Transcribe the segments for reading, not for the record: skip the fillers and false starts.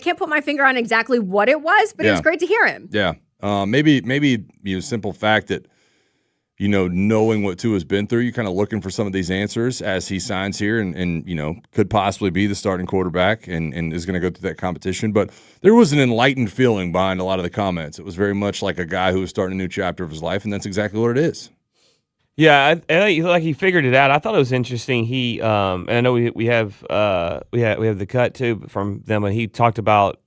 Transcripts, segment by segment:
can't put my finger on exactly what it was, but it was great to hear him. Yeah. Maybe simple fact that, knowing what Tua's been through, you're kind of looking for some of these answers as he signs here and could possibly be the starting quarterback and is going to go through that competition. But there was an enlightened feeling behind a lot of the comments. It was very much like a guy who was starting a new chapter of his life, and that's exactly what it is. Yeah, like he figured it out. I thought it was interesting. He and I know we have the cut too from them, and he talked about.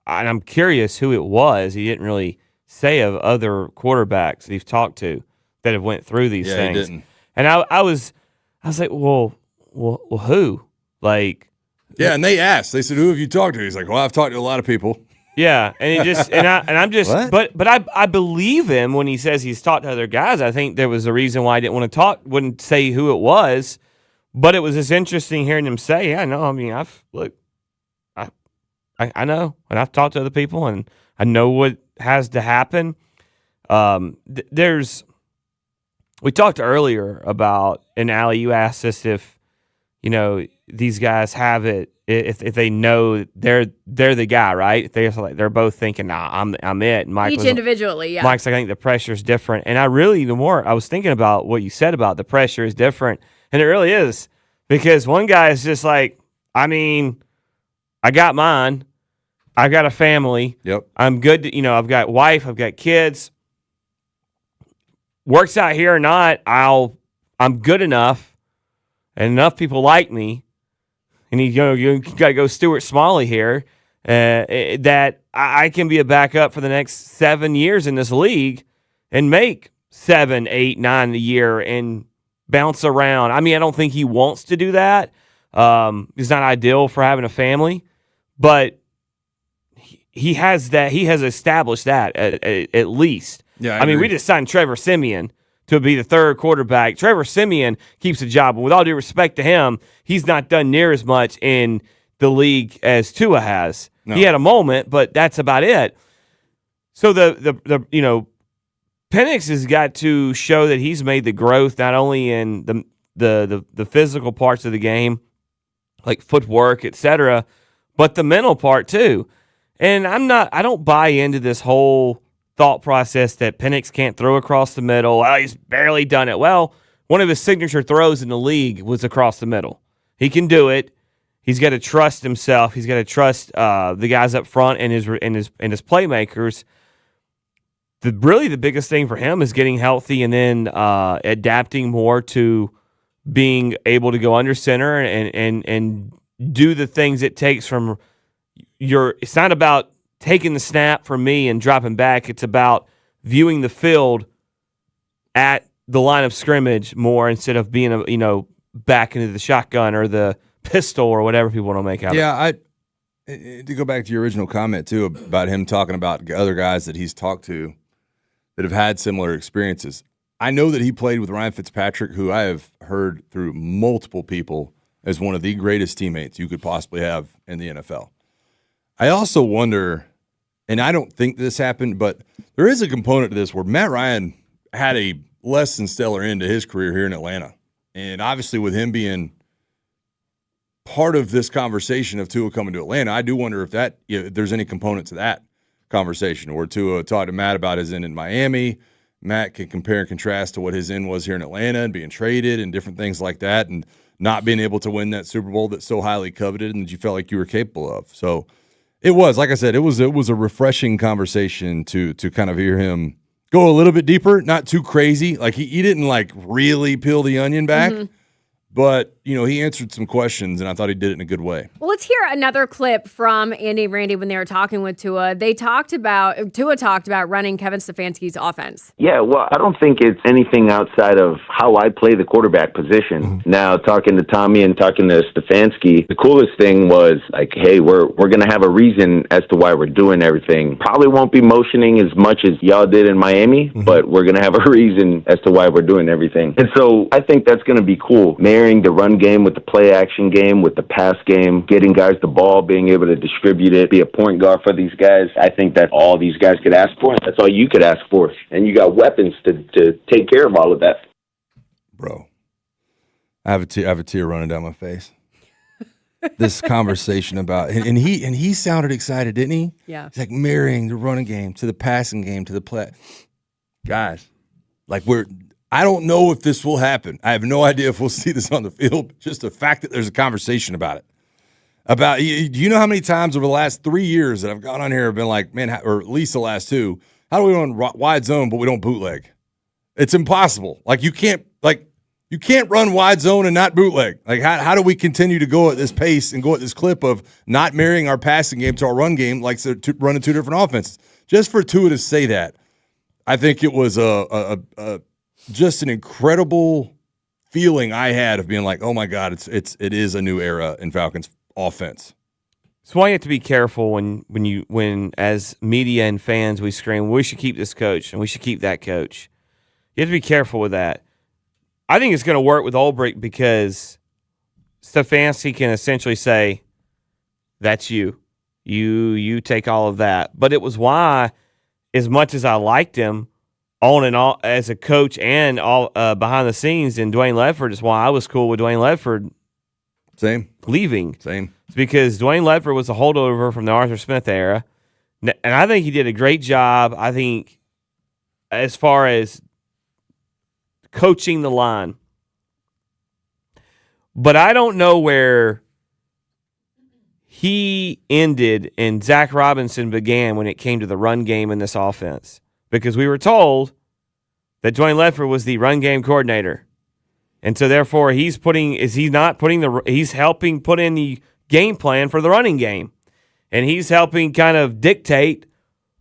And I'm curious who it was. He didn't really say of other quarterbacks that he's talked to that have went through these things. He didn't. And I was like, well, who? Like, yeah. And they asked. They said, "Who have you talked to?" He's like, "Well, I've talked to a lot of people." Yeah, and he just I'm just, What? but I believe him when he says he's talked to other guys. I think there was a reason why I wouldn't say who it was, but it was just interesting hearing him say, "Yeah, no, I mean, I know, and I've talked to other people, and I know what has to happen." We talked earlier about, and Allie, you asked us if, these guys have it, if they know they're the guy, right? They're both thinking, nah, I'm it. And Mike Each individually, yeah. Mike's like, I think the pressure is different. And the more I was thinking about what you said about the pressure is different, and it really is, because one guy is just like, I mean, I got mine. I've got a family. Yep. I'm good. I've got wife. I've got kids. Works out here or not, I'm good enough, and enough people like me. And you got to go Stuart Smalley here. That I can be a backup for the next 7 years in this league and make 7, 8, 9 a year and bounce around. I mean, I don't think he wants to do that. It's not ideal for having a family, but he has that. He has established that at least. Yeah, I mean, we just signed Trevor Siemian to be the third quarterback. Trevor Siemian keeps a job, but with all due respect to him, he's not done near as much in the league as Tua has. No. He had a moment, but that's about it. So the Penix has got to show that he's made the growth not only in the physical parts of the game, like footwork, etc., but the mental part too. And I don't buy into this whole thought process that Penix can't throw across the middle. Well, he's barely done it. Well, one of his signature throws in the league was across the middle. He can do it. He's got to trust himself. He's got to trust the guys up front and his playmakers. The biggest thing for him is getting healthy and then adapting more to being able to go under center and do the things it takes from it's not about taking the snap from me and dropping back. It's about viewing the field at the line of scrimmage more instead of being back into the shotgun or the pistol or whatever people want to make out of it. Yeah, to go back to your original comment too about him talking about other guys that he's talked to that have had similar experiences. I know that he played with Ryan Fitzpatrick, who I have heard through multiple people as one of the greatest teammates you could possibly have in the NFL. I also wonder, and I don't think this happened, but there is a component to this where Matt Ryan had a less than stellar end to his career here in Atlanta. And obviously with him being part of this conversation of Tua coming to Atlanta, I do wonder if there's any component to that conversation where Tua talked to Matt about his end in Miami. Matt can compare and contrast to what his end was here in Atlanta and being traded and different things like that and not being able to win that Super Bowl that's so highly coveted and that you felt like you were capable of. So it was, like I said, it was a refreshing conversation to kind of hear him go a little bit deeper, not too crazy. Like he didn't like really peel the onion back, but he answered some questions, and I thought he did it in a good way. Well, let's hear another clip from Andy and Randy when they were talking with Tua. Tua talked about running Kevin Stefanski's offense. Yeah, well, I don't think it's anything outside of how I play the quarterback position. Mm-hmm. Now, talking to Tommy and talking to Stefanski, the coolest thing was like, hey, we're going to have a reason as to why we're doing everything. Probably won't be motioning as much as y'all did in Miami, but we're going to have a reason as to why we're doing everything. And so I think that's going to be cool. Marrying the run game with the play action game, with the pass game, getting guys the ball, being able to distribute it, be a point guard for these guys. I think that's all these guys could ask for. That's all you could ask for. And you got weapons to take care of all of that. Bro, I have a tear running down my face. this conversation about, and he sounded excited, didn't he? Yeah. He's like marrying the running game to the passing game to the play. Guys, like I don't know if this will happen. I have no idea if we'll see this on the field. Just the fact that there's a conversation about it. Do you know how many times over the last 3 years that I've gone on here and been like, man, or at least the last 2, how do we run wide zone but we don't bootleg? It's impossible. Like you can't run wide zone and not bootleg. Like how do we continue to go at this pace and go at this clip of not marrying our passing game to our run game like running 2 different offenses? Just for Tua to say that, I think it was just an incredible feeling I had of being like, oh my God, it is a new era in Falcons offense. So why you have to be careful when as media and fans we scream, we should keep this coach and we should keep that coach. You have to be careful with that. I think it's going to work with Ulbrich because Stefanski can essentially say, that's you. You take all of that. But it was why, as much as I liked him on and all as a coach and all behind the scenes in Dwayne Ledford, is why I was cool with Dwayne Ledford leaving. Same. It's because Dwayne Ledford was a holdover from the Arthur Smith era. And I think he did a great job. I think as far as coaching the line. But I don't know where he ended and Zach Robinson began when it came to the run game in this offense. Because we were told that Dwayne Ledford was the run game coordinator. And so therefore he's helping put in the game plan for the running game. And he's helping kind of dictate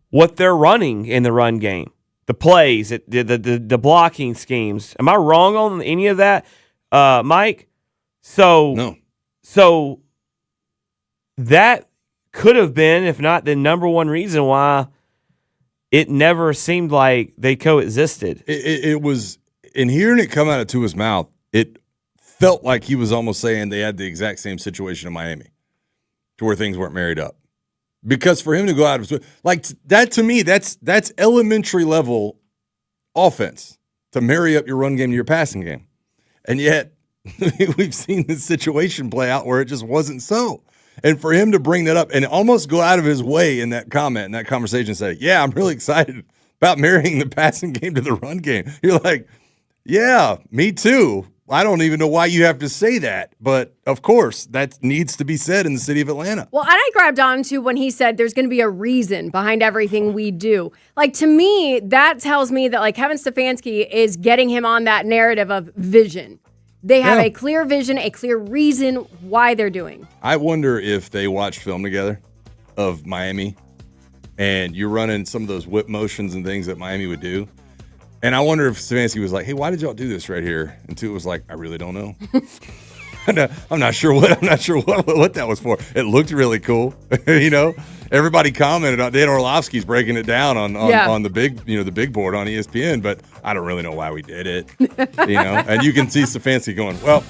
what they're running in the run game. The plays, the blocking schemes. Am I wrong on any of that, Mike? No. So that could have been, if not the number one reason why it never seemed like they coexisted. It was, in hearing it come out of Tua's mouth, it felt like he was almost saying they had the exact same situation in Miami, to where things weren't married up. Because for him to go out of like that, to me, that's elementary level offense, to marry up your run game to your passing game. And yet we've seen this situation play out where it just wasn't so. And for him to bring that up and almost go out of his way in that comment, in that conversation, and say, yeah, I'm really excited about marrying the passing game to the run game. You're like, yeah, me too. I don't even know why you have to say that, but of course that needs to be said in the city of Atlanta. Well, and I grabbed on to when he said there's going to be a reason behind everything we do. Like, to me, that tells me that, like, Kevin Stefanski is getting him on that narrative of vision. They have a clear vision, a clear reason why they're doing. I wonder if they watched film together of Miami and you're running some of those whip motions and things that Miami would do. And I wonder if Stefanski was like, hey, why did y'all do this right here? And Tua was like, I really don't know. I'm not sure what that was for. It looked really cool. Everybody commented on Dan Orlovsky's breaking it down on the big board on ESPN, but I don't really know why we did it. And you can see Stefanski going, well,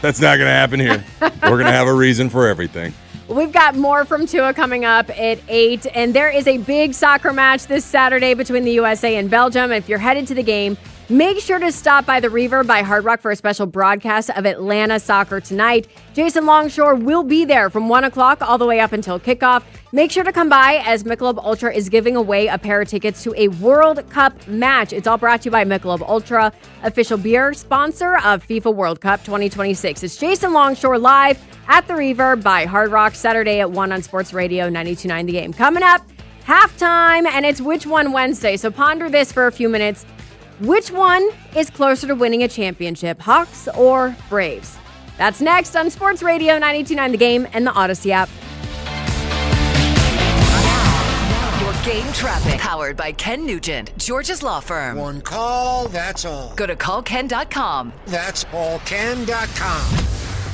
that's not going to happen here. We're going to have a reason for everything. We've got more from Tua coming up at 8, and there is a big soccer match this Saturday between the USA and Belgium. If you're headed to the game, make sure to stop by the Reverb by Hard Rock for a special broadcast of Atlanta soccer tonight. Jason Longshore will be there from 1 o'clock all the way up until kickoff. Make sure to come by as Michelob Ultra is giving away a pair of tickets to a World Cup match. It's all brought to you by Michelob Ultra, official beer sponsor of FIFA World Cup 2026. It's Jason Longshore live at the Reverb by Hard Rock Saturday at 1 on Sports Radio 92.9 The Game. Coming up, halftime, and it's Which One Wednesday. So ponder this for a few minutes. Which one is closer to winning a championship, Hawks or Braves? That's next on Sports Radio 92.9 The Game and the Odyssey app. Your game traffic, powered by Ken Nugent, George's Law Firm. One call, that's all. Go to callken.com. That's allken.com.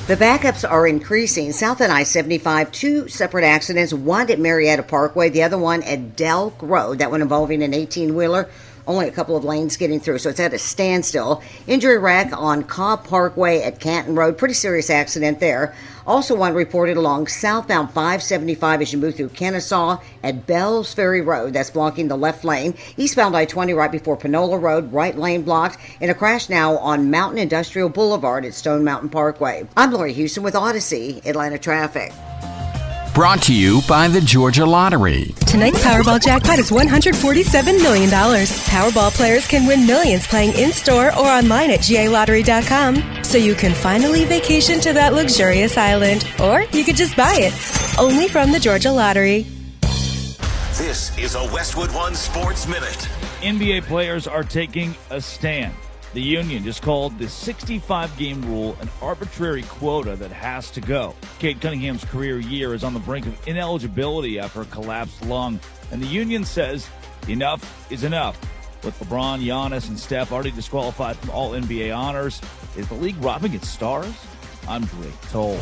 The backups are increasing. South on I-75, 2 separate accidents, one at Marietta Parkway, the other one at Delk Road, that one involving an 18-wheeler. Only a couple of lanes getting through, so it's at a standstill. Injury rack on Cobb Parkway at Canton Road. Pretty serious accident there. Also, one reported along southbound 575 as you move through Kennesaw at Bells Ferry Road. That's blocking the left lane. Eastbound I-20 right before Panola Road, right lane blocked. And a crash now on Mountain Industrial Boulevard at Stone Mountain Parkway. I'm Lori Houston with Odyssey Atlanta Traffic. Brought to you by the Georgia Lottery. Tonight's Powerball jackpot is $147 million. Powerball players can win millions playing in-store or online at GALottery.com. So you can finally vacation to that luxurious island. Or you could just buy it. Only from the Georgia Lottery. This is a Westwood One Sports Minute. NBA players are taking a stand. The union just called the 65-game rule an arbitrary quota that has to go. Cade Cunningham's career year is on the brink of ineligibility after a collapsed lung, and the union says enough is enough. With LeBron, Giannis, and Steph already disqualified from all NBA honors, is the league robbing its stars? I'm Drake Toll.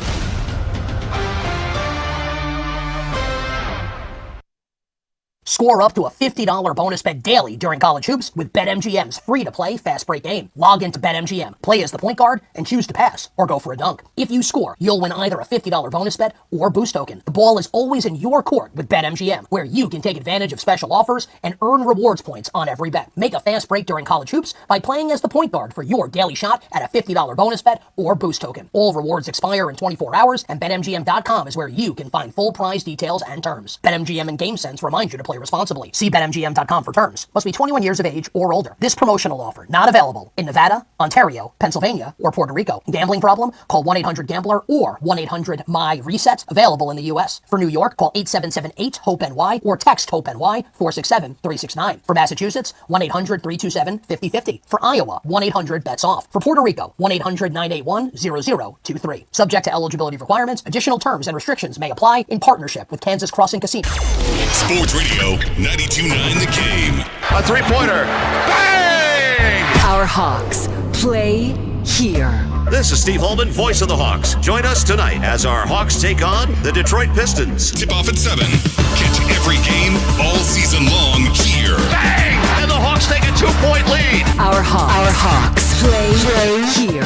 Score up to a $50 bonus bet daily during college hoops with BetMGM's free-to-play fast break game. Log into BetMGM, play as the point guard, and choose to pass or go for a dunk. If you score, you'll win either a $50 bonus bet or boost token. The ball is always in your court with BetMGM, where you can take advantage of special offers and earn rewards points on every bet. Make a fast break during college hoops by playing as the point guard for your daily shot at a $50 bonus bet or boost token. All rewards expire in 24 hours, and BetMGM.com is where you can find full prize details and terms. BetMGM and GameSense remind you to play responsibly. See BetMGM.com for terms. Must be 21 years of age or older. This promotional offer not available in Nevada, Ontario, Pennsylvania, or Puerto Rico. Gambling problem? Call 1-800-GAMBLER or 1-800-MY-RESET. Available in the U.S. For New York, call 8778-HOPE-NY or text HOPE-NY 467-369. For Massachusetts, 1-800-327-5050. For Iowa, 1-800-BETS-OFF. For Puerto Rico, 1-800-981-0023. Subject to eligibility requirements. Additional terms and restrictions may apply in partnership with Kansas Crossing Casino. Sports Radio 92.9 The Game. A three-pointer. Bang! Our Hawks play here. This is Steve Holman, voice of the Hawks. Join us tonight as our Hawks take on the Detroit Pistons. Tip off at 7. Catch every game all season long here. Bang! And the Hawks take a 2-point lead. Our Hawks play here.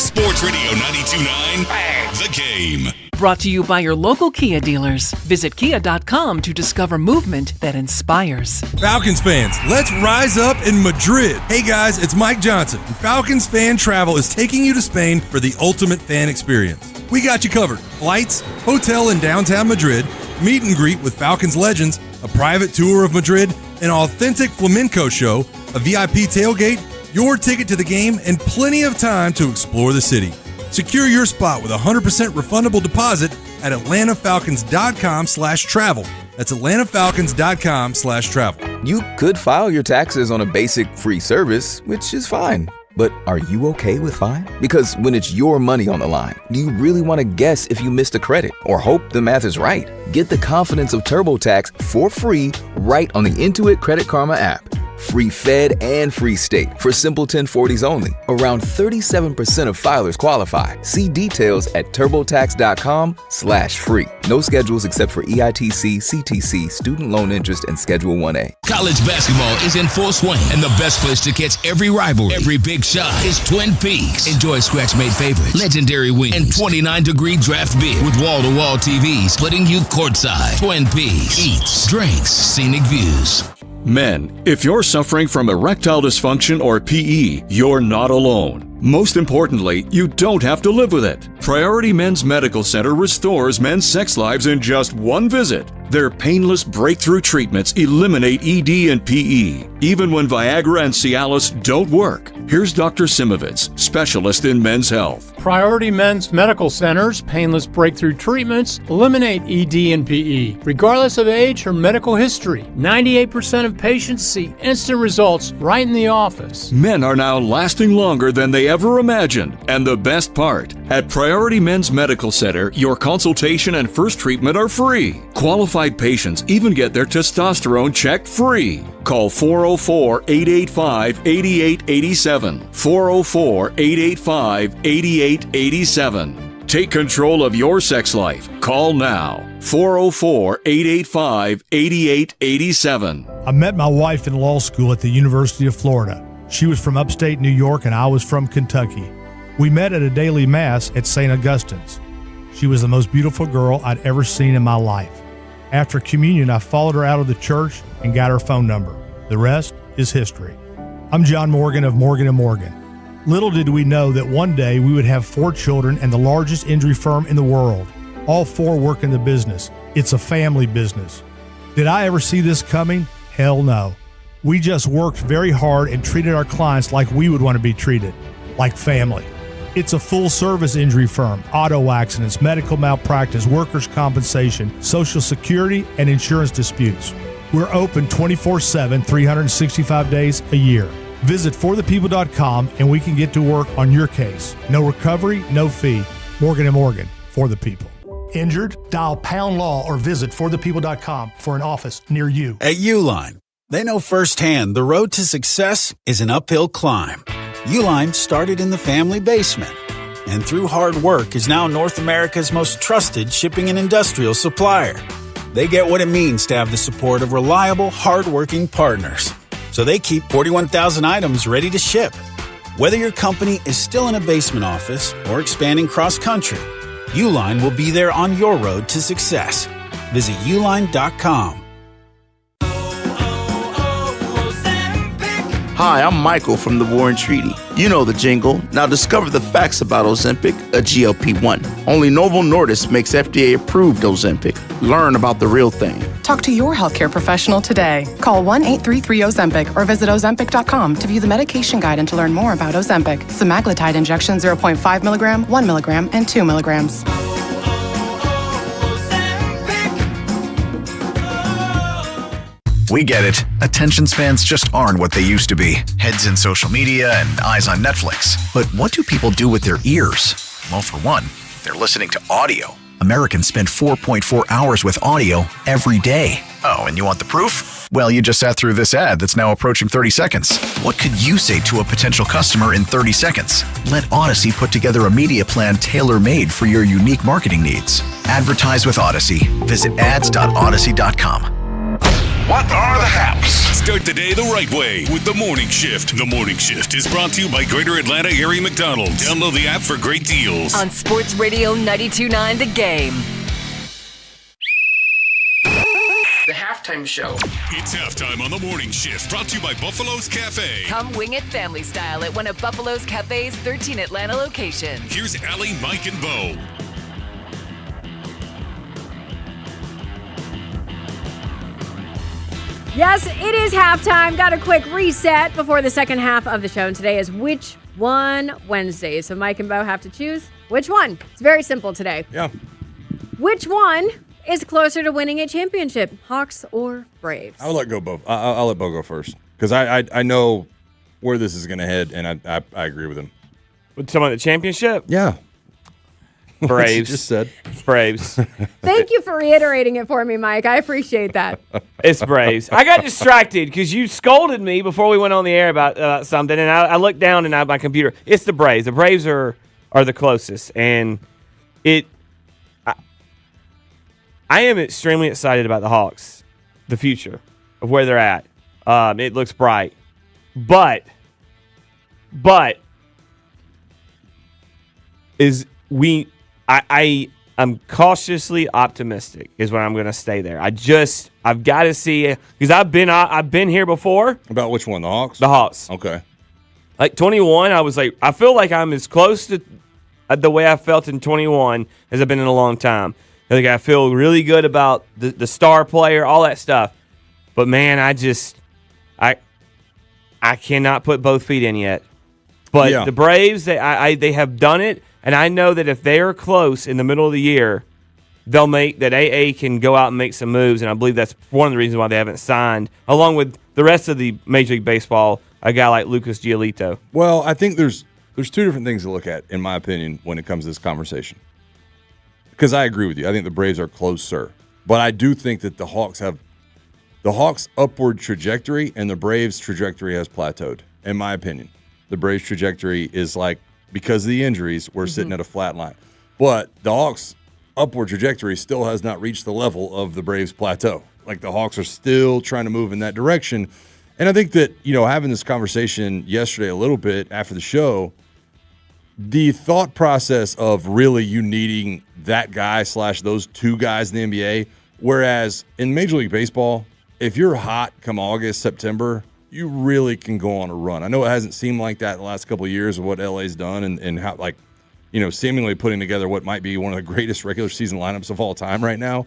Sports Radio 92.9 The Game. Brought to you by your local Kia dealers. Visit kia.com to discover movement that inspires. Falcons fans, let's rise up in Madrid. Hey guys, it's Mike Johnson, and Falcons Fan Travel is taking you to Spain for the ultimate fan experience. We got you covered. Flights, hotel in downtown Madrid, meet and greet with Falcons legends, a private tour of Madrid, an authentic flamenco show, a VIP tailgate, your ticket to the game, and plenty of time to explore the city. Secure your spot with a 100% refundable deposit at atlantafalcons.com/travel. That's atlantafalcons.com/travel. You could file your taxes on a basic free service, which is fine. But are you okay with fine? Because when it's your money on the line, do you really want to guess if you missed a credit or hope the math is right? Get the confidence of TurboTax for free right on the Intuit Credit Karma app. Free Fed and free state for simple 1040s only. Around 37% of filers qualify. See details at turbotax.com/free. No schedules except for EITC, CTC, student loan interest, and Schedule 1A. College basketball is in full swing, and the best place to catch every rivalry, every big shot is Twin Peaks. Enjoy scratch-made favorites, legendary wings, and 29-degree draft beer with wall-to-wall TVs putting you courtside. Twin Peaks. Eats, drinks, scenic views. Men, if you're suffering from erectile dysfunction or PE, you're not alone. Most importantly, you don't have to live with it. Priority Men's Medical Center restores men's sex lives in just one visit. Their painless breakthrough treatments eliminate ED and PE, even when Viagra and Cialis don't work. Here's Dr. Simovitz, specialist in men's health. Priority Men's Medical Center's painless breakthrough treatments eliminate ED and PE, regardless of age or medical history. 98% of patients see instant results right in the office. Men are now lasting longer than they ever imagined. And the best part, at Priority Men's Medical Center, your consultation and first treatment are free. Qualified patients even get their testosterone checked free. Call 404-885-8887. 404-885-8887. Take control of your sex life. Call now. 404-885-8887. I met my wife in law school at the University of Florida. She was from upstate New York and I was from Kentucky. We met at a daily mass at St. Augustine's. She was the most beautiful girl I'd ever seen in my life. After communion, I followed her out of the church and got her phone number. The rest is history. I'm John Morgan of Morgan & Morgan. Little did we know that one day we would have 4 children and the largest injury firm in the world. All 4 work in the business. It's a family business. Did I ever see this coming? Hell no. We just worked very hard and treated our clients like we would want to be treated, like family. It's a full-service injury firm, auto accidents, medical malpractice, workers' compensation, Social Security, and insurance disputes. We're open 24/7, 365 days a year. Visit forthepeople.com and we can get to work on your case. No recovery, no fee. Morgan & Morgan, for the people. Injured? Dial Pound Law or visit forthepeople.com for an office near you. At Uline, they know firsthand the road to success is an uphill climb. Uline started in the family basement and through hard work is now North America's most trusted shipping and industrial supplier. They get what it means to have the support of reliable, hardworking partners. So they keep 41,000 items ready to ship. Whether your company is still in a basement office or expanding cross-country, Uline will be there on your road to success. Visit uline.com. Hi, I'm Michael from the War and Treaty. You know the jingle. Now discover the facts about Ozempic, a GLP-1. Only Novo Nordisk makes FDA-approved Ozempic. Learn about the real thing. Talk to your healthcare professional today. Call 1-833-OZEMPIC or visit Ozempic.com to view the medication guide and to learn more about Ozempic. Semaglutide injection 0.5 milligram, 1 milligram, and 2 milligrams. We get it. Attention spans just aren't what they used to be. Heads in social media and eyes on Netflix. But what do people do with their ears? Well, for one, they're listening to audio. Americans spend 4.4 hours with audio every day. Oh, and you want the proof? Well, you just sat through this ad that's now approaching 30 seconds. What could you say to a potential customer in 30 seconds? Let Odyssey put together a media plan tailor-made for your unique marketing needs. Advertise with Odyssey. Visit ads.odyssey.com. What are the haps? Start the day the right way with The Morning Shift. The Morning Shift is brought to you by Greater Atlanta Area McDonald's. Download the app for great deals. On Sports Radio 92.9 The Game. The halftime show. It's halftime on The Morning Shift, brought to you by Buffalo's Cafe. Come wing it family style at one of Buffalo's Cafe's 13 Atlanta locations. Here's Allie, Mike, and Bo. Yes, it is halftime. Got a quick reset before the second half of the show. And today is Which One Wednesday. So Mike and Bo have to choose which one. It's very simple today. Yeah. Which one is closer to winning a championship, Hawks or Braves? I'll let Bo. I'll let Bo go first because I know where this is going to head, and I agree with him. With some of the championship? Yeah. Braves. Just said. Braves. Thank you for reiterating it for me, Mike. I appreciate that. It's Braves. I got distracted because you scolded me before we went on the air about something, and I looked down and at my computer. It's the Braves. The Braves are the closest, and I am extremely excited about the Hawks, the future of where they're at. It looks bright, but I'm cautiously optimistic is what I'm going to stay there. I've got to see it because I've been here before. About which one? The Hawks? The Hawks. Okay. Like 21, I feel like I'm as close to the way I felt in 21 as I've been in a long time. Like I feel really good about the star player, all that stuff. But man, I cannot put both feet in yet. But the Braves, they have done it. And I know that if they are close in the middle of the year, they'll make that AA can go out and make some moves. And I believe that's one of the reasons why they haven't signed, along with the rest of the Major League Baseball, a guy like Lucas Giolito. Well, I think there's two different things to look at, in my opinion, when it comes to this conversation. Because I agree with you. I think the Braves are closer. But I do think that the Hawks upward trajectory and the Braves trajectory has plateaued, in my opinion. The Braves trajectory is like, because of the injuries, we're sitting at a flat line. But the Hawks' upward trajectory still has not reached the level of the Braves' plateau. Like, the Hawks are still trying to move in that direction. And I think that, having this conversation yesterday a little bit after the show, the thought process of really you needing that guy / those two guys in the NBA, whereas in Major League Baseball, if you're hot come August, September, you really can go on a run. I know it hasn't seemed like that in the last couple of years of what LA's done and how, like, seemingly putting together what might be one of the greatest regular season lineups of all time right now.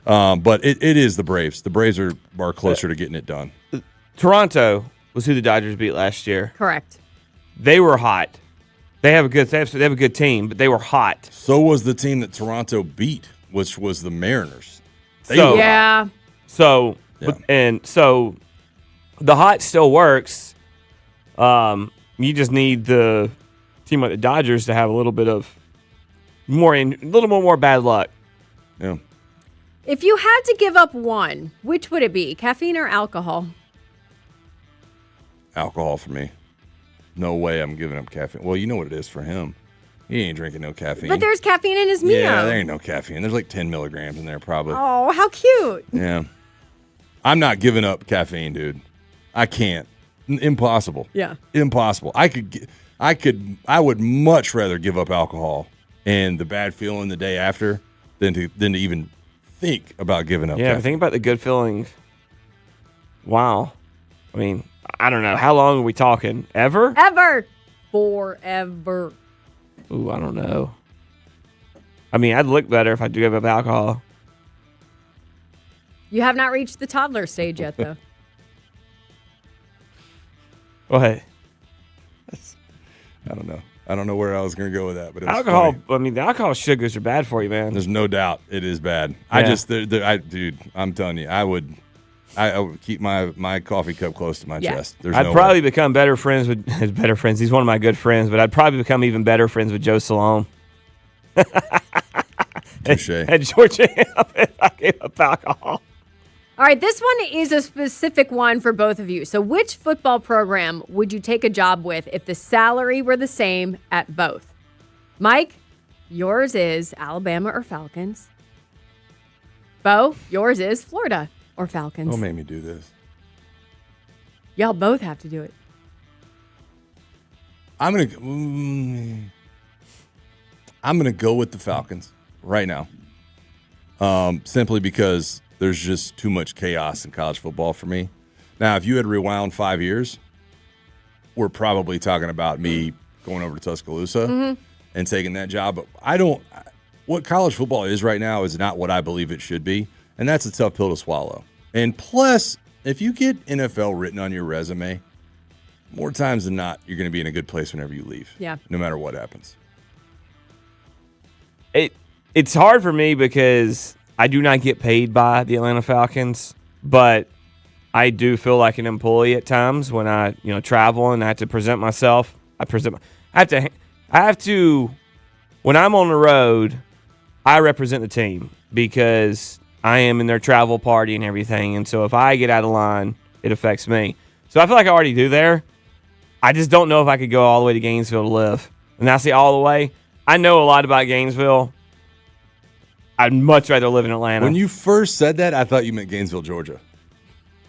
But it is the Braves. The Braves are closer to getting it done. Toronto was who the Dodgers beat last year. Correct. They were hot. They have a good team, but they were hot. So was the team that Toronto beat, which was the Mariners. Yeah. So the hot still works. You just need the team like the Dodgers to have a little bit more bad luck. Yeah. If you had to give up one, which would it be? Caffeine or alcohol? Alcohol for me. No way I'm giving up caffeine. Well, you know what it is for him. He ain't drinking no caffeine. But there's caffeine in his meal. Yeah, there ain't no caffeine. There's like 10 milligrams in there probably. Oh, how cute. Yeah. I'm not giving up caffeine, dude. I can't. Impossible. Yeah. Impossible. I would much rather give up alcohol and the bad feeling the day after than to even think about giving up caffeine. Think about the good feeling. Wow. I mean, I don't know. How long are we talking? Ever? Forever. Ooh, I don't know. I mean, I'd look better if I do give up alcohol. You have not reached the toddler stage yet, though. What? I don't know. I don't know where I was going to go with that, but it was alcohol. funny. I mean, the alcohol sugars are bad for you, man. There's no doubt it is bad. Yeah. Dude, I'm telling you, I would keep my coffee cup close to my chest. I'd probably become better friends with his better friends. He's one of my good friends, but I'd probably become even better friends with Joe Salone. Touche. At Georgia if I gave up alcohol. All right, this one is a specific one for both of you. So which football program would you take a job with if the salary were the same at both? Mike, yours is Alabama or Falcons. Bo, yours is Florida or Falcons. Don't make me do this. Y'all both have to do it. I'm gonna go with the Falcons right now. Simply because there's just too much chaos in college football for me. Now, if you had rewound 5 years, we're probably talking about me going over to Tuscaloosa and taking that job. But what college football is right now is not what I believe it should be. And that's a tough pill to swallow. And plus, if you get NFL written on your resume, more times than not, you're going to be in a good place whenever you leave. Yeah. No matter what happens. It's hard for me because I do not get paid by the Atlanta Falcons, but I do feel like an employee at times when I, travel and I have to present myself. I have to when I'm on the road, I represent the team because I am in their travel party and everything. And so if I get out of line, it affects me. So I feel like I already do there. I just don't know if I could go all the way to Gainesville to live. And I say all the way. I know a lot about Gainesville. I'd much rather live in Atlanta. When you first said that, I thought you meant Gainesville, Georgia.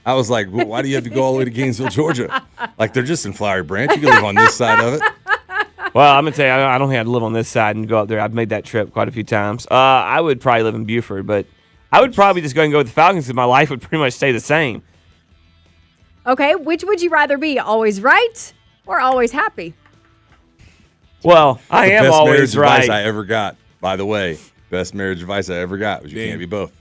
I was like, well, why do you have to go all the way to Gainesville, Georgia? Like, they're just in Flowery Branch. You can live on this side of it. Well, I'm going to tell you, I don't think I'd live on this side and go up there. I've made that trip quite a few times. I would probably live in Buford, but I would probably just go and go with the Falcons because my life would pretty much stay the same. Okay, which would you rather be? Always right or always happy? Well, I am always right. Best marriage advice I ever got, by the way. Best marriage advice I ever got was you can't be both.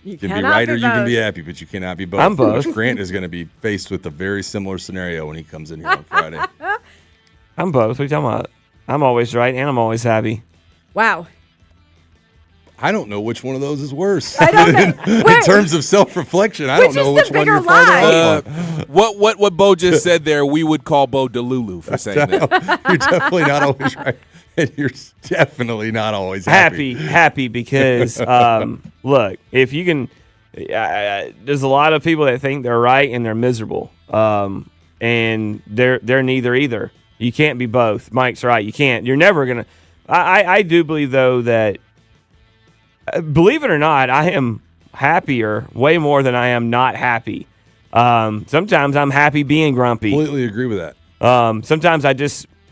You can be right or you can be happy, but you cannot be both. I'm both. Which Grant is going to be faced with a very similar scenario when he comes in here on Friday. I'm both. What are you talking about? I'm always right and I'm always happy. Wow. I don't know which one of those is worse. I don't know. In terms of self-reflection, I don't know which one you're farther off on. What Bo just said there, we would call Bo Delulu for saying that. You're definitely not always right. And you're definitely not always happy. Happy because, look, if you can, there's a lot of people that think they're right and they're miserable. And they're neither either. You can't be both. Mike's right. You can't. You're never going to. I do believe, though, that, believe it or not, I am happier way more than I am not happy. Sometimes I'm happy being grumpy. Completely agree with that. Sometimes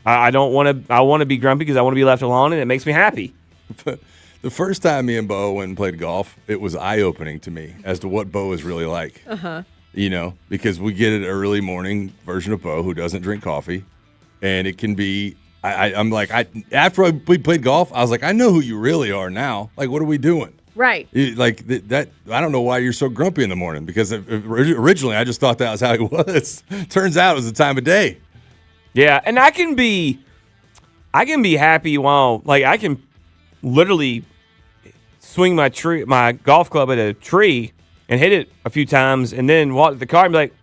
I don't want to. I want to be grumpy because I want to be left alone, and it makes me happy. The first time me and Bo went and played golf, it was eye-opening to me as to what Bo is really like. Uh-huh. You know, because we get an early morning version of Bo who doesn't drink coffee, and it can be. I'm like, after we played golf, I was like, I know who you really are now. Like, what are we doing? Right. Like that. I don't know why you're so grumpy in the morning, because originally I just thought that was how he was. Turns out it was the time of day. Yeah, and I can be happy while, like, I can literally swing my golf club at a tree and hit it a few times, and then walk to the car and be like,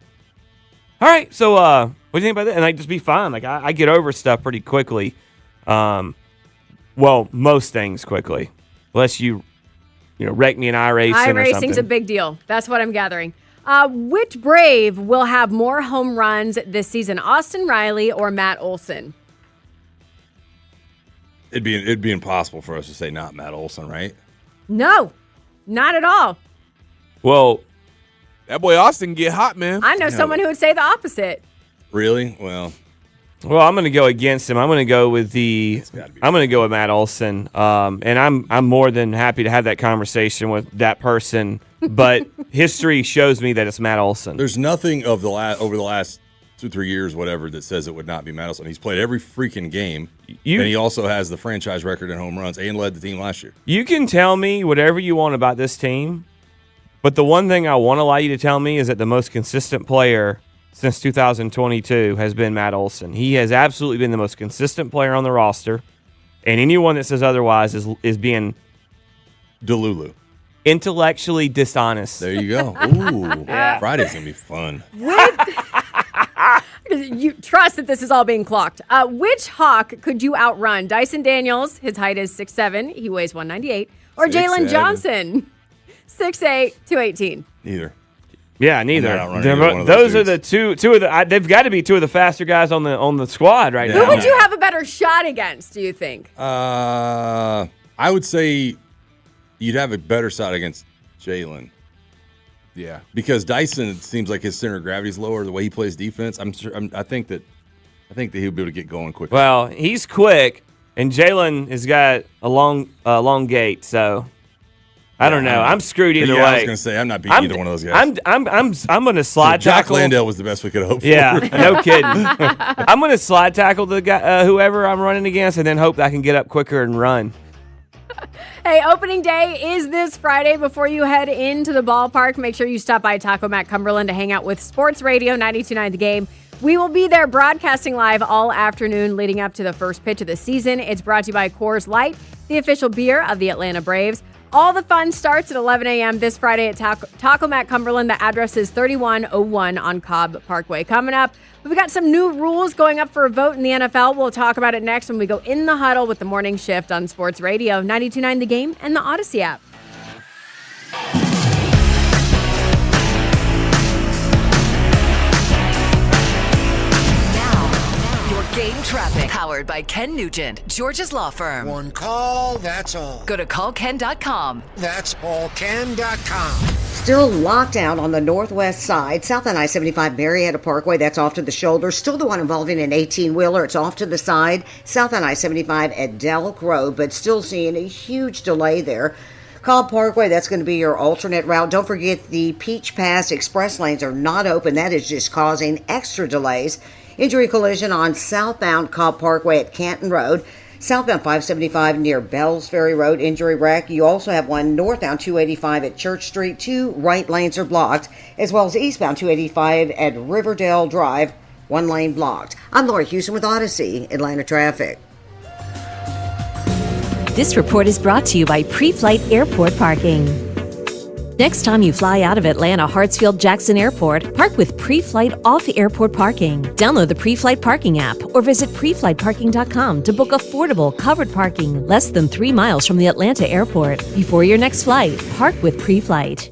all right, so what do you think about that? And I just be fine. Like, I get over stuff pretty quickly. Well, most things quickly, unless you wreck me in iRacing or something. iRacing's a big deal. That's what I'm gathering. Which Brave will have more home runs this season, Austin Riley or Matt Olson? It'd be impossible for us to say not Matt Olson, right? No, not at all. Well, that boy Austin get hot, man. I know someone who would say the opposite. Really? Well, I'm going to go against him. I'm going to go with Matt Olson. And I'm more than happy to have that conversation with that person. But history shows me that it's Matt Olson. There's nothing over the last 2-3 years, whatever, that says it would not be Matt Olson. He's played every freaking game, and he also has the franchise record in home runs and led the team last year. You can tell me whatever you want about this team, but the one thing I want to allow you to tell me is that the most consistent player since 2022 has been Matt Olson. He has absolutely been the most consistent player on the roster, and anyone that says otherwise is being Delulu. Intellectually dishonest. There you go. Ooh, yeah. Friday's going to be fun. You trust that this is all being clocked. Which Hawk could you outrun? Dyson Daniels, his height is 6'7", he weighs 198, or Jalen Johnson, 6'8", 218? Neither. Yeah, neither. Those are the two of the. They've got to be two of the faster guys on the squad right now. Who would you have a better shot against, do you think? I would say you'd have a better shot against Jalen. Yeah, because Dyson, it seems like his center of gravity is lower. The way he plays defense, I think that he'll be able to get going quickly. Well, he's quick, and Jalen has got a long gait, so I don't know. I'm screwed either way. I was going to say I'm not beating either one of those guys. I'm going to slide Jack tackle. Landale was the best we could hope for. Yeah, no kidding. I'm going to slide tackle the guy, whoever I'm running against, and then hope that I can get up quicker and run. Hey, opening day is this Friday. Before you head into the ballpark, make sure you stop by Taco Mac Cumberland to hang out with Sports Radio 92.9 The Game. We will be there broadcasting live all afternoon leading up to the first pitch of the season. It's brought to you by Coors Light, the official beer of the Atlanta Braves. All the fun starts at 11 a.m. this Friday at Taco Mac Cumberland. The address is 3101 on Cobb Parkway. Coming up, we've got some new rules going up for a vote in the NFL. We'll talk about it next when we go in the huddle with the morning shift on Sports Radio 92.9 The Game and the Odyssey app. Game traffic powered by Ken Nugent, Georgia's law firm. One call, that's all. Go to callken.com. That's allken.com. Still locked out on the northwest side, south on I-75 Marietta Parkway. That's off to the shoulder. Still the one involving an 18-wheeler. It's off to the side, south on I-75 at Delk Road, but still seeing a huge delay there. Cobb Parkway, that's going to be your alternate route. Don't forget the Peach Pass express lanes are not open. That is just causing extra delays. Injury collision on southbound Cobb Parkway at Canton Road. Southbound 575 near Bells Ferry Road, injury wreck. You also have one northbound 285 at Church Street. 2 right lanes are blocked, as well as eastbound 285 at Riverdale Drive. 1 lane blocked. I'm Laura Houston with Odyssey, Atlanta Traffic. This report is brought to you by Pre-Flight Airport Parking. Next time you fly out of Atlanta Hartsfield-Jackson Airport, park with Pre-Flight off-airport parking. Download the Pre-Flight Parking app or visit preflightparking.com to book affordable, covered parking less than 3 miles from the Atlanta airport. Before your next flight, park with Pre-Flight.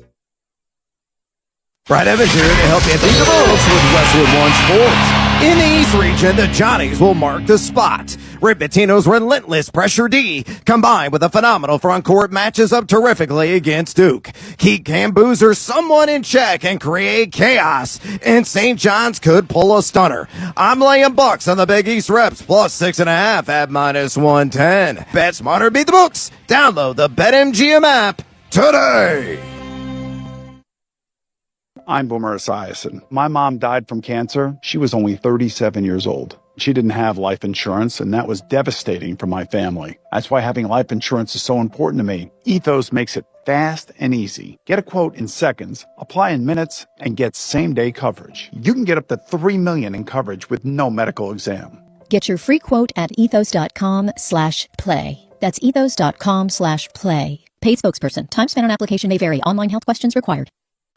Brad Evans here to help you think the most with Westwood One Sports. In the East region, the Johnnies will mark the spot. Rick Pitino's relentless pressure D, combined with a phenomenal front court, matches up terrifically against Duke. Keep Camboose or someone in check and create chaos, and St. John's could pull a stunner. I'm laying Bucks on the Big East Reps plus 6.5 at -110. Bet smarter, beat the books. Download the BetMGM app today. I'm Boomer Esiason. My mom died from cancer. She was only 37 years old. She didn't have life insurance, and that was devastating for my family. That's why having life insurance is so important to me. Ethos makes it fast and easy. Get a quote in seconds, apply in minutes, and get same-day coverage. You can get up to $3 million in coverage with no medical exam. Get your free quote at ethos.com/play. That's ethos.com/play. Paid spokesperson. Time spent on application may vary. Online health questions required.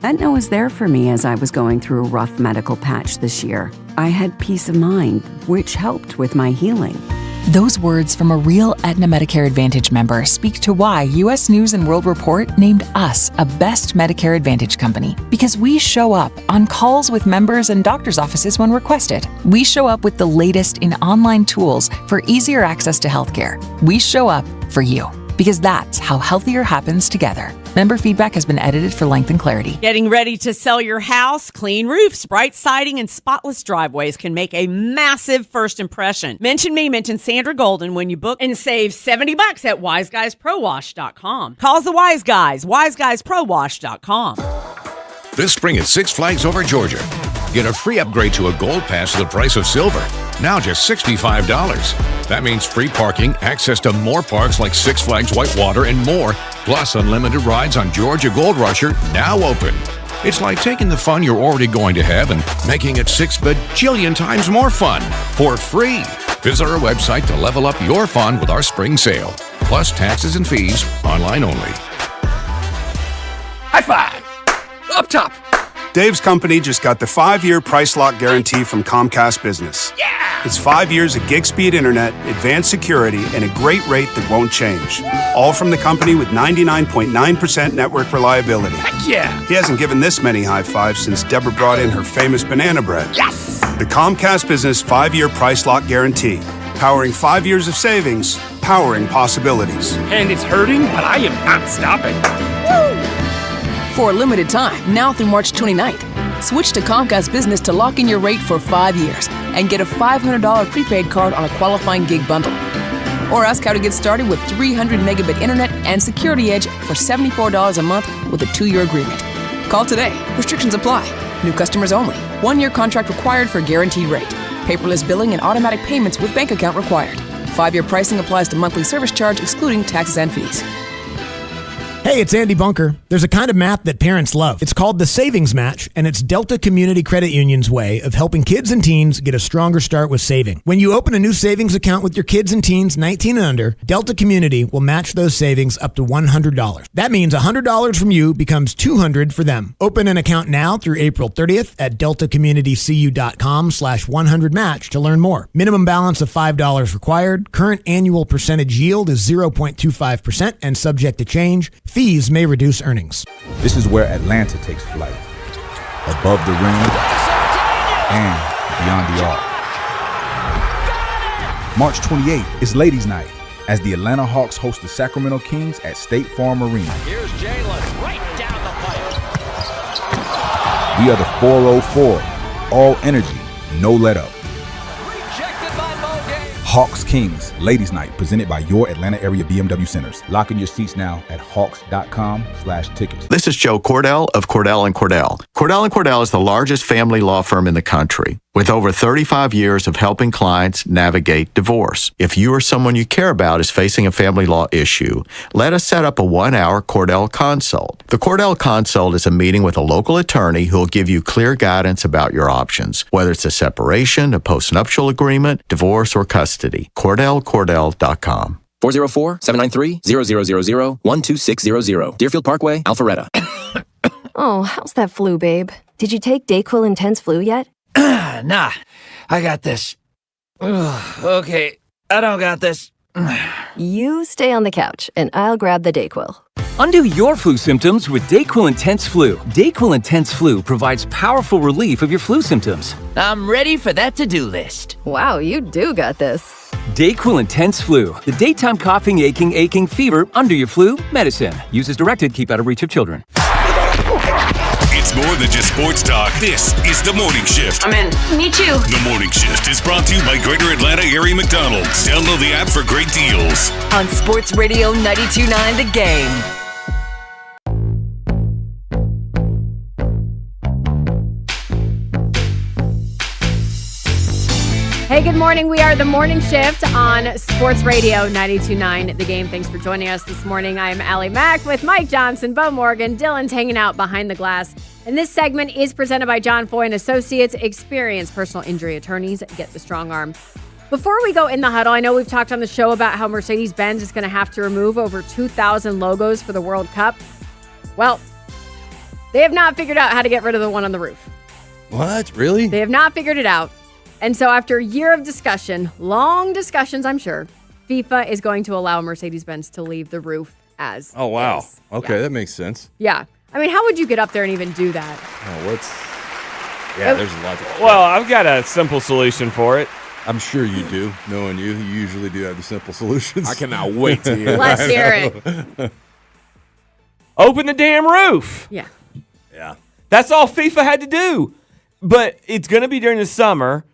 Aetna was there for me as I was going through a rough medical patch this year. I had peace of mind, which helped with my healing. Those words from a real Aetna Medicare Advantage member speak to why U.S. News & World Report named us a best Medicare Advantage company. Because we show up on calls with members and doctors' offices when requested. We show up with the latest in online tools for easier access to healthcare. We show up for you. Because that's how healthier happens together. Member feedback has been edited for length and clarity. Getting ready to sell your house? Clean roofs, bright siding, and spotless driveways can make a massive first impression. Mention Sandra Golden when you book and save $70 at wiseguysprowash.com. Calls the Wise Guys, wiseguysprowash.com. This spring at Six Flags Over Georgia. Get a free upgrade to a Gold Pass at the price of silver. Now just $65. That means free parking, access to more parks like Six Flags Whitewater and more, plus unlimited rides on Georgia Gold Rusher, now open. It's like taking the fun you're already going to have and making it 6 bajillion times more fun for free. Visit our website to level up your fun with our spring sale. Plus taxes and fees, online only. High five! Up top! Dave's company just got the 5-year price lock guarantee from Comcast Business. Yeah! It's 5 years of gig speed internet, advanced security, and a great rate that won't change. All from the company with 99.9% network reliability. Heck yeah! He hasn't given this many high fives since Deborah brought in her famous banana bread. Yes! The Comcast Business 5-year price lock guarantee. Powering 5 years of savings, powering possibilities. And it's hurting, but I am not stopping. Woo! For a limited time, now through March 29th, switch to Comcast Business to lock in your rate for 5 years and get a $500 prepaid card on a qualifying gig bundle. Or ask how to get started with 300 megabit internet and Security Edge for $74 a month with a 2-year agreement. Call today. Restrictions apply. New customers only. 1-year contract required for guaranteed rate. Paperless billing and automatic payments with bank account required. 5-year pricing applies to monthly service charge excluding taxes and fees. Hey, it's Andy Bunker. There's a kind of math that parents love. It's called the Savings Match, and it's Delta Community Credit Union's way of helping kids and teens get a stronger start with saving. When you open a new savings account with your kids and teens 19 and under, Delta Community will match those savings up to $100. That means $100 from you becomes $200 for them. Open an account now through April 30th at deltacommunitycu.com/100match to learn more. Minimum balance of $5 required. Current annual percentage yield is 0.25% and subject to change. Fees may reduce earnings. This is where Atlanta takes flight. Above the rim and beyond the arc. March 28th is Ladies' Night as the Atlanta Hawks host the Sacramento Kings at State Farm Arena. Here's Jalen right down the pipe. We are the 404. All energy, no let up. Hawks Kings Ladies Night, presented by your Atlanta area BMW centers. Lock in your seats now at hawks.com/tickets. This is Joe Cordell of Cordell & Cordell. Cordell & Cordell is the largest family law firm in the country, with over 35 years of helping clients navigate divorce. If you or someone you care about is facing a family law issue, let us set up a 1-hour Cordell Consult. The Cordell Consult is a meeting with a local attorney who will give you clear guidance about your options, whether it's a separation, a postnuptial agreement, divorce, or custody. CordellCordell.com. 404-793-0000-12600. Deerfield Parkway, Alpharetta. Oh, how's that flu, babe? Did you take Dayquil Intense Flu yet? Nah, I got this. Ugh, okay, I don't got this. You stay on the couch, and I'll grab the Dayquil. Undo your flu symptoms with DayQuil Intense Flu. DayQuil Intense Flu provides powerful relief of your flu symptoms. I'm ready for that to-do list. Wow, you do got this. DayQuil Intense Flu. The daytime coughing, aching, fever, under your flu medicine. Use as directed. Keep out of reach of children. It's more than just sports talk. This is The Morning Shift. I'm in. Me too. The Morning Shift is brought to you by Greater Atlanta Area McDonald's. Download the app for great deals. On Sports Radio 92.9 The Game. Hey, good morning. We are The Morning Shift on Sports Radio 92.9 The Game. Thanks for joining us this morning. I'm Allie Mack with Mike Johnson, Bo Morgan, Dylan's hanging out behind the glass. And this segment is presented by John Foy and Associates, experienced personal injury attorneys. Get the strong arm. Before we go in the huddle, I know we've talked on the show about how Mercedes-Benz is going to have to remove over 2,000 logos for the World Cup. Well, they have not figured out how to get rid of the one on the roof. What? Really? They have not figured it out. And so after a year of discussion, long discussions, I'm sure, FIFA is going to allow Mercedes-Benz to leave the roof as Oh, wow. is. Okay, that makes sense. Yeah. I mean, how would you get up there and even do that? Oh, Yeah, there's a lot to Well, I've got a simple solution for it. I'm sure you do. Knowing you usually do have the simple solutions. I cannot wait to hear Let's hear it. Open the damn roof. Yeah. Yeah. That's all FIFA had to do. But it's going to be during the summer.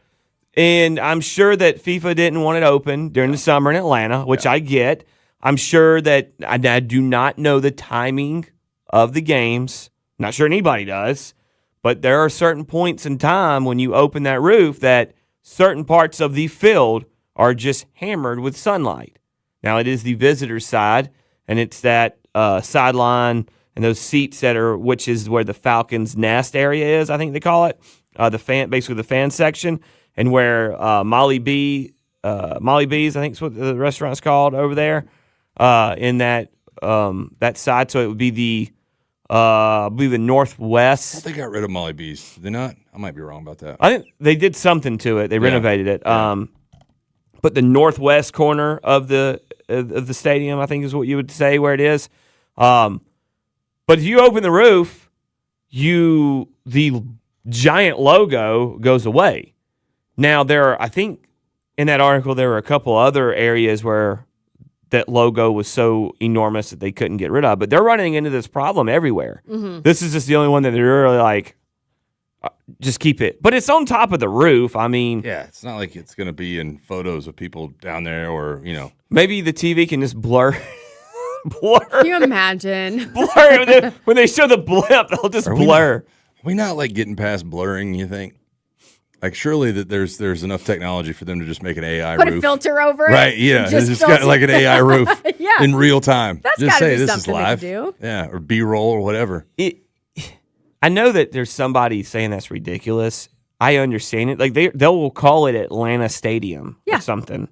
And I'm sure that FIFA didn't want it open during the summer in Atlanta, which I get. I'm sure that I do not know the timing of the games. Not sure anybody does. But there are certain points in time when you open that roof that certain parts of the field are just hammered with sunlight. Now, it is the visitor side, and it's that sideline and those seats which is where the Falcons' nest area is, I think they call it, basically the fan section. And where Molly B's, I think is what the restaurant's called over there, in that side. So it would be I believe the northwest. I think they got rid of Molly B's. Did they not? I might be wrong about that. I think they did something to it. They renovated it. Yeah. But the northwest corner of the stadium, I think is what you would say where it is. But if you open the roof, the giant logo goes away. Now, I think in that article, there were a couple other areas where that logo was so enormous that they couldn't get rid of. But they're running into this problem everywhere. Mm-hmm. This is just the only one that they're really like, just keep it. But it's on top of the roof. I mean. Yeah, it's not like it's going to be in photos of people down there or, Maybe the TV can just blur. Can you imagine? Blur. When they show the blip, they'll just blur. Are we not like getting past blurring, you think? Like, surely that there's enough technology for them to just make an AI Put roof. a filter over it. Right, yeah. It's got like an AI roof yeah. in real time. That's just gotta say be this something is live. they can do. Yeah, or B-roll or whatever. I know that there's somebody saying that's ridiculous. I understand it. Like they will call it Atlanta Stadium or something.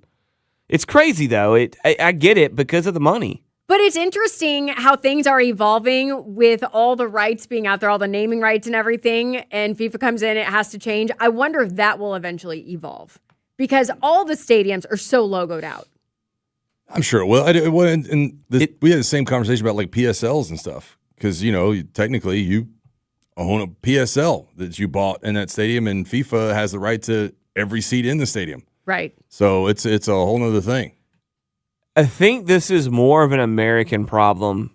It's crazy though. I get it because of the money. But it's interesting how things are evolving with all the rights being out there, all the naming rights and everything, and FIFA comes in, it has to change. I wonder if that will eventually evolve because all the stadiums are so logoed out. I'm sure it will. We had the same conversation about like PSLs and stuff because, technically you own a PSL that you bought in that stadium and FIFA has the right to every seat in the stadium. Right. So it's a whole nother thing. I think this is more of an American problem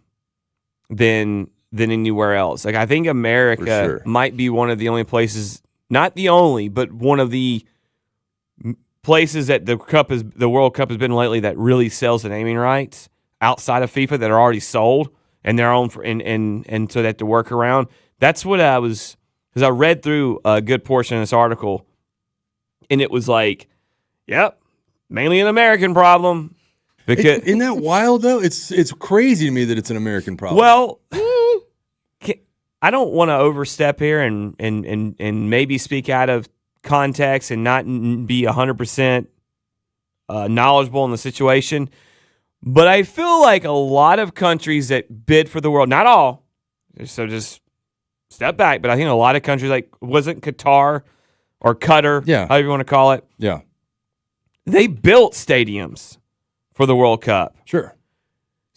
than anywhere else. Like I think America might be one of the only places, not the only, but one of the places that the World Cup has been lately that really sells the naming rights outside of FIFA that are already sold and their own and so that to work around. That's what because I read through a good portion of this article, and it was like, yep, mainly an American problem. Because isn't that wild though? It's crazy to me that it's an American problem. Well, I don't want to overstep here and maybe speak out of context and not be 100% knowledgeable in the situation, but I feel like a lot of countries that bid for the world, not all, so just step back, but I think a lot of countries like wasn't Qatar or Qatar, however you want to call it, they built stadiums for the World Cup. Sure.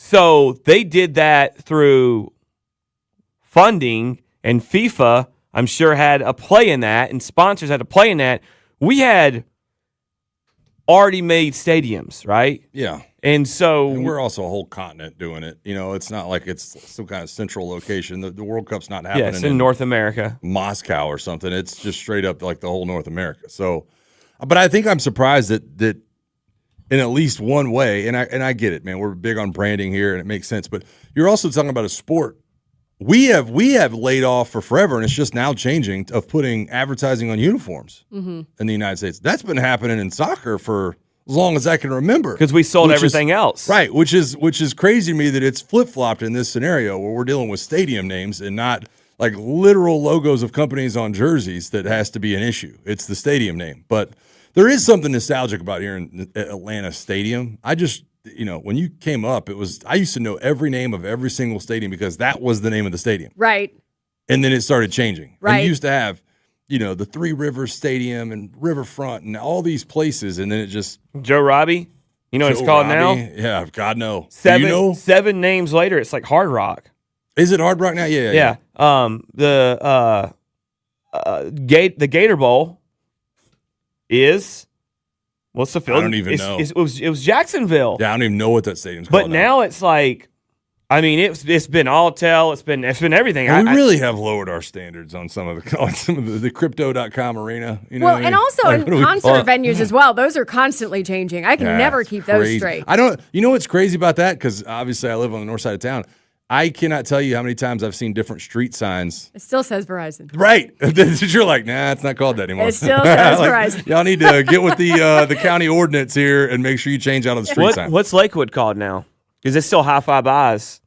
So they did that through funding, and FIFA, I'm sure, had a play in that, and sponsors had a play in that. We had already made stadiums, right? Yeah. And so we're also a whole continent doing it. It's not like it's some kind of central location. The World Cup's not happening it's in North America. Moscow or something. It's just straight up like the whole North America. So, but I think I'm surprised that in at least one way, and I get it, man. We're big on branding here, and it makes sense. But you're also talking about a sport. We have laid off for forever, and it's just now changing of putting advertising on uniforms in the United States. That's been happening in soccer for as long as I can remember. Because we sold everything else. Right, which is crazy to me that it's flip-flopped in this scenario where we're dealing with stadium names and not like literal logos of companies on jerseys that has to be an issue. It's the stadium name. But there is something nostalgic about here in Atlanta Stadium. I just, when you came up, I used to know every name of every single stadium because that was the name of the stadium. Right. And then it started changing. Right. And you used to have the Three Rivers Stadium and Riverfront and all these places, and then it just Joe Robbie. You know what it's called now? Yeah, God no. Seven names later, it's like Hard Rock. Is it Hard Rock now? Yeah. The Gator Bowl is what's the field? I don't even know. It was Jacksonville. Yeah, I don't even know what that stadium's called. But now it's like, it's been Alltel, it's been everything. And we really have lowered our standards on some of the crypto.com arena. And also in concert venues as well. Those are constantly changing. I can never keep those straight. You know what's crazy about that? Because obviously I live on the north side of town. I cannot tell you how many times I've seen different street signs. It still says Verizon. Right. You're like, nah, it's not called that anymore. It still says Verizon. Y'all need to get with the county ordinance here and make sure you change out of the street sign. What's Lakewood called now? Because it's still High Five Eyes.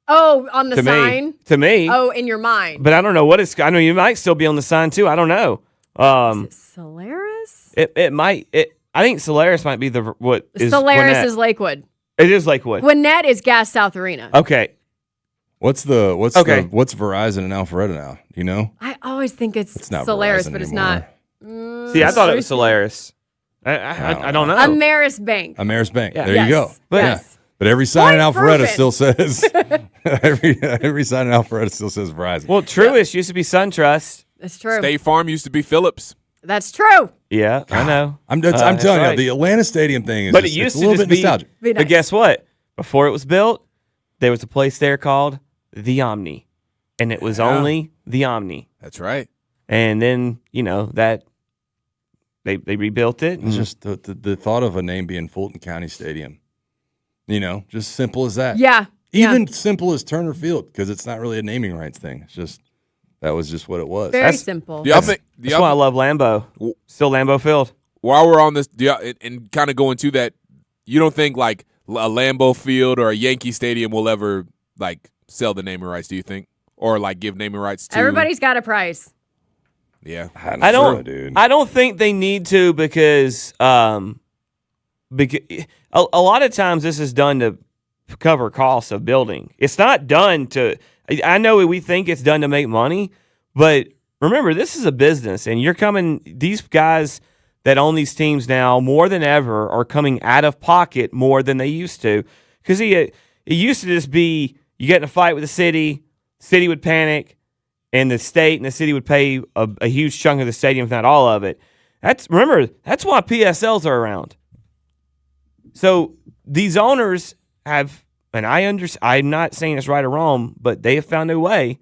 Oh, on the sign? To me. Oh, in your mind. But I don't know what it's. I know you might still be on the sign too. I don't know. Is it Solaris? It might. I think Solaris might be what is. Solaris Gwinnett. is Lakewood. It is Lakewood. Gwinnett is Gas South Arena. Okay. What's Verizon and Alpharetta now? You know? I always think it's not Solaris, Verizon but it's anymore. not. See, I thought it was Solaris. I don't know. Ameris Bank. Ameris Bank. Yeah. There you go. But every sign in Alpharetta still says every sign in Alpharetta still says Verizon. Well, Truist used to be SunTrust. That's true. State Farm used to be Phillips. That's true. Yeah, I know. I'm telling you, the Atlanta Stadium thing is but it used a little to just bit nostalgic. Be nice. But guess what? Before it was built, there was a place there called the Omni, and it was only the Omni. That's right. And then that they rebuilt it. It's just the thought of a name being Fulton County Stadium. Just simple as that. Yeah. Even simple as Turner Field, because it's not really a naming rights thing. It's just that was just what it was. Very simple. That's why I love Lambeau. Still Lambeau Field. While we're on this, and kind of going to that, you don't think like a Lambeau Field or a Yankee Stadium will ever like sell the naming rights? Do you think, or like give naming rights to? Everybody's got a price. Yeah, I don't think they need to because a lot of times this is done to cover costs of building. It's not done to. I know we think it's done to make money, but remember, this is a business, and these guys that own these teams now more than ever are coming out of pocket more than they used to. Because it used to just be you get in a fight with the city would panic, and the state and the city would pay a huge chunk of the stadium, if not all of it. That's why PSLs are around. So these owners have, and I'm not saying it's right or wrong, but they have found a way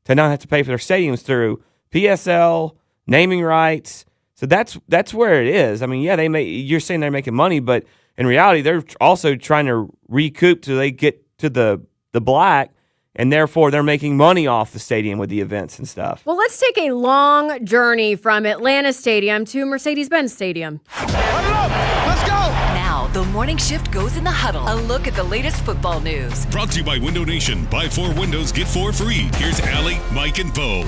to not have to pay for their stadiums through PSL, naming rights. So that's where it is. I mean, yeah, you're saying they're making money, but in reality, they're also trying to recoup till they get to the black, and therefore they're making money off the stadium with the events and stuff. Well, let's take a long journey from Atlanta Stadium to Mercedes-Benz Stadium. Let's go! Now, the morning shift goes in the huddle. A look at the latest football news. Brought to you by Window Nation. Buy 4 windows, get 4 free. Here's Allie, Mike, and Bo.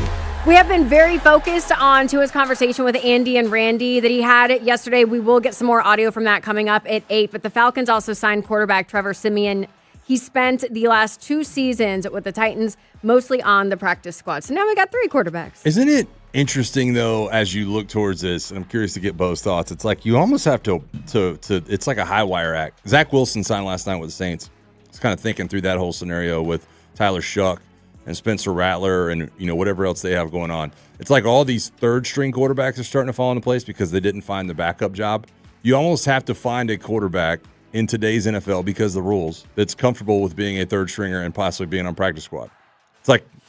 We have been very focused on Tua's conversation with Andy and Randy that he had yesterday. We will get some more audio from that coming up at 8. But the Falcons also signed quarterback Trevor Siemian. He spent the last 2 seasons with the Titans, mostly on the practice squad. So now we got 3 quarterbacks. Isn't it interesting, though, as you look towards this, and I'm curious to get Bo's thoughts, it's like you almost have to it's like a high wire act. Zach Wilson signed last night with the Saints. was kind of thinking through that whole scenario with Tyler Shuck and Spencer Rattler and whatever else they have going on. It's like all these third-string quarterbacks are starting to fall into place because they didn't find the backup job. You almost have to find a quarterback in today's NFL because of the rules that's comfortable with being a third stringer and possibly being on practice squad.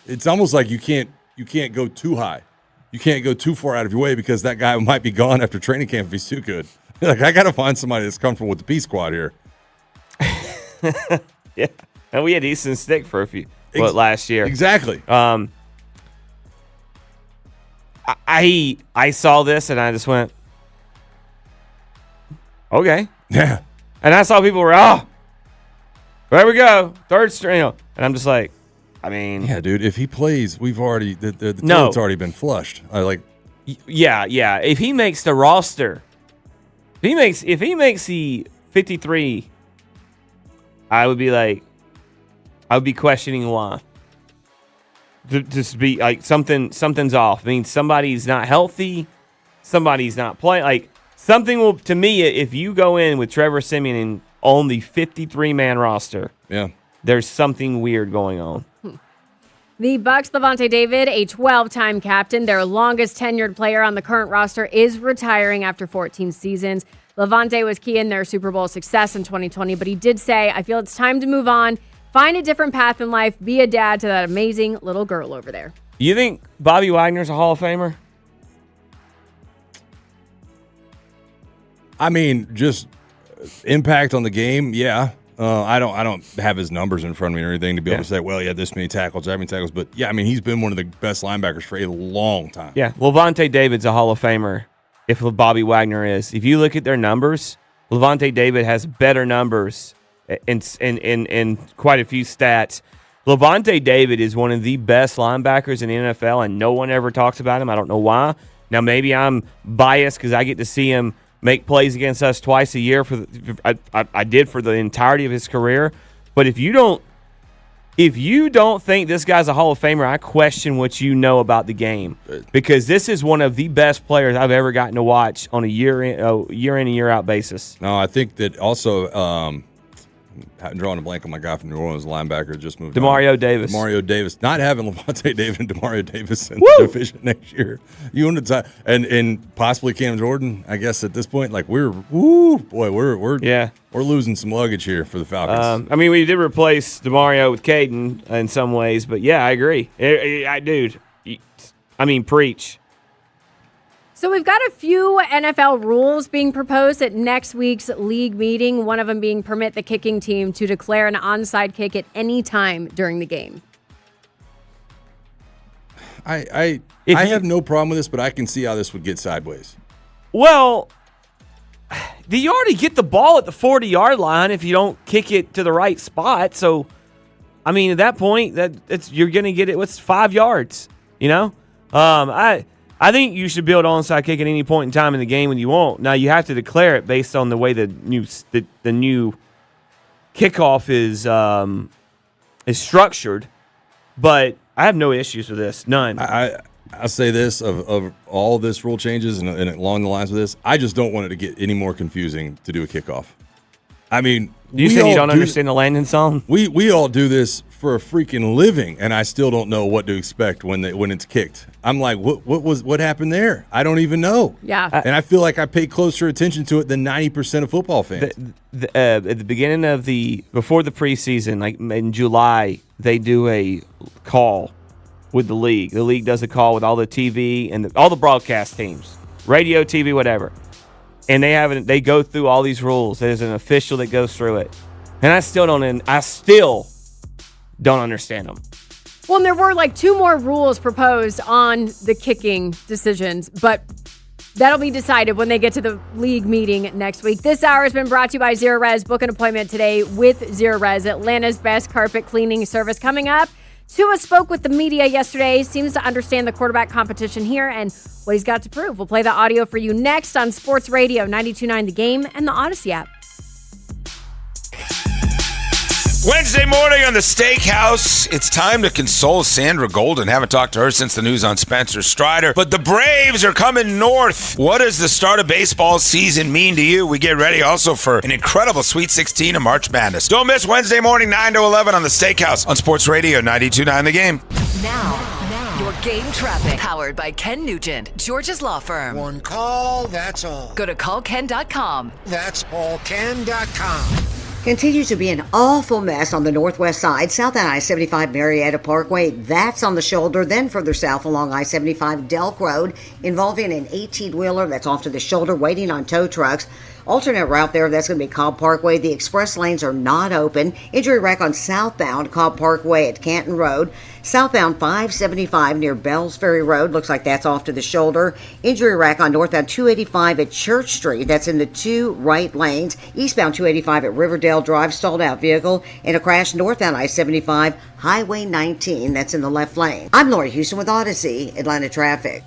It's almost like you can't go too high. You can't go too far out of your way because that guy might be gone after training camp if he's too good. Like, I got to find somebody that's comfortable with the P squad here. Yeah, and we had Easton Stick for a few last year. Exactly. I saw this and I just went, okay. Yeah. And I saw people were, there we go, third string. And I'm just like, I mean. Yeah, dude, if he plays, we've already, the toilet's already been flushed. Yeah. If he makes the roster, if he makes the 53, I would be questioning why. Just be like something's off. I mean, somebody's not healthy, somebody's not playing. Like something will, to me, if you go in with Trevor Siemian on the 53-man roster, yeah, there's something weird going on. The Bucs' Lavonte David, a 12-time captain, their longest tenured player on the current roster, is retiring after 14 seasons. Lavonte was key in their Super Bowl success in 2020, but he did say, I feel it's time to move on, find a different path in life, be a dad to that amazing little girl over there. You think Bobby Wagner's a Hall of Famer? I mean, just impact on the game, yeah. I don't have his numbers in front of me or anything to be able to say, well, yeah, this many tackles, that many tackles. But, yeah, I mean, he's been one of the best linebackers for a long time. Yeah, Lavonte David's a Hall of Famer if Bobby Wagner is. If you look at their numbers, Lavonte David has better numbers in quite a few stats. Lavonte David is one of the best linebackers in the NFL, and no one ever talks about him. I don't know why. Now, maybe I'm biased because I get to see him make plays against us twice a year. I did for the entirety of his career. But if you don't think this guy's a Hall of Famer, I question what you know about the game, because this is one of the best players I've ever gotten to watch on a year in and year out basis. No, I think that also. I'm drawing a blank on my guy from New Orleans, linebacker, just moved Demario Davis. Demario Davis. Not having Lavonte David and Demario Davis in the division next year. You want to and possibly Cam Jordan, I guess at this point, like we're losing some luggage here for the Falcons. I mean, we did replace Demario with Caden in some ways, but yeah, I agree. Preach. So we've got a few NFL rules being proposed at next week's league meeting, one of them being permit the kicking team to declare an onside kick at any time during the game. I have no problem with this, but I can see how this would get sideways. Well, you already get the ball at the 40-yard line if you don't kick it to the right spot. So, I mean, at that point, you're going to get it. What's 5 yards? You know, I think you should be able to onside kick at any point in time in the game when you want. Now, you have to declare it based on the way the new kickoff is structured. But I have no issues with this. None. I say this of all this rule changes and along the lines of this, I just don't want it to get any more confusing to do a kickoff. I mean, you say you don't understand the landing zone? We all do this for a freaking living, and I still don't know what to expect when it's kicked. I'm like, what happened there? I don't even know. Yeah. And I feel like I pay closer attention to it than 90% of football fans. At the beginning of before the preseason, like in July, they do a call with the league. The league does a call with all the TV and all the broadcast teams, radio, TV, whatever. And they go through all these rules. There's an official that goes through it. And I still don't understand them. Well, and there were like 2 more rules proposed on the kicking decisions, but that'll be decided when they get to the league meeting next week. This hour has been brought to you by Zerorez. Book an appointment today with Zerorez, Atlanta's best carpet cleaning service. Coming up, Tua spoke with the media yesterday, seems to understand the quarterback competition here and what he's got to prove. We'll play the audio for you next on Sports Radio 92.9 The Game and the Odyssey app. Wednesday morning on the Steakhouse, it's time to console Sandra Golden. Haven't talked to her since the news on Spencer Strider, but the Braves are coming north. What does the start of baseball season mean to you? We get ready also for an incredible Sweet 16 of March Madness. Don't miss Wednesday morning, 9 to 11 on the Steakhouse on Sports Radio 92.9 The Game. Now, your game traffic. Powered by Ken Nugent, George's law firm. One call, that's all. Go to callken.com. That's allken.com. Continues to be an awful mess on the northwest side, south on I-75 Marietta Parkway. That's on the shoulder. Then further south along I-75 Delk Road, involving an 18-wheeler that's off to the shoulder, waiting on tow trucks. Alternate route there, that's going to be Cobb Parkway. The express lanes are not open. Injury wreck on southbound Cobb Parkway at Canton Road. Southbound 575 near Bells Ferry Road. Looks like that's off to the shoulder. Injury wreck on northbound 285 at Church Street. That's in the two right lanes. Eastbound 285 at Riverdale Drive. Stalled out vehicle. And a crash northbound I-75 Highway 19. That's in the left lane. I'm Lori Houston with Odyssey, Atlanta Traffic.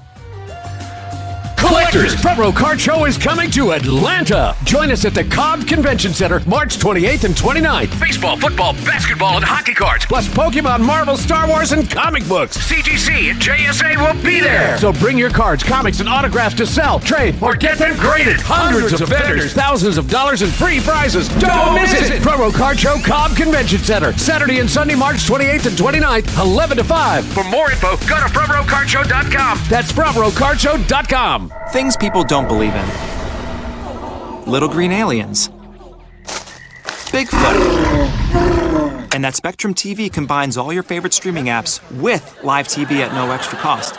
Collectors, Front Row Card Show is coming to Atlanta. Join us at the Cobb Convention Center March 28th and 29th. Baseball, football, basketball, and hockey cards, plus Pokemon, Marvel, Star Wars, and comic books. CGC and JSA will be there. So bring your cards, comics, and autographs to sell, trade, or get them graded. Hundreds of vendors, thousands of dollars in free prizes. Don't miss it. Front Row Card Show Cobb Convention Center, Saturday and Sunday, March 28th and 29th, 11 to 5. For more info, go to frontrowcardshow.com. That's frontrowcardshow.com. Things people don't believe in. Little green aliens. Bigfoot. And that Spectrum TV combines all your favorite streaming apps with live TV at no extra cost.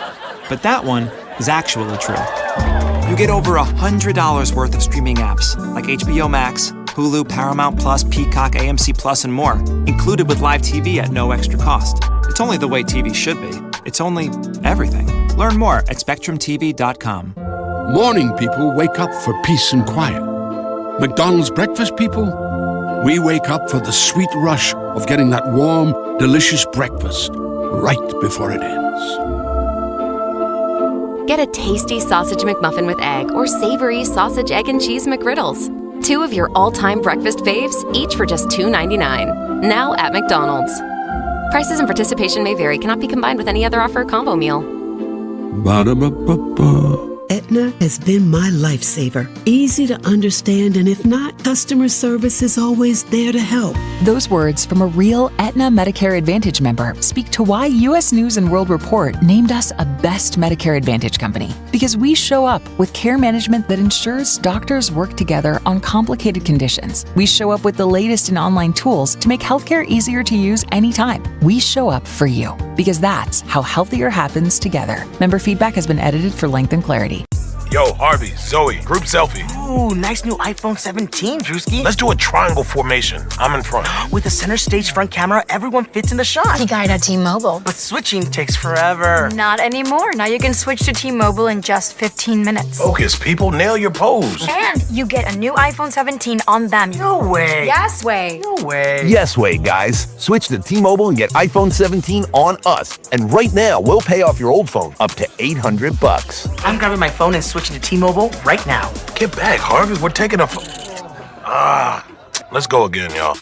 But that one is actually true. You get over $100 worth of streaming apps like HBO Max, Hulu, Paramount Plus, Peacock, AMC Plus, and more, included with live TV at no extra cost. It's only the way TV should be. It's only everything. Learn more at SpectrumTV.com. Morning people wake up for peace and quiet. McDonald's breakfast people, we wake up for the sweet rush of getting that warm, delicious breakfast right before it ends. Get a tasty sausage McMuffin with egg or savory sausage, egg, and cheese McGriddles. Two of your all-time breakfast faves, each for just $2.99. Now at McDonald's. Prices and participation may vary. Cannot be combined with any other offer or combo meal. Ba-da-ba-ba-ba. Aetna has been my lifesaver. Easy to understand, and if not, customer service is always there to help. Those words from a real Aetna Medicare Advantage member speak to why U.S. News & World Report named us a best Medicare Advantage company. Because we show up with care management that ensures doctors work together on complicated conditions. We show up with the latest in online tools to make healthcare easier to use anytime. We show up for you, because that's how healthier happens together. Member feedback has been edited for length and clarity. Yo, Harvey, Zoe, group selfie. Ooh, nice new iPhone 17, Drewski. Let's do a triangle formation. I'm in front. With a center stage front camera, everyone fits in the shot. You got it at T-Mobile. But switching takes forever. Not anymore. Now you can switch to T-Mobile in just 15 minutes. Focus, people. Nail your pose. And you get a new iPhone 17 on them. No way. Yes way. No way. Yes way, guys. Switch to T-Mobile and get iPhone 17 on us. And right now, we'll pay off your old phone up to $800. I'm grabbing my phone and switching to T-Mobile right now. Get back, Harvey. We're taking a let's go again, y'all.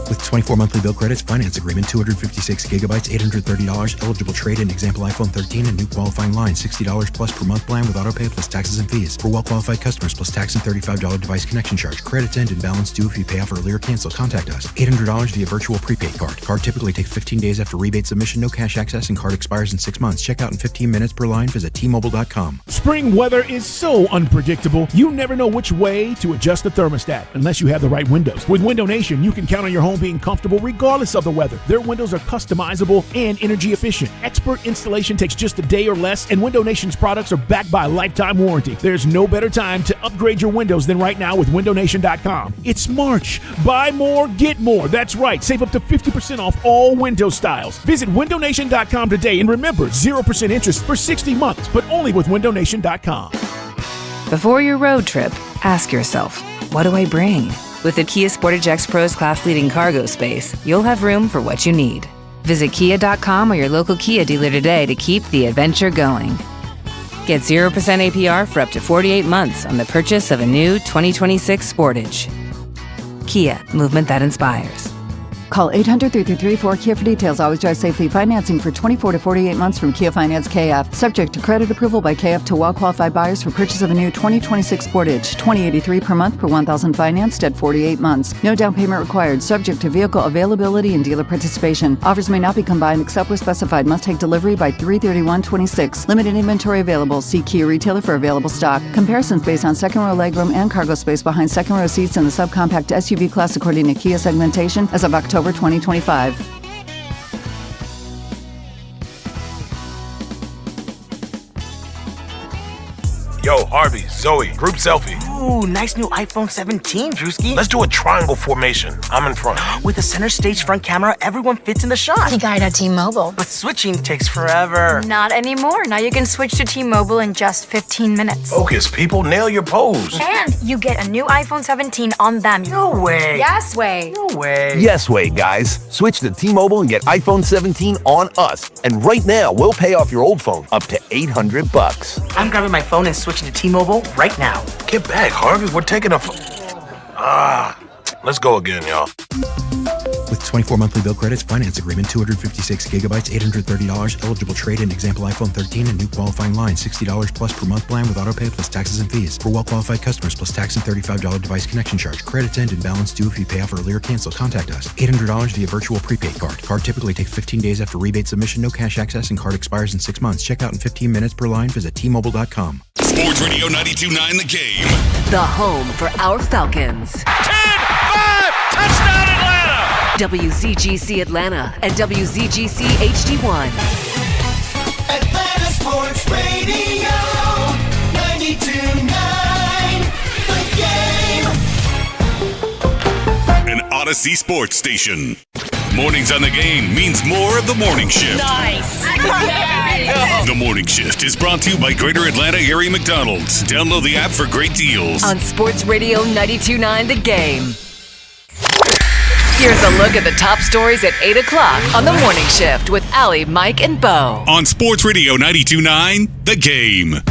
With 24 monthly bill credits, finance agreement, 256 gigabytes, $830, eligible trade-in, example iPhone 13, and new qualifying line, $60 plus per month plan with autopay plus taxes and fees. For well-qualified customers, plus tax and $35 device connection charge. Credits end and balance due if you pay off early or cancel. Contact us. $800 via virtual prepaid card. Card typically takes 15 days after rebate submission, no cash access, and card expires in 6 months. Check out in 15 minutes per line. Visit T-Mobile.com. Spring weather is so unpredictable, you never know which way to adjust the thermostat unless you have the right windows. With Window Nation, you can count on your home being comfortable regardless of the weather. Their windows are customizable and energy efficient. Expert installation takes just a day or less, and Window Nation's products are backed by a lifetime warranty. There's no better time to upgrade your windows than right now with WindowNation.com. It's March. Buy more, get more. That's right. Save up to 50% off all window styles. Visit WindowNation.com today, and remember, 0% interest for 60 months, but only with WindowNation.com. Before your road trip, ask yourself, what do I bring? With the Kia Sportage X Pro's class-leading cargo space, you'll have room for what you need. Visit Kia.com or your local Kia dealer today to keep the adventure going. Get 0% APR for up to 48 months on the purchase of a new 2026 Sportage. Kia, movement that inspires. Call 800-333-4KIA for details. Always drive safely. Financing for 24 to 48 months from Kia Finance KF. Subject to credit approval by KF to well-qualified buyers for purchase of a new 2026 Sportage. $20.83 per month per $1,000 financed at 48 months. No down payment required. Subject to vehicle availability and dealer participation. Offers may not be combined except where specified. Must take delivery by 3/31/26. Limited inventory available. See Kia retailer for available stock. Comparisons based on second row legroom and cargo space behind second row seats in the subcompact SUV class according to Kia segmentation as of October 2025. Yo, Harvey, Zoe, group selfie. Ooh, nice new iPhone 17, Drewski. Let's do a triangle formation. I'm in front. With the center stage front camera, everyone fits in the shot. You got it at T-Mobile. But switching takes forever. Not anymore. Now you can switch to T-Mobile in just 15 minutes. Focus, people. Nail your pose. And you get a new iPhone 17 on them. No way. Yes way. No way. Yes way, guys. Switch to T-Mobile and get iPhone 17 on us. And right now, we'll pay off your old phone up to $800. I'm grabbing my phone and switching to T-Mobile right now. Get back, Harvey. We're taking a... Let's go again, y'all. With 24 monthly bill credits, finance agreement, 256 gigabytes, $830, eligible trade-in, example iPhone 13, and new qualifying line, $60 plus per month plan with autopay plus taxes and fees. For well-qualified customers, plus tax and $35 device connection charge. Credits end and balance due if you pay off early or cancel. Contact us. $800 via virtual prepaid card. Card typically takes 15 days after rebate submission, no cash access, and card expires in 6 months. Check out in 15 minutes per line. Visit T-Mobile.com. Sports Radio 92.9 The Game. The home for our Falcons. 10-5, touchdown Atlanta! WZGC Atlanta and WZGC HD1. Atlanta Sports Radio 92.9 The Game. An Odyssey Sports Station. Mornings on The Game means more of the morning shift. Nice. The morning shift is brought to you by Greater Atlanta Erie McDonald's. Download the app for great deals. On Sports Radio 92.9 The Game. Here's a look at the top stories at 8 o'clock on the morning shift with Allie, Mike, and Bo. On Sports Radio 92.9 The Game.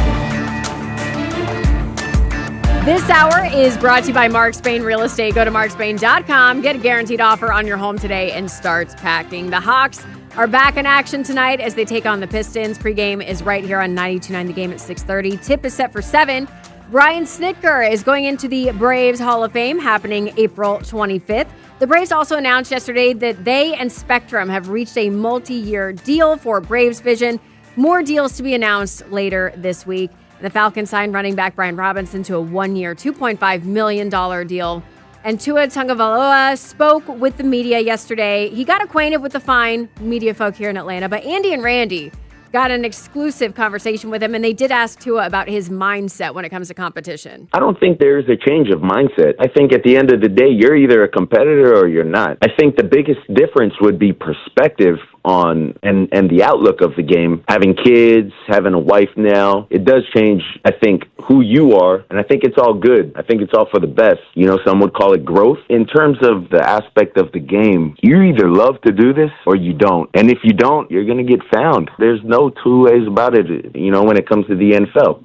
This hour is brought to you by Mark Spain Real Estate. Go to markspain.com, get a guaranteed offer on your home today, and start packing. The Hawks are back in action tonight as they take on the Pistons. Pregame is right here on 92.9 The Game at 6:30. Tip is set for 7. Brian Snitker is going into the Braves Hall of Fame, happening April 25th. The Braves also announced yesterday that they and Spectrum have reached a multi-year deal for Braves Vision. More deals to be announced later this week. The Falcons signed running back Brian Robinson to a 1-year, $2.5 million deal. And Tua Tagovailoa spoke with the media yesterday. He got acquainted with the fine media folk here in Atlanta, but Andy and Randy got an exclusive conversation with him, and they did ask Tua about his mindset when it comes to competition. I don't think there's a change of mindset. I think at the end of the day, you're either a competitor or you're not. I think the biggest difference would be perspective on and the outlook of the game. Having kids, having a wife now, it does change, I think, who you are, and I think it's all good. I think it's all for the best. You know, some would call it growth. In terms of the aspect of the game, you either love to do this or you don't. And if you don't, you're going to get found. There's no two ways about it, you know, when it comes to the NFL.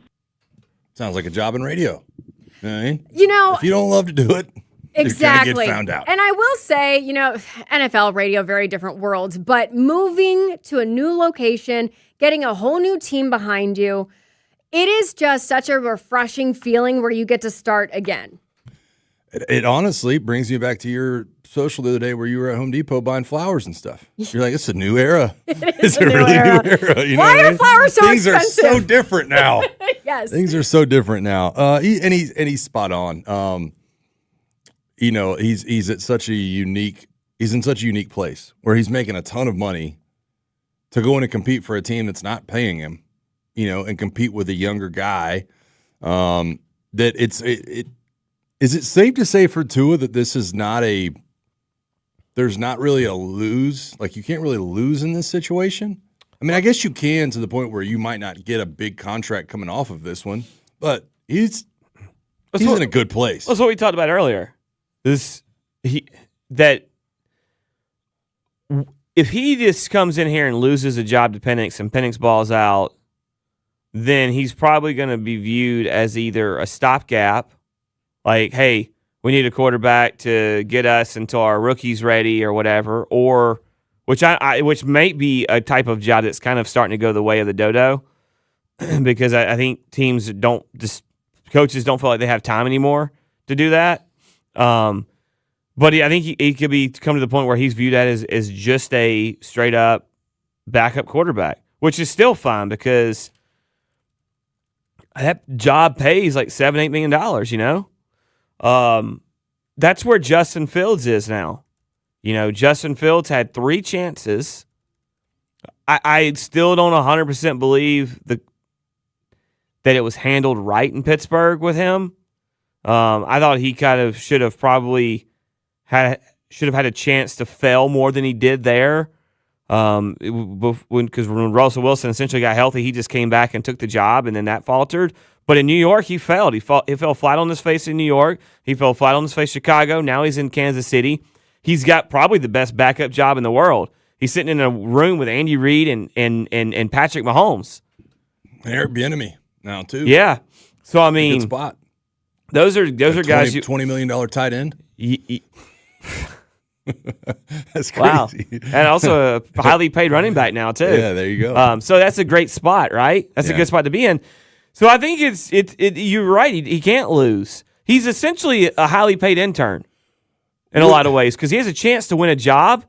Sounds like a job in radio. You know what I mean? You know, if you don't love to do it, exactly. You're going to get found out. And I will say, you know, NFL, radio, very different worlds, but moving to a new location, getting a whole new team behind you, it is just such a refreshing feeling where you get to start again. It honestly brings you back to your social the other day where you were at Home Depot buying flowers and stuff. You're like, it's a new era. It's a really new era. You Why are flowers so expensive? Things are so different now. Yes. Things are so different now. He's spot on. You know, he's at such a unique place where he's making a ton of money to go in and compete for a team that's not paying him, you know, and compete with a younger guy. Is it safe to say for Tua that this is there's not really a lose? Like, you can't really lose in this situation? I mean, I guess you can to the point where you might not get a big contract coming off of this one, but he's in a good place. That's what we talked about earlier. If he just comes in here and loses a job to Penix and Penix balls out, then he's probably going to be viewed as either a stopgap, like, hey, we need a quarterback to get us until our rookie's ready or whatever, or which may be a type of job that's kind of starting to go the way of the dodo because I think coaches don't feel like they have time anymore to do that. But I think he could come to the point where he's viewed as just a straight up backup quarterback, which is still fine because that job pays like $7-8 million, you know? That's where Justin Fields is now. You know, Justin Fields had 3 chances. I still don't 100% believe that it was handled right in Pittsburgh with him. I thought he kind of should have had a chance to fail more than he did there. Because when Russell Wilson essentially got healthy, he just came back and took the job, and then that faltered. But in New York, he failed. He fell flat on his face in New York. He fell flat on his face in Chicago. Now he's in Kansas City. He's got probably the best backup job in the world. He's sitting in a room with Andy Reid and Patrick Mahomes. Eric Bieniemy now too. Yeah. So I mean, good spot. Those are guys. $20 million tight end. That's crazy. Wow. And also a highly paid running back now too. Yeah, there you go. So that's a great spot, right? That's a good spot to be in. So I think you're right. He can't lose. He's essentially a highly paid intern in a lot of ways because he has a chance to win a job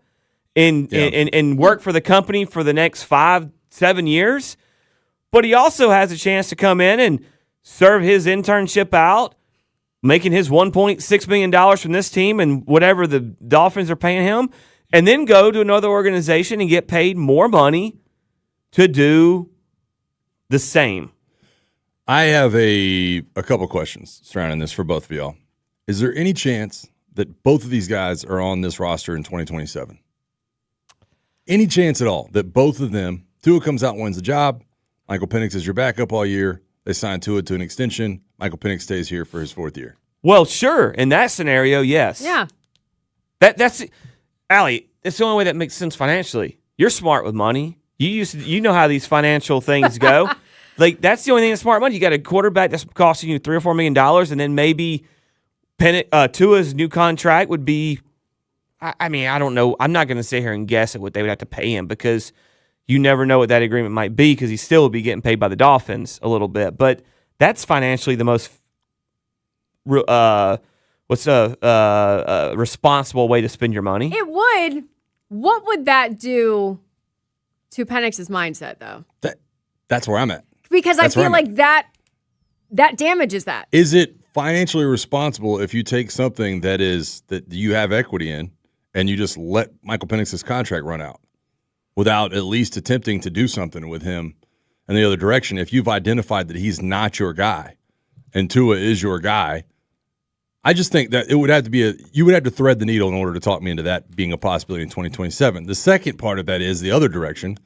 and work for the company for the next 5-7 years. But he also has a chance to come in and serve his internship out, making his $1.6 million from this team and whatever the Dolphins are paying him, and then go to another organization and get paid more money to do the same. I have a couple questions surrounding this for both of y'all. Is there any chance that both of these guys are on this roster in 2027? Any chance at all that both of them, Tua comes out and wins the job, Michael Penix is your backup all year, they sign Tua to an extension, Michael Penix stays here for his 4th year? Well, sure. In that scenario, yes. Yeah. That's Allie, it's the only way that makes sense financially. You're smart with money. You know how these financial things go. Like, that's the only thing that's smart money. You got a quarterback that's costing you $3 or $4 million, and then maybe Tua's new contract would be, I mean, I don't know. I'm not going to sit here and guess at what they would have to pay him because you never know what that agreement might be because he still would be getting paid by the Dolphins a little bit. But that's financially the most responsible way to spend your money. It would. What would that do to Penix's mindset, though? That's where I'm at. Because I feel like that damages that. Is it financially responsible if you take something that you have equity in and you just let Michael Penix's contract run out without at least attempting to do something with him in the other direction? If you've identified that he's not your guy and Tua is your guy, I just think that it would have to you would have to thread the needle in order to talk me into that being a possibility in 2027. The second part of that is the other direction.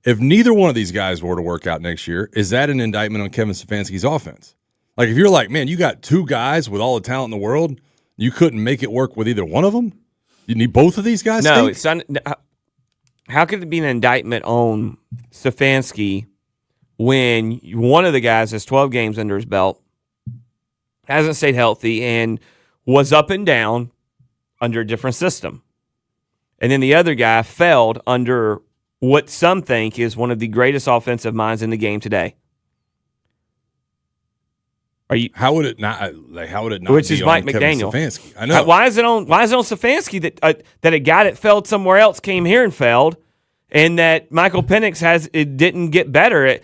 If neither one of these guys were to work out next year, is that an indictment on Kevin Stefanski's offense? Like, if you're like, man, you got 2 guys with all the talent in the world, you couldn't make it work with either one of them? You need both of these guys? No, it's not. How could it be an indictment on Stefanski when one of the guys has 12 games under his belt, hasn't stayed healthy, and was up and down under a different system? And then the other guy failed under what some think is one of the greatest offensive minds in the game today. How would it not? Like, how would it not? Which be is Mike on Kevin McDaniel. Stefanski? I know. Why is it on Stefanski that a guy that failed somewhere else came here and failed, and that Michael Penix didn't get better? At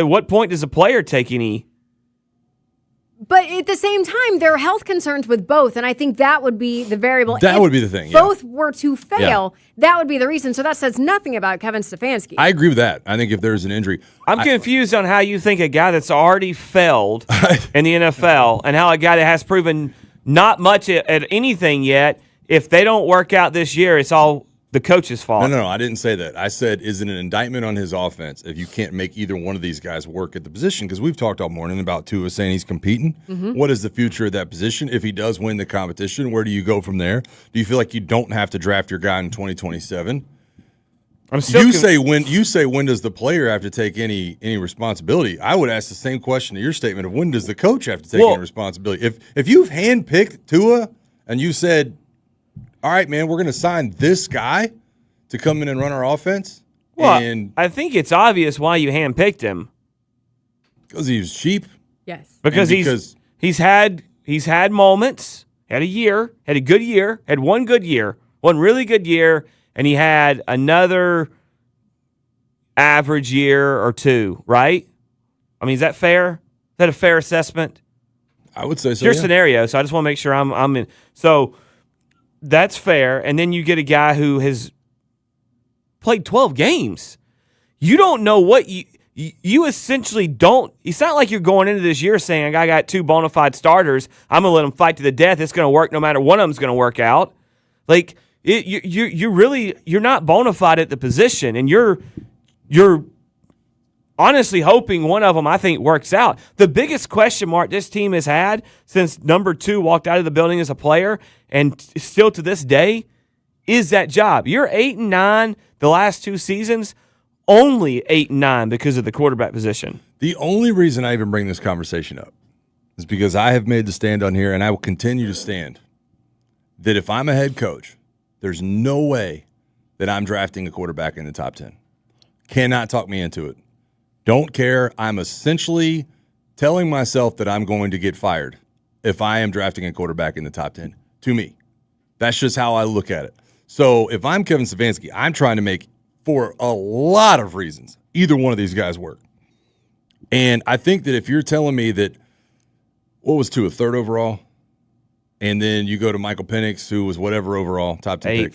what point does a player take any? But at the same time, there are health concerns with both, and I think that would be the variable. That would be the thing. Yeah. Both were to fail, that would be the reason. So that says nothing about Kevin Stefanski. I agree with that. I think if there's an injury, I'm confused on how you think a guy that's already failed in the NFL and how a guy that has proven not much at anything yet, if they don't work out this year, it's all the coach's fault. No, I didn't say that. I said, is it an indictment on his offense if you can't make either one of these guys work at the position? Because we've talked all morning about Tua saying he's competing. Mm-hmm. What is the future of that position? If he does win the competition, where do you go from there? Do you feel like you don't have to draft your guy in 2027? You say when does the player have to take any responsibility? I would ask the same question to your statement of when does the coach have to take any responsibility? If you've handpicked Tua and you said, all right, man, we're going to sign this guy to come in and run our offense. Well, and I think it's obvious why you handpicked him. Because he was cheap. Yes. Because he's had moments, had a good year, had one really good year, and he had another average year or two, right? I mean, is that fair? Is that a fair assessment? I would say so. It's your scenario, so I just want to make sure I'm in. So that's fair. And then you get a guy who has played 12 games. You don't know what you essentially don't. It's not like you're going into this year saying, I got 2 bona fide starters. I'm going to let them fight to the death. It's going to work no matter one of them's going to work out. Like, you're not bona fide at the position, and you're honestly hoping one of them, I think, works out. The biggest question mark this team has had since number 2 walked out of the building as a player, and still to this day, is that job. You're 8-9 the last 2 seasons, only 8-9 because of the quarterback position. The only reason I even bring this conversation up is because I have made the stand on here, and I will continue to stand, that if I'm a head coach, there's no way that I'm drafting a quarterback in the top 10. Cannot talk me into it. Don't care. I'm essentially telling myself that I'm going to get fired if I am drafting a quarterback in the top 10. To me, that's just how I look at it. So if I'm Kevin Stefanski, I'm trying to make, for a lot of reasons, either one of these guys work. And I think that if you're telling me that, what was 2, a 3rd overall, and then you go to Michael Penix, who was whatever overall, top 10 pick,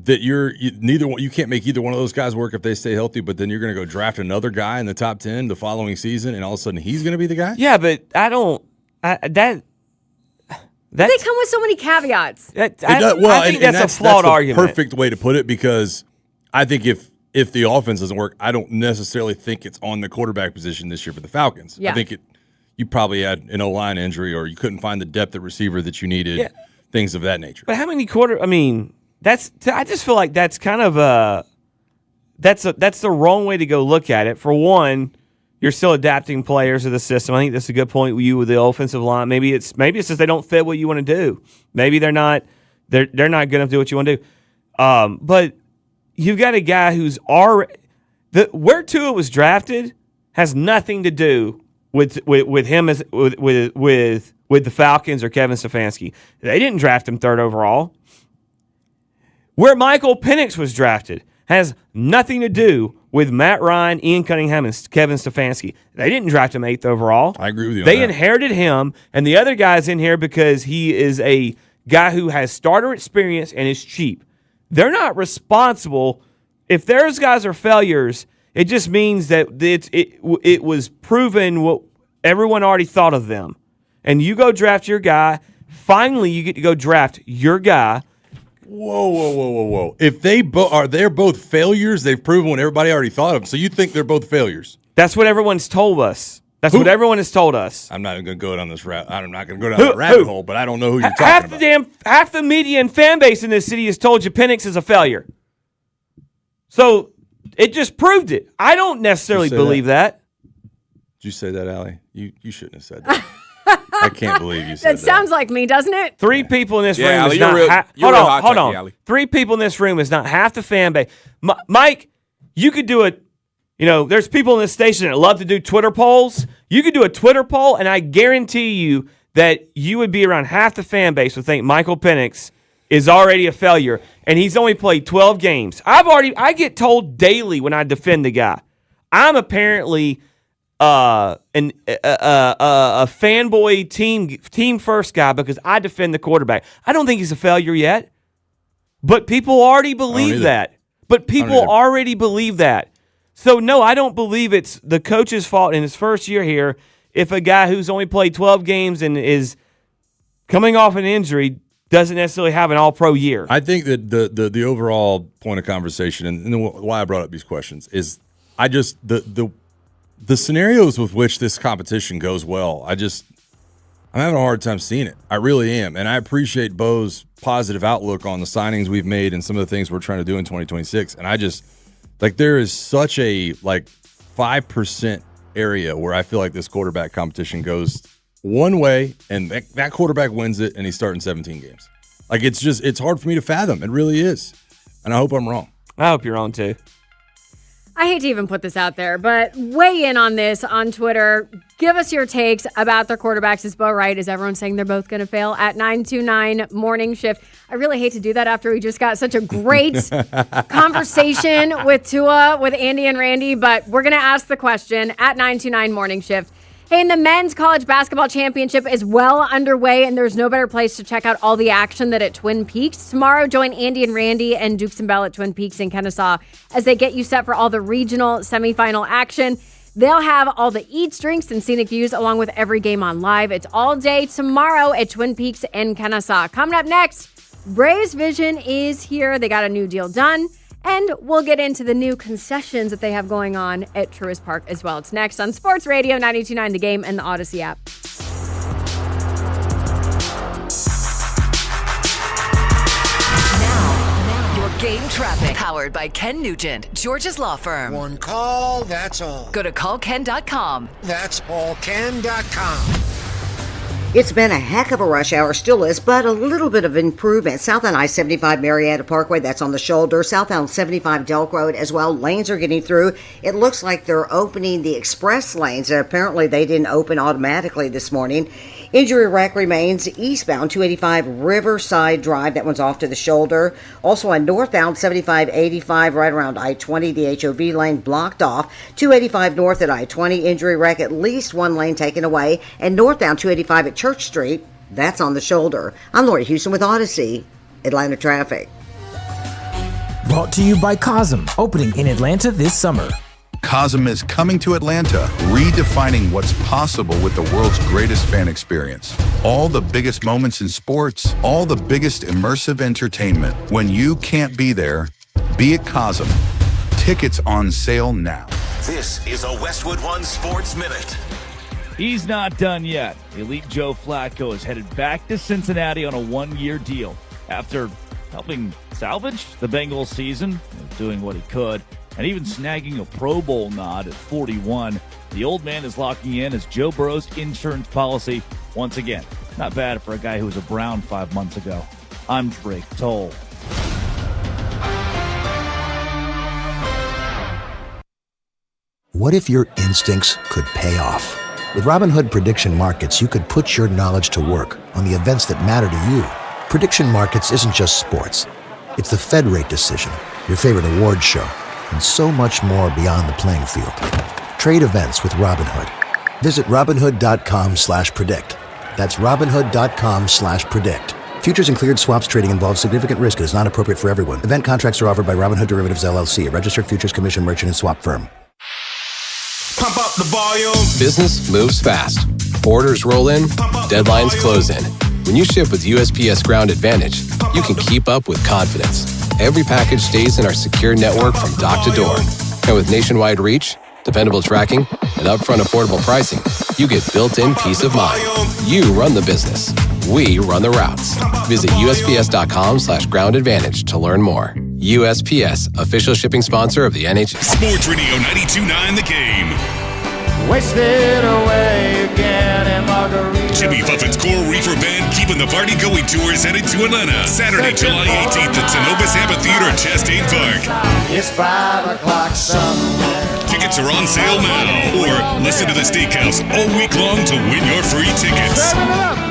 that you can't make either one of those guys work if they stay healthy, but then you're going to go draft another guy in the top 10 the following season, and all of a sudden he's going to be the guy? Yeah, but I don't they come with so many caveats. I think that's a flawed argument. Perfect way to put it, because I think if the offense doesn't work, I don't necessarily think it's on the quarterback position this year for the Falcons. Yeah. I think you probably had an O-line injury, or you couldn't find the depth at receiver that you needed, things of that nature. But how many I just feel like that's kind of that's the wrong way to go look at it. For one, you're still adapting players to the system. I think that's a good point with you with the offensive line. Maybe it's just they don't fit what you want to do. Maybe they're not good enough to do what you want to do. But you've got a guy who's already where Tua was drafted has nothing to do with him with the Falcons or Kevin Stefanski. They didn't draft him 3rd overall. Where Michael Penix was drafted has nothing to do with Matt Ryan, Ian Cunningham, and Kevin Stefanski. They didn't draft him 8th overall. I agree with you on They that. inherited him, and the other guy's in here because he is a guy who has starter experience and is cheap. They're not responsible. If those guys are failures, it just means that it was proven what everyone already thought of them. And you go draft your guy. Finally, you get to go draft your guy. Whoa. If they're both failures, they've proven what everybody already thought of them. So you think they're both failures? That's what everyone's told us. What everyone has told us. I'm not even going to go down this route. I'm not going to go down that rabbit hole, but I don't know who you're talking about. Half the media and fan base in this city has told you Penix is a failure. So it just proved it. I don't necessarily believe that. Did you say that, Allie? You shouldn't have said that. I can't believe you said that. That sounds like me, doesn't it? 3 people in this room Allie, is not hold on. Allie. 3 people in this room is not half the fan base. Mike, you could do it. There's people in this station that love to do Twitter polls. You could do a Twitter poll, and I guarantee you that you would be around half the fan base would think Michael Penix is already a failure, and he's only played 12 games. I get told daily when I defend the guy. I'm apparently a fanboy team first guy because I defend the quarterback. I don't think he's a failure yet, but people already believe that. So no, I don't believe it's the coach's fault in his first year here if a guy who's only played 12 games and is coming off an injury doesn't necessarily have an all-pro year. I think that the overall point of conversation and why I brought up these questions is the scenarios with which this competition goes well, I'm having a hard time seeing it. I really am. And I appreciate Bo's positive outlook on the signings we've made and some of the things we're trying to do in 2026. And there is such a 5% area where I feel like this quarterback competition goes one way, and that quarterback wins it, and he's starting 17 games. Like, it's hard for me to fathom. It really is. And I hope I'm wrong. I hope you're wrong, too. I hate to even put this out there, but weigh in on this on Twitter. Give us your takes about their quarterbacks. Is Bo right? Is everyone saying they're both going to fail? At 929 Morning Shift. I really hate to do that after we just got such a great conversation with Tua, with Andy and Randy, but we're going to ask the question at 929 Morning Shift. Hey, and the men's college basketball championship is well underway, and there's no better place to check out all the action than at Twin Peaks. Tomorrow, join Andy and Randy and Dukes and Bell at Twin Peaks in Kennesaw as they get you set for all the regional semifinal action. They'll have all the eats, drinks, and scenic views along with every game on live. It's all day tomorrow at Twin Peaks in Kennesaw. Coming up next, Braves Vision is here. They got a new deal done. And we'll get into the new concessions that they have going on at Truist Park as well. It's next on Sports Radio 92.9 The Game and the Odyssey app. Now, your game traffic. Powered by Ken Nugent, George's Law Firm. One call, that's all. Go to callken.com. That's allken.com. It's been a heck of a rush hour, still is, but a little bit of improvement. Southbound I-75 Marietta Parkway, that's on the shoulder. Southbound 75 Delk Road as well. Lanes are getting through. It looks like they're opening the express lanes. Apparently they didn't open automatically this morning. Injury wreck remains eastbound 285 Riverside Drive. That one's off to the shoulder. Also on northbound 7585 right around I-20. The HOV lane blocked off. 285 north at I-20. Injury wreck, at least one lane taken away. And northbound 285 at Church Street. That's on the shoulder. I'm Lori Houston with Odyssey, Atlanta Traffic. Brought to you by Cosm, opening in Atlanta this summer. Cosm is coming to Atlanta, redefining what's possible with the world's greatest fan experience. All the biggest moments in sports, all the biggest immersive entertainment. When you can't be there, be at Cosm. Tickets on sale now. This is a Westwood One Sports Minute. He's not done yet. Elite Joe Flacco is headed back to Cincinnati on a one-year deal. After helping salvage the Bengals season, doing what he could, and even snagging a Pro Bowl nod at 41, the old man is locking in as Joe Burrow's insurance policy once again. Not bad for a guy who was a Brown 5 months ago. I'm Drake Toll. What if your instincts could pay off? With Robinhood Prediction Markets, you could put your knowledge to work on the events that matter to you. Prediction Markets isn't just sports. It's the Fed rate decision, your favorite award show, and so much more beyond the playing field. Trade events with Robinhood. Visit Robinhood.com/predict. That's Robinhood.com/predict. Futures and cleared swaps trading involves significant risk and is not appropriate for everyone. Event contracts are offered by Robinhood Derivatives LLC, a registered futures commission merchant and swap firm. Pump up the volume. Business moves fast. Orders roll in, deadlines close in. When you ship with USPS Ground Advantage, you can keep up with confidence. Every package stays in our secure network from dock to door. And with nationwide reach, dependable tracking, and upfront affordable pricing, you get built-in peace of mind. You run the business. We run the routes. Visit USPS.com/Ground Advantage to learn more. USPS, official shipping sponsor of the NHL. Sports Radio 92.9 The Game. Wasted away again in Margarita. Jimmy Buffett's Coral Reefer Band keeping the party going tour is headed to Atlanta. Saturday, July 18th at Synovus Amphitheater at Chastain Park. It's 5 o'clock somewhere. Tickets are on sale now. Or listen to the Steakhouse all week long to win your free tickets.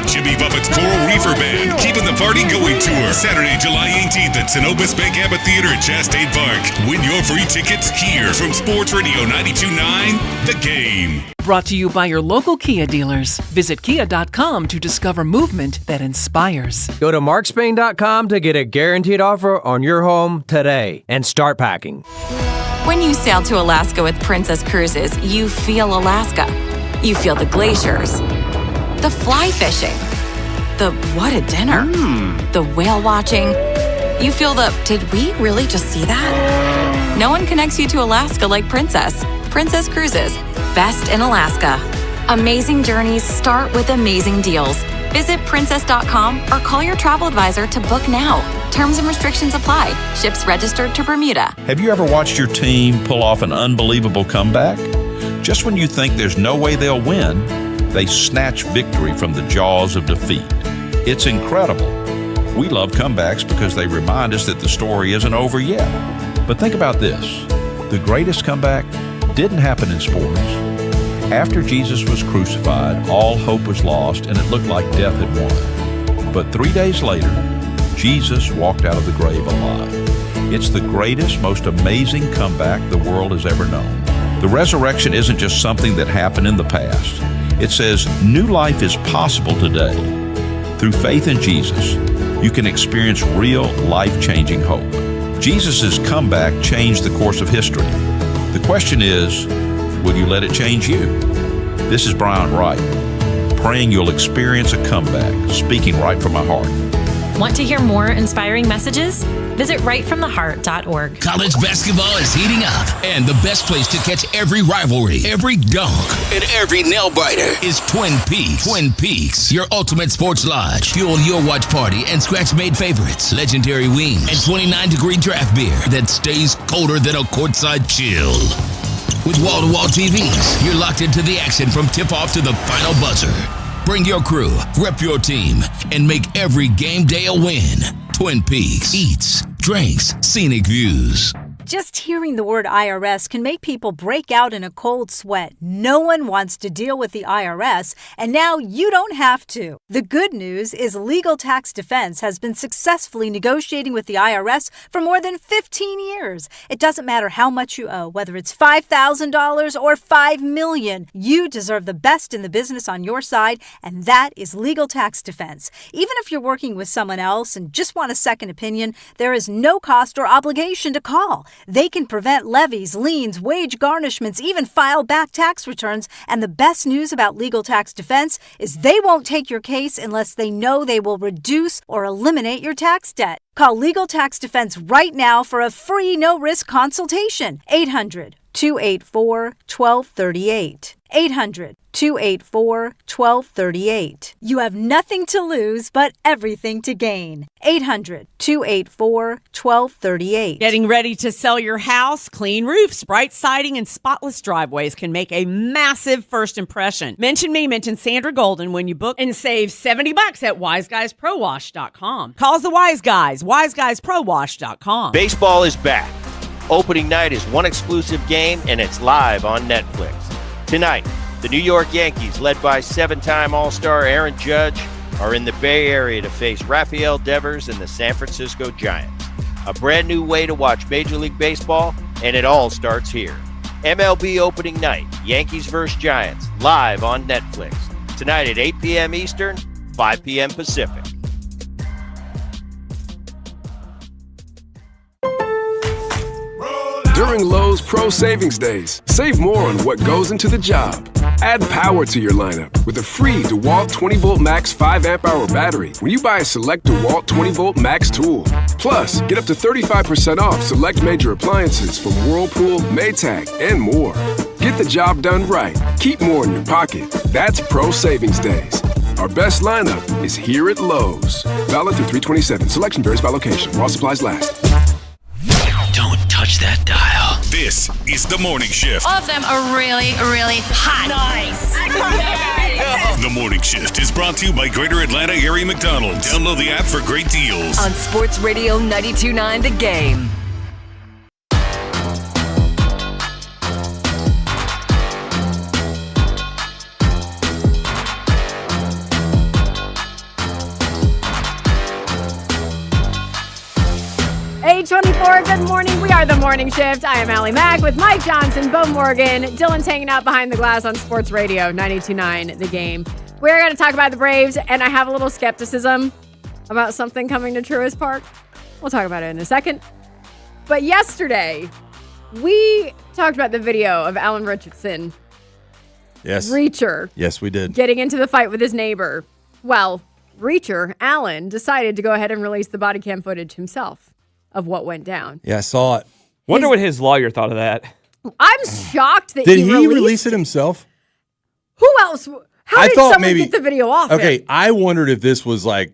Jimmy Buffett's Coral Reefer Band keeping the party going tour. Saturday, July 18th at Synovus Bank Amphitheater at Chastain Park. Win your free tickets here from Sports Radio 92.9 The Game. Brought to you by your local Kia dealers. Visit kia.com to discover movement that inspires. Go to markspain.com to get a guaranteed offer on your home today and start packing. When you sail to Alaska with Princess Cruises, you feel Alaska. You feel the glaciers, the fly fishing, the what a dinner, the whale watching. You feel the, did we really just see that? No one connects you to Alaska like Princess. Princess Cruises, best in Alaska. Amazing journeys start with amazing deals. Visit princess.com or call your travel advisor to book now. Terms and restrictions apply. Ships registered to Bermuda. Have you ever watched your team pull off an unbelievable comeback? Just when you think there's no way they'll win, they snatch victory from the jaws of defeat. It's incredible. We love comebacks because they remind us that the story isn't over yet. But think about this. The greatest comeback didn't happen in sports. After Jesus was crucified, all hope was lost and it looked like death had won. But 3 days later, Jesus walked out of the grave alive. It's the greatest, most amazing comeback the world has ever known. The resurrection isn't just something that happened in the past. It says new life is possible today. Through faith in Jesus, you can experience real life-changing hope. Jesus' comeback changed the course of history. The question is, will you let it change you? This is Brian Wright, praying you'll experience a comeback, speaking right from my heart. Want to hear more inspiring messages? Visit rightfromtheheart.org. College basketball is heating up, and the best place to catch every rivalry, every dunk, and every nail-biter is Twin Peaks. Twin Peaks, your ultimate sports lodge. Fuel your watch party and scratch-made favorites, legendary wings, and 29-degree draft beer that stays colder than a courtside chill. With wall-to-wall TVs, you're locked into the action from tip-off to the final buzzer. Bring your crew, rep your team, and make every game day a win. Twin Peaks eats, drinks, scenic views. Just hearing the word IRS can make people break out in a cold sweat. No one wants to deal with the IRS, and now you don't have to. The good news is Legal Tax Defense has been successfully negotiating with the IRS for more than 15 years. It doesn't matter how much you owe, whether it's $5,000 or $5 million. You deserve the best in the business on your side, and that is Legal Tax Defense. Even if you're working with someone else and just want a second opinion, there is no cost or obligation to call. They can prevent levies, liens, wage garnishments, even file back tax returns. And the best news about Legal Tax Defense is they won't take your case unless they know they will reduce or eliminate your tax debt. Call Legal Tax Defense right now for a free no-risk consultation. 800-284-1238. 800-284-1238. You have nothing to lose but everything to gain. 800-284-1238. Getting ready to sell your house? Clean roofs, bright siding, and spotless driveways can make a massive first impression. Mention me, mention Sandra Golden when you book and save $70 at wiseguysprowash.com. Calls the Wise Guys, wiseguysprowash.com. Baseball is back. Opening night is one exclusive game, and it's live on Netflix. Tonight, the New York Yankees, led by seven-time All-Star Aaron Judge, are in the Bay Area to face Rafael Devers and the San Francisco Giants. A brand new way to watch Major League Baseball, and it all starts here. MLB opening night, Yankees vs. Giants, live on Netflix. Tonight at 8 p.m. Eastern, 5 p.m. Pacific. During Lowe's Pro Savings Days, save more on what goes into the job. Add power to your lineup with a free DeWalt 20-volt max 5-amp-hour battery when you buy a select DeWalt 20-volt max tool. Plus, get up to 35% off select major appliances from Whirlpool, Maytag, and more. Get the job done right. Keep more in your pocket. That's Pro Savings Days. Our best lineup is here at Lowe's. Valid through 3/27. Selection varies by location. While supplies last. Don't touch that dial. This is The Morning Shift. All of them are really, really hot. Nice. The Morning Shift is brought to you by Greater Atlanta Area McDonald's. Download the app for great deals. On Sports Radio 92.9 The Game. Eight 24, good morning. We are The Morning Shift. I am Allie Mack with Mike Johnson, Bo Morgan, Dylan's hanging out behind the glass on Sports Radio 92.9 The Game. We're going to talk about the Braves, and I have a little skepticism about something coming to Truist Park. We'll talk about it in a second. But yesterday, we talked about the video of Alan Richardson. Yes. Reacher. Yes, we did. Getting into the fight with his neighbor. Well, Reacher, Alan, decided to go ahead and release the body cam footage himself of what went down. Yeah, I saw it. Wonder what his lawyer thought of that. I'm shocked that Did he release it himself? Who else? How did someone get the video off Okay, it? I wondered if this was like,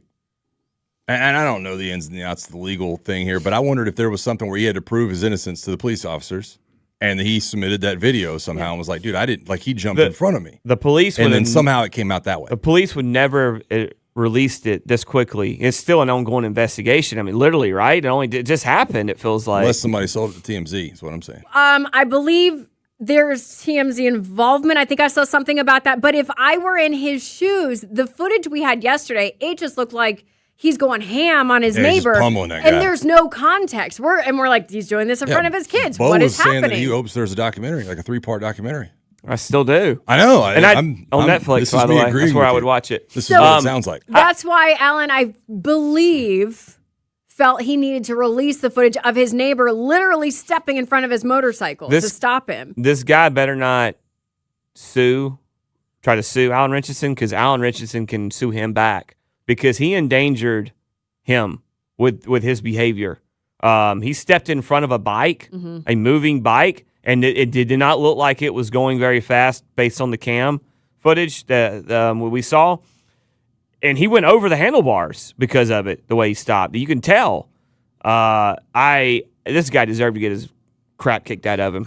and I don't know the ins and outs of the legal thing here, but I wondered if there was something where he had to prove his innocence to the police officers. And he submitted that video somehow and was like, dude, I didn't, like, he jumped in front of me. The police and would then somehow it came out that way. The police would never have released it this quickly. It's still an ongoing investigation. I mean, literally, right? It just happened, it feels like. Unless somebody sold it to TMZ is what I'm saying. I believe there's TMZ involvement. I think I saw something about that. But if I were in his shoes, the footage we had yesterday, it just looked like he's going ham on his Yeah, he's neighbor. just pummeling that and guy. there's no context. We're like, he's doing this in front of his kids. Bo What was is saying happening? that he hopes there's a documentary, like a 3-part documentary. I still do. I know. On Netflix, by the way. That's where I would watch it. This is what it sounds like. That's why Alan, I believe, felt he needed to release the footage of his neighbor literally stepping in front of his motorcycle to stop him. This guy better not try to sue Alan Richardson, because Alan Richardson can sue him back because he endangered him with his behavior. He stepped in front of a bike, a moving bike, and it did not look like it was going very fast based on the cam footage that we saw. And he went over the handlebars because of it, the way he stopped. You can tell. This guy deserved to get his crap kicked out of him.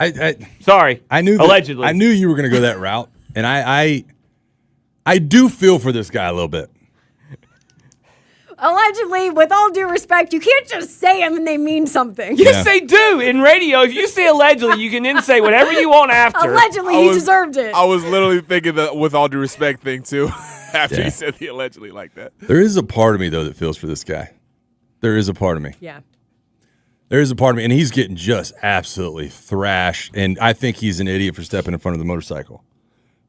Sorry. Allegedly. I knew you were going to go that route, and I do feel for this guy a little bit. Allegedly, with all due respect, you can't just say them and they mean something. Yes, they do. In radio, if you say allegedly, you can then say whatever you want after. Allegedly, he deserved it. I was literally thinking the with all due respect thing, too, after Yeah. he said the allegedly like that. There is a part of me, though, that feels for this guy. There is a part of me. Yeah. There is a part of me, and he's getting just absolutely thrashed, and I think he's an idiot for stepping in front of the motorcycle.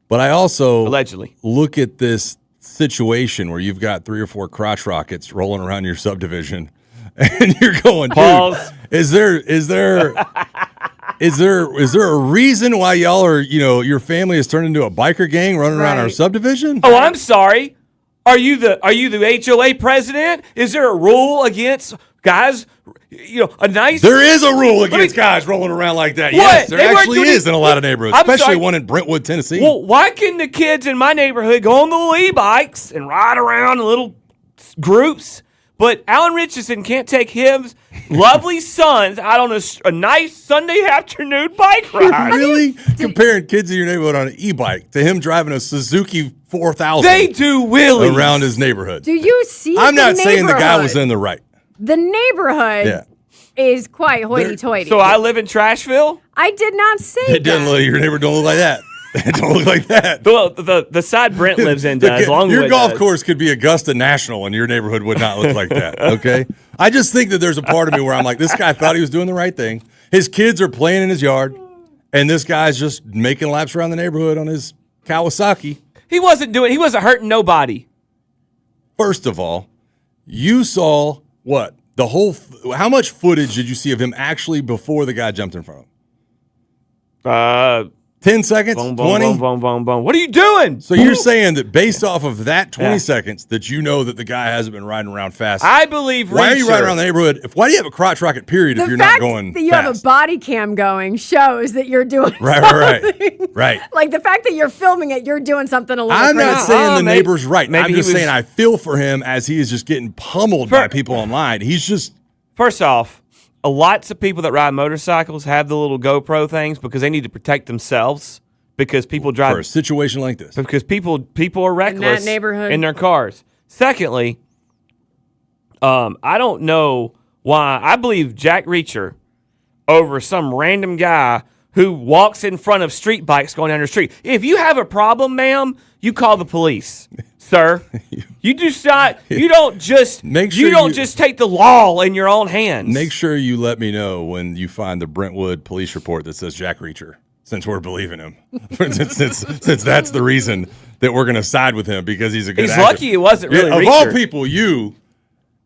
But I also allegedly look at this situation where you've got 3 or 4 crotch rockets rolling around your subdivision, and you're going, dude, Pause. is there a reason why y'all are, your family has turned into a biker gang running around our subdivision? Oh, I'm sorry. Are you the HOA president? Is there a rule against guys? A nice. There is a rule against guys rolling around like that. What? Yes, there They weren't actually doing is it- in a lot of neighborhoods, I'm especially sorry. one in Brentwood, Tennessee. Well, why can the kids in my neighborhood go on the little e-bikes and ride around in little groups? But Alan Richardson can't take his lovely sons out on a nice Sunday afternoon bike ride. Really? Comparing kids in your neighborhood on an e-bike to him driving a Suzuki 4000. They do wheelies around his neighborhood. Do you see I'm the not saying the guy was neighborhood? in the right. The neighborhood Yeah. is quite hoity-toity. So I live in Trashville? I did not say It doesn't look, your neighbor don't look like that. It don't look like that. The side Brent lives in does. Your Longwood golf does. course could be Augusta National, and your neighborhood would not look like that. Okay, I just think that there's a part of me where I'm like, this guy thought he was doing the right thing. His kids are playing in his yard, and this guy's just making laps around the neighborhood on his Kawasaki. He wasn't hurting nobody. First of all, you saw what? How much footage did you see of him actually before the guy jumped in front of him? 10 seconds? 20? What are you doing? So you're saying that based off of that 20 Yeah. seconds that you know that the guy hasn't been riding around fast? I believe Why are you Reacher- riding around the neighborhood? Why do you have a crotch rocket period if The you're not fact going that you fast? have a body cam going shows that you're doing Right. Right. Like the fact that you're filming it, you're doing something a little I'm crazy. not saying the neighbor's right. maybe I'm he just was- saying I feel for him as he is just getting pummeled by people online. He's just First off, lots of people that ride motorcycles have the little GoPro things because they need to protect themselves because people drive for a situation like this. because people are reckless neighborhood. in their cars. Secondly, I don't know why I believe Jack Reacher over some random guy who walks in front of street bikes going down the street. If you have a problem, ma'am, you call the police, sir. You don't just take the law in your own hands. Make sure you let me know when you find the Brentwood police report that says Jack Reacher, since we're believing him. since that's the reason that we're going to side with him because he's a good He's actor. lucky it wasn't really Of all Reacher. people,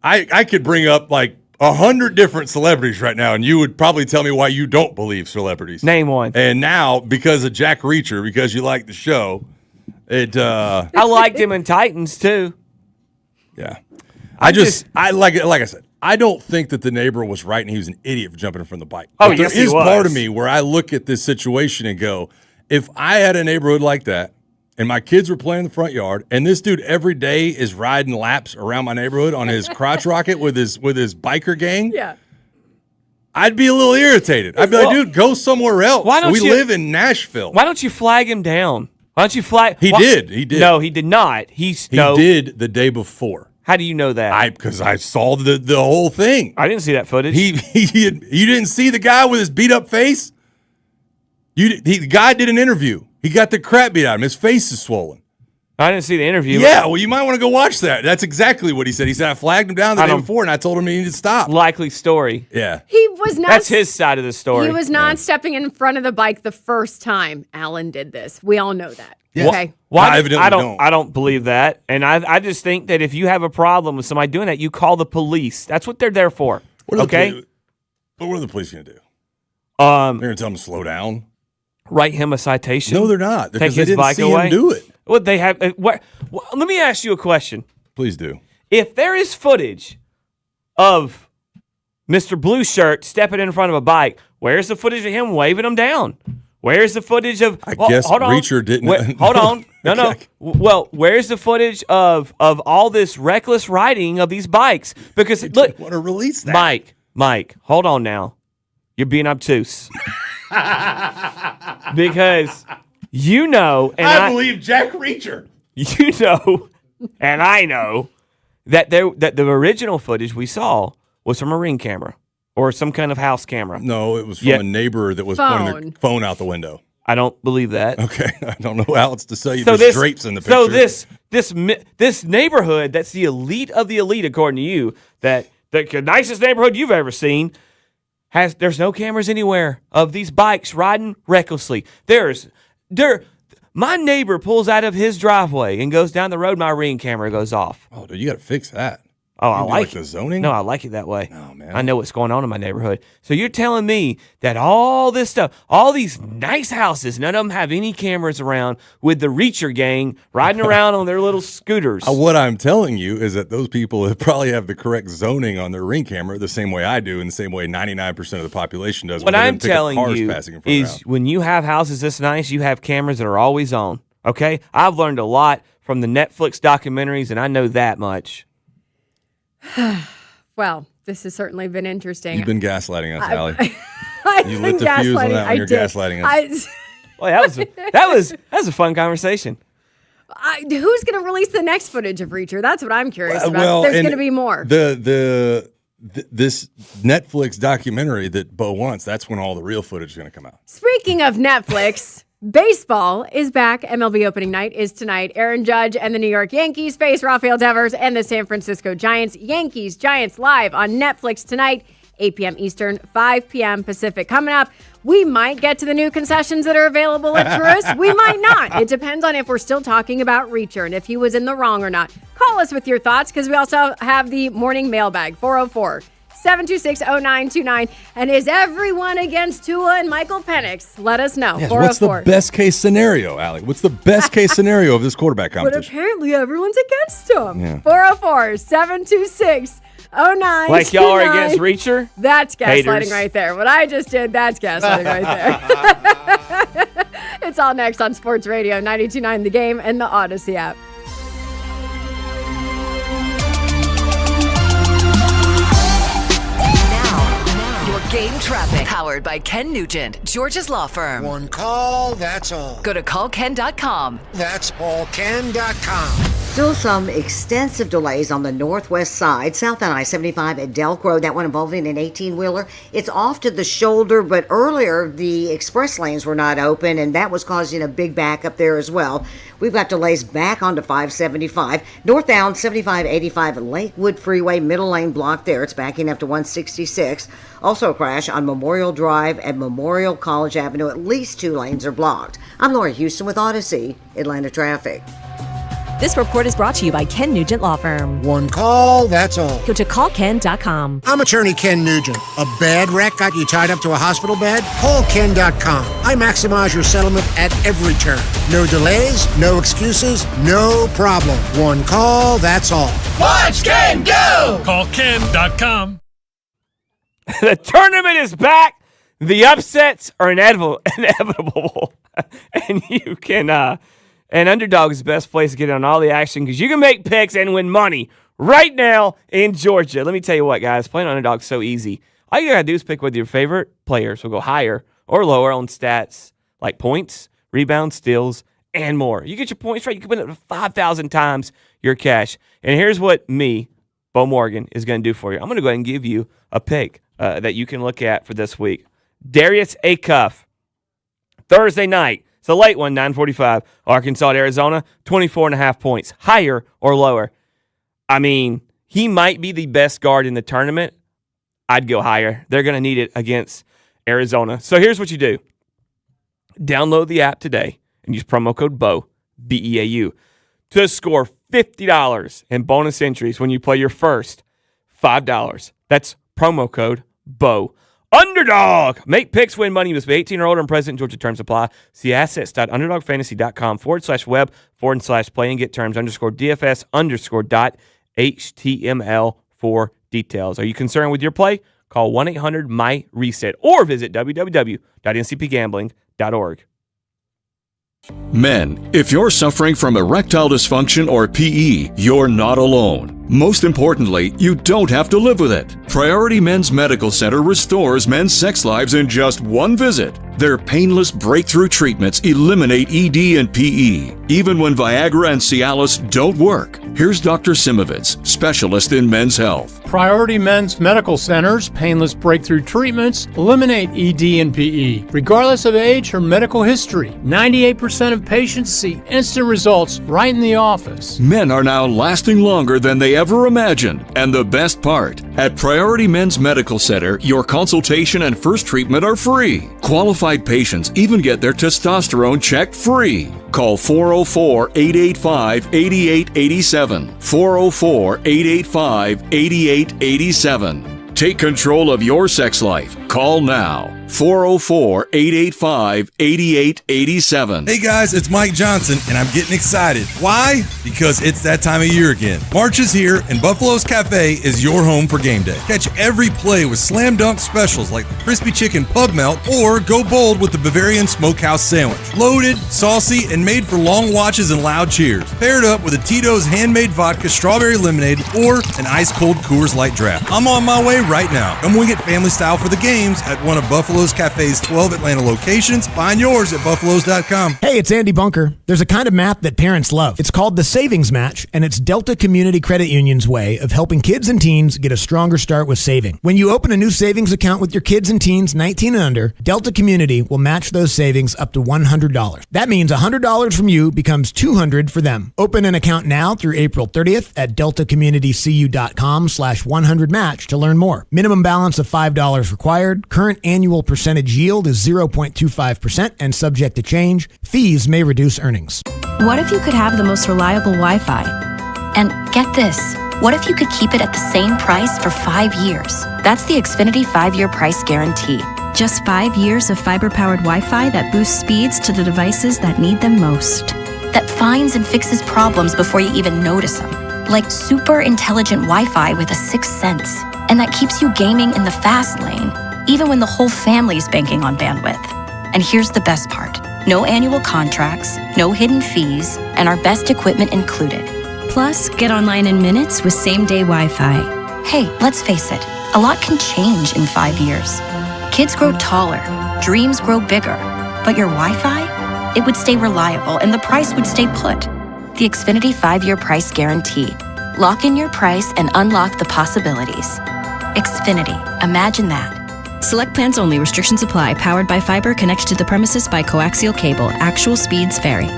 I could bring up like 100 different celebrities right now, and you would probably tell me why you don't believe celebrities. Name one. And now, because of Jack Reacher, because you like the show, I liked him in Titans too. Yeah. I like it. Like I said, I don't think that the neighbor was right and he was an idiot for jumping from the bike. Oh, But yes, there he is was. part of me where I look at this situation and go, if I had a neighborhood like that and my kids were playing in the front yard and this dude every day is riding laps around my neighborhood on his crotch rocket with his biker gang, Yeah. I'd be a little irritated. I'd be like, dude, go somewhere else. Why don't we you- live in Nashville. Why don't you flag him down? Why don't you flag? He did. He did. No, he did not. He did the day before. How do you know that? Because I saw the whole thing. I didn't see that footage. You didn't see the guy with his beat up face? The guy did an interview. He got the crap beat out of him. His face is swollen. I didn't see the interview. Yeah, well, you might want to go watch that. That's exactly what he said. He said, I flagged him down the day before, and I told him he needed to stop. Likely story. Yeah. He was not. That's his side of the story. He was not stepping in front of the bike the first time Alan did this. We all know that. Yeah. Okay. Why? evidently I don't believe that. And I just think that if you have a problem with somebody doing that, you call the police. That's what they're there for. What are the police going to do? They're going to tell him to slow down? Write him a citation? No, they're not. Take Because they his didn't bike see away? him do it. Well, they have. Let me ask you a question. Please do. If there is footage of Mr. Blue Shirt stepping in front of a bike, where's the footage of him waving them down? Where's the footage of? I guess hold on. Reacher didn't. Wait, hold on. No. Well, where's the footage of all this reckless riding of these bikes? Because look, want to release that. Mike, hold on now. You're being obtuse. Because you know, and I believe Jack Reacher. You know, and I know that the original footage we saw was from a Ring camera or some kind of house camera. No, it was from a neighbor that was pointing their phone out the window. I don't believe that. Okay, I don't know how else to say. There's drapes in the picture. So this neighborhood that's the elite of the elite, according to you, that the nicest neighborhood you've ever seen, there's no cameras anywhere of these bikes riding recklessly. My neighbor pulls out of his driveway and goes down the road. My Ring camera goes off. Oh, dude, you got to fix that. Oh, I like the zoning. No, I like it that way. Oh man, I know what's going on in my neighborhood. So you're telling me that all this stuff, all these nice houses, none of them have any cameras around with the Reacher gang riding around on their little scooters. What I'm telling you is that those people probably have the correct zoning on their Ring camera the same way I do, and the same way 99% of the population does. What I'm telling cars you passing in front of is when you have houses this nice, you have cameras that are always on. Okay? I've learned a lot from the Netflix documentaries, and I know that much. Well, this has certainly been interesting. You've been gaslighting us, Allie. You lit the fuse on that when you're gaslighting us. Well, that was a fun conversation. Who's going to release the next footage of Reacher? That's what I'm curious about. There's going to be more. This Netflix documentary that Bo wants, that's when all the real footage is going to come out. Speaking of Netflix, baseball is back. MLB opening night is tonight. Aaron Judge and the New York Yankees face Rafael Devers and the San Francisco Giants. Yankees, Giants live on Netflix tonight, 8 p.m. Eastern, 5 p.m. Pacific. Coming up, we might get to the new concessions that are available at Truist. We might not. It depends on if we're still talking about Reacher and if he was in the wrong or not. Call us with your thoughts because we also have the morning mailbag, 404-726-0929. And is everyone against Tua and Michael Penix? Let us know. Yes, what's the best case scenario, Allie? What's the best case scenario of this quarterback But competition? apparently everyone's against him. Yeah. 404-726-0929. Like y'all are against Reacher? That's gaslighting Haters. right there. What I just did, that's gaslighting right there. It's all next on Sports Radio 92.9 The Game and the Odyssey app. Your game traffic, powered by Ken Nugent, Georgia's law firm. One call, that's all. Go to callken.com. That's allken.com. Still some extensive delays on the northwest side, southbound I-75 at Delk Road, that one involving an 18-wheeler. It's off to the shoulder, but earlier the express lanes were not open, and that was causing a big backup there as well. We've got delays back onto 575. Northbound 7585 Lakewood Freeway, middle lane blocked there. It's backing up to 166. Also a crash on Memorial Drive and Memorial College Avenue. At least 2 lanes are blocked. I'm Laura Houston with Odyssey, Atlanta Traffic. This report is brought to you by Ken Nugent Law Firm. One call, that's all. Go to callken.com. I'm attorney Ken Nugent. A bad wreck got you tied up to a hospital bed? Call Ken.com. I maximize your settlement at every turn. No delays, no excuses, no problem. One call, that's all. Watch Ken go! Call Ken.com. The tournament is back. The upsets are inevitable. And you can, and Underdog is the best place to get on all the action because you can make picks and win money right now in Georgia. Let me tell you what, guys. Playing Underdog is so easy. All you got to do is pick whether your favorite players will go higher or lower on stats like points, rebounds, steals, and more. You get your points right, you can win up to 5,000 times your cash. And here's what me, Bo Morgan, is going to do for you. I'm going to go ahead and give you a pick that you can look at for this week. Darius Acuff, Thursday night. It's a late one, 9:45. Arkansas at Arizona, 24.5 points. Higher or lower? I mean, he might be the best guard in the tournament. I'd go higher. They're going to need it against Arizona. So here's what you do. Download the app today and use promo code BEAU, B-E-A-U, to score $50 in bonus entries when you play your first $5. That's promo code BEAU. Underdog! Make picks, win money. You must be 18 or older and present in Georgia. Terms apply. See assets.underdogfantasy.com/web/play and get terms _DFS_.html for details. Are you concerned with your play? Call 1-800-MY-RESET or visit www.ncpgambling.org. Men, if you're suffering from erectile dysfunction or PE, you're not alone. Most importantly, you don't have to live with it. Priority Men's Medical Center restores men's sex lives in just one visit. Their painless breakthrough treatments eliminate ED and PE, even when Viagra and Cialis don't work. Here's Dr. Simovitz, specialist in men's health. Priority Men's Medical Center's painless breakthrough treatments eliminate ED and PE, regardless of age or medical history. 98% of patients see instant results right in the office. Men are now lasting longer than they ever imagined. And the best part, at Priority Men's Medical Center, your consultation and first treatment are free. Qualified patients even get their testosterone checked free. Call 404-885-8887. 404-885-8887. Take control of your sex life. Call now. 404-885-8887. Hey guys, it's Mike Johnson, and I'm getting excited. Why? Because it's that time of year again. March is here, and Buffalo's Cafe is your home for game day. Catch every play with slam dunk specials like the Crispy Chicken Pug Melt, or go bold with the Bavarian Smokehouse Sandwich. Loaded, saucy, and made for long watches and loud cheers. Paired up with a Tito's handmade vodka strawberry lemonade or an ice-cold Coors Light draft. I'm on my way right now. Come wing it family style for the games at one of Buffalo's Cafe's 12 Atlanta locations. Find yours at buffaloes.com. Hey, it's Andy Bunker. There's a kind of math that parents love. It's called the Savings Match, and it's Delta Community Credit Union's way of helping kids and teens get a stronger start with saving. When you open a new savings account with your kids and teens 19 and under, Delta Community will match those savings up to $100. That means $100 from you becomes $200 for them. Open an account now through April 30th at deltacommunitycu.com/100match to learn more. Minimum balance of $5 required. Current annual percentage yield is 0.25% and subject to change. Fees may reduce earnings. What if you could have the most reliable Wi-Fi? And get this, what if you could keep it at the same price for 5 years? That's the Xfinity 5-year price guarantee. Just 5 years of fiber-powered Wi-Fi that boosts speeds to the devices that need them most. That finds and fixes problems before you even notice them. Like super intelligent Wi-Fi with a sixth sense. And that keeps you gaming in the fast lane, even when the whole family's banking on bandwidth. And here's the best part. No annual contracts, no hidden fees, and our best equipment included. Plus, get online in minutes with same-day Wi-Fi. Hey, let's face it, a lot can change in 5 years. Kids grow taller, dreams grow bigger, but your Wi-Fi? It would stay reliable and the price would stay put. The Xfinity 5-year price guarantee. Lock in your price and unlock the possibilities. Xfinity, imagine that. Select plans only. Restrictions apply. Powered by fiber. Connected to the premises by coaxial cable. Actual speeds vary.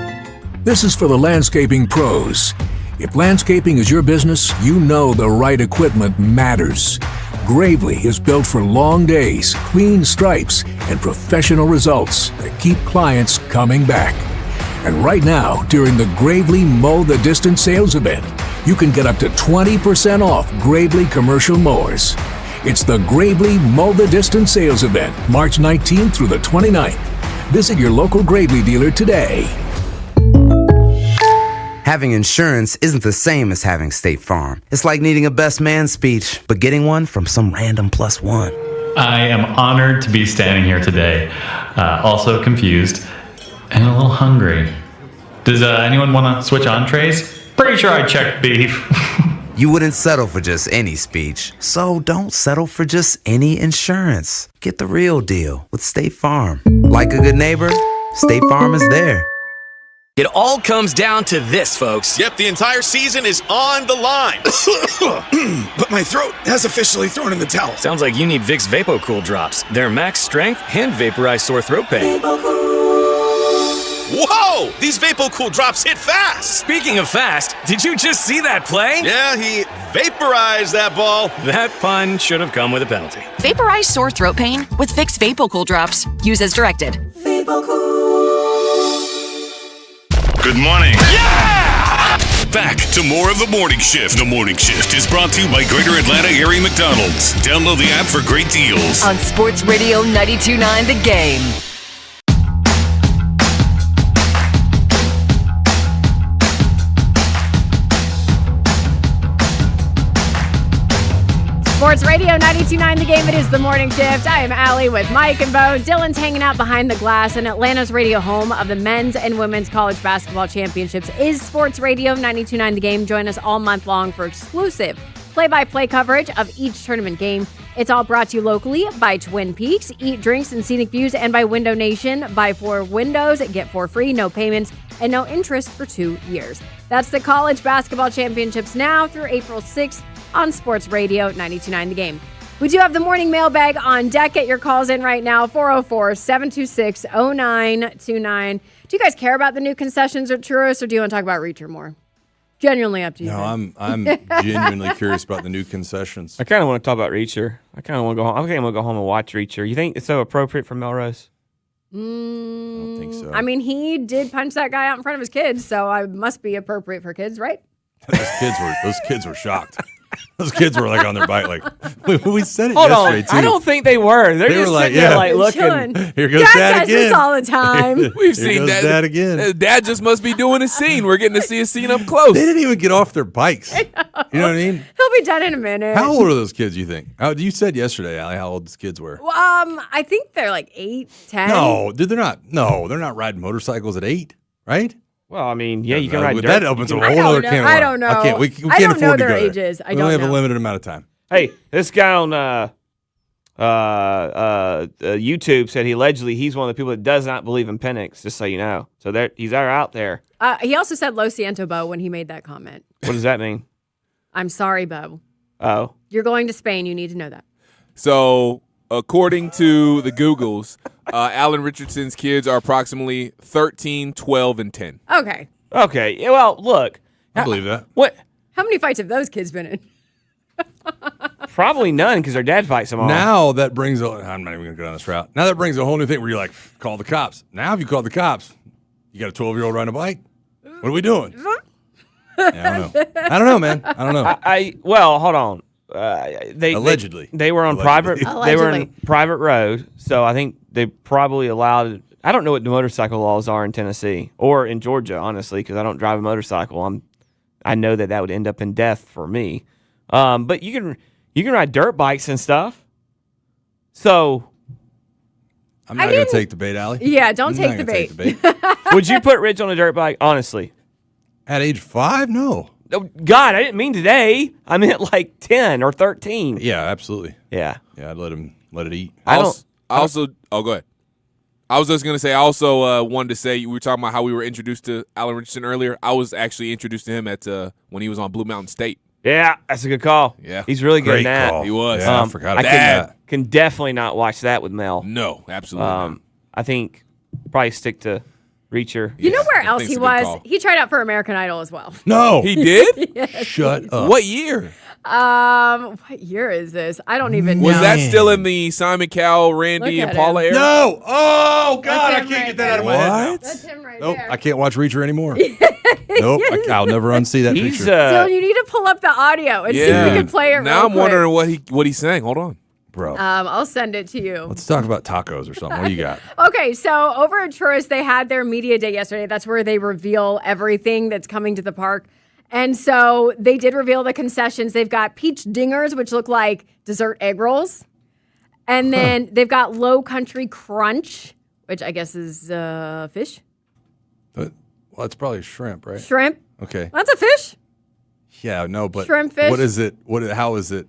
This is for the landscaping pros. If landscaping is your business, you know the right equipment matters. Gravely is built for long days, clean stripes, and professional results that keep clients coming back. And right now, during the Gravely Mow the Distance sales event, you can get up to 20% off Gravely commercial mowers. It's the Gravely Mow the Distance sales event, March 19th through the 29th. Visit your local Gravely dealer today. Having insurance isn't the same as having State Farm. It's like needing a best man speech, but getting one from some random plus one. I am honored to be standing here today, also confused and a little hungry. Does anyone want to switch entrees? Pretty sure I checked beef. You wouldn't settle for just any speech, so don't settle for just any insurance. Get the real deal with State Farm. Like a good neighbor, State Farm is there. It all comes down to this, folks. Yep, the entire season is on the line. But my throat has officially thrown in the towel. Sounds like you need Vicks VapoCool drops. They're max strength and vaporize sore throat pain. Whoa! These VapoCool drops hit fast! Speaking of fast, did you just see that play? Yeah, he vaporized that ball. That pun should have come with a penalty. Vaporize sore throat pain with Vicks VapoCool drops. Use as directed. Good morning. Yeah! Back to more of The Morning Shift. The Morning Shift is brought to you by Greater Atlanta Area McDonald's. Download the app for great deals. On Sports Radio 92.9 The Game. Sports Radio 92.9 The Game. It is The Morning Shift. I am Allie with Mike and Bo. Dylan's hanging out behind the glass, and Atlanta's radio home of the men's and women's college basketball championships is Sports Radio 92.9 The Game. Join us all month long for exclusive play-by-play coverage of each tournament game. It's all brought to you locally by Twin Peaks, Eat Drinks and Scenic Views, and by Window Nation. Buy 4 windows, get 4 free, no payments, and no interest for 2 years. That's the college basketball championships now through April 6th on Sports Radio 92.9 The Game. We do have the morning mailbag on deck. Get your calls in right now, 404-726-0929. Do you guys care about the new concessions at Churros, or do you want to talk about Reacher more? Genuinely up to you. No, I'm genuinely curious about the new concessions. I kind of want to talk about Reacher. I kind of want to go home. I think I'm going to go home and watch Reacher. You think it's so appropriate for Melrose? I don't think so. I mean, he did punch that guy out in front of his kids, so I must be appropriate for kids, right? Those kids were shocked. Those kids were like on their bike, like we said it Hold yesterday on. too. I don't think they were. They were just like, sitting there like looking. Here goes Dad Dad does again. this all the time. We've Here seen goes that. Dad again. Dad just must be doing a scene. We're getting to see a scene up close. They didn't even get off their bikes. You know what I mean? He'll be done in a minute. How old are those kids, you think? You said yesterday, Allie, how old these kids were. I think they're like 8, 10. No, dude, they're not. No, they're not riding motorcycles at 8, right? Well, I mean, yeah, you can ride dirt. That opens a whole other can of worms. I don't know. We can't I don't afford know to their go there. ages. I We don't only have know. a limited amount of time. Hey, this guy on YouTube said he's one of the people that does not believe in Penix, just so you know. So he's out there. He also said Lo Siento, Bo, when he made that comment. What does that mean? I'm sorry, Bo. Oh. You're going to Spain. You need to know that. So, according to the Googles, Alan Richardson's kids are approximately 13, 12, and 10. Okay. Okay. Yeah, well, look. I believe that. What? How many fights have those kids been in? Probably none, because their dad fights them all. Now that brings I'm not even going to go down this route. Now that brings a whole new thing where you're like, call the cops. Now if you call the cops, you got a 12-year-old riding a bike? What are we doing? Yeah, I don't know, man. I don't know. Well, hold on. Allegedly. They were on Allegedly. private. They were on private road, so I think they probably allowed. I don't know what the motorcycle laws are in Tennessee or in Georgia, honestly, because I don't drive a motorcycle. I know that would end up in death for me. But you can ride dirt bikes and stuff. So I'm not going to take the bait, Allie. Yeah, don't take the bait. Would you put Rich on a dirt bike? Honestly, at age 5, no. Oh, God, I didn't mean today. I meant like 10 or 13. Yeah, absolutely. Yeah. Yeah, I'd let it eat. Oh, go ahead. I was just going to say, I also wanted to say, we were talking about how we were introduced to Alan Richardson earlier. I was actually introduced to him at when he was on Blue Mountain State. Yeah, that's a good call. Yeah. He's really good Great in that. call. He was. Yeah, I forgot about that. Can definitely not watch that with Mel. No, absolutely not. I think probably stick to Reacher. You know where I else think he it's a good was? call. He tried out for American Idol as well. No. He did? Yes. Shut up. What year? What year is this? I don't even know. Was that still in the Simon Cowell, Randy, Look and at Paula him. era? No. Oh, God, I him can't right get that out of my there. head. What? That's him right Nope, there. I can't watch Reacher anymore. Nope, I'll never unsee that He's picture. Dylan, you need to pull up the audio and see if we can play it Now real I'm quick. wondering what he's saying. Hold on. Bro, I'll send it to you. let's talk about tacos or something. What do you got? Okay, so over at Churros, they had their media day yesterday. That's where they reveal everything that's coming to the park. And so they did reveal the concessions. They've got peach dingers, which look like dessert egg rolls. And then they've got Low Country Crunch, which I guess is fish. Well, it's probably shrimp, right? Shrimp. Okay. That's a fish. Yeah, no, but Shrimp fish? what is it? How is it?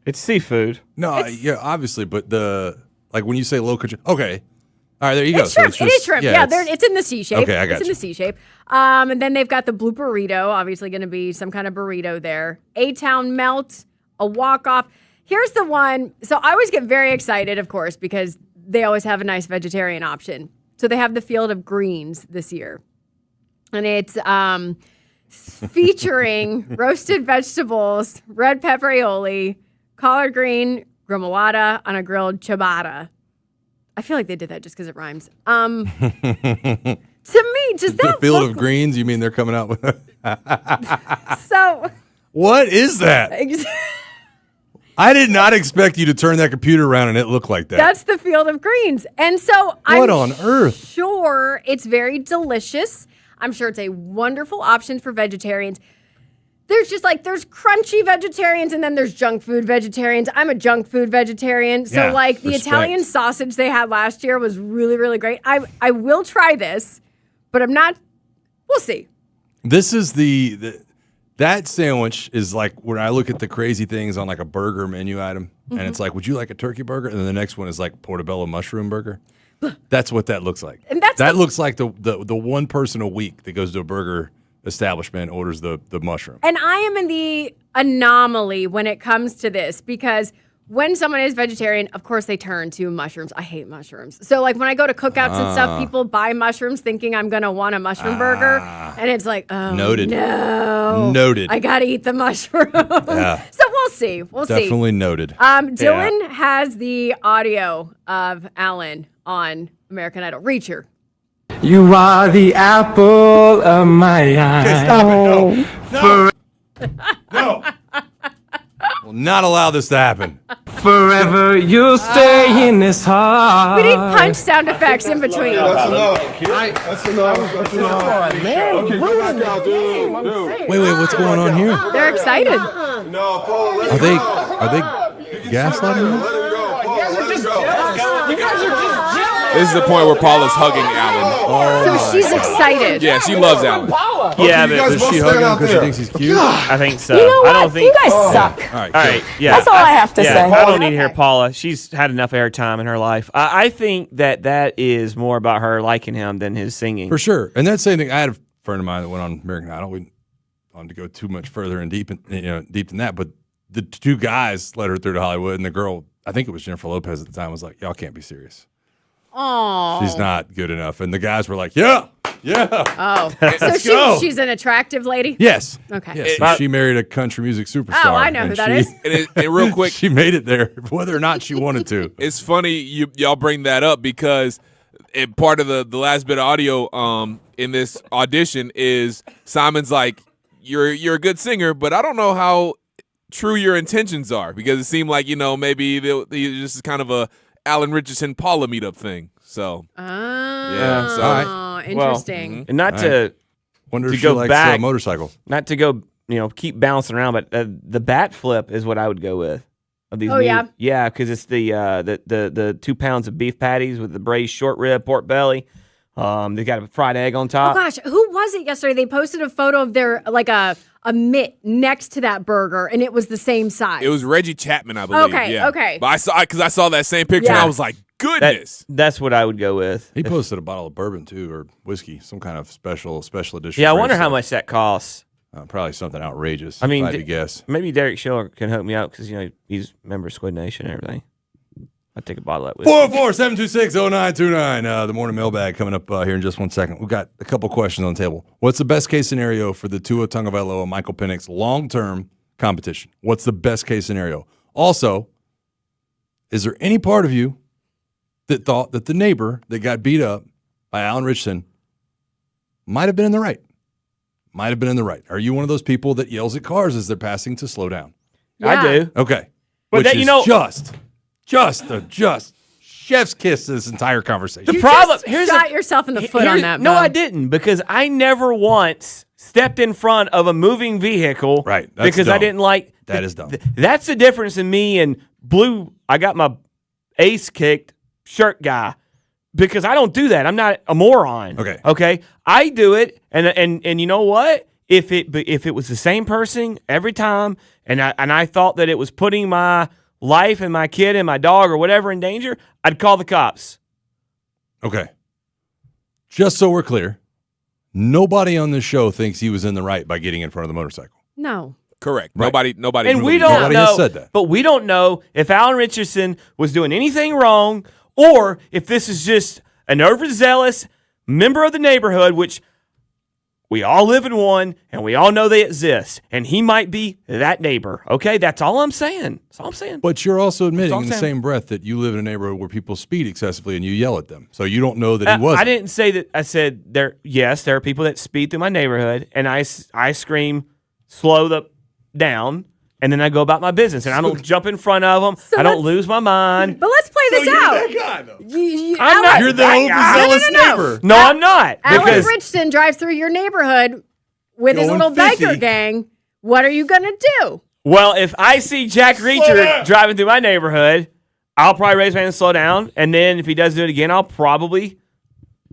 It's seafood. No, yeah, obviously, but when you say low country, okay. All right, there you go. It's shrimp. So it is shrimp. Yeah, it's it's in the C shape. Okay, I got It's in you. the C shape. And then they've got the blue burrito, obviously going to be some kind of burrito there. A-Town melt, a walk-off. Here's the one. So I always get very excited, of course, because they always have a nice vegetarian option. So they have the Field of Greens this year. And it's featuring roasted vegetables, red pepper aioli, collard green gremolata on a grilled ciabatta. I feel like they did that just because it rhymes. To me, just The that Field look- of Greens, you mean they're coming out with So What is that? I did not expect you to turn that computer around and it looked like that. That's the Field of Greens. And so What I'm on earth? sure it's very delicious. I'm sure it's a wonderful option for vegetarians. There's there's crunchy vegetarians and then there's junk food vegetarians. I'm a junk food vegetarian. So Yeah, the respect. Italian sausage they had last year was really, really great. I will try this, but I'm not, we'll see. This is that sandwich is like when I look at the crazy things on like a burger menu item, and it's like, would you like a turkey burger? And then the next one is like portobello mushroom burger. That's what that looks like. And that's that looks like the one person a week that goes to a burger establishment and orders the mushroom. And I am in the anomaly when it comes to this because when someone is vegetarian, of course they turn to mushrooms. I hate mushrooms. So when I go to cookouts and stuff, people buy mushrooms thinking I'm going to want a mushroom burger. And it's like, oh, Noted. no. Noted. I got to eat the mushroom. Yeah. So we'll see. We'll see. Definitely noted. Dylan has the audio of Alan on American Idol. Reacher. You are the apple of my eye. No. Will not allow this to happen. Forever you'll stay in this heart. We need punch sound effects in between. That's enough. Wait, what's going on here? They're excited. Are they gaslighting me? This is the point where Paula's hugging Alan. So she's excited. Yeah, she loves Alan. Yeah, but Does she hug him because she thinks he's cute? I think so. You know what? I don't think You guys suck. All right, All right, yeah. That's all I have to say. I don't need to hear Paula. She's had enough airtime in her life. I think that is more about her liking him than his singing. For sure. And that same thing, I had a friend of mine that went on American Idol. We didn't want to go too much further and deep than that, but the two guys led her through to Hollywood, and the girl, I think it was Jennifer Lopez at the time, was like, y'all can't be serious. Oh. She's not good enough. And the guys were like, yeah. Oh. Let's So go. she's an attractive lady? Yes. Okay. Yes. And she married a country music superstar. Oh, I know who that is. And real quick, she made it there, whether or not she wanted to. It's funny y'all bring that up because part of the last bit of audio in this audition is Simon's like, you're a good singer, but I don't know how true your intentions are because it seemed like maybe this is kind of a Alan Richardson Paula meetup thing. So yeah, so interesting. And not to Wonder to if she go likes back motorcycles. Not to go keep bouncing around, but the bat flip is what I would go with. Of these yeah, because it's the 2 pounds of beef patties with the braised short rib, pork belly. They got a fried egg on Oh top. gosh, who was it yesterday? They posted a photo of their a mitt next to that burger, and it was the same size. it was Reggie Chapman, I believe. Okay, yeah. okay. But I saw that same picture and Yeah. I was like, goodness. That's what I would go with. He posted a bottle of bourbon too, or whiskey, some kind of special edition. Yeah, I rare wonder how stuff. much that costs. Probably something outrageous. I mean, if I had to guess. Maybe Derek Schiller can help me out because he's a member of Squid Nation and everything. I'd take a bottle of that with 404-726-0929. The morning mailbag coming up here in just 1 second. We've got a couple questions on the table. What's the best case scenario for the Tua Tagovailoa and Michael Penix long-term competition? What's the best case scenario? Also, is there any part of you that thought that the neighbor that got beat up by Alan Richardson might have been in the right? Might have been in the right. Are you one of those people that yells at cars as they're passing to slow down? I do. Okay. But Which that, is just chef's kiss to this entire conversation. The problem here's shot yourself in the foot on that. No, Bo. I didn't because I never once stepped in front of a moving vehicle. Right. That's Because I dumb. didn't like. That is dumb. That's the difference in me and Blue. I got my ace kicked shirt guy because I don't do that. I'm not a moron. Okay. Okay. I do it, and you know what? if it was the same person every time, and I thought that it was putting my life and my kid and my dog or whatever in danger, I'd call the cops. Okay. Just so we're clear, nobody on this show thinks he was in the right by getting in front of the motorcycle. No. Correct. Right. Nobody. And we don't nobody know. has said that. But we don't know if Alan Richardson was doing anything wrong, or if this is just an overzealous member of the neighborhood, which we all live in one, and we all know they exist. And he might be that neighbor. Okay, that's all I'm saying. That's all I'm saying. But you're also admitting all I'm in the saying. same breath that you live in a neighborhood where people speed excessively and you yell at them. So you don't know that he wasn't. I didn't say that. I said there are people that speed through my neighborhood, and I scream, slow down, and then I go about my business, and I don't jump in front of them. I don't lose my mind. But let's play this out. That guy, though. I'm not. You're the overzealous neighbor. No, I'm not. Alan Because Richardson drives through your neighborhood with his Going little 50. biker gang. What are you going to do? well, if I see Jack Reacher driving through my neighborhood, I'll probably raise my hand and slow down, and then if he does do it again, I'll probably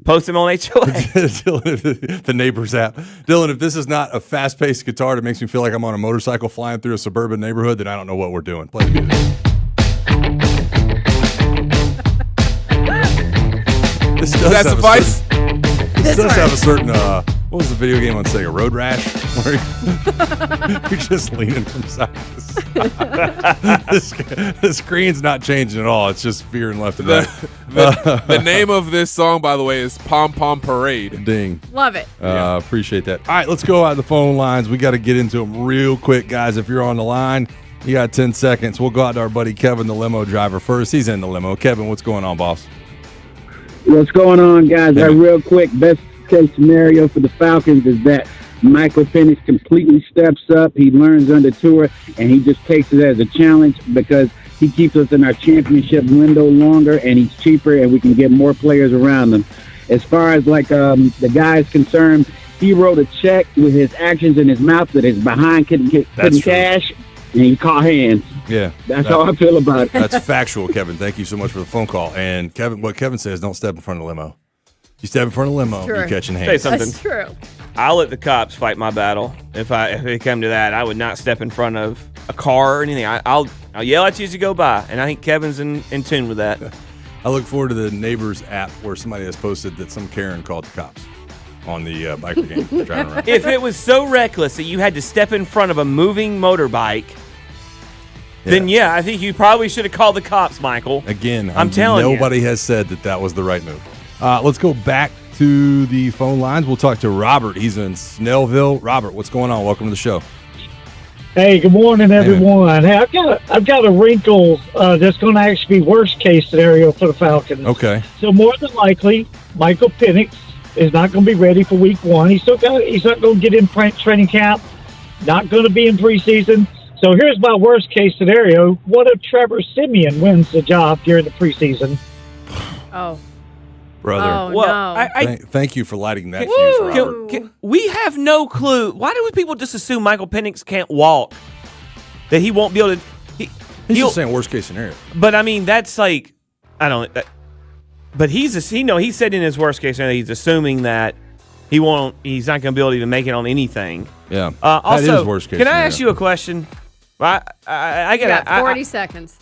post him on HOA. Dylan, the neighbor's app. Dylan, if this is not a fast-paced guitar that makes me feel like I'm on a motorcycle flying through a suburban neighborhood, then I don't know what we're doing. Play the music. This does Does that have suffice? This does have a certain, what was the video game on Sega? Road Rash? Where you're just leaning from side to side. The screen's not changing at all. It's just veering left and right. The name of this song, by the way, is Pom Pom Parade. Ding. Love it. Appreciate that. All right, let's go out the phone lines. We got to get into them real quick, guys. If you're on the line, you got 10 seconds. We'll go out to our buddy Kevin, the limo driver, first. He's in the limo. Kevin, what's going on, boss? What's going on, guys? Real quick, best case scenario for the Falcons is that Michael Penix completely steps up. He learns under Tua, and he just takes it as a challenge because he keeps us in our championship window longer, and he's cheaper, and we can get more players around them. As far as the guy is concerned, he wrote a check with his actions in his mouth that his behind couldn't cash, and he caught hands. Yeah. That's how I feel about it. That's factual, Kevin. Thank you so much for the phone call. And Kevin, what Kevin says, don't step in front of the limo. You step in front of the limo, True. you're catching Say hands. something. That's true. I'll let the cops fight my battle. If it come to that, I would not step in front of a car or anything. I'll yell at you as you go by, and I think Kevin's in tune with that. I look forward to the Neighbors app where somebody has posted that some Karen called the cops on the biker gang driving around. If it was so reckless that you had to step in front of a moving motorbike, then yeah, I think you probably should have called the cops, Michael. Again, I'm telling you. nobody has said that was the right move. Let's go back to the phone lines. We'll talk to Robert. He's in Snellville. Robert, what's going on? Welcome to the show. Hey, good morning, everyone. Hey, I've got a wrinkle that's going to actually be worst case scenario for the Falcons. Okay. So more than likely, Michael Penix is not going to be ready for Week 1. He's not going to get in training camp. Not going to be in preseason. So here's my worst case scenario. What if Trevor Siemian wins the job during the preseason? Oh. Brother. Oh, well, no. Thank you for lighting that fuse, Robert. We have no clue. Why do people just assume Michael Penix can't walk? That he won't be able to. He's just saying worst case scenario. But I mean, that's like, I don't. But he said in his worst case scenario, he's assuming that he's not going to be able to even make it on anything. Yeah. Also, that is worst case can I scenario. ask you a question? I You got 40 seconds.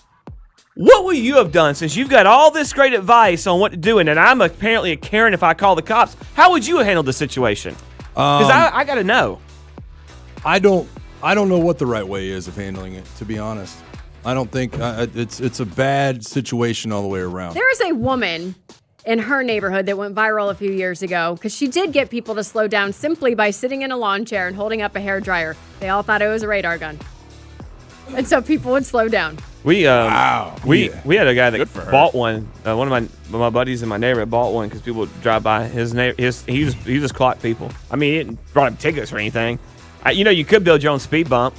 What would you have done since you've got all this great advice on what to do, and I'm apparently a Karen if I call the cops? How would you have handled the situation? Because I got to know. I don't know what the right way is of handling it, to be honest. I don't think it's a bad situation all the way around. There is a woman in her neighborhood that went viral a few years ago because she did get people to slow down simply by sitting in a lawn chair and holding up a hairdryer. They all thought it was a radar gun. And so people would slow down. We had a guy that bought one. One of my buddies in my neighborhood bought one because people would drive by he just clocked people. I mean, he didn't write them tickets or anything. You could build your own speed bump.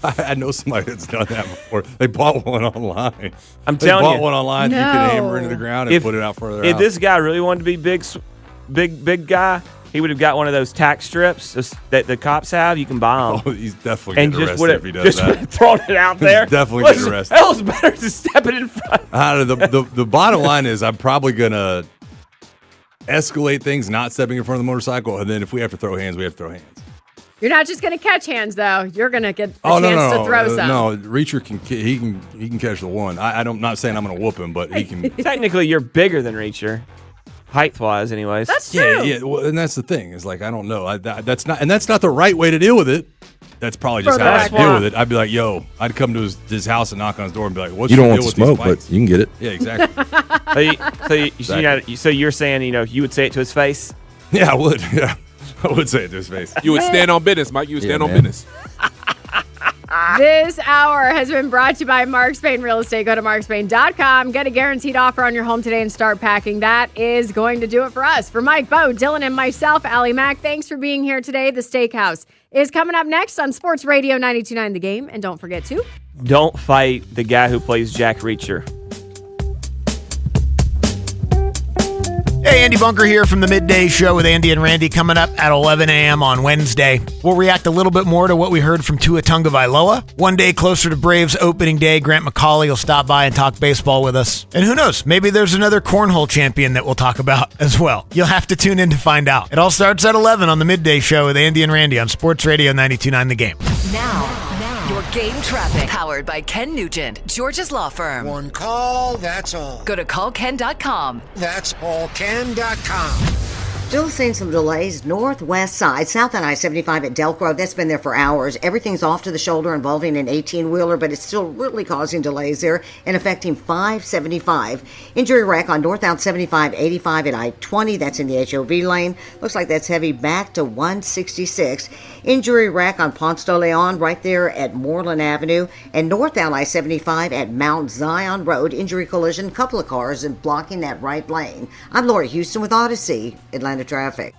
I know somebody that's done that before. They bought one online. I'm telling you. They bought one online. You could hammer into the ground and put it out further If out. this guy really wanted to be big guy, he would have got one of those tax strips that the cops have. You can buy them. Oh, he's definitely getting arrested if he does just that. Thrown it out there. He's definitely getting arrested. That was better to step it in front. The bottom line is I'm probably going to escalate things, not stepping in front of the motorcycle, and then if we have to throw hands, we have to throw hands. You're not just going to catch hands, though. You're going to get a chance to throw some. No, Reacher can catch the one. I'm not saying I'm going to whoop him, but he can. Technically, you're bigger than Reacher, height-wise, anyways. That's true. Yeah. Well, and that's the thing. Is like I don't know. That's not the right way to deal with it. That's probably just how I deal with it. I'd be like, yo, I'd come to his house and knock on his door and be like, what's your deal with these smoke, fights? but you can get it. Yeah, exactly. So you're saying, you would say it to his face? Yeah, I would. Yeah, I would say it to his face. You would stand on business, Mike. You would stand on business. This hour has been brought to you by Mark Spain Real Estate. Go to markspain.com. Get a guaranteed offer on your home today and start packing. That is going to do it for us. For Mike, Bo, Dylan, and myself, Allie Mack, thanks for being here today. The Steakhouse is coming up next on Sports Radio 92.9 The Game. And don't forget to... Don't fight the guy who plays Jack Reacher. Hey, Andy Bunker here from the Midday Show with Andy and Randy coming up at 11 a.m. on Wednesday. We'll react a little bit more to what we heard from Tua Tagovailoa. One day closer to Braves opening day, Grant McCauley will stop by and talk baseball with us. And who knows, maybe there's another cornhole champion that we'll talk about as well. You'll have to tune in to find out. It all starts at 11 on the Midday Show with Andy and Randy on Sports Radio 92.9 The Game. Now, your game traffic. Powered by Ken Nugent, Georgia's law firm. One call, that's all. Go to callken.com. That's allken.com. Still seeing some delays northwest side, south on I-75 at Delk Road. That's been there for hours. Everything's off to the shoulder involving an 18-wheeler, but it's still really causing delays there and affecting 575. Injury wreck on northbound 75-85 at I-20. That's in the HOV lane. Looks like that's heavy back to 166. Injury wreck on Ponce de Leon right there at Moreland Avenue. And northbound I-75 at Mount Zion Road. Injury collision, couple of cars and blocking that right lane. I'm Lori Houston with Odyssey, Atlanta Traffic.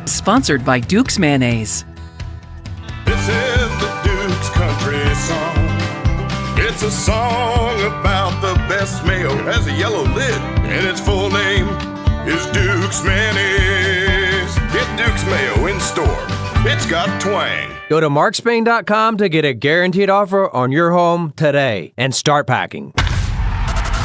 Sponsored by Duke's Mayonnaise. This is the Duke's Country Song. It's a song about the best mayo. It has a yellow lid, and its full name is Duke's Mayonnaise. Get Duke's Mayo in store. It's got twang. Go to markspain.com to get a guaranteed offer on your home today and start packing.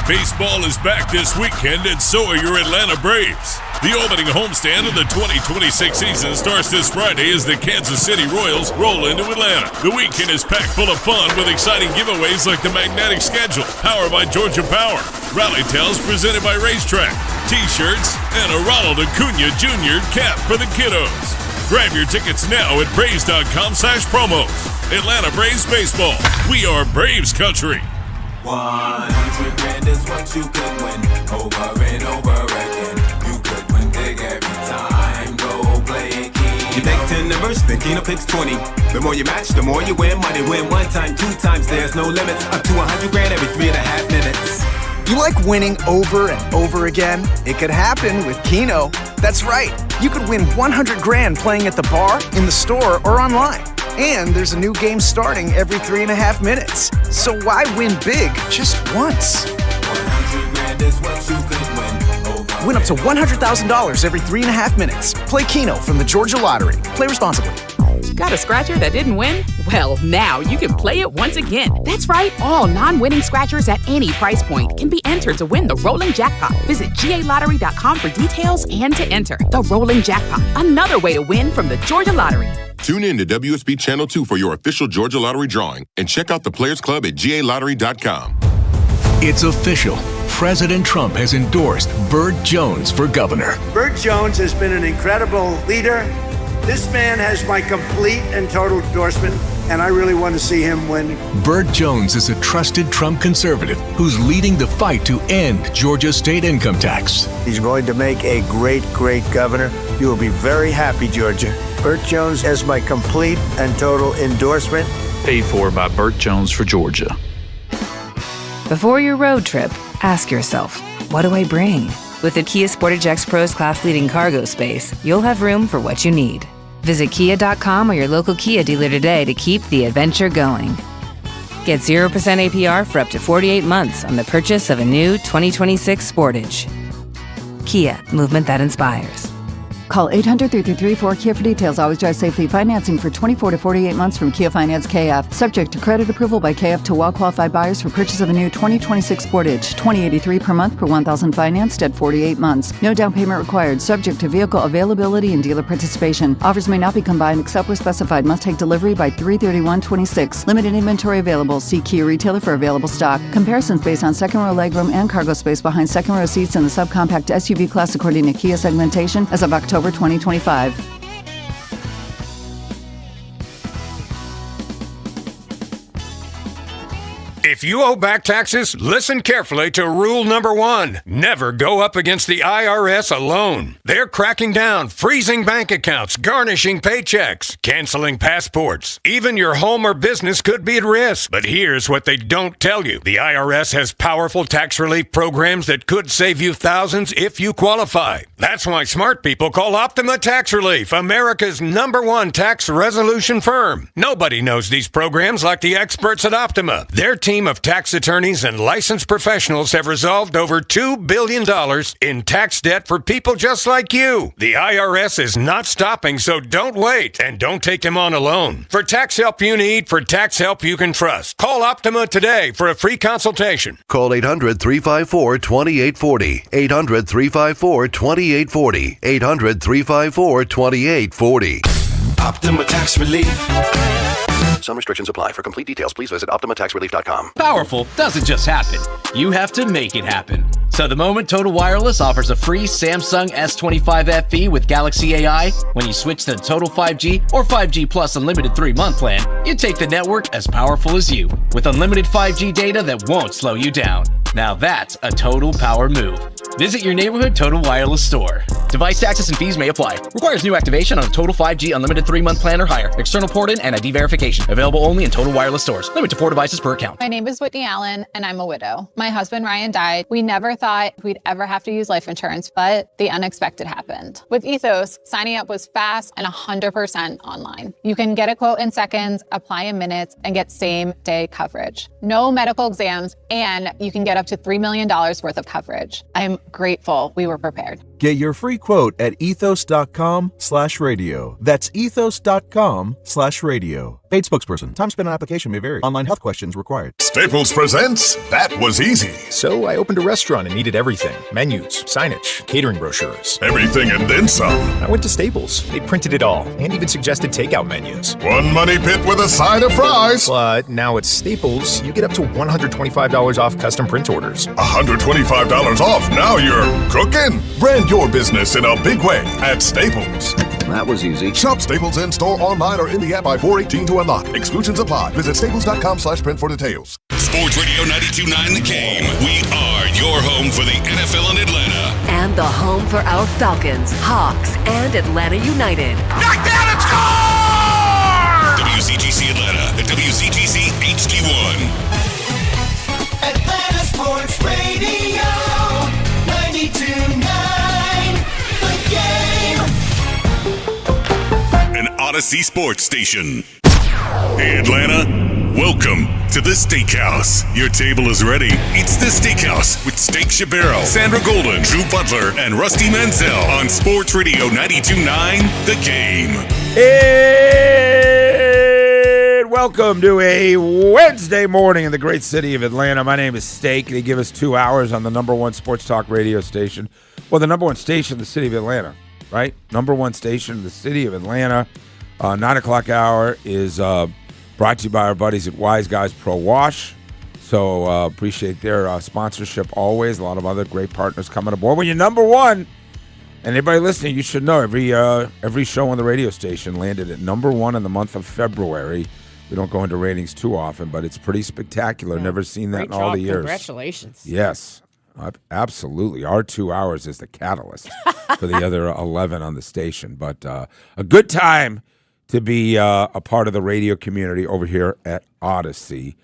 Baseball is back this weekend, and so are your Atlanta Braves. The opening homestand of the 2026 season starts this Friday as the Kansas City Royals roll into Atlanta. The weekend is packed full of fun with exciting giveaways like the Magnetic Schedule, powered by Georgia Power, Rally Towels presented by Racetrack, T-shirts, and a Ronald Acuna Jr. cap for the kiddos. Grab your tickets now at Braves.com/promos. Atlanta Braves Baseball. We are Braves Country. 100 grand is what you could win over and over again. You could win big every time. Go play Keno. You think 10 numbers, then Keno picks 20. The more you match, the more you win. Money win one time, two times, there's no limits. Up to 100 grand every 3.5 minutes. You like winning over and over again? It could happen with Keno. That's right. You could win 100 grand playing at the bar, in the store, or online. And there's a new game starting every 3.5 minutes. So why win big just once? 100 grand is what you could win. Win up to $100,000 every 3.5 minutes. Play Keno from the Georgia Lottery. Play responsibly. Got a scratcher that didn't win? Well, now you can play it once again. That's right. All non-winning scratchers at any price point can be entered to win the Rolling Jackpot. Visit GALottery.com for details and to enter. The Rolling Jackpot. Another way to win from the Georgia Lottery. Tune in to WSB Channel 2 for your official Georgia Lottery drawing and check out the Players Club at GALottery.com. It's official. President Trump has endorsed Burt Jones for governor. Burt Jones has been an incredible leader. This man has my complete and total endorsement, and I really want to see him win. Burt Jones is a trusted Trump conservative who's leading the fight to end Georgia's state income tax. He's going to make a great, great governor. You will be very happy, Georgia. Burt Jones has my complete and total endorsement. Paid for by Burt Jones for Georgia. Before your road trip, ask yourself, what do I bring? With the Kia Sportage X Pro's class-leading cargo space, you'll have room for what you need. Visit kia.com or your local Kia dealer today to keep the adventure going. Get 0% APR for up to 48 months on the purchase of a new 2026 Sportage. Kia, movement that inspires. Call 800-333-4KIA for details. Always drive safely. Financing for 24 to 48 months from Kia Finance KF. Subject to credit approval by KF to well-qualified buyers for purchase of a new 2026 Sportage. $20.83 per month per 1,000 financed at 48 months. No down payment required. Subject to vehicle availability and dealer participation. Offers may not be combined except where specified. Must take delivery by 3/31/26. Limited inventory available. See Kia retailer for available stock. Comparisons based on second row legroom and cargo space behind second row seats in the subcompact SUV class according to Kia segmentation as of October 2025. If you owe back taxes, listen carefully to rule number 1. Never go up against the IRS alone. They're cracking down, freezing bank accounts, garnishing paychecks, canceling passports. Even your home or business could be at risk. But here's what they don't tell you. The IRS has powerful tax relief programs that could save you thousands if you qualify. That's why smart people call Optima Tax Relief, America's #1 tax resolution firm. Nobody knows these programs like the experts at Optima. Their team of tax attorneys and licensed professionals have resolved over $2 billion in tax debt for people just like you. The IRS is not stopping, so don't wait and don't take them on alone. For tax help you need, for tax help you can trust, call Optima today for a free consultation. Call 800-354-2840. 800-354-2840. 800-354-2840. Optima Tax Relief. Some restrictions apply. For complete details, please visit OptimaTaxRelief.com. Powerful doesn't just happen. You have to make it happen. So the moment Total Wireless offers a free Samsung S25 FE with Galaxy AI, when you switch to the Total 5G or 5G Plus Unlimited 3-month plan, you take the network as powerful as you, with unlimited 5G data that won't slow you down. Now that's a total power move. Visit your neighborhood Total Wireless store. Device taxes and fees may apply. Requires new activation on a Total 5G Unlimited 3-month plan or higher. External port-in and ID verification. Available only in Total Wireless stores. Limit to 4 devices per account. My name is Whitney Allen, and I'm a widow. My husband, Ryan, died. We never thought we'd ever have to use life insurance, but the unexpected happened. With Ethos, signing up was fast and 100% online. You can get a quote in seconds, apply in minutes, and get same-day coverage. No medical exams, and you can get up to $3 million worth of coverage. I'm grateful we were prepared. Get your free quote at ethos.com/radio. That's ethos.com/radio. Paid spokesperson. Time spent on application may vary. Online health questions required. Staples presents That Was Easy. So I opened a restaurant and needed everything. Menus, signage, catering brochures. Everything and then some. I went to Staples. They printed it all and even suggested takeout menus. One money pit with a side of fries. But now at Staples, you get up to $125 off custom print orders. $125 off. Now you're cooking. Brand your business in a big way at Staples. That was easy. Shop Staples in store, online, or in the app by 4/18 to unlock. Exclusions apply. Visit staples.com/print for details. Sports Radio 92.9 The Game. We are your home for the NFL in Atlanta. And the home for our Falcons, Hawks, and Atlanta United. Knockdown and score! WCGC Atlanta at WCGC HD1. Atlanta Sports Radio 92.9 The Game. An Odyssey Sports Station. Hey Atlanta, welcome to the Steakhouse. Your table is ready. It's the Steakhouse with Steak Shabaro, Sandra Golden, Drew Butler, and Rusty Mansell on Sports Radio 92.9 The Game. And welcome to a Wednesday morning in the great city of Atlanta. My name is Steak. They give us 2 hours on the #1 sports talk radio station. Well, the #1 station in the city of Atlanta, right? #1 station in the city of Atlanta. 9 o'clock hour is brought to you by our buddies at Wise Guys Pro Wash. So appreciate their sponsorship always. A lot of other great partners coming aboard. When you're #1, and anybody listening, you should know every show on the radio station landed at #1 in the month of February. We don't go into ratings too often, but it's pretty spectacular. Never seen that in all the years. Congratulations. Yes, absolutely. Our 2 hours is the catalyst for the other 11 on the station. But a good time to be a part of the radio community over here at Odyssey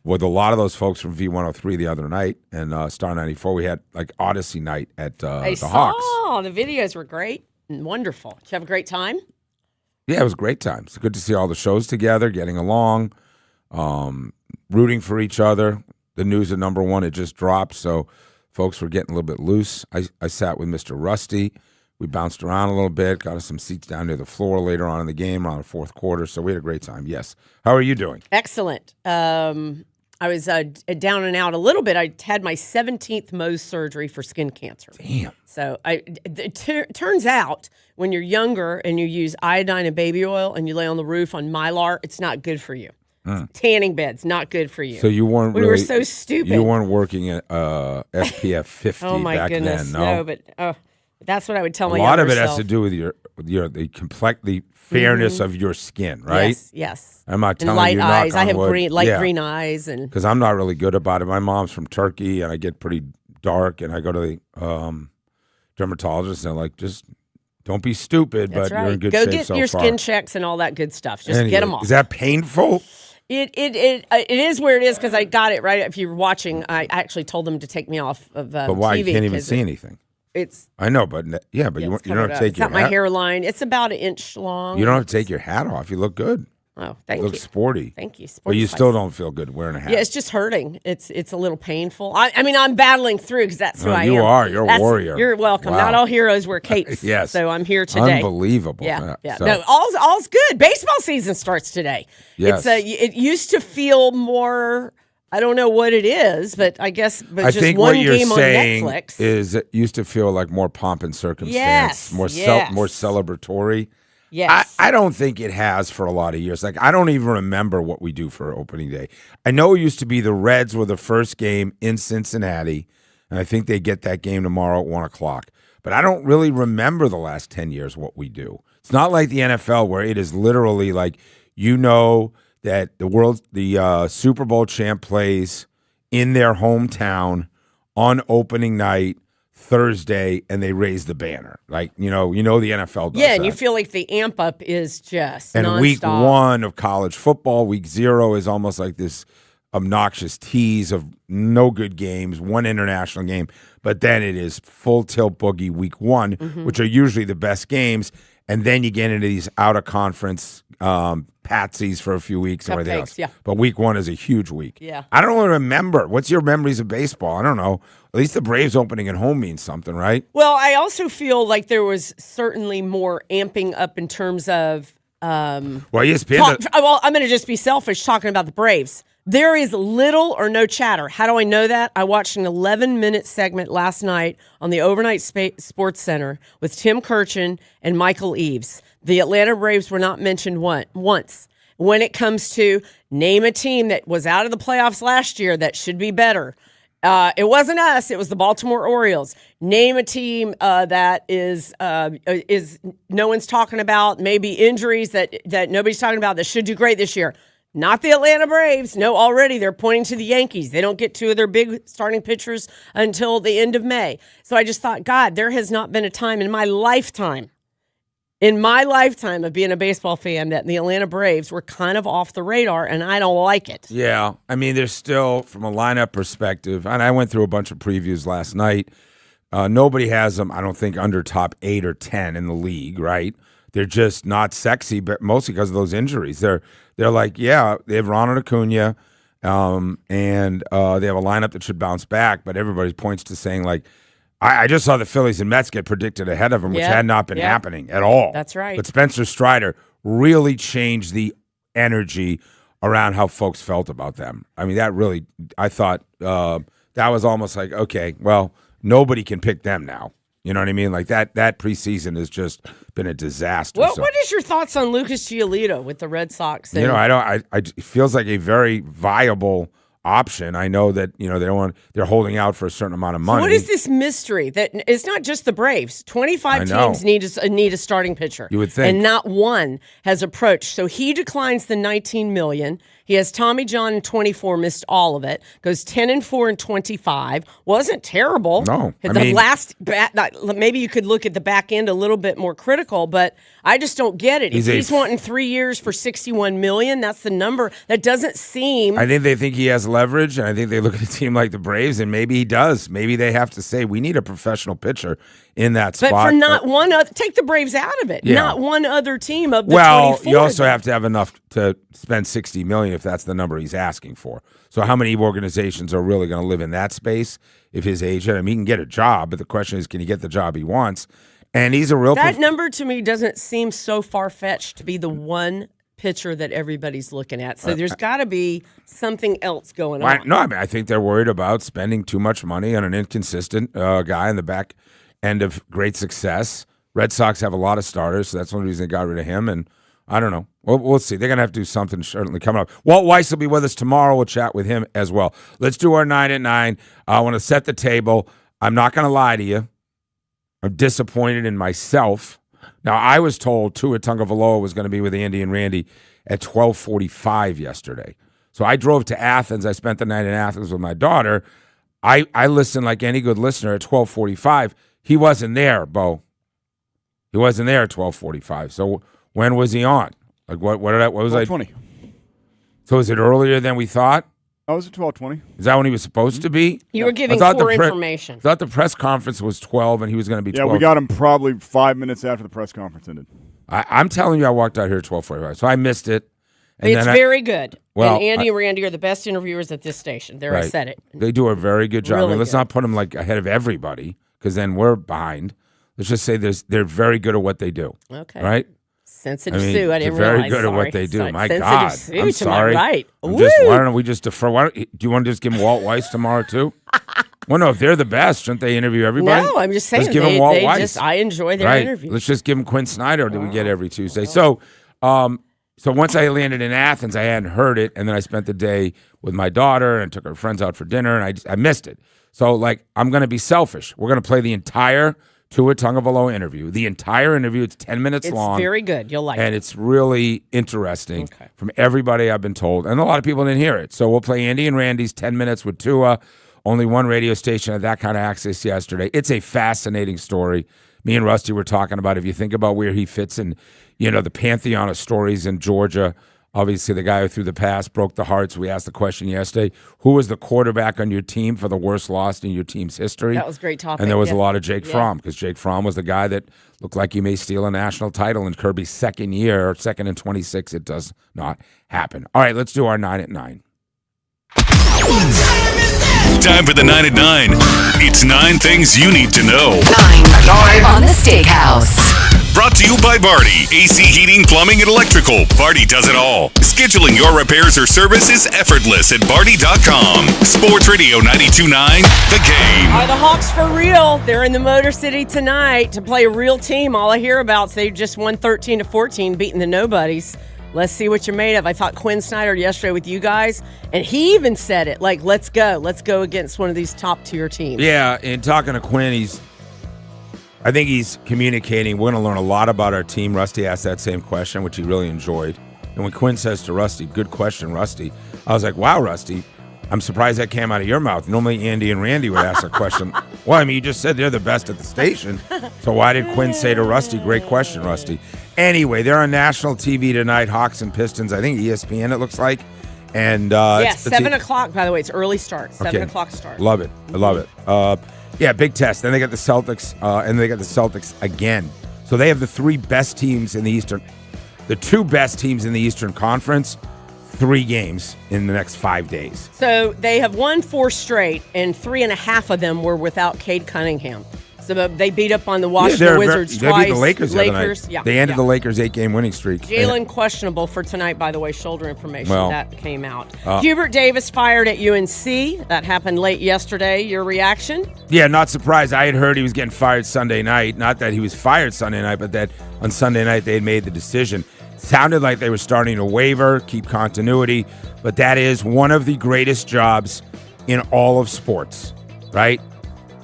with a lot of those folks from V103 the other night and Star 94. We had like Odyssey night at the Hawks. Oh, the videos were great and wonderful. Did you have a great time? Yeah, it was a great time. It's good to see all the shows together, getting along, rooting for each other. The news of #1, it just dropped, so folks were getting a little bit loose. I sat with Mr. Rusty We bounced around a little bit, got us some seats down near the floor later on in the game, around the fourth quarter. So we had a great time. Yes. How are you doing? Excellent. I was down and out a little bit. I had my 17th Mohs surgery for skin cancer. Damn. So it turns out when you're younger and you use iodine and baby oil and you lay on the roof on Mylar, it's not good for you. Tanning beds, not good for you. So you weren't we really, were so stupid. You weren't working at SPF 50 oh my back goodness, then, no? But that's what I would tell my A lot of it younger has to self. do with the fairness of your skin, right? Yes. I'm not And telling light you. eyes. I have wood. light green eyes, and because I'm not really good about it. My mom's from Turkey, and I get pretty dark, and I go to the dermatologist, and they're like, just don't be stupid, that's but right. you're in good Go shape get so your far. skin checks and all that good stuff. Just Anyway, get them off. Is that painful? It is where it is because I got it right. If you were watching, I actually told them to take me off of But why? TV You can't even see anything. It's I know, but you don't have to take it's your not my hat. hairline. It's about an inch long. You don't have to take your hat off. You look good. Oh, thank you. You look sporty. Thank you. But Sporty you spice. still don't feel good wearing a hat. Yeah, it's just hurting. It's a little painful. I mean, I'm battling through because that's who I am. You are. You're a warrior. You're welcome. Wow. Not all heroes wear capes. Yes. So I'm here today. Unbelievable. Yeah. Yeah. So- No, all's good. Baseball season starts today. Yes. It used to feel more. I don't know what it is, but I guess I just think one what you're game on saying Netflix. is it used to feel like more pomp and circumstance, Yes, more yes. more celebratory. Yes. I don't think it has for a lot of years. Like, I don't even remember what we do for opening day. I know it used to be the Reds were the first game in Cincinnati, and I think they get that game tomorrow at 1 o'clock. But I don't really remember the last 10 years what we do. It's not like the NFL where it is literally like, that the Super Bowl champ plays in their hometown on opening night Thursday, and they raise the banner. Like, the NFL does Yeah, and that. you feel like the amp up is just And nonstop. week 1 of college football, week 0 is almost like this obnoxious tease of no good games, one international game, but then it is full tilt boogie week 1, which are usually the best games, and then you get into these out of conference patsies for a few weeks and everything Cupcakes, else. yeah. But week 1 is a huge week. Yeah. I don't really remember. What's your memories of baseball? I don't know. At least the Braves opening at home means something, right? Well, I also feel like there was certainly more amping up in terms of. Well, ESPN. I'm going to just be selfish talking about the Braves. There is little or no chatter. How do I know that? I watched an 11-minute segment last night on the Overnight Sports Center with Tim Kirchin and Michael Eaves. The Atlanta Braves were not mentioned once. When it comes to name a team that was out of the playoffs last year that should be better, it wasn't us. It was the Baltimore Orioles. Name a team that is no one's talking about. Maybe injuries that nobody's talking about that should do great this year. Not the Atlanta Braves. No, already they're pointing to the Yankees. They don't get 2 of their big starting pitchers until the end of May. So I just thought, God, there has not been a time in my lifetime of being a baseball fan that the Atlanta Braves were kind of off the radar, and I don't like it. Yeah. I mean, there's still, from a lineup perspective, and I went through a bunch of previews last night. Nobody has them, I don't think, under top 8 or 10 in the league, right? They're just not sexy, but mostly because of those injuries. They're like, yeah, they have Ronald Acuna, and they have a lineup that should bounce back, but everybody points to saying, like, I just saw the Phillies and Mets get predicted ahead of them, which had not been happening at all. That's right. But Spencer Strider really changed the energy around how folks felt about them. I mean, that really, I thought that was almost like, okay, well, nobody can pick them now. You know what I mean? Like that preseason has just been a disaster. What So, is your thoughts on Lucas Giolito with the Red Sox? you know, it feels like a very viable option. I know that, they're holding out for a certain amount of money. What is this mystery that it's not just the Braves? 25 teams need a starting pitcher. You would think. And not one has approached. So he declines the $19 million. He has Tommy John in 24, missed all of it. Goes 10-4 in 25. Wasn't terrible. No, maybe you could look at the back end a little bit more critical, but I just don't get it. If he's wanting 3 years for $61 million, that's the number. That doesn't seem. I think they think he has leverage, and I think they look at a team like the Braves, and maybe he does. Maybe they have to say, we need a professional pitcher in that spot. But for not one other, take the Braves out of it. Yeah. Not one other team of the 24. You also have to have enough to spend $60 million if that's the number he's asking for. So how many organizations are really going to live in that space if his agent? I mean, he can get a job, but the question is, can he get the job he wants? And he's a real That number to me doesn't seem so far-fetched to be the one pitcher that everybody's looking at. So there's got to be something else going on. No, I mean, I think they're worried about spending too much money on an inconsistent guy in the back end of great success. Red Sox have a lot of starters, so that's one reason they got rid of him. And I don't know. We'll see. They're going to have to do something certainly coming up. Walt Weiss will be with us tomorrow. We'll chat with him as well. Let's do our 9 at 9. I want to set the table. I'm not going to lie to you. I'm disappointed in myself. Now, I was told Tua Tagovailoa was going to be with Andy and Randy at 12:45 yesterday. So I drove to Athens. I spent the night in Athens with my daughter. I listened like any good listener at 12:45. He wasn't there, Bo. He wasn't there at 12:45. So when was he on? Like what was I? 12:20. So is it earlier than we thought? I was at 12:20. Is that when he was supposed to be? You were giving poor information. I thought the press conference was 12 and he was going to be 12. Yeah, we got him probably 5 minutes after the press conference ended. I'm telling you, I walked out here at 12:45, so I missed it. And It's very good. Well, and Andy and Randy are the best interviewers at this station. There, I said it. They do a very good job. Really I mean, let's good. not put them like ahead of everybody because then we're behind. Let's just say they're very good at what they do. Okay. Right? Sensitive I mean, Sue. I didn't they're very realize. good at Sorry. what they do. Sorry. My Sensitive God, Sue I'm to sorry. my right. Why don't we just defer? Do you want to just give them Walt Weiss tomorrow too? Well, no. If they're the best, shouldn't they interview everybody? No, I'm just saying. Let's give them Walt Weiss. I enjoy their interview. Let's just give them Quinn Snyder. Do we get every Tuesday? So once I landed in Athens, I hadn't heard it, and then I spent the day with my daughter and took her friends out for dinner, and I missed it. So I'm going to be selfish. We're going to play the entire Tua Tagovailoa interview. The entire interview. It's 10 minutes long. It's very good. You'll like it. And it's really interesting from everybody I've been told. And a lot of people didn't hear it. So we'll play Andy and Randy's 10 minutes with Tua. Only one radio station had that kind of access yesterday. It's a fascinating story. Me and Rusty were talking about if you think about where he fits in, the pantheon of stories in Georgia. Obviously, the guy who threw the pass broke the hearts. We asked the question yesterday, who was the quarterback on your team for the worst loss in your team's history? That was a great topic. And there was a lot of Jake Fromm, because Jake Fromm was the guy that looked like he may steal a national title in Kirby's second year, second and 26. It does not happen. All right, let's do our 9 at 9. Time for the 9 at 9. It's 9 things you need to know. 9 on the Steakhouse. Brought to you by Barty. AC heating, plumbing, and electrical. Barty does it all. Scheduling your repairs or service is effortless at Barty.com. Sports Radio 92.9, The Game. Are the Hawks for real? They're in the Motor City tonight to play a real team. All I hear about is they just won 13-14, beating the nobodies. Let's see what you're made of. I thought Quinn Snyder yesterday with you guys, and he even said it, like, let's go against one of these top-tier teams. Yeah, and talking to Quinn, I think he's communicating. We're going to learn a lot about our team. Rusty asked that same question, which he really enjoyed. And when Quinn says to Rusty, good question, Rusty, I was like, wow, Rusty, I'm surprised that came out of your mouth. Normally Andy and Randy would ask a question. Well, I mean, you just said they're the best at the station. So why did Quinn say to Rusty, great question, Rusty? Anyway, they're on national TV tonight, Hawks and Pistons. I think ESPN, it looks like. And 7 o'clock, by the way. It's early start. 7 o'clock start. Love it. I love it. Yeah, big test. Then they got the Celtics, and they got the Celtics again. So they have the 3 best teams in the Eastern, the 2 best teams in the Eastern Conference, 3 games in the next 5 days. So they have won 4 straight, and 3.5 of them were without Cade Cunningham. So they beat up on the Washington Wizards twice. They beat the Lakers the other night. Yeah, they ended the Lakers' 8-game winning streak. Jalen questionable for tonight, by the way. Shoulder information that came out. Uh, Hubert Davis fired at UNC. That happened late yesterday. Your reaction? Yeah, not surprised. I had heard he was getting fired Sunday night. Not that he was fired Sunday night, but that on Sunday night they had made the decision. Sounded like they were starting to waver, keep continuity, but that is one of the greatest jobs in all of sports, right?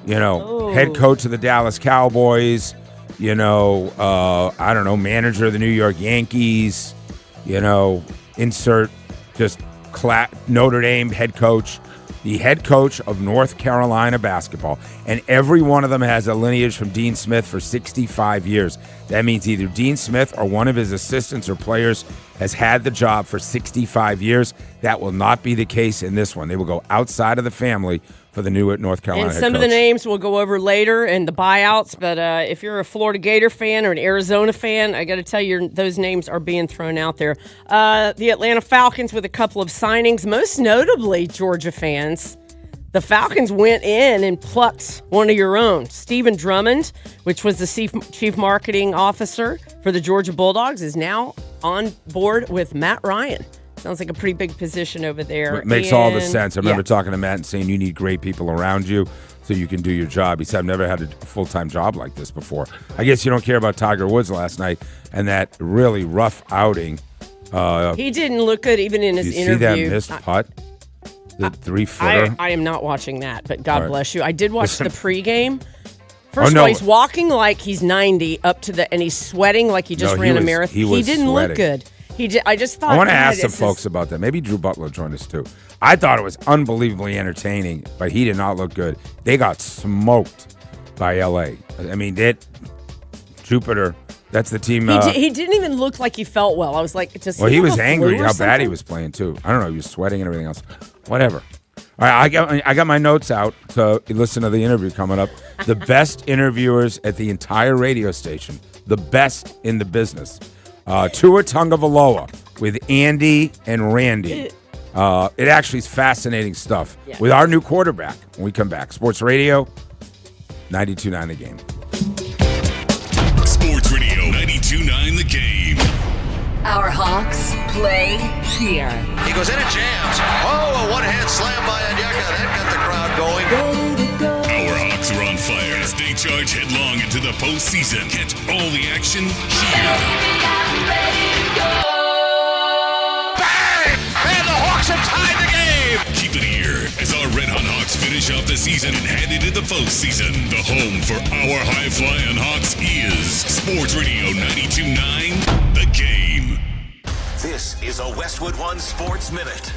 Head coach of the Dallas Cowboys, I don't know, manager of the New York Yankees, insert just Notre Dame head coach, the head coach of North Carolina basketball. And every one of them has a lineage from Dean Smith for 65 years. That means either Dean Smith or one of his assistants or players has had the job for 65 years. That will not be the case in this one. They will go outside of the family for the new North Carolina And some of the names we'll go over later and the buyouts, but if you're a Florida Gator fan or an Arizona fan, I got to tell you, those names are being thrown out there. The Atlanta Falcons with a couple of signings, most notably Georgia fans. The Falcons went in and plucked one of your own. Stephen Drummond, which was the chief marketing officer for the Georgia Bulldogs, is now on board with Matt Ryan. Sounds like a pretty big position over there. It makes all the sense. I remember talking to Matt and saying you need great people around you so you can do your job. He said, I've never had a full-time job like this before. I guess you don't care about Tiger Woods last night and that really rough outing. He didn't look good even in his interview. See that missed putt? The 3-footer? I am not watching that, but God bless you. I did watch the pregame. Oh, First of all, he's walking like he's 90 and he's sweating like he just ran a marathon. He didn't look good. I just thought. I want to ask some folks about that. Maybe Drew Butler joined us too. I thought it was unbelievably entertaining, but he did not look good. They got smoked by L.A. I mean, Jupiter. That's the team. He didn't even look like he felt well. I was like, well, he was angry how bad he was playing too. I don't know. He was sweating and everything else. Whatever. All right, I got my notes out to listen to the interview coming up. The best interviewers at the entire radio station, the best in the business. Tua Tagovailoa with Andy and Randy. It actually is fascinating stuff with our new quarterback when we come back. Sports Radio, 92.9 The Game. Sports Radio 92.9 The Game. Our Hawks play here. He goes in and jams. Oh, a one-hand slam by Onyeka. That got the crowd going. Our Hawks are on fire as they charge headlong into the postseason. Catch all the action here. Bang! And the Hawks have tied the game. Keep it here as our Red Hot Hawks finish off the season and head into the postseason. The home for our high-flying Hawks is Sports Radio 92.9 The Game. This is a Westwood One Sports Minute.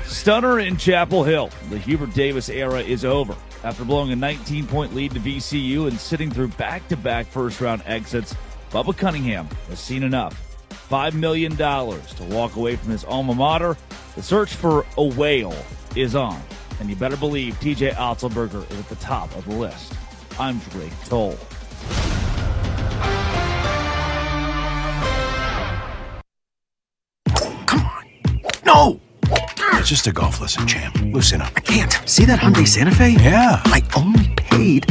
Stunner in Chapel Hill. The Hubert Davis era is over. After blowing a 19-point lead to VCU and sitting through back-to-back first-round exits, Bubba Cunningham has seen enough. $5 million to walk away from his alma mater. The search for a whale is on, and you better believe TJ Otzelberger is at the top of the list. I'm Drake Toll. No! It's just a golf lesson, champ. Loosen up. I can't. See that Hyundai Santa Fe? Yeah. I only paid.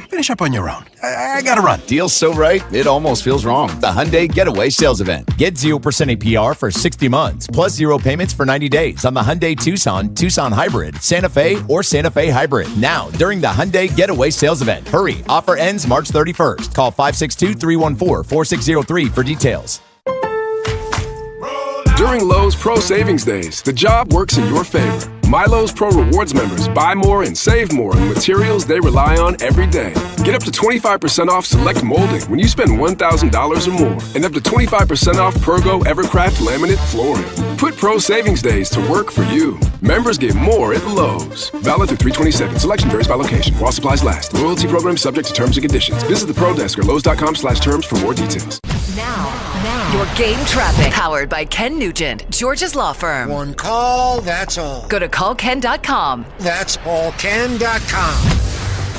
Finish up on your own. I gotta run. Deal's so right, it almost feels wrong. The Hyundai Getaway Sales Event. Get 0% APR for 60 months, plus 0 payments for 90 days on the Hyundai Tucson, Tucson Hybrid, Santa Fe, or Santa Fe Hybrid. Now, during the Hyundai Getaway Sales Event. Hurry, offer ends March 31st. Call 562-314-4603 for details. During Lowe's Pro Savings Days, the job works in your favor. My Lowe's Pro Rewards members buy more and save more on materials they rely on every day. Get up to 25% off select molding when you spend $1,000 or more, and up to 25% off Pergo Evercraft laminate flooring. Put Pro Savings Days to work for you. Members get more at Lowe's. Valid through 3/27. Selection varies by location. While supplies last. Loyalty program subject to terms and conditions. Visit the Pro Desk or Lowes.com/terms for more details. Now, your game traffic. Powered by Ken Nugent, Georgia's law firm. One call, that's all. Go to callken.com. That's allken.com.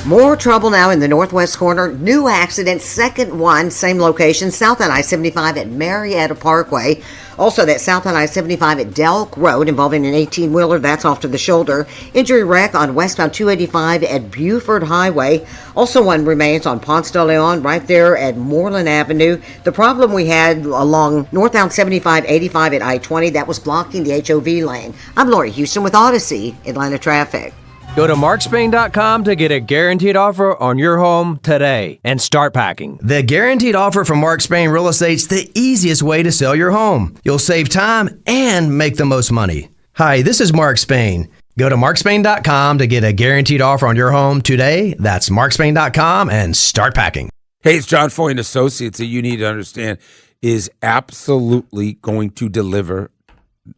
More trouble now in the northwest corner. New accident, second one, same location, south on I-75 at Marietta Parkway. Also, that south on I-75 at Delk Road involving an 18-wheeler. That's off to the shoulder. Injury wreck on westbound 285 at Buford Highway. Also, one remains on Ponce de Leon right there at Moreland Avenue. The problem we had along northbound 75-85 at I-20, that was blocking the HOV lane. I'm Lori Houston with Odyssey, Atlanta Traffic. Go to markspain.com to get a guaranteed offer on your home today and start packing. The guaranteed offer from Mark Spain Real Estate's the easiest way to sell your home. You'll save time and make the most money. Hi, this is Mark Spain. Go to markspain.com to get a guaranteed offer on your home today. That's markspain.com and start packing. Hey, it's John Foy and Associates that you need to understand is absolutely going to deliver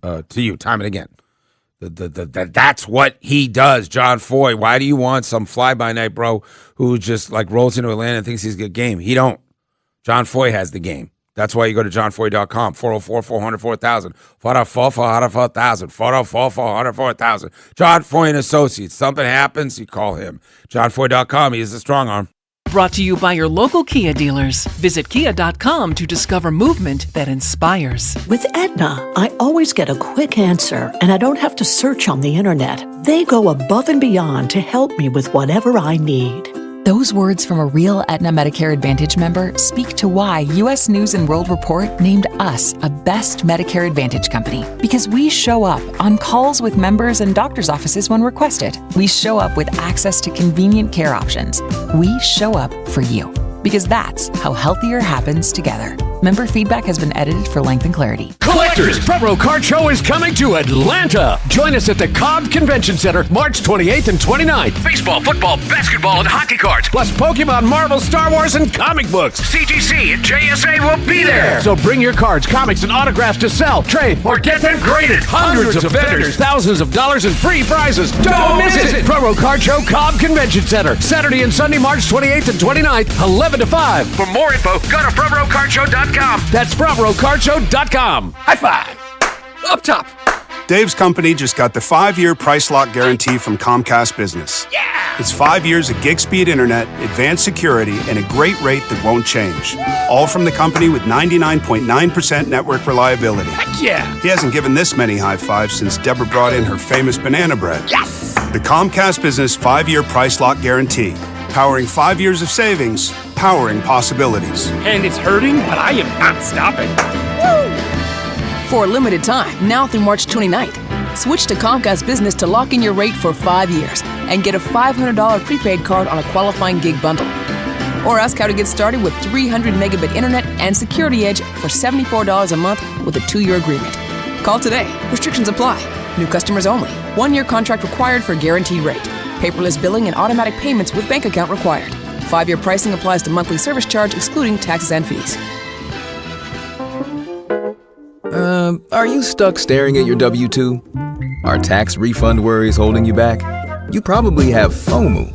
to you time and again. That's what he does, John Foy. Why do you want some fly-by-night bro who just like rolls into Atlanta and thinks he's a good game? He don't. John Foy has the game. That's why you go to johnfoy.com, 404-400-4000, 404-400-4000, 404-400-4000. John Foy and Associates. Something happens, you call him. johnfoy.com. He is the strong arm. Brought to you by your local Kia dealers. Visit kia.com to discover movement that inspires. With Aetna, I always get a quick answer, and I don't have to search on the internet. They go above and beyond to help me with whatever I need. Those words from a real Aetna Medicare Advantage member speak to why U.S. News & World Report named us a Best Medicare Advantage company. Because we show up on calls with members and doctors' offices when requested. We show up with access to convenient care options. We show up for you. Because that's how healthier happens together. Member feedback has been edited for length and clarity. Collectors, Front Row Card Show is coming to Atlanta. Join us at the Cobb Convention Center March 28th and 29th. Baseball, football, basketball, and hockey cards, plus Pokemon, Marvel, Star Wars, and comic books. CGC and JSA will be there. So bring your cards, comics, and autographs to sell, trade, or get them graded. Hundreds of vendors, thousands of dollars in free prizes. Don't miss it. Front Row Card Show, Cobb Convention Center. Saturday and Sunday, March 28th and 29th, 11 to 5. For more info, go to frontrowcardshow.com. That's frontrowcardshow.com. High five. Up top. Dave's company just got the 5-year price lock guarantee from Comcast Business. Yeah! It's 5 years of gig speed internet, advanced security, and a great rate that won't change. All from the company with 99.9% network reliability. Heck yeah! He hasn't given this many high fives since Deborah brought in her famous banana bread. Yes! The Comcast Business 5-year price lock guarantee. Powering 5 years of savings, powering possibilities. And it's hurting, but I am not stopping. For a limited time, now through March 29th, switch to Comcast Business to lock in your rate for 5 years and get a $500 prepaid card on a qualifying gig bundle. Or ask how to get started with 300 megabit internet and Security Edge for $74 a month with a 2-year agreement. Call today. Restrictions apply. New customers only. 1-year contract required for guaranteed rate. Paperless billing and automatic payments with bank account required. 5-year pricing applies to monthly service charge excluding taxes and fees. Are you stuck staring at your W-2? Are tax refund worries holding you back? You probably have FOMO,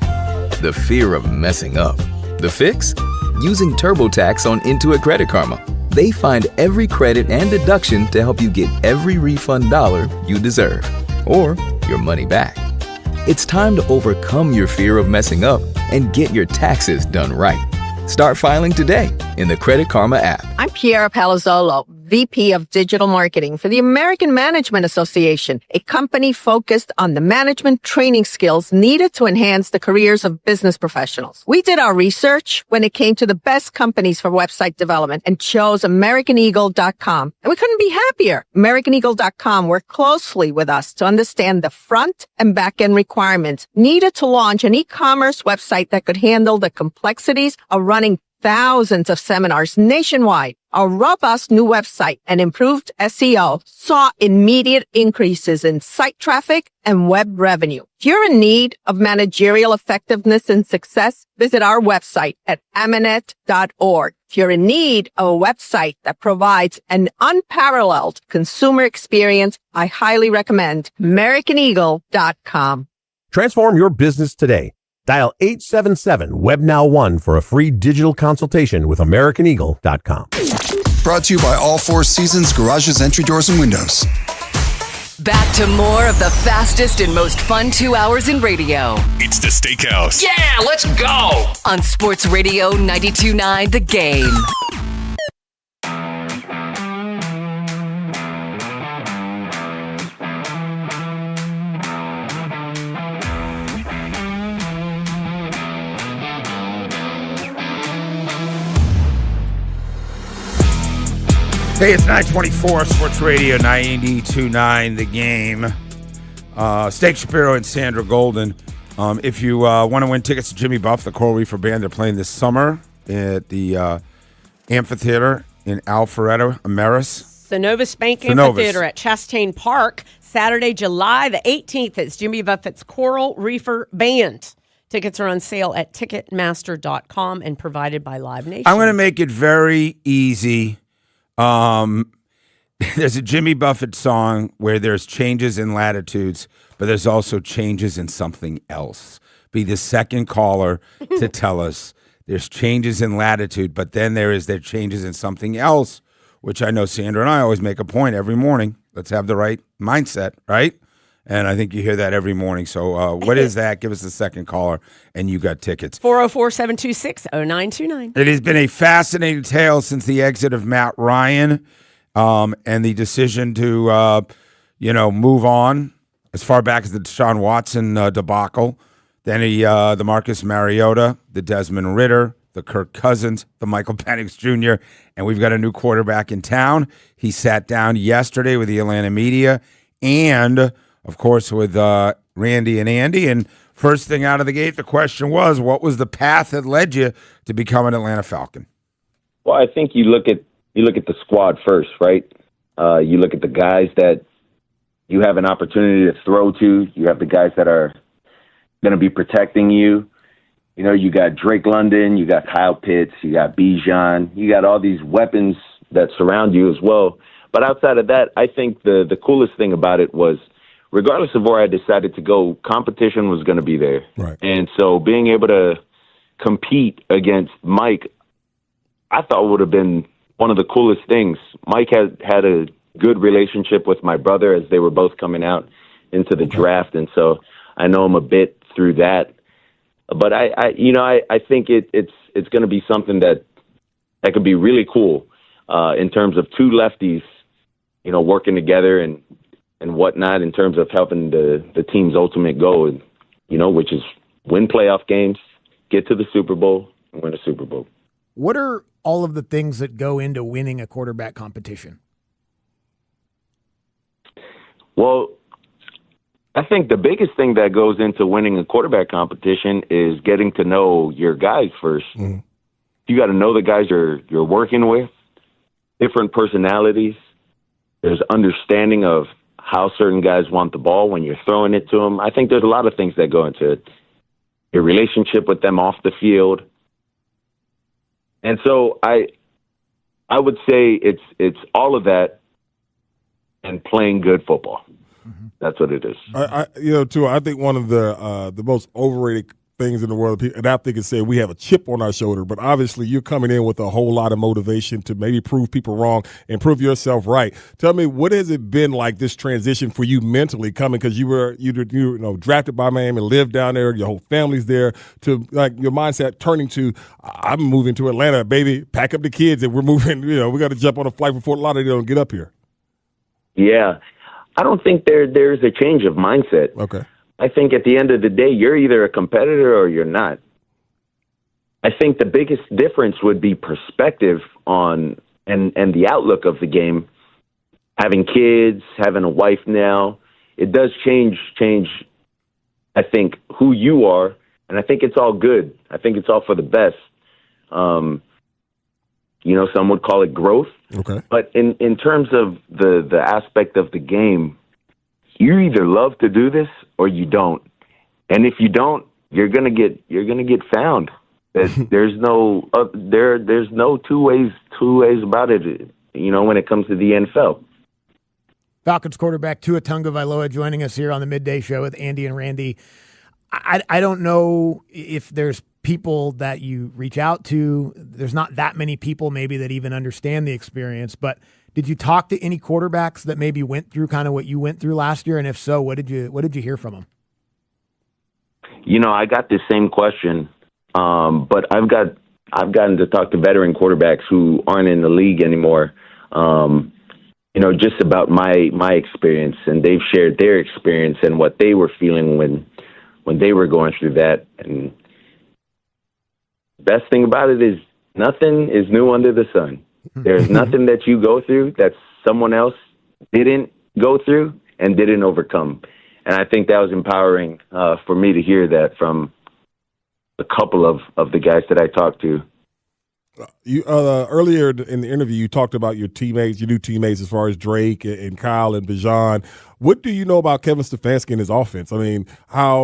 the fear of messing up. The fix? Using TurboTax on Intuit Credit Karma. They find every credit and deduction to help you get every refund dollar you deserve, or your money back. It's time to overcome your fear of messing up and get your taxes done right. Start filing today in the Credit Karma app. I'm Piera Palazzolo, VP of Digital Marketing for the American Management Association, a company focused on the management training skills needed to enhance the careers of business professionals. We did our research when it came to the best companies for website development and chose AmericanEagle.com. And we couldn't be happier. AmericanEagle.com worked closely with us to understand the front and back end requirements needed to launch an e-commerce website that could handle the complexities of running thousands of seminars nationwide. Our robust new website and improved SEO saw immediate increases in site traffic and web revenue. If you're in need of managerial effectiveness and success, visit our website at Amanet.org. If you're in need of a website that provides an unparalleled consumer experience, I highly recommend AmericanEagle.com. Transform your business today. Dial 877-WebNow1 for a free digital consultation with AmericanEagle.com. Brought to you by All Four Seasons Garages, Entry Doors, and Windows. Back to more of the fastest and most fun 2 hours in radio. It's the Steakhouse. Yeah, let's go! On Sports Radio 92.9 The Game. Hey, it's 924 Sports Radio 92.9 The Game. Steak Shapiro and Sandra Golden. If you want to win tickets to Jimmy Buff, the Coral Reefer Band, they're playing this summer at the amphitheater in Alpharetta, Ameris. Synovus Bank Amphitheater at Chastain Park, Saturday, July the 18th. It's Jimmy Buffett's Coral Reefer Band. Tickets are on sale at Ticketmaster.com and provided by Live Nation. I'm going to make it very easy. There's a Jimmy Buffett song where there's changes in latitudes, but there's also changes in something else. Be the second caller to tell us there's changes in latitude, but then there changes in something else, which I know Sandra and I always make a point every morning. Let's have the right mindset, right? And I think you hear that every morning. So what is that? Give us the second caller, and you got tickets. 404-726-0929. It has been a fascinating tale since the exit of Matt Ryan and the decision to, move on as far back as the Deshaun Watson debacle. Then the Marcus Mariota, the Desmond Ridder, the Kirk Cousins, the Michael Penix Jr., and we've got a new quarterback in town. He sat down yesterday with the Atlanta media and, of course, with Randy and Andy. And first thing out of the gate, the question was, what was the path that led you to become an Atlanta Falcon? Well, I think you look at the squad first, right? You look at the guys that you have an opportunity to throw to. You have the guys that are going to be protecting you. You got Drake London, you got Kyle Pitts, you got Bijan, you got all these weapons that surround you as well. But outside of that, I think the coolest thing about it was, regardless of where I decided to go, competition was going to be there. Right. And so being able to compete against Mike, I thought would have been one of the coolest things. Mike had a good relationship with my brother as they were both coming out into the draft. And so I know him a bit through that. But I think it's going to be something that could be really cool in terms of two lefties, working together and whatnot in terms of helping the team's ultimate goal, which is win playoff games, get to the Super Bowl, and win a Super Bowl. What are all of the things that go into winning a quarterback competition? Well, I think the biggest thing that goes into winning a quarterback competition is getting to know your guys first. Mm-hmm. You got to know the guys you're working with, different personalities. There's understanding of how certain guys want the ball when you're throwing it to them. I think there's a lot of things that go into it. Your relationship with them off the field. And so I would say it's all of that and playing good football. That's what it is. I think one of the most overrated things in the world, and I think it's saying we have a chip on our shoulder, but obviously you're coming in with a whole lot of motivation to maybe prove people wrong and prove yourself right. Tell me, what has it been like, this transition for you mentally, coming, because you were drafted by Miami, lived down there, your whole family's there, to like your mindset turning to, I'm moving to Atlanta, baby, pack up the kids and we're moving, we got to jump on a flight from Fort Lauderdale and get up here. Yeah. I don't think there's a change of mindset. Okay. I think at the end of the day, you're either a competitor or you're not. I think the biggest difference would be perspective on and the outlook of the game. Having kids, having a wife now, it does change, I think, who you are, and I think it's all good. I think it's all for the best. Some would call it growth. Okay. But in terms of the aspect of the game, you either love to do this or you don't. And if you don't, you're gonna get found. There's no there's no two ways about it. When it comes to the NFL. Falcons quarterback Tua Tagovailoa joining us here on the Midday Show with Andy and Randy. I don't know if there's people that you reach out to. There's not that many people maybe that even understand the experience, but did you talk to any quarterbacks that maybe went through kind of what you went through last year? And if so, what did you hear from them? I got the same question, but I've gotten to talk to veteran quarterbacks who aren't in the league anymore. Just about my experience, and they've shared their experience and what they were feeling when they were going through that. And best thing about it is nothing is new under the sun. There's nothing that you go through that someone else didn't go through and didn't overcome. And I think that was empowering for me to hear that from a couple of the guys that I talked to. You earlier in the interview, you talked about your new teammates, as far as Drake and Kyle and Bijan. What do you know about Kevin Stefanski and his offense? I mean,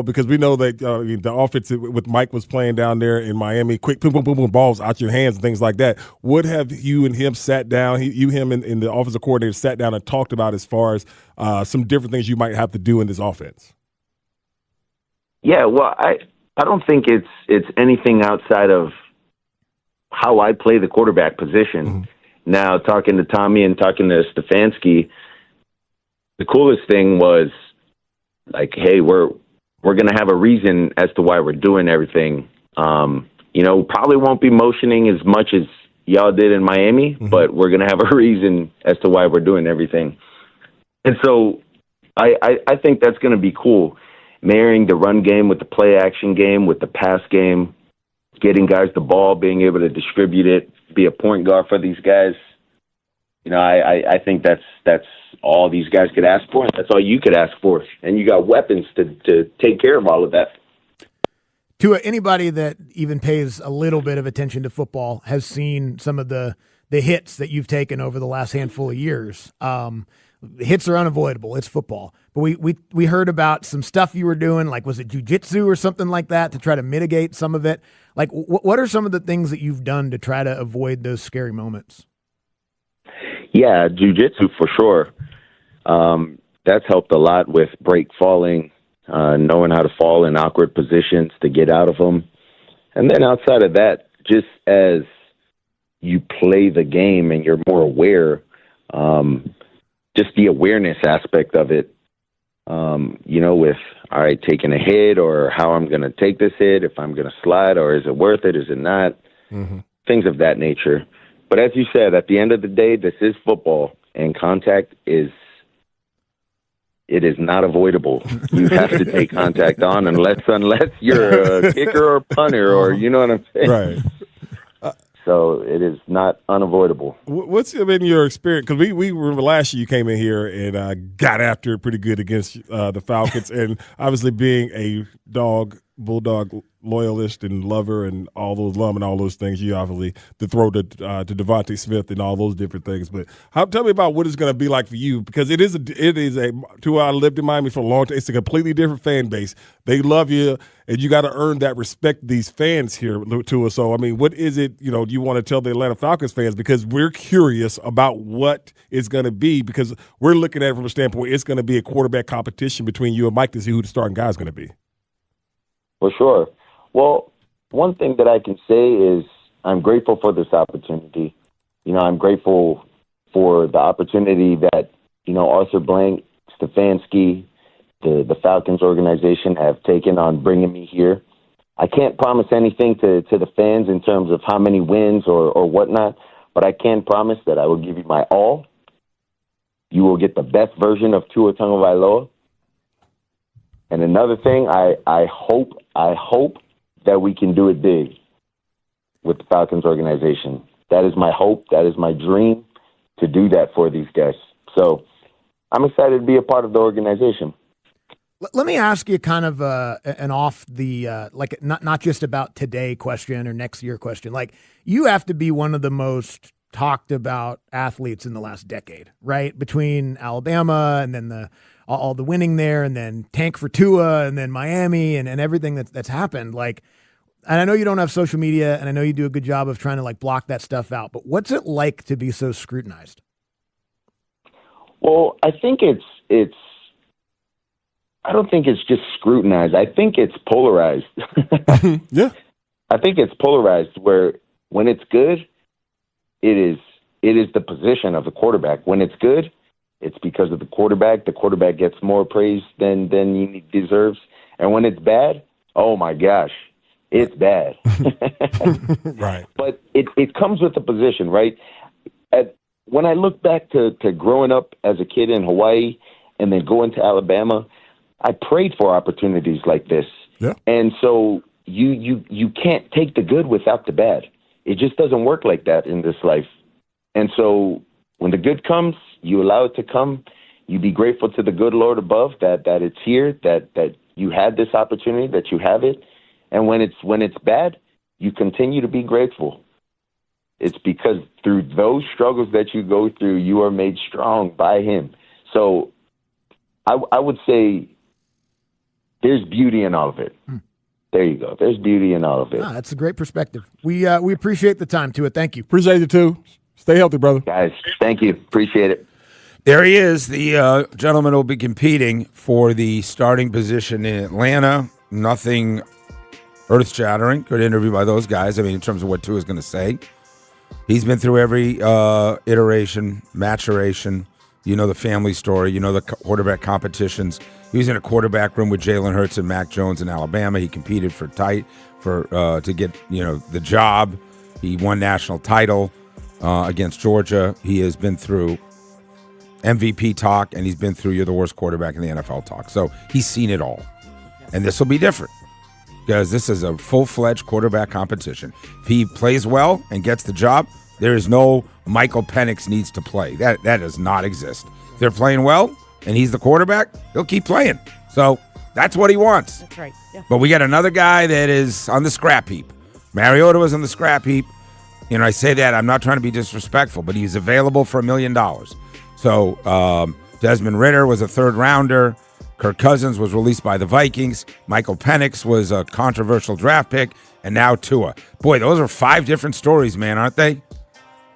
because we know that the offense with Mike was playing down there in Miami, quick, boom, boom, boom, boom, balls out your hands and things like that. What have you and him sat down, him and the offensive coordinator sat down and talked about as far as some different things you might have to do in this offense? Yeah, well, I don't think it's anything outside of how I play the quarterback position. Mm-hmm. Now, talking to Tommy and talking to Stefanski, the coolest thing was like, hey, we're going to have a reason as to why we're doing everything. Probably won't be motioning as much as y'all did in Miami, but we're going to have a reason as to why we're doing everything. And so I think that's going to be cool, marrying the run game with the play action game, with the pass game, getting guys the ball, being able to distribute it, be a point guard for these guys. I think that's all these guys could ask for. That's all you could ask for. And you got weapons to take care of all of that. To anybody that even pays a little bit of attention to football has seen some of the hits that you've taken over the last handful of years. Hits are unavoidable. It's football. But we heard about some stuff you were doing, like was it jiu-jitsu or something like that, to try to mitigate some of it? Like, what are some of the things that you've done to try to avoid those scary moments? Yeah, jiu-jitsu for sure. That's helped a lot with break falling, knowing how to fall in awkward positions to get out of them. And then outside of that, just as you play the game and you're more aware, just the awareness aspect of it, with, all right, taking a hit or how I'm going to take this hit, if I'm going to slide, or is it worth it, is it not, things of that nature. But as you said, at the end of the day, this is football, and contact is not avoidable. You have to take contact on unless you're a kicker or punter, or you know what I'm saying? Right. So it is not unavoidable. What's been your experience? Because we remember last year you came in here and got after it pretty good against the Falcons, and obviously being a Bulldog loyalist and lover and all those love and all those things, you obviously to throw to Devontae Smith and all those different things. But tell me about what it's going to be like for you, because it is a I lived in Miami for a long time. It's a completely different fan base. They love you, and you got to earn that respect. These fans here to us. So I mean, what is it you want to tell the Atlanta Falcons fans, because we're curious about what it's going to be, because we're looking at it from a standpoint it's going to be a quarterback competition between you and Mike to see who the starting guy is going to be. For sure. Well, one thing that I can say is I'm grateful for this opportunity. I'm grateful for the opportunity that, Arthur Blank, Stefanski, the Falcons organization have taken on bringing me here. I can't promise anything to the fans in terms of how many wins or whatnot, but I can promise that I will give you my all. You will get the best version of Tua Tagovailoa. And another thing, I hope that we can do it big with the Falcons organization. That is my hope. That is my dream, to do that for these guys. So I'm excited to be a part of the organization. Let me ask you kind of an off the not just about today question or next year question. Like, you have to be one of the most talked about athletes in the last decade, right? Between Alabama and then all the winning there, and then tank for Tua, and then Miami, and everything that's happened. Like, and I know you don't have social media, and I know you do a good job of trying to block that stuff out, but what's it like to be so scrutinized? Well, I think I don't think it's just scrutinized. I think it's polarized. Yeah. I think it's polarized, where when it's good, it is the position of the quarterback. When it's good, it's because of the quarterback. The quarterback gets more praise than he deserves. And when it's bad, oh my gosh, it's bad. Right. But it comes with the position, right? When I look back to growing up as a kid in Hawaii and then going to Alabama, I prayed for opportunities like this. Yeah. And so you can't take the good without the bad. It just doesn't work like that in this life. And so when the good comes, you allow it to come. You be grateful to the good Lord above that it's here, that you had this opportunity, that you have it. And when it's bad, you continue to be grateful. It's because through those struggles that you go through, you are made strong by Him. So I would say there's beauty in all of it. There you go. There's beauty in all of it. That's a great perspective. We appreciate the time, Tua. Thank you. Appreciate it, too. Stay healthy, brother. Guys, thank you. Appreciate it. There he is. The gentleman will be competing for the starting position in Atlanta. Nothing earth-shattering. Good interview by those guys. I mean, in terms of what Tua is going to say. He's been through every iteration, maturation You know the family story. You know the quarterback competitions. He was in a quarterback room with Jalen Hurts and Mac Jones in Alabama. He competed to get the job. He won national title against Georgia. He has been through MVP talk, and he's been through you're the worst quarterback in the NFL talk. So he's seen it all. And this will be different because this is a full-fledged quarterback competition. If he plays well and gets the job, there is no Michael Penix needs to play. That does not exist. If they're playing well and he's the quarterback, he'll keep playing. So that's what he wants. That's right. Yeah. But we got another guy that is on the scrap heap. Mariota was on the scrap heap. I say that, I'm not trying to be disrespectful, but he's available for $1 million. So Desmond Ridder was a third-rounder. Kirk Cousins was released by the Vikings. Michael Penix was a controversial draft pick. And now Tua. Boy, those are 5 different stories, man, aren't they?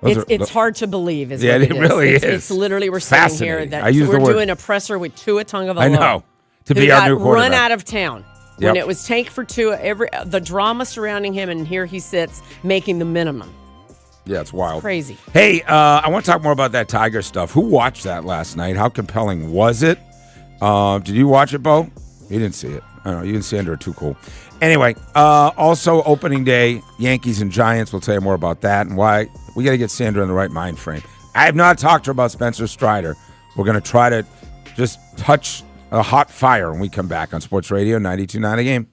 It's hard to believe. What it really is. It's literally we're sitting here that we're doing a presser with Tua Tagovailoa. I know. To be our new quarterback. Run out of town. Yep. When it was tank for Tua, the drama surrounding him, and here he sits making the minimum. Yeah, it's wild. It's crazy. Hey, I want to talk more about that Tiger stuff. Who watched that last night? How compelling was it? Did you watch it, Bo? You didn't see it. I don't know. You and Sandra are too cool. Anyway, also opening day, Yankees and Giants. We'll tell you more about that and why. We got to get Sandra in the right mind frame. I have not talked to her about Spencer Strider. We're going to try to just touch a hot fire when we come back on Sports Radio 92.9 A Game.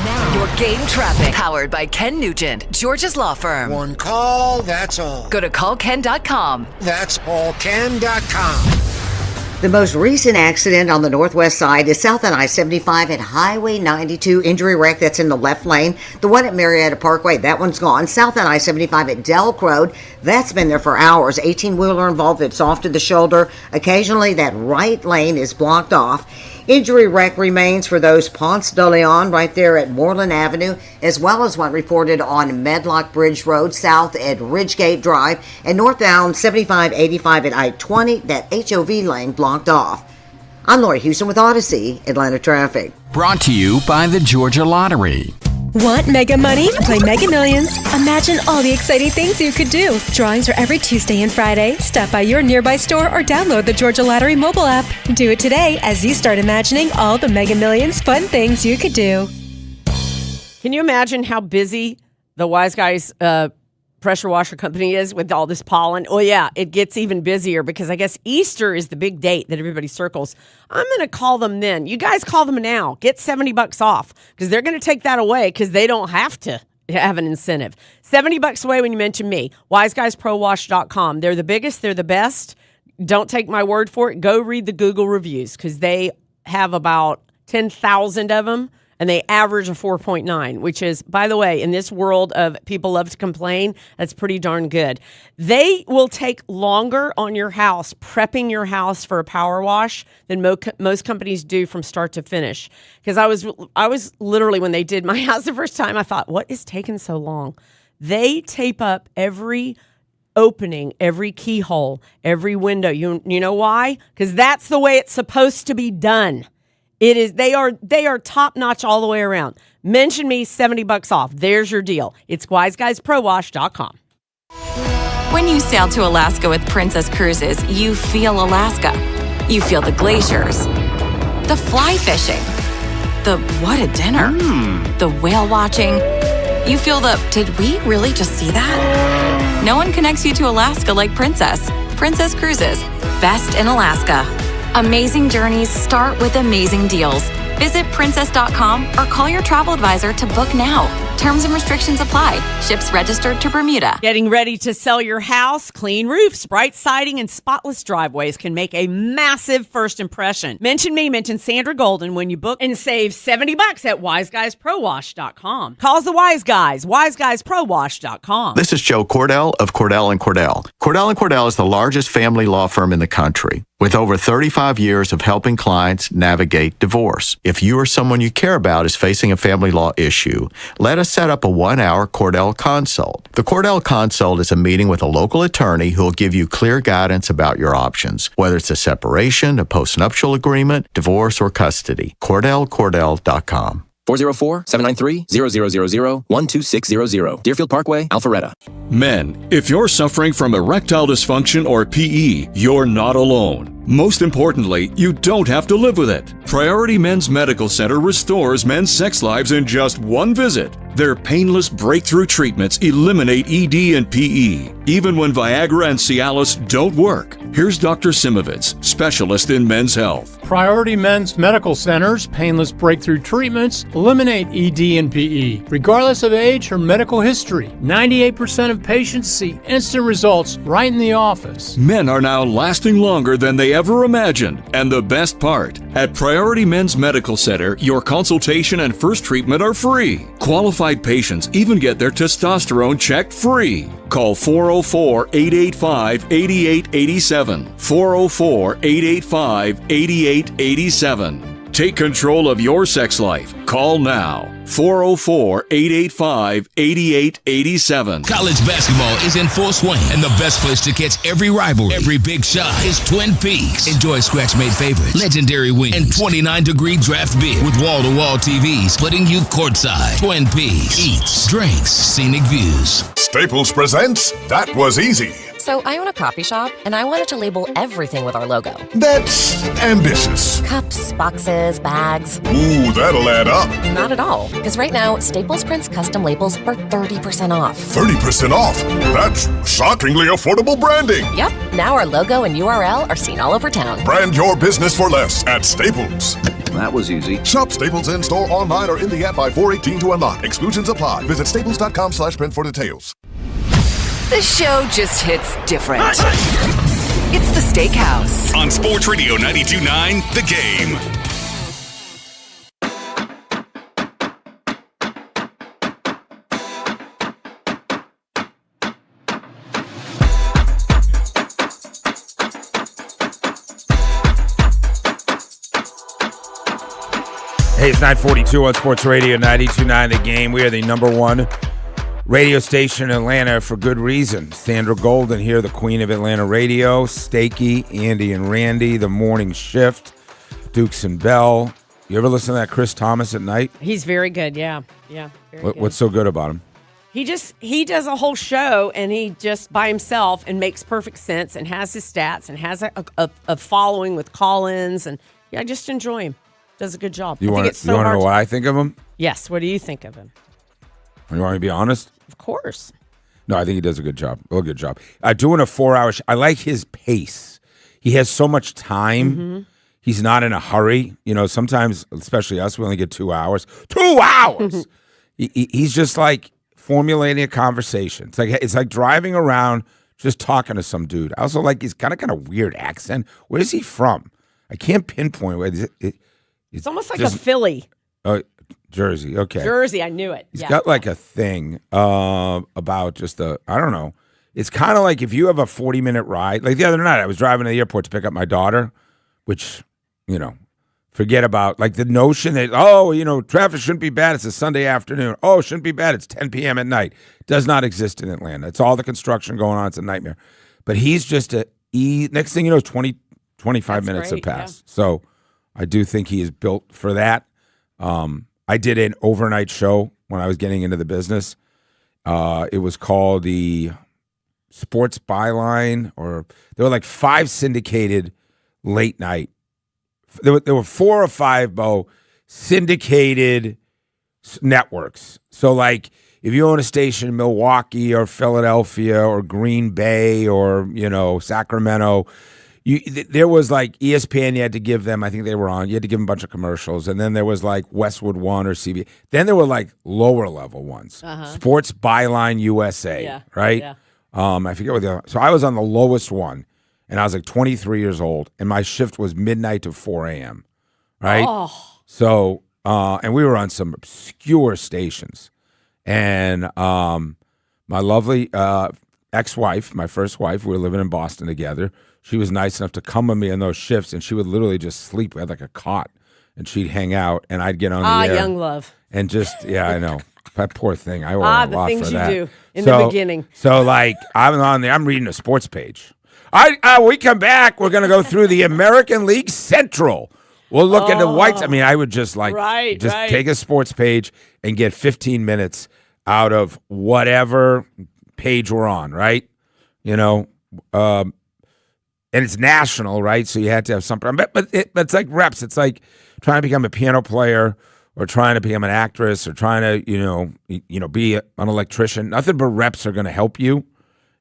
Now, your game traffic. Powered by Ken Nugent, Georgia's law firm. One call, that's all. Go to callken.com. That's allken.com. The most recent accident on the northwest side is south on I-75 at Highway 92. Injury wreck that's in the left lane. The one at Marietta Parkway, that one's gone. South on I-75 at Delk Road, that's been there for hours. 18-wheeler involved, it's off to the shoulder. Occasionally, that right lane is blocked off. Injury wreck remains for those Ponce de Leon right there at Moreland Avenue, as well as one reported on Medlock Bridge Road, south at Ridgegate Drive, and northbound 75-85 at I-20, that HOV lane blocked off. I'm Lori Houston with Odyssey, Atlanta Traffic. Brought to you by the Georgia Lottery. Want mega money? Play Mega Millions. Imagine all the exciting things you could do. Drawings are every Tuesday and Friday. Stop by your nearby store or download the Georgia Lottery mobile app. Do it today as you start imagining all the Mega Millions fun things you could do. Can you imagine how busy the Wise Guys pressure washer company is with all this pollen? Oh, yeah, it gets even busier because I guess Easter is the big date that everybody circles. I'm going to call them then. You guys call them now. Get $70 off because they're going to take that away because they don't have to have an incentive. $70 away when you mention me. WiseGuysProWash.com. They're the biggest. They're the best. Don't take my word for it. Go read the Google reviews because they have about 10,000 of them. And they average a 4.9, which is, by the way, in this world of people love to complain, that's pretty darn good. They will take longer on your house, prepping your house for a power wash than most companies do from start to finish. Because I was literally, when they did my house the first time, I thought, what is taking so long? They tape up every opening, every keyhole, every window. You know why? Because that's the way it's supposed to be done. It is. They are top notch all the way around. Mention me, $70 off. There's your deal. It's WiseGuysProWash.com. When you sail to Alaska with Princess Cruises, you feel Alaska. You feel the glaciers, the fly fishing, the what a dinner, the whale watching. You feel the did we really just see that? No one connects you to Alaska like Princess. Princess Cruises, best in Alaska. Amazing journeys start with amazing deals. Visit princess.com or call your travel advisor to book now. Terms and restrictions apply. Ships registered to Bermuda. Getting ready to sell your house? Clean roofs, bright siding, and spotless driveways can make a massive first impression. Mention me, mention Sandra Golden when you book and save $70 at WiseGuysProWash.com. Calls the Wise Guys, WiseGuysProWash.com. This is Joe Cordell of Cordell & Cordell. Cordell & Cordell is the largest family law firm in the country, with over 35 years of helping clients navigate divorce. If you or someone you care about is facing a family law issue, let us set up a 1-hour Cordell Consult. The Cordell Consult is a meeting with a local attorney who will give you clear guidance about your options, whether it's a separation, a postnuptial agreement, divorce, or custody. CordellCordell.com. 404-793-0000-12600. Deerfield Parkway, Alpharetta. Men, if you're suffering from erectile dysfunction or PE, you're not alone. Most importantly, you don't have to live with it. Priority Men's Medical Center restores men's sex lives in just one visit. Their painless breakthrough treatments eliminate ED and PE, even when Viagra and Cialis don't work. Here's Dr. Simovitz, specialist in men's health. Priority Men's Medical Center's painless breakthrough treatments eliminate ED and PE, regardless of age or medical history. 98% of patients see instant results right in the office. Men are now lasting longer than they ever imagined. And the best part, at Priority Men's Medical Center, your consultation and first treatment are free. Qualified patients even get their testosterone checked free. Call 404-885-8887. 404-885-8887. Take control of your sex life. Call now. 404-885-8887. College basketball is in full swing, and the best place to catch every rivalry, every big shot, is Twin Peaks. Enjoy scratch-made favorites, legendary wings, and 29-degree draft beer with wall-to-wall TVs putting you courtside. Twin Peaks. Eats, drinks, scenic views. Staples presents That Was Easy. So I own a coffee shop, and I wanted to label everything with our logo. That's ambitious. Cups, boxes, bags. Ooh, that'll add up. Not at all, because right now, Staples prints custom labels for 30% off. 30% off? That's shockingly affordable branding. Yep, now our logo and URL are seen all over town. Brand your business for less at Staples. That was easy. Shop Staples in-store, online, or in the app by 4/18 to unlock. Exclusions apply. Visit staples.com/print for details. The show just hits different. It's the Steakhouse. On Sports Radio 92.9, The Game. Hey, it's 9:42 on Sports Radio 92.9 The Game. We are the number one radio station in Atlanta for good reason. Sandra Golden here, the queen of Atlanta radio. Stakey, Andy and Randy, the morning shift. Dukes and Bell. You ever listen to that Chris Thomas at night? He's very good, yeah. Yeah, very good. What's so good about him? He does a whole show, and he just by himself and makes perfect sense and has his stats and has a following with call-ins. And yeah, I just enjoy him. Does a good job. You want to know what I think of him? Yes. What do you think of him? You want me to be honest? Of course. No, I think he does a good job. A good job. Doing a 4-hour I like his pace. He has so much time. Mm-hmm. He's not in a hurry. You know, sometimes, especially us, we only get 2 hours. 2 hours! He's just like formulating a conversation. It's like driving around just talking to some dude. I also like he's got a kind of weird accent. Where is he from? I can't pinpoint where it's almost like a Philly. Jersey, okay. Jersey, I knew it. He's got like a thing about just I don't know. It's kind of like if you have a 40-minute ride. Like the other night, I was driving to the airport to pick up my daughter, which, you know, forget about. Like the notion that, traffic shouldn't be bad. It's a Sunday afternoon. Oh, it shouldn't be bad. It's 10 p.m. at night. It does not exist in Atlanta. It's all the construction going on. It's a nightmare. But he's just next thing you know, 25 minutes have passed. Yeah. So I do think he is built for that. I did an overnight show when I was getting into the business. It was called the Sports Byline, or there were like 5 syndicated late night. There were 4 or 5 syndicated networks. So like if you own a station in Milwaukee or Philadelphia or Green Bay or Sacramento. There was like ESPN you had to give them, I think they were on, you had to give them a bunch of commercials. And then there was like Westwood One or CBS. Then there were like lower level ones. Sports Byline USA, right? Yeah. I forget what the other. So I was on the lowest one, and I was like 23 years old, and my shift was midnight to 4 a.m., right? Oh. So, and we were on some obscure stations. And my lovely ex-wife, my first wife, we were living in Boston together. She was nice enough to come with me on those shifts, and she would literally just sleep. We had like a cot, and she'd hang out, and I'd get on the air. Young love. And just, I know. That poor thing. I owe her a lot for that. The things you do in the beginning. So, like, I'm on there. I'm reading a sports page. We come back. We're going to go through the American League Central. Well, look at the whites. I mean, I would just Right. take a sports page and get 15 minutes out of whatever page we're on, right? You know, and it's national, right? So you had to have something. But it's like reps. It's like trying to become a piano player or trying to become an actress or trying to, be an electrician. Nothing but reps are going to help you.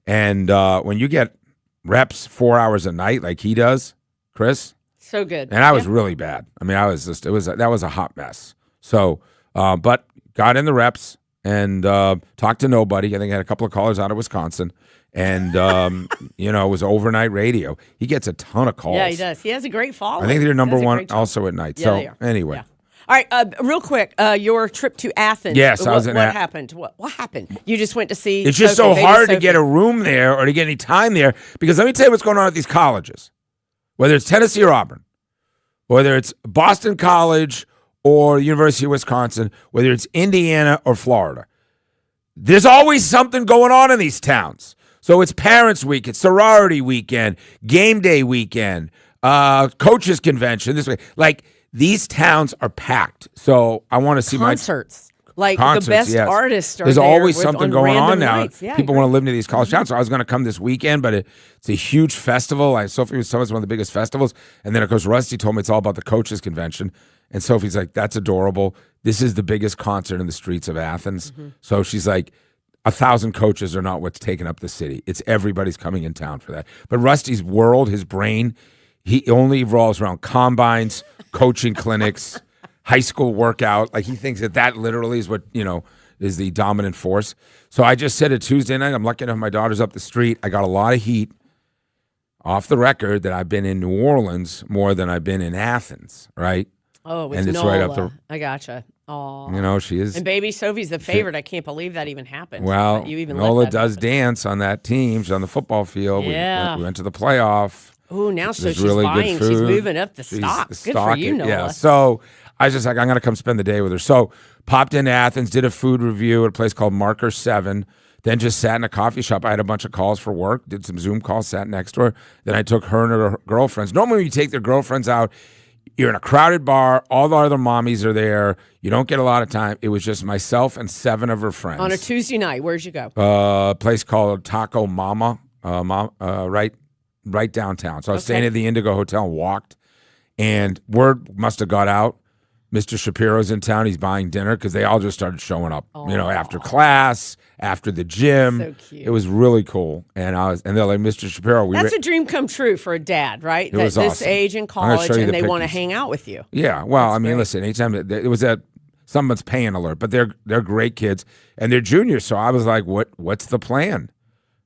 And when you get reps 4 hours a night like he does, Chris. So good. And I was really bad. I mean, that was a hot mess. So, but got in the reps and talked to nobody. I think I had a couple of callers out of Wisconsin. And, it was overnight radio. He gets a ton of calls. Yeah, he does. He has a great following. I think they're number one also at night. Yeah, so, they are. anyway. Yeah. All right, real quick, your trip to Athens. Yes, I was in What happened? What happened? You just went to see It's just Sophie, so baby hard to Sophie. get a room there or to get any time there because let me tell you what's going on at these colleges. Whether it's Tennessee or Auburn, whether it's Boston College or University of Wisconsin, whether it's Indiana or Florida, there's always something going on in these towns. So it's Parents Week, it's Sorority Weekend, Game Day Weekend, Coaches Convention, this way. Like, these towns are packed. So I want to see concerts. Like concerts, the best yes. artists are There's there always with- something on going on random now. nights. Yeah, People want to live near these college towns. So I was going to come this weekend, but it's a huge festival. Sophie was telling us one of the biggest festivals. And then, of course, Rusty told me it's all about the Coaches Convention. And Sophie's like, that's adorable. This is the biggest concert in the streets of Athens. Mm-hmm. So she's like, 1,000 coaches are not what's taking up the city. It's everybody's coming in town for that. But Rusty's world, his brain, he only revolves around combines, coaching clinics, high school workout. Like he thinks that literally is what, is the dominant force. So I just said it Tuesday night. I'm lucky enough my daughter's up the street. I got a lot of heat off the record that I've been in New Orleans more than I've been in Athens, right? Oh, with and it's Nola. right up the. I gotcha. Oh, She is. And baby Sophie's the favorite. I can't believe that even happened. Well, that you even Nola let that does happen. dance on that team. She's on the football field. Yeah. We went to the playoff. Oh, now so There's she's really buying. good food. She's moving up the She's stock. Good for stocking- you, Nola. Yeah. So I was just like, I'm going to come spend the day with her. So popped into Athens, did a food review at a place called Marker 7. Then just sat in a coffee shop. I had a bunch of calls for work, did some Zoom calls, sat next to her. Then I took her and her girlfriends. Normally when you take their girlfriends out, you're in a crowded bar. All the other mommies are there. You don't get a lot of time. It was just myself and 7 of her friends. On a Tuesday night, where'd you go? A place called Taco Mama, right downtown. So I was staying at the Indigo Hotel and walked. And word must have got out. Mr. Shapiro's in town. He's buying dinner because they all just started showing up. After class, after the gym. So cute. It was really cool. And they're like, Mr. Shapiro, That's a dream come true for a dad, right? It was this awesome. age in I'm gonna college, show you and the they want to pictures. hang out with you. Yeah, well, I mean, listen, anytime it was at someone's paying alert, but they're great kids and they're juniors. So I was like, what's the plan?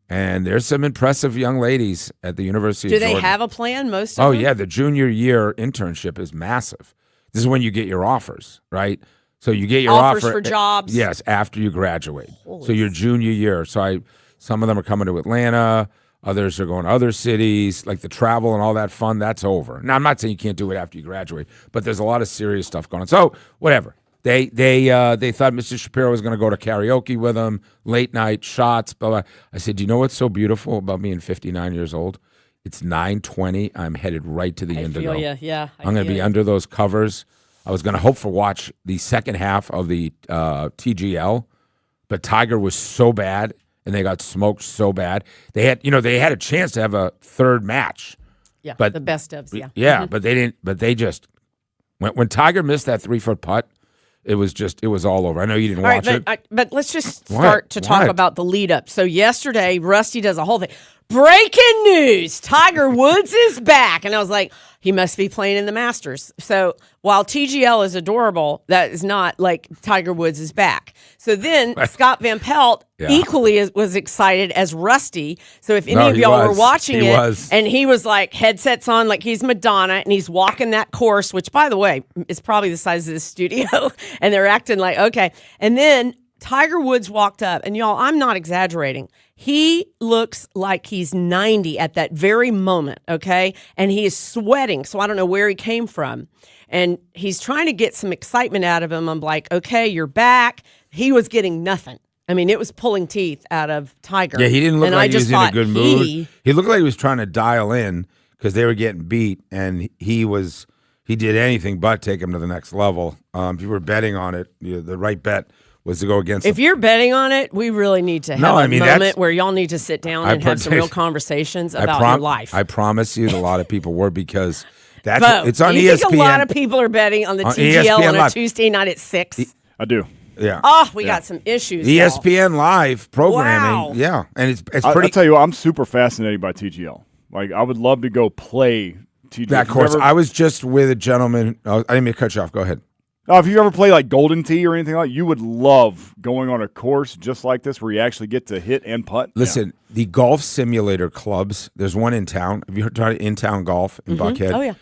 And there's some impressive young ladies at the University Do of they Jordan. have a plan? Most of Oh them? yeah, the junior year internship is massive. This is when you get your offers, right? So you get your Offers offer for jobs? Yes, after you graduate. So your junior year. So some of them are coming to Atlanta. Others are going to other cities. Like the travel and all that fun, that's over. Now I'm not saying you can't do it after you graduate, but there's a lot of serious stuff going on. So whatever. They thought Mr. Shapiro was going to go to karaoke with them, late night shots. Blah, blah. I said, do you know what's so beautiful about being 59 years old? It's 9:20. I'm headed right to the Indigo. feel ya. Yeah, I'm going to be under those covers. I was going to hope for watch the second half of the TGL, but Tiger was so bad and they got smoked so bad. They had a chance to have a third match. Yeah, but the best ofs, yeah. Yeah, Mhm. but they didn't. But they just when Tiger missed that 3-foot putt, it was all over. I know you didn't All watch right, it. but let's just What? start to talk What? about the lead up. So yesterday, Rusty does a whole thing. Breaking news: Tiger Woods is back, and I was like, he must be playing in the Masters. So while TGL is adorable, that is not like Tiger Woods is back. So then Scott Van Pelt equally was excited as Rusty. So if any of he y'all were was. watching He it, was. and he was like headsets on, like he's Madonna, and he's walking that course, which by the way is probably the size of this studio, and they're acting like okay, and then Tiger Woods walked up, and y'all, I'm not exaggerating. He looks like he's 90 at that very moment, okay? And he is sweating, so I don't know where he came from. And he's trying to get some excitement out of him. I'm like, okay, you're back. He was getting nothing. I mean, it was pulling teeth out of Tiger. Yeah, he didn't look and like I he just was in a thought good mood. He looked like he was trying to dial in because they were getting beat, and he was he did anything but take him to the next level. If you were betting on it, the right bet was to go against If you're betting on it, we really need to have a moment where y'all need to sit down and have some real conversations about your life. I promise you, a lot of people were because that's Bo, it's on you ESPN. think a lot of people are betting on the TGL on a Live. Tuesday night at 6? I do. Yeah. Oh, we got some issues. ESPN Live programming. Wow. Yeah, and it's pretty. I'll tell you, I'm super fascinated by TGL. Like, I would love to go play TGL. That course. I was just with a gentleman. I didn't mean to cut you off. Go ahead. If you ever play like Golden Tee or anything like that, you would love going on a course just like this where you actually get to hit and putt. Listen, the golf simulator clubs, there's one in town. Have you heard of In Town Golf in Buckhead? Oh, yeah.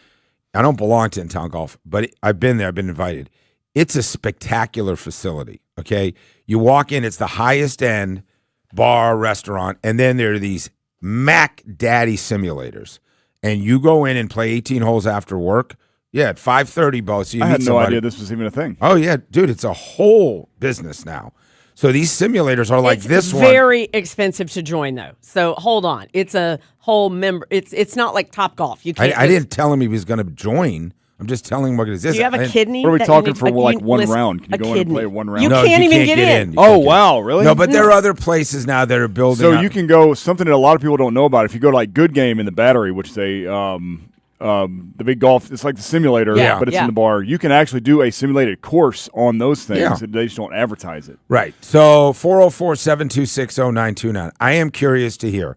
I don't belong to In Town Golf, but I've been there. I've been invited. It's a spectacular facility, okay? You walk in, it's the highest end bar, restaurant, and then there are these Mac Daddy simulators. And you go in and play 18 holes after work. Yeah, at 5:30, Bo. So you I meet had no somebody. idea this was even a thing. Oh, yeah, dude, it's a whole business now. So these simulators are like this one. It's very expensive to join, though. So hold on. It's a whole member. It's not like Top Golf. You can't. I didn't tell him he was going to join. I'm just telling him what it is. Do you have a kidney? What are we that talking you for? need- Like you- one listen, round? Can you a go in and kidney. play one round? You No, can't you even can't get in. You Oh, can't get wow, in. really? No, but there are other places now that are building. So up. you can go something that a lot of people don't know about. If you go to like Good Game in the Battery, which they the big golf, it's like the simulator, but it's in the bar. You can actually do a simulated course on those things. Yeah. They just don't advertise it. Right. So 404-726-0929. I am curious to hear.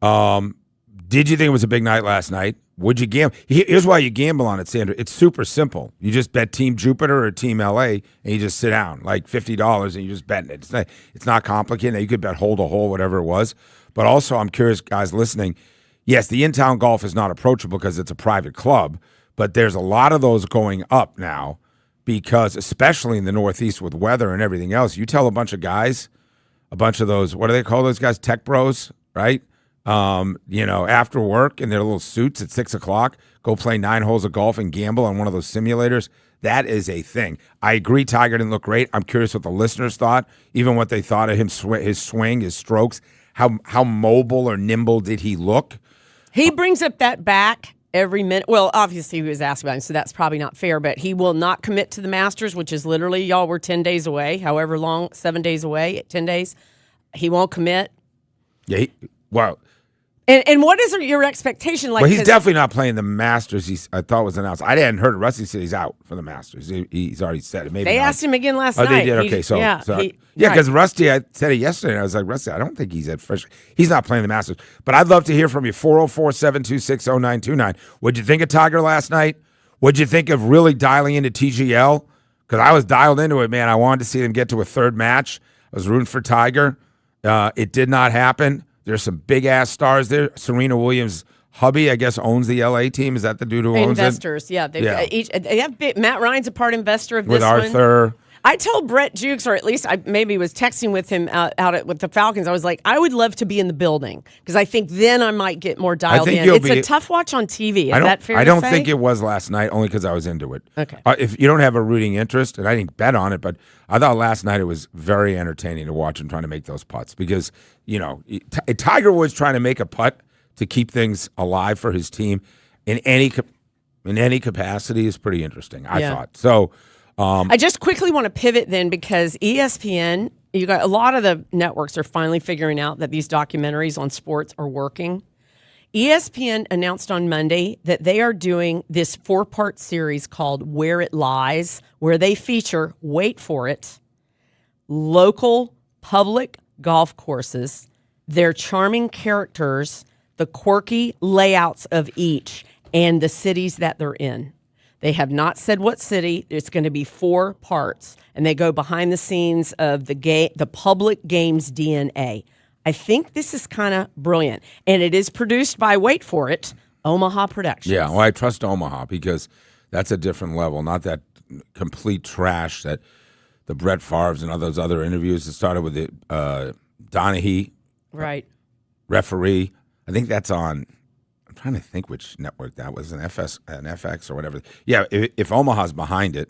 Did you think it was a big night last night? Would you gamble? Here's why you gamble on it, Sandra. It's super simple. You just bet Team Jupiter or Team LA, and you just sit down, like $50, and you just bet it. It's not complicated. Now, you could bet hole to hole, whatever it was. But also, I'm curious, guys listening. Yes, the in-town golf is not approachable because it's a private club, but there's a lot of those going up now because, especially in the Northeast with weather and everything else, you tell a bunch of guys, a bunch of those, what do they call those guys? Tech bros, right? After work in their little suits at 6 o'clock, go play 9 holes of golf and gamble on one of those simulators. That is a thing. I agree Tiger didn't look great. I'm curious what the listeners thought, even what they thought of him, his swing, his strokes. How mobile or nimble did he look? He brings up that back every minute. Well, obviously he was asked about him, so that's probably not fair, but he will not commit to the Masters, which is literally, y'all were 10 days away, however long, 7 days away, 10 days. He won't commit. Yeah, wow. And what is your expectation? Like, Well, he's definitely not playing the Masters. I thought was announced. I hadn't heard it. Rusty said he's out for the Masters. He's already said it. Maybe they not. asked him again last Oh, night. they did? Okay, because Rusty, I said it yesterday, and I was like, Rusty, I don't think he's at fresh. He's not playing the Masters. But I'd love to hear from you. 404-726-0929. What'd you think of Tiger last night? What'd you think of really dialing into TGL? Because I was dialed into it, man. I wanted to see them get to a third match. I was rooting for Tiger. It did not happen. There's some big-ass stars there. Serena Williams' hubby, I guess, owns the L.A. team. Is that the dude who owns Investors, it? yeah. They have Matt Ryan's a part investor of With this Arthur. one. I told Brett Jukes, or at least I maybe was texting with him with the Falcons. I was like, I would love to be in the building because I think then I might get more dialed in. It's a tough watch on TV. Is that fair to say? I don't think it was last night, only because I was into it. Okay. If you don't have a rooting interest, and I didn't bet on it, but I thought last night it was very entertaining to watch him trying to make those putts because, Tiger was trying to make a putt to keep things alive for his team in any capacity is pretty interesting, I thought. So I just quickly want to pivot then because ESPN, you got a lot of the networks are finally figuring out that these documentaries on sports are working. ESPN announced on Monday that they are doing this 4-part series called Where It Lies, where they feature, wait for it, local public golf courses, their charming characters, the quirky layouts of each, and the cities that they're in. They have not said what city. It's going to be 4 parts, and they go behind the scenes of the public games DNA. I think this is kind of brilliant, and it is produced by, wait for it, Omaha Productions. Yeah, well, I trust Omaha because that's a different level, not that complete trash that the Brett Favre's and all those other interviews. It started with the Donahue, right? Referee. I think that's on. I'm trying to think which network that was, an FX or whatever. Yeah, if Omaha's behind it,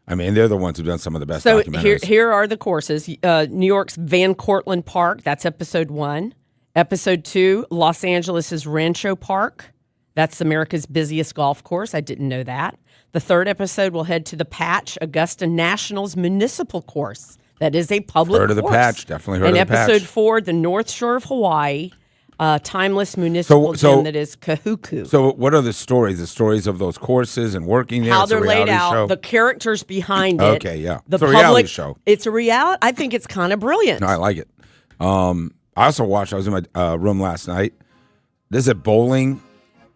I mean, they're the ones who've done some of the best documentaries. So here are the courses. New York's Van Cortlandt Park, that's episode 1. Episode 2, Los Angeles' Rancho Park. That's America's busiest golf course. I didn't know that. The third episode will head to the Patch, Augusta National's municipal course. That is a public Heard of the course. Patch. Definitely heard and of the Patch. episode 4, the North Shore of Hawaii, timeless municipal gym that is Kahuku. So what are the stories? The stories of those courses and working there? How It's a they're laid reality out, show? the characters behind it. Okay, yeah. The It's a public, reality show. It's a reality. I think it's kind of brilliant. No, I like it. I also watched, I was in my room last night. This is at bowling.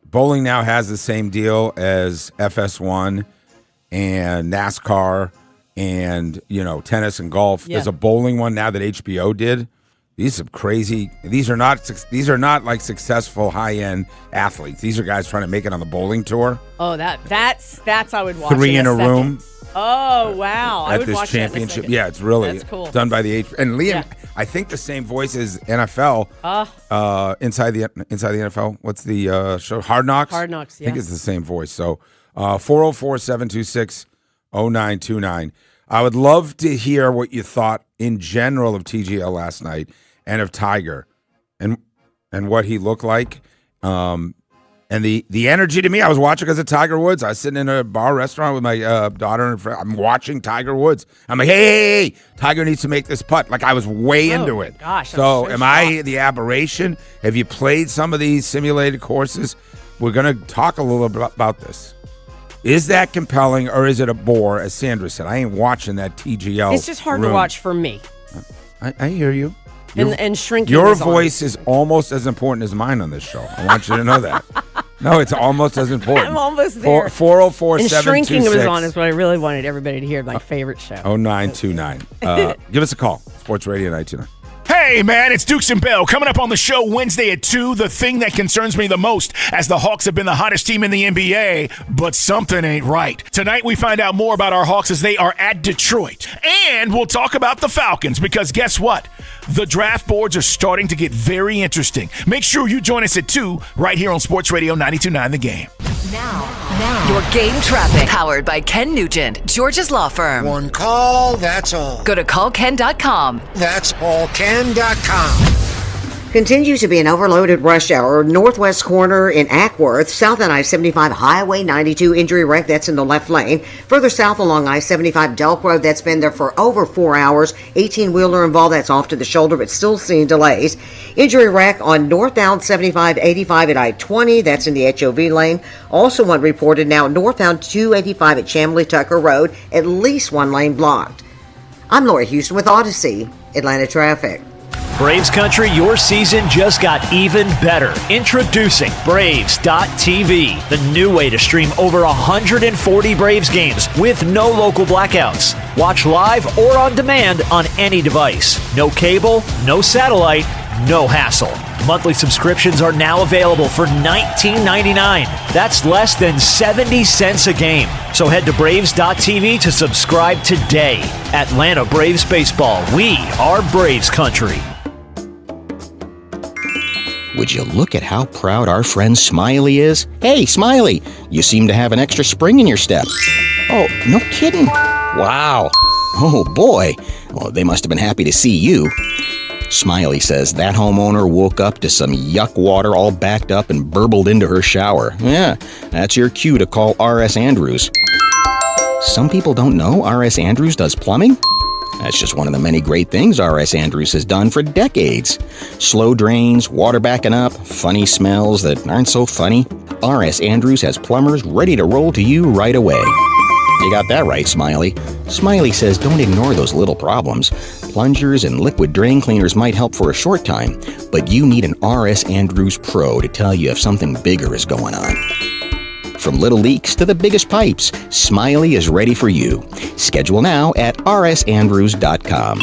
Bowling now has the same deal as FS1 and NASCAR and, tennis and golf. Yeah. There's a bowling one now that HBO did. These are crazy. These are not like successful high-end athletes. These are guys trying to make it on the bowling tour. Oh, that's I would watch. 3 in a second. room. Oh wow! I At would this watch championship. That in a second. Yeah, it's really That's cool. done by the and Liam. Yeah. I think the same voice as NFL. Inside the NFL. What's the show? Hard Knocks. Hard Knocks. I think Yeah. it's the same voice. So 404-726-0929. I would love to hear what you thought in general of TGL last night and of Tiger, and what he looked like. And the energy to me, I was watching because of Tiger Woods. I was sitting in a bar restaurant with my daughter and friend. I'm watching Tiger Woods. I'm like, hey, Tiger needs to make this putt. Like I was way into it. Gosh, so I'm am I the aberration? Have you played some of these simulated courses? We're going to talk a little bit about this. Is that compelling or is it a bore? As Sandra said, I ain't watching that TGL. It's just hard room. to watch for me. I hear you. And shrinking. Your is on. voice is almost as important as mine on this show. I want you to know that. No, it's almost as important. I'm almost there. 404 And shrinking was on is what I really wanted everybody to hear. My favorite show. 0929. Give us a call. Sports Radio 929. Hey, man, it's Dukes and Bell. Coming up on the show Wednesday at 2, the thing that concerns me the most, as the Hawks have been the hottest team in the NBA, but something ain't right. Tonight, we find out more about our Hawks as they are at Detroit. And we'll talk about the Falcons, because guess what? The draft boards are starting to get very interesting. Make sure you join us at 2, right here on Sports Radio 92.9 The Game. Now, your game traffic. Powered by Ken Nugent, Georgia's law firm. One call, that's all. Go to callken.com. That's allken.com. Continues to be an overloaded rush hour. Northwest corner in Ackworth, south on I-75 Highway 92 injury wreck. That's in the left lane. Further south along I-75 Delk Road. That's been there for over 4 hours. 18-wheeler involved. That's off to the shoulder, but still seeing delays. Injury wreck on northbound 75-85 at I-20. That's in the HOV lane. Also one reported now northbound 285 at Chamblee Tucker Road. At least one lane blocked. I'm Lori Houston with Odyssey, Atlanta Traffic. Braves Country, your season just got even better. Introducing Braves.tv, the new way to stream over 140 Braves games with no local blackouts. Watch live or on demand on any device. No cable, no satellite, no hassle. Monthly subscriptions are now available for $19.99. That's less than 70 cents a game. So head to Braves.tv to subscribe today. Atlanta Braves Baseball. We are Braves Country. Would you look at how proud our friend Smiley is? Hey, Smiley, you seem to have an extra spring in your step. Oh, no kidding. Wow. Oh, boy. Well, they must have been happy to see you. Smiley says that homeowner woke up to some yuck water all backed up and burbled into her shower. Yeah, that's your cue to call R.S. Andrews. Some people don't know R.S. Andrews does plumbing. That's just one of the many great things R.S. Andrews has done for decades. Slow drains, water backing up, funny smells that aren't so funny. R.S. Andrews has plumbers ready to roll to you right away. You got that right, Smiley. Smiley says don't ignore those little problems. Plungers and liquid drain cleaners might help for a short time, but you need an R.S. Andrews Pro to tell you if something bigger is going on. From little leaks to the biggest pipes, Smiley is ready for you. Schedule now at rsandrews.com.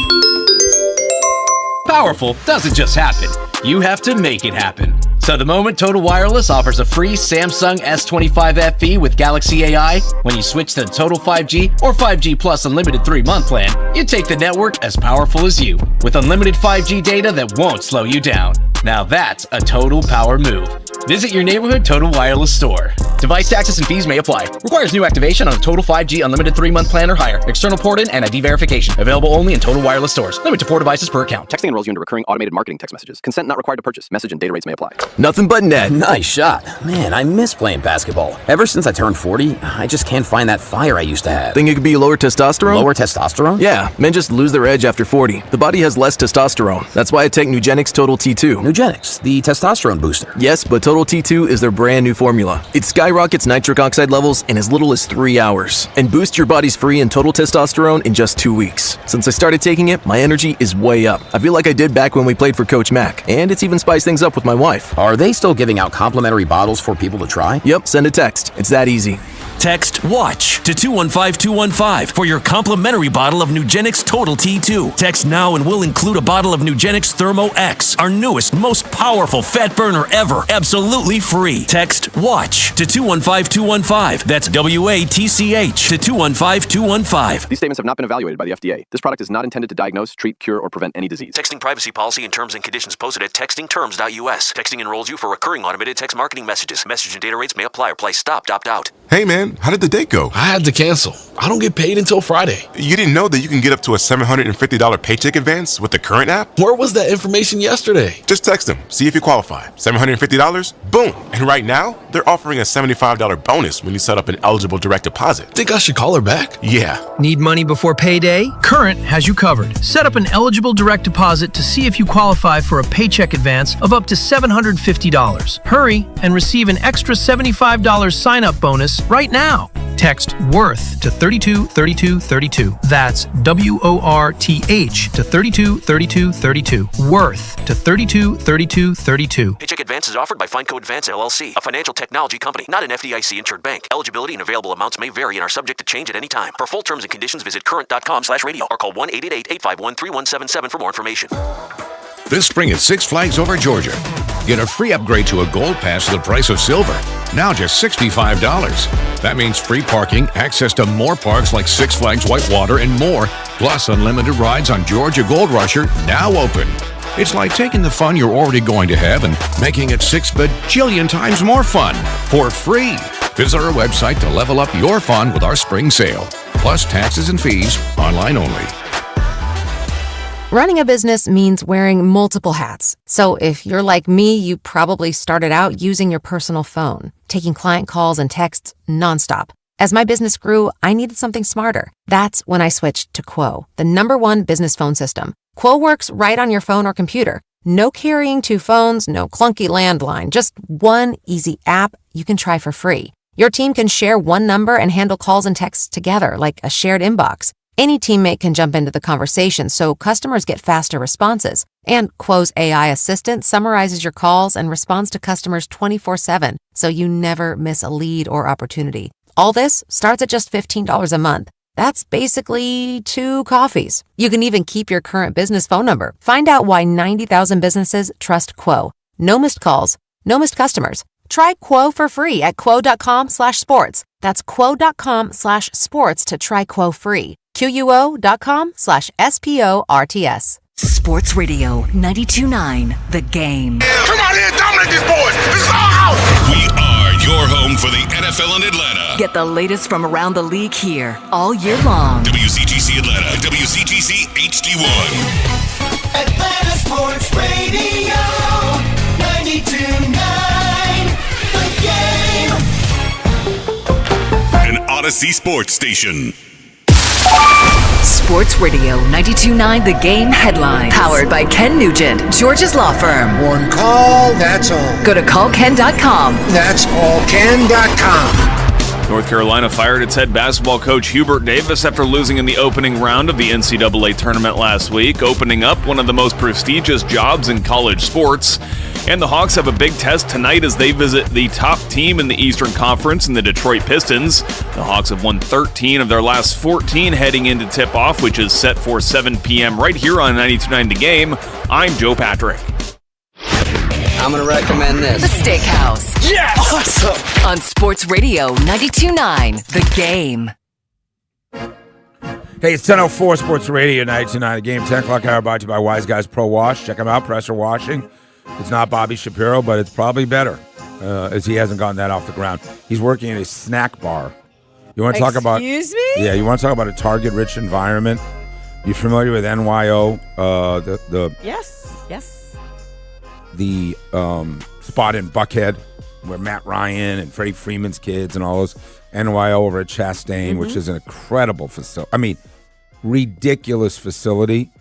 Powerful doesn't just happen. You have to make it happen. So the moment Total Wireless offers a free Samsung S25 FE with Galaxy AI, when you switch to the Total 5G or 5G Plus Unlimited 3-month plan, you take the network as powerful as you, with unlimited 5G data that won't slow you down. Now that's a total power move. Visit your neighborhood Total Wireless store. Device taxes and fees may apply. Requires new activation on a Total 5G unlimited 3-month plan or higher. External port-in and ID verification. Available only in Total Wireless stores. Limit to 4 devices per account. Texting enrolls you into recurring automated marketing text messages. Consent not required to purchase. Message and data rates may apply. Nothing but net. Nice shot. Man, I miss playing basketball. Ever since I turned 40, I just can't find that fire I used to have. Think it could be lower testosterone? Lower testosterone? Yeah, men just lose their edge after 40. The body has less testosterone. That's why I take Nugenix Total T2. Nugenix, the testosterone booster. Yes, but Total T2 is their brand new formula. It skyrockets nitric oxide levels in as little as 3 hours and boosts your body's free and total testosterone in just 2 weeks. Since I started taking it, my energy is way up. I feel like I did back when we played for Coach Mack, and it's even spiced things up with my wife. Are they still giving out complimentary bottles for people to try? Yep, send a text. It's that easy. Text WATCH to 215-215 for your complimentary bottle of Nugenix Total T2. Text now and we'll include a bottle of Nugenix Thermo X, our newest, most powerful fat burner ever, absolutely free. Text WATCH to 215-215. That's WATCH to 215-215. These statements have not been evaluated by the FDA. This product is not intended to diagnose, treat, cure, or prevent any disease. Texting privacy policy and terms and conditions posted at textingterms.us. Texting enrolls you for recurring automated text marketing messages. Message and data rates may apply or play stopped, opt out. Hey man, how did the date go? I had to cancel. I don't get paid until Friday. You didn't know that you can get up to a $750 paycheck advance with the Current app? Where was that information yesterday? Just text them, see if you qualify. $750? Boom! And right now, they're offering a $75 bonus when you set up an eligible direct deposit. Think I should call her back? Yeah. Need money before payday? Current has you covered. Set up an eligible direct deposit to see if you qualify for a paycheck advance of up to $750. Hurry and receive an extra $75 sign-up bonus right now. Text WORTH to 323232. That's WORTH to 323232. WORTH to 323232. Paycheck advance is offered by FindCo Advance LLC, a financial technology company, not an FDIC-insured bank. Eligibility and available amounts may vary and are subject to change at any time. For full terms and conditions, visit current.com/radio or call 1-888-851-3177 for more information. This spring at Six Flags Over Georgia. Get a free upgrade to a Gold Pass at the price of silver. Now just $65. That means free parking, access to more parks like Six Flags Whitewater and more, plus unlimited rides on Georgia Gold Rusher, now open. It's like taking the fun you're already going to have and making it 6 bajillion times more fun for free. Visit our website to level up your fun with our spring sale. Plus taxes and fees, online only. Running a business means wearing multiple hats. So if you're like me, you probably started out using your personal phone, taking client calls and texts nonstop. As my business grew, I needed something smarter. That's when I switched to Quo, the #1 business phone system. Quo works right on your phone or computer. No carrying 2 phones, no clunky landline, just one easy app you can try for free. Your team can share one number and handle calls and texts together like a shared inbox. Any teammate can jump into the conversation, so customers get faster responses. And Quo's AI assistant summarizes your calls and responds to customers 24/7, so you never miss a lead or opportunity. All this starts at just $15 a month. That's basically 2 coffees. You can even keep your current business phone number. Find out why 90,000 businesses trust Quo. No missed calls, no missed customers. Try Quo for free at quo.com/sports. That's quo.com/sports to try Quo free. QUO.com/SPORTS. Sports Radio 92.9 The Game. Come out here and dominate these boys. This is our house. We are your home for the NFL in Atlanta. Get the latest from around the league here all year long. WCGC Atlanta, WCGC HD1. Atlanta Sports Radio 92.9 The Game. An Odyssey Sports Station. Sports Radio 92.9 The Game headlines. Powered by Ken Nugent, George's Law Firm. One call, that's all. Go to callken.com. That's allken.com. North Carolina fired its head basketball coach Hubert Davis after losing in the opening round of the NCAA tournament last week, opening up one of the most prestigious jobs in college sports. And the Hawks have a big test tonight as they visit the top team in the Eastern Conference in the Detroit Pistons. The Hawks have won 13 of their last 14 heading into tip-off, which is set for 7 p.m. right here on 92.9 The Game. I'm Joe Patrick. I'm going to recommend this. The Steakhouse. Yeah! Awesome! On Sports Radio 92.9 The Game. Hey, it's 10:04 Sports Radio 92.9 The Game. 10 o'clock hour brought to you by Wise Guys Pro Wash. Check them out, pressure washing. It's not Bobby Shapiro, but it's probably better. as he hasn't gotten that off the ground. He's working in a snack bar. You want to talk about? Excuse me? Yeah, you want to talk about a target-rich environment? You familiar with NYO? Yes. The spot in Buckhead where Matt Ryan and Freddie Freeman's kids and all those. NYO over at Chastain, which is an incredible facility. I mean, ridiculous facility.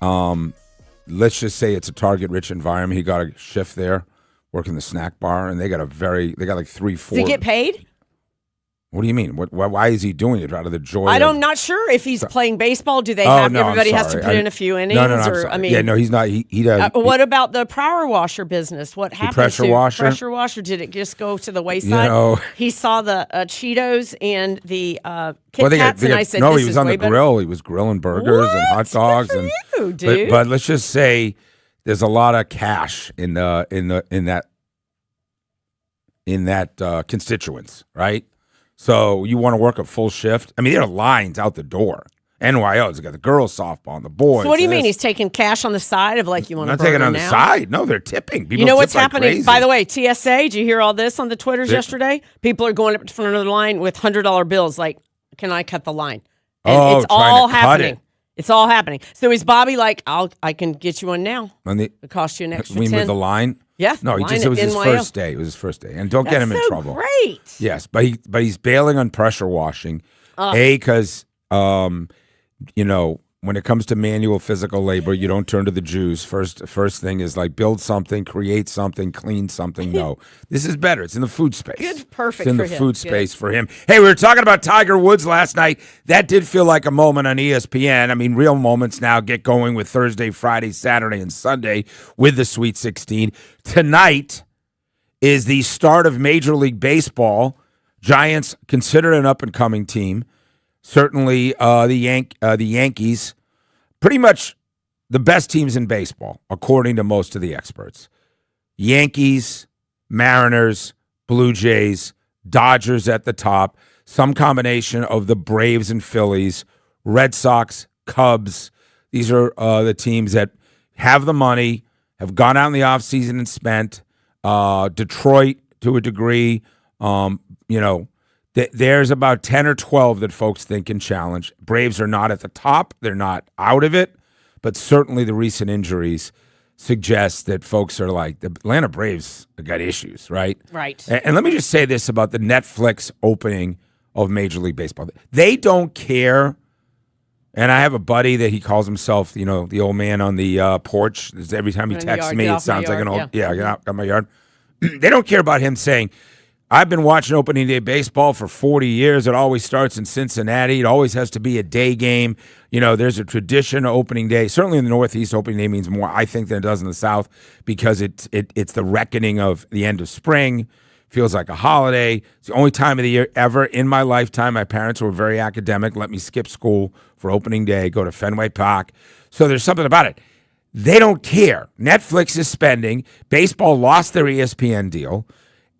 Let's just say it's a target-rich environment. He got a shift there, working the snack bar, and they got like 3, 4. Does he get paid? What do you mean? Why is he doing it? Out of the joy? I'm not sure if he's playing baseball. Do they have everybody has to put in a few innings? No, he's not. He does. What about the power washer business? What happened pressure to washer? pressure washer? Did it just go to the wayside? He saw the Cheetos and the Kit Kats, and I said, no, this he was is on way the better. grill. He was grilling burgers and hot dogs. Good for you, dude. But let's just say there's a lot of cash in that constituents, right? So you want to work a full shift? I mean, there are lines out the door. NYO's got the girls softball and the boys. So what do you mean? He's taking cash on the side of you want to not taking on the side. No, they're tipping. People you know what's tip like happening? crazy. By the way, TSA, did you hear all this on the Twitters yesterday? People are going up to front of the line with $100 bills like, can I cut the line? And it's all happening. It's all happening. So is Bobby like, I can get you one now. It cost you an extra 10. With the line? Yeah. No, it was his first day. It was his first day. And don't get him in trouble. Great. Yes, but he's bailing on pressure washing. Because when it comes to manual physical labor, you don't turn to the Jews. First thing is build something, create something, clean something. No, this is better. It's in the food space. Good, perfect. It's in for the him. food space for him. Hey, we were talking about Tiger Woods last night. That did feel like a moment on ESPN. I mean, real moments now get going with Thursday, Friday, Saturday, and Sunday with the Sweet 16. Tonight is the start of Major League Baseball. Giants considered an up-and-coming team. Certainly, the Yankees, pretty much the best teams in baseball, according to most of the experts. Yankees, Mariners, Blue Jays, Dodgers at the top, some combination of the Braves and Phillies, Red Sox, Cubs. These are the teams that have the money, have gone out in the offseason and spent. Detroit, to a degree, there's about 10 or 12 that folks think can challenge. Braves are not at the top. They're not out of it. But certainly the recent injuries suggest that folks are like, the Atlanta Braves have got issues, right? Right. And let me just say this about the Netflix opening of Major League Baseball. They don't care. And I have a buddy that he calls himself, the old man on the porch. Every time he texts me, it sounds like an old, get out of my yard. They don't care about him saying, I've been watching opening day baseball for 40 years. It always starts in Cincinnati. It always has to be a day game. There's a tradition of opening day. Certainly in the Northeast, opening day means more, I think, than it does in the South because it's the reckoning of the end of spring. Feels like a holiday. It's the only time of the year ever in my lifetime. My parents were very academic, let me skip school for opening day, go to Fenway Park. So there's something about it. They don't care. Netflix is spending. Baseball lost their ESPN deal.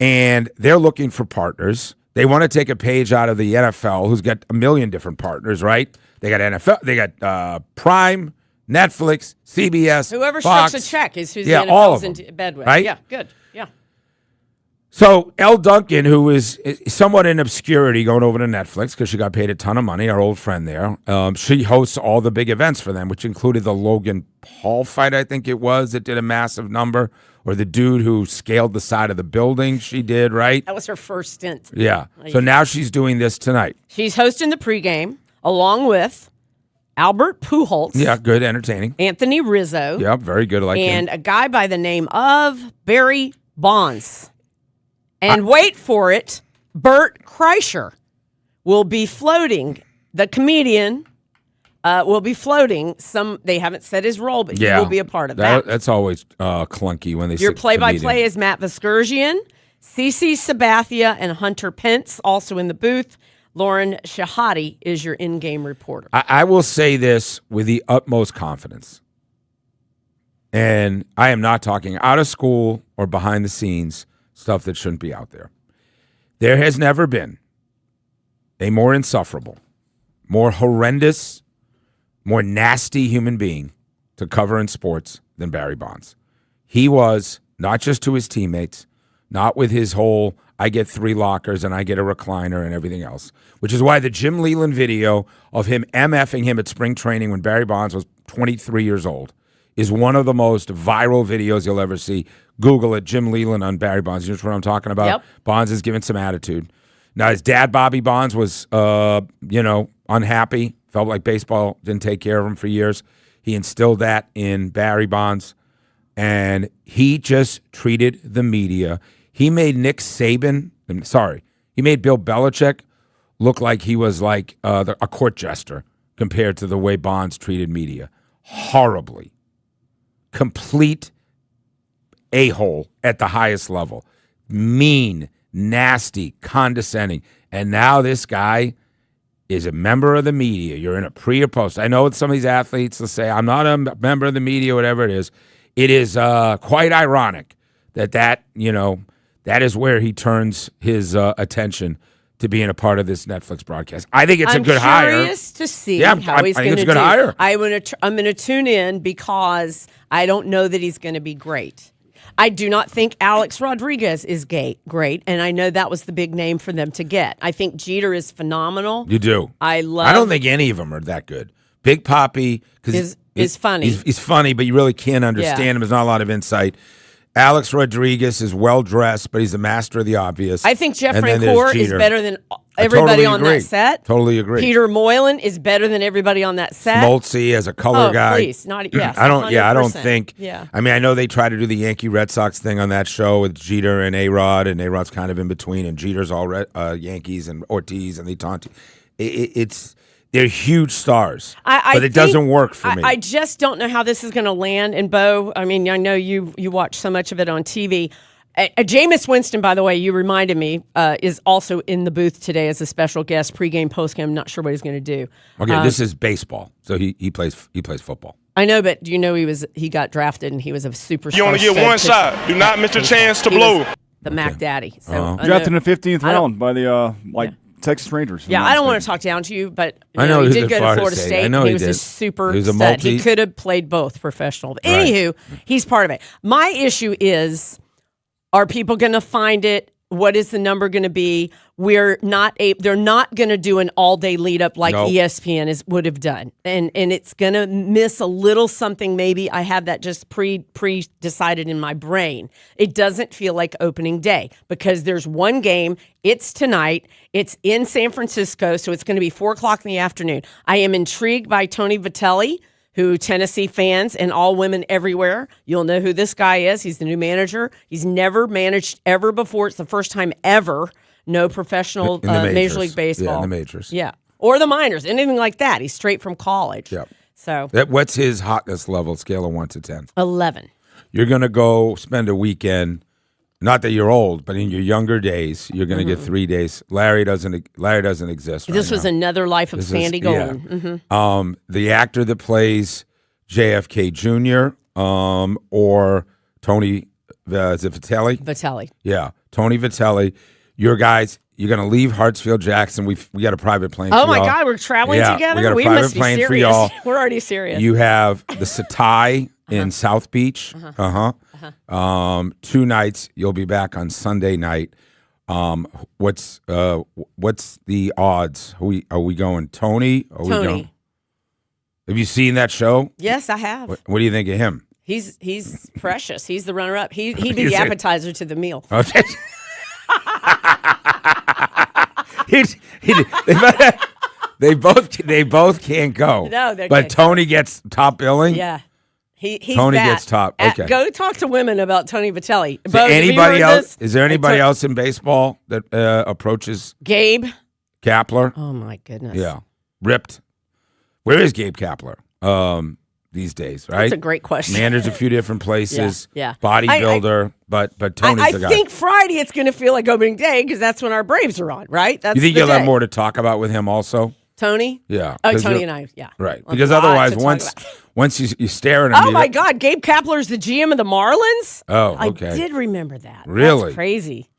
And they're looking for partners. They want to take a page out of the NFL, who's got a million different partners, right? They got NFL, they got Prime, Netflix, CBS, Whoever Fox. strikes a check is who the all of NFL's them, in bed with. right? Yeah, good. Yeah. So Elle Duncan, who is somewhat in obscurity going over to Netflix because she got paid a ton of money, our old friend there, she hosts all the big events for them, which included the Logan Paul fight, I think it was, that did a massive number. Or the dude who scaled the side of the building, she did, right? That was her first stint. Yeah. So now she's doing this tonight. She's hosting the pregame along with Albert Pujols. Yeah, good, entertaining. Anthony Rizzo. Yeah, very good. I like him. And a guy by the name of Barry Bonds. And wait for it, Bert Kreischer will be floating. The comedian will be floating some. They haven't said his role, but he will be a part of that. That's always clunky when they say Your play-by-play is Matt Veskurgian, CeCe Sabathia, and Hunter Pence, also in the booth. Lauren Shahadi is your in-game reporter. I will say this with the utmost confidence, and I am not talking out of school or behind the scenes stuff that shouldn't be out there. There has never been a more insufferable, more horrendous, more nasty human being to cover in sports than Barry Bonds. He was, not just to his teammates, not with his whole I get 3 lockers and I get a recliner and everything else, which is why the Jim Leland video of him MFing him at spring training when Barry Bonds was 23 years old is one of the most viral videos you'll ever see. Google it, Jim Leland on Barry Bonds. You know what I'm talking about? Yep. Bonds is giving some attitude. Now, his dad, Bobby Bonds, was, unhappy, felt like baseball didn't take care of him for years. He instilled that in Barry Bonds, and he just treated the media. He made he made Bill Belichick look like he was like a court jester compared to the way Bonds treated media. Horribly. Complete a-hole at the highest level. Mean, nasty, condescending. And now this guy is a member of the media. You're in a pre or post. I know with some of these athletes will say, I'm not a member of the media, whatever it is. It is quite ironic that is where he turns his attention to being a part of this Netflix broadcast. I think it's a good hire. I'm curious to see how he's going to do. Hire. I'm going to tune in because I don't know that he's going to be great. I do not think Alex Rodriguez is great, and I know that was the big name for them to get. I think Jeter is phenomenal. You do. I don't think any of them are that good. Big Papi is funny. He's funny, but you really can't understand him. There's not a lot of insight. Alex Rodriguez is well-dressed, but he's a master of the obvious. I think Jeff Francoeur is better than everybody on that set. Totally agree. Peter Moylan is better than everybody on that set. Smoltzy as a color guy. Please, yes. I don't think. Yeah. I mean, I know they try to do the Yankee Red Sox thing on that show with Jeter and A-Rod, and A-Rod's kind of in between, and Jeter's all Yankees and Ortiz and the Tonti. They're huge stars, but it doesn't work for me. I just don't know how this is going to land. And Bo, I mean, I know you watch so much of it on TV. Jameis Winston, by the way, you reminded me, is also in the booth today as a special guest, pregame, postgame. I'm not sure what he's going to do. Okay, this is baseball, so he plays football. I know, but do you know he got drafted and he was a superstar. You only get one shot. Do not miss your chance to blow. The Mac Daddy. So drafted in the 15th round by the Texas Rangers. Yeah, I don't want to talk down to you, but I know he did go to Florida State. I know he he was did. a super He was a stud. He could have played both professional. But anywho, he's part of it. My issue is, are people going to find it? What is the number going to be? They're not going to do an all-day lead-up like ESPN would have done. And it's going to miss a little something maybe. I have that just pre-decided in my brain. It doesn't feel like opening day because there's one game. It's tonight. It's in San Francisco, so it's going to be 4 o'clock in the afternoon. I am intrigued by Tony Vitelli, who Tennessee fans and all women everywhere, you'll know who this guy is. He's the new manager. He's never managed ever before. It's the first time ever. No professional Major League Baseball. Yeah, in the majors. Yeah. Or the minors, anything like that. He's straight from college. Yep. So what's his hotness level, scale of 1 to 10? 11. You're going to go spend a weekend, not that you're old, but in your younger days, you're going to get 3 days. Larry doesn't exist right This was now. another life of Sandy Golden. Yeah. Mm-hmm. The actor that plays JFK Jr. Or Tony Vitelli? Vitelli. Yeah, Tony Vitelli. Your guys, you're going to leave Hartsfield-Jackson. We got a private plane Oh, for my y'all. God, we're traveling together? We got a private must be plane serious. for y'all. We're already serious. You have the Satai in South Beach. 2 nights. You'll be back on Sunday night. What's the odds? Are we going Tony? Tony. Have you seen that show? Yes, I have. What do you think of him? He's precious. He's the runner-up. He'd be the appetizer to the meal. Okay. They both can't go. No, but Tony gets top billing. Yeah, he's Tony that. gets top. Okay, go talk to women about Tony Vitelli. Is there anybody else? Is there anybody else in baseball that approaches Gabe Kapler? Oh my goodness. Yeah, ripped. Where is Gabe Kapler? These days, right? That's a great question. Managed a few different places. Yeah. Bodybuilder, but Tony's the guy. I think Friday it's going to feel like opening day because that's when our Braves are on, right? That's you think the you'll day. have more to talk about with him also? Tony? Yeah. Oh, Tony and I, yeah. Right. Well, because lots otherwise, to talk once you stare at him. Oh, my God. Gabe Kapler's the GM of the Marlins? Oh, okay. I did remember that. Really? That's crazy.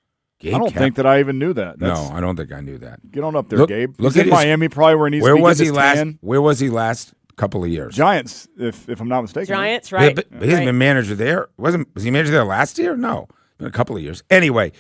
I don't think that I even knew that. No, I don't think I knew that. Get on up there, Gabe. Look He's at in Miami, probably where he needs to be. Where was he his last? tan. Where was he last couple of years? Giants, if I'm not mistaken. Giants, right? But he's been manager there. Was he manager there last year? No. been a couple of years. Anyway,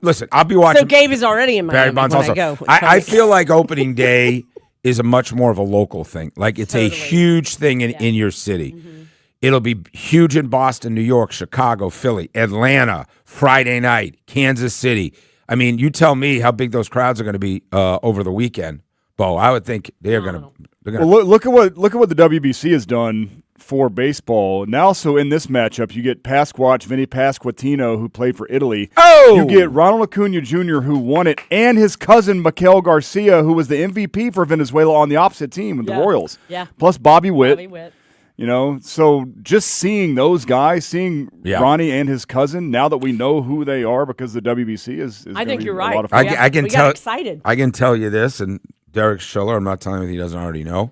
listen, I'll be watching. So Gabe is already in Miami Barry Bonds when also. I go. I feel like opening day is a much more of a local thing. Like it's a huge thing in your city. Mm-hmm. It'll be huge in Boston, New York, Chicago, Philly, Atlanta, Friday night, Kansas City. I mean, you tell me how big those crowds are going to be over the weekend, Bo. I would think they're going to. Well, look at what the WBC has done for baseball. Now, so in this matchup, you get Pasquatch, Vinny Pasquantino, who played for Italy. Oh! You get Ronald Acuna Jr., who won it, and his cousin, Miguel Garcia, who was the MVP for Venezuela on the opposite team with the Royals. Yeah. Plus Bobby Witt. You know, so just seeing those guys, seeing Ronnie and his cousin, now that we know who they are because the WBC is I think you're right. a lot of fun. I can we tell. got excited. I can tell you this, and Derek Schiller, I'm not telling him he doesn't already know,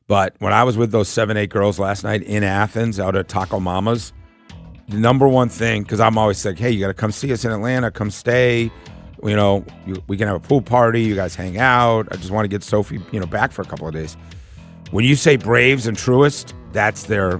but when I was with those 7-8 girls last night in Athens out at Taco Mama's, the number one thing, because I'm always like, hey, you got to come see us in Atlanta, come stay. You know, we can have a pool party. You guys hang out. I just want to get Sophie, back for a couple of days. When you say Braves and Truist, that's their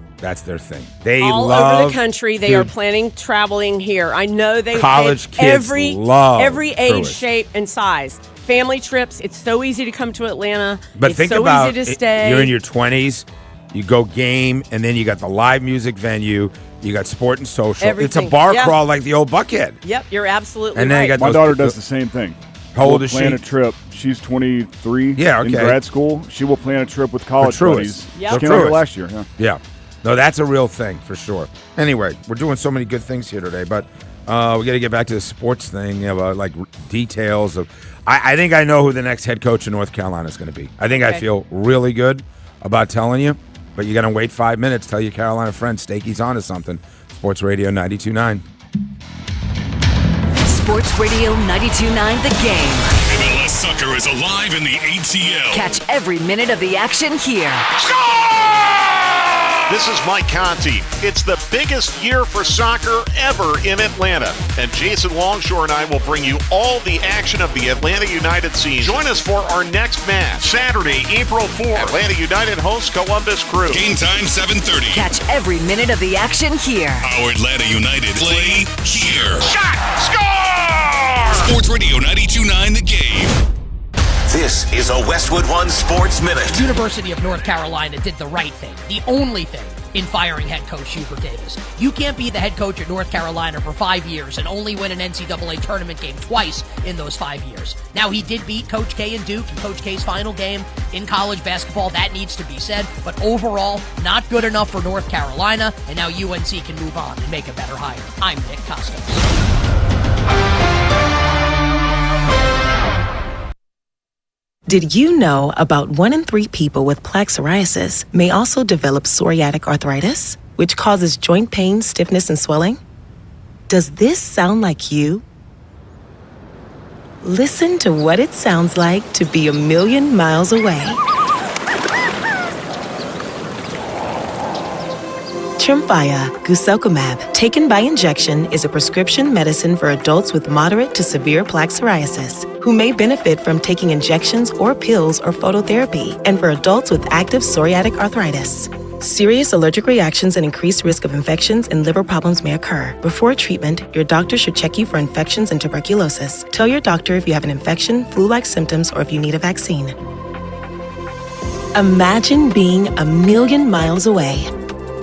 thing. They all love over the country. They are planning traveling here. I know they college kids love every age, Truist. shape, and size. Family trips. It's so easy to come to Atlanta. But it's think so about easy to stay. You're in your 20s. You go game, and then you got the live music venue. You got sport and social. Everything. It's a bar Yeah. crawl like the old Buckhead. Yep, you're absolutely And then right. you got My those daughter people- does the same thing. How old We'll is she? plan a trip. She's 23 Yeah, in okay. grad school. She will plan a trip with college For Truist. buddies. Yep. She For came over Truist. last year. Yeah. Yeah. No, that's a real thing for sure. Anyway, we're doing so many good things here today, but we got to get back to the sports thing, like details of. I think I know who the next head coach in North Carolina is going to be. I think I feel really good about telling you, but you're going to wait 5 minutes. Tell your Carolina friend Stakey's on to something. Sports Radio 92.9. Sports Radio 92.9 The Game. MLS soccer is alive in the ATL. Catch every minute of the action here. This is Mike Conti. It's the biggest year for soccer ever in Atlanta. And Jason Longshore and I will bring you all the action of the Atlanta United season. Join us for our next match, Saturday, April 4th. Atlanta United hosts Columbus Crew. Game time 7:30. Catch every minute of the action here. Our Atlanta United play here. Shot! Score! Sports Radio 92.9 The Game. This is a Westwood One Sports Minute. University of North Carolina did the right thing, the only thing, in firing head coach Hubert Davis. You can't be the head coach at North Carolina for 5 years and only win an NCAA tournament game twice in those 5 years. Now, he did beat Coach K and Duke in Coach K's final game in college basketball. That needs to be said. But overall, not good enough for North Carolina, and now UNC can move on and make a better hire. I'm Nick Costos. Did you know about 1 in 3 people with plaque psoriasis may also develop psoriatic arthritis, which causes joint pain, stiffness, and swelling? Does this sound like you? Listen to what it sounds like to be a million miles away. Tremfya guselkumab, taken by injection, is a prescription medicine for adults with moderate to severe plaque psoriasis who may benefit from taking injections or pills or phototherapy, and for adults with active psoriatic arthritis. Serious allergic reactions and increased risk of infections and liver problems may occur. Before treatment, your doctor should check you for infections and tuberculosis. Tell your doctor if you have an infection, flu-like symptoms, or if you need a vaccine. Imagine being a million miles away.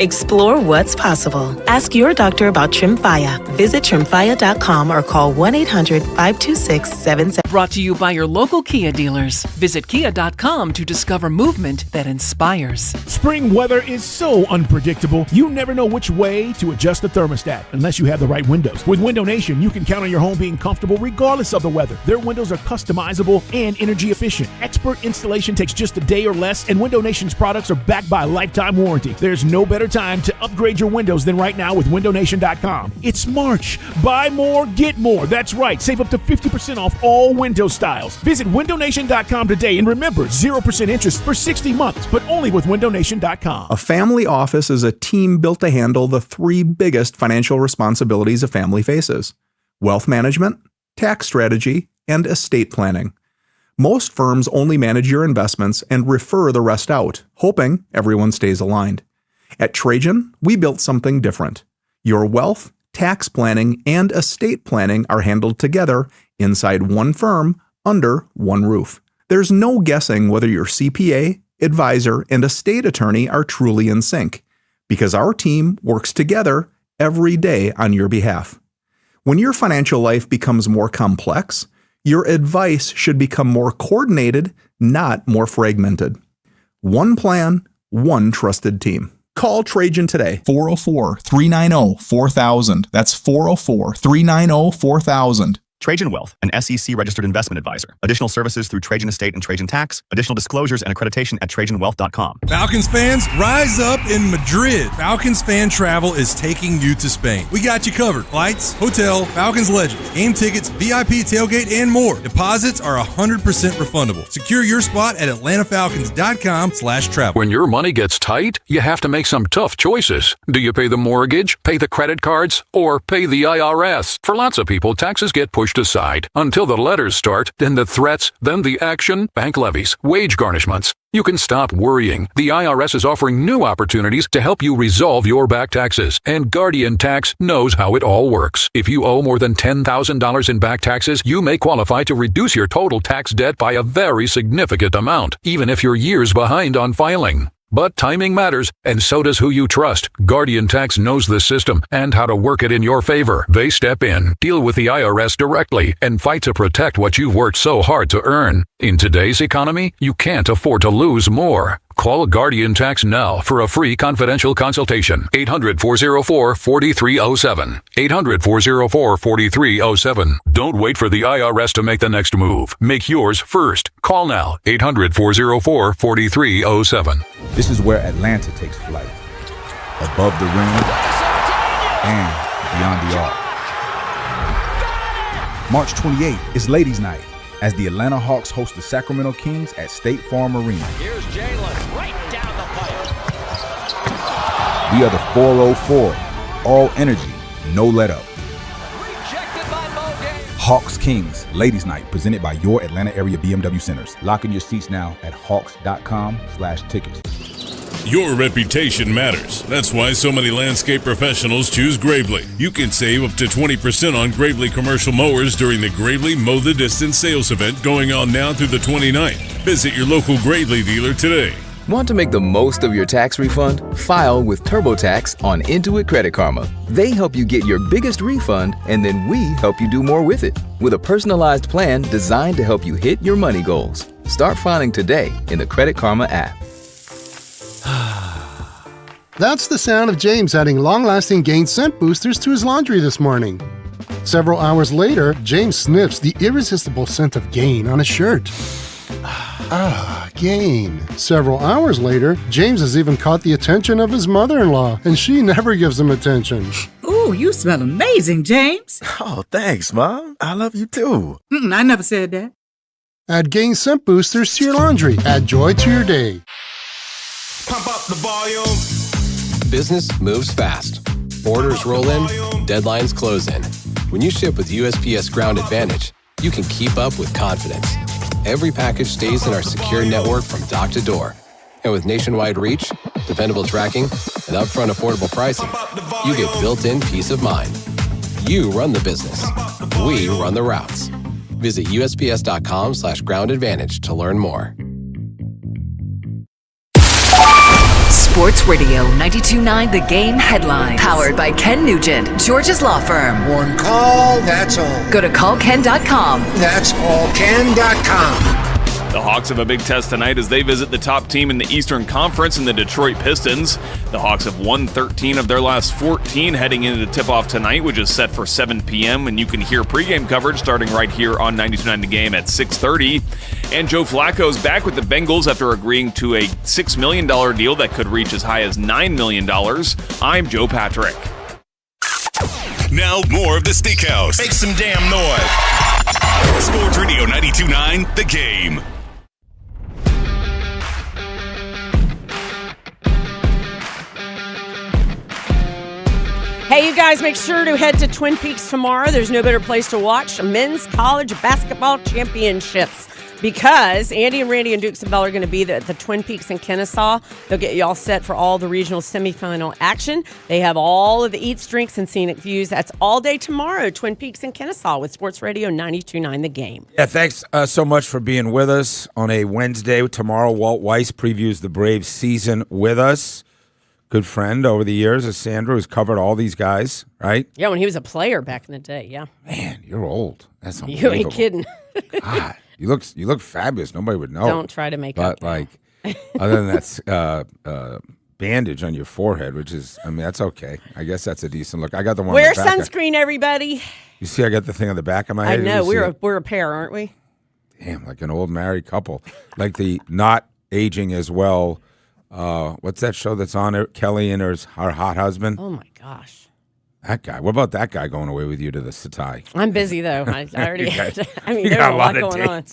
Explore what's possible. Ask your doctor about Tremfya. Visit Tremfya.com or call 1-800-526-7777. Brought to you by your local Kia dealers. Visit Kia.com to discover movement that inspires. Spring weather is so unpredictable, you never know which way to adjust the thermostat unless you have the right windows. With Window Nation, you can count on your home being comfortable regardless of the weather. Their windows are customizable and energy efficient. Expert installation takes just a day or less, and Window Nation's products are backed by a lifetime warranty. There's no better time to upgrade your windows than right now with WindowNation.com. It's March. Buy more, get more. That's right. Save up to 50% off all window styles. Visit WindowNation.com today and remember 0% interest for 60 months, but only with WindowNation.com. A family office is a team built to handle the 3 biggest financial responsibilities a family faces: wealth management, tax strategy, and estate planning. Most firms only manage your investments and refer the rest out, hoping everyone stays aligned. At Trajan, we built something different: your wealth tax planning, and estate planning are handled together inside one firm under one roof. There's no guessing whether your CPA, advisor, and estate attorney are truly in sync, because our team works together every day on your behalf. When your financial life becomes more complex, your advice should become more coordinated, not more fragmented. One plan, one trusted team. Call Trajan today. 404-390-4000. That's 404-390-4000. Trajan Wealth, an SEC-registered investment advisor. Additional services through Trajan Estate and Trajan Tax. Additional disclosures and accreditation at TrajanWealth.com. Falcons fans, rise up in Madrid. Falcons Fan Travel is taking you to Spain. We got you covered. Flights, hotel, Falcons Legends, game tickets, VIP tailgate, and more. Deposits are 100% refundable. Secure your spot at AtlantaFalcons.com/travel. When your money gets tight, you have to make some tough choices. Do you pay the mortgage, pay the credit cards, or pay the IRS? For lots of people, taxes get pushed aside until the letters start, then the threats, then the action, bank levies, wage garnishments. You can stop worrying. The IRS is offering new opportunities to help you resolve your back taxes, and Guardian Tax knows how it all works. If you owe more than $10,000 in back taxes, you may qualify to reduce your total tax debt by a very significant amount, even if you're years behind on filing. But timing matters, and so does who you trust. Guardian Tax knows the system and how to work it in your favor. They step in, deal with the IRS directly, and fight to protect what you've worked so hard to earn. In today's economy, you can't afford to lose more. Call Guardian Tax now for a free confidential consultation. 800-404-4307. 800-404-4307. Don't wait for the IRS to make the next move. Make yours first. Call now. 800-404-4307. This is where Atlanta takes flight. Above the rim and beyond the arc. March 28th is Ladies' Night as the Atlanta Hawks host the Sacramento Kings at State Farm Arena. Here's Jalen right down the pipe. We are the 404. All energy, no let up. Hawks Kings Ladies' Night, presented by your Atlanta area BMW centers. Lock in your seats now at hawks.com/tickets. Your reputation matters. That's why so many landscape professionals choose Gravely. You can save up to 20% on Gravely commercial mowers during the Gravely Mow the Distance sales event going on now through the 29th. Visit your local Gravely dealer today. Want to make the most of your tax refund? File with TurboTax on Intuit Credit Karma. They help you get your biggest refund, and then we help you do more with it. With a personalized plan designed to help you hit your money goals. Start filing today in the Credit Karma app. That's the sound of James adding long-lasting Gain scent boosters to his laundry this morning. Several hours later, James sniffs the irresistible scent of Gain on his shirt. Gain. Several hours later, James has even caught the attention of his mother-in-law, and she never gives him attention. Ooh, you smell amazing, James. Oh, thanks, Mom. I love you too. I never said that. Add Gain scent boosters to your laundry. Add joy to your day. Pump up the volume. Business moves fast. Orders roll in, deadlines close in. When you ship with USPS Ground Advantage, you can keep up with confidence. Every package stays in our secure network from dock to door. And with nationwide reach, dependable tracking, and upfront affordable pricing, you get built-in peace of mind. You run the business. We run the routes. Visit USPS.com/Ground Advantage to learn more. Sports Radio 92.9 The Game headline. Powered by Ken Nugent, George's Law Firm. One call, that's all. Go to callken.com. That's allken.com. The Hawks have a big test tonight as they visit the top team in the Eastern Conference in the Detroit Pistons. The Hawks have won 13 of their last 14 heading into the tip-off tonight, which is set for 7 p.m. And you can hear pregame coverage starting right here on 92.9 The Game at 6:30. And Joe Flacco's back with the Bengals after agreeing to a $6 million deal that could reach as high as $9 million. I'm Joe Patrick. Now more of the Steakhouse. Make some damn noise. Sports Radio 92.9 The Game. Hey, you guys, make sure to head to Twin Peaks tomorrow. There's no better place to watch men's college basketball championships. Because Andy and Randy and Dukes and Bell are going to be at the Twin Peaks in Kennesaw. They'll get you all set for all the regional semifinal action. They have all of the eats, drinks, and scenic views. That's all day tomorrow, Twin Peaks in Kennesaw with Sports Radio 92.9 The Game. Yeah, thanks so much for being with us on a Wednesday. Tomorrow, Walt Weiss previews the Braves season with us. Good friend over the years of Sandra, who's covered all these guys, right? Yeah, when he was a player back in the day, yeah. Man, you're old. That's unbelievable. You ain't kidding. God, you look fabulous. Nobody would know. Don't try to make up. But like, other than that bandage on your forehead, which is, I mean, that's okay. I guess that's a decent look. I got the one. Wear on the back. sunscreen, everybody. You see, I got the thing on the back of my head. I know we're a pair, aren't we? Damn, like an old married couple, like the not aging as well. What's that show that's on it? Kelly and her hot husband. Oh my gosh. That guy. What about that guy going away with you to the Satai? I'm busy though. I already. You there's got a lot going on.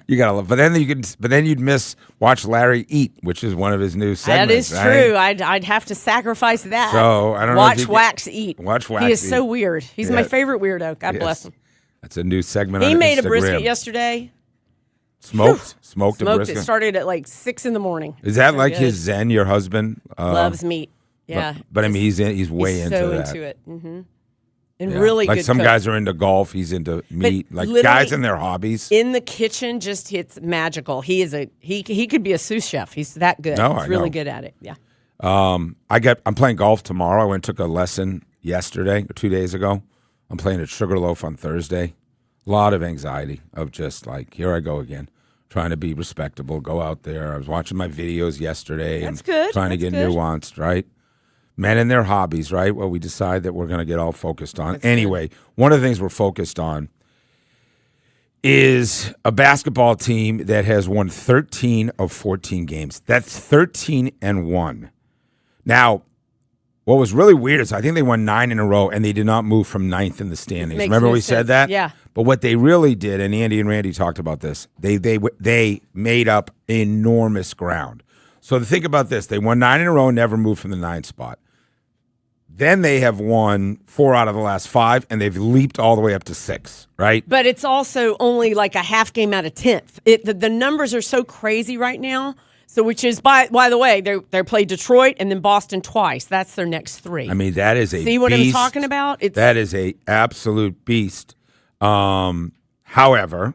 You got to, but then you'd miss watch Larry eat, which is one of his new segments. That is right? true. I'd have to sacrifice that. So I don't know. Watch Wax eat. Watch Wax. He is eat. so weird. He's my favorite weirdo. God bless him. That's a new segment. He on made Instagram. a brisket yesterday. Smoked a Smoked brisket. it. Started at like 6 a.m. Is that like his Zen? Your husband loves meat. Yeah, but I mean, he's way into so that. into it. Mm-hmm. And Yeah. really like good some cook. guys are into golf. He's into meat. But Like guys in their hobbies. In the kitchen, just hits magical. He is he could be a sous chef. He's that good. No, He's I really know. good at it. Yeah. I'm playing golf tomorrow. I went and took a lesson yesterday or 2 days ago. I'm playing at Sugarloaf on Thursday. A lot of anxiety of just like, here I go again, trying to be respectable, go out there. I was watching my videos yesterday. That's and good. Trying to That's get good. nuanced, right? Men and their hobbies, right? Well, we decide that we're going to get all focused on. Anyway, one of the things we're focused on is a basketball team that has won 13 of 14 games. That's 13-1. Now, what was really weird is I think they won 9 in a row, and they did not move from 9th in the standings. Makes Remember no we said sense. that? Yeah. But what they really did, and Andy and Randy talked about this, they made up enormous ground. So to think about this, they won 9 in a row, never moved from the 9th spot. Then they have won 4 out of the last 5, and they've leaped all the way up to 6, right? But it's also only like a half game out of 10th. The numbers are so crazy right now. So, which is by the way, they play Detroit and then Boston twice. That's their next 3. I mean, that is a See what beast. I'm talking about? That is a absolute beast. However,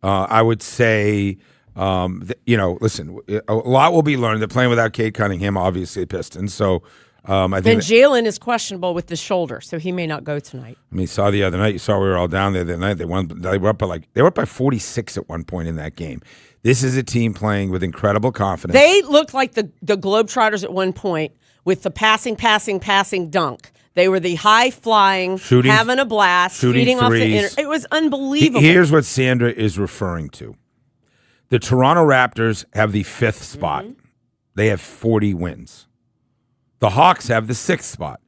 I would say, listen, a lot will be learned. They're playing without Cade Cunningham, obviously Pistons. So I think. And Jalen is questionable with the shoulder, so he may not go tonight. I mean, you saw the other night. You saw we were all down there the other night. They were up by 46 at one point in that game. This is a team playing with incredible confidence. They looked like the Globetrotters at one point with the passing dunk. They were the high-flying, having a blast, feeding off the inner. It was unbelievable. Here's what Sandra is referring to. The Toronto Raptors have the 5th spot. Mm-hmm. They have 40 wins. The Hawks have the 6th spot.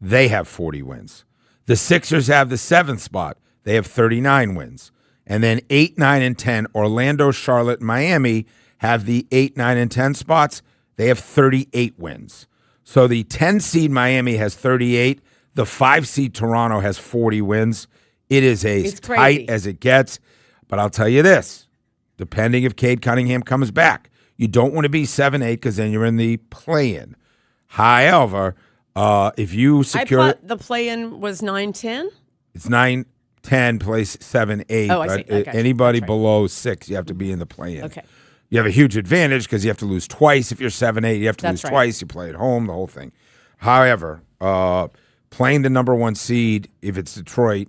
They have 40 wins. The Sixers have the 7th spot. They have 39 wins. And then 8, 9, and 10, Orlando, Charlotte, Miami have the 8, 9, and 10 spots. They have 38 wins. So the 10 seed Miami has 38. The 5 seed Toronto has 40 wins. It is as tight as it gets. But I'll tell you this, depending if Cade Cunningham comes back, you don't want to be 7-8 because then you're in the play-in. However, if you secure... I thought the play-in was 9-10? It's 9-10 plays 7-8. Oh, I see. But I got you. anybody below 6, you have to be in the play-in. Okay. You have a huge advantage because you have to lose twice. If you're 7-8, you have to That's lose right. twice. You play at home, the whole thing. However, playing the number 1 seed, if it's Detroit,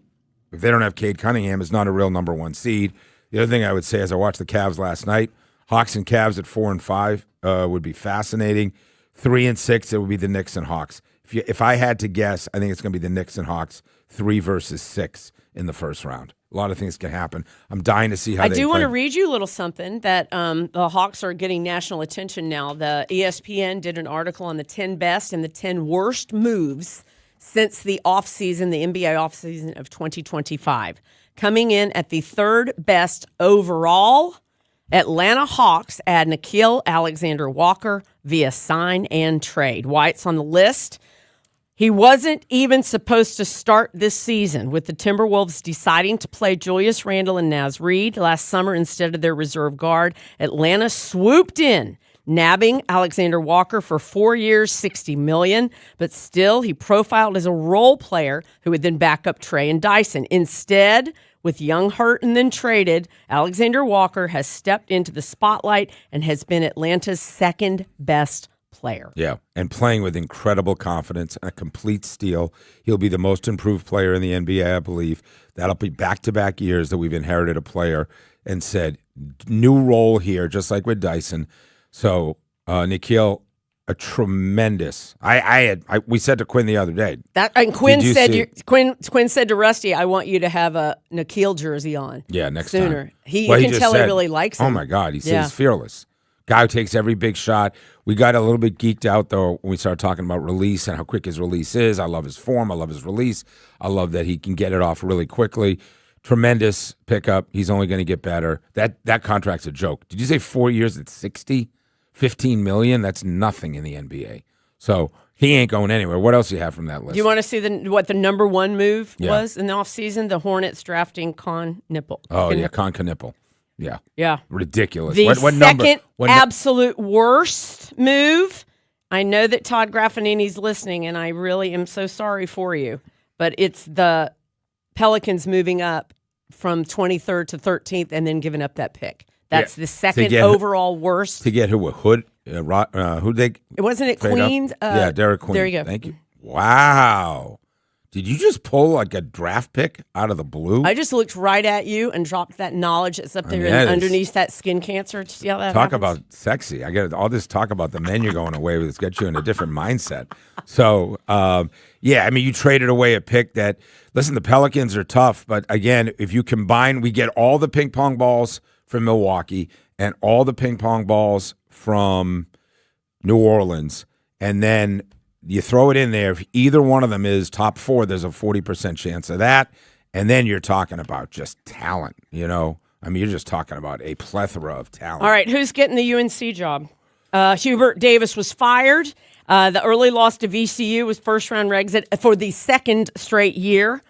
if they don't have Cade Cunningham, is not a real number 1 seed. The other thing I would say is I watched the Cavs last night. Hawks and Cavs at 4 and 5 would be fascinating. 3 and 6, it would be the Knicks and Hawks. If I had to guess, I think it's going to be the Knicks and Hawks 3 versus 6 in the first round. A lot of things can happen. I'm dying to see how I they do want to play. read you a little something that the Hawks are getting national attention now. The ESPN did an article on the 10 best and the 10 worst moves since the offseason, the NBA offseason of 2025. Coming in at the 3rd best overall, Atlanta Hawks add Nickeil Alexander-Walker via sign and trade. Why it's on the list? He wasn't even supposed to start this season, with the Timberwolves deciding to play Julius Randle and Naz Reid last summer instead of their reserve guard. Atlanta swooped in, nabbing Alexander Walker for 4 years, $60 million, but still he profiled as a role player who would then back up Trey and Dyson. Instead, with Young hurt and then traded, Alexander Walker has stepped into the spotlight and has been Atlanta's second best player. Yeah, and playing with incredible confidence, a complete steal. He'll be the most improved player in the NBA, I believe. That'll be back-to-back years that we've inherited a player and said, new role here, just like with Dyson. So, Nickeil, a tremendous. We said to Quinn the other day. And Quinn said Quinn said to Rusty, "I want you to have a Nickeil jersey on." Yeah, next sooner. time. You can tell he really likes him. Oh my God, he's fearless. Guy who takes every big shot. We got a little bit geeked out though when we started talking about release and how quick his release is. I love his form. I love his release. I love that he can get it off really quickly. Tremendous pickup. He's only going to get better. That contract's a joke. Did you say 4 years at 60? $15 million? That's nothing in the NBA. So he ain't going anywhere. What else do you have from that list? Do you want to see what the number one move was in the offseason? The Hornets drafting Con Nipple. Oh, yeah, Con Knipple. Yeah. Yeah. Ridiculous. The what number? second absolute worst move. I know that Todd Graffinini's listening, and I really am so sorry for you. But it's the Pelicans moving up from 23rd to 13th and then giving up that pick. That's the second overall worst. To get who? Hood? Who'd they? Wasn't it Queens? Yeah, Derek Queen. There you go. Thank you. Wow. Did you just pull like a draft pick out of the blue? I just looked right at you and dropped that knowledge that's up there underneath that skin cancer. See how that Talk happens? about sexy. I get all this talk about the men you're going away with. It's got you in a different mindset. So, you traded away a pick that, listen, the Pelicans are tough. But again, if you combine, we get all the ping pong balls from Milwaukee and all the ping pong balls from New Orleans, and then you throw it in there. If either one of them is top 4, there's a 40% chance of that. And then you're talking about just talent, you're just talking about a plethora of talent. All right, who's getting the UNC job? Hubert Davis was fired. The early loss to VCU was first-round exit for the second straight year.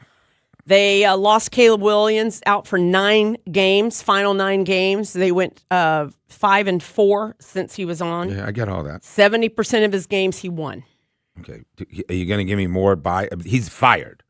They lost Caleb Williams out for 9 games, final 9 games. They went 5-4 since he was on. Yeah, I get all that. 70% of his games he won. Okay, are you going to give me more? He's fired.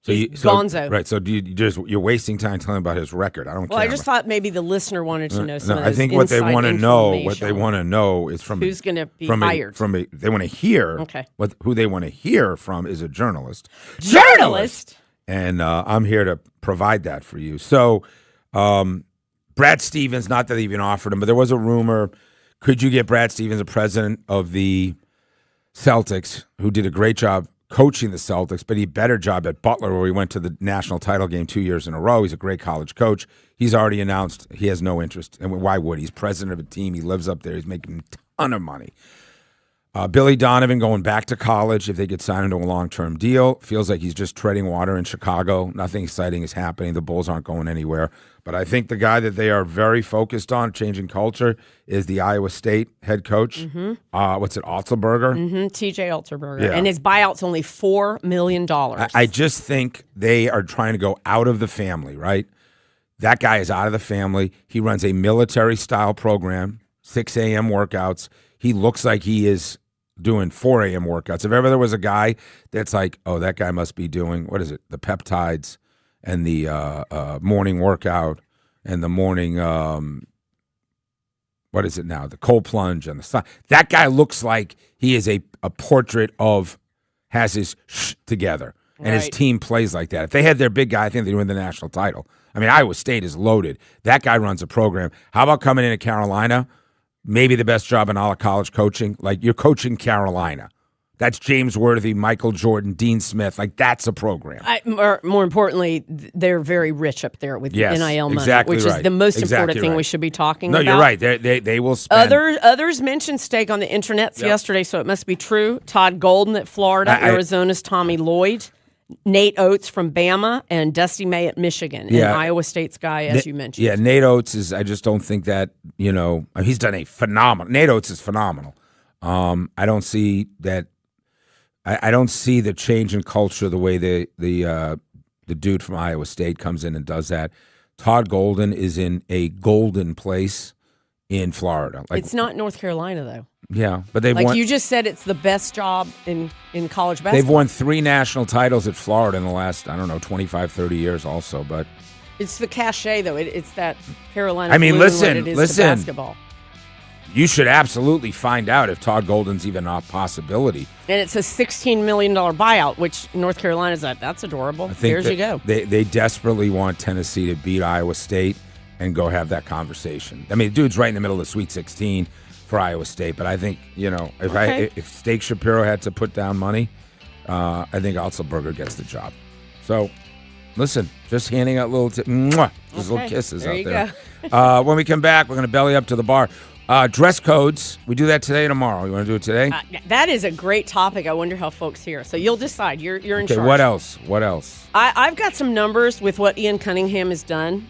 So Gonzo. Right. So you're wasting time telling about his record. I don't care. Well, I just thought maybe the listener wanted to know some of I those think what they want to know, is from who's going to be hired. They want to hear. Okay. Who they want to hear from is a journalist. Journalist. And I'm here to provide that for you. So, Brad Stevens, not that they even offered him, but there was a rumor. Could you get Brad Stevens, the president of the Celtics, who did a great job coaching the Celtics, but he had a better job at Butler, where he went to the national title game 2 years in a row. He's a great college coach. He's already announced he has no interest. And why would he? He's president of a team. He lives up there. He's making a ton of money. Billy Donovan going back to college if they get signed into a long-term deal. Feels like he's just treading water in Chicago. Nothing exciting is happening. The Bulls aren't going anywhere. But I think the guy that they are very focused on changing culture is the Iowa State head coach. Mm-hmm. What's it, Otzelberger? Mm-hmm. TJ Otzelberger. Yeah. And his buyout's only $4 million. I just think they are trying to go out of the family, right? That guy is out of the family. He runs a military-style program, 6 a.m. workouts. He looks like he is doing 4 a.m. workouts. If ever there was a guy that's like, oh, that guy must be doing, what is it, the peptides and the morning workout and the morning, what is it now, the cold plunge and the sun. That guy looks like he is a portrait of, has his together. And his team plays like that. If they had their big guy, I think they'd win the national title. I mean, Iowa State is loaded. That guy runs a program. How about coming into Carolina? Maybe the best job in all of college coaching. Like, you're coaching Carolina. That's James Worthy, Michael Jordan, Dean Smith. Like, that's a program. More importantly, they're very rich up there with NIL money, exactly which right. is the most exactly important thing right. we should be talking about. No, you're right. They will spend. Others mentioned stake on the internets yesterday, so it must be true. Todd Golden at Florida, Arizona's Tommy Lloyd, Nate Oates from Bama, and Dusty May at Michigan, and Iowa State's guy, as you mentioned. Yeah, Nate Oates is, I just don't think that, he's done a phenomenal, Nate Oates is phenomenal. I don't see that, I don't see the change in culture the way the dude from Iowa State comes in and does that. Todd Golden is in a golden place in Florida. It's not North Carolina, though. Yeah, but they've like won. You just said it's the best job in college basketball. They've won 3 national titles at Florida in the last, 25, 30 years also. But it's the cachet, though. It's that Carolina. I mean, blue listen, what it is to basketball. You should absolutely find out if Todd Golden's even a possibility. And it's a $16 million buyout, which North Carolina's at. That's adorable. There's you go. They desperately want Tennessee to beat Iowa State and go have that conversation. I mean, dude's right in the middle of the Sweet 16 for Iowa State. But I think, if Steak Shapiro had to put down money, I think Otzelberger gets the job. So, listen, just handing out little little kisses there out you there. When we come back, we're going to belly up to the bar. Dress codes. We do that today and tomorrow. You want to do it today? That is a great topic. I wonder how folks hear. So you'll decide. You're in charge. What else? I've got some numbers with what Ian Cunningham has done.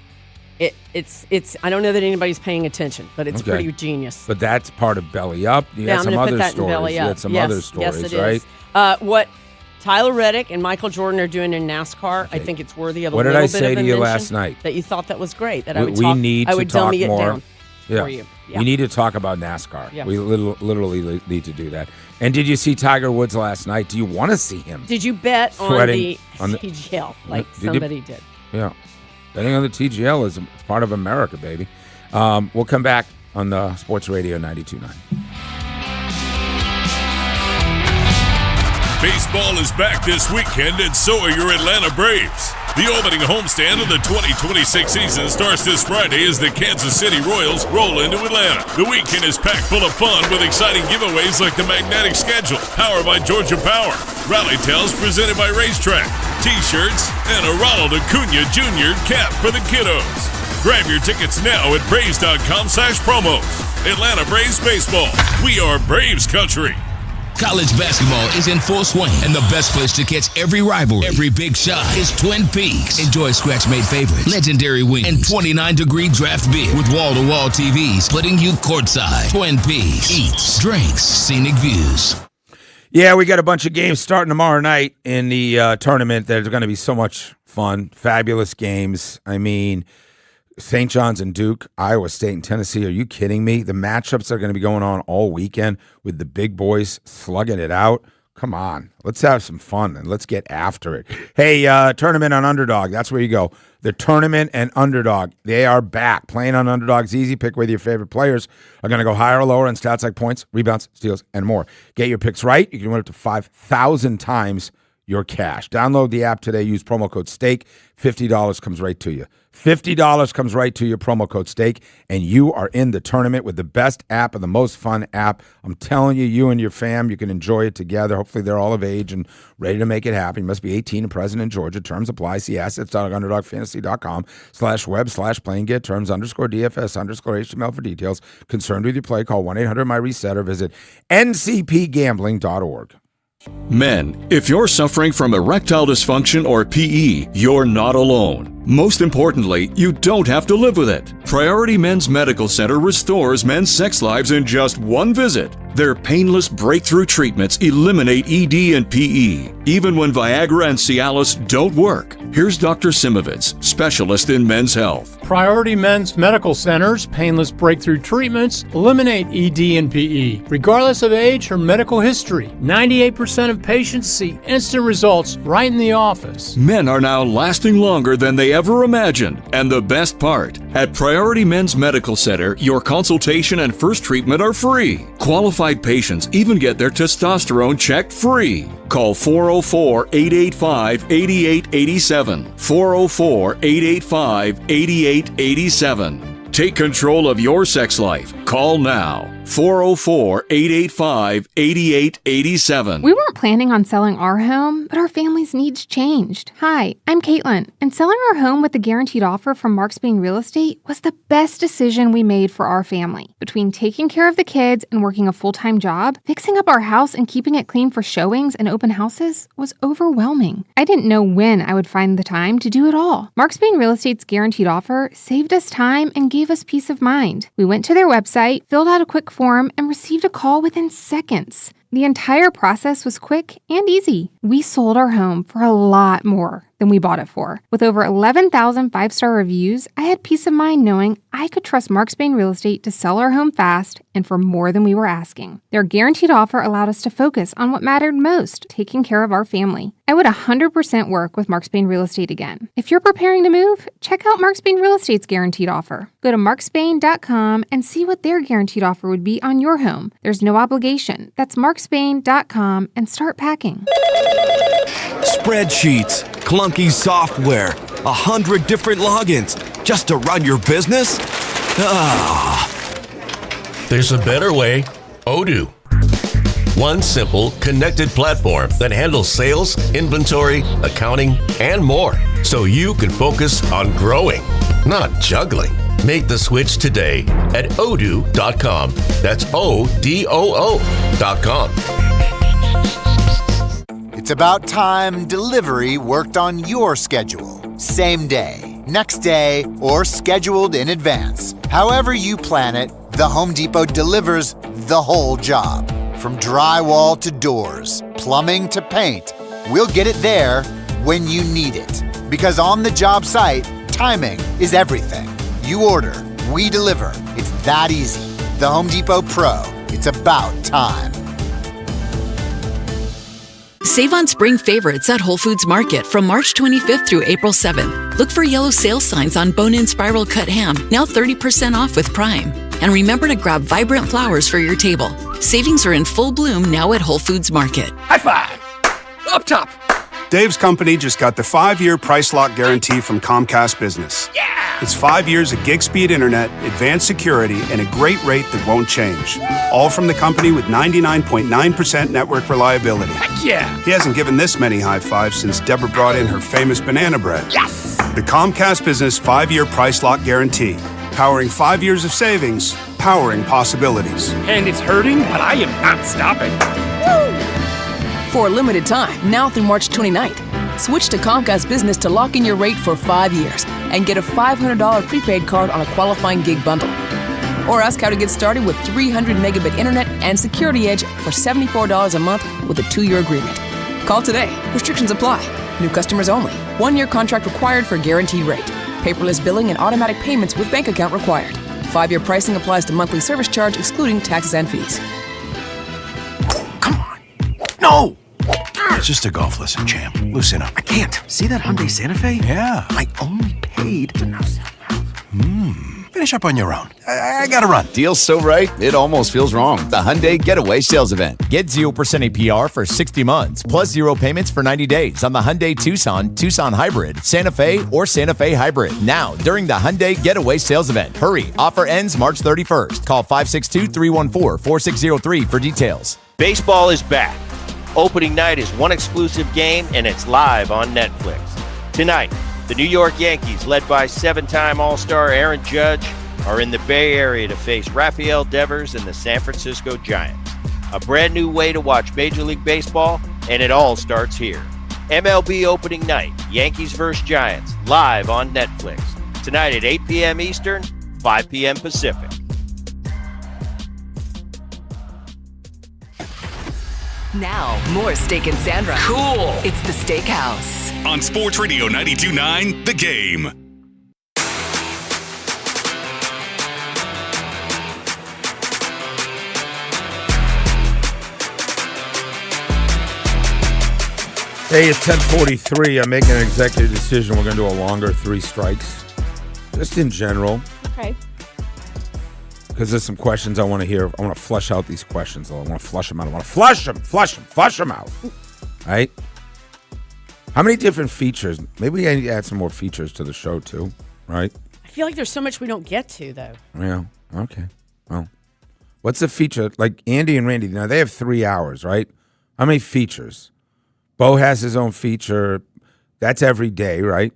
It's. I don't know that anybody's paying attention, but it's pretty genius. But that's part of Belly Up. You had I'm some going to other put that stories. in Belly Up. You had some other stories, yes, it right? Is. What Tyler Reddick and Michael Jordan are doing in NASCAR, I think it's worthy of a little bit of What did I say to you last night? That you thought that was great. That I would dummy it more. down for you. Yeah. We need to talk about NASCAR. Yeah. We literally need to do that. And did you see Tiger Woods last night? Do you want to see him? Did you bet on the TGL like somebody did? Yeah. Betting on the TGL is part of America, baby. We'll come back on the Sports Radio 92.9. Baseball is back this weekend, and so are your Atlanta Braves. The opening homestand of the 2026 season starts this Friday as the Kansas City Royals roll into Atlanta. The weekend is packed full of fun with exciting giveaways like the Magnetic Schedule, powered by Georgia Power, Rally Tales presented by Racetrack, T-shirts, and a Ronald Acuna Jr. cap for the kiddos. Grab your tickets now at Braves.com/promos. Atlanta Braves Baseball. We are Braves Country. College basketball is in full swing, and the best place to catch every rivalry, every big shot, is Twin Peaks. Enjoy scratch-made favorites, legendary wings, and 29-degree draft beer with wall-to-wall TVs putting you courtside. Twin Peaks. Eats, drinks, scenic views. Yeah, we got a bunch of games starting tomorrow night in the tournament that are going to be so much fun. Fabulous games. I mean, St. John's and Duke, Iowa State and Tennessee. Are you kidding me? The matchups are going to be going on all weekend with the big boys slugging it out. Come on. Let's have some fun and let's get after it. Hey, tournament on Underdog. That's where you go. The tournament and Underdog. They are back. Playing on Underdog's easy. Pick whether your favorite players are going to go higher or lower in stats like points, rebounds, steals, and more. Get your picks right. You can win up to 5,000 times your cash. Download the app today. Use promo code STAKE. $50 comes right to you. $50 comes right to your promo code STAKE, and you are in the tournament with the best app and the most fun app. I'm telling you, you and your fam, you can enjoy it together. Hopefully they're all of age and ready to make it happen. You must be 18 and present in Georgia. Terms apply. See assets.underdogfantasy.com/playing. Terms_DFS_HTML for details. Concerned with your play? Call 1-800-MY-RESET or visit ncpgambling.org. Men, if you're suffering from erectile dysfunction or PE, you're not alone. Most importantly, you don't have to live with it. Priority Men's Medical Center restores men's sex lives in just one visit. Their painless breakthrough treatments eliminate ED and PE, even when Viagra and Cialis don't work. Here's Dr. Simovitz, specialist in men's health. Priority Men's Medical Center's painless breakthrough treatments eliminate ED and PE, regardless of age or medical history. 98% of patients see instant results right in the office. Men are now lasting longer than they ever imagined. And the best part, at Priority Men's Medical Center, your consultation and first treatment are free. Qualified patients even get their testosterone checked free. Call 404-885-8887. 404-885-8887. Take control of your sex life. Call now. 404-885-8887. We weren't planning on selling our home, but our family's needs changed. Hi, I'm Caitlin, and selling our home with a guaranteed offer from Marks Bain Real Estate was the best decision we made for our family. Between taking care of the kids and working a full-time job, fixing up our house and keeping it clean for showings and open houses was overwhelming. I didn't know when I would find the time to do it all. Marks Bain Real Estate's guaranteed offer saved us time and gave us peace of mind. We went to their website, filled out a quick form, and received a call within seconds. The entire process was quick and easy. We sold our home for a lot more than we bought it for. With over 11,000 five-star reviews, I had peace of mind knowing I could trust Mark Spain Real Estate to sell our home fast and for more than we were asking. Their guaranteed offer allowed us to focus on what mattered most, taking care of our family. I would 100% work with Mark Spain Real Estate again. If you're preparing to move, check out Mark Spain Real Estate's guaranteed offer. Go to markspain.com and see what their guaranteed offer would be on your home. There's no obligation. That's markspain.com and start packing. Spreadsheets, clunky software, 100 different logins just to run your business? Ah. There's a better way. Odoo. One simple, connected platform that handles sales, inventory, accounting, and more. So you can focus on growing, not juggling. Make the switch today at odoo.com. That's ODOO.com. It's about time delivery worked on your schedule. Same day, next day, or scheduled in advance. However you plan it, the Home Depot delivers the whole job. From drywall to doors, plumbing to paint, we'll get it there when you need it. Because on the job site, timing is everything. You order, we deliver. It's that easy. The Home Depot Pro. It's about time. Save on spring favorites at Whole Foods Market from March 25th through April 7th. Look for yellow sale signs on bone-in spiral cut ham, now 30% off with Prime. And remember to grab vibrant flowers for your table. Savings are in full bloom now at Whole Foods Market. High five! Up top! Dave's company just got the 5-year price lock guarantee from Comcast Business. Yeah! It's 5 years of gig speed internet, advanced security, and a great rate that won't change. All from the company with 99.9% network reliability. Heck yeah! He hasn't given this many high fives since Deborah brought in her famous banana bread. Yes! The Comcast Business 5-year price lock guarantee. Powering 5 years of savings, powering possibilities. And it's hurting, but I am not stopping. Woo! For a limited time, now through March 29th, switch to Comcast Business to lock in your rate for 5 years and get a $500 prepaid card on a qualifying gig bundle. Or ask how to get started with 300 megabit internet and Security Edge for $74 a month with a 2-year agreement. Call today. Restrictions apply. New customers only. 1-year contract required for guaranteed rate. Paperless billing and automatic payments with bank account required. 5-year pricing applies to monthly service charge excluding taxes and fees. No! It's just a golf lesson, champ. Loosen up. I can't. See that Hyundai Santa Fe? Yeah. I only paid Finish up on your own. I gotta run. Deal's so right, it almost feels wrong. The Hyundai Getaway Sales Event. Get 0% APR for 60 months, plus 0 payments for 90 days on the Hyundai Tucson, Tucson Hybrid, Santa Fe, or Santa Fe Hybrid. Now, during the Hyundai Getaway Sales Event. Hurry, offer ends March 31st. Call 562-314-4603 for details. Baseball is back. Opening night is one exclusive game, and it's live on Netflix. Tonight, the New York Yankees, led by 7-time All-Star Aaron Judge, are in the Bay Area to face Rafael Devers and the San Francisco Giants. A brand new way to watch Major League Baseball, and it all starts here. MLB opening night, Yankees vs. Giants, live on Netflix. Tonight at 8 p.m. Eastern, 5 p.m. Pacific. Now, more Steak and Sandra. Cool. It's the Steakhouse. On Sports Radio 92.9, The Game. Hey, it's 10:43. I'm making an executive decision. We're going to do a longer 3 strikes. Just in general. Okay. Because there's some questions I want to hear. I want to flush out these questions. I want to flush them out. I want to flush them out. Right? How many different features? Maybe we need to add some more features to the show, too. Right? I feel like there's so much we don't get to, though. Yeah. Okay. Well, what's the feature? Like Andy and Randy, now they have 3 hours, right? How many features? Bo has his own feature. That's every day, right?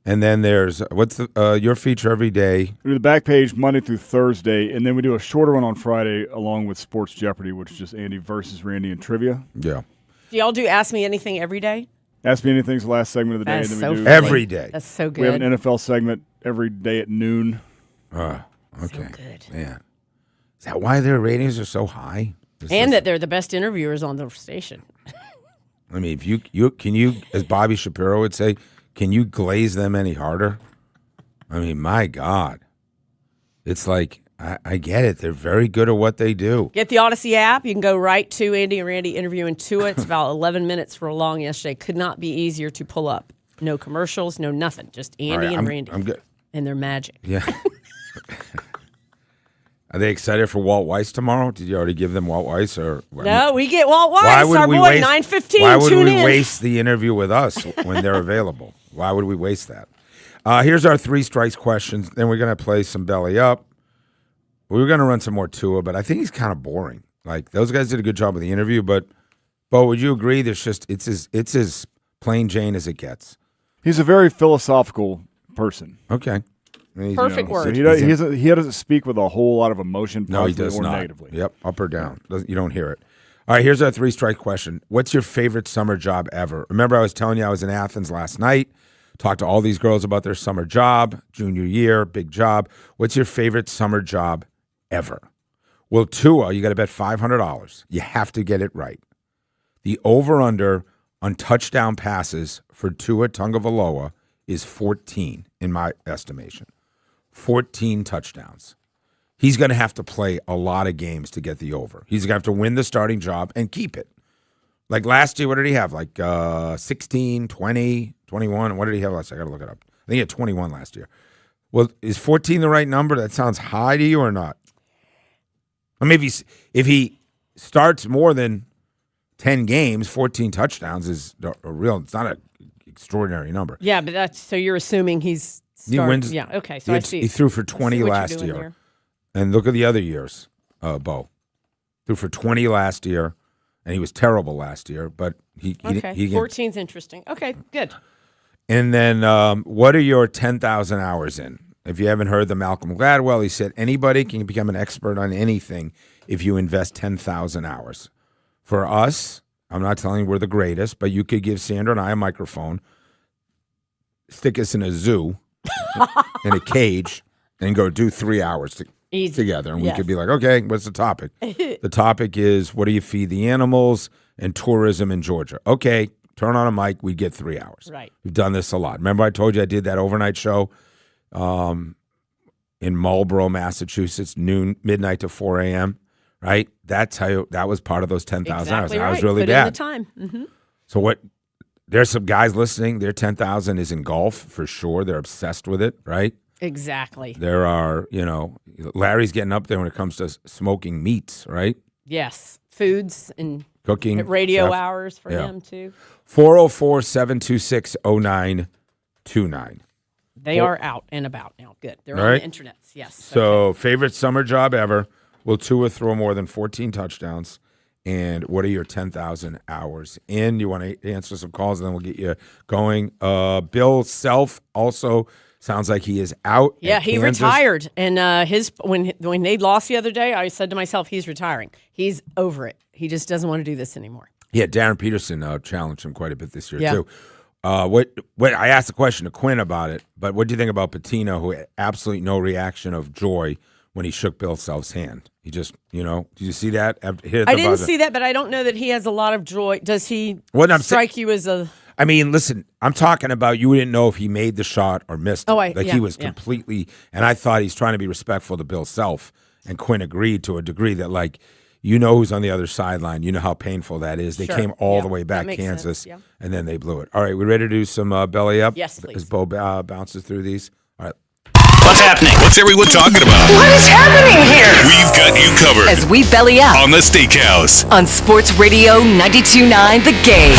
And then there's, what's the your feature every day? We do the back page Monday through Thursday, and then we do a shorter one on Friday along with Sports Jeopardy, which is just Andy versus Randy and trivia. Yeah. Do y'all do Ask Me Anything every day? Ask Me Anything's the last segment of the day. That's and then so we do funny. Every day. That's so good. We have an NFL segment every day at noon. Okay. So good. Man. Is that why their ratings are so high? And that they're the best interviewers on the station. I mean, if you can you, as Bobby Shapiro would say, can you glaze them any harder? I mean, my God. It's like, I get it. They're very good at what they do. Get the Odyssey app. You can go right to Andy and Randy interviewing Tua. It's about 11 minutes for a long yesterday. Could not be easier to pull up. No commercials, no nothing. Just Andy and Randy. I'm good. And their magic. Yeah. Are they excited for Walt Weiss tomorrow? Did you already give them Walt Weiss? No, we get Walt Weiss, our boy, 9:15. Why would Tune we in. waste the interview with us when they're available? Why would we waste that? Here's our 3 strikes questions. Then we're going to play some belly up. We were going to run some more Tua, but I think he's kind of boring. Like, those guys did a good job with the interview, but Bo, would you agree? It's as plain Jane as it gets. He's a very philosophical person. Okay. Perfect word. So he doesn't speak with a whole lot of emotion, no, he positively does or not. negatively. Yep, up or down. You don't hear it. All right, here's our 3-strike question. What's your favorite summer job ever? Remember, I was telling you I was in Athens last night. Talked to all these girls about their summer job, junior year, big job. What's your favorite summer job ever? Well, Tua, you got to bet $500. You have to get it right. The over-under on touchdown passes for Tua Tagovailoa is 14, in my estimation. 14 touchdowns. He's going to have to play a lot of games to get the over. He's going to have to win the starting job and keep it. Like last year, what did he have? Like 16, 20, 21. What did he have last year? I got to look it up. I think he had 21 last year. Well, is 14 the right number? That sounds high to you or not? I mean, if he starts more than 10 games, 14 touchdowns is a real, it's not an extraordinary number. Yeah, but so you're assuming he wins. Yeah, okay, so I see. He threw for 20 last year. Here. And look at the other years, Bo. Threw for 20 last year, and he was terrible last year, but he 14's interesting. Okay, good. And then what are your 10,000 hours in? If you haven't heard the Malcolm Gladwell, he said anybody can become an expert on anything if you invest 10,000 hours. For us, I'm not telling you we're the greatest, but you could give Sandra and I a microphone, stick us in a zoo, in a cage, and go do 3 hours together. And we could be like, okay, what's the topic? The topic is, what do you feed the animals and tourism in Georgia? Okay, turn on a mic, we get 3 hours. Right. We've done this a lot. Remember I told you I did that overnight show in Marlborough, Massachusetts, midnight to 4 a.m., right? That's how that was part of those 10,000 hours. Right. That was really Put bad. In the time. Mm-hmm. So there's some guys listening. Their 10,000 is in golf for sure. They're obsessed with it, right? Exactly. There are, Larry's getting up there when it comes to smoking meats, right? Yes. Foods and cooking. Radio chef. hours for him, too. 404-726-0929. They are out and about now. Good. They're on the internets. Yes. So, favorite summer job ever. Will Tua throw more than 14 touchdowns? And what are your 10,000 hours in? You want to answer some calls, and then we'll get you going. Bill Self also sounds like he is out. Yeah, he retired. And when they lost the other day, I said to myself, he's retiring. He's over it. He just doesn't want to do this anymore. Yeah, Darren Peterson challenged him quite a bit this year, too. What I asked the question to Quinn about it, but what do you think about Patino, who had absolutely no reaction of joy when he shook Bill Self's hand? He just, did you see that? I didn't see that, but I don't know that he has a lot of joy. Does he strike you as a... I mean, listen, I'm talking about you didn't know if he made the shot or missed it. He was completely... And I thought he's trying to be respectful to Bill Self, and Quinn agreed to a degree that, who's on the other sideline. You know how painful that is. They came all the way back Kansas, and then they blew it. All right, we ready to do some belly up? Yes, please. As Bo bounces through these. All right. What's happening? What's everyone talking about? What is happening here? We've got you covered. As we belly up on the Steakhouse. On Sports Radio 92.9 The Game.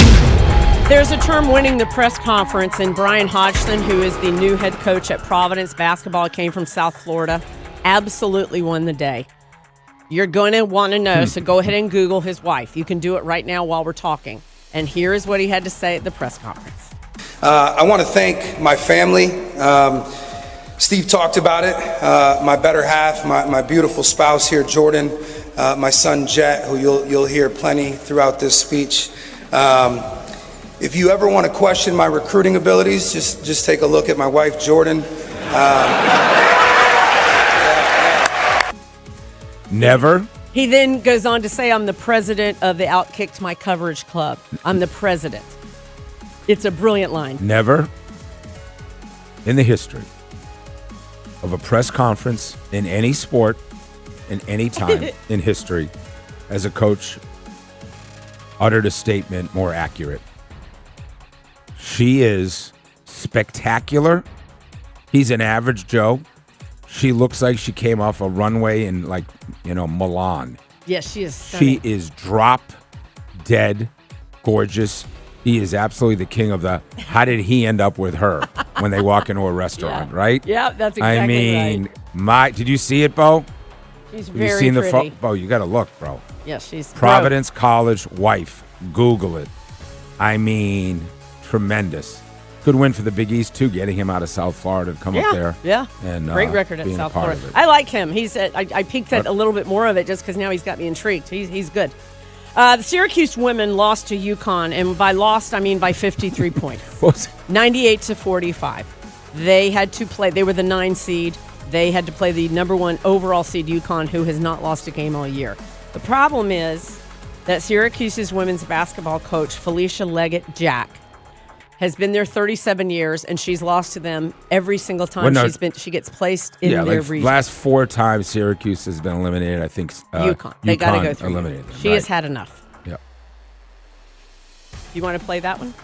There's a term winning the press conference, and Brian Hodgson, who is the new head coach at Providence Basketball, came from South Florida, absolutely won the day. You're going to want to know, so go ahead and Google his wife. You can do it right now while we're talking. And here is what he had to say at the press conference. I want to thank my family. Steve talked about it. My better half, my beautiful spouse here, Jordan, my son Jet, who you'll hear plenty throughout this speech. If you ever want to question my recruiting abilities, just take a look at my wife, Jordan. Never He then goes on to say, I'm the president of the Outkicked My Coverage Club. I'm the president. It's a brilliant line. Never in the history of a press conference in any sport, in any time in history, as a coach uttered a statement more accurate. She is spectacular. He's an average Joe. She looks like she came off a runway in, like, Milan. Yes, she is stunning. She is drop dead gorgeous. He is absolutely the king of the, how did he end up with her when they walk into a restaurant, right? Yeah, that's exactly right. Did you see it, Bo? She's Have very you seen pretty. Bo, you got to look, bro. Yeah, she's Providence College wife. Google it. Tremendous. Good win for the Big East, too, getting him out of South Florida to come up there. Yeah, and great record at being South a part Florida. of it. I like him. I peeked at a little bit more of it just because now he's got me intrigued. He's good. The Syracuse women lost to UConn, and by lost, I mean by 53 points. 98-45. They had to play. They were the 9 seed. They had to play the number 1 overall seed UConn, who has not lost a game all year. The problem is that Syracuse's women's basketball coach, Felicia Leggett-Jack, has been there 37 years, and she's lost to them every single time she gets placed in their region. Last 4 times Syracuse has been eliminated, I think UConn. They got to go through. Eliminated them, she has had enough. Yep. You want to play that one?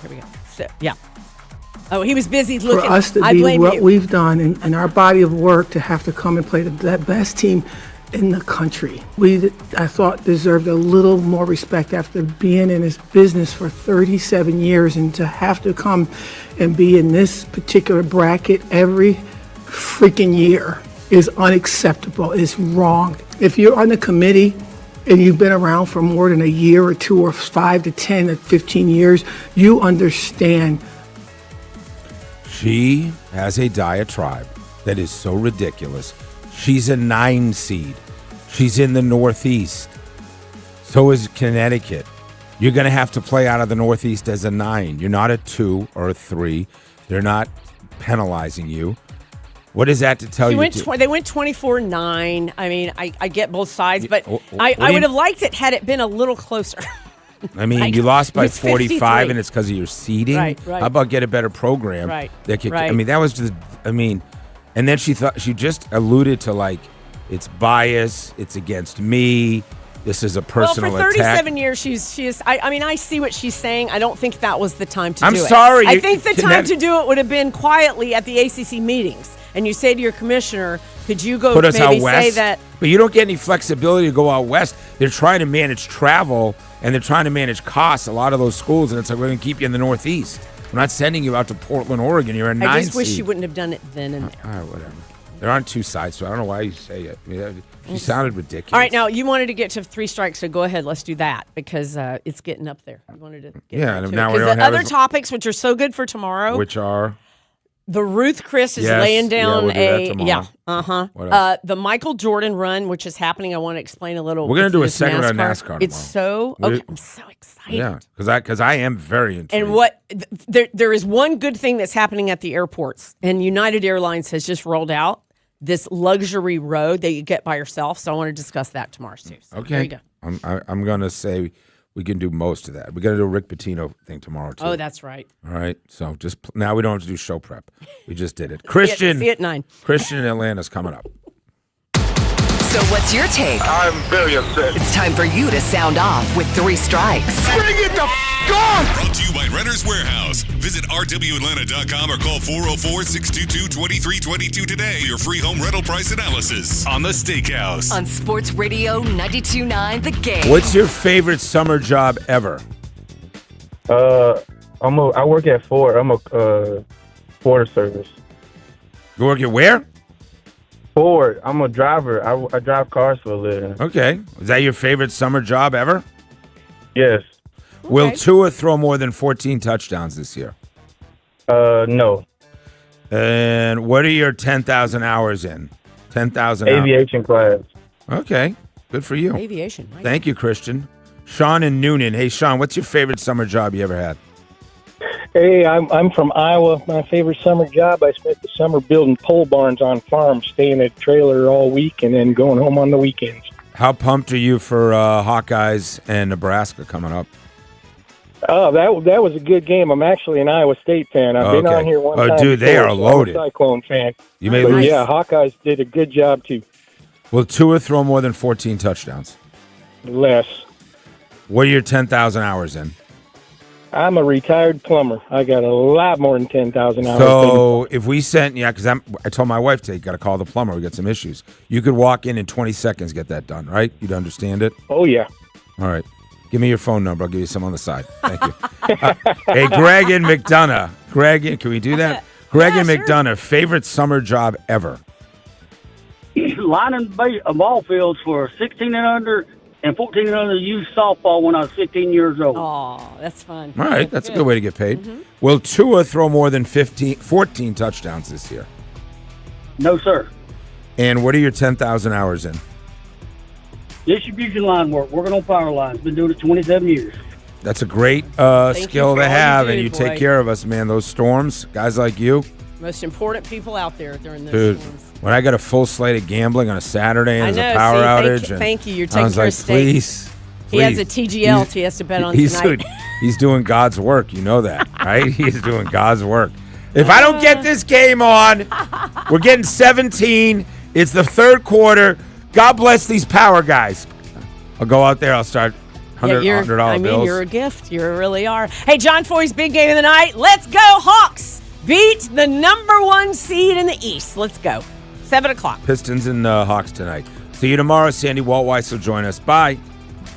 Here we go. So, yeah. Oh, he was busy looking. For us to I be blame what you. we've done in our body of work, to have to come and play the best team in the country, I thought deserved a little more respect after being in this business for 37 years, and to have to come and be in this particular bracket every freaking year is unacceptable. It's wrong. If you're on the committee and you've been around for more than a year or 2 or 5 to 10 or 15 years, you understand. She has a diatribe that is so ridiculous. She's a 9 seed. She's in the Northeast. So is Connecticut. You're going to have to play out of the Northeast as a 9. You're not a 2 or a 3. They're not penalizing you. What is that to tell you? They went 24-9. I mean, I get both sides, but I would have liked it had it been a little closer. I mean, you lost by 45, and it's because of your seeding. Right. How about get a better program? Right. I mean, that was just. And then she just alluded to, like, it's bias. It's against me. This is a personal attack. Well, for 37 attack. years, she is. I see what she's saying. I don't think that was the time to do it. I'm sorry. I think the time to do it would have been quietly at the ACC meetings, and you say to your commissioner, "Could you go put us maybe out west?" say that? But you don't get any flexibility to go out west. They're trying to manage travel, and they're trying to manage costs. A lot of those schools, and it's like, we're going to keep you in the Northeast. We're not sending you out to Portland, Oregon. You're a 9 seed. I just wish she wouldn't have done it then and there. All right, whatever. There aren't 2 sides, so I don't know why you say it. She sounded ridiculous. All right, now you wanted to get to 3 strikes, so go ahead. Let's do that because it's getting up there. You wanted to get now we because don't the have other topics, which are so good for tomorrow, which are the Ruth Chris is Yes, laying down we'll do that tomorrow. What else? the Michael Jordan run, which is happening. I want to explain a little. We're going to do a this segment on NASCAR. It's so okay. I'm so excited. Yeah, because I am very intrigued. And what there is one good thing that's happening at the airports, and United Airlines has just rolled out this luxury road that you get by yourself. So I want to discuss that tomorrow too. So Okay. there you go. I'm going to say we can do most of that. We're going to do a Rick Pitino thing tomorrow, too. Oh, that's right. All right. So now we don't have to do show prep. We just did it. Christian. See you at 9. Christian in Atlanta's coming up. So what's your take? I'm very upset. It's time for you to sound off with 3 strikes. Bring it the on! Brought to you by Renter's Warehouse. Visit rwatlanta.com or call 404-622-2322 today for your free home rental price analysis on The Steakhouse. On Sports Radio 92.9 The Game. What's your favorite summer job ever? I work at Ford. I'm a Ford service. You work at where? Ford. I'm a driver. I drive cars for a living. Okay. Is that your favorite summer job ever? Yes. Will Tua throw more than 14 touchdowns this year? No. And what are your 10,000 hours in? 10,000 hours. Aviation class. Okay. Good for you. Aviation. Nice. Thank you, Christian. Sean in Noonan. Hey, Sean, what's your favorite summer job you ever had? Hey, I'm from Iowa. My favorite summer job, I spent the summer building pole barns on farms, staying at a trailer all week and then going home on the weekends. How pumped are you for Hawkeyes and Nebraska coming up? Oh, that was a good game. I'm actually an Iowa State fan. I've been on here one time. Oh, dude, they before, are so loaded. I'm a Cyclone fan. You may But lose. yeah, Hawkeyes did a good job too. Will Tua throw more than 14 touchdowns? Less. What are your 10,000 hours in? I'm a retired plumber. I got a lot more than 10,000 hours. So if we sent, because I told my wife today, you got to call the plumber. We got some issues. You could walk in 20 seconds, get that done, right? You'd understand it? Oh, yeah. All right. Give me your phone number. I'll give you some on the side. Thank you. Hey, Greg and McDonough. Greg, can we do that? Greg and McDonough, favorite summer job ever? Lining ball fields for 16 and under and 14 and under youth softball when I was 15 years old. Oh, that's fun. All right. That's a good way to get paid. Will Tua throw more than 14 touchdowns this year? No, sir. And what are your 10,000 hours in? Distribution line work, working on power lines. Been doing it 27 years. That's a great Thank you skill for to all have, you and do, you boy. take care of us, man. Those storms, guys like you. Most important people out there during those Dude, storms. when I got a full slate of gambling on a Saturday and I there's know, a power see, outage. and thank you. You're I taking was care like, of state. please. He has a please. TGL he has to bet on he's tonight. He's doing God's work. You know that, right? He's doing God's work. If I don't get this game on, we're getting 17. It's the third quarter. God bless these power guys. I'll go out there. I'll start $100 I mean, bills. you're a gift. You really are. Hey, John Foy's big game of the night. Let's go, Hawks. Beat the number 1 seed in the East. Let's go. 7 o'clock. Pistons and Hawks tonight. See you tomorrow. Sandy Waltweiss will join us. Bye.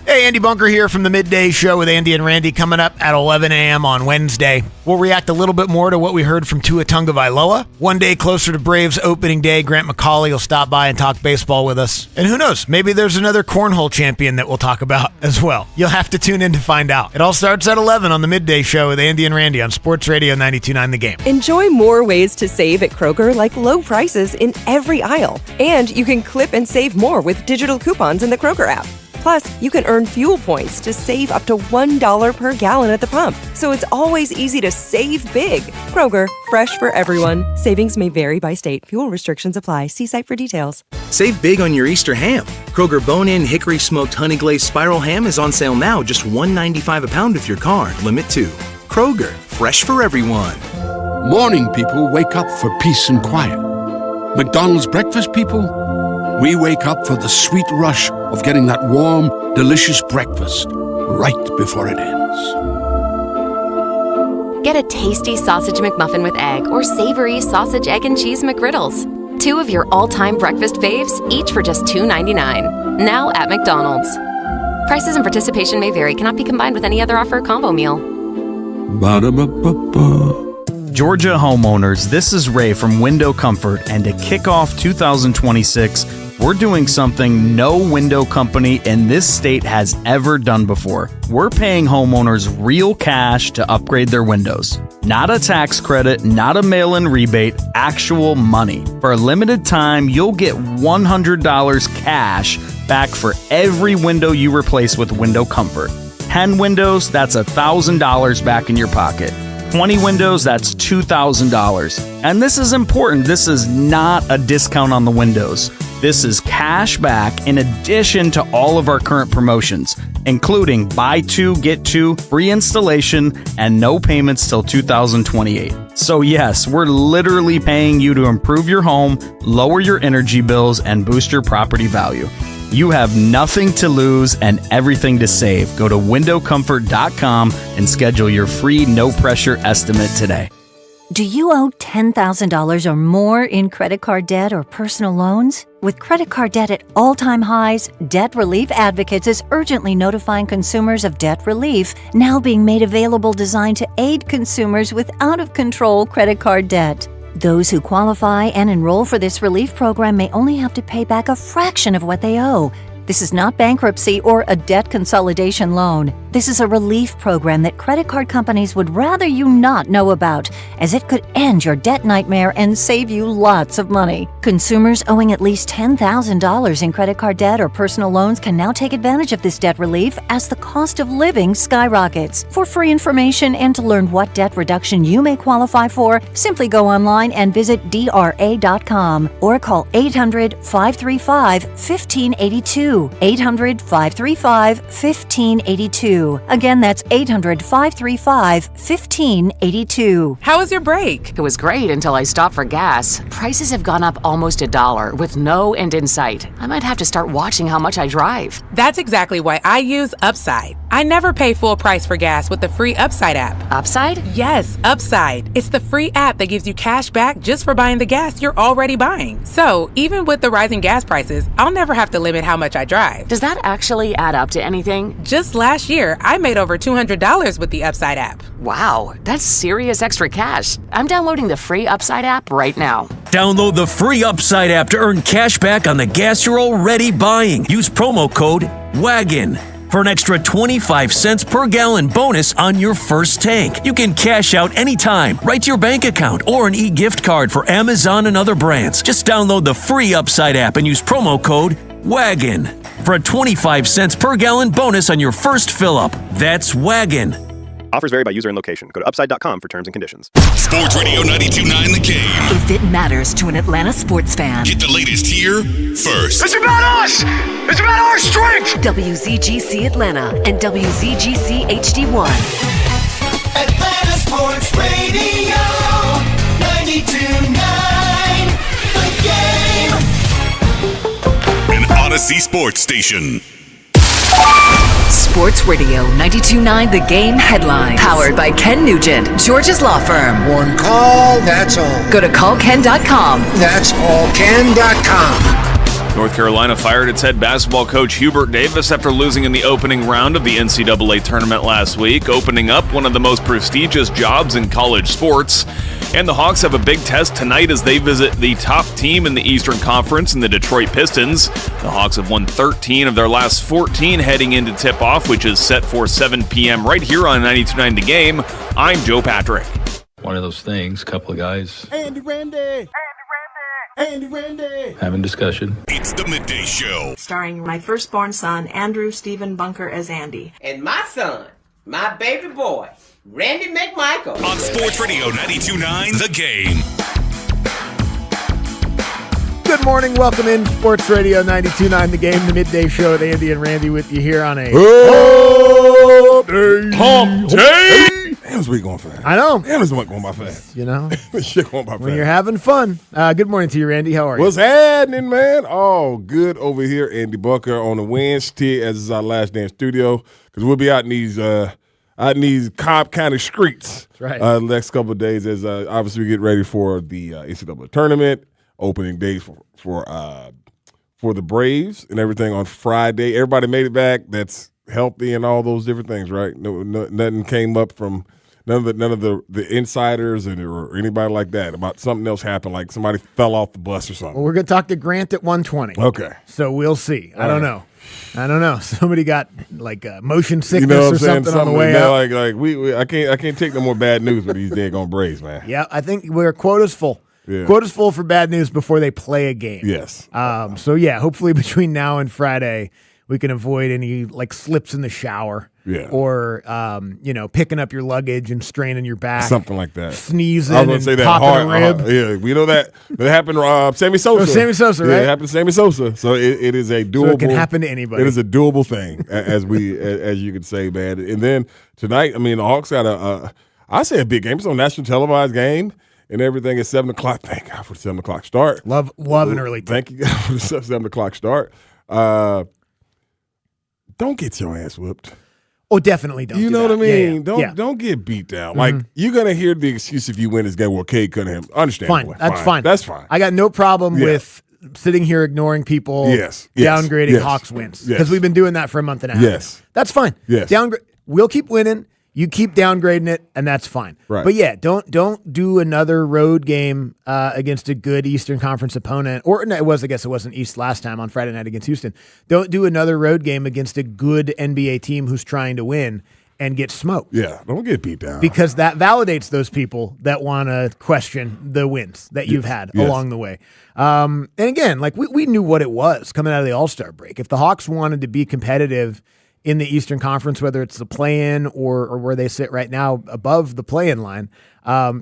Hey, Andy Bunker here from the Midday Show with Andy and Randy coming up at 11 a.m. on Wednesday. We'll react a little bit more to what we heard from Tua Tagovailoa. One day closer to Braves opening day, Grant McCauley will stop by and talk baseball with us. And who knows, maybe there's another cornhole champion that we'll talk about as well. You'll have to tune in to find out. It all starts at 11 on the Midday Show with Andy and Randy on Sports Radio 92.9 The Game. Enjoy more ways to save at Kroger, like low prices in every aisle. And you can clip and save more with digital coupons in the Kroger app. Plus, you can earn fuel points to save up to $1 per gallon at the pump. So it's always easy to save big. Kroger, fresh for everyone. Savings may vary by state. Fuel restrictions apply. See site for details. Save big on your Easter ham. Kroger Bone-In Hickory Smoked Honey Glazed Spiral Ham is on sale now, just $1.95 a pound with your card. Limit 2. Kroger, fresh for everyone. Morning people wake up for peace and quiet. McDonald's breakfast people, we wake up for the sweet rush of getting that warm, delicious breakfast right before it ends. Get a tasty sausage McMuffin with egg or savory sausage, egg, and cheese McGriddles. 2 of your all-time breakfast faves, each for just $2.99. Now at McDonald's. Prices and participation may vary. Cannot be combined with any other offer or combo meal. Ba-da-ba-ba-ba. Georgia homeowners, this is Ray from Window Comfort, and to kick off 2026, we're doing something no window company in this state has ever done before. We're paying homeowners real cash to upgrade their windows. Not a tax credit, not a mail-in rebate, actual money. For a limited time, you'll get $100 cash back for every window you replace with Window Comfort. 10 windows, that's $1,000 back in your pocket. 20 windows, that's $2,000. And this is important. This is not a discount on the windows. This is cash back in addition to all of our current promotions, including buy 2, get 2, free installation, and no payments till 2028. So yes, we're literally paying you to improve your home, lower your energy bills, and boost your property value. You have nothing to lose and everything to save. Go to windowcomfort.com and schedule your free no-pressure estimate today. Do you owe $10,000 or more in credit card debt or personal loans? With credit card debt at all-time highs, Debt Relief Advocates is urgently notifying consumers of debt relief now being made available, designed to aid consumers with out-of-control credit card debt. Those who qualify and enroll for this relief program may only have to pay back a fraction of what they owe. This is not bankruptcy or a debt consolidation loan. This is a relief program that credit card companies would rather you not know about, as it could end your debt nightmare and save you lots of money. Consumers owing at least $10,000 in credit card debt or personal loans can now take advantage of this debt relief as the cost of living skyrockets. For free information and to learn what debt reduction you may qualify for, simply go online and visit DRA.com or call 800-535-1582. 800-535-1582. Again, that's 800-535-1582. How was your break? It was great until I stopped for gas. Prices have gone up almost $1 with no end in sight. I might have to start watching how much I drive. That's exactly why I use Upside. I never pay full price for gas with the free Upside app. Upside? Yes, Upside. It's the free app that gives you cash back just for buying the gas you're already buying. So, even with the rising gas prices, I'll never have to limit how much I drive. Does that actually add up to anything? Just last year, I made over $200 with the Upside app. Wow, that's serious extra cash. I'm downloading the free Upside app right now. Download the free Upside app to earn cash back on the gas you're already buying. Use promo code WAGON for an extra 25 cents per gallon bonus on your first tank. You can cash out anytime, right to your bank account, or an e-gift card for Amazon and other brands. Just download the free Upside app and use promo code WAGON for a 25 cents per gallon bonus on your first fill-up. That's WAGON. Offers vary by user and location. Go to upside.com for terms and conditions. Sports Radio 92.9 The Game. If it matters to an Atlanta sports fan. Get the latest here first. It's about us! It's about our strength! WZGC Atlanta and WZGC HD1. Atlanta Sports Radio 92.9 The Game. An Odyssey Sports Station. Sports Radio 92.9 The Game headlines. Powered by Ken Nugent, George's law firm. One call, that's all. Go to callken.com. That's allken.com. North Carolina fired its head basketball coach Hubert Davis after losing in the opening round of the NCAA tournament last week, opening up one of the most prestigious jobs in college sports. And the Hawks have a big test tonight as they visit the top team in the Eastern Conference in the Detroit Pistons. The Hawks have won 13 of their last 14 heading into tip-off, which is set for 7 p.m. right here on 92.9 The Game. I'm Joe Patrick. One of those things, couple of guys Andy Randy! having discussion. It's the Midday Show. Starring my firstborn son, Andrew Stephen Bunker as Andy. And my son, my baby boy, Randy McMichael. On Sports Radio 92.9 The Game. Good morning. Welcome in Sports Radio 92.9 The Game, the midday show with Andy and Randy with you here on a Hump Day. Damn, this week going fast. I know. Damn, this week going by fast. You know? This shit going by fast. When you're having fun. Good morning to you, Randy. How are you? What's happening, man? Oh, good over here. Andy Bunker on the Wednesday, as is our last day in studio, because we'll be out in these Cobb County streets. That's right. The next couple of days as obviously we get ready for the NCAA tournament, opening days for the Braves and everything on Friday. Everybody made it back. That's healthy and all those different things, right? No, nothing came up from none of the insiders or anybody like that about something else happened, like somebody fell off the bus or something. Well, we're going to talk to Grant at 1:20. Okay. So we'll see. I don't know. Somebody got like motion sickness you know what or I'm something on the way out. I can't take no more bad news with these daggone Braves, man. Yeah, I think we're quota's full. Yeah. Quota's full for bad news before they play a game. Yes. So yeah, hopefully between now and Friday, we can avoid any like slips in the shower. Yeah. Or picking up your luggage and straining your back. Something like that. Sneezing I was gonna and say that popping hard, a rib. yeah, we know that happened to Sammy Sosa. Oh, Sammy Sosa, right? Yeah, it happened to Sammy Sosa. So it is a doable. So it can happen to anybody. It is a doable thing, as you could say, man. And then tonight, I mean, the Hawks got a big game. It's a national televised game. And everything at 7 o'clock. Thank God for the 7 o'clock start. Love an early. Thank you God for the 7 o'clock start. Don't get your ass whooped. Oh, definitely don't. You know what I mean? Yeah. Don't get beat down. Like you're gonna hear the excuse if you win this game. Well, Cade Cunningham, understandable. Fine. That's fine. I got no problem with sitting here ignoring people. Downgrading Hawks wins because we've been doing that for a month and a half. Yes, that's fine. Yes, We'll keep winning. You keep downgrading it, and that's fine. Right. But yeah, don't do another road game against a good Eastern Conference opponent. Or no, I guess it wasn't East last time on Friday night against Houston. Don't do another road game against a good NBA team who's trying to win and get smoked. Yeah, don't get beat down. Because that validates those people that want to question the wins that you've had along the way. And again, like we knew what it was coming out of the All-Star break. If the Hawks wanted to be competitive in the Eastern Conference, whether it's the play-in or where they sit right now above the play-in line,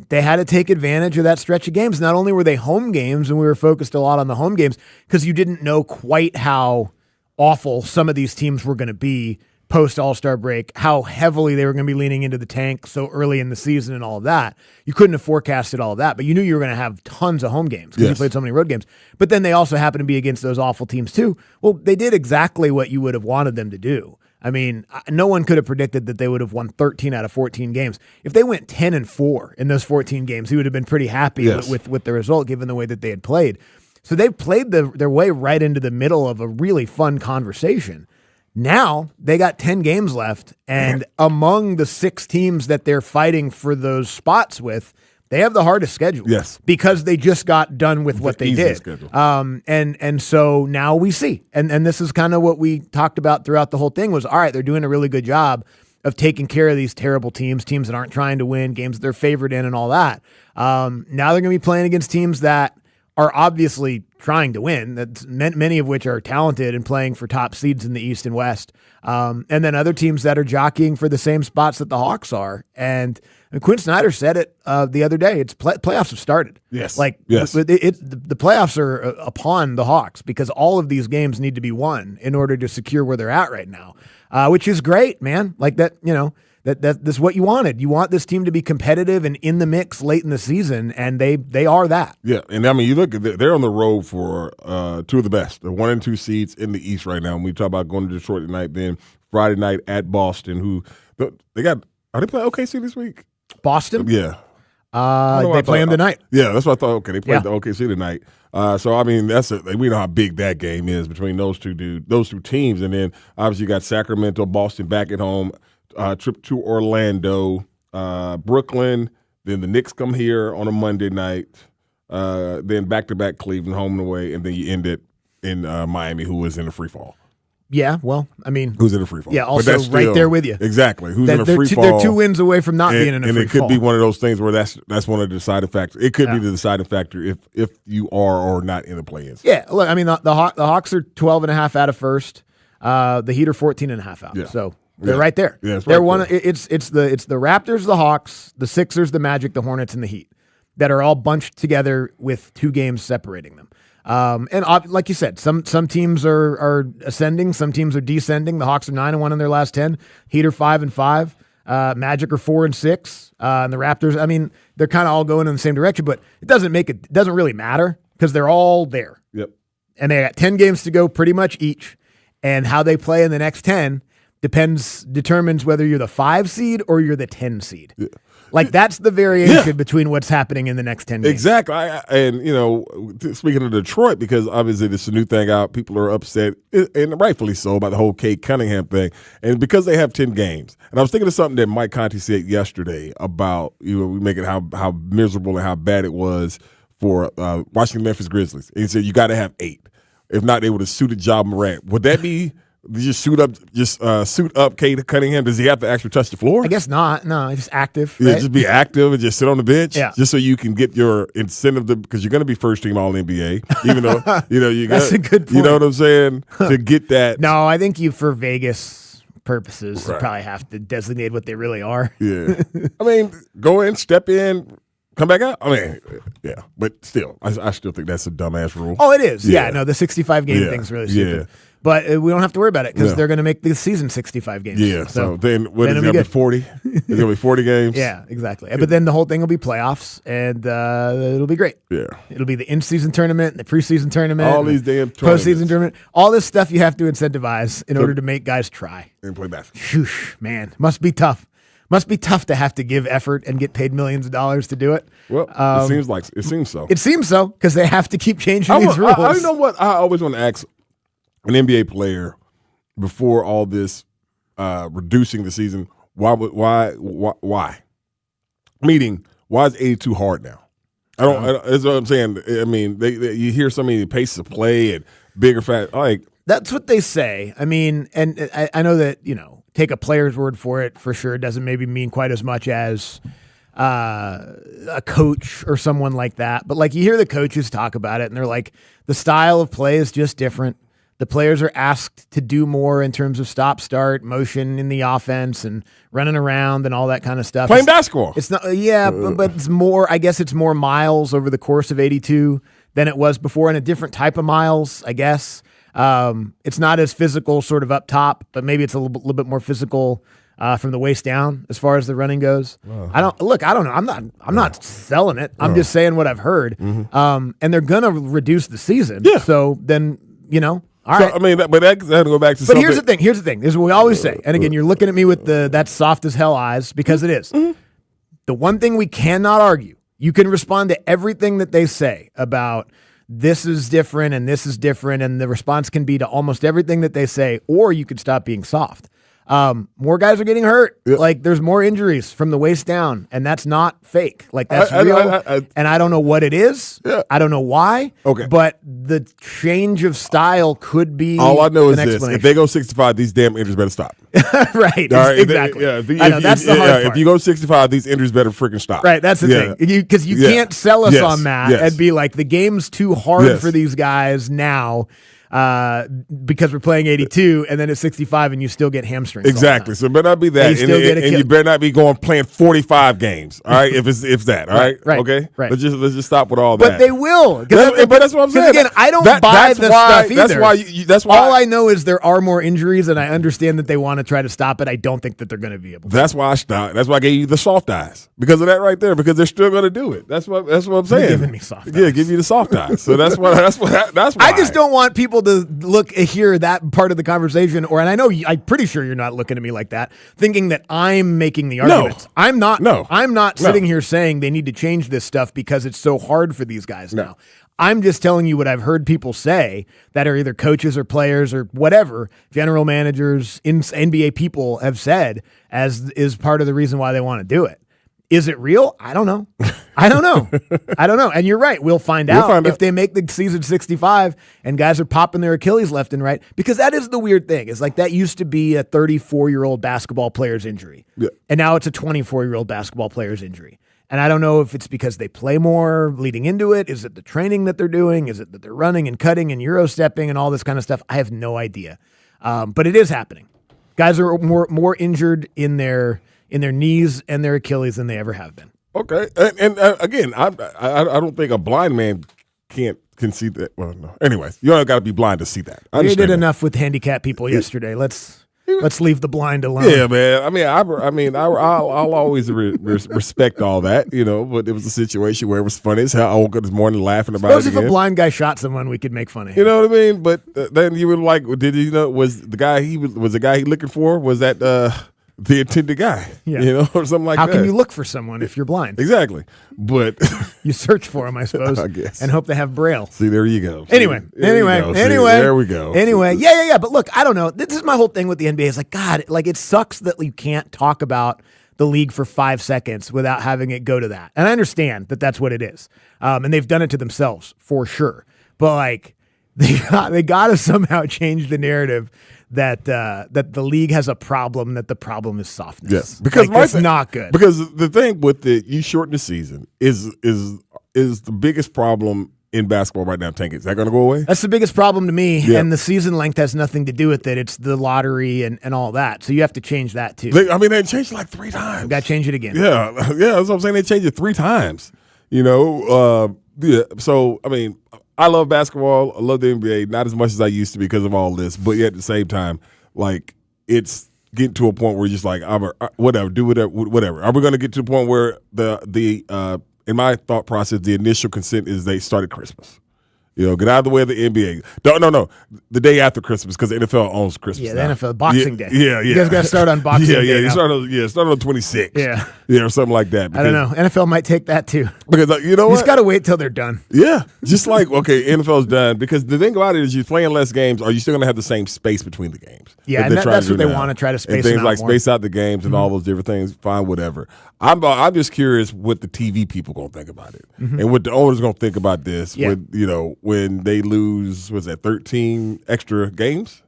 they had to take advantage of that stretch of games. Not only were they home games, and we were focused a lot on the home games because you didn't know quite how awful some of these teams were going to be post All-Star break, how heavily they were going to be leaning into the tank so early in the season and all of that. You couldn't have forecasted all of that, but you knew you were going to have tons of home games because you played so many road games. But then they also happened to be against those awful teams too. Well, they did exactly what you would have wanted them to do. I mean, no one could have predicted that they would have won 13 out of 14 games. If they went 10-4 in those 14 games, he would have been pretty happy with the result given the way that they had played. So they've played their way right into the middle of a really fun conversation. Now they got 10 games left, and among the 6 teams that they're fighting for those spots with, they have the hardest schedule. Yes. Because they just got done with what they did. And so now we see. And this is kind of what we talked about throughout the whole thing was, all right, they're doing a really good job of taking care of these terrible teams that aren't trying to win, games that they're favored in and all that. Now they're going to be playing against teams that are obviously trying to win, that's many of which are talented and playing for top seeds in the East and West. And then other teams that are jockeying for the same spots that the Hawks are. And Quinn Snyder said it the other day. It's playoffs have started. Yes. The playoffs are upon the Hawks because all of these games need to be won in order to secure where they're at right now, which is great, man. Like that, that's what you wanted. You want this team to be competitive and in the mix late in the season, and they are that. Yeah, and I mean, you look at they're on the road for 2 of the best, the 1 and 2 seeds in the East right now. And we talk about going to Detroit tonight, then Friday night at Boston. Are they playing OKC this week? Boston? Yeah. They play them tonight. Yeah, that's what I thought. Okay, they played the OKC tonight. So I mean, we know how big that game is between those two teams, and then obviously you got Sacramento, Boston back at home. Trip to Orlando, Brooklyn. Then the Knicks come here on a Monday night. Then back-to-back Cleveland, home and away, and then you end it in Miami, who is in the free fall. Yeah, well, I mean, who's in the free fall? Yeah, also right there with you. Exactly, who's in the free fall? They're 2 wins away from not being in a free fall. And it could be one of those things where that's one of the deciding factors. It could be the deciding factor if you are or not in the play-ins. Yeah, look, I mean, the Hawks are 12.5 out of first. The Heat are 14.5 out. Yeah. So they're right there. Yeah, they're right there. It's the Raptors, the Hawks, the Sixers, the Magic, the Hornets, and the Heat that are all bunched together with 2 games separating them. And like you said, some teams are ascending, some teams are descending. The Hawks are 9-1 in their last 10. Heat are 5-5. Magic are 4-6. And the Raptors, I mean, they're kind of all going in the same direction, but it doesn't really matter because they're all there. Yep. And they got 10 games to go pretty much each. And how they play in the next 10 determines whether you're the 5 seed or you're the 10 seed. Yeah. Like that's the variation between what's happening in the next 10 games. Exactly. And speaking of Detroit, because obviously this is a new thing out, people are upset, and rightfully so, about the whole Cade Cunningham thing. And because they have 10 games. And I was thinking of something that Mike Conti said yesterday about, we making how miserable and how bad it was for watching the Memphis Grizzlies. And he said, you got to have 8. If not, they would have suited Ja Morant. Would that be just suit up Cade Cunningham? Does he have to actually touch the floor? I guess not. No, he's just active. Yeah, right? just be active and just sit on the bench. Yeah. Just so you can get your incentive because you're going to be first team All NBA. Even though that's a good point. You know what I'm saying? To get that. No, I think for Vegas purposes, you probably have to designate what they really are. Yeah. I mean, go in, step in. Come back out? I mean, yeah. But still, I still think that's a dumbass rule. Oh, it is. Yeah, no, the 65-game thing's really stupid. Yeah. But we don't have to worry about it because they're going to make the season 65 games. Yeah, so then what is it going to be, 40? It's going to be 40 games? Yeah, exactly. But then the whole thing will be playoffs, and it'll be great. Yeah. It'll be the in-season tournament, the preseason tournament. All these damn postseason tournament. All this stuff you have to incentivize in order to make guys try. And play basketball. Whew, man, must be tough. Must be tough to have to give effort and get paid millions of dollars to do it. Well, it seems so. It seems so because they have to keep changing these rules. I know what I always want to ask an NBA player before all this reducing the season. Why? Meaning, why is 82 hard now? That's what I'm saying. I mean, you hear so many paces of play and bigger, fat. That's what they say. I mean, and I know that, take a player's word for it for sure. It doesn't maybe mean quite as much as a coach or someone like that. But like you hear the coaches talk about it and they're like, the style of play is just different. The players are asked to do more in terms of stop, start, motion in the offense and running around and all that kind of stuff. Playing basketball. It's not, but it's more, I guess it's more miles over the course of 82 than it was before, and a different type of miles, I guess. It's not as physical sort of up top, but maybe it's a little bit more physical from the waist down as far as the running goes. I don't know. I'm not selling it. I'm just saying what I've heard. And they're going to reduce the season. Yeah. So then, all right. I mean, but that'll go back to But something. here's the thing. This is what we always say. And again, you're looking at me with that soft as hell eyes because it is. The one thing we cannot argue, you can respond to everything that they say about this is different and this is different, and the response can be to almost everything that they say, or you could stop being soft. More guys are getting hurt. Yeah. Like there's more injuries from the waist down, and that's not fake. Like that's real. And I don't know what it is. Yeah. I don't know why. Okay. But the change of style could be. All I know is this: if they go 65, these damn injuries better stop. Right. All right. Exactly. I know, that's the hard part. If you go 65, these injuries better freaking stop. Right. That's the thing. Because you can't sell us on that and be like the game's too hard for these guys now. Because we're playing 82 and then it's 65 and you still get hamstrings. Exactly. So it better not be that. And you better not be playing 45 games. All right. if that. All right. Right. Okay. Right. Let's just stop with all but that. But they will. But that's what I'm saying. Again, I don't buy this stuff either. That's why. All I know is there are more injuries, and I understand that they want to try to stop it. I don't think that they're going to be able to. That's why I stopped. That's why I gave you the soft eyes because of that right there. Because they're still going to do it. That's what I'm saying. You're giving me soft eyes. Yeah, give you the soft eyes. So that's why. I just don't want people to hear that part of the conversation, and I know I'm pretty sure you're not looking at me like that, thinking that I'm making the arguments. No. I'm not. No. I'm not sitting here saying they need to change this stuff because it's so hard for these guys now. I'm just telling you what I've heard people say that are either coaches or players or whatever, general managers, NBA people have said as is part of the reason why they want to do it. Is it real? I don't know. I don't know. And you're right. We'll find out if they make the season 65 and guys are popping their Achilles left and right, because that is the weird thing. It's like that used to be a 34-year-old basketball player's injury. Yeah. And now it's a 24-year-old basketball player's injury. And I don't know if it's because they play more leading into it. Is it the training that they're doing? Is it that they're running and cutting and Euro stepping and all this kind of stuff? I have no idea. But it is happening. Guys are more injured in their knees and their Achilles than they ever have been. Okay. And again, I don't think a blind man can see that. Well, no. Anyways, you don't got to be blind to see that. We did enough with handicapped people yesterday. Let's leave the blind alone. Yeah, man. I'll always respect all that, but it was a situation where it was funny as hell. I woke up this morning laughing about it. Suppose if a blind guy shot someone, we could make fun of him. You know what I mean? But then you were like, did you know, was the guy he looking for, was that the intended guy, or something like that. How can you look for someone if you're blind? Exactly. But you search for them, I suppose, I guess, and hope they have Braille. See, there you go. Anyway. There we go. Anyway, yeah. But look, I don't know. This is my whole thing with the NBA. It's like, God, like it sucks that you can't talk about the league for 5 seconds without having it go to that. And I understand that that's what it is. And they've done it to themselves for sure. But like, they got to somehow change the narrative that the league has a problem, that the problem is softness. Yes, because it's not good. Because the thing with you shorten the season is the biggest problem in basketball right now. Tank, is that going to go away? That's the biggest problem to me, and the season length has nothing to do with it. It's the lottery and all that. So you have to change that too. They changed it like 3 times. Got to change it again. Yeah, that's what I'm saying. They changed it 3 times. So I mean, I love basketball. I love the NBA, not as much as I used to because of all this. But yet at the same time, like it's getting to a point where you're just like, whatever, do whatever. Are we going to get to the point where the in my thought process, the initial consent is they started Christmas? Get out of the way of the NBA. No. The day after Christmas because the NFL owns Christmas. Yeah, the now. NFL Boxing Day. Yeah. You guys got to start on Boxing Day. Yeah, now. start on 26. Yeah, or something like that. I don't know. NFL might take that too. Because you know what? You just got to wait till they're done. Yeah, just like NFL's done because the thing about it is you're playing less games. Are you still going to have the same space between the games? Yeah, and that's what they want to try to space and things them out like more. space out the games and all those different things. Fine, whatever. I'm just curious what the TV people gonna think about it and what the owners gonna think about this. Yeah. When they lose, was that 13 extra games,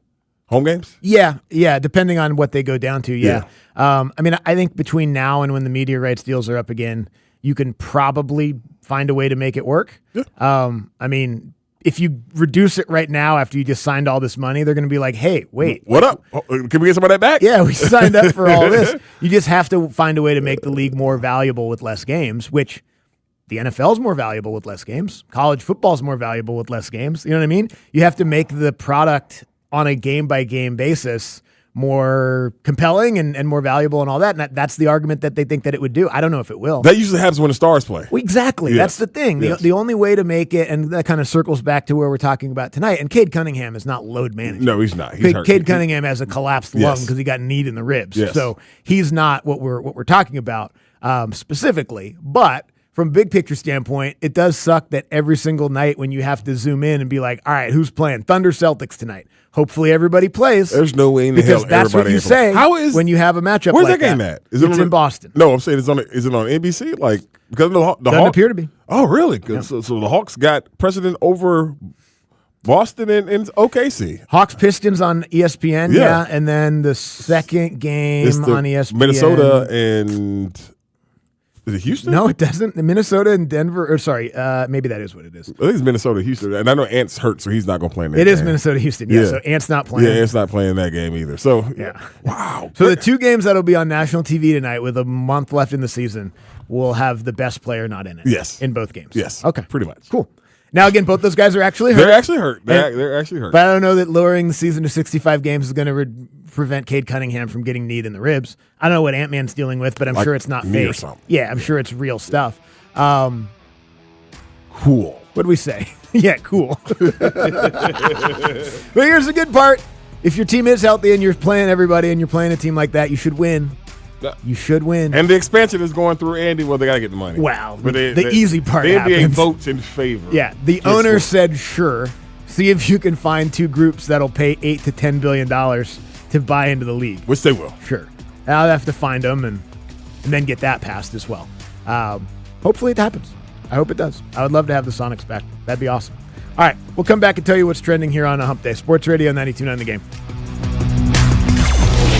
home games? Yeah, depending on what they go down to. Yeah. I think between now and when the media rights deals are up again, you can probably find a way to make it work. Yeah. If you reduce it right now after you just signed all this money, they're going to be like, hey, wait. What up? Can we get some of that back? Yeah, we signed up for all this. You just have to find a way to make the league more valuable with less games, which the NFL's more valuable with less games. College football's more valuable with less games. You know what I mean? You have to make the product on a game-by-game basis more compelling and more valuable and all that. And that's the argument that they think that it would do. I don't know if it will. That usually happens when the stars play. Well, exactly. Yes. That's the thing. Yes. The only way to make it, and that kind of circles back to where we're talking about tonight, and Cade Cunningham is not load managed. No, he's not. He's hurt. Cade Cunningham has a collapsed lung Yes. because he got kneed in the ribs. Yes. So he's not what we're talking about specifically. But from a big picture standpoint, it does suck that every single night when you have to zoom in and be like, all right, who's playing? Thunder Celtics tonight. Hopefully everybody plays. There's no way in the hell because that's what everybody you ain't say playing. when you have a matchup Where's like that game at? It's in Boston. No, I'm saying is it on NBC? Like because of the Doesn't Hawks appear to be. Oh, really? So the Hawks got precedent over Boston and OKC. Hawks Pistons on ESPN, Yeah. and then the second game It's the on ESPN. Minnesota and is it Houston? No, it doesn't. Minnesota and Denver. Or sorry, maybe that is what it is. I think it's Minnesota, Houston, and I know Ant's hurt, so he's not going to play in that It game. is Minnesota, Houston. Yeah, so Ant's not playing. Yeah, Ant's not playing that game either. So Yeah. wow. So the two games that'll be on national TV tonight, with a month left in the season, will have the best player not in it. Yes. in both games. Yes. Okay. Pretty much. Cool. Now again, both those guys are actually hurt. They're actually hurt. They're actually hurt. But I don't know that lowering the season to 65 games is going to prevent Cade Cunningham from getting kneed in the ribs. I don't know what Ant-Man's dealing with, but I'm Like sure it's not knee or fake. something. Yeah, I'm sure it's real stuff. Cool. What do we say? Yeah, cool. But here's the good part. If your team is healthy and you're playing everybody and you're playing a team like that, you should win. You should win. And the expansion is going through Andy. Well, they got to get the money. Wow. But The easy part The NBA happens. votes in favor. Yeah, the owner said, sure. See if you can find two groups that'll pay $8 to $10 billion to buy into the league. Which they will. Sure. I'll have to find them and then get that passed as well. Hopefully it happens. I hope it does. I would love to have the Sonics back. That'd be awesome. All right, we'll come back and tell you what's trending here on a Hump Day. Sports Radio 92.9 The Game.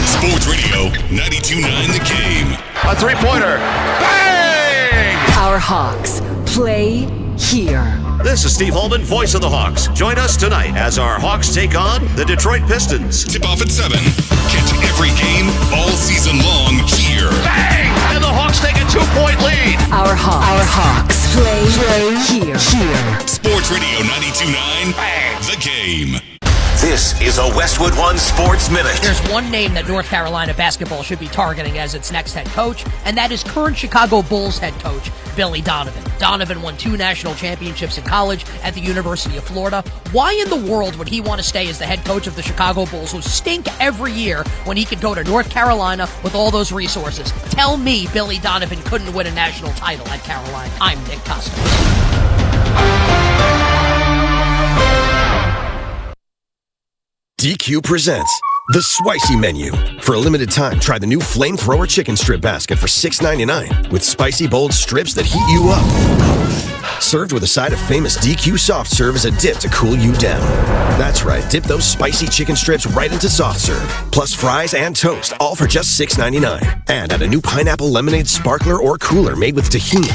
Sports Radio 92.9 The Game. A three-pointer. Bang! Our Hawks play here. This is Steve Holman, voice of the Hawks. Join us tonight as our Hawks take on the Detroit Pistons. Tip off at 7. Catch every game all season long here. Bang! And the Hawks take a 2-point lead. Our Hawks play here. Sports Radio 92.9 The Game. This is a Westwood One Sports Minute. There's one name that North Carolina basketball should be targeting as its next head coach, and that is current Chicago Bulls head coach Billy Donovan. Donovan won 2 national championships in college at the University of Florida. Why in the world would he want to stay as the head coach of the Chicago Bulls, who stink every year, when he could go to North Carolina with all those resources? Tell me Billy Donovan couldn't win a national title at Carolina. I'm Nick Costos. DQ presents The Spicy Menu. For a limited time, try the new Flamethrower Chicken Strip Basket for $6.99 with spicy, bold strips that heat you up. Served with a side of famous DQ Soft Serve as a dip to cool you down. That's right, dip those spicy chicken strips right into Soft Serve. Plus fries and toast, all for just $6.99. And add a new pineapple lemonade sparkler or cooler made with tahini.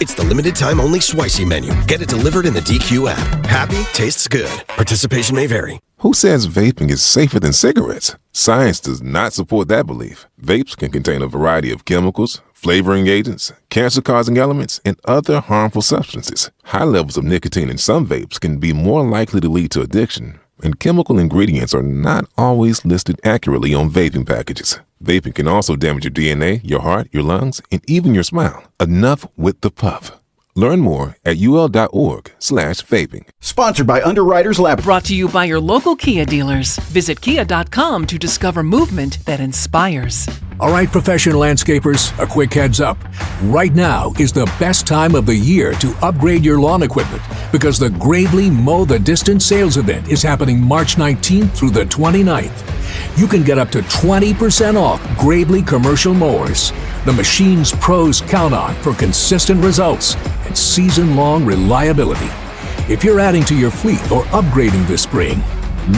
It's the limited time only Spicy Menu. Get it delivered in the DQ app. Happy tastes good. Participation may vary. Who says vaping is safer than cigarettes? Science does not support that belief. Vapes can contain a variety of chemicals, flavoring agents, cancer-causing elements, and other harmful substances. High levels of nicotine in some vapes can be more likely to lead to addiction, and chemical ingredients are not always listed accurately on vaping packages. Vaping can also damage your DNA, your heart, your lungs, and even your smile. Enough with the puff. Learn more at ul.org/vaping. Sponsored by Underwriters Lab. Brought to you by your local Kia dealers. Visit kia.com to discover movement that inspires. All right, professional landscapers, a quick heads up. Right now is the best time of the year to upgrade your lawn equipment because the Gravely Mow the Distance sales event is happening March 19th through the 29th. You can get up to 20% off Gravely commercial mowers, the machines pros count on for consistent results and season-long reliability. If you're adding to your fleet or upgrading this spring,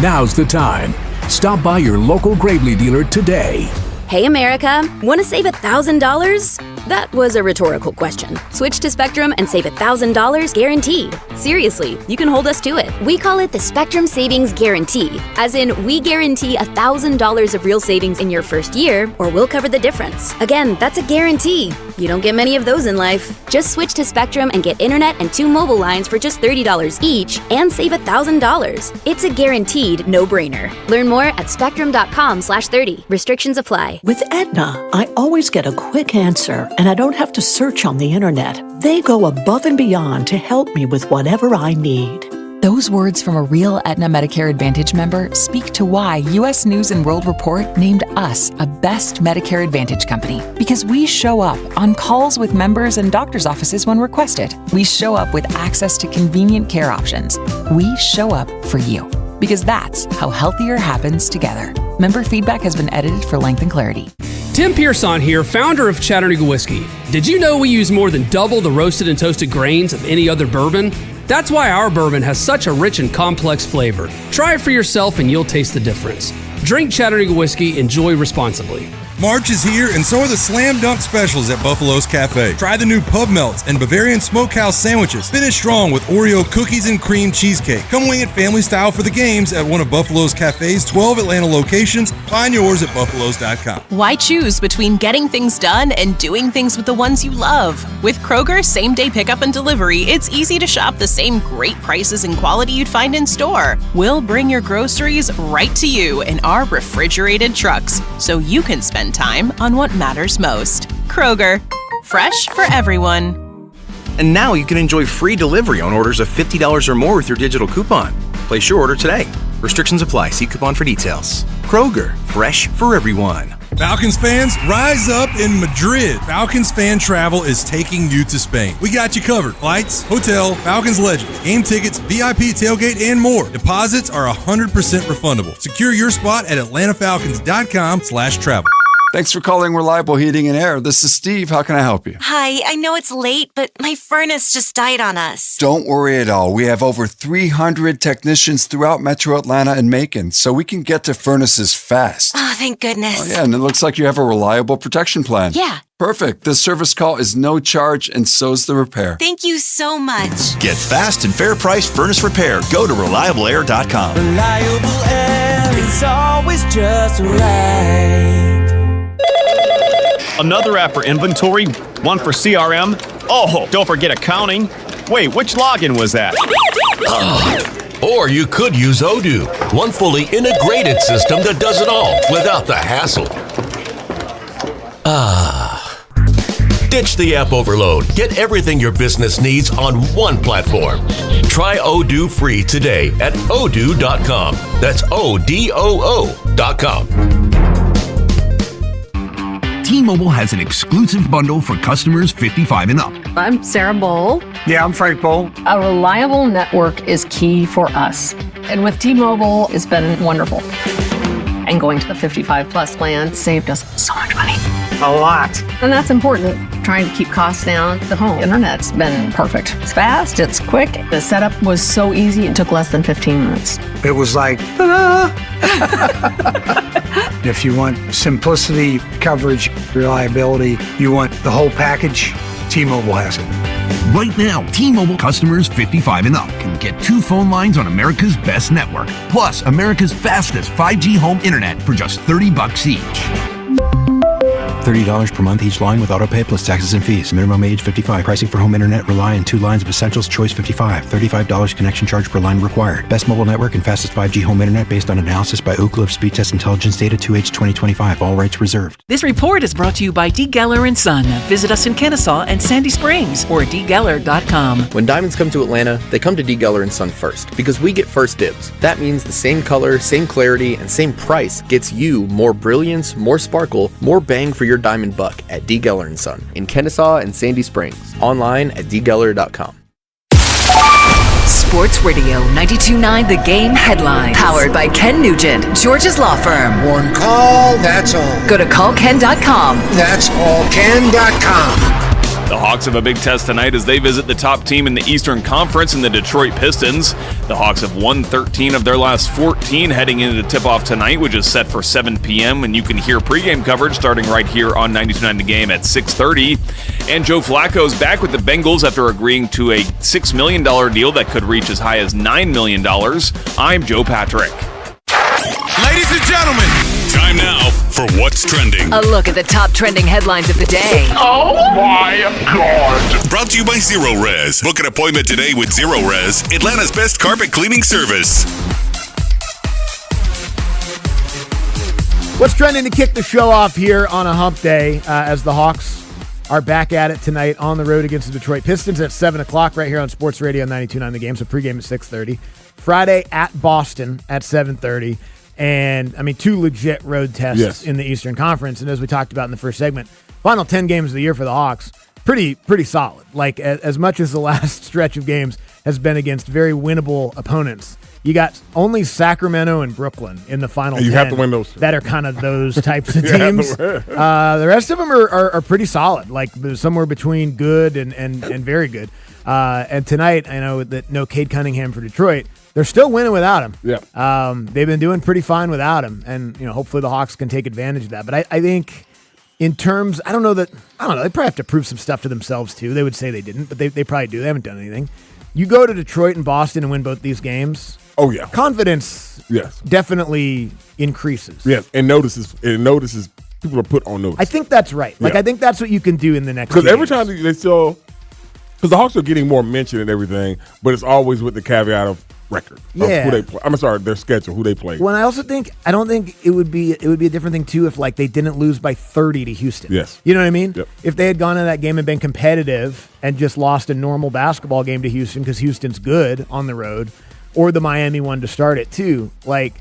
now's the time. Stop by your local Gravely dealer today. Hey America, want to save $1,000? That was a rhetorical question. Switch to Spectrum and save $1,000 guaranteed. Seriously, you can hold us to it. We call it the Spectrum Savings Guarantee, as in we guarantee $1,000 of real savings in your first year, or we'll cover the difference. Again, that's a guarantee. You don't get many of those in life. Just switch to Spectrum and get internet and 2 mobile lines for just $30 each and save $1,000. It's a guaranteed no-brainer. Learn more at spectrum.com/30. Restrictions apply. With Aetna, I always get a quick answer, and I don't have to search on the internet. They go above and beyond to help me with whatever I need. Those words from a real Aetna Medicare Advantage member speak to why U.S. News & World Report named us a Best Medicare Advantage company. Because we show up on calls with members and doctors' offices when requested. We show up with access to convenient care options. We show up for you. Because that's how healthier happens together. Member feedback has been edited for length and clarity. Tim Pearson here, founder of Chattanooga Whiskey. Did you know we use more than double the roasted and toasted grains of any other bourbon? That's why our bourbon has such a rich and complex flavor. Try it for yourself and you'll taste the difference. Drink Chattanooga Whiskey, enjoy responsibly. March is here, and so are the Slam Dunk Specials at Buffalo's Cafe. Try the new Pub Melts and Bavarian Smokehouse sandwiches. Finish strong with Oreo cookies and cream cheesecake. Come wing it family style for the games at one of Buffalo's Cafe's 12 Atlanta locations. Find yours at buffalo's.com. Why choose between getting things done and doing things with the ones you love? With Kroger same-day pickup and delivery, it's easy to shop the same great prices and quality you'd find in store. We'll bring your groceries right to you in our refrigerated trucks, so you can spend time on what matters most. Kroger, fresh for everyone. And now you can enjoy free delivery on orders of $50 or more with your digital coupon. Place your order today. Restrictions apply. See coupon for details. Kroger, fresh for everyone. Falcons fans, rise up in Madrid. Falcons Fan Travel is taking you to Spain. We got you covered. Flights, hotel, Falcons Legends, game tickets, VIP tailgate, and more. Deposits are 100% refundable. Secure your spot at atlantafalcons.com/travel. Thanks for calling Reliable Heating and Air. This is Steve. How can I help you? Hi, I know it's late, but my furnace just died on us. Don't worry at all. We have over 300 technicians throughout Metro Atlanta and Macon, so we can get to furnaces fast. Oh, thank goodness. Oh, yeah, and it looks like you have a reliable protection plan. Yeah. Perfect. This service call is no charge, and so's the repair. Thank you so much. Get fast and fair price furnace repair. Go to ReliableAir.com. Reliable air, it's always just right. Another app for inventory, one for CRM. Oh, don't forget accounting. Wait, which login was that? Or you could use Odoo, one fully integrated system that does it all without the hassle. Ditch the app overload. Get everything your business needs on one platform. Try Odoo free today at odoo.com. That's ODOO.com. T-Mobile has an exclusive bundle for customers 55 and up. I'm Sarah Bowl. Yeah, I'm Frank Bowl. A reliable network is key for us. And with T-Mobile, it's been wonderful. And going to the 55 plus plan saved us so much money. A lot. And that's important. Trying to keep costs down. The home internet's been perfect. It's fast, it's quick. The setup was so easy, it took less than 15 minutes. It was like, ta-da! If you want simplicity, coverage, reliability, you want the whole package, T-Mobile has it. Right now, T-Mobile customers 55 and up can get 2 phone lines on America's best network, plus America's fastest 5G home internet for just $30 each. $30 per month each line with autopay plus taxes and fees. Minimum age 55. Pricing for home internet rely on 2 lines of Essentials Choice 55. $35 connection charge per line required. Best mobile network and fastest 5G home internet based on analysis by Ookla of Speed Test Intelligence data 2H 2025. All rights reserved. This report is brought to you by D. Geller & Son. Visit us in Kennesaw and Sandy Springs or dgeller.com. When diamonds come to Atlanta, they come to D. Geller & Son first because we get first dibs. That means the same color, same clarity, and same price gets you more brilliance, more sparkle, more bang for your diamond buck at D. Geller & Son in Kennesaw and Sandy Springs. Online at dgeller.com. Sports Radio 92.9 The Game headlines. Powered by Ken Nugent, George's law firm. One call, that's all. Go to callken.com. That's all. Ken.com. The Hawks have a big test tonight as they visit the top team in the Eastern Conference in the Detroit Pistons. The Hawks have won 13 of their last 14 heading into the tip-off tonight, which is set for 7 p.m. And you can hear pregame coverage starting right here on 92.9 The Game at 6:30. And Joe Flacco's back with the Bengals after agreeing to a $6 million deal that could reach as high as $9 million. I'm Joe Patrick. Ladies and gentlemen, time now for What's Trending. A look at the top trending headlines of the day. Oh my God. Brought to you by Zero Res. Book an appointment today with Zero Res, Atlanta's best carpet cleaning service. What's trending to kick the show off here on a hump day as the Hawks are back at it tonight on the road against the Detroit Pistons at 7 o'clock right here on Sports Radio 92.9 The Game, so pregame at 6:30. Friday at Boston at 7:30. And, I mean, 2 legit road tests in the Eastern Conference. And as we talked about in the first segment, final 10 games of the year for the Hawks, pretty solid. Like, as much as the last stretch of games has been against very winnable opponents, you got only Sacramento and Brooklyn in the final 10 have to win those 2. That are kind of those types of teams. The rest of them are pretty solid, like somewhere between good and very good. And tonight, I know that no Cade Cunningham for Detroit. They're still winning without him. Yeah. They've been doing pretty fine without him, and hopefully the Hawks can take advantage of that. But I think in terms, I don't know. They probably have to prove some stuff to themselves too. They would say they didn't, but they probably do. They haven't done anything. You go to Detroit and Boston and win both these games. Oh yeah. Confidence. Yes. Definitely increases. Yes, and notices people are put on notice. I think that's right. Like I think that's what you can do in the next. Because every time they still, because the Hawks are getting more mention and everything, but it's always with the caveat of record. Yeah. Who they play. I'm sorry, their schedule, who they play. Well, and I don't think it would be a different thing too if like they didn't lose by 30 to Houston. Yes. You know what I mean? Yep. If they had gone into that game and been competitive and just lost a normal basketball game to Houston because Houston's good on the road, or the Miami one to start it too. Like,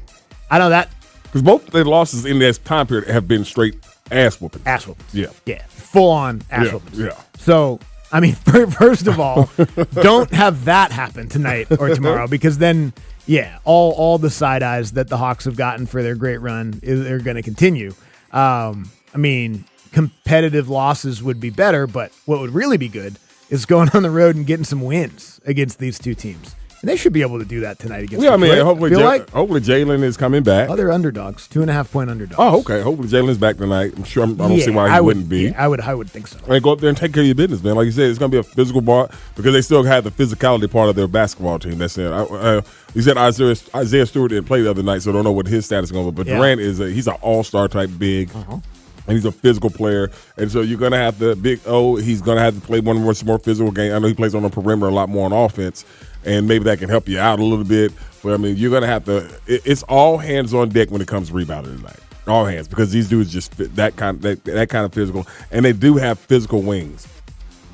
I don't know that. Because both their losses in this time period have been straight ass whoopings. Ass whoopings. Yeah. Yeah. Full on ass whoopings. Yeah. So, I mean, first of all, don't have that happen tonight or tomorrow because then, yeah, all the side eyes that the Hawks have gotten for their great run are going to continue. I mean, competitive losses would be better, but what would really be good is going on the road and getting some wins against these two teams. And they should be able to do that tonight against Detroit. I mean, hopefully Jalen is coming back. Oh, they're underdogs, 2.5-point underdogs. Oh, okay. Hopefully Jalen's back tonight. I'm sure. I don't see why he wouldn't be. Yeah, I would think so. I mean, go up there and take care of your business, man. Like you said, it's going to be a physical bar because they still have the physicality part of their basketball team. That's it. You said Isaiah Stewart didn't play the other night, so I don't know what his status is going to be. But Durant he's an all-star type big. Uh-huh. And he's a physical player. And so you're going to have the big he's going to have to play one more physical game. I know he plays on the perimeter a lot more on offense. And maybe that can help you out a little bit. But, I mean, you're going to have to – it's all hands on deck when it comes to rebounding tonight. All hands. Because these dudes just fit that kind of physical. And they do have physical wings.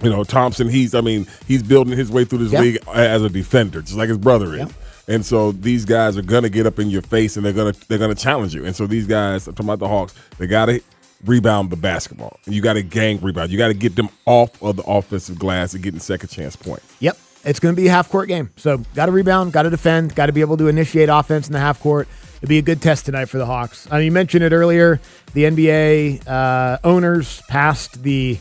You know, Thompson, he's building his way through this league as a defender, just like his brother is. And so these guys are going to get up in your face, and they're going to challenge you. And so these guys, I'm talking about the Hawks, they got to rebound the basketball. And you got to gang rebound. You got to get them off of the offensive glass and getting second chance points. Yep. It's going to be a half-court game. So got to rebound, got to defend, got to be able to initiate offense in the half-court. It'll be a good test tonight for the Hawks. I mean, you mentioned it earlier. The NBA owners passed the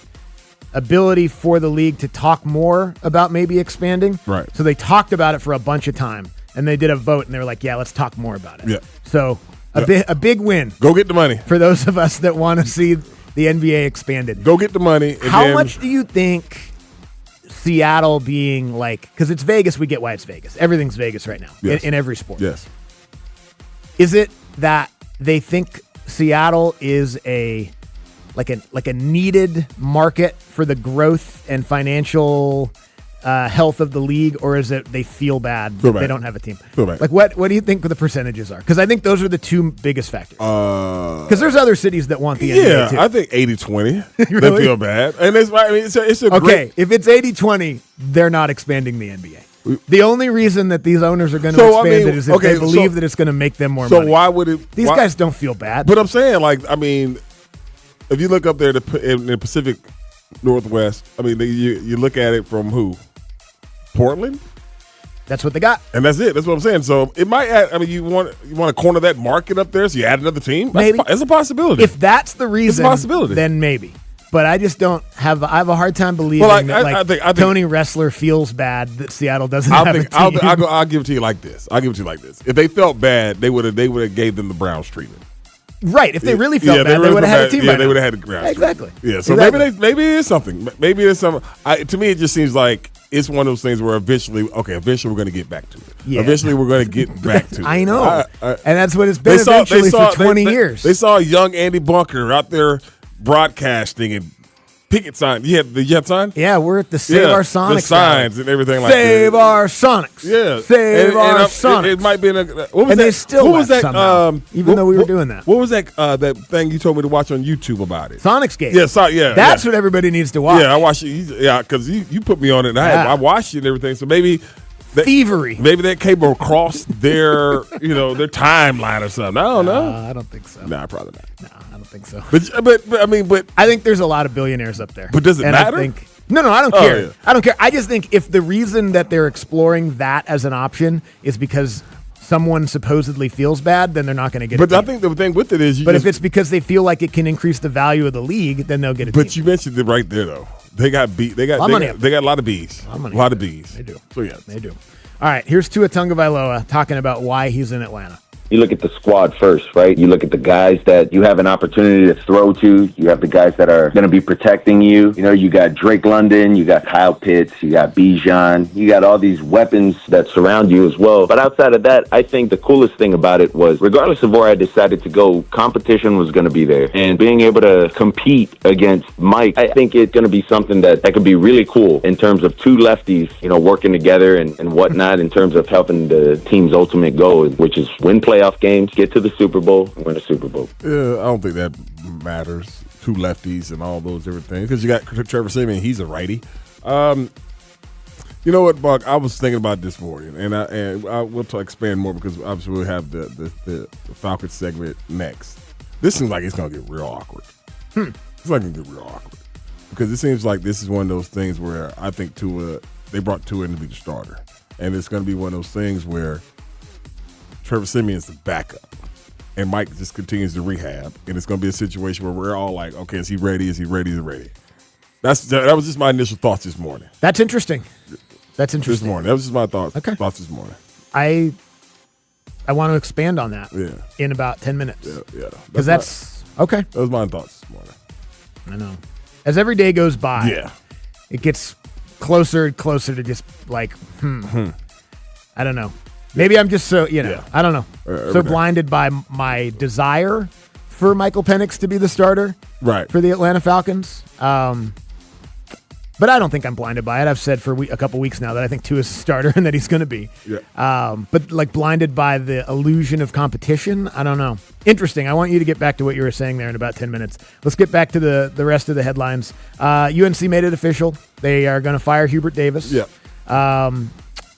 ability for the league to talk more about maybe expanding. Right. So they talked about it for a bunch of time, and they did a vote, and they were like, yeah, let's talk more about it. Yeah. So a big win. Go get the money. For those of us that want to see the NBA expanded. Go get the money. How much do you think Seattle being like, because it's Vegas, we get why it's Vegas. Everything's Vegas right now in every sport. Yes. Is it that they think Seattle is a like a needed market for the growth and financial health of the league, or is it they feel bad they don't have a team? Like what do you think the percentages are? Because I think those are the two biggest factors. Because there's other cities that want the NBA too. I think 80-20. Really? They feel bad, and it's a okay. great. If it's 80-20, they're not expanding the NBA. The only reason that these owners are going to expand it is if they believe that it's going to make them more money. So why would it? These guys don't feel bad. But I'm saying, if you look up there in the Pacific Northwest, you look at it from who? Portland. That's what they got, and that's it. That's what I'm saying. So it might add. You want to corner that market up there, so you add another team. Maybe it's a possibility. If that's the reason, it's a possibility. Then maybe. But I just don't have. I have a hard time believing that I think Tony Ressler feels bad that Seattle doesn't have a team. I'll give it to you like this. If they felt bad, they would have gave them the Browns treatment. Right. If they really felt bad, they would have had a team. Yeah, they would have had the Browns. Exactly. Yeah. So maybe it is something. Maybe it's something. To me, it just seems like it's one of those things where eventually we're going to get back to it. Yeah. Eventually we're going to get back to it. I know. And that's what it's been for 20 years. They saw young Andy Bunker out there broadcasting and picket sign. You had sign? Yeah, we're at the Save Our Sonics. The signs and everything like that. Save Our Sonics. Yeah. Save Our Sonics. It might be what was and that? They still what was that somehow, even though we were doing that. What was that that thing you told me to watch on YouTube about it? Sonics Gate. Yeah, That's what everybody needs to watch. Yeah, I watched it. Yeah, because you put me on it and I watched it and everything. So maybe thievery. Maybe that cable crossed their their timeline or something. I don't know. I don't think so. Nah, probably not. No, I don't think so. But I think there's a lot of billionaires up there. But does it matter? No, I don't care. Yeah. I don't care. I just think if the reason that they're exploring that as an option is because someone supposedly feels bad, then they're not going to get it. But I think the thing with it is, if it's because they feel like it can increase the value of the league, then they'll get it. But you mentioned it right there, though. They got beat. They got a lot of bees. A lot of bees. They do. So yeah, they do. All right, here's Tua Tagovailoa talking about why he's in Atlanta. You look at the squad first, right? You look at the guys that you have an opportunity to throw to. You have the guys that are going to be protecting you. You got Drake London, you got Kyle Pitts, you got Bijan. You got all these weapons that surround you as well. But outside of that, I think the coolest thing about it was, regardless of where I decided to go, competition was going to be there. And being able to compete against Mike, I think it's going to be something that could be really cool in terms of two lefties, working together and whatnot in terms of helping the team's ultimate goal, which is win playoff games, get to the Super Bowl, and win a Super Bowl. Yeah, I don't think that matters. Two lefties and all those different things. Because you got Trevor Siemian, he's a righty. You know what, Buck? I was thinking about this morning, and I will expand more because obviously we'll have the Falcons segment next. This seems like it's going to get real awkward. It's like going to get real awkward because it seems like this is one of those things where I think they brought Tua in to be the starter, and it's going to be one of those things where Trevor Siemian's the backup, and Mike just continues to rehab, and it's going to be a situation where we're all like, okay, is he ready? Is he ready? Is he ready? That was just my initial thoughts this morning. That's interesting. This morning. That was just my thoughts. Okay. Thoughts this morning. I want to expand on that in about 10 minutes. Yeah. Because that's okay. That was my thoughts this morning. I know. As every day goes by, it gets closer and closer to just like, I don't know. Maybe I'm just so, I don't know, so blinded by my desire for Michael Penix to be the starter for the Atlanta Falcons. But I don't think I'm blinded by it. I've said for a couple weeks now that I think Tua is a starter and that he's going to be. Yeah. But like blinded by the illusion of competition, I don't know. Interesting. I want you to get back to what you were saying there in about 10 minutes. Let's get back to the rest of the headlines. UNC made it official. They are going to fire Hubert Davis. Yeah.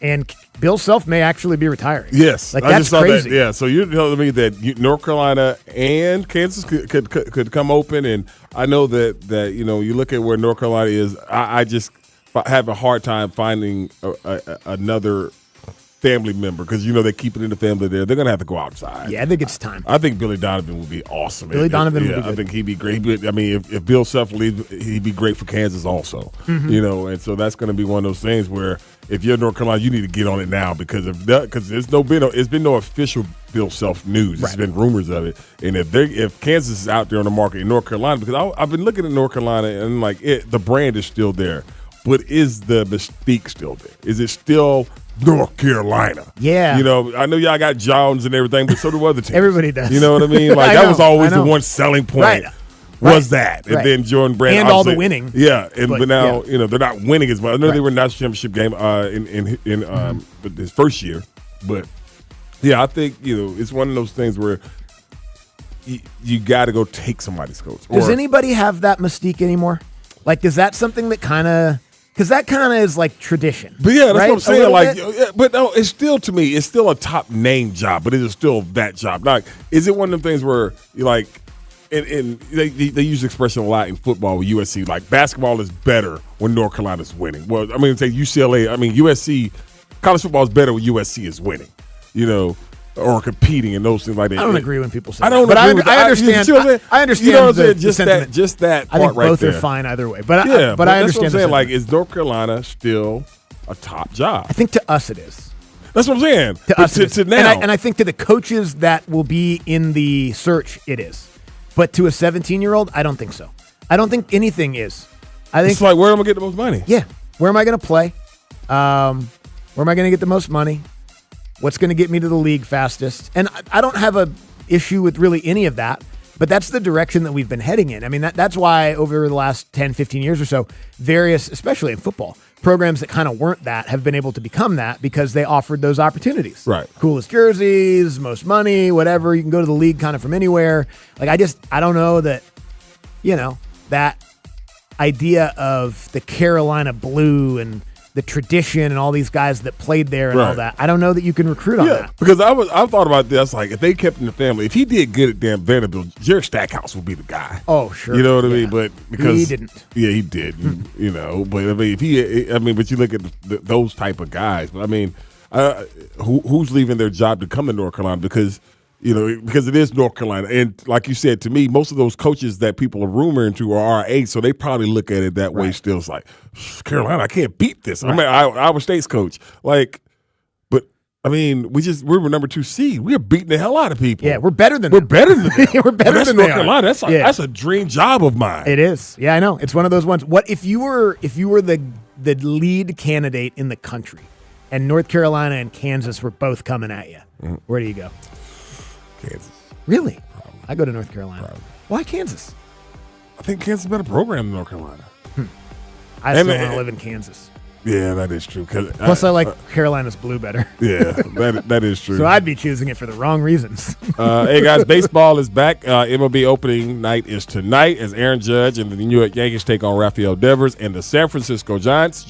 And Bill Self may actually be retiring. Yes, like I that's just saw crazy. That. Yeah, so you're telling me that North Carolina and Kansas could come open, and I know that you look at where North Carolina is. I just have a hard time finding another family member because they keep it in the family there. They're gonna have to go outside. Yeah, I think it's time. I think Billy Donovan would be awesome. Donovan would be good. I think he'd be great. I mean, if Bill Self leaves, he'd be great for Kansas also. Mm-hmm. And so that's going to be one of those things where if you're North Carolina, you need to get on it now because it's been no official Bill Self news. It's been rumors of it. And if Kansas is out there on the market in North Carolina, because I've been looking at North Carolina and the brand is still there, but is the mystique still there? Is it still North Carolina? Yeah. I know y'all got Jones and everything, but so do other teams. Everybody does. You know what I mean? Like that was always the one selling point. Right. was that. And then Jordan Brand. And all the winning. Yeah. But now, yeah. they're not winning as much. I know they were in the national championship game in his first year. But, yeah, I think, it's one of those things where you got to go take somebody's coach. Does anybody have that mystique anymore? Like, is that something that kind of – because that kind of is like tradition. But yeah, that's right? what I'm saying. Like, but no, it's still, to me, it's still a top name job, but it is still that job. Like, is it one of them things where you like, and they use the expression a lot in football with USC, like basketball is better when North Carolina's winning. Well, I mean, say UCLA, USC, college football is better when USC is winning, or competing and those things like that. I don't agree when people say I don't that. But agree with I understand. I understand. You know what I'm saying? The sentiment. Just that part I think right both there. are fine either way. But yeah, I understand. That's what I'm saying. The like, is North Carolina still a top job? I think to us it is. That's what I'm saying. To us, to now, and I think to the coaches that will be in the search, it is. But to a 17-year-old, I don't think so. I don't think anything is. I think it's like, where am I getting the most money? Yeah, where am I going to play? Where am I going to get the most money? What's going to get me to the league fastest? And I don't have a issue with really any of that, but that's the direction that we've been heading in. I mean, that's why over the last 10, 15 years or so, various, especially in football, programs that kind of weren't that have been able to become that because they offered those opportunities. Right. Coolest jerseys, most money, whatever. You can go to the league kind of from anywhere. Like, I don't know that, that idea of the Carolina Blue and the tradition and all these guys that played there and all that. I don't know that you can recruit on that. Because I thought about this, like, if they kept in the family, if he did good at damn Vanderbilt, Jerry Stackhouse would be the guy. Oh, sure. You know what I mean? But because he didn't. Yeah, he did. But I mean, but you look at those type of guys. But I mean, who's leaving their job to come to North Carolina because it is North Carolina. And like you said, to me, most of those coaches that people are rumoring to are our age, so they probably look at it that way still. It's like, Carolina, I can't beat this. Right. I mean, Iowa State's coach. Like, but, I mean, we're number 2 seed. We are beating the hell out of people. Yeah, we're better than them. We're better than them. We're better than North Carolina. That's a dream job of mine. It is. Yeah, I know. It's one of those ones. What if you were the lead candidate in the country and North Carolina and Kansas were both coming at you? Mm-hmm. Where do you go? Kansas. Really? Probably. I go to North Carolina. Probably. Why Kansas? I think Kansas is a better program than North Carolina. I still want to live in Kansas. Yeah, that is true. Plus, I like Carolina's blue better. Yeah, that is true. So I'd be choosing it for the wrong reasons. Hey, guys, baseball is back. MLB opening night is tonight as Aaron Judge and the New York Yankees take on Rafael Devers and the San Francisco Giants.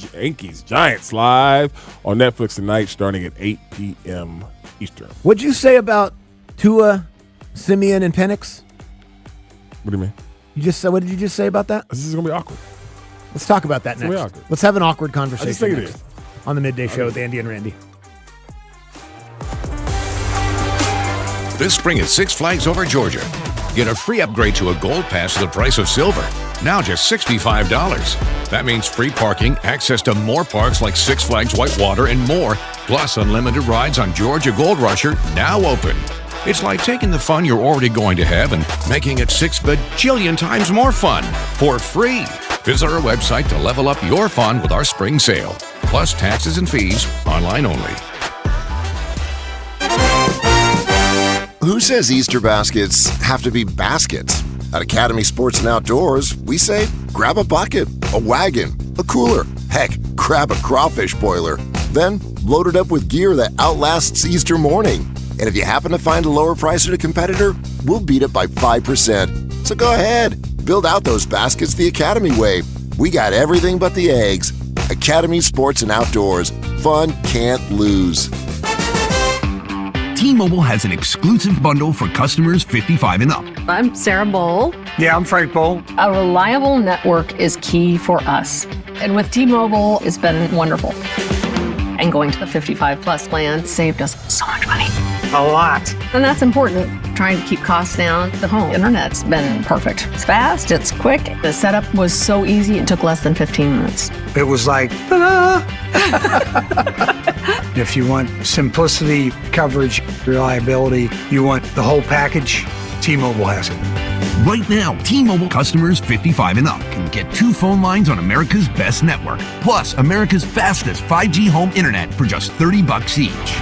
Giants live on Netflix tonight starting at 8 p.m. Eastern. What'd you say about Tua, Simeon, and Penix? What do you mean? What did you just say about that? This is going to be awkward. Let's talk about that next. Let's have an awkward conversation I just think it is. On the Midday Show with Andy and Randy. This spring at Six Flags Over Georgia. Get a free upgrade to a Gold Pass at the price of silver. Now just $65. That means free parking, access to more parks like Six Flags Whitewater and more, plus unlimited rides on Georgia Gold Rusher, now open. It's like taking the fun you're already going to have and making it 6 bajillion times more fun for free. Visit our website to level up your fun with our spring sale. Plus taxes and fees, online only. Who says Easter baskets have to be baskets? At Academy Sports and Outdoors, we say grab a bucket, a wagon, a cooler, heck, grab a crawfish boiler. Then load it up with gear that outlasts Easter morning. And if you happen to find a lower price at a competitor, we'll beat it by 5%. So go ahead, build out those baskets the Academy way. We got everything but the eggs. Academy Sports and Outdoors. Fun can't lose. T-Mobile has an exclusive bundle for customers 55 and up. I'm Sarah Bowl. Yeah, I'm Frank Bowl. A reliable network is key for us. And with T-Mobile, it's been wonderful. And going to the 55 plus plan saved us so much money. A lot. And that's important. Trying to keep costs down. The home internet's been perfect. It's fast, it's quick. The setup was so easy, it took less than 15 minutes. It was like, ta-da! If you want simplicity, coverage, reliability, you want the whole package, T-Mobile has it. Right now, T-Mobile customers 55 and up can get 2 phone lines on America's best network, plus America's fastest 5G home internet for just $30 each.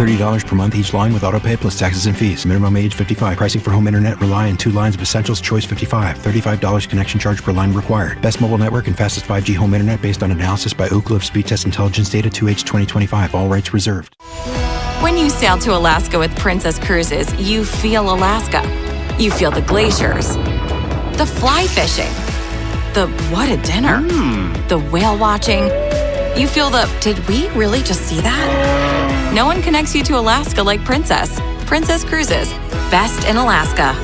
$30 per month each line with autopay plus taxes and fees. Minimum age 55. Pricing for home internet rely on 2 lines of Essentials. Choice 55. $35 connection charge per line required. Best mobile network and fastest 5G home internet based on analysis by Ookla of Speed Test Intelligence data 2H 2025. All rights reserved. When you sail to Alaska with Princess Cruises, you feel Alaska. You feel the glaciers, the fly fishing, the what a dinner, the whale watching. You feel the, did we really just see that? No one connects you to Alaska like Princess. Princess Cruises, best in Alaska.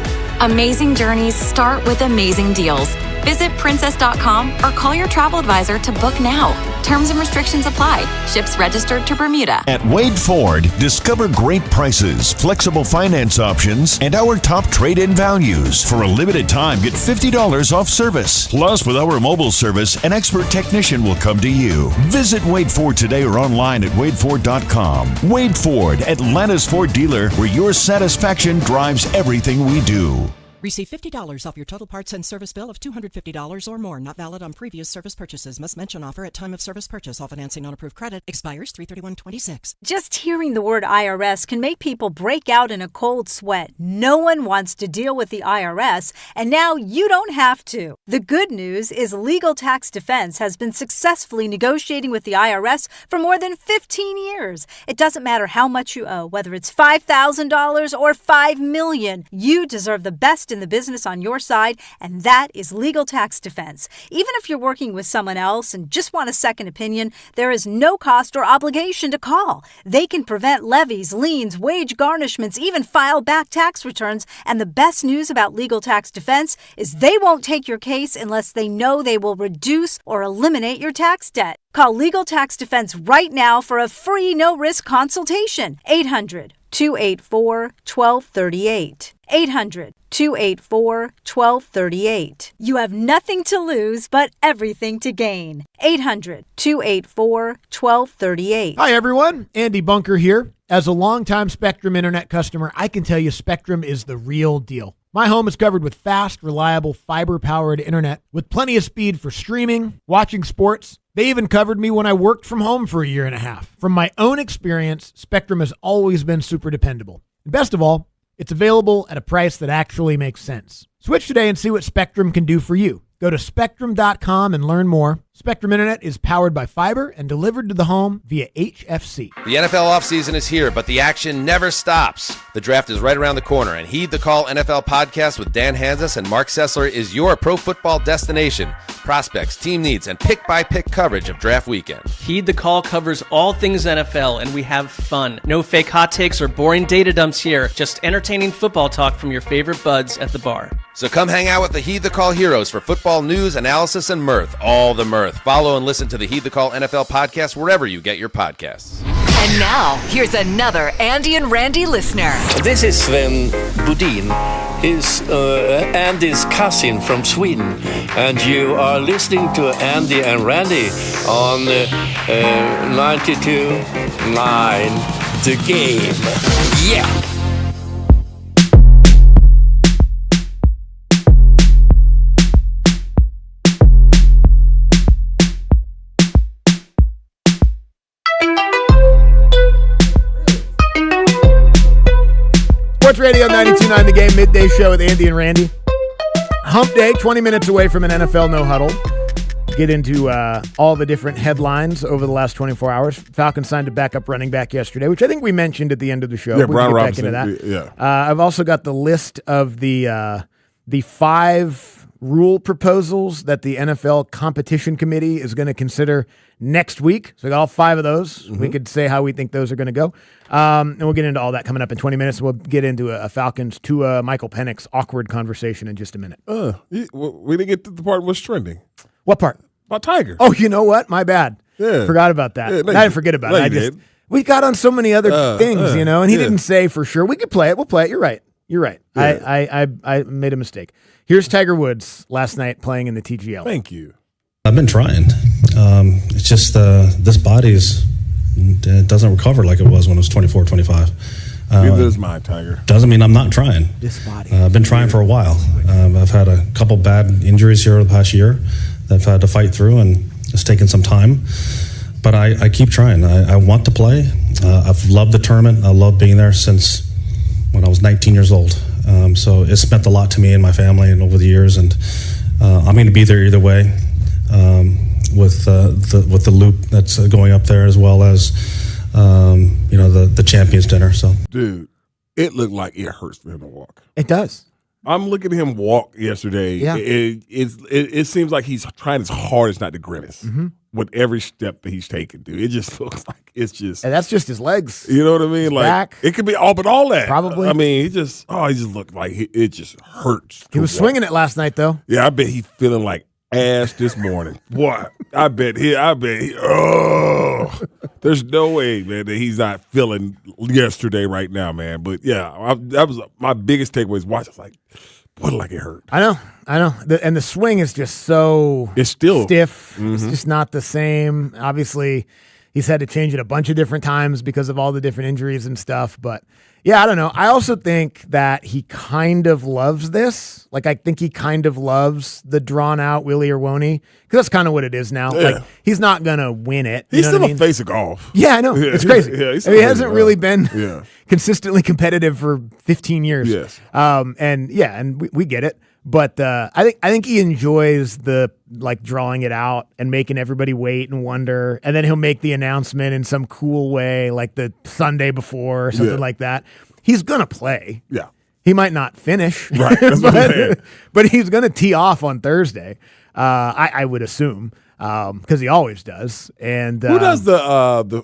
Amazing journeys start with amazing deals. Visit princess.com or call your travel advisor to book now. Terms and restrictions apply. Ships registered to Bermuda. At Wade Ford, discover great prices, flexible finance options, and our top trade-in values. For a limited time, get $50 off service. Plus, with our mobile service, an expert technician will come to you. Visit Wade Ford today or online at wadeford.com. Wade Ford, Atlanta's Ford dealer, where your satisfaction drives everything we do. Receive $50 off your total parts and service bill of $250 or more. Not valid on previous service purchases. Must mention offer at time of service purchase. All financing on approved credit expires 3/31/26. Just hearing the word IRS can make people break out in a cold sweat. No one wants to deal with the IRS, and now you don't have to. The good news is Legal Tax Defense has been successfully negotiating with the IRS for more than 15 years. It doesn't matter how much you owe, whether it's $5,000 or $5 million. You deserve the best in the business on your side, and that is Legal Tax Defense. Even if you're working with someone else and just want a second opinion, there is no cost or obligation to call. They can prevent levies, liens, wage garnishments, even file back tax returns. And the best news about Legal Tax Defense is they won't take your case unless they know they will reduce or eliminate your tax debt. Call Legal Tax Defense right now for a free no-risk consultation. 800-284-1238. 800-284-1238. You have nothing to lose, but everything to gain. 800-284-1238. Hi, everyone. Andy Bunker here. As a longtime Spectrum Internet customer, I can tell you Spectrum is the real deal. My home is covered with fast, reliable, fiber-powered internet with plenty of speed for streaming, watching sports. They even covered me when I worked from home for a year and a half. From my own experience, Spectrum has always been super dependable. And best of all, it's available at a price that actually makes sense. Switch today and see what Spectrum can do for you. Go to Spectrum.com and learn more. Spectrum Internet is powered by fiber and delivered to the home via HFC. The NFL offseason is here, but the action never stops. The draft is right around the corner, and Heed the Call NFL podcast with Dan Hanzus and Mark Sessler is your pro football destination. Prospects, team needs, and pick-by-pick coverage of draft weekend. Heed the Call covers all things NFL, and we have fun. No fake hot takes or boring data dumps here. Just entertaining football talk from your favorite buds at the bar. So come hang out with the Heed the Call heroes for football news, analysis, and mirth. All the mirth. Follow and listen to the Heed the Call NFL podcast wherever you get your podcasts. And now, here's another Andy and Randy listener. This is Sven Budin. He's Andy's cousin from Sweden. And you are listening to Andy and Randy on 92.9 The Game. Yeah! Sports Radio 92.9 The Game, midday show with Andy and Randy. Hump day, 20 minutes away from an NFL no huddle. Get into all the different headlines over the last 24 hours. Falcons signed a backup running back yesterday, which I think we mentioned at the end of the show. Yeah, we Brian can get Robinson. back into that. Yeah. I've also got the list of the 5 rule proposals that the NFL Competition Committee is going to consider next week. So we got all 5 of those. Mm-hmm. We could say how we think those are going to go. And we'll get into all that coming up in 20 minutes. We'll get into a Falcons to Michael Penix awkward conversation in just a minute. We didn't get to the part what's trending. What part? About Tiger. Oh, you know what? My bad. Yeah. Forgot about that. Yeah, I didn't forget about it. We got on so many other things, you know, and he didn't say for sure. We could play it. We'll play it. You're right. Yeah. I made a mistake. Here's Tiger Woods last night playing in the TGL. Thank you. I've been trying. It's just this body doesn't recover like it was when it was 24, 25. Neither does mine, Tiger. Doesn't mean I'm not trying. This body. I've been trying for a while. I've had a couple bad injuries here over the past year that I've had to fight through, and it's taken some time. But I keep trying. I want to play. I've loved the tournament. I love being there since when I was 19 years old. So it's meant a lot to me and my family and over the years. And I'm going to be there either way with the loop that's going up there, as well as the Champions Dinner. So, dude, it looked like it hurts for him to walk. It does. I'm looking at him walk yesterday. Yeah. It seems like he's trying his hardest not to grimace with every step that he's taking, dude. It just looks like it's just. And that's just his legs. You know what I mean? His like back. It could be all, but all that. Probably. I mean, he just looked like it just hurts. He was swinging it last night, though. Yeah, I bet he's feeling like ass this morning. What? I bet he. Oh, there's no way, man, that he's not feeling yesterday right now, man. But yeah, that was my biggest takeaway. Is watch. I was like, what? Like it hurt. I know. And the swing is just so. It's still stiff. It's just not the same. Obviously, he's had to change it a bunch of different times because of all the different injuries and stuff. But yeah, I don't know. I also think that he kind of loves this. Like, I think he kind of loves the drawn out Willie or won't he? Because that's kind of what it is now. Yeah. Like, he's not going to win it. He's know still what I mean? a face of golf. Yeah, I know. Yeah. It's crazy. Yeah, he hasn't really been consistently competitive for 15 years. Yes. And we get it. But I think he enjoys the like drawing it out and making everybody wait and wonder, and then he'll make the announcement in some cool way, like the Sunday before or something like that. He's gonna play. Yeah. He might not finish, right? That's what I'm saying. But he's gonna tee off on Thursday. I would assume because he always does. And who does the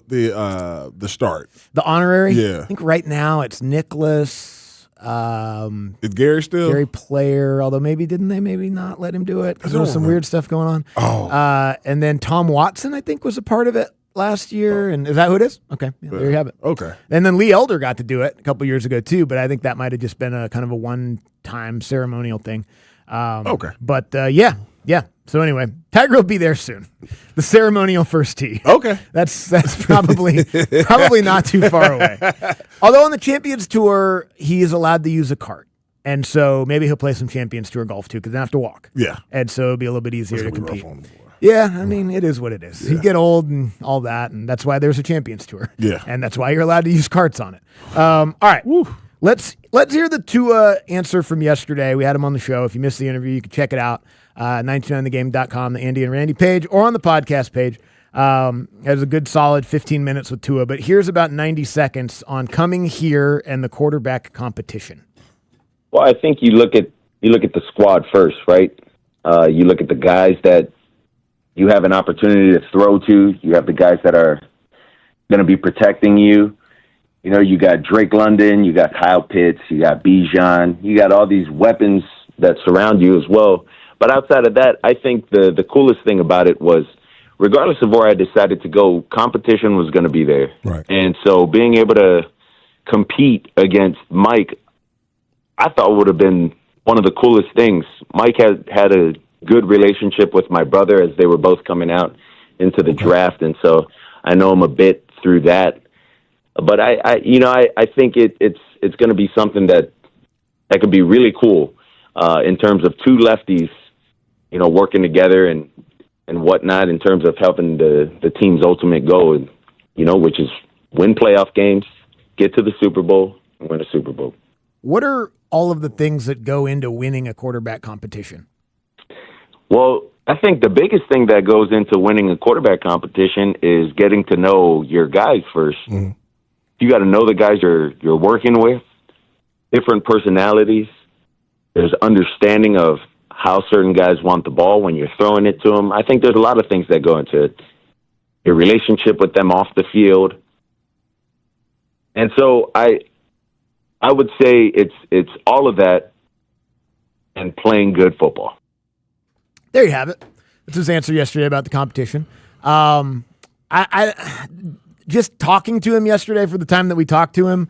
start? The honorary? Yeah. I think right now it's Nicholas. Is Gary still? Gary Player, although maybe didn't they maybe not let him do it because there was some weird stuff going on. Oh. And then Tom Watson, I think, was a part of it last year. And is that who it is? Okay. Yeah, there you have it. Okay. And then Lee Elder got to do it a couple years ago too, but I think that might have just been a kind of a one-time ceremonial thing. Okay. But yeah. So anyway, Tiger will be there soon. The ceremonial first tee. Okay. That's probably not too far away. Although on the Champions Tour, he is allowed to use a cart. And so maybe he'll play some Champions Tour golf too, because they have to walk. Yeah. And so it'll be a little bit easier to compete. Yeah, I mean, it is what it is. You get old and all that, and that's why there's a Champions Tour. Yeah. And that's why you're allowed to use carts on it. All right. Let's hear the Tua answer from yesterday. We had him on the show. If you missed the interview, you can check it out. 929thegame.com, the Andy and Randy page, or on the podcast page. It was a good solid 15 minutes with Tua, but here's about 90 seconds on coming here and the quarterback competition. Well, I think you look at the squad first, right? You look at the guys that you have an opportunity to throw to. You have the guys that are going to be protecting you. You know, you got Drake London, you got Kyle Pitts, you got Bijan, you got all these weapons that surround you as well. But outside of that, I think the coolest thing about it was, regardless of where I decided to go, competition was going to be there. Right. And so being able to compete against Mike, I thought would have been one of the coolest things. Mike had a good relationship with my brother as they were both coming out into the draft, and so I know him a bit through that. But I think it's going to be something that could be really cool in terms of two lefties, you know, working together and whatnot in terms of helping the team's ultimate goal, you know, which is win playoff games, get to the Super Bowl, and win a Super Bowl. What are all of the things that go into winning a quarterback competition? Well, I think the biggest thing that goes into winning a quarterback competition is getting to know your guys first. Mm-hmm. You got to know the guys you're working with, different personalities. There's understanding of how certain guys want the ball when you're throwing it to them. I think there's a lot of things that go into it. Your relationship with them off the field. And so I would say it's all of that and playing good football. There you have it. That's his answer yesterday about the competition. I just talking to him yesterday for the time that we talked to him,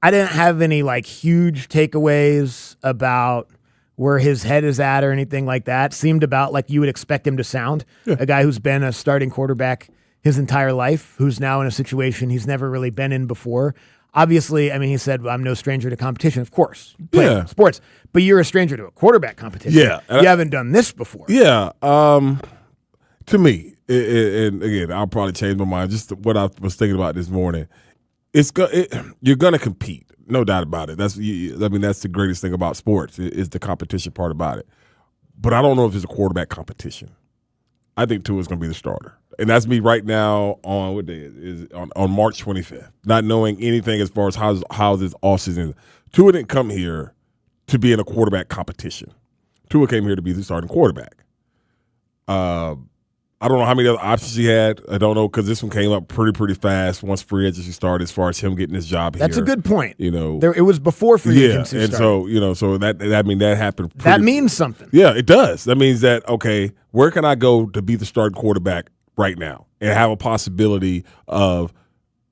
I didn't have any like huge takeaways about where his head is at or anything like that. Seemed about like you would expect him to sound. Yeah. A guy who's been a starting quarterback his entire life, who's now in a situation he's never really been in before. Obviously, I mean, he said, I'm no stranger to competition. Of course, play sports. But you're a stranger to a quarterback competition. Yeah. You haven't done this before. Yeah. To me, and again, I'll probably change my mind. Just what I was thinking about this morning, you're gonna compete, no doubt about it. That's the greatest thing about sports is the competition part about it. But I don't know if it's a quarterback competition. I think Tua is going to be the starter, and that's me right now on what day is on March 25th, not knowing anything as far as how this offseason is. Tua didn't come here to be in a quarterback competition. Tua came here to be the starting quarterback. I don't know how many other options he had. I don't know because this one came up pretty fast once free agency started. As far as him getting his job here, that's a good point. It was before free agency and started. so that happened. That means something. Yeah, it does. That means that where can I go to be the starting quarterback right now and have a possibility of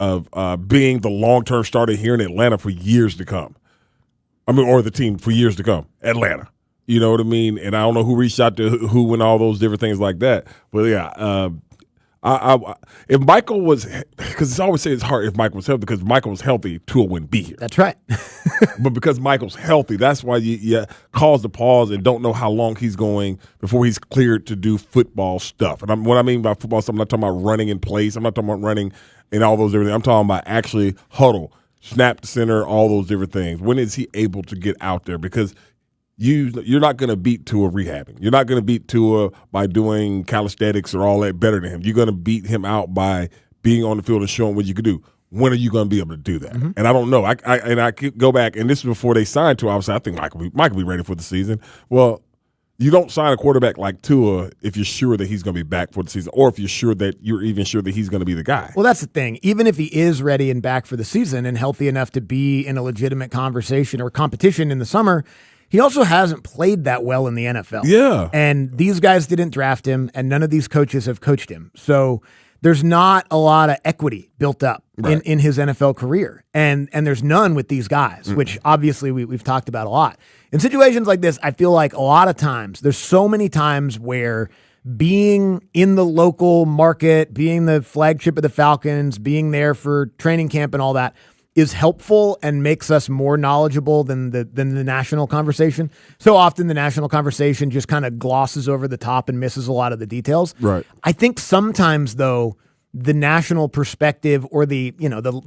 being the long-term starter here in Atlanta for years to come? Or the team for years to come, Atlanta. You know what I mean? And I don't know who reached out to who and all those different things like that. But yeah, if Michael was, because it's always say it's hard if Michael was healthy, because if Michael was healthy, Tua wouldn't be here. That's right. But because Michael's healthy, that's why you cause the pause and don't know how long he's going before he's cleared to do football stuff. And what I mean by football stuff, I'm not talking about running in place. I'm not talking about running and all those different things. I'm talking about actually huddle, snap the center, all those different things. When is he able to get out there? Because you're not going to beat Tua rehabbing. You're not going to beat Tua by doing calisthenics or all that better than him. You're going to beat him out by being on the field and showing what you can do. When are you going to be able to do that? Mm-hmm. And I don't know. I could go back, and this is before they signed Tua. Obviously, I think Mike will be ready for the season. Well, you don't sign a quarterback like Tua if you're sure that he's going to be back for the season, or if you're sure that he's going to be the guy. Well, that's the thing. Even if he is ready and back for the season and healthy enough to be in a legitimate conversation or competition in the summer, he also hasn't played that well in the NFL. Yeah. And these guys didn't draft him, and none of these coaches have coached him. So there's not a lot of equity built up in his NFL career. And there's none with these guys, which obviously we've talked about a lot. In situations like this, I feel like a lot of times, there's so many times where being in the local market, being the flagship of the Falcons, being there for training camp and all that, is helpful and makes us more knowledgeable than the national conversation. So often the national conversation just kind of glosses over the top and misses a lot of the details. Right. I think sometimes, though, the national perspective or the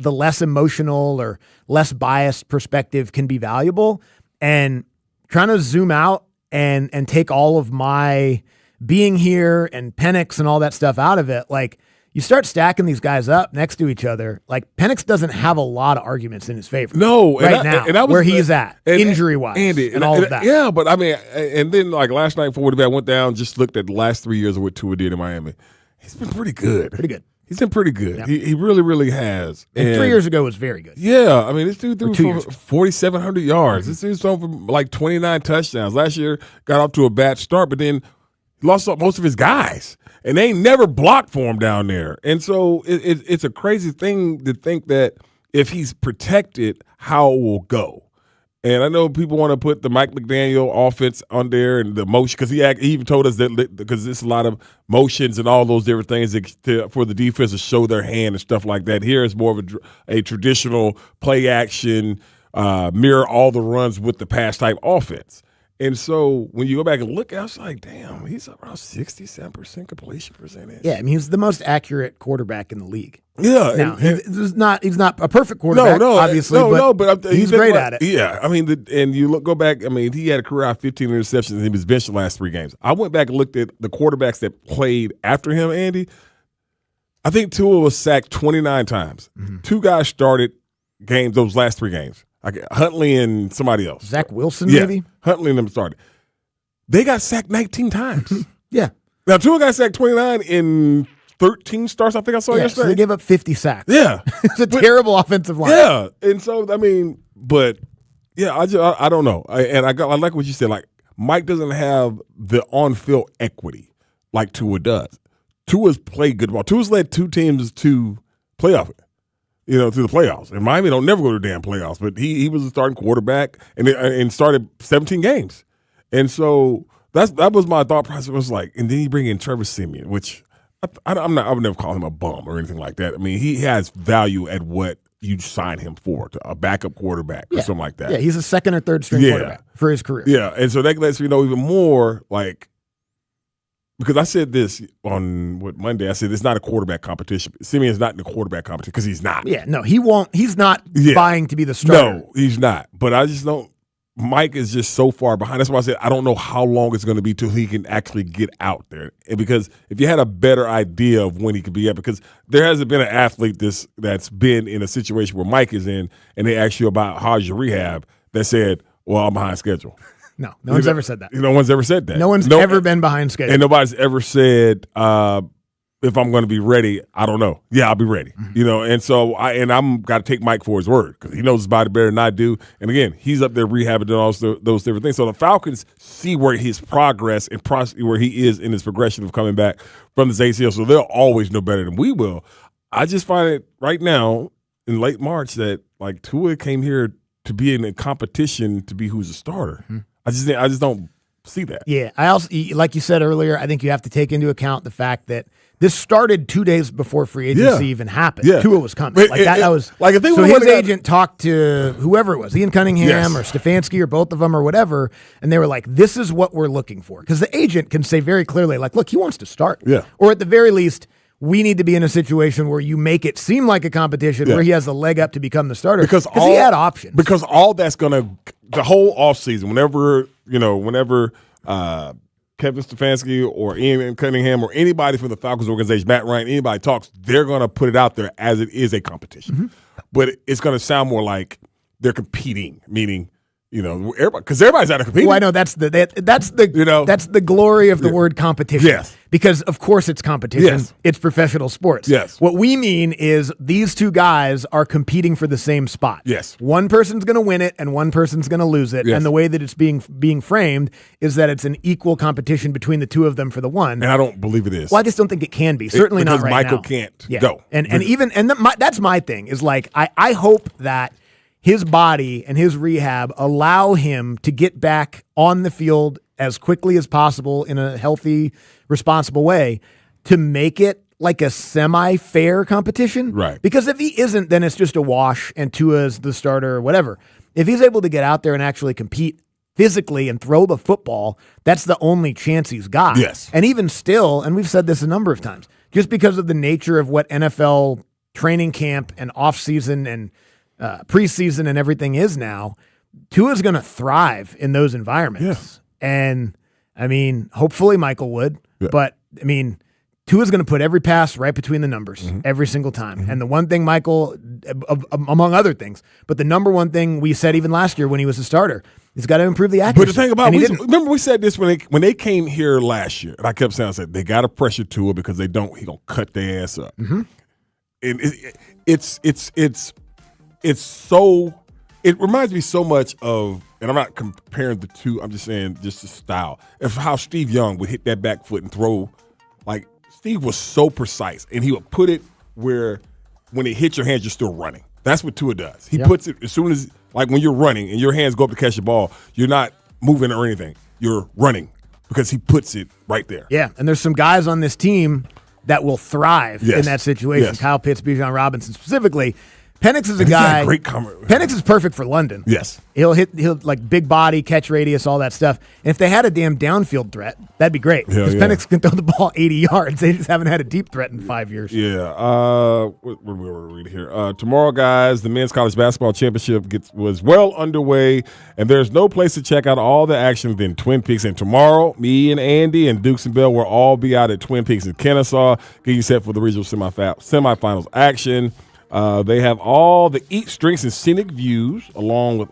less emotional or less biased perspective can be valuable. And trying to zoom out and take all of my being here and Penix and all that stuff out of it, like, you start stacking these guys up next to each other. Like, Penix doesn't have a lot of arguments in his favor. No, now, where he's at, injury-wise, and all of that. Yeah, but I mean, and then like last night before I went down, just looked at the last 3 years of what Tua did in Miami. He's been pretty good. He's been pretty good. Yep. He really, really has. And 3 years ago was very good. Yeah, I mean, this dude threw for 4,700 yards. This dude's thrown for like 29 touchdowns. Last year, got off to a bad start, but then lost most of his guys. And they ain't never blocked for him down there. And so it's a crazy thing to think that if he's protected, how it will go. And I know people want to put the Mike McDaniel offense on there and the motion, because he even told us that because there's a lot of motions and all those different things for the defense to show their hand and stuff like that. Here is more of a traditional play action, mirror all the runs with the pass type offense. And so when you go back and look, I was like, damn, he's around 67% completion percentage. Yeah, I mean, he's the most accurate quarterback in the league. Yeah. Now, he's not a perfect quarterback, obviously, but he's great at it. Yeah, I mean, and you go back, I mean, he had a career of 15 interceptions and he was benched the last 3 games. I went back and looked at the quarterbacks that played after him, Andy. I think Tua was sacked 29 times. Mm-hmm. 2 guys started games, those last 3 games. Huntley and somebody else. Zach Wilson, maybe? Huntley and them started. They got sacked 19 times. Yeah. Now, Tua got sacked 29 in 13 starts, I think I saw yesterday. So they gave up 50 sacks. Yeah. It's a terrible offensive line. Yeah. And so, I mean, but, yeah, I don't know. I like what you said. Like, Mike doesn't have the on-field equity like Tua does. Tua's played good ball. Tua's led 2 teams to playoff through the playoffs. And Miami don't never go to the damn playoffs, but he was a starting quarterback and started 17 games. And so that was my thought process. It was like, and then you bring in Trevor Siemian, which I would never call him a bum or anything like that. I mean, he has value at what you sign him for, a backup quarterback or something like that. Yeah, he's a second or third string quarterback for his career. Yeah, and so that lets you know even more, like, because I said this on Monday. I said it's not a quarterback competition. Simeon's not in the quarterback competition because he's not. Yeah, no, he won't. He's not vying to be the starter. No, he's not. But I just don't. Mike is just so far behind. That's why I said I don't know how long it's going to be till he can actually get out there. And because if you had a better idea of when he could be at, because there hasn't been an athlete that's been in a situation where Mike is in, and they ask you about how's your rehab, that said, well, I'm behind schedule. No one's ever said that. No one's ever said that. No one's ever been behind schedule. And nobody's ever said, if I'm going to be ready, I don't know. Yeah, I'll be ready. And so I'm got to take Mike for his word because he knows his body better than I do. And again, he's up there rehabbing and all those different things. So the Falcons see where his progress and where he is in his progression of coming back from this ACL. So they'll always know better than we will. I just find it right now in late March that like Tua came here to be in a competition to be who's a starter. I just don't see that. Yeah, I also, like you said earlier, I think you have to take into account the fact that this started 2 days before free agency even happened. Yeah. Tua was coming. That was like if they so his agent talked to whoever it was, Ian Cunningham or Stefanski or both of them or whatever, and they were like, "This is what we're looking for." Because the agent can say very clearly, like, "Look, he wants to start." Yeah. Or at the very least, we need to be in a situation where you make it seem like a competition where he has a leg up to become the starter because he had options. Because all that's gonna the whole offseason, whenever Kevin Stefanski or Ian Cunningham or anybody from the Falcons organization, Matt Ryan, anybody talks, they're going to put it out there as it is a competition. But it's going to sound more like they're competing, meaning, everybody, because everybody's out of competing. Well, I know that's the glory of the word competition. Yes. Because of course it's competition. Yes. It's professional sports. Yes. What we mean is these two guys are competing for the same spot. Yes. One person's going to win it and one person's going to lose it. Yes. And the way that it's being framed is that it's an equal competition between the two of them for the one. And I don't believe it is. Well, I just don't think it can be. Certainly not right Michael now. can't Yeah. go. That's my thing is like I hope that his body and his rehab allow him to get back on the field as quickly as possible in a healthy, responsible way to make it like a semi-fair competition. Right. Because if he isn't, then it's just a wash and Tua's the starter or whatever. If he's able to get out there and actually compete physically and throw the football, that's the only chance he's got. Yes. And even still, and we've said this a number of times, just because of the nature of what NFL training camp and offseason and preseason and everything is now, Tua's going to thrive in those environments. And, I mean, hopefully Michael would. Yeah. But, I mean, Tua's going to put every pass right between the numbers every single time. And the one thing Michael, among other things, but the number one thing we said even last year when he was a starter, he's got to improve the accuracy. But the thing about remember we said this when they came here last year, and I kept saying, they got to pressure Tua because he going to cut their ass up. And it reminds me so much of, and I'm not comparing the two, I'm just saying just the style of how Steve Young would hit that back foot and throw. Like, Steve was so precise, and he would put it where when it hits your hands, you're still running. That's what Tua does. He puts it as soon as, like when you're running and your hands go up to catch the ball, you're not moving or anything. You're running because he puts it right there. Yeah, and there's some guys on this team that will thrive in that situation. Yes. Kyle Pitts, Bijan Robinson specifically. Penix is a guy. Penix is perfect for London. Yes, he'll like big body, catch radius, all that stuff. And if they had a damn downfield threat, that'd be great because Penix can throw the ball 80 yards. They just haven't had a deep threat in 5 years. Yeah. What do we read here? Tomorrow, guys, the men's college basketball championship was well underway, and there's no place to check out all the action than Twin Peaks. And tomorrow, me and Andy and Dukes and Bell will all be out at Twin Peaks in Kennesaw, getting set for the regional semifinals action. They have all the eats, drinks, and scenic views along with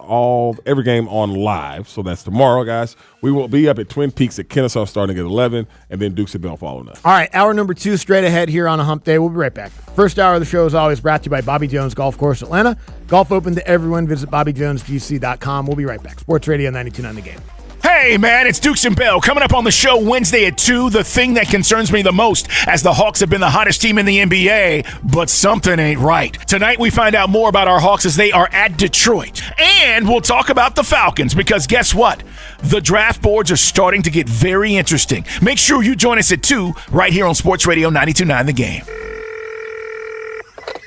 every game on live. So that's tomorrow, guys. We will be up at Twin Peaks at Kennesaw starting at 11, and then Dukes and Bell following us. All right, hour number 2 straight ahead here on a hump day. We'll be right back. First hour of the show is always brought to you by Bobby Jones Golf Course Atlanta. Golf open to everyone. Visit BobbyJonesGC.com. We'll be right back. Sports Radio 92.9 The Game. Hey, man, it's Dukes and Bell. Coming up on the show Wednesday at 2, the thing that concerns me the most, as the Hawks have been the hottest team in the NBA, but something ain't right. Tonight, we find out more about our Hawks as they are at Detroit. And we'll talk about the Falcons, because guess what? The draft boards are starting to get very interesting. Make sure you join us at 2, right here on Sports Radio 92.9 The Game.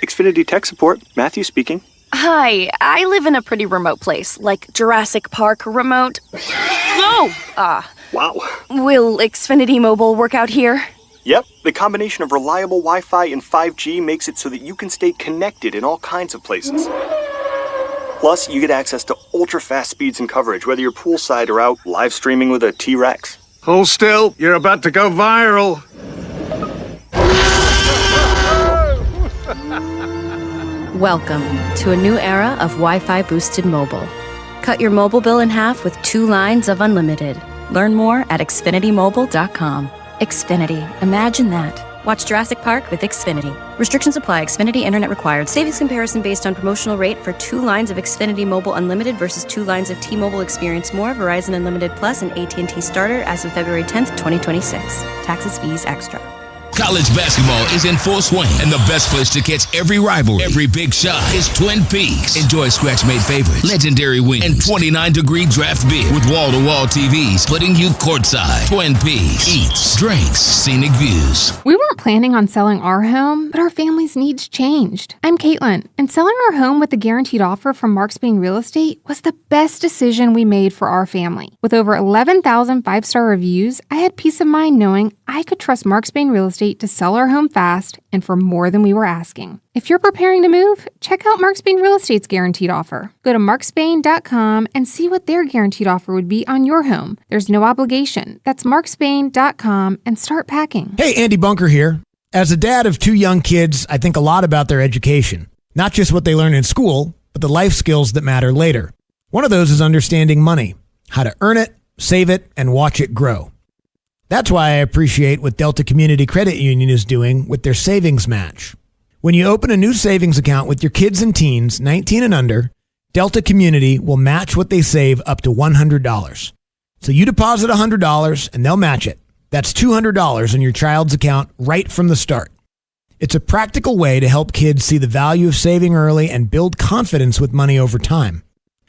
Xfinity Tech Support, Matthew speaking. Hi, I live in a pretty remote place, like Jurassic Park remote. No! Wow. Will Xfinity Mobile work out here? Yep, the combination of reliable Wi-Fi and 5G makes it so that you can stay connected in all kinds of places. Plus, you get access to ultra-fast speeds and coverage, whether you're poolside or out live streaming with a T-Rex. Hold still, you're about to go viral. Welcome to a new era of Wi-Fi boosted mobile. Cut your mobile bill in half with 2 lines of unlimited. Learn more at xfinitymobile.com. Xfinity. Imagine that. Watch Jurassic Park with Xfinity. Restrictions apply. Xfinity Internet required. Savings comparison based on promotional rate for 2 lines of Xfinity Mobile Unlimited versus 2 lines of T-Mobile Experience More, Verizon Unlimited Plus, and AT&T Starter as of February 10th, 2026. Taxes, fees, extra. College basketball is in full swing, and the best place to catch every rivalry, every big shot is Twin Peaks. Enjoy scratch-made favorites, legendary wings, and 29-degree draft beer with wall-to-wall TVs putting you courtside. Twin Peaks. Eats, drinks, scenic views. We weren't planning on selling our home, but our family's needs changed. I'm Caitlin, and selling our home with the guaranteed offer from Mark Spain Real Estate was the best decision we made for our family. With over 11,000 5-star reviews, I had peace of mind knowing I could trust Mark Spain Real Estate to sell our home fast and for more than we were asking. If you're preparing to move, check out Mark Spain Real Estate's guaranteed offer. Go to markspain.com and see what their guaranteed offer would be on your home. There's no obligation. That's markspain.com and start packing. Hey, Andy Bunker here. As a dad of 2 young kids, I think a lot about their education. Not just what they learn in school, but the life skills that matter later. One of those is understanding money, how to earn it, save it, and watch it grow. That's why I appreciate what Delta Community Credit Union is doing with their savings match. When you open a new savings account with your kids and teens, 19 and under, Delta Community will match what they save up to $100. So you deposit $100 and they'll match it. That's $200 in your child's account right from the start. It's a practical way to help kids see the value of saving early and build confidence with money over time.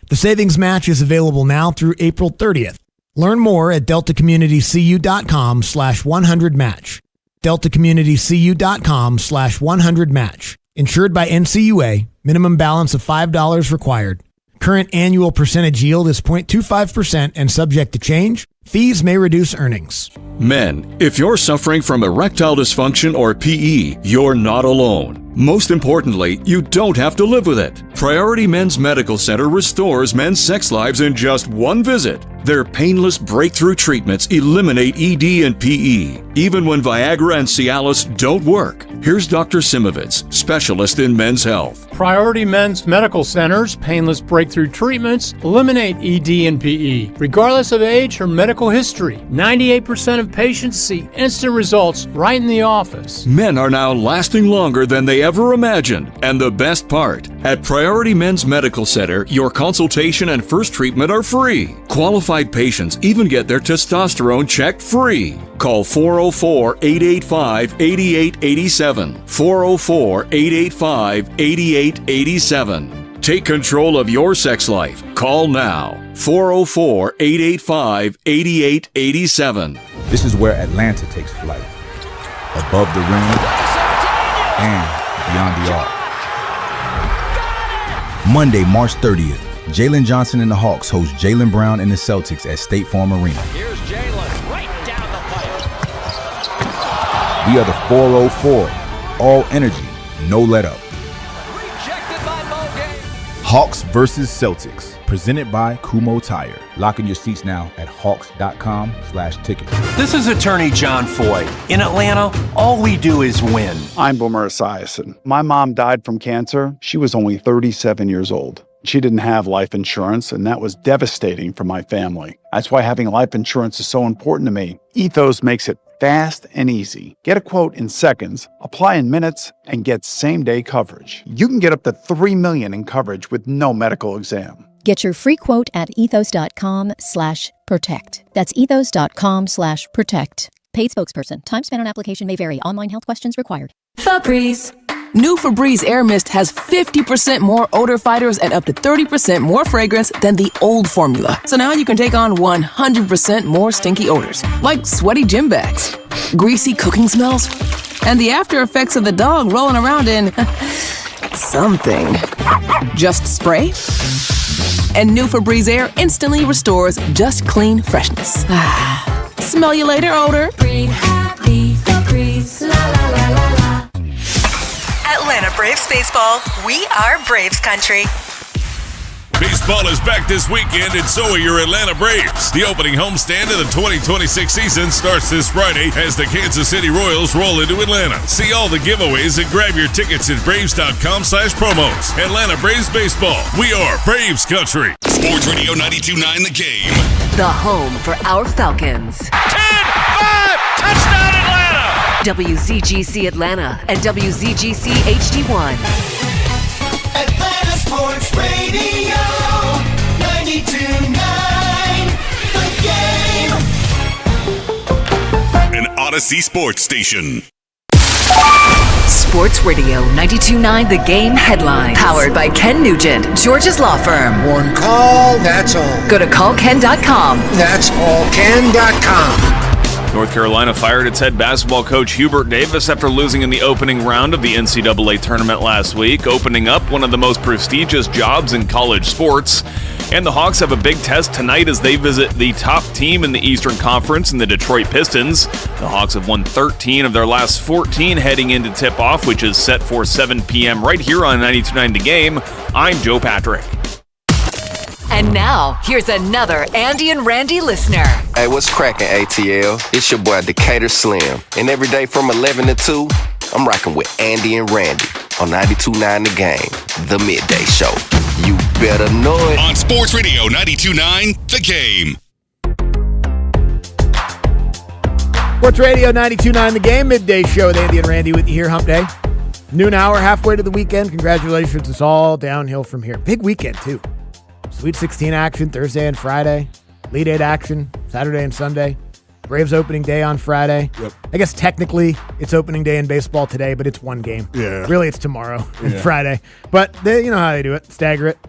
The savings match is available now through April 30th. Learn more at deltacommunitycu.com/100match. deltacommunitycu.com/100match. Insured by NCUA. Minimum balance of $5 required. Current annual percentage yield is 0.25% and subject to change. Fees may reduce earnings. Men, if you're suffering from erectile dysfunction or PE, you're not alone. Most importantly, you don't have to live with it. Priority Men's Medical Center restores men's sex lives in just 1 visit. Their painless breakthrough treatments eliminate ED and PE, even when Viagra and Cialis don't work. Here's Dr. Simovitz, specialist in men's health. Priority Men's Medical Center's painless breakthrough treatments eliminate ED and PE, regardless of age or medical history. 98% of patients see instant results right in the office. Men are now lasting longer than they ever imagined. And the best part, at Priority Men's Medical Center, your consultation and first treatment are free. Qualified patients even get their testosterone checked free. Call 404-885-8887. 404-885-8887. Take control of your sex life. Call now. 404-885-8887. This is where Atlanta takes flight. Above the rim and beyond the arc. Monday, March 30th, Jalen Johnson and the Hawks host Jaylen Brown and the Celtics at State Farm Arena. Here's Jalen right down the pipe. We are the 404. All energy, no let up. Hawks versus Celtics, presented by Kumho Tire. Lock in your seats now at hawks.com/ticket. This is attorney John Foy. In Atlanta, all we do is win. I'm Boomer Esiason. My mom died from cancer. She was only 37 years old. She didn't have life insurance, and that was devastating for my family. That's why having life insurance is so important to me. Ethos makes it fast and easy. Get a quote in seconds, apply in minutes, and get same-day coverage. You can get up to $3 million in coverage with no medical exam. Get your free quote at ethos.com/protect. That's ethos.com/protect. Paid spokesperson. Time spent on application may vary. Online health questions required. Febreze. New Febreze Air Mist has 50% more odor fighters and up to 30% more fragrance than the old formula. So now you can take on 100% more stinky odors, like sweaty gym bags, greasy cooking smells, and the after effects of the dog rolling around in something. Just spray, And new Febreze Air instantly restores just clean freshness. Smell you later, odor. Breathe happy Febreze. La la la la la. Atlanta Braves baseball. We are Braves country. Baseball is back this weekend, and so are your Atlanta Braves. The opening homestand of the 2026 season starts this Friday as the Kansas City Royals roll into Atlanta. See all the giveaways and grab your tickets at Braves.com/promos. Atlanta Braves baseball. We are Braves country. Sports Radio 92.9 The Game. The home for our Falcons. 10-5! Touchdown Atlanta! WZGC Atlanta and WZGC HD1. Atlanta Sports Radio 92.9 The Game. An Odyssey Sports Station. Sports Radio 92.9 The Game headlines. Powered by Ken Nugent, George's Law Firm. One call, that's all. Go to callken.com. That's allken.com. North Carolina fired its head basketball coach Hubert Davis after losing in the opening round of the NCAA tournament last week, opening up one of the most prestigious jobs in college sports. And the Hawks have a big test tonight as they visit the top team in the Eastern Conference in the Detroit Pistons. The Hawks have won 13 of their last 14 heading into tip-off, which is set for 7 p.m. right here on 92.9 The Game. I'm Joe Patrick. And now, here's another Andy and Randy listener. Hey, what's cracking, ATL? It's your boy, Decatur Slim. And every day from 11 to 2, I'm rocking with Andy and Randy on 92.9 The Game, the midday show. You better know it. On Sports Radio 92.9 The Game. Sports Radio 92.9 The Game, midday show with Andy and Randy with you here, hump day. Noon hour, halfway to the weekend. Congratulations, it's all downhill from here. Big weekend, too. Sweet 16 action Thursday and Friday. Elite 8 action Saturday and Sunday. Braves opening day on Friday. Yep. I guess technically it's opening day in baseball today, but it's one game. Yeah. Really, it's tomorrow and Yeah. Friday. But they, you know how they do it. Stagger it.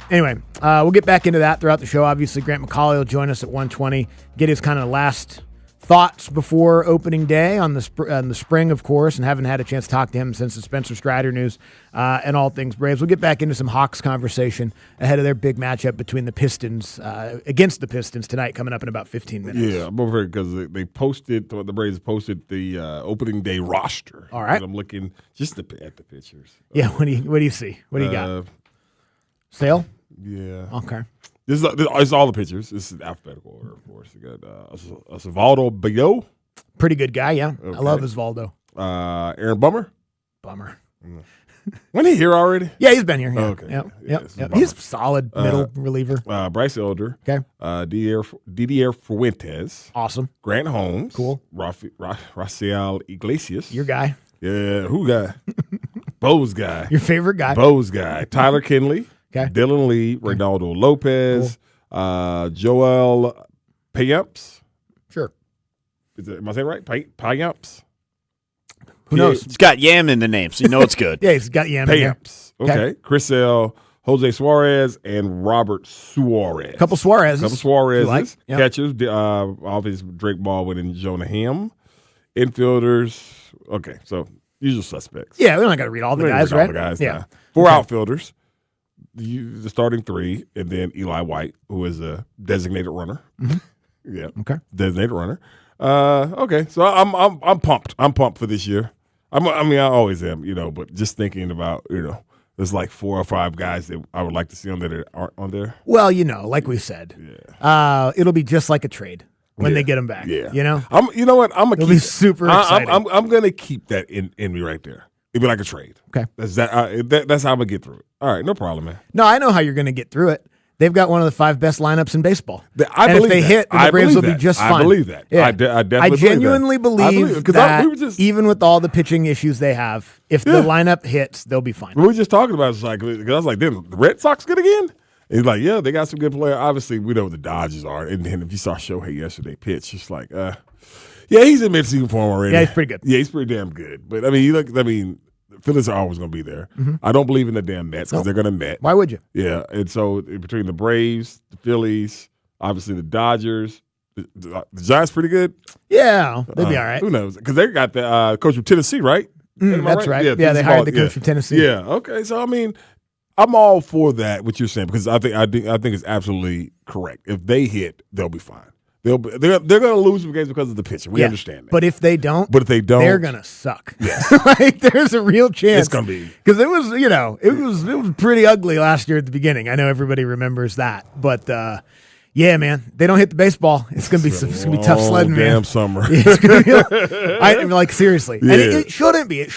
Anyway, we'll get back into that throughout the show. Obviously, Grant McCauley will join us at 1:20. Get his kind of last thoughts before opening day on the spring, of course, and haven't had a chance to talk to him since the Spencer Strider news and all things Braves. We'll get back into some Hawks conversation ahead of their big matchup between the Pistons against the Pistons tonight, coming up in about 15 minutes. Yeah, I'm over here because they posted, the Braves posted the opening day roster. All right. And I'm looking just at the pictures. Yeah, what do you see? What do you got? Sale? Yeah. Okay. This is all the pictures. This is alphabetical order, of course. You got Osvaldo Bigot. Pretty good guy, yeah. Okay. I love Osvaldo. Aaron Bummer. Bummer. Wasn't he here already? Yeah, he's been here. Yeah. Oh, okay. Yep. Yeah, Yep. He's solid middle reliever. Bryce Elder. Okay. Didier Fuentes. Awesome. Grant Holmes. Cool. Rafael Iglesias. Your guy. Yeah, who guy? Bo's guy. Your favorite guy. Bo's guy. Tyler Kinley. Okay. Dylan Lee. Reynaldo Lopez. Joel Payamps. Sure. Am I saying it right? Payamps? Who knows? It's got Yam in the name, so you know it's good. Yeah, he's got Yam in there. Payamps. Okay. Chris L., Jose Suarez, and Robert Suarez. Couple Suarezes. Suarezes. Yep. Catchers, obviously Drake Baldwin and Jonah Ham. Infielders. Okay, so usual suspects. Yeah, we don't got to read all the guys, right? All the guys, yeah. nah. Four outfielders. The starting three, and then Eli White, who is a designated runner. Mm-hmm. Yeah. Okay. Designated runner. Okay, so I'm pumped. I'm pumped for this year. I always am, but just thinking about, there's like 4 or 5 guys that I would like to see on there that aren't on there. Well, like we said, it'll be just like a trade when they get them back. Yeah. You know what? I'm gonna It'll be super exciting. I'm gonna keep that in me right there. It'd be like a trade. Okay. That's how I'm gonna get through it. All right, no problem, man. No, I know how you're going to get through it. They've got one of the 5 best lineups in baseball. I and believe if they that. hit, then the Braves will be just fine. I believe that. Yeah. I definitely genuinely believe that we even with all the pitching issues they have, if the lineup hits, they'll be fine. We were just talking about it. Because I was like, then the Red Sox good again? And he's like, yeah, they got some good players. Obviously, we know what the Dodgers are. And then if you saw Shohei yesterday pitch, it's like, yeah, he's in midseason form already. Yeah, he's pretty good. Yeah, he's pretty damn good. But, the Phillies are always going to be there. Mm-hmm. I don't believe in the damn Mets because they're going to Met. Why would you? Yeah, and so between the Braves, the Phillies, obviously the Dodgers, the Giants pretty good. Yeah, they'll be all right. Who knows? Because they got the coach from Tennessee, right? That's right. Yeah, they hired the coach from Tennessee. Yeah, okay. So, I'm all for that. What you're saying, because I think it's absolutely correct. If they hit, they'll be fine. They're going to lose some games because of the pitcher. We understand that. But if they don't, they're going to suck. Yes. Like there's a real chance It's going to be, because it was pretty ugly last year at the beginning. I know everybody remembers that, but yeah, man, they don't hit the baseball. It's going to be tough sledding, man. Damn summer. It's gonna be, like seriously, Yeah. and it shouldn't be. It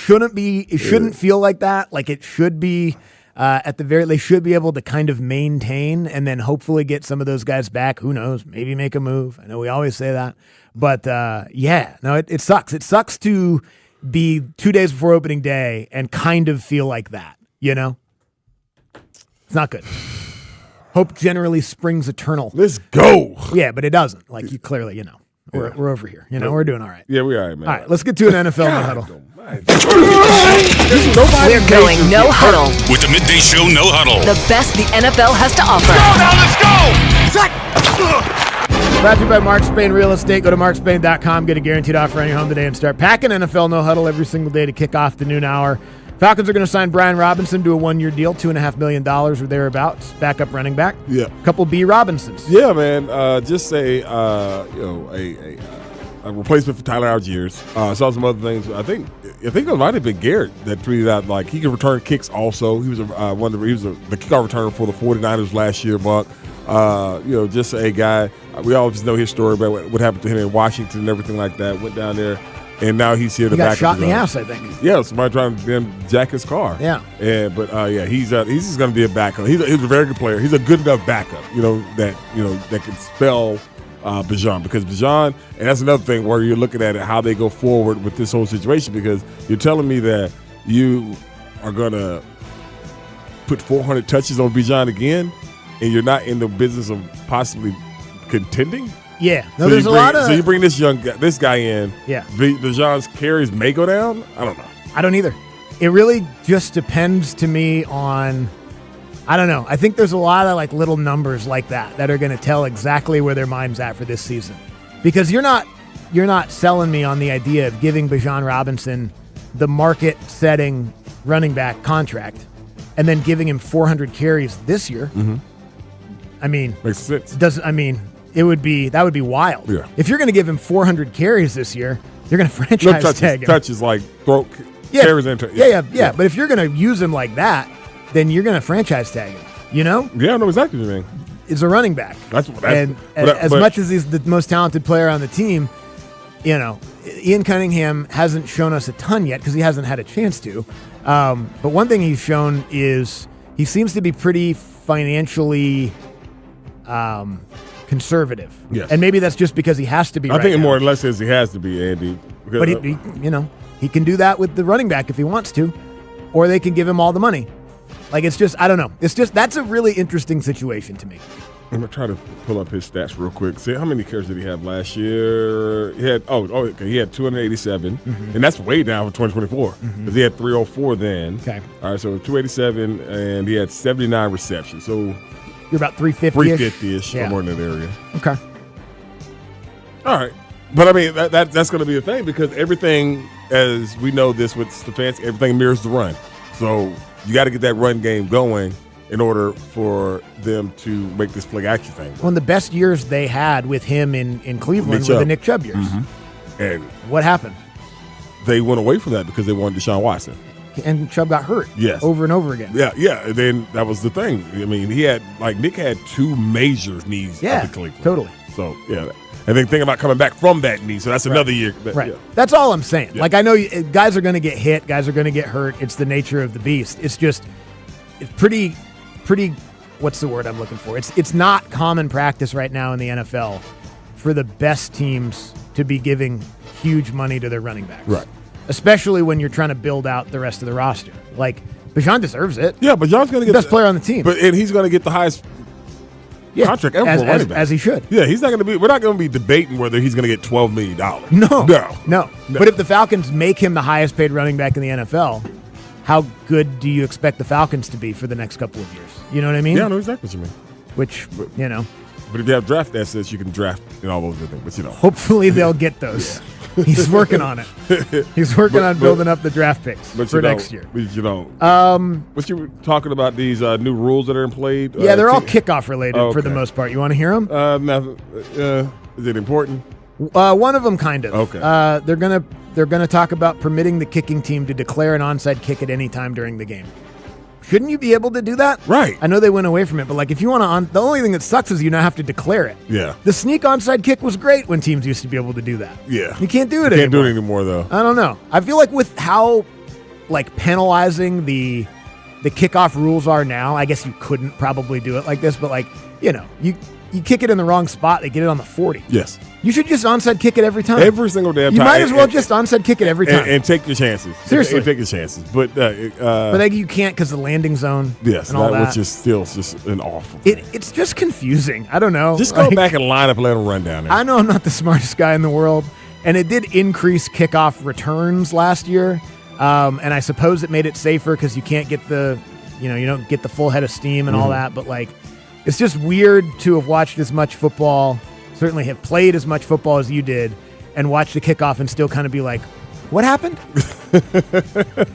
shouldn't feel like that. Like it should be. They should be able to kind of maintain and then hopefully get some of those guys back. Who knows? Maybe make a move. I know we always say that. But, it sucks. It sucks to be 2 days before opening day and kind of feel like that, you know? It's not good. Hope generally springs eternal. Let's go. Yeah, but it doesn't. Like, you clearly, you know. We're over here. You know, we're doing all right. Yeah, we're all right, man. All right, let's get to an NFL no huddle. We're going no huddle. With the Midday Show No Huddle. The best the NFL has to offer. Brought to you by Mark Spain Real Estate. Go to markspain.com, get a guaranteed offer on your home today, and start packing. NFL No Huddle every single day to kick off the noon hour. Falcons are going to sign Brian Robinson to a 1-year deal, $2.5 million or thereabouts. Backup running back. Yeah. Couple B. Robinsons. Yeah, man. Just a replacement for Tyler Algiers. Saw some other things. I think it might have been Garrett that tweeted out like he can return kicks. Also, he was the kickoff returner for the 49ers last year. Buck, just a guy. We always know his story about what happened to him in Washington and everything like that. Went down there, and now he's here to back. He got shot in the ass, I think. Yeah, somebody trying to then jack his car. Yeah, he's just going to be a backup. He's a very good player. He's a good enough backup. That can spell. Bijan, because Bijan, and that's another thing where you're looking at it, how they go forward with this whole situation, because you're telling me that you are going to put 400 touches on Bijan again, and you're not in the business of possibly contending? Yeah. No, there's a lot of... So you bring this guy in. Yeah. Bijan's carries may go down? I don't know. I don't either. It really just depends to me on... I don't know. I think there's a lot of like little numbers like that are going to tell exactly where their mind's at for this season. Because you're not selling me on the idea of giving Bijan Robinson the market-setting running back contract and then giving him 400 carries this year. Mm-hmm. I mean, makes sense. That would be wild. Yeah. If you're going to give him 400 carries this year, you're going to franchise tag him. Touches like carries into yeah. But if you're going to use him like that, then you're going to franchise tag him, you know? Yeah, I know exactly what you mean. Is a running back. As much as he's the most talented player on the team, Ian Cunningham hasn't shown us a ton yet because he hasn't had a chance to. But one thing he's shown is he seems to be pretty financially conservative. Yes. And maybe that's just because he has to be. I think it more or less says he has to be, Andy. But he can do that with the running back if he wants to, or they can give him all the money. Like, it's just, I don't know. It's just, that's a really interesting situation to me. I'm going to try to pull up his stats real quick. See, how many carries did he have last year? He had, he had 287, and that's way down from 2024, because he had 304 then. Okay. All right, so 287, and he had 79 receptions. So you're about 350-ish? 350-ish, somewhere in that area. Okay. All right. But, I mean, that's going to be a thing, because everything, as we know this with Stefanski, everything mirrors the run. So you got to get that run game going in order for them to make this play action thing. One of the best years they had with him in Cleveland were the Nick Chubb years. And what happened? They went away from that because they wanted Deshaun Watson. And Chubb got hurt. Yes. Over and over again. Yeah. And then that was the thing. I mean, Nick had two major knees up in Cleveland. Totally. So, yeah. And then think about coming back from that knee. So that's another year. Right. Yeah. That's all I'm saying. Yeah. Like, I know guys are going to get hit. Guys are going to get hurt. It's the nature of the beast. It's just it's pretty, what's the word I'm looking for? It's not common practice right now in the NFL for the best teams to be giving huge money to their running backs. Right. Especially when you're trying to build out the rest of the roster. Like, Bijan deserves it. Yeah, Bijan's going to get the best player on the team. And he's going to get the highest contract ever for a running back. As he should. Yeah, we're not going to be debating whether he's going to get $12 million. No. But if the Falcons make him the highest paid running back in the NFL, how good do you expect the Falcons to be for the next couple of years? You know what I mean? Yeah, I know exactly what you mean. But if you have draft assets, you can draft and all those other things. But hopefully they'll get those. He's working on it. He's working on building up the draft picks for next year. But you don't. What you were talking about, these new rules that are in play? Yeah, they're all kickoff related for the most part. You want to hear them? Is it important? One of them, kind of. Okay. They're gonna talk about permitting the kicking team to declare an onside kick at any time during the game. Shouldn't you be able to do that? Right. I know they went away from it, but like if you want to, the only thing that sucks is you now have to declare it. Yeah. The sneak onside kick was great when teams used to be able to do that. Yeah. You can't do it anymore. Can't do it anymore, though. I don't know. I feel like with how like penalizing the kickoff rules are now, I guess you couldn't probably do it like this, but like, you know, you kick it in the wrong spot, they get it on the 40. Yes. You should just onside kick it every time. Every single damn time. You might as well just onside kick it every time. And take your chances. Seriously. And take your chances. But like you can't because the landing zone yes, and all that. Which is still just an awful thing. It's just confusing. I don't know. Just go back and line up and let them run down there. I know I'm not the smartest guy in the world, and it did increase kickoff returns last year, and I suppose it made it safer because you can't get you don't get the full head of steam and all that, but like it's just weird to have watched as much football, certainly have played as much football as you did, and watch the kickoff and still kind of be like, what happened?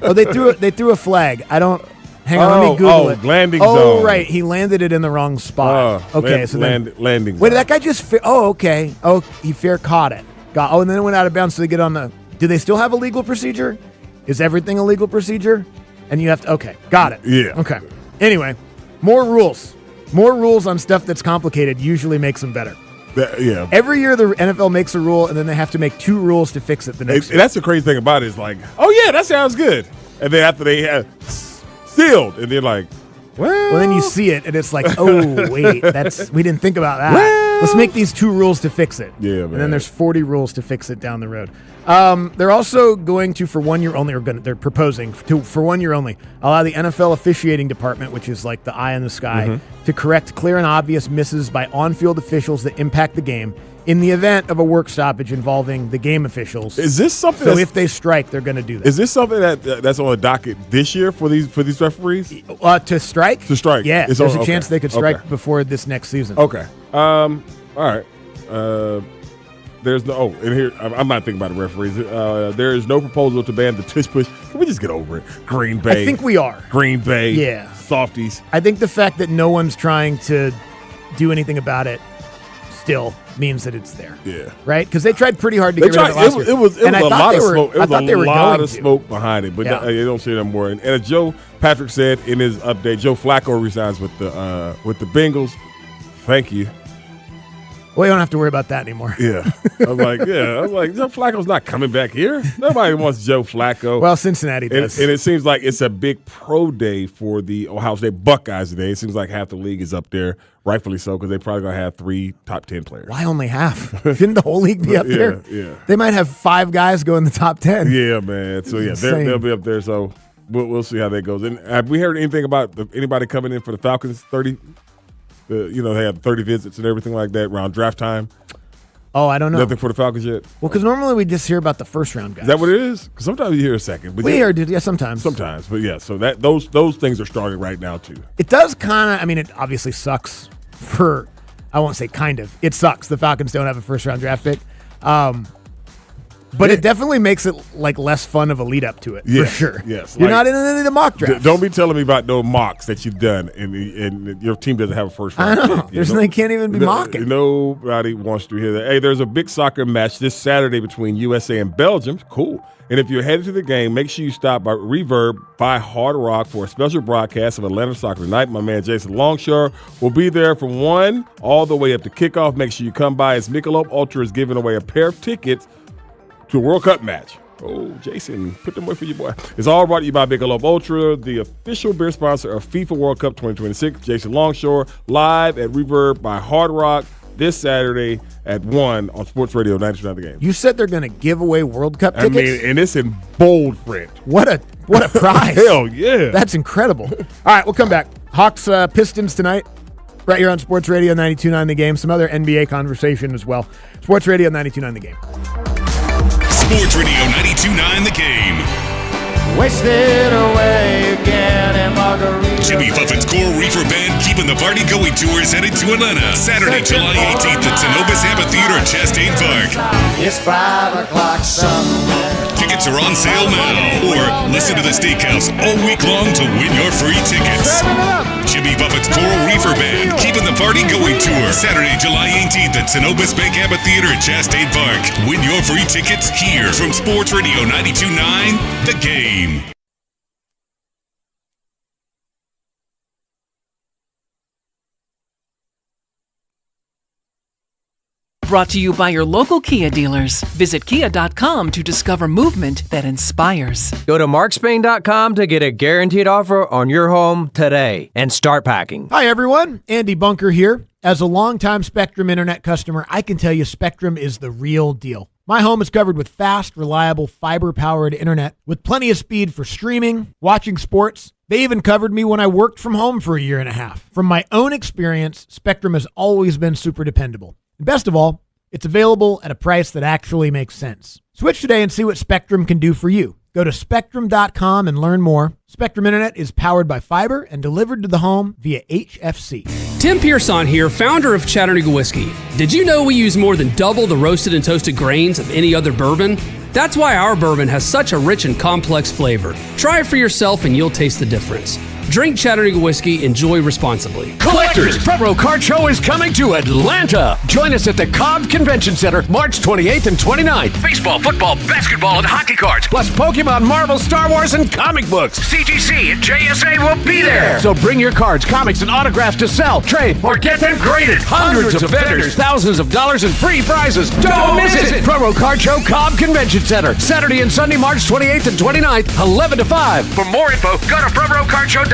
Oh, they threw a flag. I don't. Hang on, let me Google it. Landing zone. Oh, right. He landed it in the wrong spot. Okay, so then landing. Wait, did that guy just? Okay. Oh, he fair caught it. And then it went out of bounds. So they get on the. Do they still have a legal procedure? Is everything a legal procedure? And you have to. Okay, got it. Yeah. Okay. Anyway, more rules. More rules on stuff that's complicated usually makes them better. Yeah. Every year the NFL makes a rule, and then they have to make 2 rules to fix it the next year. That's the crazy thing about it is like, oh yeah, that sounds good. And then after they have sealed, and they're like, well, then you see it, and it's like, oh wait, we didn't think about that. Well, let's make these 2 rules to fix it. Yeah, man. And then there's 40 rules to fix it down the road. They're also going to, for 1 year only, they're proposing to, for 1 year only, allow the NFL officiating department, which is like the eye in the sky, to correct clear and obvious misses by on-field officials that impact the game in the event of a work stoppage involving the game officials. Is this something? So if they strike, they're going to do that. Is this something that's on the docket this year for these referees? To strike? To strike. Yeah. There's a chance they could strike before this next season. Okay. All right. There's no. And here, I'm not thinking about the referees. There is no proposal to ban the tush push. Can we just get over it? Green Bay. I think we are. Green Bay. Yeah. Softies. I think the fact that no one's trying to do anything about it still means that it's there. Yeah. Right? Because they tried pretty hard to get rid of it last year. It was a lot of smoke. It was a lot of to. smoke behind it, but they don't see it anymore. And as Joe Patrick said in his update, Joe Flacco resigns with the Bengals. Thank you. Well, you don't have to worry about that anymore. Yeah. I was like, Joe Flacco's not coming back here. Nobody wants Joe Flacco. Well, Cincinnati does. And it seems like it's a big pro day for the Ohio State Buckeyes today. It seems like half the league is up there, rightfully so, because they're probably going to have 3 top 10 players. Why only half? Shouldn't the whole league be up there? Yeah. They might have 5 guys go in the top 10. Yeah, man. So, yeah, they'll be up there. So, we'll see how that goes. And have we heard anything about anybody coming in for the Falcons 30? They have 30 visits and everything like that around draft time. Oh, I don't know. Nothing for the Falcons yet? Well, because normally we just hear about the first round guys. Is that what it is? Because sometimes you hear a second. But sometimes. Sometimes, but yeah. So those things are starting right now too. It does kind of. I mean, it obviously sucks for. I won't say kind of. It sucks. The Falcons don't have a first round draft pick. But it definitely makes it like less fun of a lead up to it, for sure. Yes, you're not in any of the mock drafts. Don't be telling me about no mocks that you've done, and your team doesn't have a first round. I know. They can't even be mocking. Nobody wants to hear that. Hey, there's a big soccer match this Saturday between USA and Belgium. Cool. And if you're headed to the game, make sure you stop by Reverb by Hard Rock for a special broadcast of Atlanta Soccer tonight. My man Jason Longshore will be there from 1 all the way up to kickoff. Make sure you come by as Michelob Ultra is giving away a pair of tickets to a World Cup match. Oh, Jason, put them away for your boy. It's all brought to you by Michelob Ultra, the official beer sponsor of FIFA World Cup 2026. Jason Longshore, live at Reverb by Hard Rock this Saturday at 1 on Sports Radio 92.9 The Game. You said they're going to give away World Cup tickets? I mean, and it's in bold print. What a prize. Hell yeah. That's incredible. All right, we'll come back. Hawks Pistons tonight. Right here on Sports Radio 92.9 The Game. Some other NBA conversation as well. Sports Radio 92.9 The Game. Sports Radio 92.9 The Game. Wasted away again in margarita. Jimmy Buffett's Coral Reefer Band Keeping the Party Going tour is headed to Atlanta. Saturday, July 18th at Cenobus Amphitheater at Chastain Park. It's 5 o'clock somewhere. Tickets are on sale now. Or listen to the Steakhouse all week long to win your free tickets. Jimmy Buffett's Coral Reefer Band Keeping the Party Going tour. Saturday, July 18th at Cenobus Bank Amphitheater at Chastain Park. Win your free tickets here from Sports Radio 92.9 The Game. Brought to you by your local Kia dealers. Visit kia.com to discover movement that inspires. Go to markspain.com to get a guaranteed offer on your home today and start packing. Hi, everyone. Andy Bunker here. As a longtime Spectrum Internet customer, I can tell you Spectrum is the real deal. My home is covered with fast, reliable, fiber-powered internet with plenty of speed for streaming, watching sports. They even covered me when I worked from home for a year and a half. From my own experience, Spectrum has always been super dependable. And best of all, it's available at a price that actually makes sense. Switch today and see what Spectrum can do for you. Go to Spectrum.com and learn more. Spectrum Internet is powered by fiber and delivered to the home via HFC. Tim Pearson here, founder of Chattanooga Whiskey. Did you know we use more than double the roasted and toasted grains of any other bourbon? That's why our bourbon has such a rich and complex flavor. Try it for yourself and you'll taste the difference. Drink Chattanooga Whiskey, enjoy responsibly. Collectors, Front Row Card Show is coming to Atlanta. Join us at the Cobb Convention Center, March 28th and 29th. Baseball, football, basketball, and hockey cards, plus Pokemon, Marvel, Star Wars, and comic books. CGC and JSA will be there. So bring your cards, comics, and autographs to sell, trade, or get them graded. Hundreds of vendors, thousands of dollars in free prizes. Don't miss it. Front Row Card Show, Cobb Convention Center, Saturday and Sunday, March 28th and 29th, 11 to 5. For more info, go to frontrowcardshow.com.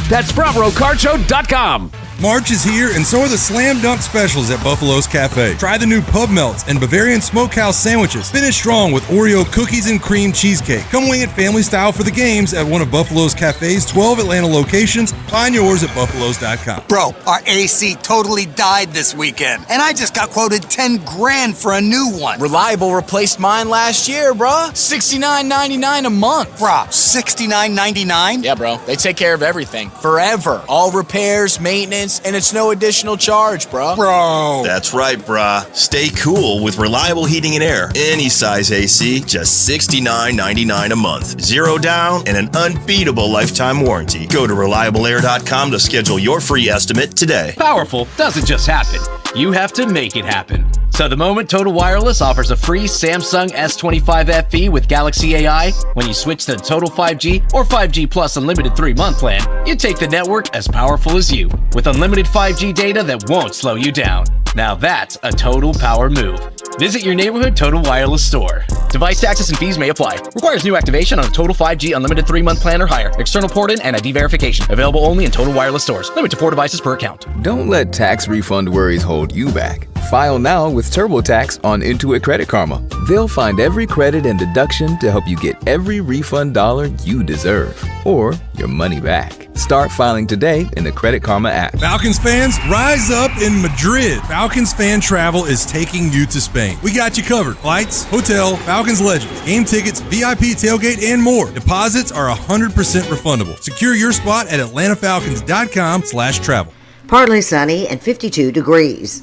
That's frontrowcardshow.com. March is here, and so are the Slam Dunk Specials at Buffalo's Cafe. Try the new Pub Melts and Bavarian Smokehouse sandwiches. Finish strong with Oreo cookies and cream cheesecake. Come wing it family style for the games at one of Buffalo's Cafe's 12 Atlanta locations. Find yours at buffalo's.com. Bro, our AC totally died this weekend, and I just got quoted $10,000 for a new one. Reliable replaced mine last year, bruh. $69.99 a month. Bruh, $69.99? Yeah, bro. They take care of everything. Forever. All repairs, maintenance, and it's no additional charge, bruh. Bro. That's right, bruh. Stay cool with reliable heating and air. Any size AC, just $69.99 a month. Zero down and an unbeatable lifetime warranty. Go to reliableair.com to schedule your free estimate today. Powerful doesn't just happen. You have to make it happen. So the moment Total Wireless offers a free Samsung S25 FE with Galaxy AI, when you switch to Total 5G or 5G Plus Unlimited 3-month plan, you take the network as powerful as you, with unlimited 5G data that won't slow you down. Now that's a total power move. Visit your neighborhood Total Wireless store. Device taxes and fees may apply. Requires new activation on a Total 5G Unlimited 3-month plan or higher. External port-in and ID verification. Available only in Total Wireless stores. Limit to 4 devices per account. Don't let tax refund worries hold you back. File now with TurboTax on Intuit Credit Karma. They'll find every credit and deduction to help you get every refund dollar you deserve, or your money back. Start filing today in the Credit Karma app. Falcons fans, rise up in Madrid. Falcons Fan Travel is taking you to Spain. We got you covered. Flights, hotel, Falcons legends, game tickets, VIP tailgate, and more. Deposits are 100% refundable. Secure your spot at atlantafalcons.com/travel. Partly sunny and 52 degrees.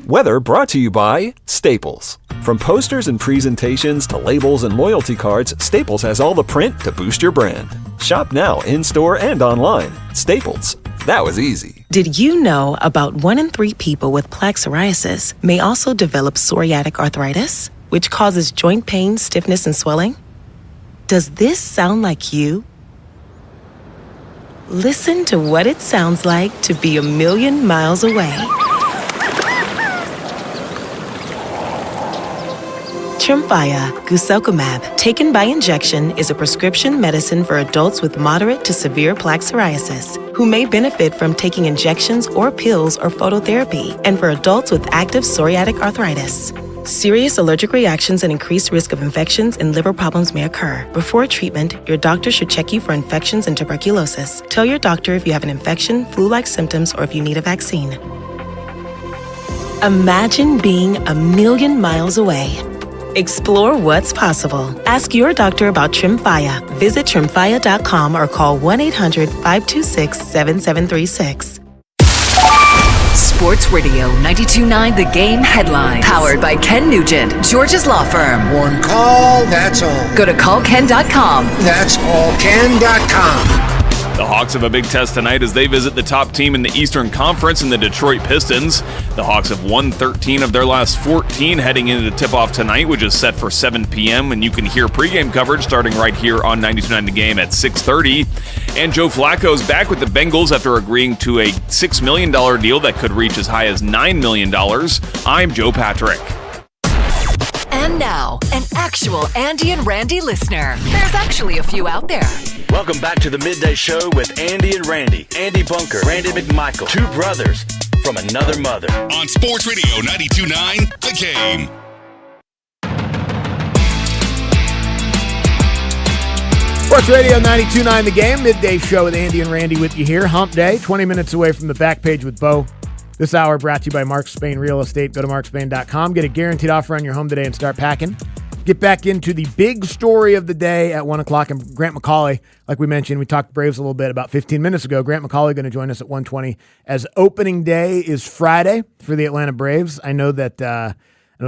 Weather brought to you by Staples. From posters and presentations to labels and loyalty cards, Staples has all the print to boost your brand. Shop now in-store and online. Staples. That was easy. Did you know about 1 in 3 people with plaque psoriasis may also develop psoriatic arthritis, which causes joint pain, stiffness, and swelling? Does this sound like you? Listen to what it sounds like to be a million miles away. Tremfya guselkumab, taken by injection, is a prescription medicine for adults with moderate to severe plaque psoriasis who may benefit from taking injections or pills or phototherapy, and for adults with active psoriatic arthritis. Serious allergic reactions and increased risk of infections and liver problems may occur. Before treatment, your doctor should check you for infections and tuberculosis. Tell your doctor if you have an infection, flu-like symptoms, or if you need a vaccine. Imagine being a million miles away. Explore what's possible. Ask your doctor about Tremfya. Visit Tremfya.com or call 1-800-526-7736. Sports Radio 92.9 The Game headline. Powered by Ken Nugent, George's Law Firm. One call, that's all. Go to callken.com. That's allken.com. The Hawks have a big test tonight as they visit the top team in the Eastern Conference in the Detroit Pistons. The Hawks have won 13 of their last 14 heading into the tip-off tonight, which is set for 7 p.m., and you can hear pregame coverage starting right here on 92.9 The Game at 6:30. And Joe Flacco's back with the Bengals after agreeing to a $6 million deal that could reach as high as $9 million. I'm Joe Patrick. And now, an actual Andy and Randy listener. There's actually a few out there. Welcome back to the Midday Show with Andy and Randy. Andy Bunker, Randy McMichael, two brothers from another mother. On Sports Radio 92.9 The Game. Sports Radio 92.9 The Game, Midday Show with Andy and Randy with you here. Hump Day, 20 minutes away from the back page with Bo. This hour brought to you by Mark Spain Real Estate. Go to markspain.com. Get a guaranteed offer on your home today and start packing. Get back into the big story of the day at 1 o'clock. And Grant McCauley, like we mentioned, we talked Braves a little bit about 15 minutes ago. Grant McCauley going to join us at 1:20 as opening day is Friday for the Atlanta Braves. I know that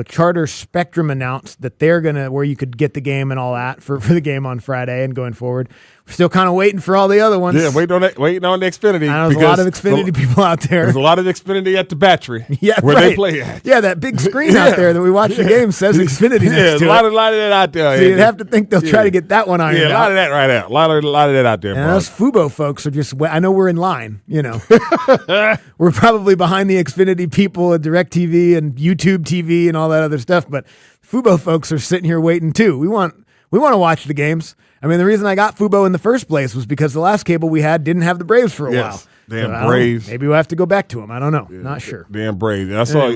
Charter Spectrum announced that they're going to, where you could get the game and all that for the game on Friday and going forward. We're still kind of waiting for all the other ones. Yeah, waiting on the Xfinity. I know there's a lot of Xfinity people out there. There's a lot of Xfinity at the Battery where they play at. Yeah, that big screen out there that we watch the game says Xfinity next to it. A lot of that out there. So you'd have to think they'll try to get that one ironed out. Yeah, a lot of that right out. A lot of that out there, and bro. us Fubo folks are just, I know we're in line, We're probably behind the Xfinity people at DirecTV and YouTube TV and all that other stuff, but Fubo folks are sitting here waiting too. We want to watch the games. I mean, the reason I got Fubo in the first place was because the last cable we had didn't have the Braves for a while. Damn Braves. Maybe we'll have to go back to them. I don't know. Not sure. Damn Braves. I saw,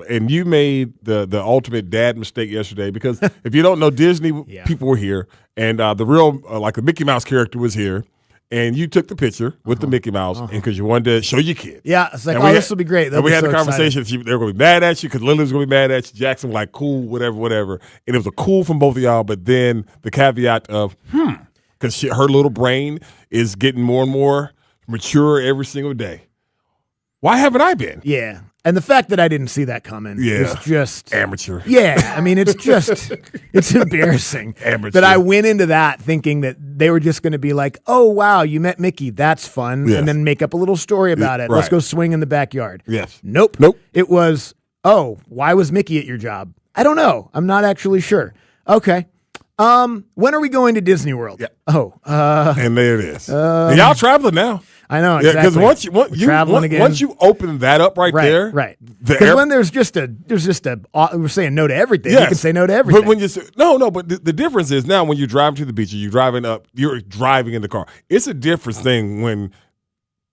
and you made the ultimate dad mistake yesterday because if you don't know, Disney people were here, and the real, like the Mickey Mouse character was here. And you took the picture with the Mickey Mouse because you wanted to show your kid. Yeah, it's like, this will be great. And we had the conversation. They were going to be mad at you because Lily was going to be mad at you. Jackson was like, cool, whatever. And it was a cool from both of y'all, but then the caveat of, because her little brain is getting more and more mature every single day. Why haven't I been? Yeah. And the fact that I didn't see that coming is just amateur. Yeah, I mean, it's just it's embarrassing that I went into that thinking that they were just going to be like, "Oh wow, you met Mickey, that's fun," and then make up a little story about it. Right. Let's go swing in the backyard. Yes. Nope. It was, "Oh, why was Mickey at your job?" I don't know. I'm not actually sure. Okay. When are we going to Disney World? Yeah. And there it is. And y'all traveling now. I know, exactly. Because once you open that up there, right? Because when there's just a we're saying no to everything. Yes. You can say no to everything. But when you say, but the difference is now when you're driving to the beach, or you're driving in the car. It's a different thing when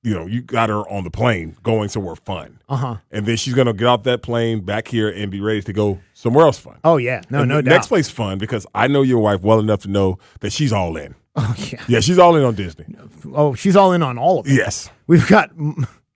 you got her on the plane going somewhere fun, and then she's gonna get off that plane back here and be ready to go somewhere else fun. Oh yeah, no doubt. Next place fun because I know your wife well enough to know that she's all in. Oh yeah, yeah, she's all in on Disney. Oh, she's all in on all of it. Yes, we've got.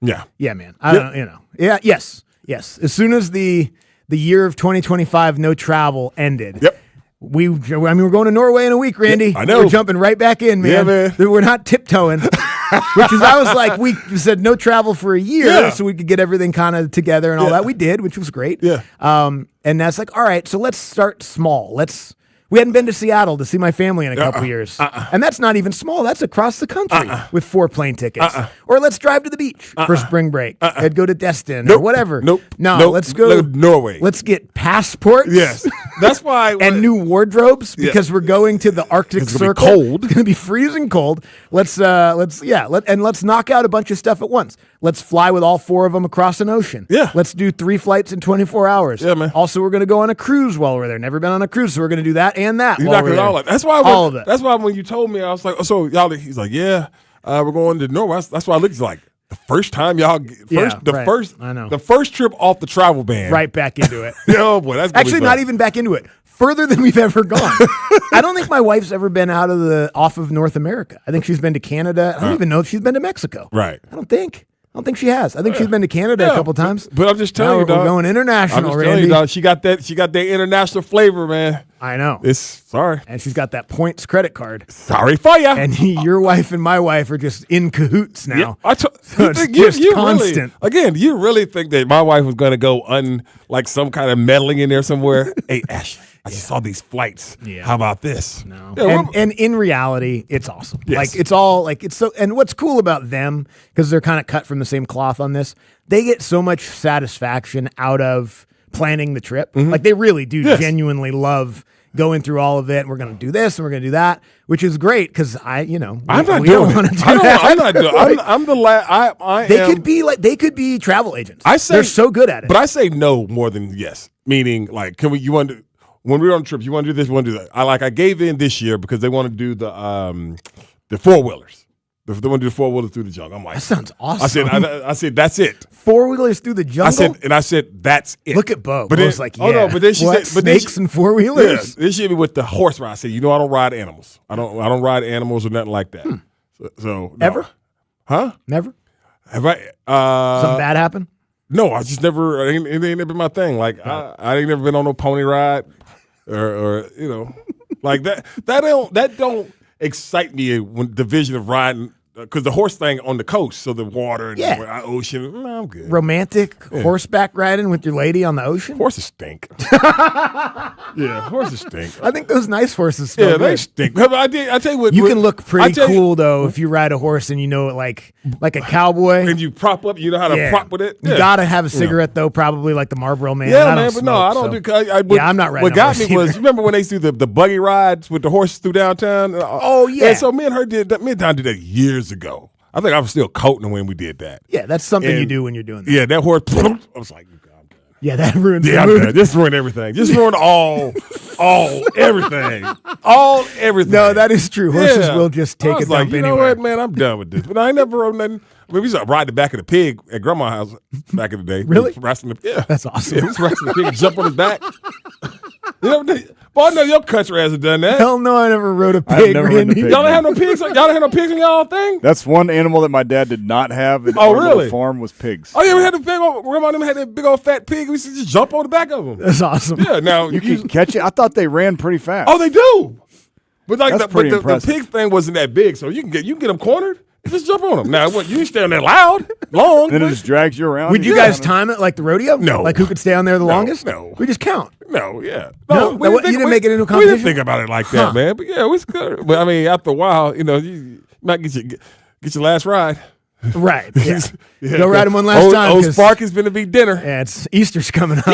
Yeah, man. I don't. Yes. As soon as the year of 2025 no travel ended. Yep. We're going to Norway in a week, Randy. Yeah, I know. We're jumping right back in, man. Yeah, man. We're not tiptoeing. Which is, I was like, we said no travel for a year so we could get everything kind of together and all that. We did, which was great. Yeah. And that's like, all right, so let's start small. We hadn't been to Seattle to see my family in a couple years. And that's not even small. That's across the country with 4 plane tickets. Or let's drive to the beach for spring break. And go to Destin or whatever. Let's go to Norway. Let's get passports. Yes. That's why. And new wardrobes because we're going to the Arctic Circle. Cold. It's going to be freezing cold. Let's knock out a bunch of stuff at once. Let's fly with all 4 of them across an ocean. Yeah. Let's do 3 flights in 24 hours. Yeah, man. Also, we're going to go on a cruise while we're there. Never been on a cruise, so we're going to do that and that. You knock it all out. That's why. All of it. That's why when you told me, I was like, so y'all. He's like, yeah, we're going to Norway. That's why I looked. He's like, the first time y'all, the first trip off the travel ban, right back into it. Oh boy, that's actually not even back into it. Further than we've ever gone. I don't think my wife's ever been off of North America. I think she's been to Canada. I don't even know if she's been to Mexico. Right. I don't think. I don't think she has. I think she's been to Canada a couple times. But I'm just telling you, we're dog. going international, I'm just Randy. telling you, dog. She got that international flavor, man. I know. Sorry. And she's got that points credit card. Sorry for ya. And your wife and my wife are just in cahoots now. Yeah, so it's just constant. Really, you really think that my wife was going to go like some kind of meddling in there somewhere? Hey, Ash, I just saw these flights. Yeah. How about this? No. Yeah, and in reality, it's awesome. Yes. Like it's all like it's so. And what's cool about them, because they're kind of cut from the same cloth on this, they get so much satisfaction out of planning the trip. Mm-hmm. Like they really do genuinely love going through all of it. And we're going to do this and we're going to do that, which is great because I'm not we doing don't want to it. do that. I'm not doing. Like, I'm the last. They could be travel agents. I say they're so good at it. But I say no more than yes. Meaning, like, you want to? When we were on the trip, you want to do this, you want to do that. I gave in this year because they want to do the 4-wheelers. They want to do the 4-wheelers through the jungle. I'm like, that sounds awesome. I said that's it. 4-wheelers through the jungle. I said that's it. Look at Bo. But Bo's like, yeah. Oh no, but then she said, but snakes and 4-wheelers. Yeah, this hit me with the horse ride. I said, I don't ride animals. I don't ride animals or nothing like that. So no. Ever? Huh? Never. Have I? Something bad happen? No, I just never. It ain't never been my thing. Like I ain't never been on no pony ride, or like that. That don't excite me when the vision of riding. Because the horse thing on the coast, so the water and the ocean, I'm good. Romantic horseback riding with your lady on the ocean? Horses stink. Yeah, horses stink. I think those nice horses smell good. They stink. I tell you what. You can look pretty cool, though, if you ride a horse and you know it like a cowboy. And you prop up, you know how to prop with it. You got to have a cigarette, though, probably like the Marlboro Man. Yeah, man, but no, I don't do. I'm not riding What got me either. was, remember when they used to do the buggy rides with the horses through downtown? Oh, yeah. And so me and Don did that years ago. I think I was still coating when we did that. Yeah, that's something you do when you're doing that. Yeah, that horse, I was like, yeah, that ruins the mood. I'm done. This ruined everything. Just ruined everything. Everything. No, that is true. Horses will just take a dump you know anywhere. what, man, I'm done with this. But I ain't never rode nothing. I mean, we used to ride the back of the pig at Grandma's house back in the day. Really? Yeah. That's awesome. Yeah, we was wrestling the pig and jump on his back. Boy, I know your country hasn't done that. Hell no, I never rode a I've pig. never ridden a Randy. pig. Y'all don't have no pigs? Y'all don't have no pigs in y'all thing? That's one animal that my dad did not have at Oh, our little really? farm was pigs. Oh, yeah, we had the big old, Grandma and them had that big old fat pig. We used to just jump on the back of them. That's awesome. Yeah, now You can catch it. I thought they ran pretty fast. Oh, they do. But like That's pretty the impressive. pig thing wasn't that big, so you can get them cornered. Just jump on them. Now, what? You ain't staying there long. Then it just drags you around. Would you guys time it like the rodeo? No. Like who could stay on there the longest? No. We just count. No, yeah. No? we You didn't make it into a We competition? didn't think about it like that, man. But yeah, it was good. But I mean, after a while, you might get your last ride. Right. Yeah. Yeah, Go ride him one last time. Old 'cause- Spark is going to be dinner. Yeah, it's Easter's coming up.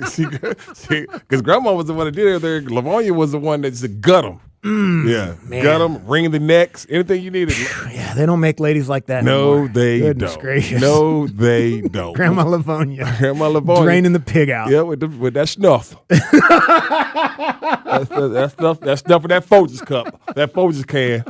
See, because Grandma was the one that did it there. Lavonia was the one that just gut them. Yeah, man. gut them, wring the necks, anything you needed. Yeah, they don't make ladies like that No, anymore. they Goodness don't. gracious. No, they don't. Grandma Livonia. Grandma Livonia. Draining the pig out. Yeah, with that snuff. That stuff in that Folgers cup. That Folgers can.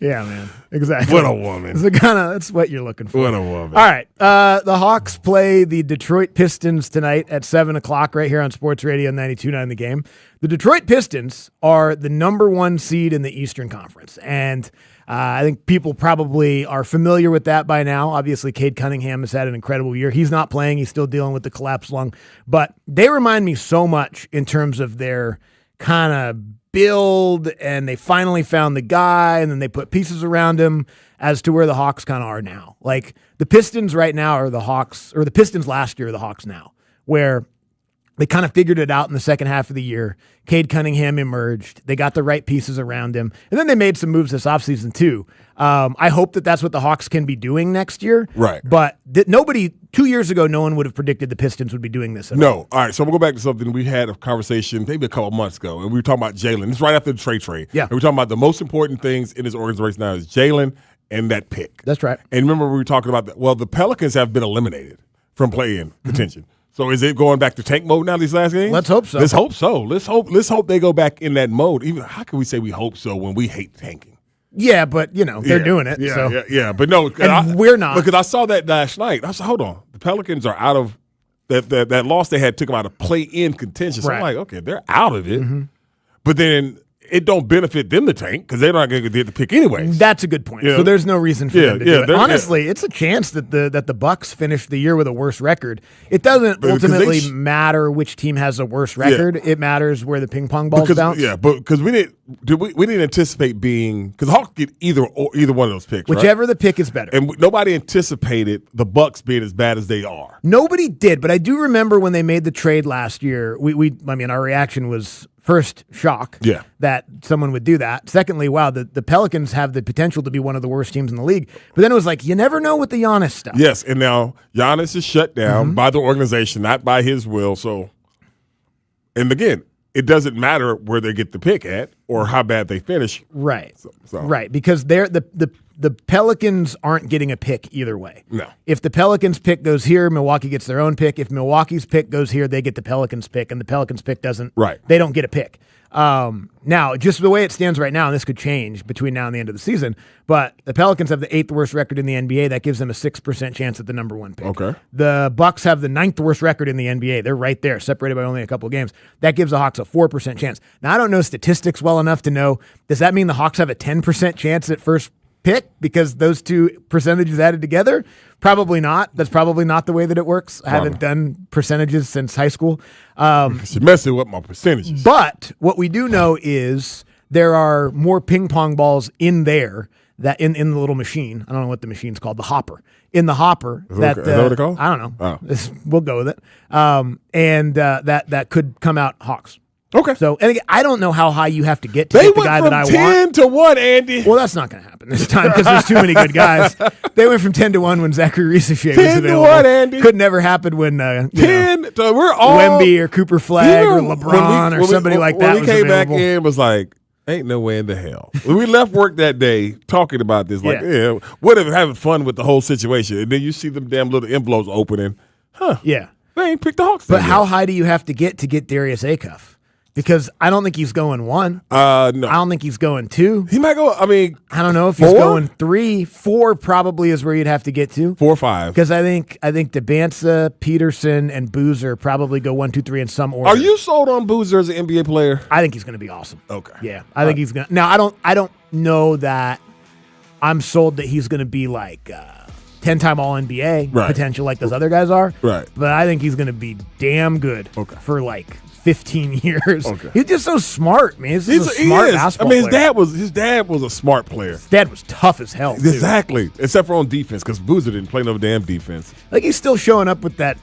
Yeah, man. Exactly. What a woman. That's what you're looking for. What a woman. All right. The Hawks play the Detroit Pistons tonight at 7 o'clock right here on Sports Radio 92.9 The Game. The Detroit Pistons are the number 1 seed in the Eastern Conference. And I think people probably are familiar with that by now. Obviously, Cade Cunningham has had an incredible year. He's not playing. He's still dealing with the collapsed lung. But they remind me so much in terms of their kind of build, and they finally found the guy, and then they put pieces around him as to where the Hawks kind of are now. Like the Pistons right now are the Hawks, or the Pistons last year are the Hawks now, where they kind of figured it out in the second half of the year. Cade Cunningham emerged. They got the right pieces around him. And then they made some moves this offseason too. I hope that that's what the Hawks can be doing next year. Right. But 2 years ago, no one would have predicted the Pistons would be doing this at all. No. All right, so we'll go back to something we had a conversation maybe a couple months ago, and we were talking about Jalen. This is right after the trade. Yeah. And we're talking about the most important things in this organization now is Jalen and that pick. That's right. And remember we were talking about that. Well, the Pelicans have been eliminated from play-in contention. So is it going back to tank mode now these last games? Let's hope so. Let's hope so. Let's hope they go back in that mode. Even how can we say we hope so when we hate tanking? Yeah, but they're doing it. Yeah, so. yeah. But no, And we're not. because I saw that last night. I said, hold on, the Pelicans are out of that loss they had took them out of play-in contention. So I'm Right. like, okay, they're out of it. But then it don't benefit them to tank because they're not going to get the pick anyway. That's a good point. Yeah. So there's no reason for them to do it. they're- Honestly, it's a chance that the Bucks finish the year with a worse record. It doesn't But 'cause ultimately they matter which team has a worse record. It matters where the ping pong balls bounce. Yeah, but because we didn't anticipate being because Hawks get either one of those picks, right? Whichever the pick is better. And nobody anticipated the Bucks being as bad as they are. Nobody did, but I do remember when they made the trade last year. Our reaction was first shock that someone would do that. Secondly, wow, the Pelicans have the potential to be one of the worst teams in the league. But then it was like, you never know with the Giannis stuff. Yes, and now Giannis is shut down by the organization, not by his will. So, and again, it doesn't matter where they get the pick at or how bad they finish. Right. So. Right, because the Pelicans aren't getting a pick either way. No. If the Pelicans pick goes here, Milwaukee gets their own pick. If Milwaukee's pick goes here, they get the Pelicans pick, and the Pelicans pick doesn't. Right. They don't get a pick. Now, just the way it stands right now, and this could change between now and the end of the season, but the Pelicans have the 8th worst record in the NBA. That gives them a 6% chance at the number 1 pick. Okay. The Bucks have the 9th worst record in the NBA. They're right there, separated by only a couple of games. That gives the Hawks a 4% chance. Now, I don't know statistics well enough to know, does that mean the Hawks have a 10% chance at first pick because those two percentages added together? Probably not. That's probably not the way that it works. I haven't done percentages since high school. You're messing with my percentages. But what we do know is there are more ping pong balls in there that in the little machine. I don't know what the machine's called, the hopper. In the hopper. Is that what it's called? I don't know. Oh. We'll go with it. And that could come out Hawks. Okay. So, and again, I don't know how high you have to get to They get the went guy from that I 10 want. to 1, Andy. Well, that's not going to happen this time because there's too many good guys. They went from 10 to 1 when Zachary Risacher was 10 to available. 1, Andy. Could never happen when 10 to we're all Wemby or Cooper Flagg or LeBron or somebody like that When we was came available. back in, was like, ain't no way in the hell. When we left work that day talking about this, like, what if having fun with the whole situation, and then you see them damn little envelopes opening, Yeah. They ain't picked the Hawks. But how high do you have to get Darius Acuff? Because I don't think he's going 1. No. I don't think he's going 2. He might go, I mean, I don't know if he's 4? going 3. 4 probably is where you'd have to get to. 4 or 5. Because I think DeBanza, Peterson, and Boozer probably go 1, 2, 3 in some order. Are you sold on Boozer as an NBA player? I think he's going to be awesome. Okay. Yeah, I think he's going to. Now, I don't know that I'm sold that he's going to be like 10-time All-NBA potential like those other guys are. Right. But I think he's going to be damn good for like 15 years. Okay. He's just so smart, man. He's a He smart is. basketball I mean, player. his dad was a smart player. His dad was tough as hell, too. Exactly. Except for on defense, because Boozer didn't play no damn defense. Like, he's still showing up with that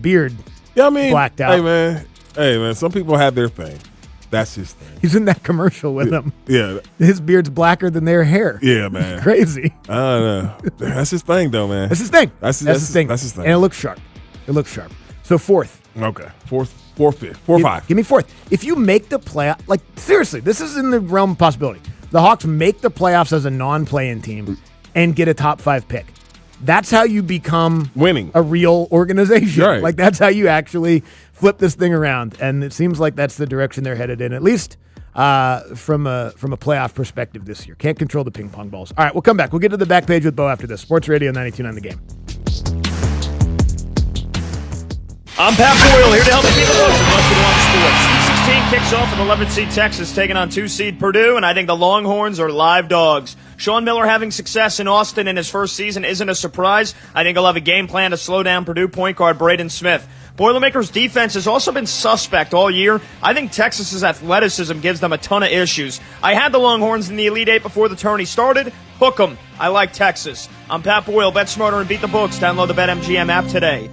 beard blacked out. Hey, man, some people have their thing. That's his thing. He's in that commercial with them. Yeah. His beard's blacker than their hair. Yeah, man. Crazy. I don't know. That's his thing, though, man. That's his thing. That's his thing. And it looks sharp. So 4th. Okay. 4th, 5th. 4 or 5. Give me 4th. If you make the playoff, like seriously, this is in the realm of possibility. The Hawks make the playoffs as a non-play-in team and get a top 5 pick. That's how you become winning a real organization. Right. Like that's how you actually flip this thing around. And it seems like that's the direction they're headed in, at least from a playoff perspective this year. Can't control the ping pong balls. All right, we'll come back. We'll get to the back page with Bo after this. Sports Radio 92.9 The Game. I'm Pat Boyle, here to help you keep it close on Sports. Sweet 16 kicks off with 11th seed Texas taking on 2 seed Purdue, and I think the Longhorns are live dogs. Sean Miller having success in Austin in his first season isn't a surprise. I think he'll have a game plan to slow down Purdue point guard Braden Smith. Boilermakers' defense has also been suspect all year. I think Texas's athleticism gives them a ton of issues. I had the Longhorns in the Elite Eight before the tourney started. Hook 'em. I like Texas. I'm Pat Boyle. Bet smarter and beat the books. Download the BetMGM app today.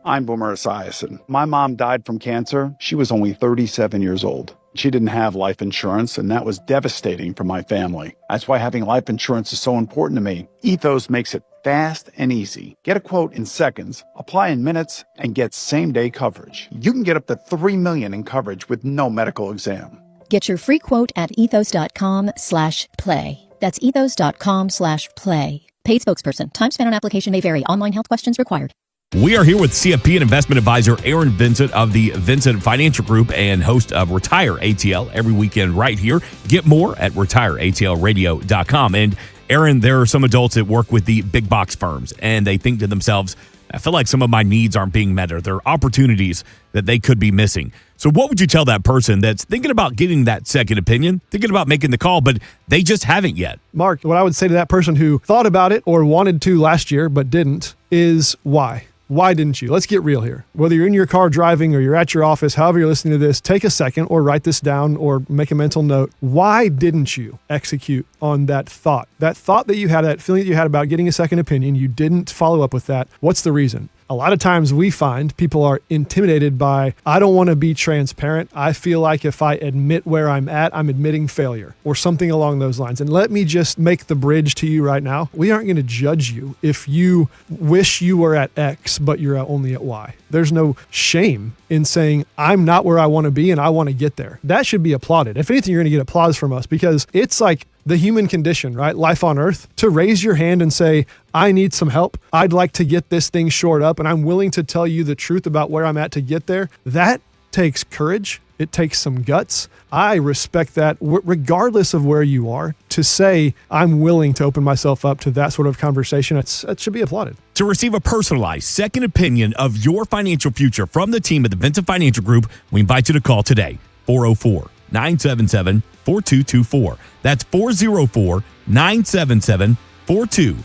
I'm Boomer Esiason. My mom died from cancer. She was only 37 years old. She didn't have life insurance, and that was devastating for my family. That's why having life insurance is so important to me. Ethos makes it fast and easy. Get a quote in seconds, apply in minutes, and get same-day coverage. You can get up to $3 million in coverage with no medical exam. Get your free quote at ethos.com/play. That's ethos.com/play. Paid spokesperson. Time spent on application may vary. Online health questions required. We are here with CFP and investment advisor Aaron Vincent of the Vincent Financial Group and host of Retire ATL every weekend right here. Get more at retireatlradio.com. And Aaron, there are some adults that work with the big box firms and they think to themselves, I feel like some of my needs aren't being met or there are opportunities that they could be missing. So what would you tell that person that's thinking about getting that second opinion, thinking about making the call, but they just haven't yet? Mark, what I would say to that person who thought about it or wanted to last year but didn't is why? Why didn't you? Let's get real here. Whether you're in your car driving or you're at your office, however you're listening to this, take a second or write this down or make a mental note. Why didn't you execute on that thought? That thought that you had, that feeling that you had about getting a second opinion, you didn't follow up with that. What's the reason? A lot of times we find people are intimidated by, I don't want to be transparent. I feel like if I admit where I'm at, I'm admitting failure or something along those lines. And let me just make the bridge to you right now. We aren't going to judge you if you wish you were at X, but you're only at Y. There's no shame in saying, I'm not where I want to be and I want to get there. That should be applauded. If anything, you're going to get applause from us because it's like the human condition, right? Life on earth, to raise your hand and say, I need some help. I'd like to get this thing shored up and I'm willing to tell you the truth about where I'm at to get there. That takes courage. It takes some guts. I respect that regardless of where you are. To say, I'm willing to open myself up to that sort of conversation, that should be applauded. To receive a personalized second opinion of your financial future from the team at the Vincent Financial Group, we invite you to call today, 404-977-4224. That's 404-977-4224.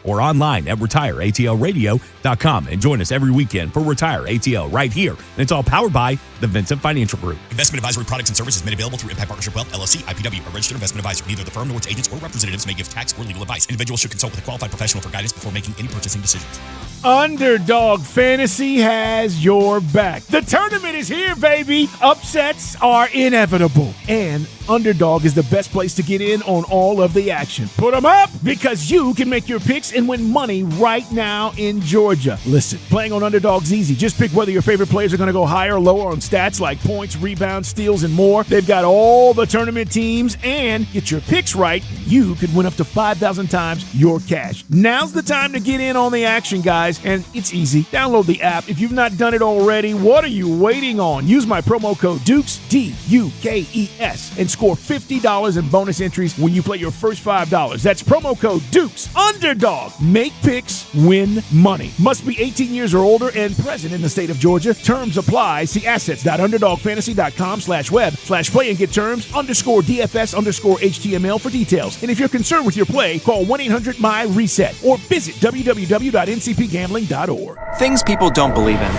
Or online at retireatlradio.com and join us every weekend for Retire ATL right here. And it's all powered by the Vincent Financial Group. Investment advisory products and services made available through Impact Partnership Wealth, LLC, IPW, a registered investment advisor. Neither the firm nor its agents or representatives may give tax or legal advice. Individuals should consult with a qualified professional for guidance before making any purchasing decisions. Underdog Fantasy has your back. The tournament is here, baby. Upsets are inevitable. And Underdog is the best place to get in on all of the action. Put them up because you can make your picks and win money right now in Georgia. Listen, playing on Underdog's easy. Just pick whether your favorite players are going to go higher or lower on stats like points, rebounds, steals, and more. They've got all the tournament teams, and get your picks right, you could win up to 5,000 times your cash. Now's the time to get in on the action, guys, and it's easy. Download the app. If you've not done it already, what are you waiting on? Use my promo code DUKES, D-U-K-E-S, and score $50 in bonus entries when you play your first $5. That's promo code DUKES. Underdog. Make picks, win money. Must be 18 years or older and present in the state of Georgia. Terms apply. See assets.underdogfantasy.com/web/play and get terms _DFS_HTML for details. And if you're concerned with your play, call 1-800-MY-RESET or visit www.ncpgambling.org. Things people don't believe in.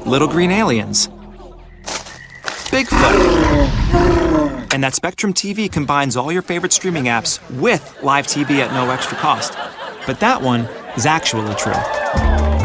Little green aliens. Bigfoot. And that Spectrum TV combines all your favorite streaming apps with live TV at no extra cost. But that one is actually true.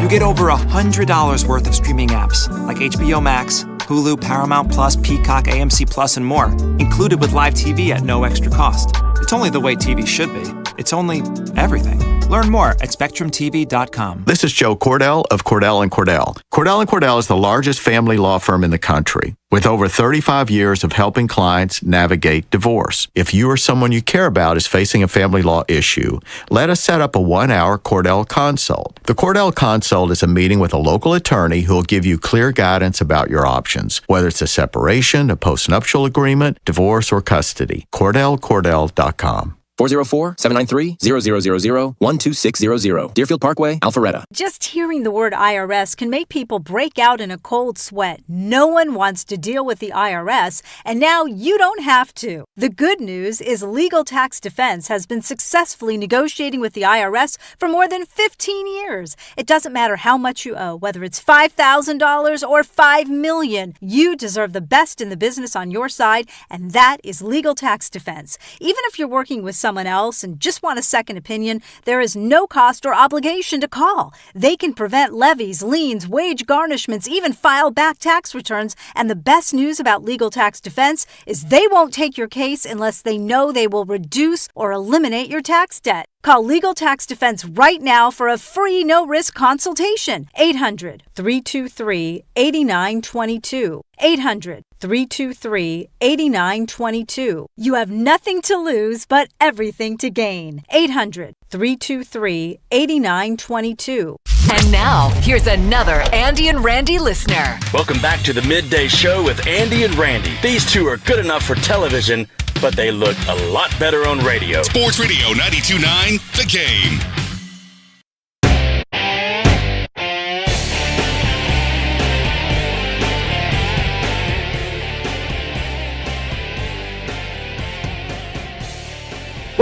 You get over $100 worth of streaming apps like HBO Max, Hulu, Paramount Plus, Peacock, AMC Plus, and more, included with live TV at no extra cost. It's only the way TV should be. It's only everything. Learn more at SpectrumTV.com. This is Joe Cordell of Cordell & Cordell. Cordell & Cordell is the largest family law firm in the country, with over 35 years of helping clients navigate divorce. If you or someone you care about is facing a family law issue, let us set up a 1-hour Cordell Consult. The Cordell Consult is a meeting with a local attorney who will give you clear guidance about your options, whether it's a separation, a postnuptial agreement, divorce, or custody. CordellCordell.com. 404-793-0000-12600. Deerfield Parkway, Alpharetta. Just hearing the word IRS can make people break out in a cold sweat. No one wants to deal with the IRS, and now you don't have to. The good news is Legal Tax Defense has been successfully negotiating with the IRS for more than 15 years. It doesn't matter how much you owe, whether it's $5,000 or $5 million. You deserve the best in the business on your side, and that is Legal Tax Defense. Even if you're working with someone else and just want a second opinion, there is no cost or obligation to call. They can prevent levies, liens, wage garnishments, even file back tax returns. And the best news about Legal Tax Defense is they won't take your case unless they know they will reduce or eliminate your tax debt. Call Legal Tax Defense right now for a free no-risk consultation. 800-323-8922. 800-323-8922. You have nothing to lose but everything to gain. 800-323-8922. And now, here's another Andy and Randy listener. Welcome back to the Midday Show with Andy and Randy. These two are good enough for television, but they look a lot better on radio. Sports Radio 92.9, The Game.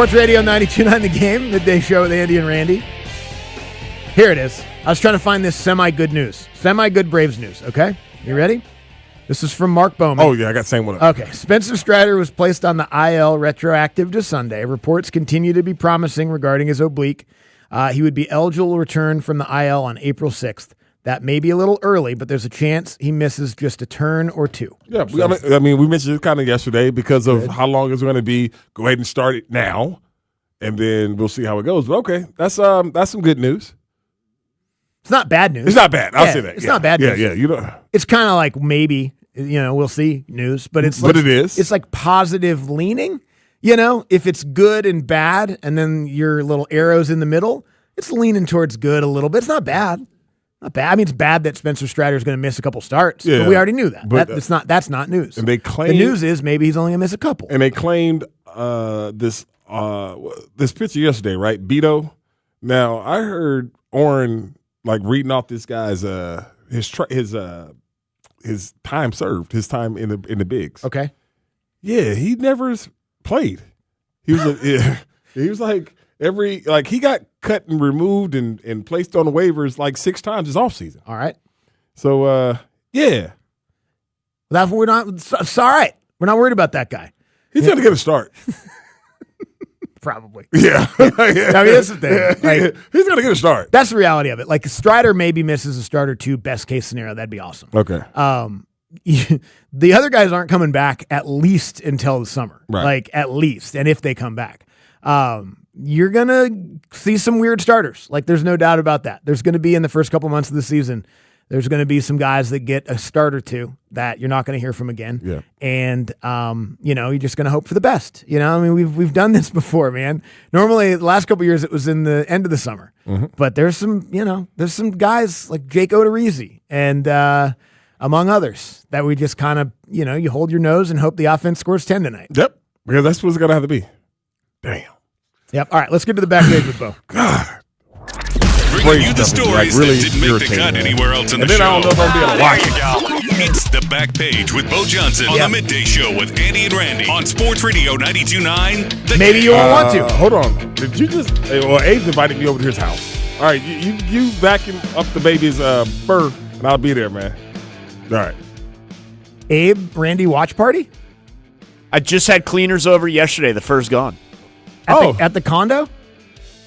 Sports Radio 92.9 The Game, midday show with Andy and Randy. Here it is. I was trying to find this semi-good news. Semi-good Braves news, okay? You ready? This is from Mark Bowman. Oh, yeah, I got the same one up. Okay. Spencer Strider was placed on the IL retroactive to Sunday. Reports continue to be promising regarding his oblique. He would be eligible to return from the IL on April 6th. That may be a little early, but there's a chance he misses just a turn or two. Yeah, I mean, we mentioned it kind of yesterday because of how long it's going to be. Go ahead and start it now, and then we'll see how it goes. But okay, that's some good news. It's not bad news. It's not bad. I'll say that. It's not bad news. Yeah. You know, it's kind of like maybe we'll see news, but it's but it is. It's like positive leaning. If it's good and bad, and then your little arrows in the middle, it's leaning towards good a little bit. It's not bad. Not bad. I mean, it's bad that Spencer Strider is going to miss a couple starts. But we already knew that. But, that's not news. And they claimed, the news is maybe he's only going to miss a couple. And they claimed this picture yesterday, right? Beto. Now I heard Oren reading off this guy's his time served, his time in the bigs. Okay. Yeah, he never played. He was he was he got cut and removed and placed on the waivers 6 times this offseason. All right. So yeah. That's we're not it's all right. We're not worried about that guy. He's gonna get a start. Probably. Yeah. I mean, that's the thing. He's gonna get a start. That's the reality of it. Strider maybe misses a start or two, best case scenario. That'd be awesome. Okay. The other guys aren't coming back at least until the summer. Right. At least. And if they come back. You're going to see some weird starters. There's no doubt about that. There's going to be in the first couple months of the season, there's going to be some guys that get a start or two that you're not going to hear from again. Yeah. And, you're just going to hope for the best. I mean, we've done this before, man. Normally, the last couple of years, it was in the end of the summer. Mm-hmm. But there's some guys like Jake Odorizzi and among others that we just kind of, you hold your nose and hope the offense scores 10 tonight. Yep. Because that's what it's going to have to be. Damn. Yep. All right, let's get to the back page with Bo. God. Bringing you the stories really that didn't make the cut anywhere else in the show. And then I don't know if I'm being able to watch it. It's the back page with Bo Johnson on the midday show with Andy and Randy on Sports Radio 92.9. Maybe you won't want to. Hold on. Did you just? Well, Abe's invited me over to his house. All right, you vacuum up the baby's fur, and I'll be there, man. All right. Abe, Randy, watch party? I just had cleaners over yesterday. The fur's gone. At the condo?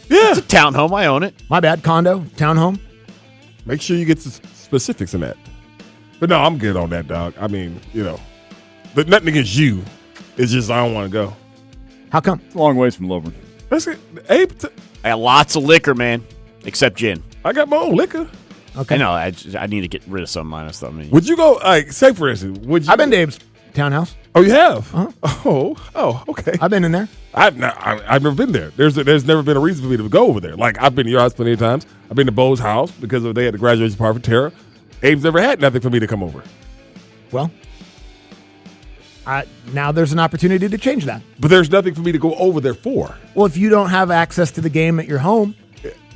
Yeah. It's a townhome. I own it. My bad. Condo, townhome. Make sure you get the specifics in that. But no, I'm good on that, dog. I mean, but nothing against you. It's just I don't want to go. How come? It's a long ways from Lilburn. That's it. Abe, I got lots of liquor, man, except gin. I got my own liquor. Okay. I know. I need to get rid of some of mine and stuff. Would you go, say for instance, I've been to Abe's townhouse. Oh, you have? Uh-huh. Oh, okay. I've been in there. I've never been there. There's never been a reason for me to go over there. I've been to your house plenty of times. I've been to Bo's house because they had the graduation party for Tara. Abe's never had nothing for me to come over. Well, now there's an opportunity to change that. But there's nothing for me to go over there for. Well, if you don't have access to the game at your home,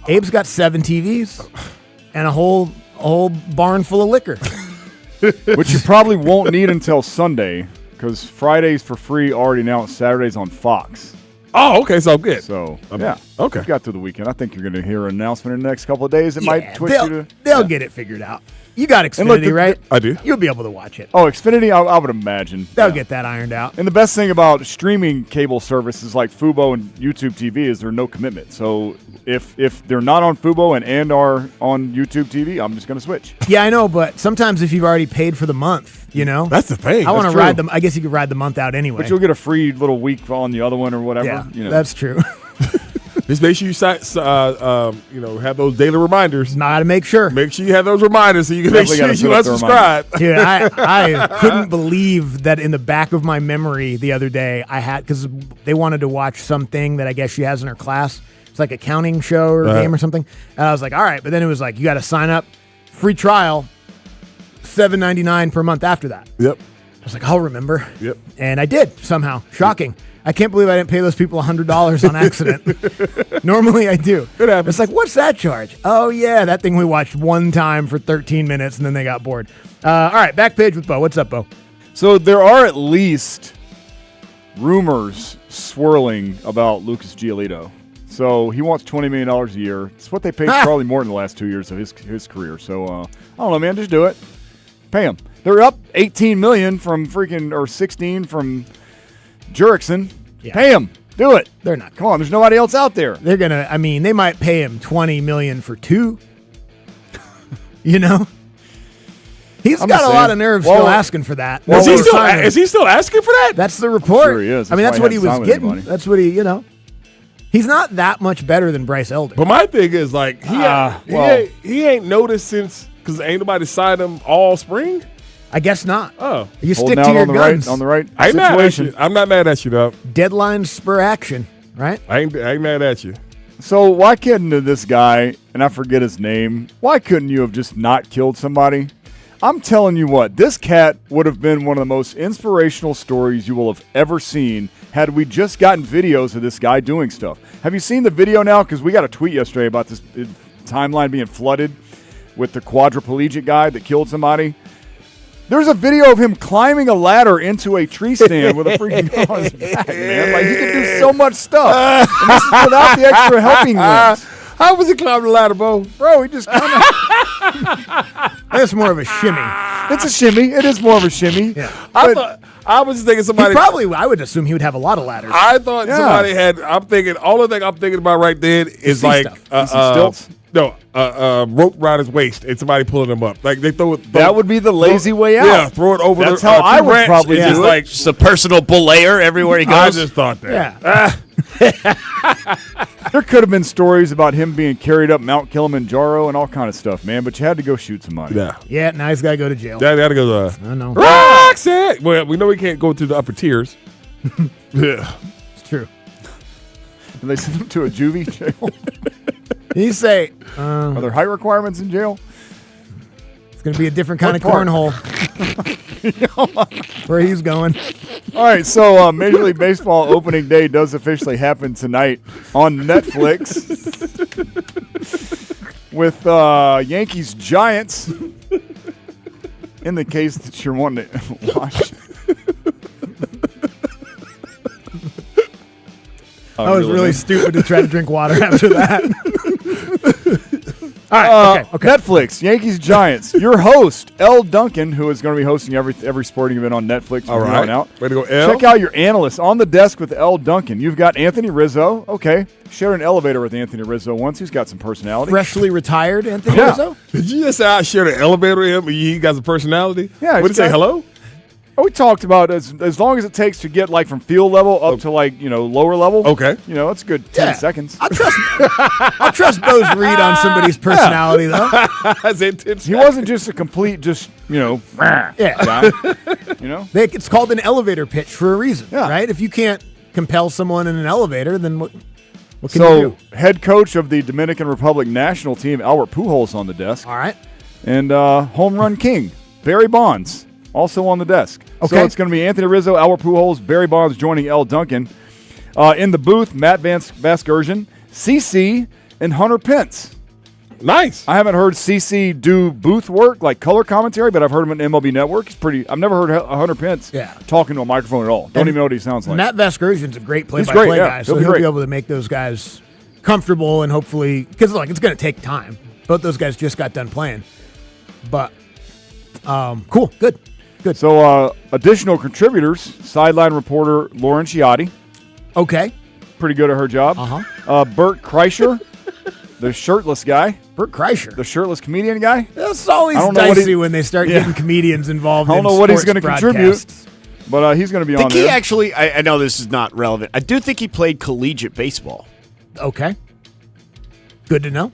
Abe's got 7 TVs and a whole barn full of liquor. Which you probably won't need until Sunday, because Friday's for free already now. Saturday's on Fox. Oh, okay, so I'm good. So, yeah. Okay. Got through the weekend. I think you're going to hear an announcement in the next couple of days. It might twitch you to... They'll get it figured out. You got Xfinity, right? I do. You'll be able to watch it. Oh, Xfinity, I would imagine. They'll get that ironed out. And the best thing about streaming cable services like Fubo and YouTube TV is there's no commitment. So if they're not on Fubo and are on YouTube TV, I'm just going to switch. Yeah, I know, but sometimes if you've already paid for the month, That's the thing. I want to ride them. I guess you could ride the month out anyway. But you'll get a free little week on the other one or whatever. Yeah, that's true. Just make sure you have those daily reminders. Gotta make sure. Make sure you have those reminders so you can make sure you unsubscribe. Dude, I couldn't believe that in the back of my memory the other day I had, because they wanted to watch something that I guess she has in her class. It's like a counting show or game or something. And I was like, all right. But then it was like, you got to sign up, free trial, $7.99 per month after that. Yep. I was like, I'll remember. Yep. And I did somehow. Shocking. I can't believe I didn't pay those people $100 on accident. Normally I do. It happens. It's like, what's that charge? Oh, yeah, that thing we watched one time for 13 minutes and then they got bored. All right, back page with Bo. What's up, Bo? So there are at least rumors swirling about Lucas Giolito. So he wants $20 million a year. It's what they paid Charlie Morton the last 2 years of his career. So I don't know, man. Just do it. Pay him. They're up $18 million from or $16 from Jurickson. Yeah. Pay him. Do it. They're not. Come on. There's nobody else out there. They're gonna. I mean, they might pay him $20 million for 2. You know. He's got a lot of nerve still asking for that. Is he still asking for that? That's the report. Sure he is. I mean, that's what he was getting. Anybody. That's what he. He's not that much better than Bryce Elder. But my thing is like he ain't noticed since because ain't nobody signed him all spring. I guess not. Oh, you stick to your guns on the right I ain't mad at situation. you. I'm not mad at you though. Deadline spur action, right? I ain't mad at you. So why couldn't this guy, and I forget his name, why couldn't you have just not killed somebody? I'm telling you what, this cat would have been one of the most inspirational stories you will have ever seen had we just gotten videos of this guy doing stuff. Have you seen the video now? Because we got a tweet yesterday about this timeline being flooded with the quadriplegic guy that killed somebody. There's a video of him climbing a ladder into a tree stand with a freaking gun on his back, man. Like, he can do so much stuff. And this is without the extra helping limbs. How was he climbing the ladder, bro? Bro, he just kind of... That's more of a shimmy. It's a shimmy. It is more of a shimmy. Yeah. I was thinking somebody... I would assume he would have a lot of ladders. I thought somebody had... All the thing I'm thinking about right then is like... stilts? No, rope around his waist and somebody pulling him up. Like they throw it. That would be the lazy way out. Yeah, throw it over. That's how I would probably do it. Like just a personal belayer everywhere he goes. I just thought that. Yeah. There could have been stories about him being carried up Mount Kilimanjaro and all kind of stuff, man. But you had to go shoot somebody. Yeah. Yeah. Now he's got to go to jail. Dad got to go to. I know. Roxanne. Well, we know we can't go to the upper tiers. Yeah, it's true. And they send him to a juvie jail. You say, are there height requirements in jail? It's going to be a different kind of cornhole. Where he's going. All right, so Major League Baseball opening day does officially happen tonight on Netflix with Yankees Giants. In the case that you're wanting to watch. I was really stupid to try to drink water after that. All right, okay. Netflix, Yankees, Giants. Your host, L. Duncan, who is going to be hosting every sporting event on Netflix from here on out. Way to go, L. Check out your analysts on the desk with L. Duncan. You've got Anthony Rizzo. Okay. Shared an elevator with Anthony Rizzo once. He's got some personality. Freshly retired Anthony Rizzo? Did you just say I shared an elevator with him and he got some personality? Yeah. Would he say hello? Oh, we talked about as long as it takes to get like from field level up to like, lower level. Okay. It's a good 10 seconds. I'll trust Bose Reed on somebody's personality, though. He wasn't just a complete, guy. It's called an elevator pitch for a reason, right? If you can't compel someone in an elevator, then what can you do? Head coach of the Dominican Republic national team, Albert Pujols, on the desk. All right. And home run king, Barry Bonds. Also on the desk. Okay. So it's going to be Anthony Rizzo, Albert Pujols, Barry Bonds joining L. Duncan. In the booth, Matt Vasgersian, CC, and Hunter Pence. Nice. I haven't heard CC do booth work, like color commentary, but I've heard him on MLB Network. I've never heard Hunter Pence talking to a microphone at all. Don't even know what he sounds like. Matt Vasgersian's a great play-by-play guy, so he'll be able to make those guys comfortable and hopefully, because it's going to take time. Both those guys just got done playing. But, cool, good. So, additional contributors, sideline reporter Lauren Ciotti. Okay. Pretty good at her job. Uh-huh. Bert Kreischer, the shirtless guy. Bert Kreischer? The shirtless comedian guy. That's always dicey when they start getting comedians involved in I don't know what he's going to contribute, but he's going to be on there. He actually, I know this is not relevant. I do think he played collegiate baseball. Okay. Good to know.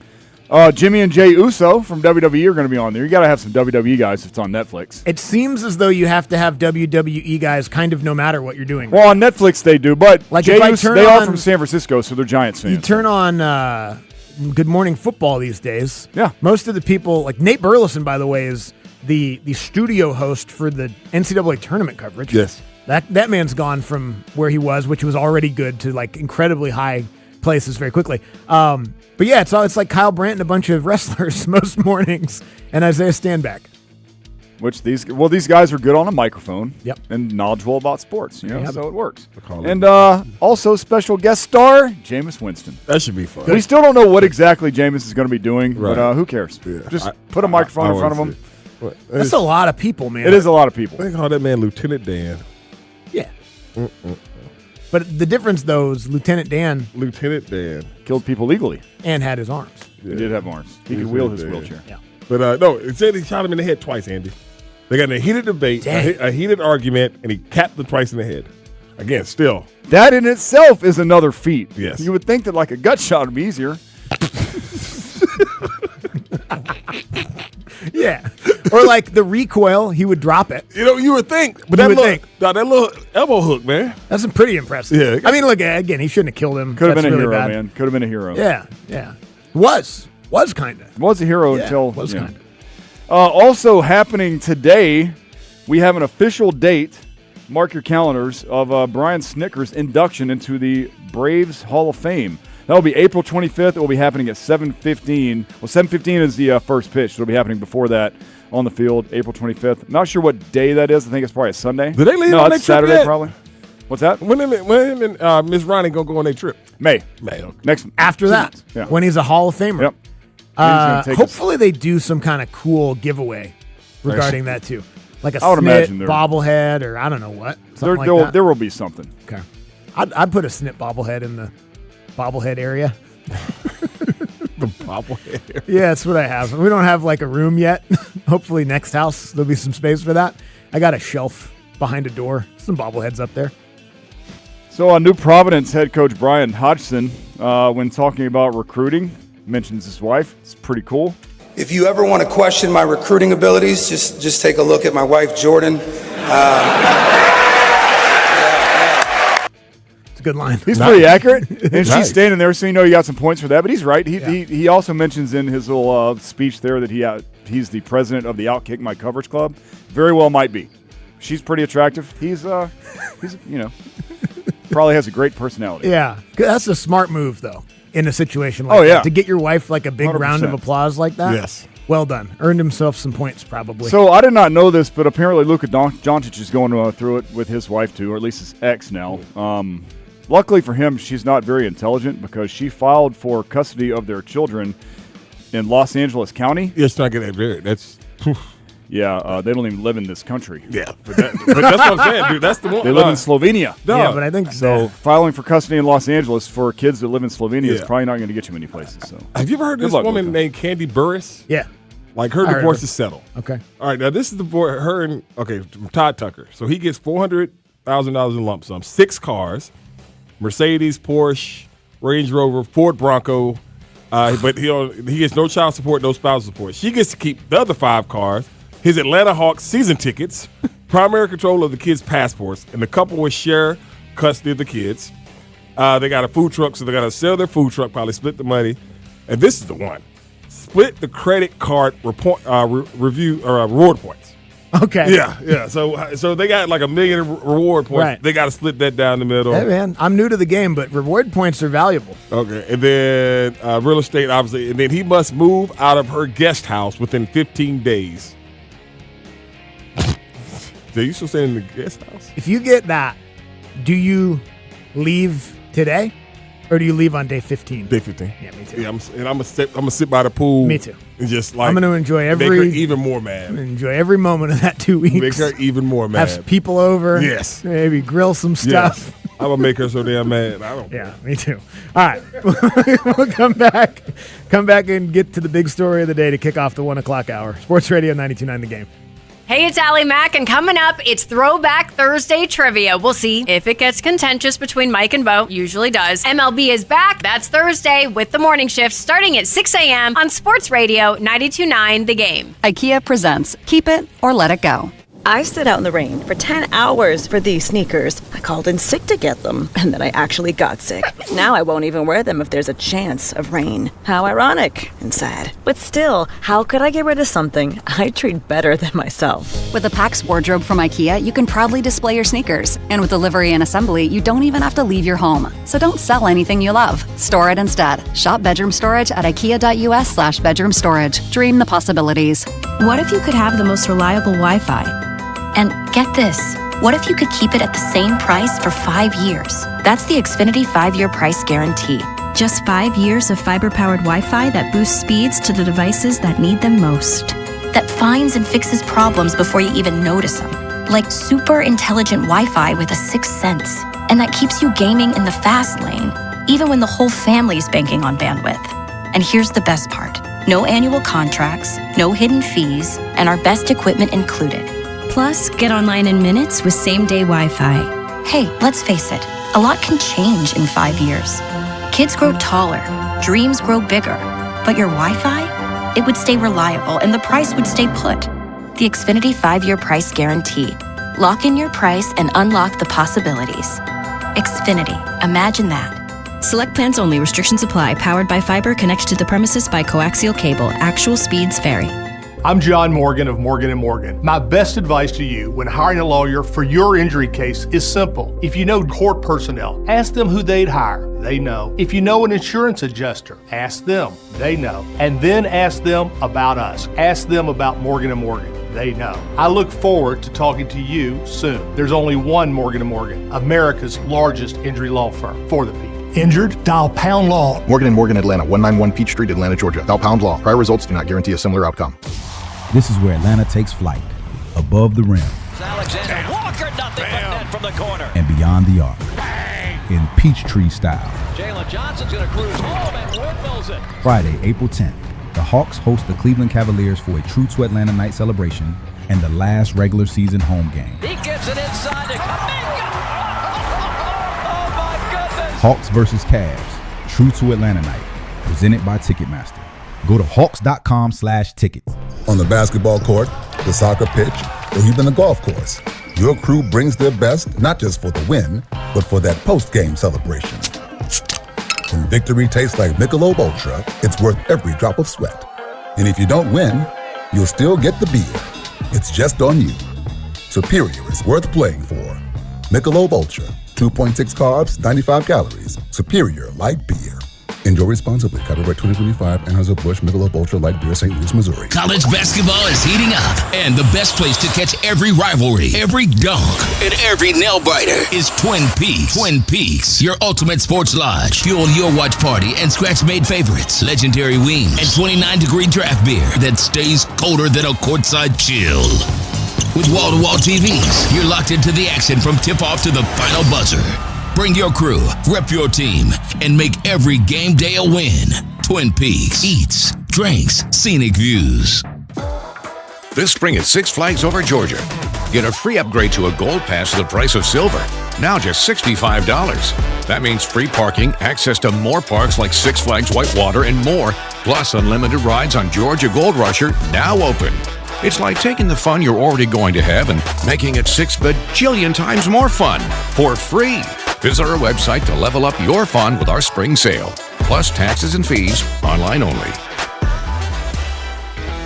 Jimmy and Jay Uso from WWE are going to be on there. You got to have some WWE guys if it's on Netflix. It seems as though you have to have WWE guys kind of no matter what you're doing. Well, on Netflix they do, but like Jay Uso, they are from San Francisco, so they're Giants fans. You turn on Good Morning Football these days. Yeah. Most of the people, like Nate Burleson, by the way, is the studio host for the NCAA tournament coverage. Yes. That man's gone from where he was, which was already good, to like incredibly high places very quickly. But yeah, it's like Kyle Brandt and a bunch of wrestlers most mornings, and Isaiah Stanback. Which these guys are good on a microphone. Yep. And knowledgeable about sports. Yeah. So it works. call it. And also special guest star Jameis Winston. That should be fun. We still don't know what exactly Jameis is going to be doing, Right. but who cares? Yeah. Just put a microphone in front of him. That's a lot of people, man. It is a lot of people. They call that man Lieutenant Dan. Yeah. But the difference, though, is Lieutenant Dan killed people legally and had his arms. He did have arms. He could wheel his wheelchair. Yeah. But no, it said he shot him in the head twice, Andy. They got in a heated debate, a heated argument, and he capped him twice in the head. Again, still. That in itself is another feat. Yes. You would think that like a gut shot would be easier. Yeah. Or like the recoil, he would drop it. You would think. But You that would little, think. that little elbow hook, man. That's pretty impressive. Yeah. I mean, look, again, he shouldn't have killed him. Could have That's been a really hero, bad. man. Could have been a hero. Yeah. Was kind of. Was a hero Yeah, until. was kinda. Also happening today, we have an official date. Mark your calendars of Brian Snitker's induction into the Braves Hall of Fame. That will be April 25th. It will be happening at 7:15. Well, 7:15 is the first pitch. So it'll be happening before that on the field, April 25th. Not sure what day that is. I think it's probably a Sunday. Did they leave No, on it's their trip Saturday yet? probably. What's that? When him and Miss Ronnie going to go on their trip? May. Okay. Next. After that, Yeah. when he's a Hall of Famer. Yep. He's gonna take us- Hopefully they do some kind of cool giveaway regarding that too. Like a I would snit imagine there- bobblehead or I don't know what. Something like that. There will be something. Okay. I'd put a snit bobblehead in the bobblehead area. The bobblehead. Yeah, that's what I have. We don't have like a room yet. Hopefully next house there'll be some space for that. I got a shelf behind a door. Some bobbleheads up there. So, New Providence head coach Brian Hodgson, when talking about recruiting, mentions his wife. It's pretty cool. If you ever want to question my recruiting abilities, just take a look at my wife, Jordan. It's a good line. He's pretty accurate, and Nice. she's standing there, so you know you got some points for that. But he's right. He also mentions in his little speech there that he's the president of the Outkick My Coverage Club. Very well might be. She's pretty attractive. He's probably has a great personality. Yeah. That's a smart move though in a situation like that. To get your wife like a big round of 100%. applause like that. Yes. Well done. Earned himself some points probably. So I did not know this, but apparently Luka Doncic is going through it with his wife too, or at least his ex now. Luckily for him, she's not very intelligent because she filed for custody of their children in Los Angeles County. Yeah, it's not getting that very. That's. Yeah, they don't even live in this country. Yeah, but that's what I'm saying, dude. That's the one. They live in Slovenia. Yeah, but I think So filing for custody in Los Angeles for kids that live in Slovenia is Yeah. probably not going to get you many places. So Have you ever heard of Good this luck, woman Luka. named Candy Burris? Yeah. Like her I heard divorce of is settled. Okay. All right, now this is the boy, from Todd Tucker. So he gets $400,000 in lump sum, 6 cars, Mercedes, Porsche, Range Rover, Ford Bronco, but he gets no child support, no spousal support. She gets to keep the other 5 cars, his Atlanta Hawks season tickets, primary control of the kids' passports, and the couple will share custody of the kids. They got a food truck, so they got to sell their food truck, probably split the money. And this is the one. Split the credit card reward points. Okay. Yeah. So they got like $1 million reward points. Right. They got to split that down the middle. Hey man, I'm new to the game, but reward points are valuable. Okay. And then real estate, obviously. And then he must move out of her guest house within 15 days. Are you still staying in the guest house? If you get that, do you leave today? Or do you leave on day 15? Day 15. Yeah, me too. Yeah, I'm gonna sit by the pool. Me too. And just like I'm going to enjoy make her every even more mad. I'm gonna enjoy every moment of that 2 weeks. Make her even more mad. Have some people over. Yes. Maybe grill some stuff. Yes. I'm gonna make her so damn mad. I don't. Yeah, me too. All right, we'll come back and get to the big story of the day to kick off the 1 o'clock hour. Sports Radio 92.9 The Game. Hey, it's Allie Mack, and coming up, it's Throwback Thursday trivia. We'll see if it gets contentious between Mike and Bo. Usually does. MLB is back. That's Thursday with the morning shift starting at 6 a.m. on Sports Radio 92.9 The Game. IKEA presents Keep It or Let It Go. I stood out in the rain for 10 hours for these sneakers. I called in sick to get them, and then I actually got sick. Now I won't even wear them if there's a chance of rain. How ironic and sad. But still, how could I get rid of something I treat better than myself? With a PAX wardrobe from IKEA, you can proudly display your sneakers. And with delivery and assembly, you don't even have to leave your home. So don't sell anything you love. Store it instead. Shop bedroom storage at ikea.us/bedroom storage. Dream the possibilities. What if you could have the most reliable Wi-Fi? And get this, what if you could keep it at the same price for 5 years? That's the Xfinity 5-year price guarantee. Just 5 years of fiber-powered Wi-Fi that boosts speeds to the devices that need them most. That finds and fixes problems before you even notice them. Like super intelligent Wi-Fi with a sixth sense. And that keeps you gaming in the fast lane, even when the whole family's banking on bandwidth. And here's the best part. No annual contracts, no hidden fees, and our best equipment included. Plus, get online in minutes with same-day Wi-Fi. Hey, let's face it, a lot can change in 5 years. Kids grow taller, dreams grow bigger, but your Wi-Fi? It would stay reliable and the price would stay put. The Xfinity 5-year price guarantee. Lock in your price and unlock the possibilities. Xfinity, imagine that. Select plans only. Restrictions apply. Powered by fiber. Connects to the premises by coaxial cable. Actual speeds vary. I'm John Morgan of Morgan & Morgan. My best advice to you when hiring a lawyer for your injury case is simple. If you know court personnel, ask them who they'd hire. They know. If you know an insurance adjuster, ask them. They know. And then ask them about us. Ask them about Morgan & Morgan. They know. I look forward to talking to you soon. There's only one Morgan & Morgan, America's largest injury law firm for the people. Injured? Dial Pound Law. Morgan & Morgan, Atlanta, 191 Peach Street, Atlanta, Georgia. Dial Pound Law. Prior results do not guarantee a similar outcome. This is where Atlanta takes flight. Above the rim. Alexander Walker, nothing but net from the corner. And beyond the arc. In Peachtree style. Jalen Johnson's going to cruise home and windmills it. Friday, April 10th. The Hawks host the Cleveland Cavaliers for a True to Atlanta night celebration and the last regular season home game. He gets it inside to Kuminga. Oh my goodness. Hawks versus Cavs. True to Atlanta night. Presented by Ticketmaster. Go to hawks.com/tickets. On the basketball court, the soccer pitch, or even the golf course, your crew brings their best not just for the win, but for that post-game celebration. When victory tastes like Michelob Ultra, it's worth every drop of sweat. And if you don't win, you'll still get the beer. It's just on you. Superior is worth playing for. Michelob Ultra, 2.6 carbs, 95 calories. Superior light beer. Enjoy responsibly. Copyright 2025, Anheuser-Busch, Michelob Ultra Light Beer, St. Louis, Missouri. College basketball is heating up, and the best place to catch every rivalry, every dunk, and every nail-biter is Twin Peaks. Twin Peaks, your ultimate sports lodge. Fuel your watch party and scratch-made favorites, legendary wings, and 29-degree draft beer that stays colder than a courtside chill. With wall-to-wall TVs, you're locked into the action from tip-off to the final buzzer. Bring your crew, rep your team, and make every game day a win. Twin Peaks. Eats, drinks, scenic views. This spring at Six Flags Over Georgia. Get a free upgrade to a Gold Pass at the price of silver. Now just $65. That means free parking, access to more parks like Six Flags Whitewater and more, plus unlimited rides on Georgia Gold Rusher, now open. It's like taking the fun you're already going to have and making it 6 bajillion times more fun for free. Visit our website to level up your fun with our spring sale. Plus taxes and fees, online only.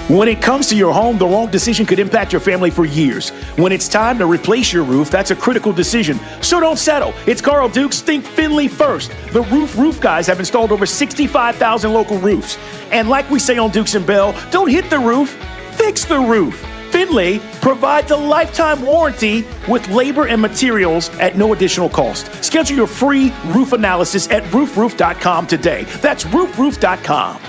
When it comes to your home, the wrong decision could impact your family for years. When it's time to replace your roof, that's a critical decision. So don't settle. It's Carl Dukes. Think Finley first. The roof guys have installed over 65,000 local roofs. And like we say on Dukes and Bell, don't hit the roof, fix the roof. Finley provides a lifetime warranty with labor and materials at no additional cost. Schedule your free roof analysis at roofroof.com today. That's roofroof.com.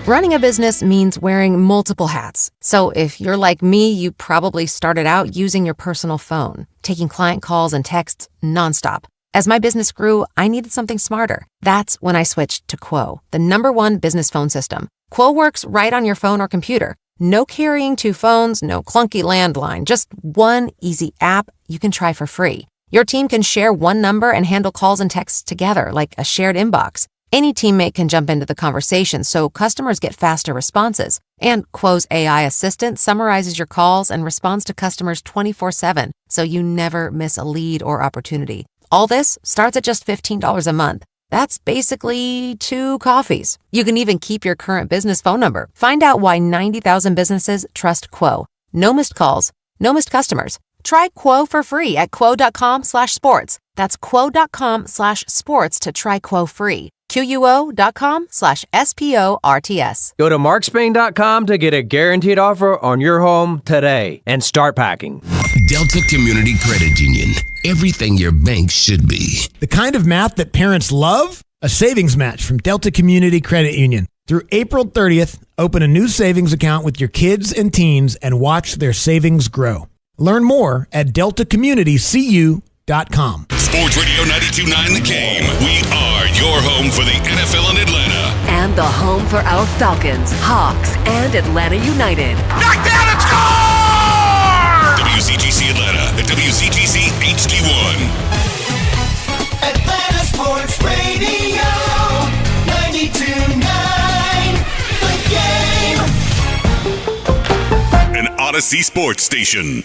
Running a business means wearing multiple hats. So if you're like me, you probably started out using your personal phone, taking client calls and texts nonstop. As my business grew, I needed something smarter. That's when I switched to Quo, the #1 business phone system. Quo works right on your phone or computer. No carrying 2 phones, no clunky landline, just one easy app you can try for free. Your team can share one number and handle calls and texts together like a shared inbox. Any teammate can jump into the conversation, so customers get faster responses. And Quo's AI assistant summarizes your calls and responds to customers 24/7, so you never miss a lead or opportunity. All this starts at just $15 a month. That's basically 2 coffees. You can even keep your current business phone number. Find out why 90,000 businesses trust Quo. No missed calls, no missed customers. Try Quo for free at quo.com/sports. That's quo.com/sports to try Quo free. QUO.com/SPORTS. Go to markspain.com to get a guaranteed offer on your home today and start packing. Delta Community Credit Union. Everything your bank should be. The kind of math that parents love? A savings match from Delta Community Credit Union. Through April 30th, open a new savings account with your kids and teens and watch their savings grow. Learn more at deltacommunitycu.com. Sports Radio 92.9 The Game. We are your home for the NFL in Atlanta. And the home for our Falcons, Hawks, and Atlanta United. Knockdown and score! WCGC Atlanta, the WCGC HD1. Atlanta Sports Radio 92.9 The Game. An Odyssey Sports Station.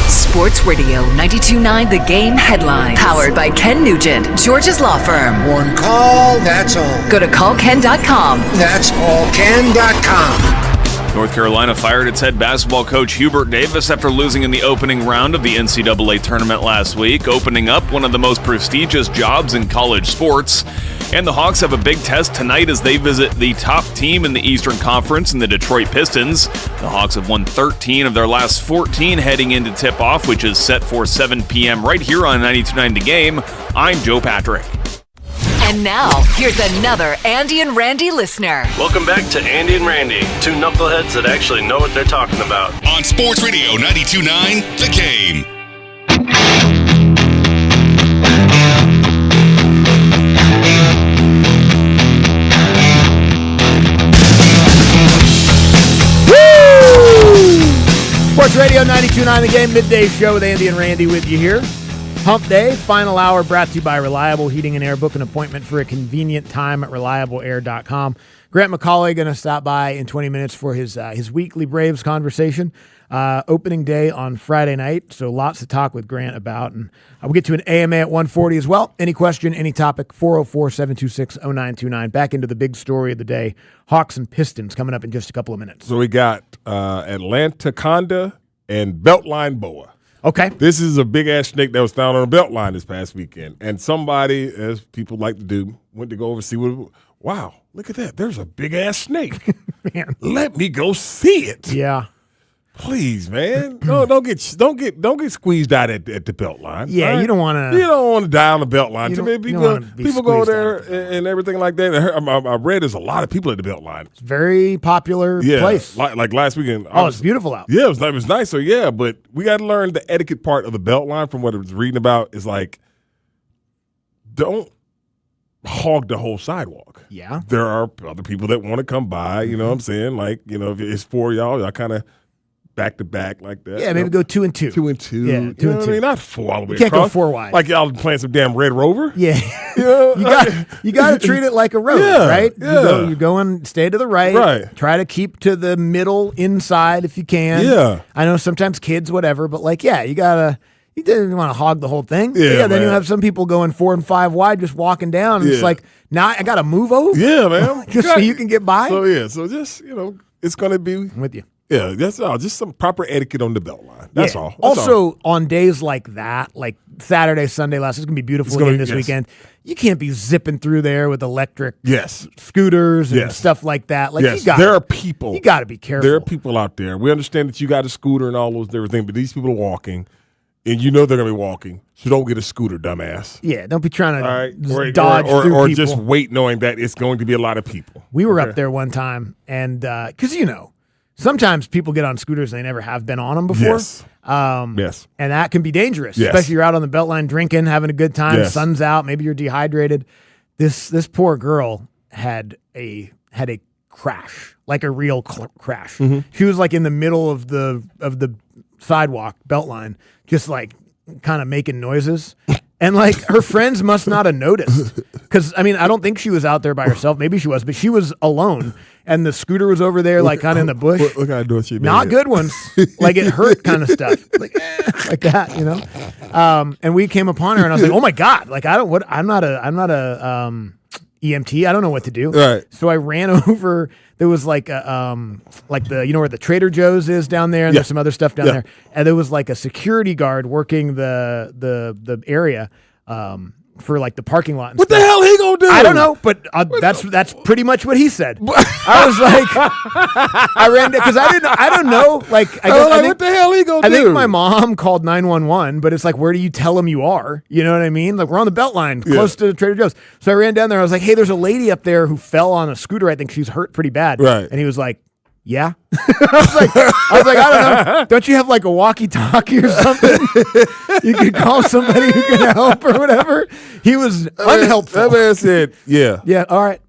Sports Radio 92.9 The Game headline. Powered by Ken Nugent, George's law firm. One call, that's all. Go to callken.com. That's allken.com. North Carolina fired its head basketball coach Hubert Davis after losing in the opening round of the NCAA tournament last week, opening up one of the most prestigious jobs in college sports. And the Hawks have a big test tonight as they visit the top team in the Eastern Conference in the Detroit Pistons. The Hawks have won 13 of their last 14 heading into tip-off, which is set for 7 p.m. right here on 92.9 The Game. I'm Joe Patrick. And now, here's another Andy and Randy listener. Welcome back to Andy and Randy, 2 knuckleheads that actually know what they're talking about. On Sports Radio 92.9 The Game. Sports Radio 92.9 The Game, midday show with Andy and Randy with you here. Hump Day, final hour brought to you by Reliable Heating and Air. Book an appointment for a convenient time at reliableair.com. Grant McCauley going to stop by in 20 minutes for his weekly Braves conversation. Opening day on Friday night, so lots to talk with Grant about. And we'll get to an AMA at 1:40 as well. Any question, any topic, 404-726-0929. Back into the big story of the day, Hawks and Pistons coming up in just a couple of minutes. So we got Atlanta Conda and Beltline Boa. Okay. This is a big-ass snake that was found on a belt line this past weekend. And somebody, as people like to do, went to go over and see what wow, look at that. There's a big-ass snake. Man. Let me go see it. Yeah. Please, man. No, don't get squeezed out at the belt line. Yeah, right? you don't want to. You don't want to die on the belt line. You Too many don't people go there and everything like that. I read there's a lot of people at the belt line. It's a very popular place. Like last weekend. It's beautiful out. Yeah, it was nice. So yeah, but we got to learn the etiquette part of the belt line. From what I was reading about, is like don't hog the whole sidewalk. Yeah, there are other people that want to come by. You know what I'm saying? Like, you know, if it's for y'all, I kind of back to back like that. Yeah, maybe go 2 and 2. 2 and 2. Yeah, 2 and 2. I mean, not 4 all the way You can't across. go 4 wide. Like y'all playing some damn Red Rover. Yeah, you know? you got to treat it like a road, Yeah, right? yeah. You go and stay to the right. Right. Try to keep to the middle inside if you can. Yeah. I know sometimes kids, whatever, but like, yeah, you didn't want to hog the whole thing. Yeah, then you man. have some people going 4 and 5 wide, just walking down, and it's Yeah. like, now I got to move over. Yeah, man. just so you can get by. So yeah, so just, you know, it's gonna be I'm with you. Yeah, that's all. Just some proper etiquette on the belt line. That's Yeah. all. That's also, all. on days like that, like Saturday, Sunday, it's going to be beautiful It's gonna again be- this yes. weekend. You can't be zipping through there with electric Yes. scooters and Yes. stuff like that. Like, yes, you got there are people. You got to be careful. There are people out there. We understand that you got a scooter and all those and everything, but these people are walking, and you know they're going to be walking. So don't get a scooter, dumbass. Yeah, don't be trying to All right, dodge or through people. just wait knowing that it's going to be a lot of people. We were Okay. up there one time, and because sometimes people get on scooters and they never have been on them before. Yes. Yes. And that can be dangerous, Yes. especially you're out on the Beltline drinking, having a good time. Yes. Sun's out, maybe you're dehydrated. This poor girl had a crash, like a real crash. Mm-hmm. She was like in the middle of the sidewalk Beltline, just like kind of making noises. And like her friends must not have noticed because I mean I don't think she was out there by herself. Maybe she was, but she was alone, and the scooter was over there like kind of in the bush. What kind of doing she did? Not good ones, like it hurt kind of stuff, like that, you know. And we came upon her, and I was like, oh my god, like I'm not a EMT. I don't know what to do. Right. So I ran over. There was like the where the Trader Joe's is down there, and there's some other stuff down there, and there was like a security guard working the area for like the parking lot. And what stuff. the hell he gonna do? I don't know, but that's pretty much what he said. I was like, I ran because I don't know. Like I think, what the hell he gonna do? I think my mom called 911, but it's like, where do you tell them you are? You know what I mean? Like we're on the Beltline, close to Trader Joe's. So I ran down there. I was like, hey, there's a lady up there who fell on a scooter. I think she's hurt pretty bad. Right. And he was like, yeah. I was like, I don't know. Don't you have like a walkie-talkie or something? You could call somebody who can help or whatever. He was unhelpful. That man said, yeah. Yeah, all right.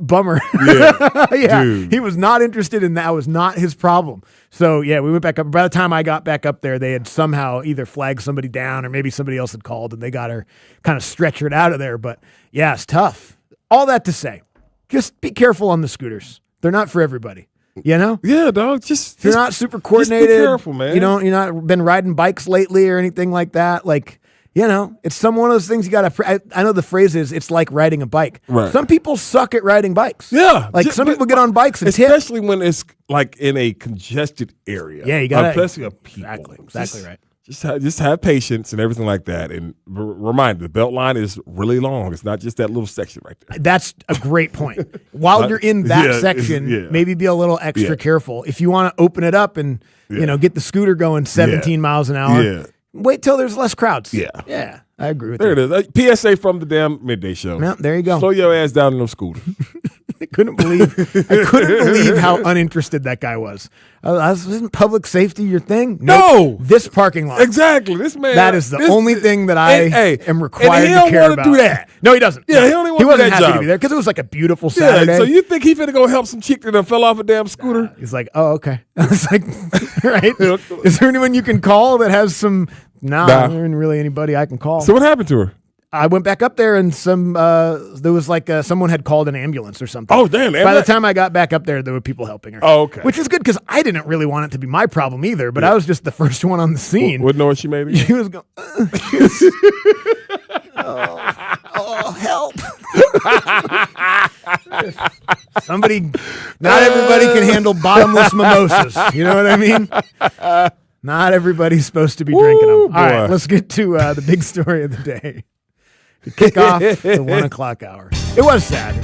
Bummer. Yeah. Yeah. Dude. He was not interested in that. It was not his problem. So, yeah, we went back up. By the time I got back up there, they had somehow either flagged somebody down or maybe somebody else had called and they got her kind of stretchered out of there. But, yeah, it's tough. All that to say, just be careful on the scooters. They're not for everybody. You know? Yeah, dog. Just you're not super coordinated. Just be careful, man. You're not been riding bikes lately or anything like that. Like, you know, it's one of those things you got to. I know the phrase is it's like riding a bike. Right. Some people suck at riding bikes. Yeah. Like some people get on bikes and especially when it's like in a congested area. Yeah, you got to. Especially of people. Exactly right. Just have patience and everything like that. And remind the belt line is really long. It's not just that little section right there. That's a great point. While you're in that section, maybe be a little extra careful. If you want to open it up and get the scooter going 17 miles an hour, wait till there's less crowds. Yeah, I agree with there you. There it is. PSA from the damn midday show. Yeah, there you go. Slow your ass down in those scooters. I couldn't believe how uninterested that guy was. Isn't public safety your thing? No. This parking lot. Exactly. This man. That is the only thing that I am required and he to don't care want about. to do that. No, he doesn't. Yeah, he only want to do wasn't that happy job. to be there because it was like a beautiful Saturday. Yeah, so you think he finna go help some chick that fell off a damn scooter? He's like, oh, okay. I was like, right? Is there anyone you can call that has some? Nah, there isn't really anybody I can call. So what happened to her? I went back up there and there was like someone had called an ambulance or something. Oh, damn. By the time I got back up there were people helping her. Oh, okay. Which is good because I didn't really want it to be my problem either, but I was just the first one on the scene. Wouldn't know what she made. She was going, oh, help. Not everybody can handle bottomless mimosas. You know what I mean? Not everybody's supposed to be drinking them. All right, let's get to the big story of the day. To kick off the 1 o'clock hour. It was sad.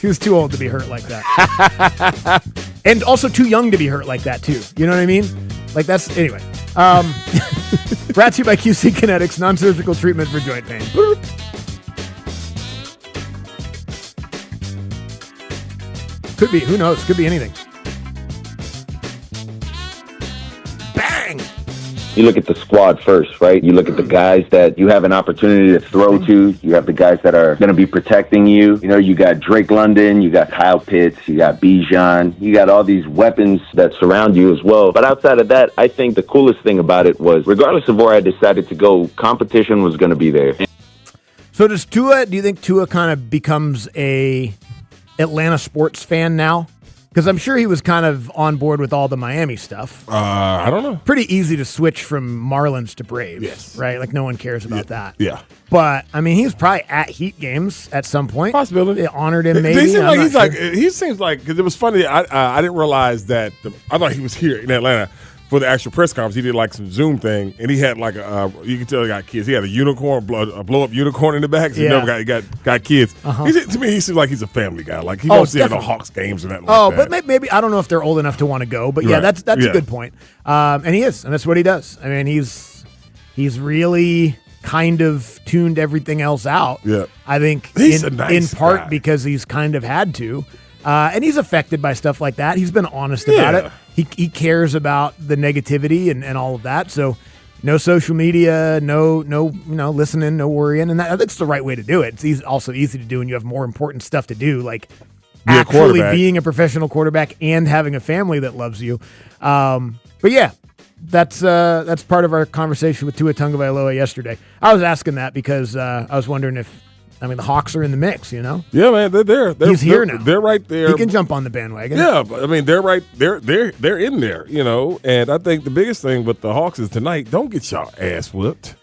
He was too old to be hurt like that. And also too young to be hurt like that, too. You know what I mean? Like that's, anyway. Brought to you by QC Kinetics, non-surgical treatment for joint pain. Could be, who knows? Could be anything. Bang! You look at the squad first, right? You look at the guys that you have an opportunity to throw to. You have the guys that are going to be protecting you. You know, you got Drake London, you got Kyle Pitts, you got Bijan. You got all these weapons that surround you as well. But outside of that, I think the coolest thing about it was, regardless of where I decided to go, competition was going to be there. So do you think Tua kind of becomes a Atlanta sports fan now? Because I'm sure he was kind of on board with all the Miami stuff. I don't know. Pretty easy to switch from Marlins to Braves, right? Like no one cares about that. Yeah. But I mean, he was probably at Heat games at some point. Possibility. They honored him. Maybe. He seems like because it was funny. I didn't realize that. I thought he was here in Atlanta for the actual press conference. He did like some Zoom thing, and he had like you can tell he got kids. He had a unicorn, a blow up unicorn in the back. So he got kids. To me, he seems like he's a family guy. Like he don't see the Hawks games and that. But maybe I don't know if they're old enough to want to go. But yeah, that's a good point. And he is, and that's what he does. I mean, he's really kind of tuned everything else out. Yeah, I think he's a nice in part guy. because he's kind of had to. And he's affected by stuff like that. He's been honest about it. He cares about the negativity and all of that. So no social media, no listening, no worrying. And that's the right way to do it. It's also easy to do when you have more important stuff to do, like actually being a professional quarterback and having a family that loves you. But yeah, that's part of our conversation with Tua Tagovailoa yesterday. I was asking that because I was wondering if, the Hawks are in the mix, you know? Yeah, man, they're there. He's here now. They're right there. He can jump on the bandwagon. Yeah, but, they're right. They're in there, you know. And I think the biggest thing with the Hawks is tonight, don't get y'all ass whipped.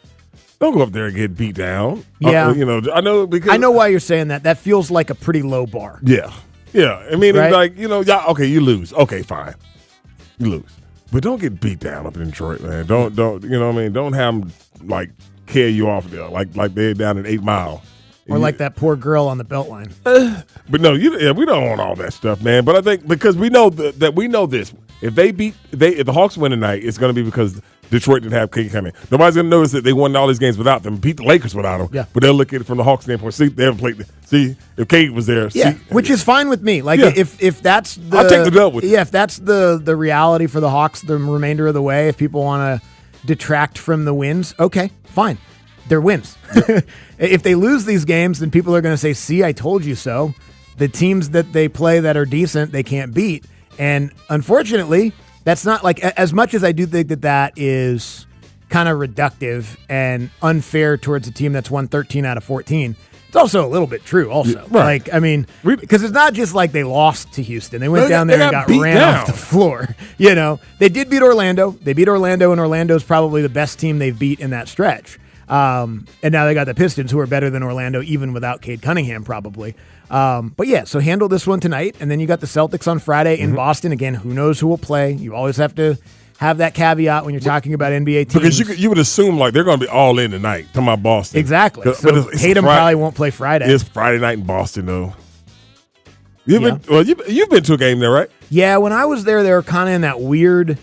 Don't go up there and get beat down. Yeah. I know because I know why you're saying that. That feels like a pretty low bar. Yeah. Yeah. Right? It's like, y'all, okay, you lose. Okay, fine. You lose. But don't get beat down up in Detroit, man. Don't Don't have them, carry you off there like they're down in 8 Mile. Or like that poor girl on the Beltline. But no, we don't want all that stuff, man. But I think because we know that we know this. If the Hawks win tonight, it's going to be because Detroit didn't have Cade coming. Nobody's going to notice that they won all these games without them, beat the Lakers without them. Yeah. But they'll look at it from the Hawks standpoint. See, they haven't played. See, if Cade was there. Yeah, which is fine with me. If that's the, I'll take the dub with you. Yeah, if that's the reality for the Hawks the remainder of the way, if people want to detract from the wins, okay, fine. They're wins. If they lose these games, then people are going to say, see, I told you so. The teams that they play that are decent, they can't beat. And unfortunately, that's not as much as I do think that is kind of reductive and unfair towards a team that's won 13 out of 14. It's also a little bit true also. Yeah, right. Because it's not just like they lost to Houston. They went down there and got ran down off the floor. They did beat Orlando. They beat Orlando, and Orlando's probably the best team they've beat in that stretch. And now they got the Pistons, who are better than Orlando, even without Cade Cunningham, probably. So handle this one tonight, and then you got the Celtics on Friday in Boston. Again, who knows who will play? You always have to have that caveat when you're talking about NBA teams. Because you would assume they're going to be all in tonight. Talking about Boston, exactly. So Tatum probably won't play Friday. It's Friday night in Boston, though. You've been to a game there, right? Yeah, when I was there, they were kind of in that weird,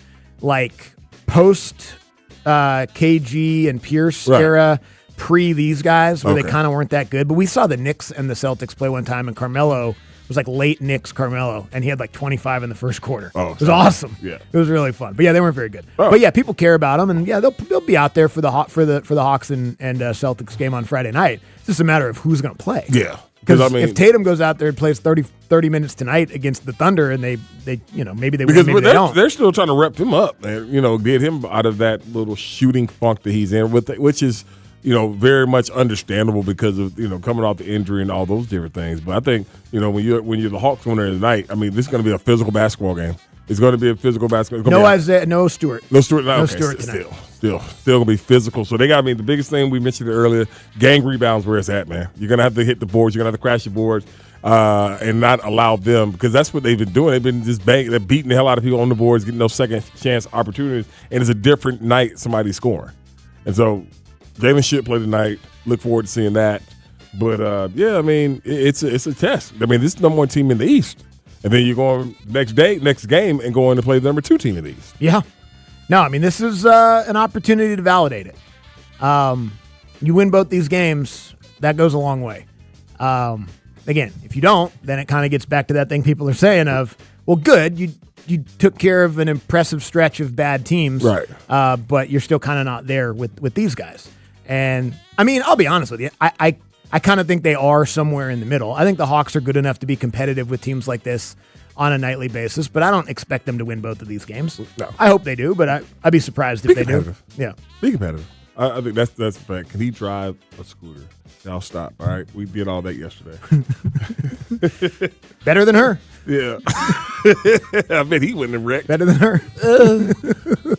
post KG and Pierce era, pre these guys, where they kind of weren't that good. But we saw the Knicks and the Celtics play one time, and Carmelo was late Knicks Carmelo, and he had 25 in the first quarter. Oh, it was awesome. Yeah, it was really fun. But yeah, they weren't very good. Oh. But yeah, people care about them, and yeah, they'll be out there for the Hawks and Celtics game on Friday night. It's just a matter of who's going to play. Yeah. Because if Tatum goes out there and plays 30 minutes tonight against the Thunder, and they maybe they win, maybe they don't. They're still trying to rep him up and get him out of that little shooting funk that he's in which is very much understandable because of coming off the injury and all those different things. But I think when you're the Hawks winner tonight, this is going to be a physical basketball game. It's going to be a physical basketball. No Stewart. No Stewart. No Stewart tonight. Still going to be physical. So they got the biggest thing we mentioned earlier, gang rebounds where it's at, man. You're going to have to hit the boards. You're going to have to crash your boards and not allow them, because that's what they've been doing. They've been just they're beating the hell out of people on the boards, getting those second chance opportunities, and it's a different night somebody's scoring. And so Jalen should play tonight. Look forward to seeing that. But, it's a test. This is the number one team in the East. And then you're going next game, and going to play the number 2 team in the East. Yeah. No, this is an opportunity to validate it. You win both these games, that goes a long way. Again, if you don't, then it kind of gets back to that thing people are saying of, well, good, you took care of an impressive stretch of bad teams, right? But you're still kind of not there with these guys. And, I'll be honest with you, I kind of think they are somewhere in the middle. I think the Hawks are good enough to be competitive with teams like this on a nightly basis, but I don't expect them to win both of these games. No. I hope they do, but I'd be surprised if they do. Yeah. Be competitive. I think that's a fact. Can he drive a scooter? I'll stop. All right. We did all that yesterday. Better than her. Yeah. I bet he wouldn't have wrecked. Better than her.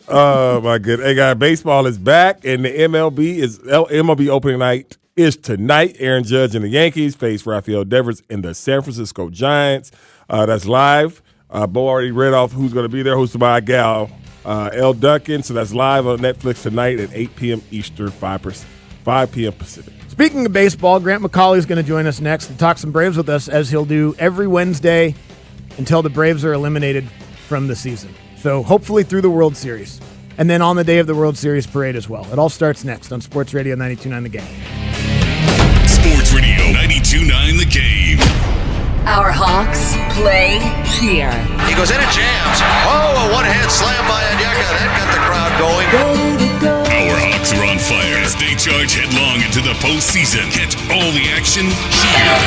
Oh, my goodness. Hey, guys, baseball is back, and the MLB opening night is tonight. Aaron Judge and the Yankees face Rafael Devers and the San Francisco Giants. That's live. Bo already read off who's going to be there, hosted by Gal L. Duncan. So that's live on Netflix tonight at 8 p.m. Eastern, 5 p.m. Pacific. Speaking of baseball, Grant McCauley is going to join us next to talk some Braves with us, as he'll do every Wednesday until the Braves are eliminated from the season. So hopefully through the World Series. And then on the day of the World Series parade as well. It all starts next on Sports Radio 92.9 The Game. Sports Radio 92.9 The Game. Our Hawks play here. He goes in and jams. Oh, a one-hand slam by Onyeka. That got the crowd going. Our Hawks are on fire as they charge headlong into the postseason. Catch all the action here.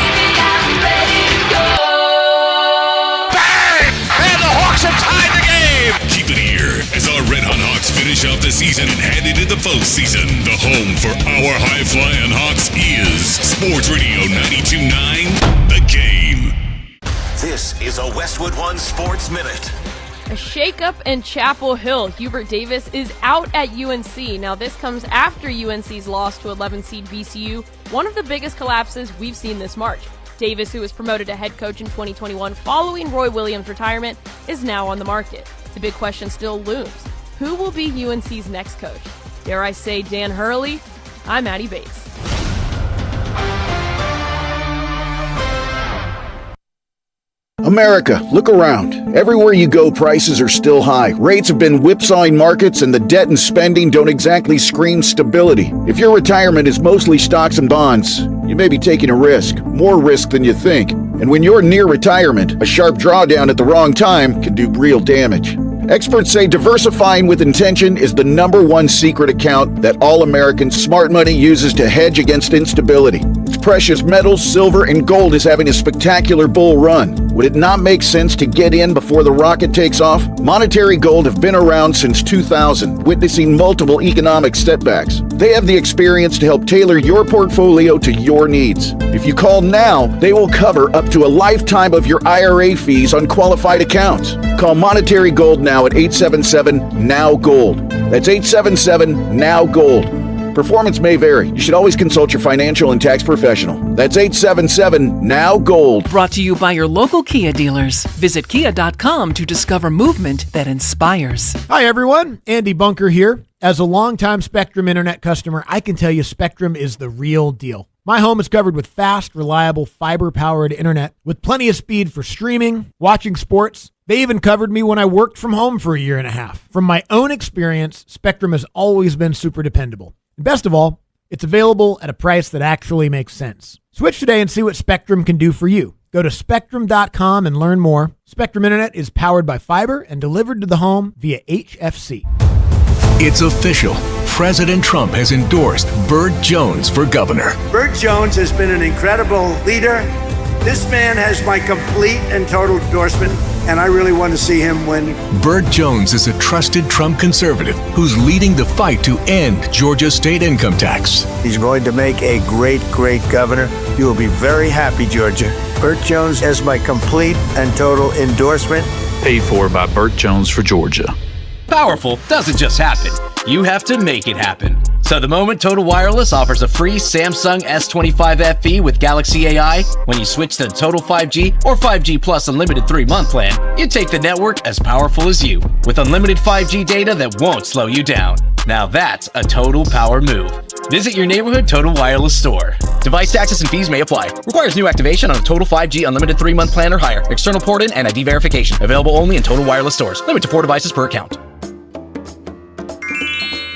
Bang! And the Hawks have tied the game. Keep it here as our Red Hot Hawks finish finish off the season and head into the postseason. The home for our high-flying Hawks is Sports Radio 92.9, The Game. This is a Westwood One Sports Minute. A shakeup in Chapel Hill. Hubert Davis is out at UNC. Now, this comes after UNC's loss to 11-seed VCU, one of the biggest collapses we've seen this March. Davis, who was promoted to head coach in 2021 following Roy Williams' retirement, is now on the market. The big question still looms. Who will be UNC's next coach? Dare I say Dan Hurley? I'm Maddie Bates. America, look around. Everywhere you go, prices are still high. Rates have been whipsawing markets, and the debt and spending don't exactly scream stability. If your retirement is mostly stocks and bonds, you may be taking a risk, more risk than you think. And when you're near retirement, a sharp drawdown at the wrong time can do real damage. Experts say diversifying with intention is the #1 secret account that all Americans' smart money uses to hedge against instability. Its precious metals, silver, and gold is having a spectacular bull run. Would it not make sense to get in before the rocket takes off? Monetary Gold have been around since 2000, witnessing multiple economic setbacks. They have the experience to help tailor your portfolio to your needs. If you call now, they will cover up to a lifetime of your IRA fees on qualified accounts. Call Monetary Gold now at 877-NOW-GOLD. That's 877-NOW-GOLD. Performance may vary. You should always consult your financial and tax professional. That's 877-NOW-GOLD. Brought to you by your local Kia dealers. Visit kia.com to discover movement that inspires. Hi, everyone. Andy Bunker here. As a longtime Spectrum Internet customer, I can tell you Spectrum is the real deal. My home is covered with fast, reliable, fiber-powered internet with plenty of speed for streaming, watching sports. They even covered me when I worked from home for a year and a half. From my own experience, Spectrum has always been super dependable. And best of all, it's available at a price that actually makes sense. Switch today and see what Spectrum can do for you. Go to Spectrum.com and learn more. Spectrum Internet is powered by fiber and delivered to the home via HFC. It's official. President Trump has endorsed Burt Jones for governor. Burt Jones has been an incredible leader. This man has my complete and total endorsement, and I really want to see him win. Burt Jones is a trusted Trump conservative who's leading the fight to end Georgia's state income tax. He's going to make a great, great governor. You will be very happy, Georgia. Burt Jones has my complete and total endorsement. Paid for by Burt Jones for Georgia. Powerful doesn't just happen. You have to make it happen. So the moment Total Wireless offers a free Samsung S25 FE with Galaxy AI, when you switch to the Total 5G or 5G Plus Unlimited 3-month plan, you take the network as powerful as you, with unlimited 5G data that won't slow you down. Now that's a total power move. Visit your neighborhood Total Wireless store. Device taxes and fees may apply. Requires new activation on a Total 5G Unlimited 3-month plan or higher. External port-in and ID verification. Available only in Total Wireless stores. Limit to 4 devices per account.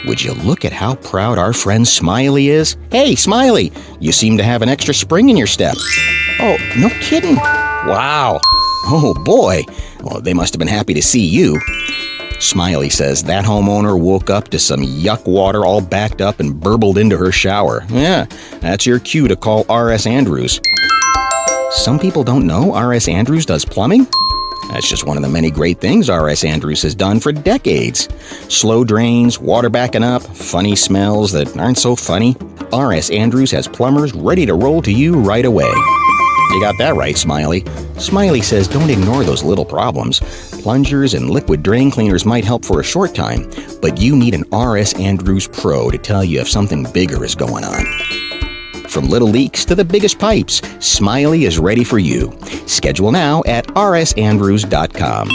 Would you look at how proud our friend Smiley is? Hey, Smiley, you seem to have an extra spring in your step. Oh, no kidding. Wow. Oh, boy. Well, they must have been happy to see you. Smiley says that homeowner woke up to some yuck water all backed up and burbled into her shower. Yeah, that's your cue to call R.S. Andrews. Some people don't know R.S. Andrews does plumbing. That's just one of the many great things R.S. Andrews has done for decades. Slow drains, water backing up, funny smells that aren't so funny. R.S. Andrews has plumbers ready to roll to you right away. You got that right, Smiley. Smiley says don't ignore those little problems. Plungers and liquid drain cleaners might help for a short time, but you need an R.S. Andrews Pro to tell you if something bigger is going on. From little leaks to the biggest pipes, Smiley is ready for you. Schedule now at rsandrews.com.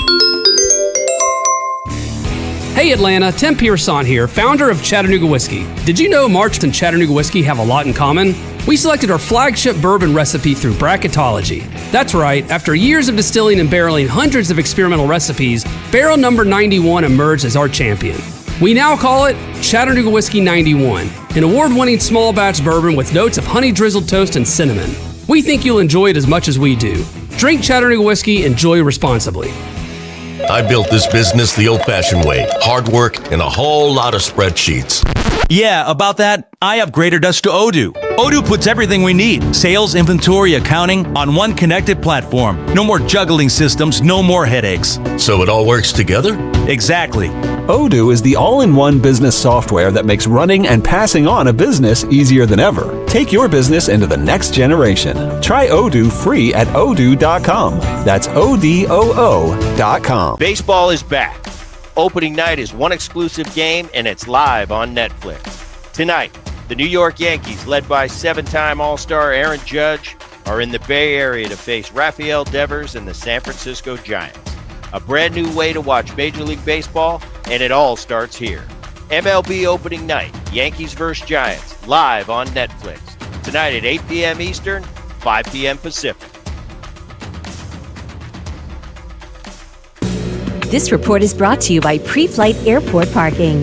Hey Atlanta, Tim Pearson here, founder of Chattanooga Whiskey. Did you know March and Chattanooga Whiskey have a lot in common? We selected our flagship bourbon recipe through bracketology. That's right, after years of distilling and barreling hundreds of experimental recipes, barrel number 91 emerged as our champion. We now call it Chattanooga Whiskey 91, an award-winning small batch bourbon with notes of honey drizzled toast and cinnamon. We think you'll enjoy it as much as we do. Drink Chattanooga Whiskey, enjoy responsibly. I built this business the old-fashioned way. Hard work and a whole lot of spreadsheets. Yeah, about that, I upgraded us to Odoo. Odoo puts everything we need, sales, inventory, accounting, on one connected platform. No more juggling systems, no more headaches. So it all works together? Exactly. Odoo is the all-in-one business software that makes running and passing on a business easier than ever. Take your business into the next generation. Try Odoo free at odoo.com. That's ODOO.com. Baseball is back. Opening night is one exclusive game, and it's live on Netflix. Tonight, the New York Yankees, led by seven-time All-Star Aaron Judge, are in the Bay Area to face Rafael Devers and the San Francisco Giants. A brand new way to watch Major League Baseball, and it all starts here. MLB opening night, Yankees vs. Giants, live on Netflix. Tonight at 8 p.m. Eastern, 5 p.m. Pacific. This report is brought to you by Pre-Flight Airport Parking.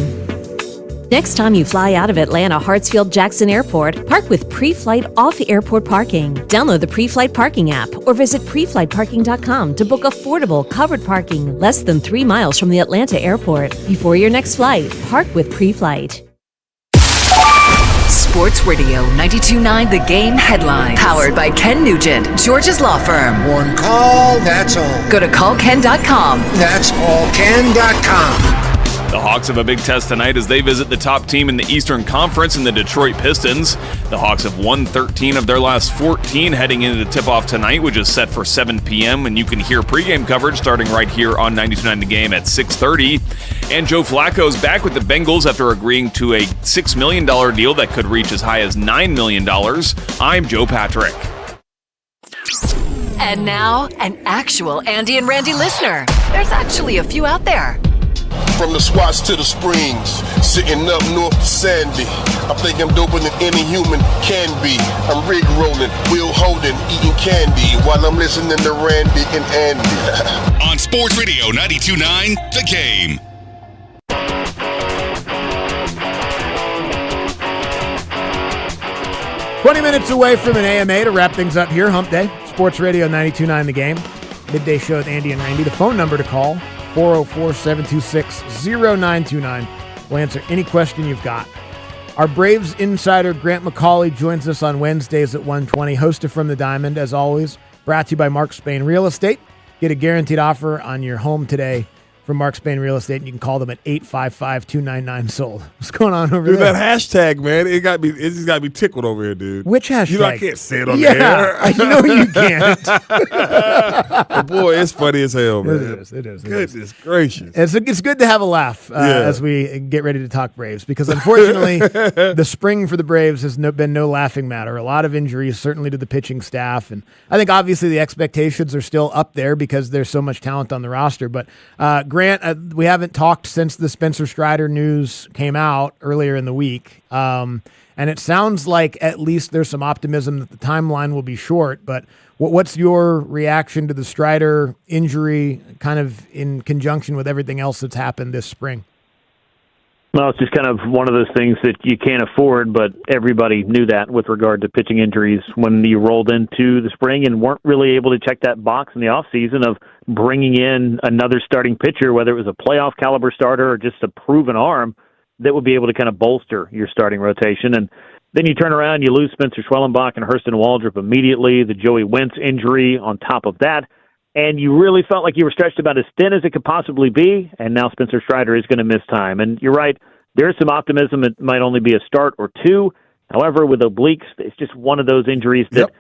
Next time you fly out of Atlanta Hartsfield-Jackson Airport, park with Pre-Flight off-airport parking. Download the Pre-Flight Parking app or visit preflightparking.com to book affordable, covered parking less than 3 miles from the Atlanta airport. Before your next flight, park with Pre-Flight. Sports Radio 92.9 The Game headlines. Powered by Ken Nugent, George's Law Firm. One call, that's all. Go to callken.com. That's allken.com. The Hawks have a big test tonight as they visit the top team in the Eastern Conference in the Detroit Pistons. The Hawks have won 13 of their last 14 heading into the tip-off tonight, which is set for 7 p.m., and you can hear pregame coverage starting right here on 92.9 The Game at 6:30. And Joe Flacco's back with the Bengals after agreeing to a $6 million deal that could reach as high as $9 million. I'm Joe Patrick. And now, an actual Andy and Randy listener. There's actually a few out there. From the Swats to the Springs, sitting up north to Sandy. I think I'm doper than any human can be. I'm rig rolling, wheel holding, eating candy while I'm listening to Randy and Andy. On Sports Radio 92.9 The Game. Minutes away from an AMA to wrap things up here. Hump Day. Sports Radio 92.9 The Game. Midday show with Andy and Randy. The phone number to call, 404-726-0929. We'll answer any question you've got. Our Braves insider Grant McCauley joins us on Wednesdays at 1:20. Hosted from the Diamond, as always. Brought to you by Mark Spain Real Estate. Get a guaranteed offer on your home today from Mark Spain Real Estate, and you can call them at 855-299-SOLD. What's going on over there? That hashtag, man, it just got me tickled over here, dude. Which hashtag? You know I can't say it on the air. I know you can't. But boy, it's funny as hell, man. It is. Goodness gracious. It's good to have a laugh as we get ready to talk Braves, because unfortunately, the spring for the Braves has been no laughing matter. A lot of injuries, certainly to the pitching staff, and I think obviously the expectations are still up there because there's so much talent on the roster, but Grant, we haven't talked since the Spencer Strider news came out earlier in the week, and it sounds like at least there's some optimism that the timeline will be short, but what's your reaction to the Strider injury kind of in conjunction with everything else that's happened this spring? Well, it's just kind of one of those things that you can't afford, but everybody knew that with regard to pitching injuries when you rolled into the spring and weren't really able to check that box in the offseason of bringing in another starting pitcher, whether it was a playoff caliber starter or just a proven arm that would be able to kind of bolster your starting rotation. And then you turn around, you lose Spencer Schwellenbach and Hurston Waldrop immediately, the Joey Wentz injury on top of that, and you really felt like you were stretched about as thin as it could possibly be, and now Spencer Strider is going to miss time. And you're right, there is some optimism it might only be a start or two. However, with obliques, it's just one of those injuries that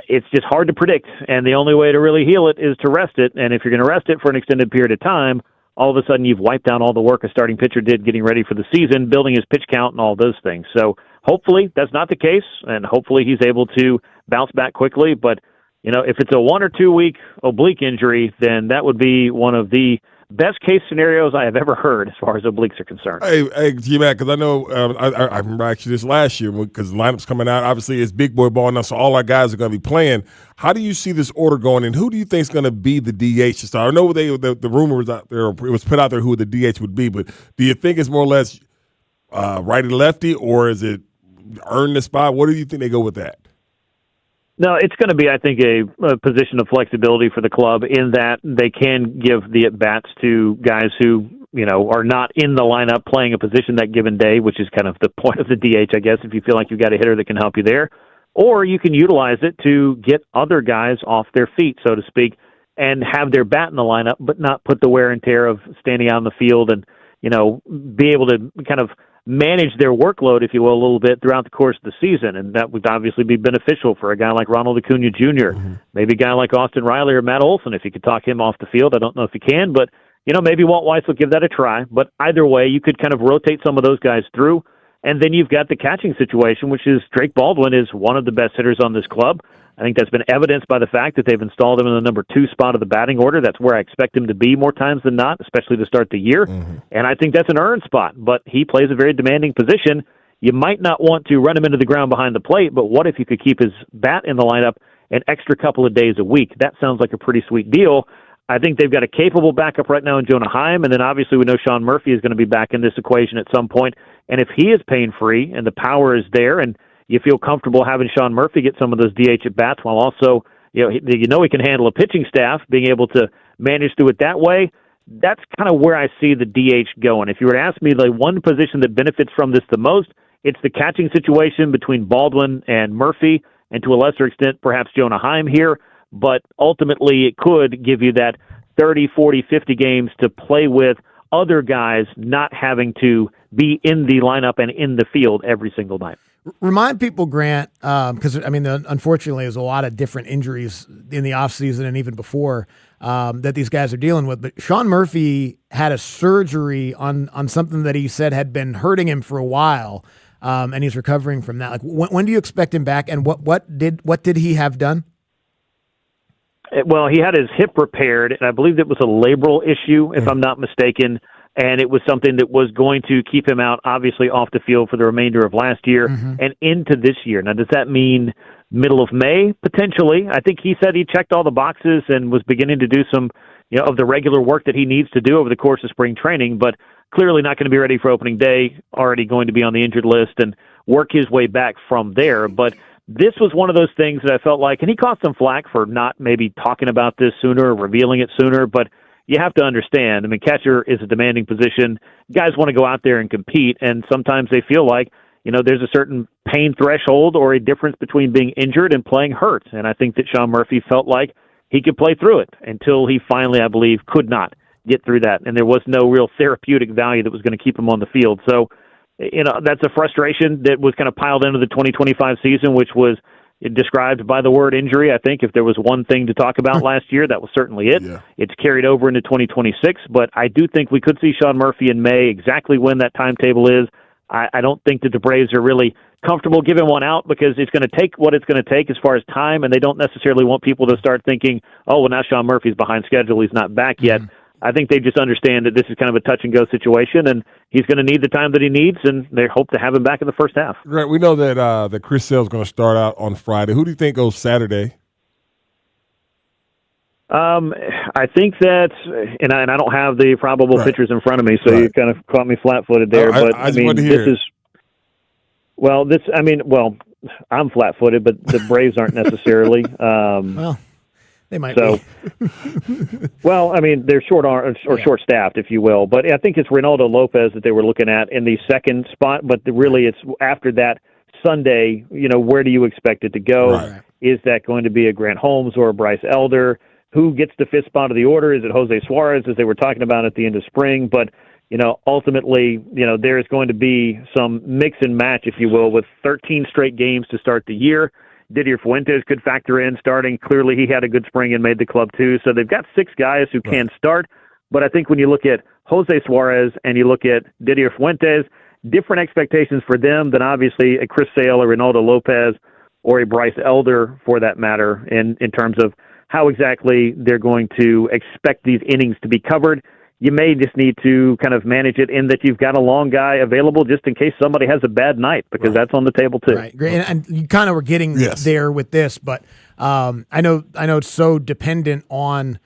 it's just hard to predict, and the only way to really heal it is to rest it. And if you're going to rest it for an extended period of time, all of a sudden you've wiped out all the work a starting pitcher did getting ready for the season, building his pitch count and all those things. So hopefully that's not the case, and hopefully he's able to bounce back quickly. But, you know, if it's a 1 or 2 week oblique injury, then that would be one of the best case scenarios I have ever heard as far as obliques are concerned. Hey, G-Mac, because I know I remember actually this last year because the lineup's coming out. Obviously, it's big boy ball now, so all our guys are going to be playing. How do you see this order going, and who do you think is going to be the DH to start? I know the rumor was out there, it was put out there who the DH would be, but do you think it's more or less righty-lefty, or is it earn the spot? What do you think they go with that? No, it's going to be, I think, a position of flexibility for the club in that they can give the at-bats to guys who are not in the lineup playing a position that given day, which is kind of the point of the DH, I guess, if you feel like you've got a hitter that can help you there. Or you can utilize it to get other guys off their feet, so to speak, and have their bat in the lineup, but not put the wear and tear of standing out on the field and, be able to kind of manage their workload, if you will, a little bit throughout the course of the season. And that would obviously be beneficial for a guy like Ronald Acuna Jr., maybe a guy like Austin Riley or Matt Olson, if you could talk him off the field. I don't know if you can, but, maybe Walt Weiss will give that a try. But either way, you could kind of rotate some of those guys through. And then you've got the catching situation, which is Drake Baldwin is one of the best hitters on this club. I think that's been evidenced by the fact that they've installed him in the number 2 spot of the batting order. That's where I expect him to be more times than not, especially to start the year. And I think that's an earned spot, but he plays a very demanding position. You might not want to run him into the ground behind the plate, but what if you could keep his bat in the lineup an extra couple of days a week? That sounds like a pretty sweet deal. I think they've got a capable backup right now in Jonah Heim, and then obviously we know Sean Murphy is going to be back in this equation at some point. And if he is pain-free and the power is there and you feel comfortable having Sean Murphy get some of those DH at-bats while also, he can handle a pitching staff, being able to manage through it that way, that's kind of where I see the DH going. If you were to ask me the one position that benefits from this the most, it's the catching situation between Baldwin and Murphy, and to a lesser extent, perhaps Jonah Heim here. But ultimately, it could give you that 30, 40, 50 games to play with other guys not having to be in the lineup and in the field every single night. Remind people, Grant, because, unfortunately, there's a lot of different injuries in the offseason and even before that these guys are dealing with. But Sean Murphy had a surgery on something that he said had been hurting him for a while, and he's recovering from that. Like, when do you expect him back, and what did he have done? Well, he had his hip repaired, and I believe it was a labral issue, if I'm not mistaken, and it was something that was going to keep him out, obviously, off the field for the remainder of last year and into this year. Now, does that mean middle of May, potentially? I think he said he checked all the boxes and was beginning to do some of the regular work that he needs to do over the course of spring training, but clearly not going to be ready for opening day, already going to be on the injured list and work his way back from there. But this was one of those things that I felt like, and he caught some flack for not maybe talking about this sooner or revealing it sooner, but you have to understand, catcher is a demanding position. Guys want to go out there and compete, and sometimes they feel like, there's a certain pain threshold or a difference between being injured and playing hurt. And I think that Sean Murphy felt like he could play through it until he finally, I believe, could not get through that. And there was no real therapeutic value that was going to keep him on the field. So, that's a frustration that was kind of piled into the 2025 season, which was described by the word injury. I think if there was one thing to talk about last year, that was certainly it. Yeah. It's carried over into 2026, but I do think we could see Sean Murphy in May. Exactly when that timetable is, I don't think that the Braves are really comfortable giving one out, because it's going to take what it's going to take as far as time, and they don't necessarily want people to start thinking, oh, well, now Sean Murphy's behind schedule, he's not back yet. I think they just understand that this is kind of a touch-and-go situation, and he's going to need the time that he needs, and they hope to have him back in the first half. Grant, we know that Chris Sale's going to start out on Friday. Who do you think goes Saturday? I think that, and I don't have the probable pitchers in front of me, so you kind of caught me flat-footed there. But I just wanted to hear. I'm flat-footed, but the Braves aren't necessarily. Well, they might be. Well, they're short-staffed, if you will. But I think it's Reynaldo Lopez that they were looking at in the second spot. But really, it's after that Sunday. Where do you expect it to go? Right. Is that going to be a Grant Holmes or a Bryce Elder? Who gets the fifth spot of the order? Is it Jose Suarez, as they were talking about at the end of spring? But ultimately, there's going to be some mix and match, if you will, with 13 straight games to start the year. Didier Fuentes could factor in starting. Clearly, he had a good spring and made the club too. So they've got 6 guys who can start. But I think when you look at Jose Suarez and you look at Didier Fuentes, different expectations for them than obviously a Chris Sale or Reynaldo Lopez or a Bryce Elder, for that matter, in terms of how exactly they're going to expect these innings to be covered. You may just need to kind of manage it in that you've got a long guy available just in case somebody has a bad night, because that's on the table too. Right, great. And you kind of were getting there with this, but I know it's so dependent on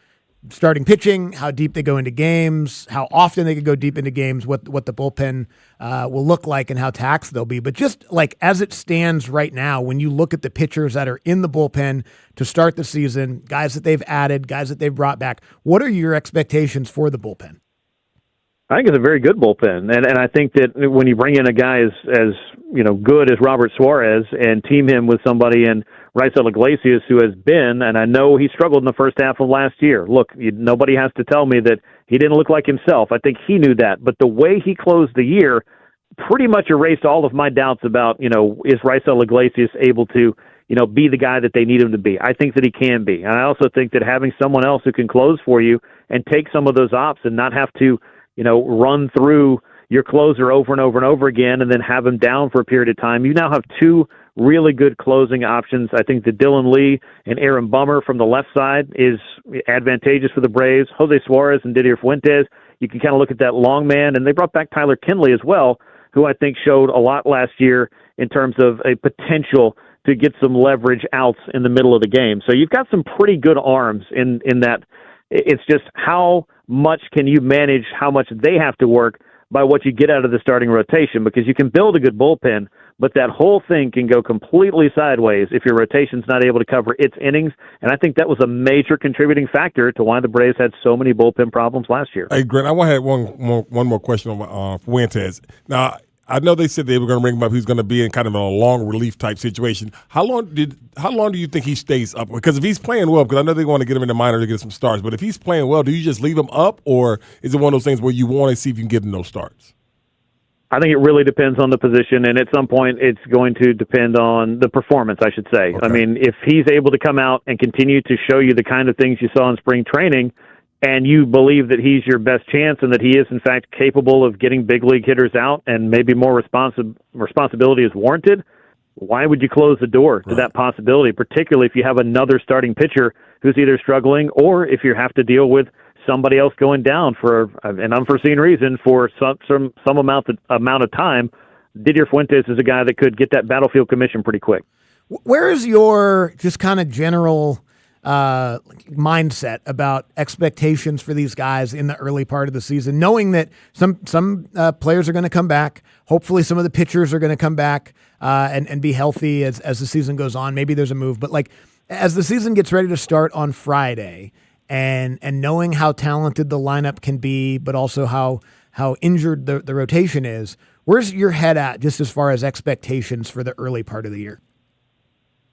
starting pitching, how deep they go into games, how often they could go deep into games, what the bullpen will look like, and how taxed they'll be. But just like as it stands right now, when you look at the pitchers that are in the bullpen to start the season, guys that they've added, guys that they've brought back, what are your expectations for the bullpen? I think it's a very good bullpen, and I think that when you bring in a guy as good as Robert Suarez and team him with somebody in Raisel Iglesias who has been, and I know he struggled in the first half of last year. Look, nobody has to tell me that he didn't look like himself. I think he knew that, but the way he closed the year pretty much erased all of my doubts about is Raisel Iglesias able to be the guy that they need him to be. I think that he can be, and I also think that having someone else who can close for you and take some of those ops and not have to run through your closer over and over and over again and then have him down for a period of time. You now have two really good closing options. I think that Dylan Lee and Aaron Bummer from the left side is advantageous for the Braves. Jose Suarez and Didier Fuentes, you can kind of look at that long man, and they brought back Tyler Kinley as well, who I think showed a lot last year in terms of a potential to get some leverage outs in the middle of the game. So you've got some pretty good arms in that. It's just how much can you manage how much they have to work by what you get out of the starting rotation, because you can build a good bullpen, but that whole thing can go completely sideways if your rotation's not able to cover its innings. And I think that was a major contributing factor to why the Braves had so many bullpen problems last year. Hey, Grant, I want to have one more question on Fuentes. Now, I know they said they were going to bring him up. He's going to be in kind of a long relief type situation. How long do you think he stays up? Because if he's playing well, because I know they want to get him in the minor to get some starts, but if he's playing well, do you just leave him up, or is it one of those things where you want to see if you can get him those starts? I think it really depends on the position, and at some point it's going to depend on the performance, I should say. Okay. I mean, if he's able to come out and continue to show you the kind of things you saw in spring training, and you believe that he's your best chance and that he is, in fact, capable of getting big league hitters out and maybe more responsibility is warranted, why would you close the door to that possibility, particularly if you have another starting pitcher who's either struggling or if you have to deal with somebody else going down for an unforeseen reason for some amount of time? Didier Fuentes is a guy that could get that battlefield commission pretty quick. Where is your just kind of general mindset about expectations for these guys in the early part of the season, knowing that some players are going to come back? Hopefully some of the pitchers are going to come back and be healthy as the season goes on. Maybe there's a move, but like as the season gets ready to start on Friday, and knowing how talented the lineup can be, but also how injured the rotation is, where's your head at just as far as expectations for the early part of the year?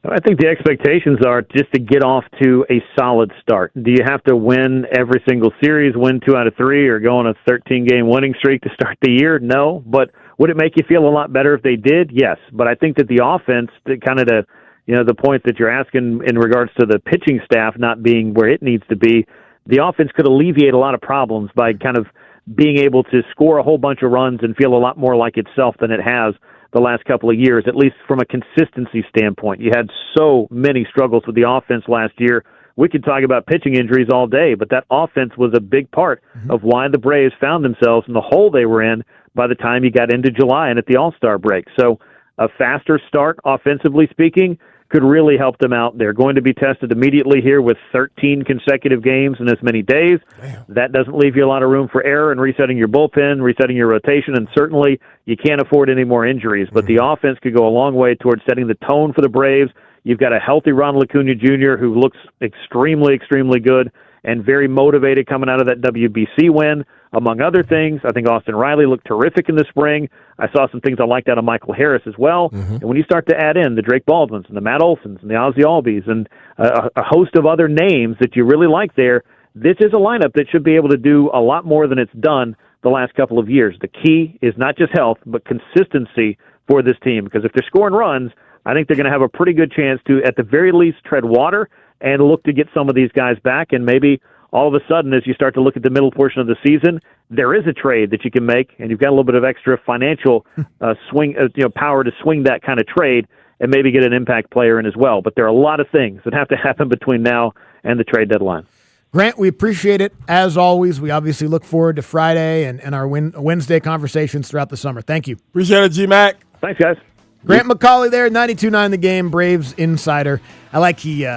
I think the expectations are just to get off to a solid start. Do you have to win every single series, win 2 out of 3, or go on a 13-game winning streak to start the year? No. But would it make you feel a lot better if they did? Yes. But I think that the offense, the point that you're asking in regards to the pitching staff not being where it needs to be, the offense could alleviate a lot of problems by kind of being able to score a whole bunch of runs and feel a lot more like itself than it has the last couple of years, at least from a consistency standpoint. You had so many struggles with the offense last year. We could talk about pitching injuries all day, but that offense was a big part of why the Braves found themselves in the hole they were in by the time you got into July and at the All-Star break. So a faster start, offensively speaking, could really help them out. They're going to be tested immediately here with 13 consecutive games in as many days. Damn. That doesn't leave you a lot of room for error in resetting your bullpen, resetting your rotation, and certainly you can't afford any more injuries. But the offense could go a long way towards setting the tone for the Braves. You've got a healthy Ronald Acuna Jr. who looks extremely, extremely good and very motivated coming out of that WBC win. Among other things, I think Austin Riley looked terrific in the spring. I saw some things I liked out of Michael Harris as well. And when you start to add in the Drake Baldwins and the Matt Olsons and the Ozzie Albies and a host of other names that you really like there, this is a lineup that should be able to do a lot more than it's done the last couple of years. The key is not just health, but consistency for this team, because if they're scoring runs, I think they're going to have a pretty good chance to, at the very least, tread water and look to get some of these guys back. And maybe all of a sudden, as you start to look at the middle portion of the season, there is a trade that you can make, and you've got a little bit of extra financial power to swing that kind of trade and maybe get an impact player in as well. But there are a lot of things that have to happen between now and the trade deadline. Grant, we appreciate it. As always, we obviously look forward to Friday and our Wednesday conversations throughout the summer. Thank you. Appreciate it, G-Mac. Thanks, guys. Grant McCauley there, 92.9 The Game, Braves insider. I like he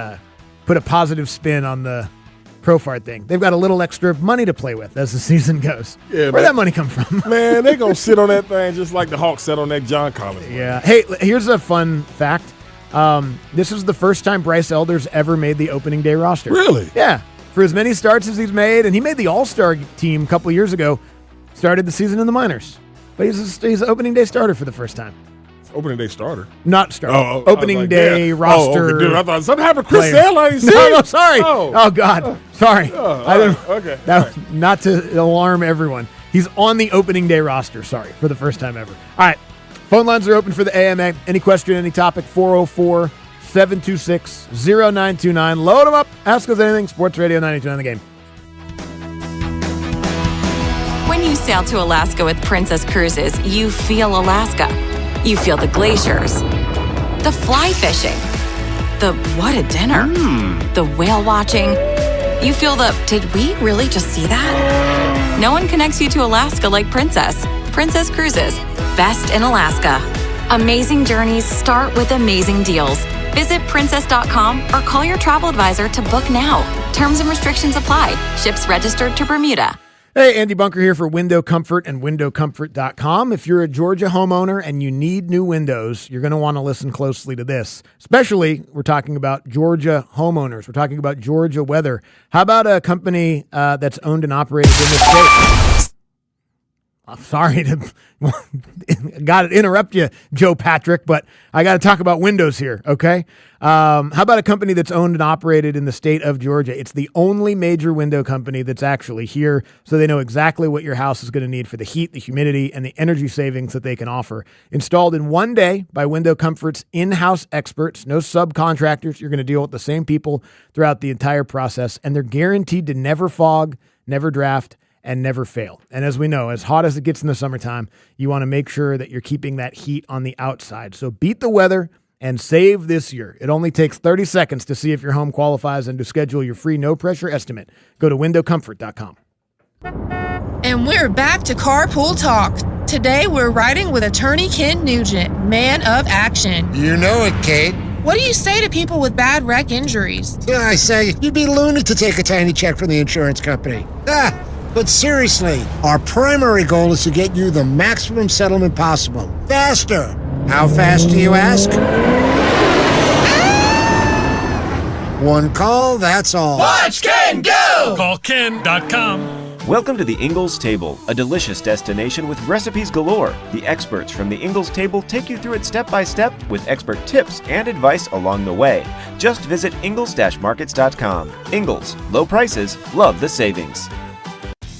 put a positive spin on the Profart thing. They've got a little extra money to play with as the season goes. Yeah, where'd that money come from? Man, they're going to sit on that thing just like the Hawks sat on that John Collins. Yeah. Hey, here's a fun fact. This is the first time Bryce Elder's ever made the opening day roster. Really? Yeah. For as many starts as he's made, and he made the All-Star team a couple years ago, started the season in the minors. But he's an opening day starter for the first time. Opening day starter? Not starter. Opening day roster. Okay, dude, I thought something happened. Chris player. Sale. No, sorry. Oh God. Sorry. I didn't. Okay. That was not to alarm everyone. He's on the opening day roster. Sorry, for the first time ever. All right. Phone lines are open for the AMA. Any question, any topic, 404-726-0929. Load them up. Ask us anything. Sports Radio 92.9 The Game. When you sail to Alaska with Princess Cruises, you feel Alaska. You feel the glaciers, the fly fishing, the what a dinner, the whale watching. You feel the, did we really just see that? No one connects you to Alaska like Princess. Princess Cruises, best in Alaska. Amazing journeys start with amazing deals. Visit princess.com or call your travel advisor to book now. Terms and restrictions apply. Ships registered to Bermuda. Hey, Andy Bunker here for Window Comfort and windowcomfort.com. If you're a Georgia homeowner and you need new windows, you're going to want to listen closely to this. Especially, we're talking about Georgia homeowners. We're talking about Georgia weather. How about a company that's owned and operated in the state? I'm sorry to got to interrupt you, Joe Patrick, but I got to talk about windows here, okay? How about a company that's owned and operated in the state of Georgia? It's the only major window company that's actually here, so they know exactly what your house is going to need for the heat, the humidity, and the energy savings that they can offer. Installed in one day by Window Comfort's in-house experts, no subcontractors. You're going to deal with the same people throughout the entire process, and they're guaranteed to never fog, never draft, and never fail. And as we know, as hot as it gets in the summertime, you want to make sure that you're keeping that heat on the outside. So beat the weather and save this year. It only takes 30 seconds to see if your home qualifies and to schedule your free no-pressure estimate. Go to windowcomfort.com. And we're back to Carpool Talk. Today we're riding with attorney Ken Nugent, man of action. You know it, Kate. What do you say to people with bad wreck injuries? Yeah, I say, you'd be loony to take a tiny check from the insurance company. But seriously, our primary goal is to get you the maximum settlement possible. Faster. How fast do you ask? One call, that's all. Watch Ken go! Call Ken.com. Welcome to the Ingalls Table, a delicious destination with recipes galore. The experts from the Ingalls Table take you through it step by step with expert tips and advice along the way. Just visit Ingalls-Markets.com. Ingalls, low prices, love the savings.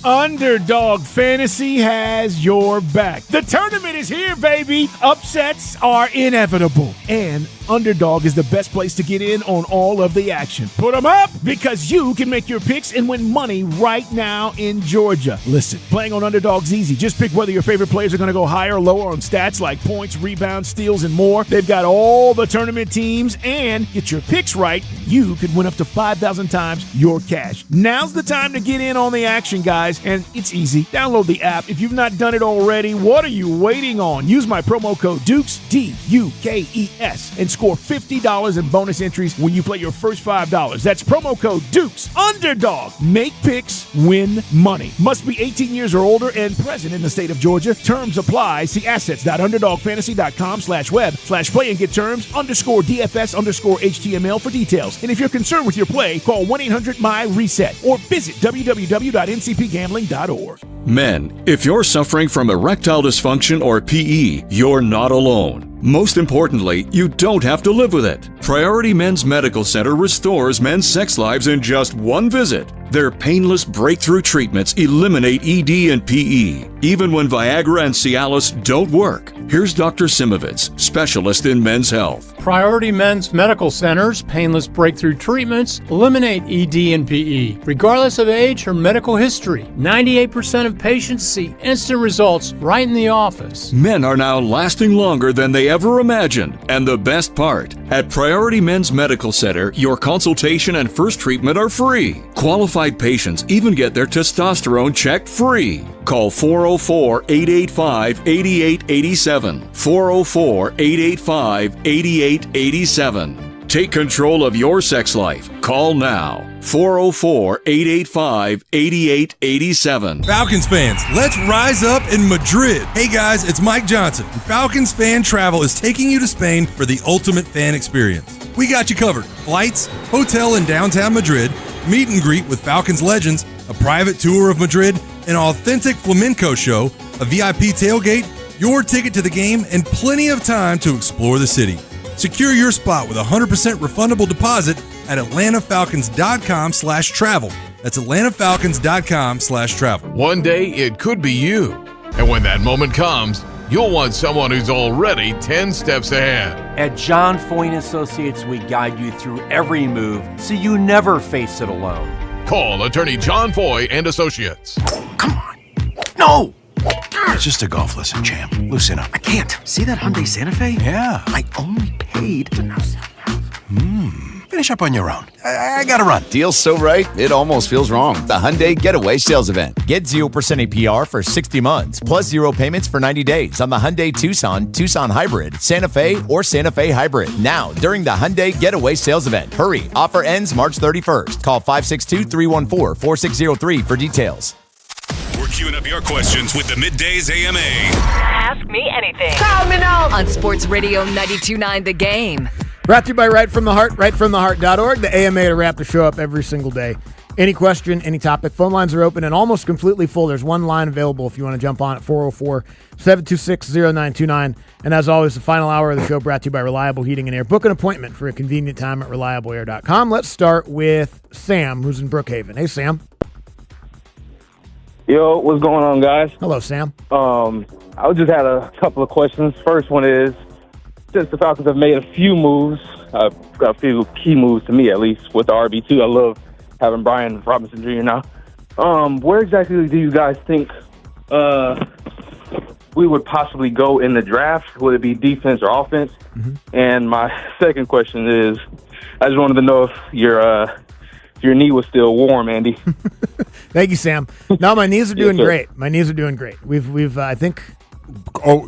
Underdog Fantasy has your back. The tournament is here, baby. Upsets are inevitable. And Underdog is the best place to get in on all of the action. Put them up because you can make your picks and win money right now in Georgia. Listen, playing on Underdog's easy. Just pick whether your favorite players are going to go higher or lower on stats like points, rebounds, steals, and more. They've got all the tournament teams, and get your picks right, you could win up to 5,000 times your cash. Now's the time to get in on the action, guys, and it's easy. Download the app. If you've not done it already, what are you waiting on? Use my promo code DUKES, D-U-K-E-S, and score $50 in bonus entries when you play your first $5. That's promo code DUKES. Underdog. Make picks, win money. Must be 18 years or older and present in the state of Georgia. Terms apply. See assets.underdogfantasy.com/web/play and get terms _DFS_HTML for details. And if you're concerned with your play, call 1-800-MY-RESET or visit www.ncpgambling.org. Men, if you're suffering from erectile dysfunction or PE, you're not alone. Most importantly, you don't have to live with it. Priority Men's Medical Center restores men's sex lives in just one visit. Their painless breakthrough treatments eliminate ED and PE, even when Viagra and Cialis don't work. Here's Dr. Simovitz, specialist in men's health. Priority Men's Medical Center's painless breakthrough treatments eliminate ED and PE, regardless of age or medical history. 98% of patients see instant results right in the office. Men are now lasting longer than they ever imagined. And the best part, at Priority Men's Medical Center, your consultation and first treatment are free. Qualified patients even get their testosterone checked free. Call 404-885-8887. 404-885-8887. Take control of your sex life. Call now. 404-885-8887. Falcons fans, let's rise up in Madrid. Hey guys, it's Mike Johnson. Falcons Fan Travel is taking you to Spain for the ultimate fan experience. We got you covered. Flights, hotel in downtown Madrid, meet and greet with Falcons legends, a private tour of Madrid, an authentic flamenco show, a VIP tailgate, your ticket to the game, and plenty of time to explore the city. Secure your spot with a 100% refundable deposit at atlantafalcons.com/travel. That's atlantafalcons.com/travel. One day it could be you. And when that moment comes, you'll want someone who's already 10 steps ahead. At John Foyne Associates, we guide you through every move so you never face it alone. Call attorney John Foy and Associates. No! It's just a golf lesson, champ. Loosen up. I can't. See that Hyundai Santa Fe? Yeah. I only paid to finish up on your own. I gotta run. Deal's so right, it almost feels wrong. The Hyundai Getaway Sales Event. Get 0% APR for 60 months, plus 0 payments for 90 days on the Hyundai Tucson, Tucson Hybrid, Santa Fe, or Santa Fe Hybrid. Now, during the Hyundai Getaway Sales Event. Hurry, offer ends March 31st. Call 562-314-4603 for details. We're queuing up your questions with the Middays AMA. Ask me anything. Call me now. On Sports Radio 92.9 The Game. Brought to you by Right From The Heart, rightfromtheheart.org, the AMA to wrap the show up every single day. Any question, any topic. Phone lines are open and almost completely full. There's one line available if you want to jump on at 404-726-0929. And as always, the final hour of the show brought to you by Reliable Heating and Air. Book an appointment for a convenient time at reliableair.com. Let's start with Sam, who's in Brookhaven. Hey, Sam. Yo, what's going on, guys? Hello, Sam. I just had a couple of questions. First one is, since the Falcons have made a few moves, got a few key moves to me at least, with the RB2. I love having Brian Robinson Jr. now. Where exactly do you guys think we would possibly go in the draft? Would it be defense or offense? Mm-hmm. And my second question is, I just wanted to know if your knee was still warm, Andy. Thank you, Sam. No, my knees are doing Yes, sir. great. My knees are doing great. We've I think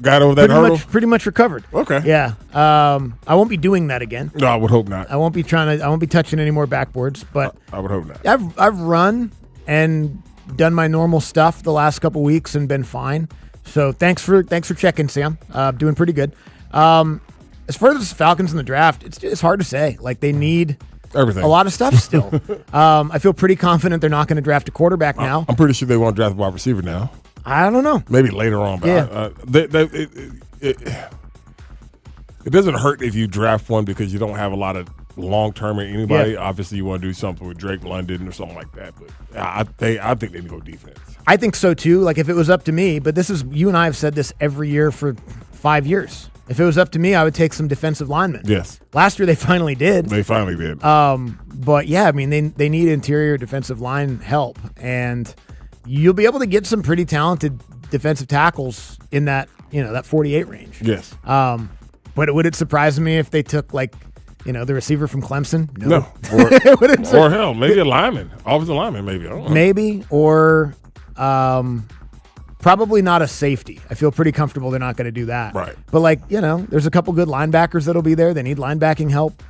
got over that hurdle? pretty much recovered. Okay. Yeah. I won't be doing that again. No, I would hope not. I won't be touching any more backboards, but I would hope not. I've run and done my normal stuff the last couple weeks and been fine. So thanks for checking, Sam. Doing pretty good. As far as the Falcons in the draft, it's hard to say. Like, they need everything, a lot of stuff still. I feel pretty confident they're not going to draft a quarterback now. I'm pretty sure they won't draft a wide receiver now. I don't know. Maybe later on, but Yeah. it doesn't hurt if you draft one because you don't have a lot of long-term in anybody. Yeah. Obviously, you want to do something with Drake London or something like that. But I think they need to go defense. I think so too. Like, if it was up to me, but you and I have said this every year for 5 years. If it was up to me, I would take some defensive linemen. Yes. Last year they finally did. They finally did. But yeah, I mean, they need interior defensive line help, and you'll be able to get some pretty talented defensive tackles in that 48 range. Yes. But would it surprise me if they took the receiver from Clemson? No. Or hell, maybe a lineman, offensive lineman, maybe. I don't know. Maybe, or probably not a safety. I feel pretty comfortable they're not going to do that. Right. But there's a couple good linebackers that'll be there. They need linebacking help.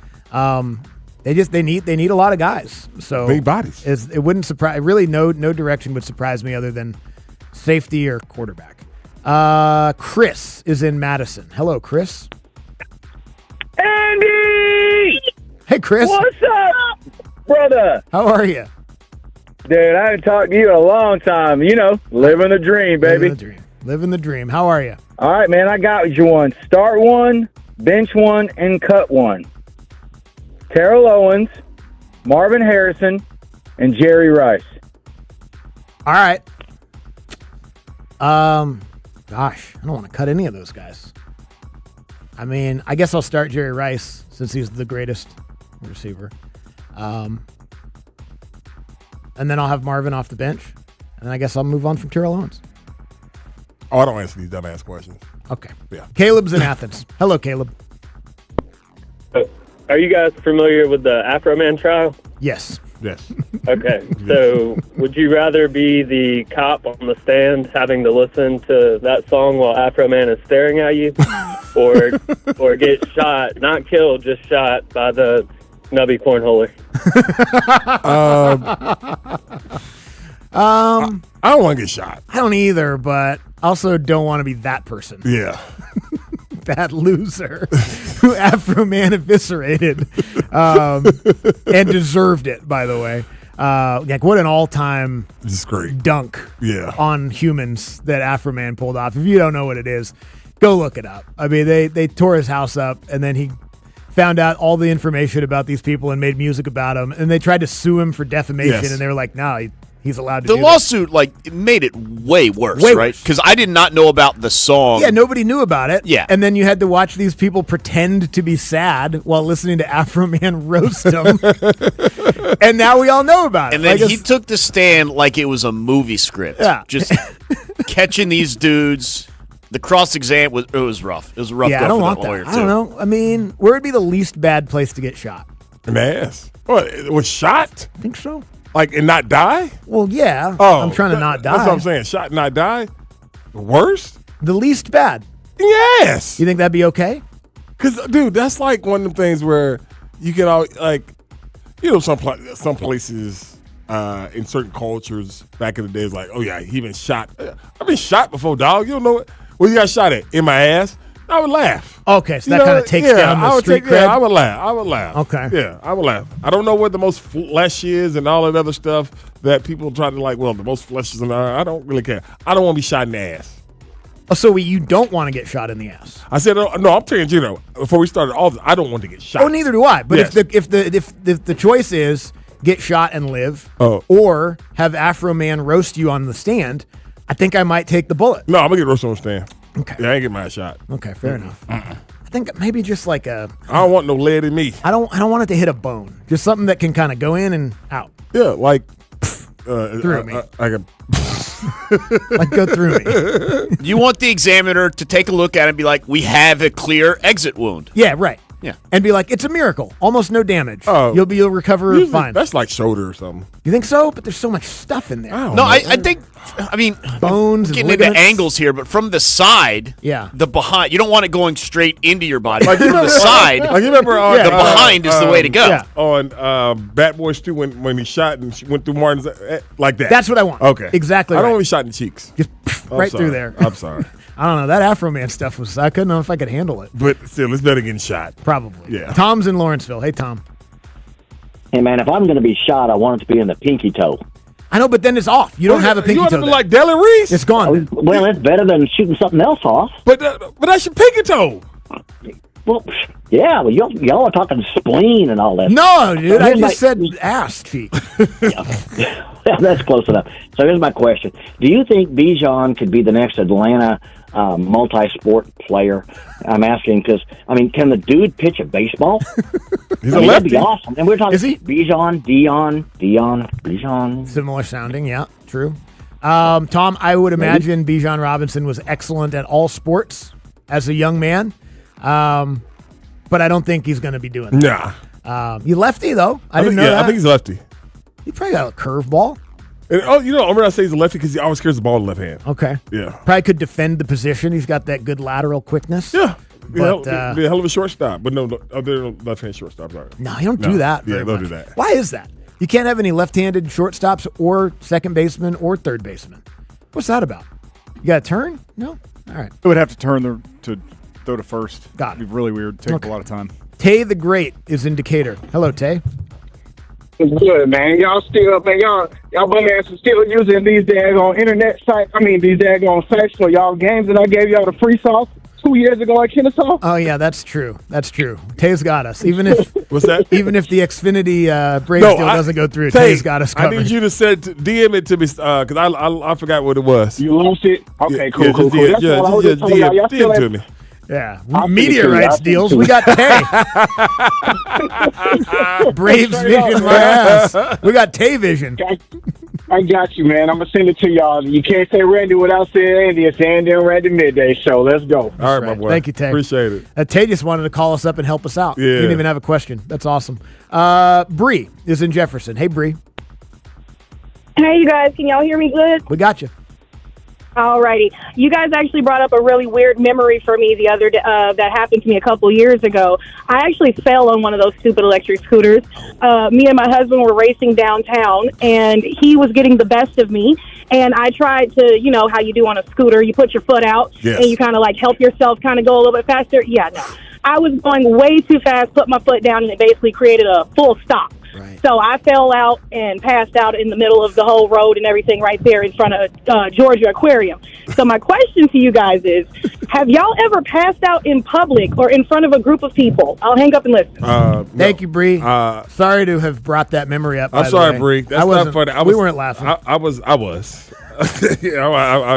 They need a lot of guys. So big bodies. It wouldn't surprise. Really, no direction would surprise me other than safety or quarterback. Chris is in Madison. Hello, Chris. Andy! Hey, Chris. What's up, brother? How are you? Dude, I haven't talked to you in a long time. Living the dream, baby. Living the dream. How are you? All right, man, I got you one. Start one, bench one, and cut one. Terrell Owens, Marvin Harrison, and Jerry Rice. All right. Gosh, I don't want to cut any of those guys. I mean, I guess I'll start Jerry Rice since he's the greatest receiver. And then I'll have Marvin off the bench. And then I guess I'll move on from Terrell Owens. Oh, I don't answer these dumbass questions. Okay. Yeah. Caleb's in Athens. Hello, Caleb. Are you guys familiar with the Afro Man trial? Yes. Yes. Okay. So would you rather be the cop on the stand having to listen to that song while Afro Man is staring at you? or get shot, not killed, just shot by the nubby cornholer? I don't want to get shot. I don't either, but also don't want to be that person. Yeah. That loser who Afro Man eviscerated and deserved it, by the way. Like, what an all-time This is great. dunk on humans that Afro Man pulled off. If you don't know what it is, go look it up. I mean, they tore his house up, and then he found out all the information about these people and made music about them, and they tried to sue him for defamation, and they were like, no, he's allowed to do The lawsuit, it made it way worse, Way right? worse. Because I did not know about the song. Yeah, nobody knew about it. Yeah. And then you had to watch these people pretend to be sad while listening to Afro Man roast them. And now we all know about it. And then he took the stand like it was a movie script. Yeah. Just catching these dudes. The cross-exam was rough. It was a rough I go don't for want that lawyer, that. I don't know. I mean, where would be the least bad place to get shot? In the ass. What? It was shot? I think so. Like, and not die? Well, yeah. Oh, I'm trying to not die. That's what I'm saying. Shot and not die? The worst? The least bad? Yes. You think that'd be okay? Because, dude, that's like one of the things where you can always, some places in certain cultures back in the days, like, oh, yeah, he been shot. I've been shot before, dog. You don't know it. Well, you got shot at? In my ass? I would laugh. Okay, so that kind of takes down the street cred? Yeah, I would laugh. Okay. Yeah, I would laugh. I don't know what the most flesh is and all that other stuff that people try to the most flesh is, and I don't really care. I don't want to be shot in the ass. Oh, so you don't want to get shot in the ass? I said, no, I'm telling you, before we started all this, I don't want to get shot. Oh, neither do I. But Yes. if the choice is get shot and live, or have Afro Man roast you on the stand, I think I might take the bullet. No, I'm gonna get roasted on the stand. Okay. Yeah, I ain't get my shot. Okay, fair enough. I think maybe just like I don't want no lead in me. I don't want it to hit a bone. Just something that can kind of go in and out. Yeah, like through me. I can like go through me. You want the examiner to take a look at it and be like, we have a clear exit wound. Yeah, right. Yeah. And be like, it's a miracle. Almost no damage. Oh. You'll recover Usually fine. That's like shoulder or something. You think so? But there's so much stuff in there. I think, bones and getting into ligaments. angles here, but from the side, the behind, you don't want it going straight into your body. Like, From you the remember- side, like, you remember the behind is the way to go. Yeah. On Bad Boys 2 when he shot and went through Martin's like that. That's what I want. Okay. Exactly I don't right. want to be shot in the cheeks. Just I'm right sorry. through there. I'm sorry. I don't know. That Afro Man stuff was, I couldn't know if I could handle it. But still, it's better getting shot. Probably. Yeah. Tom's in Lawrenceville. Hey, Tom. Hey, man, if I'm going to be shot, I want it to be in the pinky toe. I know, but then it's off. You don't have a pinky You want toe. to be there. like Della Reese? It's gone. Well, it's better than shooting something else off. But that's your pinky toe. Well, yeah, well, y'all are talking spleen and all that. No, dude. I Here's just said ass cheek. That's close enough. So here's my question. Do you think Bijan could be the next Atlanta multi-sport player? I'm asking because, can the dude pitch a baseball? He's a lefty. That'd be awesome. And we're talking Is he? Bijan, Bijan. Similar sounding, yeah, true. Tom, I would imagine Bijan Robinson was excellent at all sports as a young man, but I don't think he's going to be doing that. Nah. You lefty, though. I didn't know that. I think he's a lefty. He probably got a curveball. And, remember I say he's a lefty because he always carries the ball in the left hand. Okay. Yeah. Probably could defend the position. He's got that good lateral quickness. Yeah. But, be a hell of a shortstop. But no, they're left-hand shortstop. Sorry. No, you don't do that. Yeah, very don't much. do that. Why is that? You can't have any left-handed shortstops or second baseman or third baseman. What's that about? You got to turn? No? All right. It would have to turn to throw to first. Got it. It'd be really weird. Take Okay. a lot of time. Tay the Great is in Decatur. Hello, Tay. It's good, man. Y'all still, man, y'all bum asses still using these daggone internet sites. These daggone sites for y'all games that I gave y'all the free sauce 2 years ago at Kennesaw. Oh yeah, that's true. That's true. Tay's got us. Even if what's that? Even if the Xfinity Braves deal doesn't go through, Tay's got us covered. I need you to DM it to me because I forgot what it was. You lost it? Okay, cool. That's all I was just telling y'all. Y'all still DM to at- me. Yeah, I'll media send it to you. rights I'll send it deals. to We you. got Tay. Braves vision, my ass. We got Tay vision. I got you, man. I'm going to send it to y'all. You can't say Randy without saying Andy. It's Andy and Randy Midday Show. Let's go. All right, my boy. Thank you, Tay. Appreciate it. Tay just wanted to call us up and help us out. Yeah. He didn't even have a question. That's awesome. Bree is in Jefferson. Hey, Bree. Hey, you guys. Can y'all hear me good? We got you. Alrighty. You guys actually brought up a really weird memory for me the other day that happened to me a couple years ago. I actually fell on one of those stupid electric scooters. Me and my husband were racing downtown, and he was getting the best of me. And I tried to, you know, how you do on a scooter. You put your foot out, Yes. and you kind of like help yourself kind of go a little bit faster. Yeah, no. I was going way too fast, put my foot down, and it basically created a full stop. Right. So I fell out and passed out in the middle of the whole road and everything right there in front of Georgia Aquarium. So my question to you guys is, have y'all ever passed out in public or in front of a group of people? I'll hang up and listen. Thank you, Bree. Sorry to have brought that memory up. I'm sorry, Bree. That's not funny. We weren't laughing. I was. I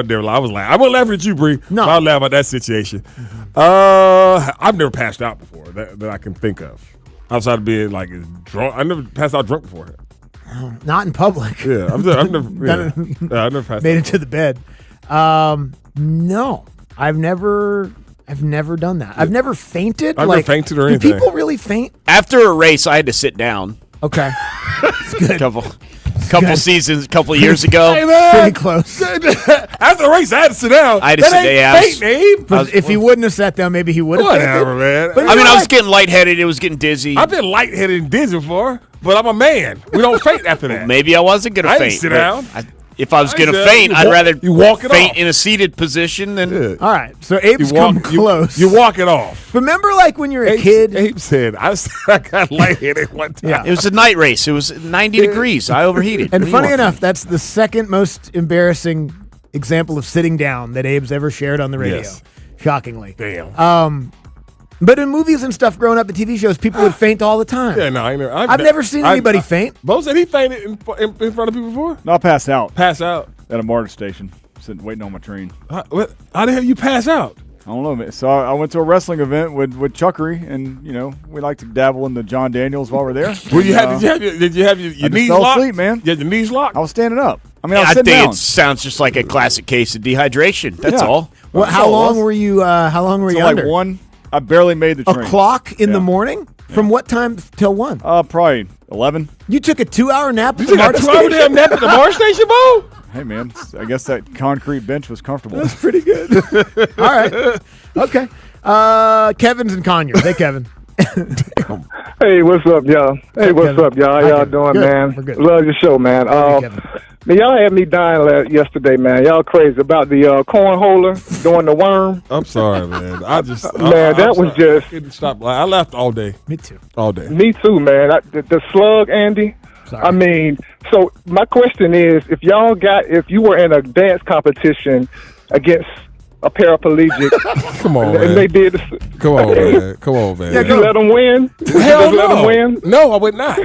never lie. I was laughing. I wasn't laughing at you, Bree. No, I was laughing at that situation. I've never passed out before that I can think of. Outside of being like drunk, I never passed out drunk before. Not in public. Yeah, I've never passed made out. it to the bed. No, I've never done that. I've never fainted. I've never fainted or anything. Do people really faint? After a race, I had to sit down. Okay, it's good. Couple seasons, couple years ago. Hey, man. Pretty close. After the race, I had to sit down. I had to sit down. If he wouldn't have sat down, maybe he would have. Whatever, man. But I was getting lightheaded. It was getting dizzy. I've been lightheaded and dizzy before, but I'm a man. We don't faint after that. Maybe I wasn't going to I faint. didn't sit down. If I was going to faint, I'd rather walk it faint off. in a seated position than. All right, so Abe's come close. You walk it off. Remember, like when you're a kid. Abe said, "I got lightheaded one time." Yeah, it was a night race. It was 90 degrees. I overheated. And funny enough, that's the second most embarrassing example of sitting down that Abe's ever shared on the radio. Yes. Shockingly. Damn. But in movies and stuff, growing up at TV shows, people would faint all the time. Yeah, no, I've never seen anybody faint. Bo said he fainted in front of people before. No, I passed out. Pass out at a MARTA station, sitting waiting on my train. How the hell you pass out? I don't know, man. So I went to a wrestling event with Chuckery, and we like to dabble in the John Daniels while we're there. Well, did you have your knees fell locked? asleep, man. You had your knees locked? I was standing up. I mean, Yeah, I was I sitting think down. it sounds just like a classic case of dehydration. That's all. Well, how long were you? How long were you Like under? 1. I barely made the train. O'clock in the morning. From what time till 1? Probably 11. You took a 2-hour nap. You took a 2-hour damn nap at the MARTA station, Bo? Hey, man. I guess that concrete bench was comfortable. That's pretty good. All right. Okay. Kevin's in Conyers. Hey, Kevin. Hey, what's up, y'all? Hey, what's up, y'all? How y'all doing, Good. man? We're good. Love your show, man. Man, y'all had me dying yesterday, man. Y'all crazy about the cornholer doing the worm. I'm sorry, man. That was just. Couldn't stop. I laughed all day. Me too. All day. Me too, man. The slug, Andy. Sorry. I mean, so my question is, if you were in a dance competition against a paraplegic, Come on, and man. they did, Come on, man. Come on, man. did you let them win? Hell Just let them no. win? No, I would not.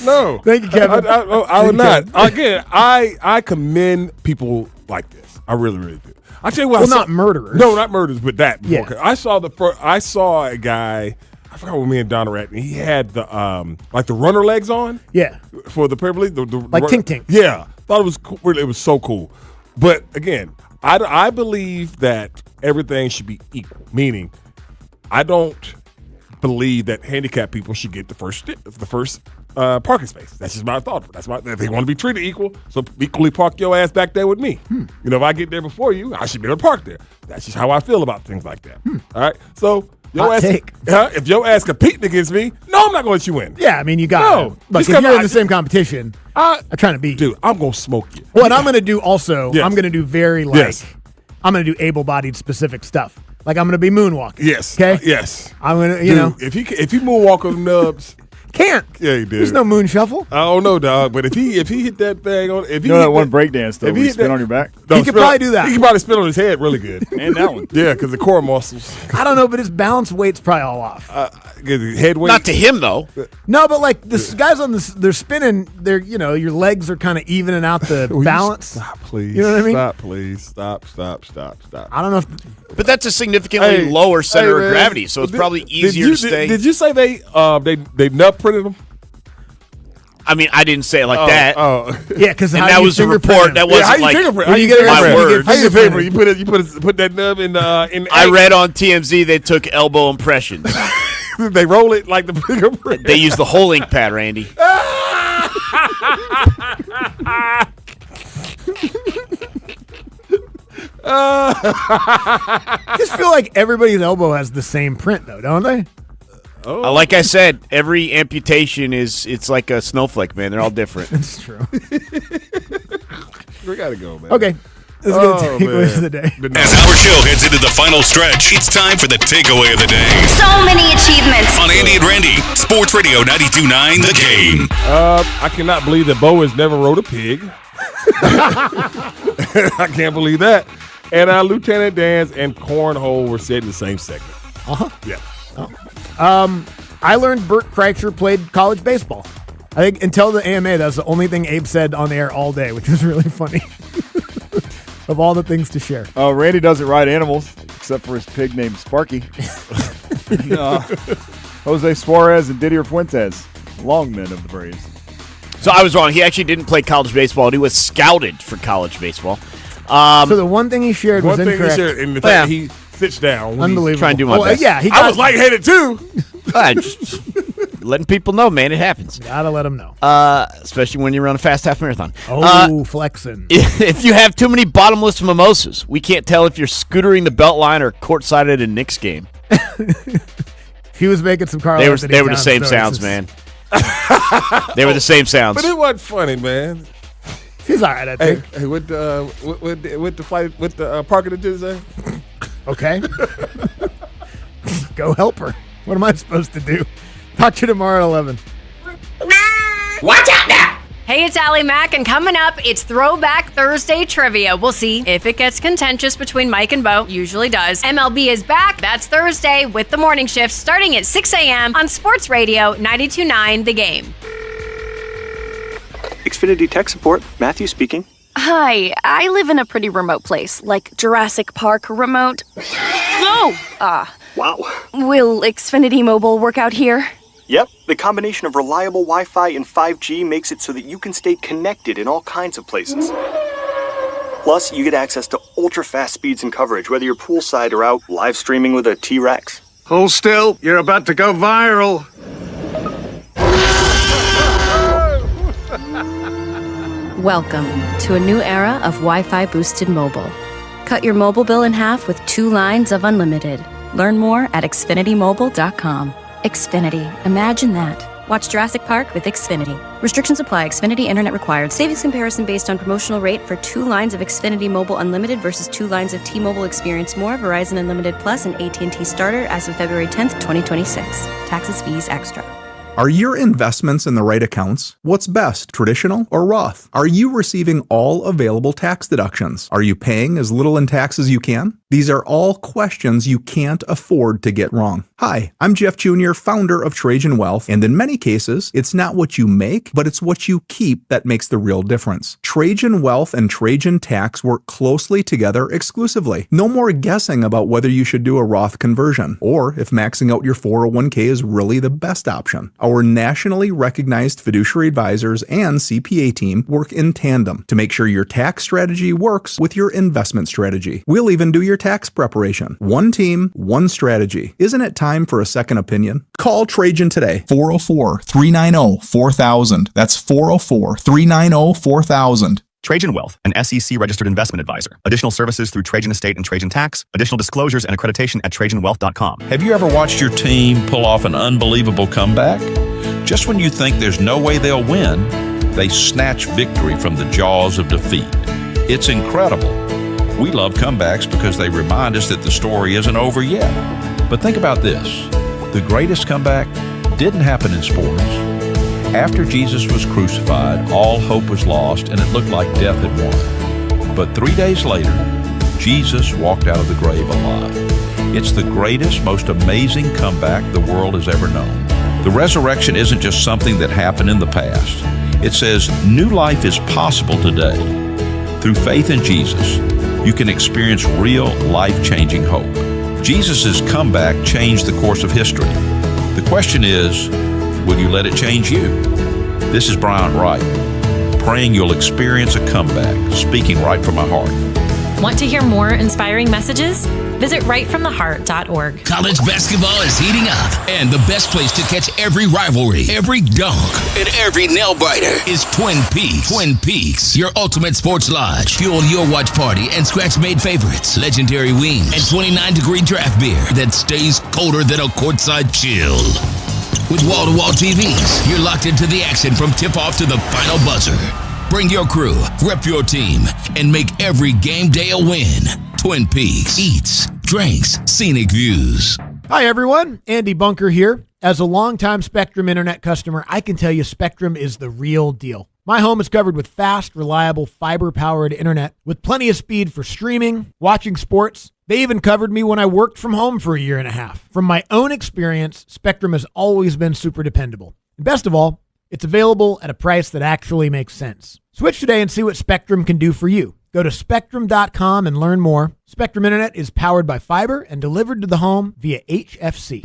No. Thank you, Kevin. I would not. Again, I commend people like this. I really, really do. I tell you what. Well, not murderers. No, not murderers, but that. Yeah. Before. I saw a guy. I forgot what me and Donna were at. And he had the like the runner legs on. Yeah. For the paraplegic. Like Tink Tink. Yeah. Thought it was cool. It was so cool. But again, I believe that everything should be equal. Meaning, I don't believe that handicapped people should get the first parking space. That's just my thought. If they want to be treated equal, so equally park your ass back there with me. You know, if I get there before you, I should be able to park there. That's just how I feel about things like that. All right, so your Hot ass, take. if your ass competing against me, no, I'm not going to let you win. Yeah, I mean, you got No, Look, just if 'cause you're in the same competition, I'm trying to beat you. Dude, I'm going to smoke you. What I'm going to do also, Yes. I'm going to do Yes. I'm going to do able-bodied specific stuff. Like I'm going to be moonwalking. Yes. Okay? Yes. I'm going to, Dude, if he moonwalk on nubs, can't. Yeah, he did. There's no moon shuffle. I don't know, dog. But if he hit that thing on, if he You know hit that one breakdance though, if where you hit spin that- on your back. No, He could spin- probably do that. He could probably spin on his head really good. And that one. Yeah, because the core muscles, I don't know, but his balance weight's probably all off. head weight. Not to him though. No, but like the guys on this, they're spinning. They're your legs are kind of evening out the Will you balance. Stop, please. You know what I mean? Stop, please. Stop. I don't know. But that's a significantly Hey, lower center man. of gravity, so it's probably easier to stay. Did you say they nut printed them? I mean, I didn't say it like that. Oh, Yeah, because And that was a report. That wasn't how you like fingerprint? When How you you get fingerprint? arrested, you get How you fingerprinted. fingerprint? You put that nub in. I read on TMZ they took elbow impressions. They roll it like the fingerprint. They used the whole ink pad, Randy. I just feel like everybody's elbow has the same print, though, don't they? Like I said, every amputation it's like a snowflake, man. They're all different. That's true. We gotta go, man. Okay. Let's get the takeaways of the day. As our show heads into the final stretch, it's time for the takeaway of the day. So many achievements. On on Andy and Randy. Sports Radio 92.9 The Game. I cannot believe that Bo has never rode a pig. I can't believe that. And Lieutenant Dance and Cornhole were said in the same segment. Yeah. I learned Bert Kreischer played college baseball. I think until the AMA, that's the only thing Abe said on the air all day, which was really funny. Of all the things to share. Randy doesn't ride animals, except for his pig named Sparky. Jose Suarez and Didier Fuentes, long men of the Braves. So I was wrong. He actually didn't play college baseball. He was scouted for college baseball. So the one thing he shared was incorrect. He shared in the fact that he sits down. Unbelievable. Trying to do my best. Yeah, I was lightheaded too. Just letting people know, man, it happens. Gotta let them know. Especially when you run a fast half marathon. Flexing. If you have too many bottomless mimosas, we can't tell if you're scootering the belt line or courtside at a Knicks game. He was making some Carl They were Anthony the same Towns sounds, man. They were the same sounds. But it wasn't funny, man. He's all right, I think. Hey, with the fight with the Parker Tuesday. Okay. Go help her. What am I supposed to do? Talk to you tomorrow at 11. Watch out now! Hey, it's Allie Mack, and coming up, it's Throwback Thursday Trivia. We'll see if it gets contentious between Mike and Bo. Usually does. MLB is back. That's Thursday with the morning shift starting at 6 a.m. on Sports Radio 92.9 The Game. Xfinity Tech Support, Matthew speaking. Hi, I live in a pretty remote place, like Jurassic Park remote. No! Wow. Will Xfinity Mobile work out here? Yep, the combination of reliable Wi-Fi and 5G makes it so that you can stay connected in all kinds of places. Plus, you get access to ultra-fast speeds and coverage, whether you're poolside or out live streaming with a T-Rex. Hold still, you're about to go viral. Welcome to a new era of Wi-Fi boosted mobile. Cut your mobile bill in half with 2 lines of unlimited. Learn more at xfinitymobile.com. Xfinity. Imagine that. Watch Jurassic Park with Xfinity. Restrictions apply. Xfinity Internet required. Savings comparison based on promotional rate for 2 lines of Xfinity Mobile Unlimited versus 2 lines of T-Mobile Experience More, Verizon Unlimited Plus, and AT&T Starter as of February 10th, 2026. Taxes, fees, extra. Are your investments in the right accounts? What's best, traditional or Roth? Are you receiving all available tax deductions? Are you paying as little in tax as you can? These are all questions you can't afford to get wrong. Hi, I'm Jeff Jr., founder of Trajan Wealth, and in many cases, it's not what you make, but it's what you keep that makes the real difference. Trajan Wealth and Trajan Tax work closely together exclusively. No more guessing about whether you should do a Roth conversion, or if maxing out your 401k is really the best option. Our nationally recognized fiduciary advisors and CPA team work in tandem to make sure your tax strategy works with your investment strategy. We'll even do your tax preparation. One team, one strategy. Isn't it time for a second opinion? Call Trajan today. 404-390-4000. That's 404-390-4000. Trajan Wealth, an SEC-registered investment advisor. Additional services through Trajan Estate and Trajan Tax. Additional disclosures and accreditation at TrajanWealth.com. Have you ever watched your team pull off an unbelievable comeback? Just when you think there's no way they'll win, they snatch victory from the jaws of defeat. It's incredible. We love comebacks because they remind us that the story isn't over yet. But think about this. The greatest comeback didn't happen in sports. After Jesus was crucified, all hope was lost and it looked like death had won. But 3 days later, Jesus walked out of the grave alive. It's the greatest, most amazing comeback the world has ever known. The resurrection isn't just something that happened in the past. It says new life is possible today. Through faith in Jesus, you can experience real life-changing hope. Jesus' comeback changed the course of history. The question is, will you let it change you? This is Brian Wright, praying you'll experience a comeback, speaking right from my heart. Want to hear more inspiring messages? Visit rightfromtheheart.org. College basketball is heating up, and the best place to catch every rivalry, every dunk, and every nail-biter is Twin Peaks. Twin Peaks, your ultimate sports lodge. Fuel your watch party and scratch-made favorites, legendary wings, and 29-degree draft beer that stays colder than a courtside chill. With wall-to-wall TVs, you're locked into the action from tip-off to the final buzzer. Bring your crew, rep your team, and make every game day a win. Twin Peaks. Eats, drinks, scenic views. Hi, everyone. Andy Bunker here. As a longtime Spectrum Internet customer, I can tell you Spectrum is the real deal. My home is covered with fast, reliable, fiber-powered internet with plenty of speed for streaming, watching sports. They even covered me when I worked from home for a year and a half. From my own experience, Spectrum has always been super dependable. And best of all, it's available at a price that actually makes sense. Switch today and see what Spectrum can do for you. Go to Spectrum.com and learn more. Spectrum Internet is powered by fiber and delivered to the home via HFC.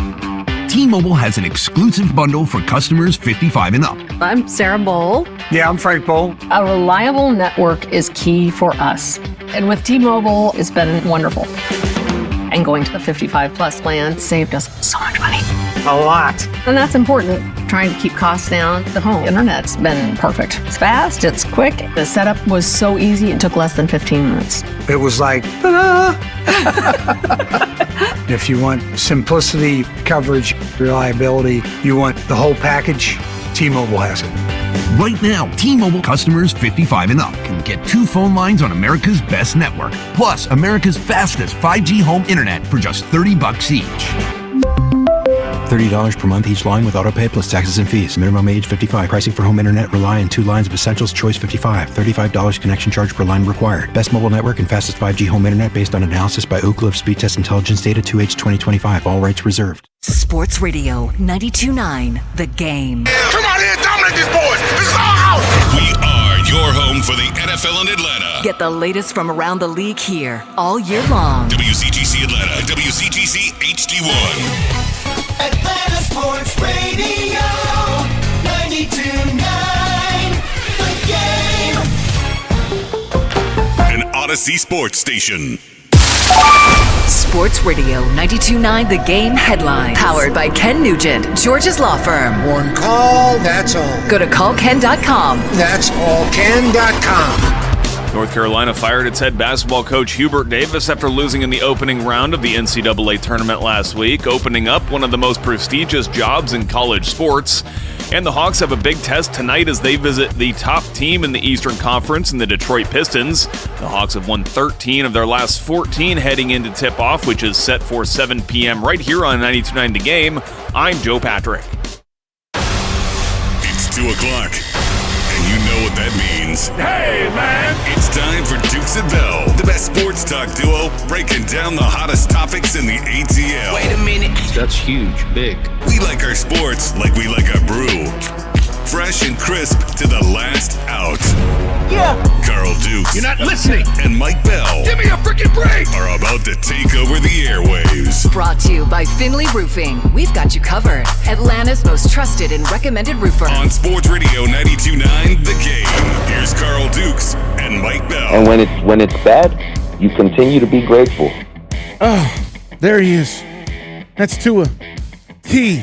T-Mobile has an exclusive bundle for customers 55 and up. I'm Sarah Bowl. Yeah, I'm Frank Bowl. A reliable network is key for us. And with T-Mobile, it's been wonderful. And going to the 55 plus plan saved us so much money. A lot. And that's important. Trying to keep costs down. The home internet's been perfect. It's fast, it's quick. The setup was so easy, it took less than 15 minutes. It was like, ta-da! If you want simplicity, coverage, reliability, you want the whole package, T-Mobile has it. Right now, T-Mobile customers 55 and up can get 2 phone lines on America's best network, plus America's fastest 5G home internet for just $30 each. $30 per month each line with autopay plus taxes and fees. Minimum age 55. Pricing for home internet rely on 2 lines of Essentials Choice 55. $35 connection charge per line required. Best mobile network and fastest 5G home internet based on analysis by Ookla of Speed Test Intelligence data 2H 2025. All rights reserved. Sports Radio 92.9 The Game. Come on here, dominate these boys. This is our house. We are your home for the NFL in Atlanta. Get the latest from around the league here all year long. WCGC Atlanta and WCGC HD1. Atlanta Sports Radio 92.9 The Game. An Odyssey Sports Station. Sports Radio 92.9 The Game headlines. Powered by Ken Nugent, George's law firm. One call, that's all. Go to callken.com. That's all ken.com. North Carolina fired its head basketball coach Hubert Davis after losing in the opening round of the NCAA tournament last week, opening up one of the most prestigious jobs in college sports. And the Hawks have a big test tonight as they visit the top team in the Eastern Conference in the Detroit Pistons. The Hawks have won 13 of their last 14 heading into tip-off, which is set for 7 p.m. right here on 92.9 The Game. I'm Joe Patrick. It's 2 o'clock. And you know what that means. Hey, man! It's time for Dukes and Bell, the best sports talk duo breaking down the hottest topics in the ATL. Wait a minute. That's huge, big. We like our sports like we like our brew. Fresh and crisp to the last out. Yeah. Carl Dukes. You're not listening. And Mike Bell. Give me a freaking break. Are about to take over the airwaves. Brought to you by Finley Roofing. We've got you covered. Atlanta's most trusted and recommended roofer. On Sports Radio 92.9 The Game. Here's Carl Dukes and Mike Bell. And when it's bad, you continue to be grateful. Oh, there he is. That's Tua. T-U-A.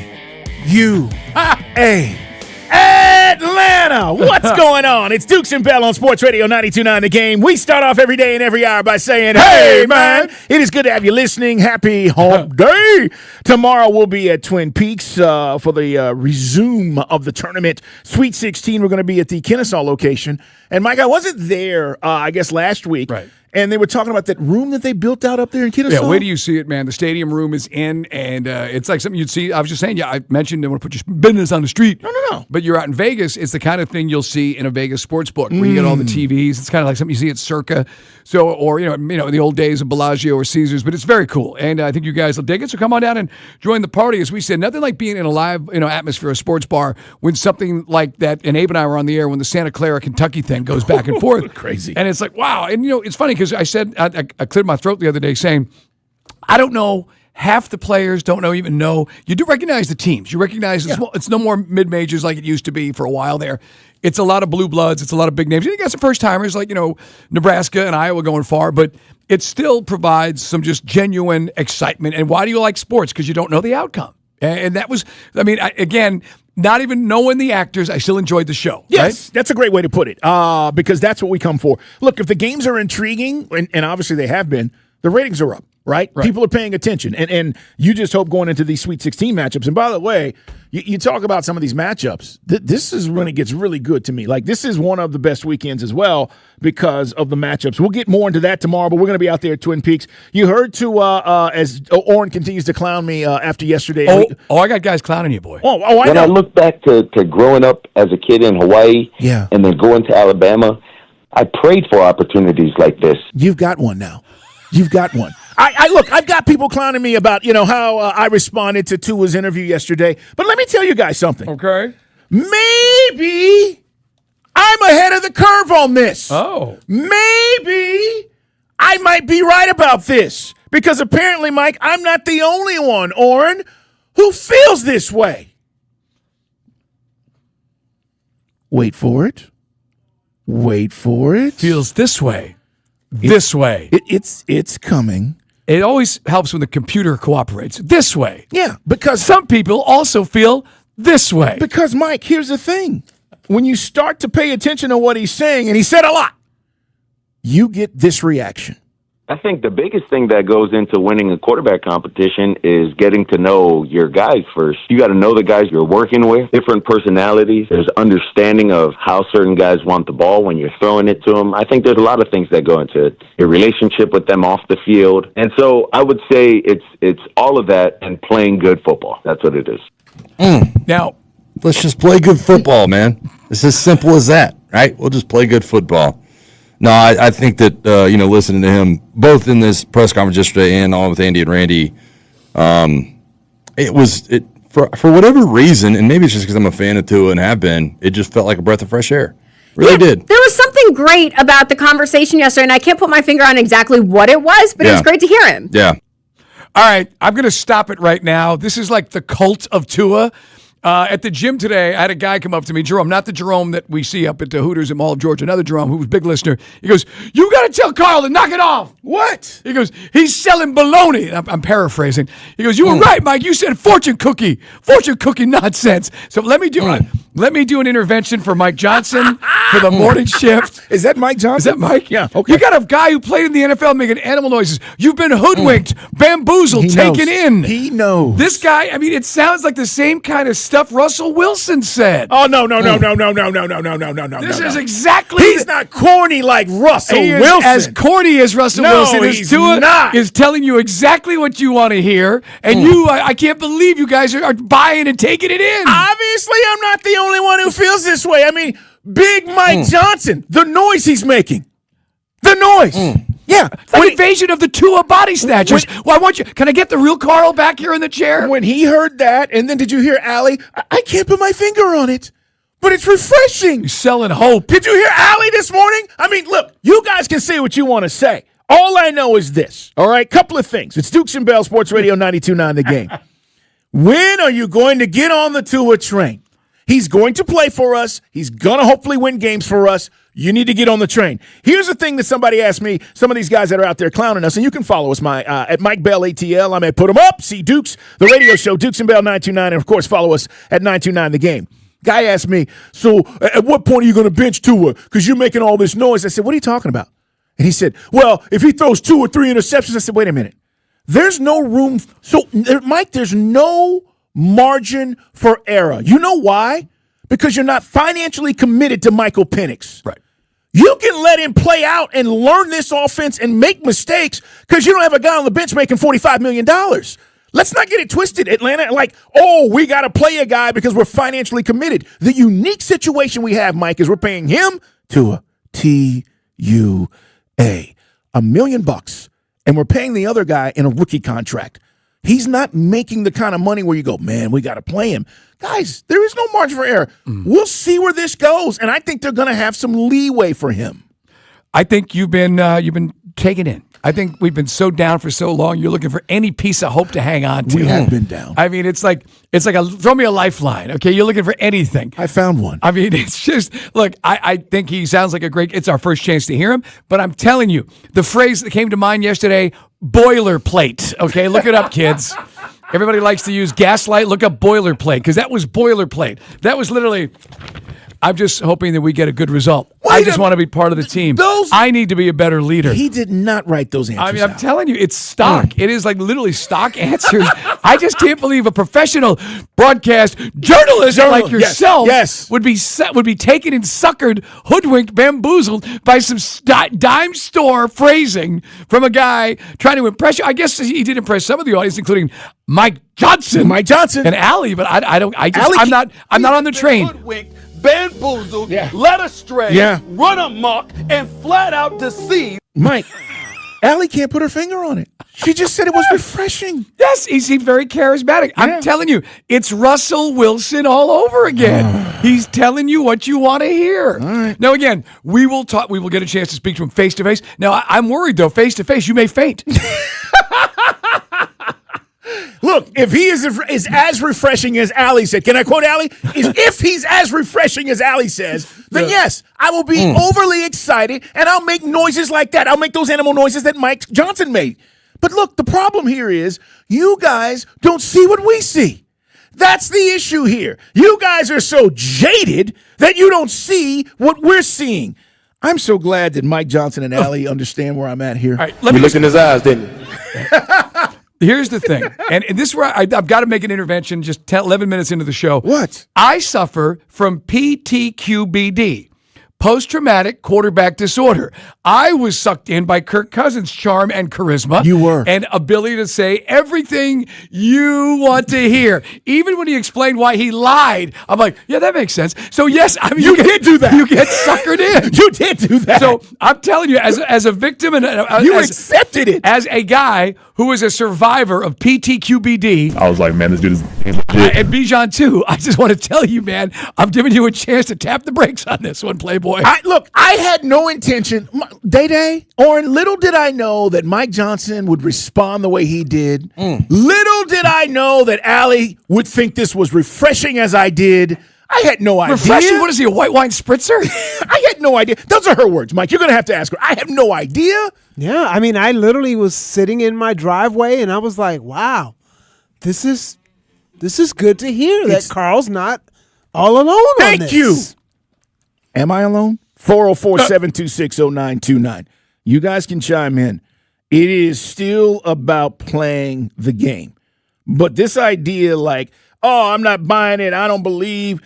Atlanta! What's going on? It's Dukes and Bell on Sports Radio 92.9 The Game. We start off every day and every hour by saying, hey, man, it is good to have you listening. Happy hump day. Tomorrow we'll be at Twin Peaks for the resume of the tournament. Sweet 16, we're going to be at the Kennesaw location. And, Mike, I wasn't there, I guess, last week. Right. And they were talking about that room that they built out up there in Kennesaw. Yeah, wait till you see it, man. The stadium room is in, and it's like something you'd see. I was just saying, I mentioned I want to put your business on the street. No. But you're out in Vegas. It's the kind of thing you'll see in a Vegas sports book where you get all the TVs. It's kind of like something you see at Circa, or the old days of Bellagio or Caesars. But it's very cool, and I think you guys will dig it. So come on down and join the party. As we said, nothing like being in a live atmosphere, a sports bar, when something like that. And Abe and I were on the air when the Santa Clara, Kentucky thing goes back and forth. Crazy. And it's like, wow. And it's funny because I said I cleared my throat the other day saying, I don't know. Half the players don't even know. You do recognize the teams. You recognize it's no more mid-majors like it used to be for a while there. It's a lot of blue bloods. It's a lot of big names. You got some first-timers like, Nebraska and Iowa going far, but it still provides some just genuine excitement. And why do you like sports? Because you don't know the outcome. And that was, again, not even knowing the actors, I still enjoyed the show. Yes, right? That's a great way to put it, because that's what we come for. Look, if the games are intriguing, and obviously they have been, the ratings are up, right? People are paying attention, and you just hope going into these Sweet 16 matchups. And by the way, you talk about some of these matchups. This is when it gets really good to me. Like, this is one of the best weekends as well because of the matchups. We'll get more into that tomorrow, but we're going to be out there at Twin Peaks. You heard as Oren continues to clown me after yesterday. I got guys clowning you, boy. I know. When I look back to growing up as a kid in Hawaii and then going to Alabama, I prayed for opportunities like this. You've got one now. You've got one. Look, I've got people clowning me about, how I responded to Tua's interview yesterday. But let me tell you guys something. Okay. Maybe I'm ahead of the curve on this. Oh. Maybe I might be right about this. Because apparently, Mike, I'm not the only one, Oren, who feels this way. Wait for it. Wait for it. Feels this way. This way. It's coming. It always helps when the computer cooperates. This way. Yeah, because some people also feel this way. Because, Mike, here's the thing. When you start to pay attention to what he's saying, and he said a lot, you get this reaction. I think the biggest thing that goes into winning a quarterback competition is getting to know your guys first. You got to know the guys you're working with, different personalities. There's understanding of how certain guys want the ball when you're throwing it to them. I think there's a lot of things that go into it. Your relationship with them off the field. And so I would say it's all of that and playing good football. That's what it is. Now, let's just play good football, man. It's as simple as that, right? We'll just play good football. No, I think that, listening to him, both in this press conference yesterday and on with Andy and Randy, for whatever reason, and maybe it's just because I'm a fan of Tua and have been, it just felt like a breath of fresh air. Really did. There was something great about the conversation yesterday, and I can't put my finger on exactly what it was, but it was great to hear him. Yeah. All right, I'm going to stop it right now. This is like the cult of Tua. At the gym today, I had a guy come up to me, Jerome, not the Jerome that we see up at the Hooters in Mall of Georgia, another Jerome who was a big listener. He goes, "You got to tell Carl to knock it off." What? He goes, "He's selling baloney." I'm paraphrasing. He goes, "You were right, Mike. You said fortune cookie nonsense." So let me do an intervention for Mike Johnson for the morning shift. Is that Mike Johnson? Is that Mike? Yeah. Okay. You got a guy who played in the NFL making animal noises. You've been hoodwinked, bamboozled, taken in. He knows. This guy, I mean, it sounds like the same kind of stuff Russell Wilson said. Oh, no. This is exactly. He's not corny like Russell Wilson. Wilson. As corny as Russell Wilson is. Tua not. Is telling you exactly what you want to hear. And I can't believe you guys are buying and taking it in. Obviously, I'm not the only one who feels this way. I mean, Big Mike Johnson, the noise he's making. The noise. Yeah. It's like invasion of the Tua body snatchers. Can I get the real Carl back here in the chair? When he heard that, and then did you hear Allie? I can't put my finger on it, but it's refreshing. You're selling hope. Did you hear Allie this morning? I mean, look, you guys can say what you want to say. All I know is this, all right? Couple of things. It's Dukes and Bell, Sports Radio 92.9 The Game. When are you going to get on the Tua train? He's going to play for us. He's going to hopefully win games for us. You need to get on the train. Here's the thing that somebody asked me, some of these guys that are out there clowning us, and you can follow us at Mike Bell ATL. I'm at Put 'em Up, see Dukes, the radio show, Dukes and Bell 929, and of course follow us at 929 The Game. Guy asked me, so at what point are you going to bench Tua? Because you're making all this noise. I said, what are you talking about? And he said, well, if he throws 2 or 3 interceptions, I said, wait a minute. There's no room. So, Mike, there's no margin for error. You know why? Because you're not financially committed to Michael Penix. Right. You can let him play out and learn this offense and make mistakes because you don't have a guy on the bench making $45 million. Let's not get it twisted, Atlanta. Like, we got to play a guy because we're financially committed. The unique situation we have, Mike, is we're paying him to a TUA, $1 million, and we're paying the other guy in a rookie contract. He's not making the kind of money where you go, man, we got to play him. Guys, there is no margin for error. We'll see where this goes, and I think they're going to have some leeway for him. I think you've been taken in. I think we've been so down for so long. You're looking for any piece of hope to hang on to. We have been down. I mean, it's like throw me a lifeline. Okay, you're looking for anything. I found one. I mean, it's just look. I think he sounds like a great. It's our first chance to hear him. But I'm telling you, the phrase that came to mind yesterday: boilerplate. Okay, look it up, kids. Everybody likes to use gaslight. Look up boilerplate because that was boilerplate. That was literally. I'm just hoping that we get a good result. I just want to be part of the team. I need to be a better leader. He did not write those answers. I mean, I'm telling you, it's stock. It is like literally stock answers. I just can't believe a professional broadcast journalist like yourself would be taken and suckered, hoodwinked, bamboozled by some dime store phrasing from a guy trying to impress you. I guess he did impress some of the audience, including Mike Johnson, and Allie. But I'm not on the train. Bamboozled, led astray, run amok, and flat out deceived. Mike, Allie can't put her finger on it. She just said it was refreshing. Yes, he seemed very charismatic. I'm telling you, it's Russell Wilson all over again. He's telling you what you want to hear. Now, again, we will talk. We will get a chance to speak to him face to face. Now, I'm worried though. Face to face, you may faint. Look, if he is as refreshing as Allie said, can I quote Allie? If he's as refreshing as Allie says, then yes, I will be overly excited and I'll make noises like that. I'll make those animal noises that Mike Johnson made. But look, the problem here is you guys don't see what we see. That's the issue here. You guys are so jaded that you don't see what we're seeing. I'm so glad that Mike Johnson and Allie understand where I'm at here. All right, you looked in his eyes, didn't you? Here's the thing, and this is where I've got to make an intervention just 11 minutes into the show. What? I suffer from PTQBD, post-traumatic quarterback disorder. I was sucked in by Kirk Cousins' charm and charisma. You were. And ability to say everything you want to hear. Even when he explained why he lied, I'm like, yeah, that makes sense. So, yes, I mean, you did do that. You get suckered in. You did do that. So, I'm telling you, as a victim and you accepted it. As a guy who is a survivor of PTQBD. I was like, man, this dude is legit. And Bijan, too. I just want to tell you, man, I'm giving you a chance to tap the brakes on this one, Playboy. Look, I had no intention. Day, Oren, little did I know that Mike Johnson would respond the way he did. Little did I know that Allie would think this was refreshing as I did. I had no idea. Refreshing? What is he, a white wine spritzer? I had no idea. Those are her words, Mike. You're going to have to ask her. I have no idea. Yeah, I mean, I literally was sitting in my driveway and I was like, wow, this is good to hear that Carl's not all alone on this. Thank you. Am I alone? 404-726-0929. You guys can chime in. It is still about playing the game. But this idea like, oh, I'm not buying it, I don't believe.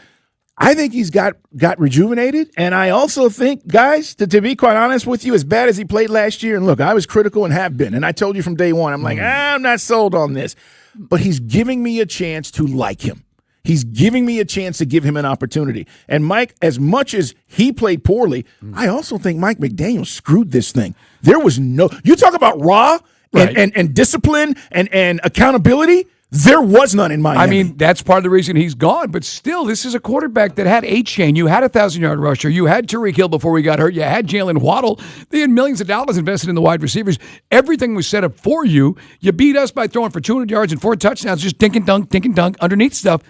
I think he's got rejuvenated. And I also think, guys, to be quite honest with you, as bad as he played last year, and look, I was critical and have been. And I told you from day one, I'm like, I'm not sold on this. But he's giving me a chance to like him. He's giving me a chance to give him an opportunity. And Mike, as much as he played poorly, I also think Mike McDaniel screwed this thing. There was you talk about raw and discipline and accountability. There was none in Miami. I mean, that's part of the reason he's gone. But still, this is a quarterback that had A-Chain. You had a 1,000-yard rusher. You had Tyreek Hill before he got hurt. You had Jalen Waddle. They had millions of dollars invested in the wide receivers. Everything was set up for you. You beat us by throwing for 200 yards and 4 touchdowns, just dink and dunk underneath stuff.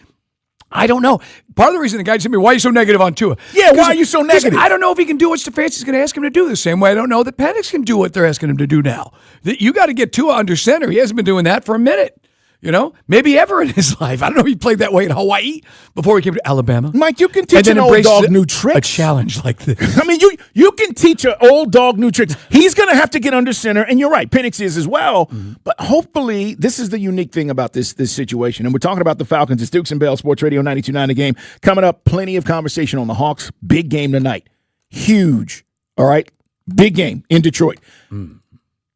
I don't know. Part of the reason the guy said to me, why are you so negative on Tua? Yeah, why are you so negative? I don't know if he can do what Stefanski's going to ask him to do the same way I don't know that Penix can do what they're asking him to do now. You got to get Tua under center. He hasn't been doing that for a minute. You know, maybe ever in his life. I don't know if he played that way in Hawaii before he came to Alabama. Mike, you can teach an old dog new tricks. A challenge like this. I mean, you can teach an old dog new tricks. He's going to have to get under center, and you're right, Penix is as well. But hopefully, this is the unique thing about this situation. And we're talking about the Falcons. It's Dukes and Bell, Sports Radio 92.9 The Game. Coming up, plenty of conversation on the Hawks. Big game tonight. Huge. All right? Big game in Detroit.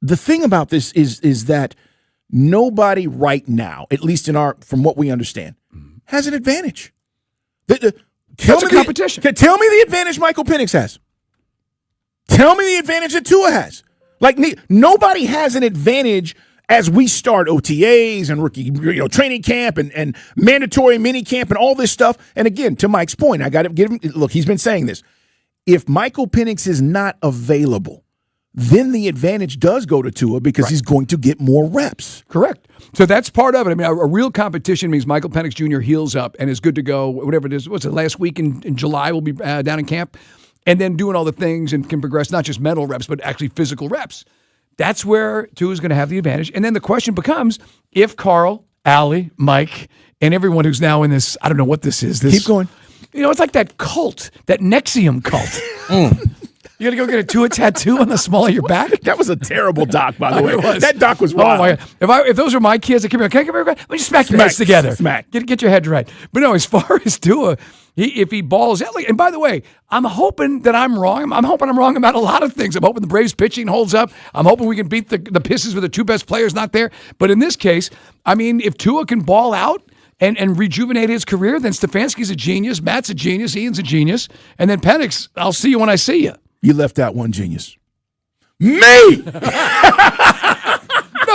The thing about this is that nobody right now, at least from what we understand, has an advantage. It's a competition. Tell me the advantage Michael Penix has. Tell me the advantage that Tua has. Like nobody has an advantage as we start OTAs and rookie training camp and mandatory mini camp and all this stuff. And again, to Mike's point, I got to give him. Look, he's been saying this. If Michael Penix is not available, then the advantage does go to Tua because he's going to get more reps. Correct. So that's part of it. I mean, a real competition means Michael Penix Jr. heals up and is good to go, whatever it is. What's it, last week in July we'll be down in camp and then doing all the things and can progress not just mental reps, but actually physical reps. That's where Tua is going to have the advantage. And then the question becomes, if Carl, Allie, Mike, and everyone who's now in this, I don't know what this is. Keep going. it's like that cult, that Nexium cult. You got to go get a Tua tattoo on the small of your back? That was a terrible doc, by the way. It was. That doc was Oh, wild. my God. If those were my kids, they come here, can I come here? Let me just smack your heads together. Smack. Get your head right. But no, as far as Tua, if he balls out, and by the way, I'm hoping that I'm wrong. I'm hoping I'm wrong about a lot of things. I'm hoping the Braves pitching holds up. I'm hoping we can beat the Pistons with the two best players not there. But in this case, I mean, if Tua can ball out and rejuvenate his career, then Stefanski's a genius, Matt's a genius, Ian's a genius, and then Penix, I'll see you when I see you. You left out one genius. Me!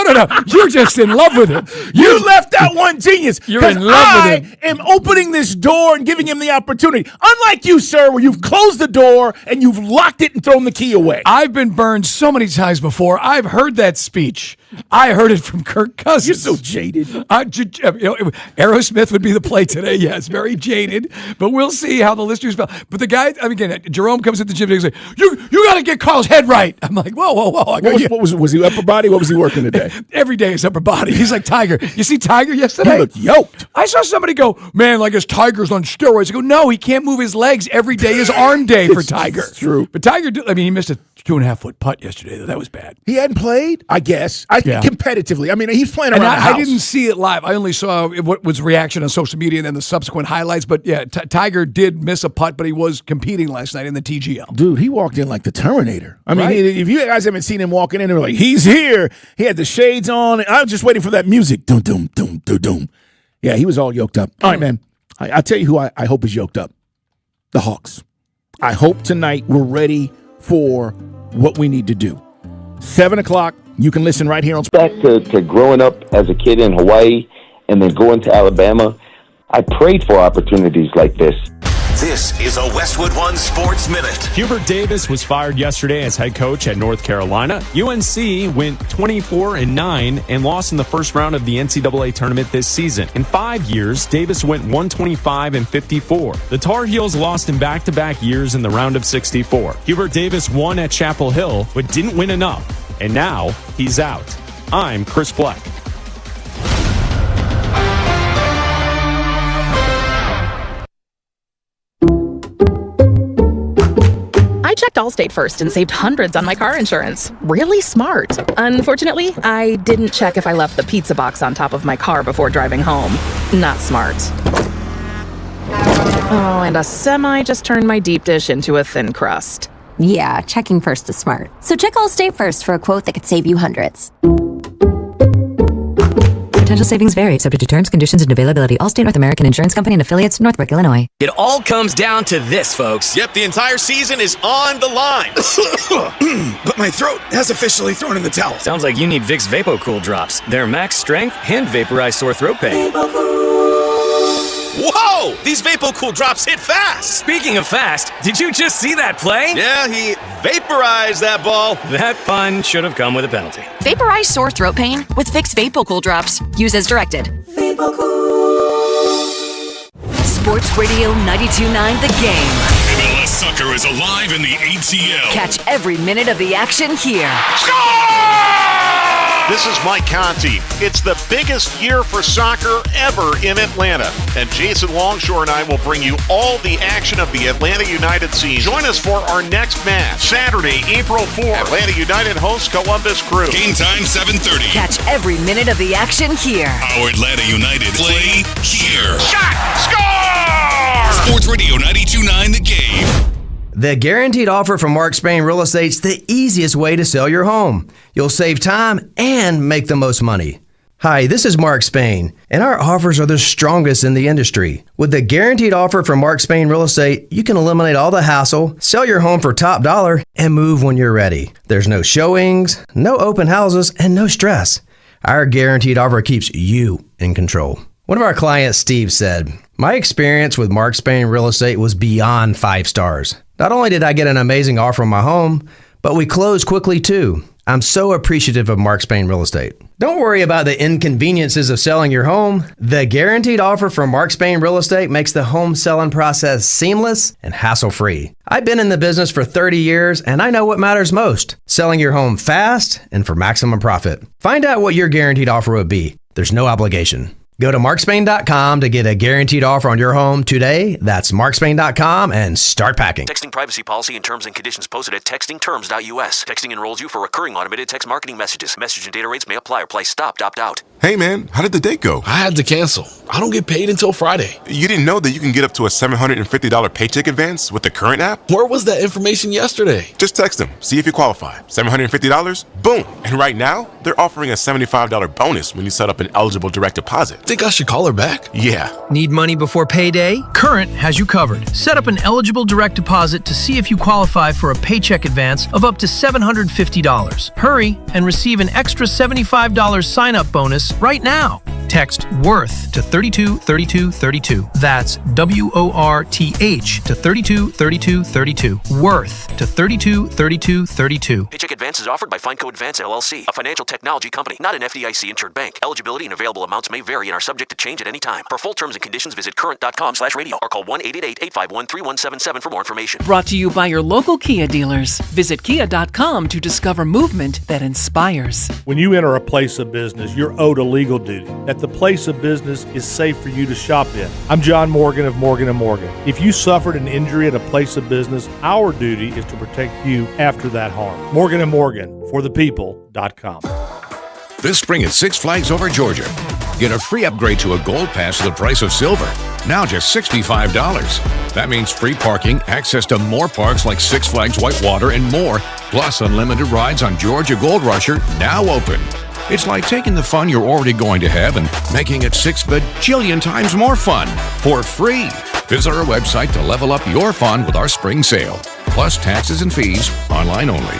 No. You're just in love with him. You left out one genius. You're in love with him. I am opening this door and giving him the opportunity. Unlike you, sir, where you've closed the door and you've locked it and thrown the key away. I've been burned so many times before. I've heard that speech. I heard it from Kirk Cousins. You're so jaded. Aerosmith would be the play today. Yes, very jaded. But we'll see how the listeners feel. But the guy, again, Jerome comes at the gym and he's like, you got to get Carl's head right. I'm like, whoa. Was he upper body? What was he working today? Every day is upper body. He's like Tiger. You see Tiger yesterday? He looked yoked. I saw somebody go, man, like his Tiger's on steroids. I go, no, he can't move his legs. Every day is arm day for Tiger. It's true. But Tiger, he missed a 2.5-foot putt yesterday. That was bad. He hadn't played, I guess. Competitively. I mean, he's playing around the house. I didn't see it live. I only saw what was reaction on social media and then the subsequent highlights. But yeah, Tiger did miss a putt, but he was competing last night in the TGL. Dude, he walked in like the Terminator. I mean, Right? if you guys haven't seen him walking in, they're like, he's here. He had the shades on. I was just waiting for that music. Doom, doom, doom, doom, doom. Yeah, he was all yoked up. All right, man. I'll tell you who I hope is yoked up. The Hawks. I hope tonight we're ready for what we need to do. 7 o'clock. You can listen right here on. Back to growing up as a kid in Hawaii and then going to Alabama, I prayed for opportunities like this. This is a Westwood One Sports Minute. Hubert Davis was fired yesterday as head coach at North Carolina. UNC went 24-9 and lost in the first round of the NCAA tournament this season. In 5 years, Davis went 125-54. The Tar Heels lost in back-to-back years in the round of 64. Hubert Davis won at Chapel Hill, but didn't win enough. And now he's out. I'm Chris Fleck. I checked Allstate first and saved hundreds on my car insurance. Really smart. Unfortunately, I didn't check if I left the pizza box on top of my car before driving home. Not smart. Oh, and a semi just turned my deep dish into a thin crust. Yeah, checking first is smart. So check Allstate first for a quote that could save you hundreds. Potential savings vary, subject to terms, conditions, and availability. Allstate North American Insurance Company and affiliates, Northbrook, Illinois. It all comes down to this, folks. Yep, the entire season is on the line. But my throat has officially thrown in the towel. Sounds like you need Vicks VapoCool drops. They're max strength and vaporize sore throat pain. Whoa! These VapoCool drops hit fast. Speaking of fast, did you just see that play? Yeah, he vaporized that ball. That pun should have come with a penalty. Vaporize sore throat pain with Vicks VapoCool drops. Use as directed. Sports Radio 92.9 The Game. MLS soccer is alive in the ATL. Catch every minute of the action here. This is Mike Conti. It's the biggest year for soccer ever in Atlanta. And Jason Longshore and I will bring you all the action of the Atlanta United season. Join us for our next match, Saturday, April 4th. Atlanta United hosts Columbus Crew. Game time 7:30. Catch every minute of the action here. Our Atlanta United play here. Shot! Score! Sports Radio 92.9 The Game. The Guaranteed Offer from Mark Spain Real Estate's the easiest way to sell your home. You'll save time and make the most money. Hi, this is Mark Spain, and our offers are the strongest in the industry. With the Guaranteed Offer from Mark Spain Real Estate, you can eliminate all the hassle, sell your home for top dollar, and move when you're ready. There's no showings, no open houses, and no stress. Our Guaranteed Offer keeps you in control. One of our clients, Steve, said, "My experience with Mark Spain Real Estate was beyond 5 stars. Not only did I get an amazing offer on my home, but we closed quickly too. I'm so appreciative of Mark Spain Real Estate." Don't worry about the inconveniences of selling your home. The Guaranteed Offer from Mark Spain Real Estate makes the home selling process seamless and hassle-free. I've been in the business for 30 years, and I know what matters most: selling your home fast and for maximum profit. Find out what your guaranteed offer would be. There's no obligation. Go to markspain.com to get a guaranteed offer on your home today. That's markspain.com and start packing. Texting privacy policy and terms and conditions posted at textingterms.us. Texting enrolls you for recurring automated text marketing messages. Message and data rates may apply or price stopped. Opt out. Hey man, how did the date go? I had to cancel. I don't get paid until Friday. You didn't know that you can get up to a $750 paycheck advance with the current app? Where was that information yesterday? Just text them, see if you qualify. $750? Boom! And right now, they're offering a $75 bonus when you set up an eligible direct deposit. Think I should call her back? Yeah. Need money before payday? Current has you covered. Set up an eligible direct deposit to see if you qualify for a paycheck advance of up to $750. Hurry and receive an extra $75 sign-up bonus right now. Text WORTH to 323232. That's WORTH to 323232. WORTH to 323232. Paycheck advance is offered by FindCo Advance LLC, a financial technology company, not an FDIC insured bank. Eligibility and available amounts may vary and are subject to change at any time. For full terms and conditions, visit current.com/radio or call 1-888-851-3177 for more information. Brought to you by your local Kia dealers. Visit kia.com to discover movement that inspires. When you enter a place of business, you're owed a legal duty that the place of business is safe for you to shop in. I'm John Morgan of Morgan & Morgan. If you suffered an injury at a place of business, our duty is to protect you after that harm. Morgan & Morgan, for the people.com. This spring at Six Flags Over Georgia. Get a free upgrade to a gold pass at the price of silver. Now just $65. That means free parking, access to more parks like Six Flags Whitewater and more, plus unlimited rides on Georgia Gold Rusher, now open. It's like taking the fun you're already going to have and making it 6 bajillion times more fun for free. Visit our website to level up your fun with our spring sale. Plus taxes and fees, online only.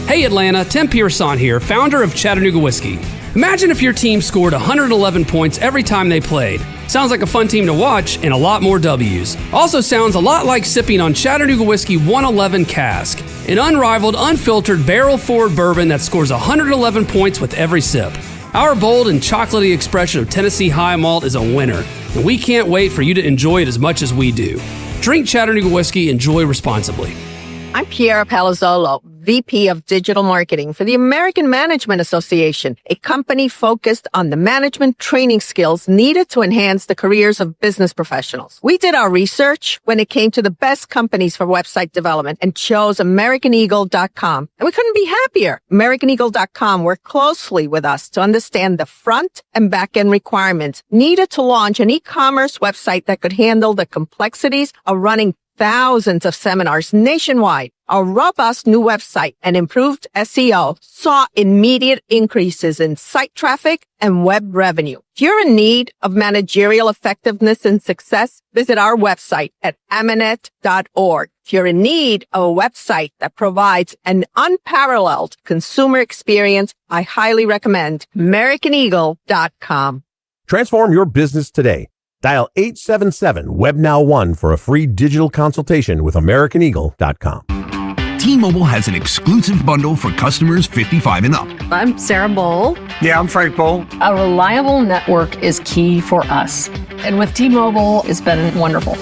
Hey Atlanta, Tim Pearson here, founder of Chattanooga Whiskey. Imagine if your team scored 111 points every time they played. Sounds like a fun team to watch and a lot more W's. Also sounds a lot like sipping on Chattanooga Whiskey 111 Cask, an unrivaled, unfiltered, barrel-forward bourbon that scores 111 points with every sip. Our bold and chocolatey expression of Tennessee High Malt is a winner, and we can't wait for you to enjoy it as much as we do. Drink Chattanooga Whiskey, enjoy responsibly. I'm Piera Palazzolo, VP of Digital Marketing for the American Management Association, a company focused on the management training skills needed to enhance the careers of business professionals. We did our research when it came to the best companies for website development and chose AmericanEagle.com. And we couldn't be happier. AmericanEagle.com worked closely with us to understand the front and back end requirements needed to launch an e-commerce website that could handle the complexities of running thousands of seminars nationwide. Our robust new website and improved SEO saw immediate increases in site traffic and web revenue. If you're in need of managerial effectiveness and success, visit our website at Amanet.org. If you're in need of a website that provides an unparalleled consumer experience, I highly recommend AmericanEagle.com. Transform your business today. Dial 877-WebNow1 for a free digital consultation with AmericanEagle.com. T-Mobile has an exclusive bundle for customers 55 and up. I'm Sarah Bowl. Yeah, I'm Frank Bowl. A reliable network is key for us. And with T-Mobile, it's been wonderful.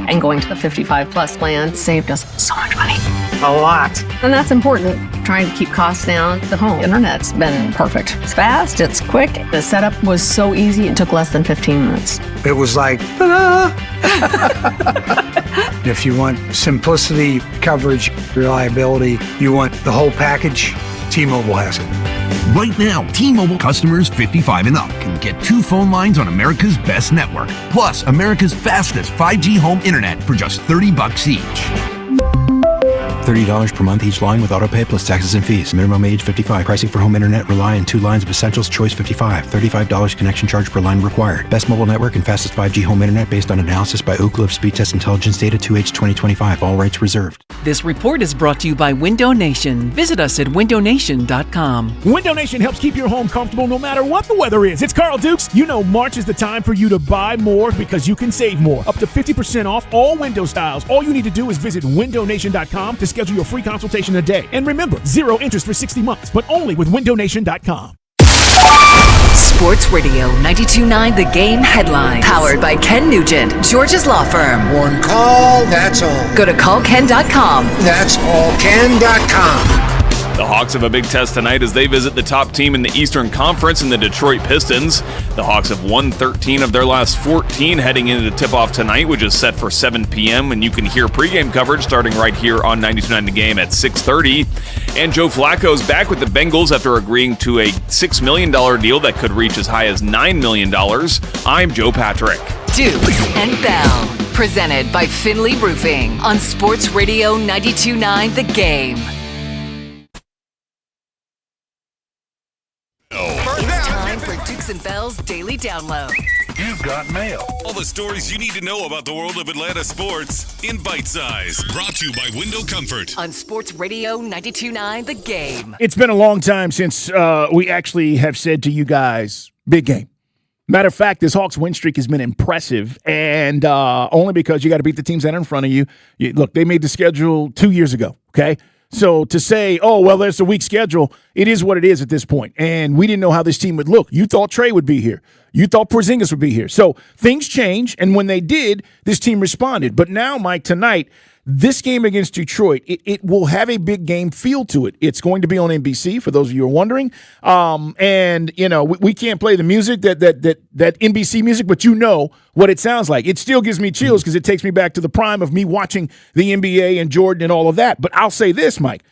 And going to the 55 plus plan saved us so much money. A lot. And that's important. Trying to keep costs down. The home internet's been perfect. It's fast, it's quick. The setup was so easy, it took less than 15 minutes. It was like, ta-da! If you want simplicity, coverage, reliability, you want the whole package, T-Mobile has it. Right now, T-Mobile customers 55 and up can get 2 phone lines on America's best network, plus America's fastest 5G home internet for just $30 each. $30 per month each line with autopay plus taxes and fees. Minimum age 55. Pricing for home internet rely on 2 lines of Essentials Choice 55. $35 connection charge per line required. Best mobile network and fastest 5G home internet based on analysis by Ookla of Speed Test Intelligence data 2H 2025. All rights reserved. This report is brought to you by Window Nation. Visit us at windownation.com. Window Nation helps keep your home comfortable no matter what the weather is. It's Carl Dukes. You know March is the time for you to buy more because you can save more. Up to 50% off all window styles. All you need to do is visit windownation.com to schedule your free consultation today. And remember, 0 interest for 60 months, but only with windownation.com. Sports Radio 92.9 The Game headline. Powered by Ken Nugent, Georgia's law firm. One call, that's all. Go to callken.com. That's allken.com. The Hawks have a big test tonight as they visit the top team in the Eastern Conference in the Detroit Pistons. The Hawks have won 13 of their last 14 heading into the tip-off tonight, which is set for 7 p.m., and you can hear pregame coverage starting right here on 92.9 The Game at 6:30. And Joe Flacco's back with the Bengals after agreeing to a $6 million deal that could reach as high as $9 million. I'm Joe Patrick. Dukes and Bell, presented by Finley Roofing on Sports Radio 92.9 The Game. It's time for Dukes and Bell's Daily Download. You've got mail. All the stories you need to know about the world of Atlanta sports in bite size. Brought to you by Window Comfort. On Sports Radio 92.9 The Game. It's been a long time since we actually have said to you guys, big game. Matter of fact, this Hawks win streak has been impressive, and only because you got to beat the teams that are in front of you. Look, they made the schedule 2 years ago, okay? So to say, oh, well, there's a weak schedule, it is what it is at this point. And we didn't know how this team would look. You thought Trey would be here. You thought Porzingis would be here. So things change, and when they did, this team responded. But now, Mike, tonight, this game against Detroit, it will have a big game feel to it. It's going to be on NBC, for those of you who are wondering. And, you know, we can't play the music, that NBC music, but you know what it sounds like. It still gives me chills because it takes me back to the prime of me watching the NBA and Jordan and all of that. But I'll say this, Mike.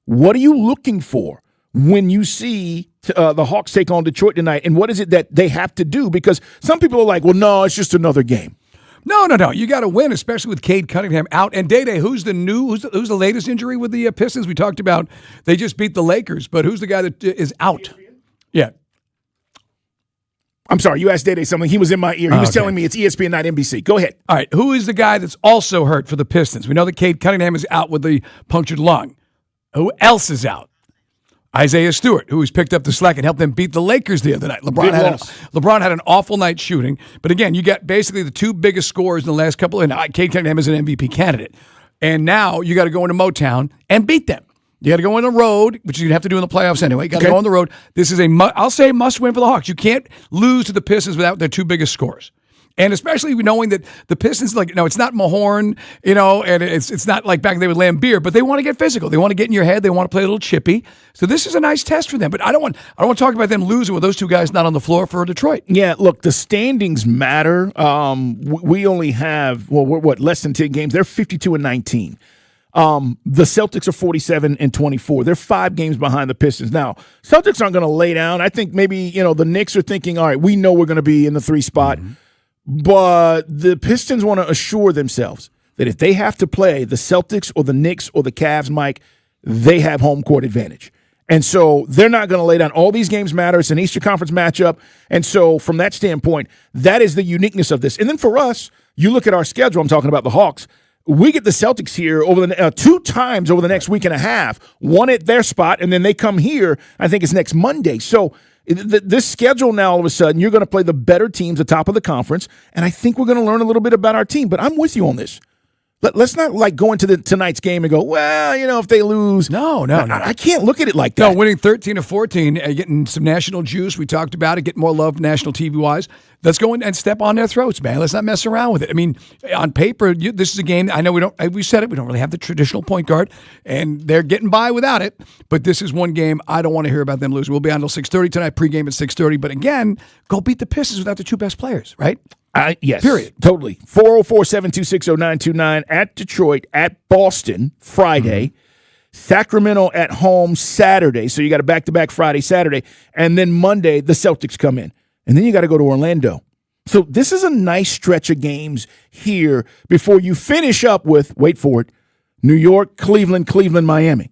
What are you looking for when you see the Hawks take on Detroit tonight? And what is it that they have to do? Because some people are like, well, no, it's just another game. No. You got to win, especially with Cade Cunningham out. And Day-Day, who's the latest injury with the Pistons? We talked about they just beat the Lakers, but who's the guy that is out? Yeah. I'm sorry, you asked Day-Day something. He was in my ear. He was telling me it's ESPN, not NBC. Go ahead. All right, who is the guy that's also hurt for the Pistons? We know that Cade Cunningham is out with the punctured lung. Who else is out? Isaiah Stewart, who's picked up the slack and helped them beat the Lakers the other night. LeBron had an awful night shooting. But again, you got basically the two biggest scorers in the last couple, and Cade Cunningham is an MVP candidate. And now you got to go into Motown and beat them. You got to go on the road, which you'd have to do in the playoffs anyway. You got to go on the road. This is I'll say must win for the Hawks. You can't lose to the Pistons without their two biggest scorers. And especially knowing that the Pistons, it's not Mahorn, and it's not like back in the day with Lambeer, but they want to get physical. They want to get in your head. They want to play a little chippy. So this is a nice test for them. But I don't want to talk about them losing with those two guys not on the floor for Detroit. Yeah, look, the standings matter. We only have, we're less than 10 games. They're 52-19. The Celtics are 47-24. They're 5 games behind the Pistons. Now, Celtics aren't going to lay down. I think maybe, the Knicks are thinking, all right, we know we're going to be in the 3 spot. Mm-hmm. But the Pistons want to assure themselves that if they have to play the Celtics or the Knicks or the Cavs, Mike, they have home court advantage. And so they're not going to lay down. All these games matter. It's an Eastern Conference matchup. And so from that standpoint, that is the uniqueness of this. And then for us, you look at our schedule. I'm talking about the Hawks. We get the Celtics here over the 2 times over the next week and a half, one at their spot, and then they come here, I think it's next Monday. So this schedule now, all of a sudden, you're going to play the better teams at the top of the conference, and I think we're going to learn a little bit about our team. But I'm with you on this. Let's not go into tonight's game and go, well, if they lose. No. I can't look at it like that. No, winning 13 of 14, getting some national juice. We talked about it, getting more love national TV-wise. Let's go in and step on their throats, man. Let's not mess around with it. I mean, on paper, this is a game. I know we said it. We don't really have the traditional point guard, and they're getting by without it. But this is one game I don't want to hear about them losing. We'll be on until 6:30 tonight, pregame at 6:30. But again, go beat the Pistons without the 2 best players, right? Yes. Period. Totally. 404-726-0929 at Detroit, at Boston, Friday. Mm-hmm. Sacramento at home Saturday. So you got a back-to-back Friday, Saturday. And then Monday, the Celtics come in. And then you got to go to Orlando. So this is a nice stretch of games here before you finish up with, wait for it, New York, Cleveland, Miami.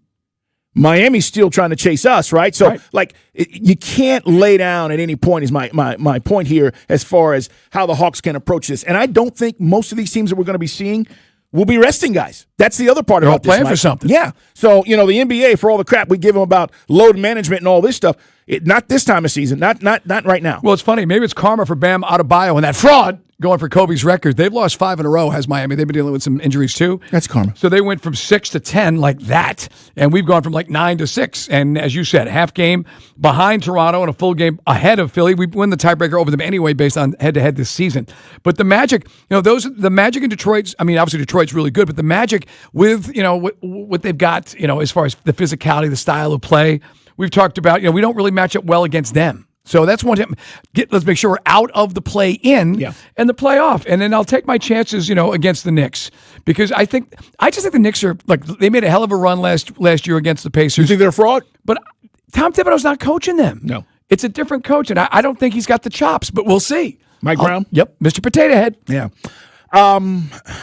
Miami's still trying to chase us, right? So, you can't lay down at any point is my point here as far as how the Hawks can approach this. And I don't think most of these teams that we're going to be seeing will be resting guys. That's the other part about this. They're all playing for something. Yeah. So, the NBA, for all the crap we give them about load management and all this stuff, not this time of season, not right now. Well, it's funny. Maybe it's karma for Bam Adebayo and that fraud going for Kobe's record. They've lost 5 in a row, has Miami. They've been dealing with some injuries too. That's karma. So they went from 6 to 10 like that, and we've gone from like 9 to 6. And as you said, half game behind Toronto and a full game ahead of Philly. We win the tiebreaker over them anyway based on head-to-head this season. But the Magic, the Magic in Detroit's, I mean, obviously Detroit's really good, but the Magic with, what they've got, as far as the physicality, the style of play, we've talked about, we don't really match up well against them. So that's one thing. Let's make sure we're out of the play-in and the playoff. And then I'll take my chances, against the Knicks. Because I just think the Knicks are, they made a hell of a run last year against the Pacers. You think they're a fraud? But Tom Thibodeau's not coaching them. No. It's a different coach, and I don't think he's got the chops, but we'll see. Mike Brown? Yep, Mr. Potato Head. Yeah.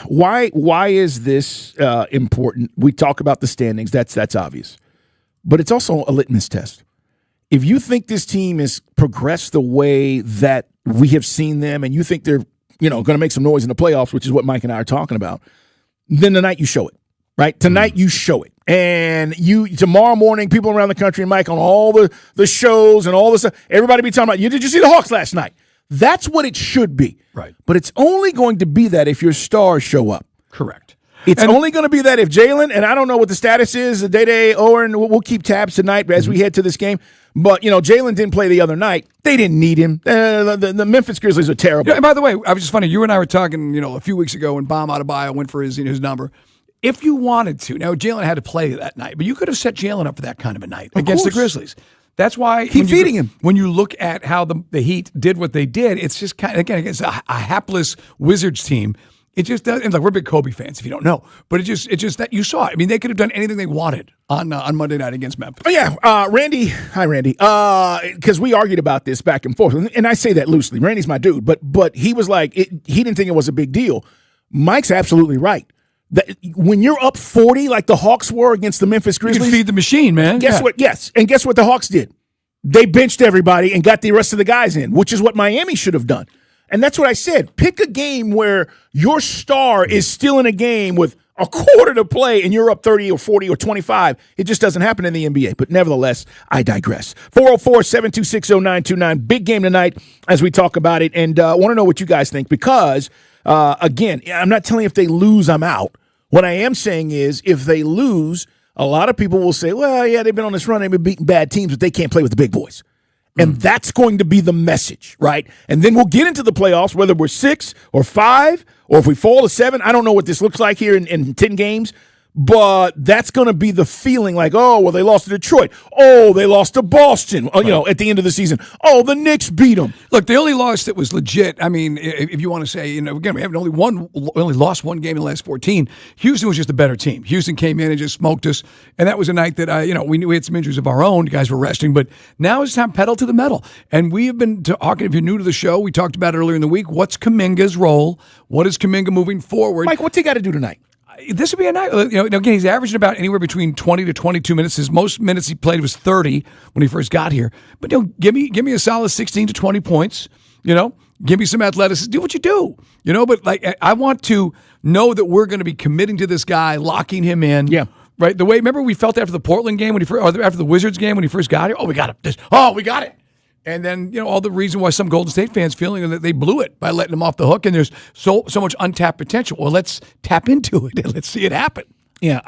Why is this important? We talk about the standings. That's obvious. But it's also a litmus test. If you think this team has progressed the way that we have seen them and you think they're, going to make some noise in the playoffs, which is what Mike and I are talking about, then tonight you show it, right? Tonight you show it. And tomorrow morning, people around the country, and Mike, on all the shows and all this stuff, everybody be talking about, did you see the Hawks last night? That's what it should be. Right. But it's only going to be that if your stars show up. Correct. It's only going to be that if Jalen, and I don't know what the status is, Day-Day, Oren, we'll keep tabs tonight as we head to this game. But, Jalen didn't play the other night. They didn't need him. The Memphis Grizzlies are terrible. Yeah, and by the way, I was just funny. You and I were talking, a few weeks ago when Bam Adebayo went for his number. If you wanted to, now Jalen had to play that night, but you could have set Jalen up for that kind of a night against the Grizzlies. That's why keep feeding him. When you look at how the Heat did what they did, it's just kind of, again, against a hapless Wizards team. It just doesn't, like, we're big Kobe fans if you don't know, but it's just that you saw it. I mean, they could have done anything they wanted on Monday night against Memphis. Oh yeah, Randy. Hi, Randy. Because we argued about this back and forth, and I say that loosely. Randy's my dude, but he was like, he didn't think it was a big deal. Mike's absolutely right. That when you're up 40 like the Hawks were against the Memphis Grizzlies, you can feed the machine, man. Guess what? Yes, and guess what the Hawks did? They benched everybody and got the rest of the guys in, which is what Miami should have done. And that's what I said. Pick a game where your star is still in a game with a quarter to play and you're up 30 or 40 or 25. It just doesn't happen in the NBA. But nevertheless, I digress. 404-726-0929. Big game tonight as we talk about it. And I want to know what you guys think because, again, I'm not telling you if they lose, I'm out. What I am saying is if they lose, a lot of people will say, well, yeah, they've been on this run. They've been beating bad teams, but they can't play with the big boys. And that's going to be the message, right? And then we'll get into the playoffs, whether we're 6 or 5, or if we fall to 7. I don't know what this looks like here in 10 games. But that's going to be the feeling like, oh, well, they lost to Detroit. Oh, they lost to Boston, at the end of the season. Oh, the Knicks beat them. Look, the only loss that was legit, I mean, if you want to say, again, we haven't only lost one game in the last 14. Houston was just a better team. Houston came in and just smoked us. And that was a night that, we knew we had some injuries of our own. The guys were resting. But now it's time pedal to the metal. And we have been talking, if you're new to the show, we talked about it earlier in the week. What's Kuminga's role? What is Kuminga moving forward? Mike, what's he got to do tonight? This would be a night. Again, he's averaging about anywhere between 20 to 22 minutes. His most minutes he played was 30 when he first got here. But give me a solid 16 to 20 points. Give me some athleticism. Do what you do. But I want to know that we're going to be committing to this guy, locking him in. Yeah. Right. The way remember we felt after the Portland game after the Wizards game when he first got here. Oh, we got it. We got it. And then, all the reason why some Golden State fans feeling that they blew it by letting him off the hook, and there's so much untapped potential. Well, let's tap into it and let's see it happen. Yeah,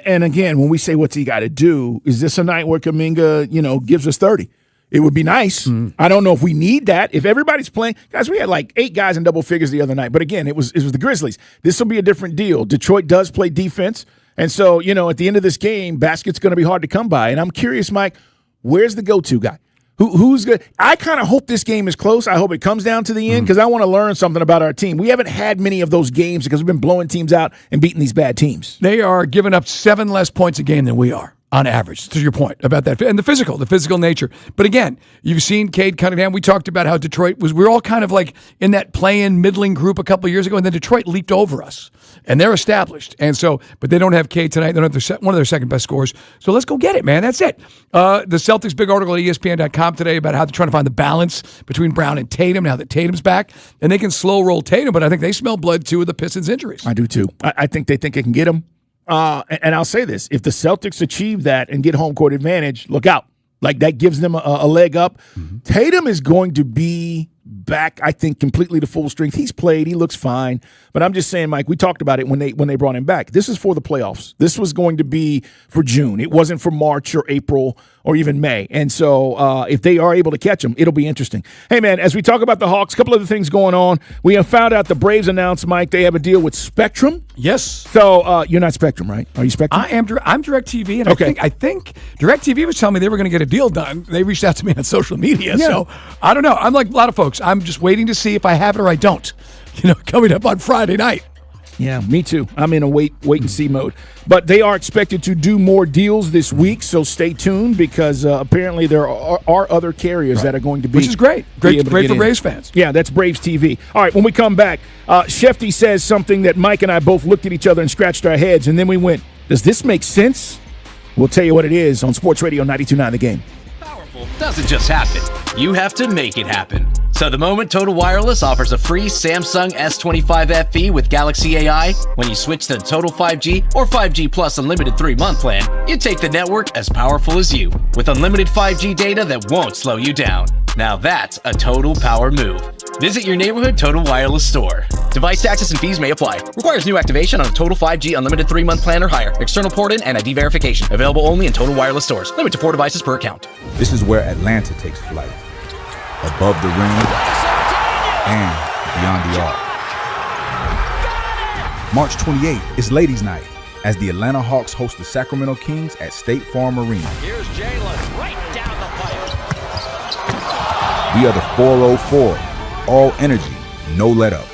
and again, when we say what's he got to do, is this a night where Kuminga, gives us 30? It would be nice. I don't know if we need that. If everybody's playing, guys, we had like 8 guys in double figures the other night. But again, it was the Grizzlies. This will be a different deal. Detroit does play defense, and so at the end of this game, basket's going to be hard to come by. And I'm curious, Mike, where's the go-to guy? Who's good? I kind of hope this game is close. I hope it comes down to the end because I want to learn something about our team. We haven't had many of those games because we've been blowing teams out and beating these bad teams. They are giving up 7 less points a game than we are on average, to your point about that. And the physical nature. But again, you've seen Cade Cunningham. We talked about how Detroit we're all kind of like in that play-in middling group a couple of years ago, and then Detroit leaped over us. And they're established. And so, but they don't have Cade tonight. They don't have one of their second best scorers. So let's go get it, man. That's it. The Celtics big article at ESPN.com today about how they're trying to find the balance between Brown and Tatum now that Tatum's back. And they can slow roll Tatum, but I think they smell blood too with the Pistons injuries. I do too. I think they think it can get him. And I'll say this. If the Celtics achieve that and get home court advantage, look out. Like that gives them a leg up. Tatum is going to be back, I think, completely to full strength. He's played. He looks fine. But I'm just saying, Mike, we talked about it when they brought him back. This is for the playoffs. This was going to be for June. It wasn't for March or April or even May. And so if they are able to catch him, it'll be interesting. Hey, man, as we talk about the Hawks, a couple other things going on. We have found out the Braves announced, Mike, they have a deal with Spectrum. Yes. So you're not Spectrum, right? Are you Spectrum? I'm DirecTV, and Okay. I think DirecTV was telling me they were going to get a deal done. They reached out to me on social media, Yeah. so I don't know. I'm like a lot of folks. I'm just waiting to see if I have it or I don't. Coming up on Friday night. Yeah, me too. I'm in a wait and see mode. But they are expected to do more deals this week, so stay tuned because apparently there are other carriers that are going to be. Which is great. Great for Braves fans. Yeah, that's Braves TV. All right, when we come back, Shefty says something that Mike and I both looked at each other and scratched our heads, and then we went, does this make sense? We'll tell you what it is on Sports Radio 92.9 The Game. Doesn't just happen. You have to make it happen. So the moment Total Wireless offers a free Samsung S25 FE with Galaxy AI, when you switch to the Total 5G or 5G Plus Unlimited 3-month plan, you take the network as powerful as you, with unlimited 5G data that won't slow you down. Now that's a total power move. Visit your neighborhood Total Wireless store. Device taxes and fees may apply. Requires new activation on a Total 5G Unlimited 3-month plan or higher. External port-in and ID verification. Available only in Total Wireless stores. Limit to 4 devices per account. This is where Atlanta takes flight. Above the rim and beyond the arc. March 28th is Ladies' Night as the Atlanta Hawks host the Sacramento Kings at State Farm Arena. Here's Jalen right down the pipe. We are the 404, all energy, no let up.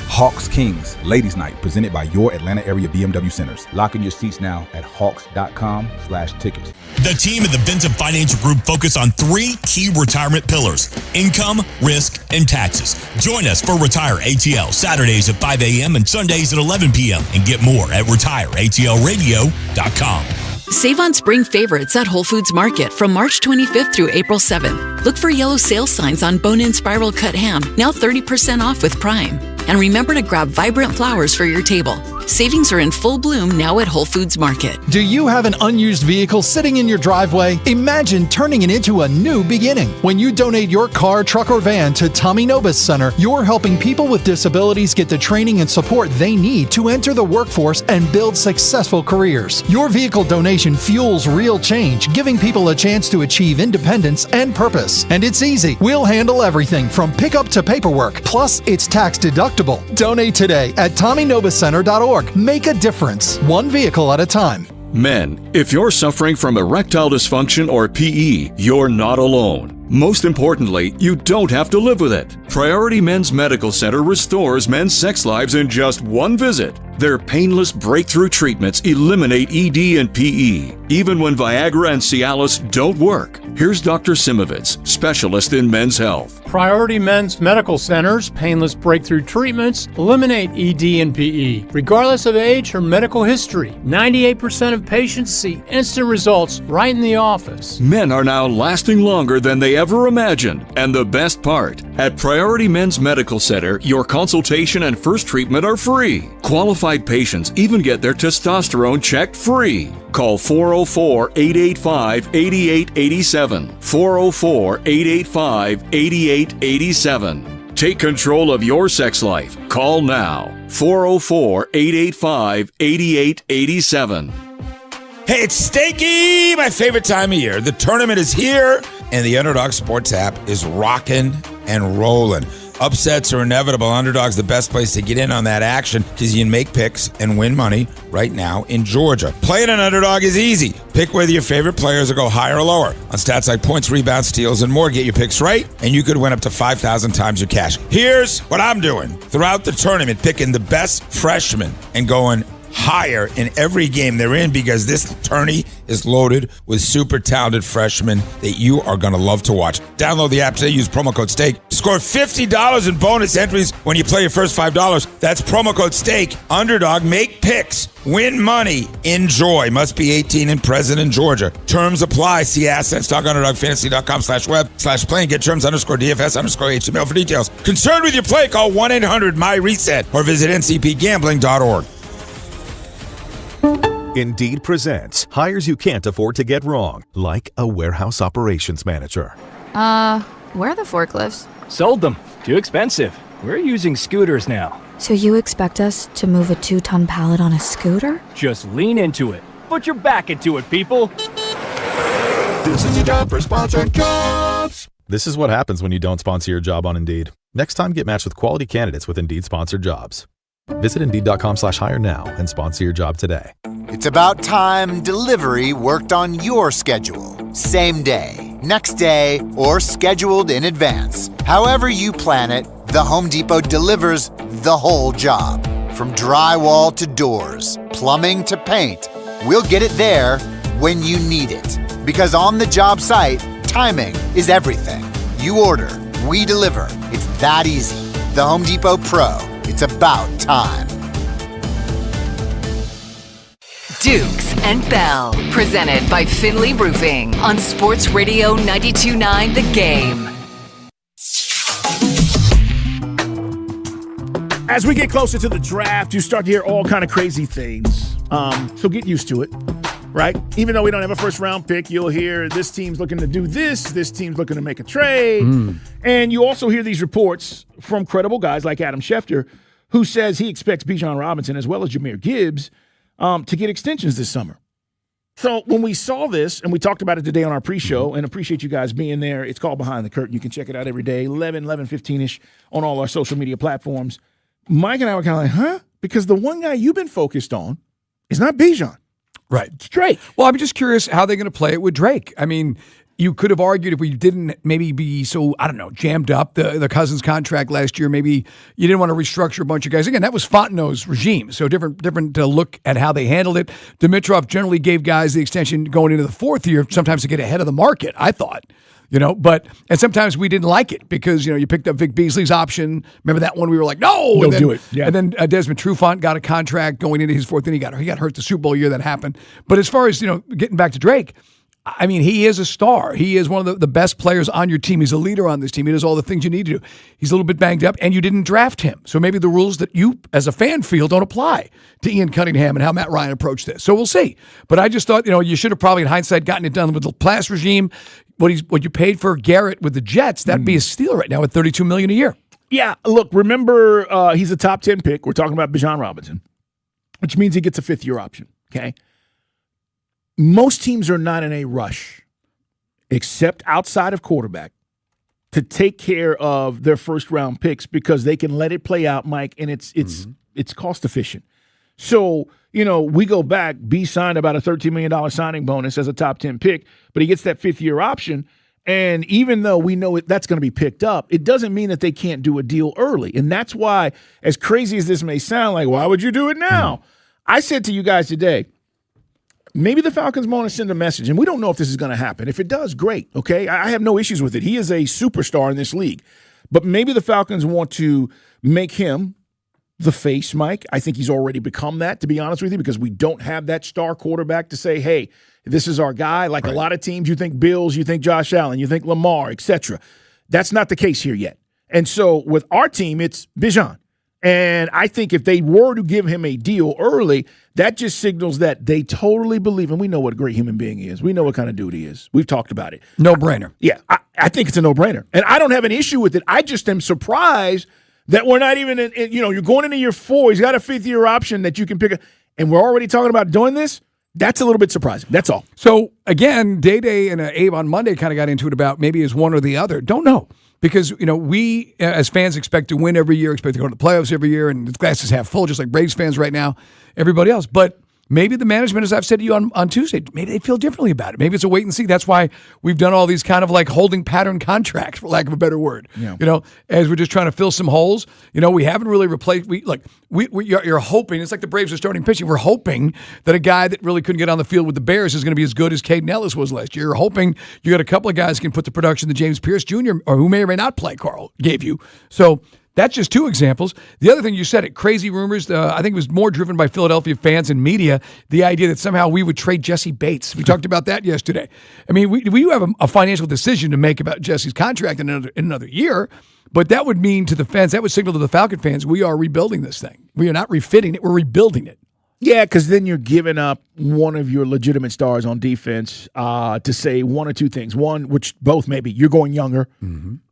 Hawks Kings Ladies Night presented by your Atlanta area BMW centers. Lock in your seats now at hawks.com/tickets. The team at the Vinton Financial Group focus on 3 key retirement pillars: income, risk, and taxes. Join us for Retire ATL Saturdays at 5 a.m. and Sundays at 11 p.m. and get more at retireatlradio.com. Save on spring favorites at Whole Foods Market from March 25th through April 7th. Look for yellow sale signs on bone-in spiral cut ham, now 30% off with Prime. And remember to grab vibrant flowers for your table. Savings are in full bloom now at Whole Foods Market. Do you have an unused vehicle sitting in your driveway? Imagine turning it into a new beginning. When you donate your car, truck, or van to Tommy Nobis Center, you're helping people with disabilities get the training and support they need to enter the workforce and build successful careers. Your vehicle donation fuels real change, giving people a chance to achieve independence and purpose. And it's easy. We'll handle everything from pickup to paperwork. Plus, it's tax deductible. Donate today at TommyNobisCenter.org. Make a difference, one vehicle at a time. Men, if you're suffering from erectile dysfunction or PE, you're not alone. Most importantly, you don't have to live with it. Priority Men's Medical Center restores men's sex lives in just one visit. Their painless breakthrough treatments eliminate ED and PE, even when Viagra and Cialis don't work. Here's Dr. Simovitz, specialist in men's health. Priority Men's Medical Center's painless breakthrough treatments eliminate ED and PE, regardless of age or medical history. 98% of patients see instant results right in the office. Men are now lasting longer than they ever imagined. And the best part, at Priority Men's Medical Center, your consultation and first treatment are free. Qualified patients even get their testosterone checked free. Call 404-885-8887. 404-885-8887. Take control of your sex life. Call now. 404-885-8887. Hey, it's Stakey, my favorite time of year. The tournament is here, and the Underdog Sports app is rocking and rolling. Upsets are inevitable. Underdog's the best place to get in on that action because you can make picks and win money right now in Georgia. Playing an Underdog is easy. Pick whether your favorite players will go higher or lower on stats like points, rebounds, steals, and more. Get your picks right, and you could win up to 5,000 times your cash. Here's what I'm doing throughout the tournament, picking the best freshmen and going higher in every game they're in because this tourney is loaded with super talented freshmen that you are going to love to watch. Download the app today. Use promo code STAKE. Score $50 in bonus entries when you play your first $5. That's promo code STAKE. Underdog. Make picks. Win money. Enjoy. Must be 18 and present in Georgia. Terms apply. See assets.underdogfantasy.com/web/play and get terms _DFS_HTML for details. Concerned with your play? Call 1-800-MY-RESET or visit ncpgambling.org. Indeed presents hires you can't afford to get wrong, like a warehouse operations manager. Where are the forklifts? Sold them. Too expensive. We're using scooters now. So you expect us to move a 2-ton pallet on a scooter? Just lean into it. Put your back into it, people. This is your job for sponsored jobs. This is what happens when you don't sponsor your job on Indeed. Next time, get matched with quality candidates with Indeed sponsored jobs. Visit Indeed.com/hire now and sponsor your job today. It's about time delivery worked on your schedule. Same day, next day, or scheduled in advance. However you plan it, the Home Depot delivers the whole job. From drywall to doors, plumbing to paint, we'll get it there when you need it. Because on the job site, timing is everything. You order, we deliver. It's that easy. The Home Depot Pro. It's about time. Dukes and Bell, presented by Finley Roofing on Sports Radio 92.9 The Game. As we get closer to the draft, you start to hear all kind of crazy things. So get used to it, right? Even though we don't have a first-round pick, you'll hear this team's looking to do this team's looking to make a trade. And you also hear these reports from credible guys like Adam Schefter, who says he expects Bijan Robinson as well as Jahmyr Gibbs to get extensions this summer. So when we saw this, and we talked about it today on our pre-show, and appreciate you guys being there, it's called Behind the Curtain. You can check it out every day, 11:15-ish on all our social media platforms. Mike and I were kind of like, huh? Because the one guy you've been focused on is not Bijan. Right. It's Drake. Well, I'm just curious how they're going to play it with Drake. I mean, you could have argued if we didn't maybe be so, I don't know, jammed up, the Cousins contract last year, maybe you didn't want to restructure a bunch of guys. Again, that was Fontenot's regime, so different to look at how they handled it. Dimitrov generally gave guys the extension going into the fourth year, sometimes to get ahead of the market, I thought. And sometimes we didn't like it because, you picked up Vic Beasley's option. Remember that one? We were like, no. Don't do it. Yeah. And then Desmond Trufant got a contract going into his fourth, and he got hurt the Super Bowl year that happened. But as far as, getting back to Drake, I mean, he is a star. He is one of the best players on your team. He's a leader on this team. He does all the things you need to do. He's a little bit banged up, and you didn't draft him. So maybe the rules that you, as a fan, feel don't apply to Ian Cunningham and how Matt Ryan approached this. So we'll see. But I just thought, you should have probably, in hindsight, gotten it done with the Plass regime. What you paid for Garrett with the Jets, that'd be a steal right now at $32 million a year. Yeah, look, remember, he's a top 10 pick. We're talking about Bijan Robinson, which means he gets a fifth-year option, okay? Most teams are not in a rush, except outside of quarterback, to take care of their first-round picks because they can let it play out, Mike, and it's cost-efficient. So, we go back, B signed about a $13 million signing bonus as a top 10 pick, but he gets that fifth-year option, and even though we know that's going to be picked up, it doesn't mean that they can't do a deal early. And that's why, as crazy as this may sound, like, why would you do it now? I said to you guys today, maybe the Falcons want to send a message, and we don't know if this is going to happen. If it does, great, okay? I have no issues with it. He is a superstar in this league. But maybe the Falcons want to make him the face, Mike. I think he's already become that, to be honest with you, because we don't have that star quarterback to say, hey, this is our guy. Like a lot of teams, you think Bills, you think Josh Allen, you think Lamar, etc. That's not the case here yet. And so with our team, it's Bijan. And I think if they were to give him a deal early, that just signals that they totally believe, and we know what a great human being he is. We know what kind of dude he is. We've talked about it. No-brainer. Yeah, I think it's a no-brainer. And I don't have an issue with it. I just am surprised that we're not even, you're going into year 4. He's got a fifth-year option that you can pick up, and we're already talking about doing this. That's a little bit surprising. That's all. So, again, Day and Abe on Monday kind of got into it about maybe it's one or the other. Don't know. Because, we as fans expect to win every year, expect to go to the playoffs every year, and the glass is half full, just like Braves fans right now, everybody else. But maybe the management, as I've said to you on Tuesday, maybe they feel differently about it. Maybe it's a wait and see. That's why we've done all these kind of like holding pattern contracts, for lack of a better word. Yeah. As we're just trying to fill some holes. We haven't really replaced. You're hoping. It's like the Braves are starting pitching. We're hoping that a guy that really couldn't get on the field with the Bears is going to be as good as Caden Ellis was last year. You're hoping you got a couple of guys who can put the production that James Pierce Jr. or who may or may not play, Carl, gave you. So that's just two examples. The other thing you said, crazy rumors, I think it was more driven by Philadelphia fans and media, the idea that somehow we would trade Jesse Bates. We talked about that yesterday. I mean, we have a financial decision to make about Jesse's contract in another year, but that would mean to the fans, that would signal to the Falcon fans, we are rebuilding this thing. We are not refitting it, we're rebuilding it. Yeah, because then you're giving up one of your legitimate stars on defense to say one or two things. One, which both maybe, you're going younger,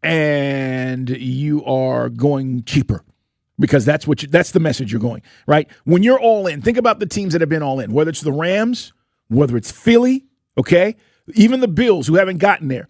and you are going cheaper. Because that's the message you're going, right? When you're all in, think about the teams that have been all in, whether it's the Rams, whether it's Philly, okay? Even the Bills who haven't gotten there.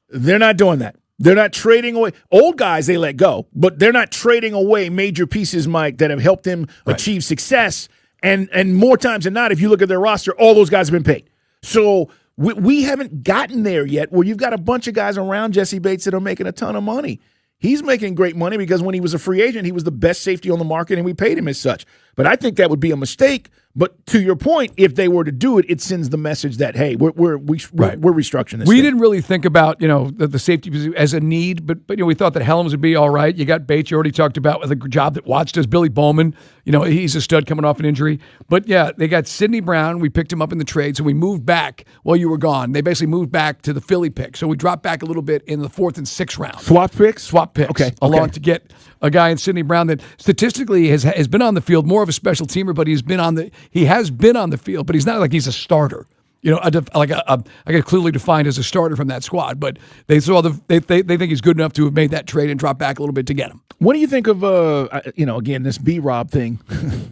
They're not doing that. They're not trading away. Old guys, they let go, but they're not trading away major pieces, Mike, that have helped them achieve success. And more times than not, if you look at their roster, all those guys have been paid. So we haven't gotten there yet where you've got a bunch of guys around Jesse Bates that are making a ton of money. He's making great money because when he was a free agent, he was the best safety on the market, and we paid him as such. But I think that would be a mistake. But to your point, if they were to do it, it sends the message that, hey, we're restructuring this. We didn't really think about, the safety position as a need, but we thought that Helms would be all right. You got Bates, you already talked about with a job that Watts does. Billy Bowman, he's a stud coming off an injury. But yeah, they got Sidney Brown. We picked him up in the trade, so we moved back while you were gone. They basically moved back to the Philly pick. So we dropped back a little bit in the 4th and 6th round. Swap picks? Okay. Along to get a guy in Sidney Brown that statistically has been on the field, more of a special teamer, but he has been on the field, but he's not like he's a starter. I got clearly defined as a starter from that squad, but they think he's good enough to have made that trade and drop back a little bit to get him. What do you think of again, this B-Rob thing?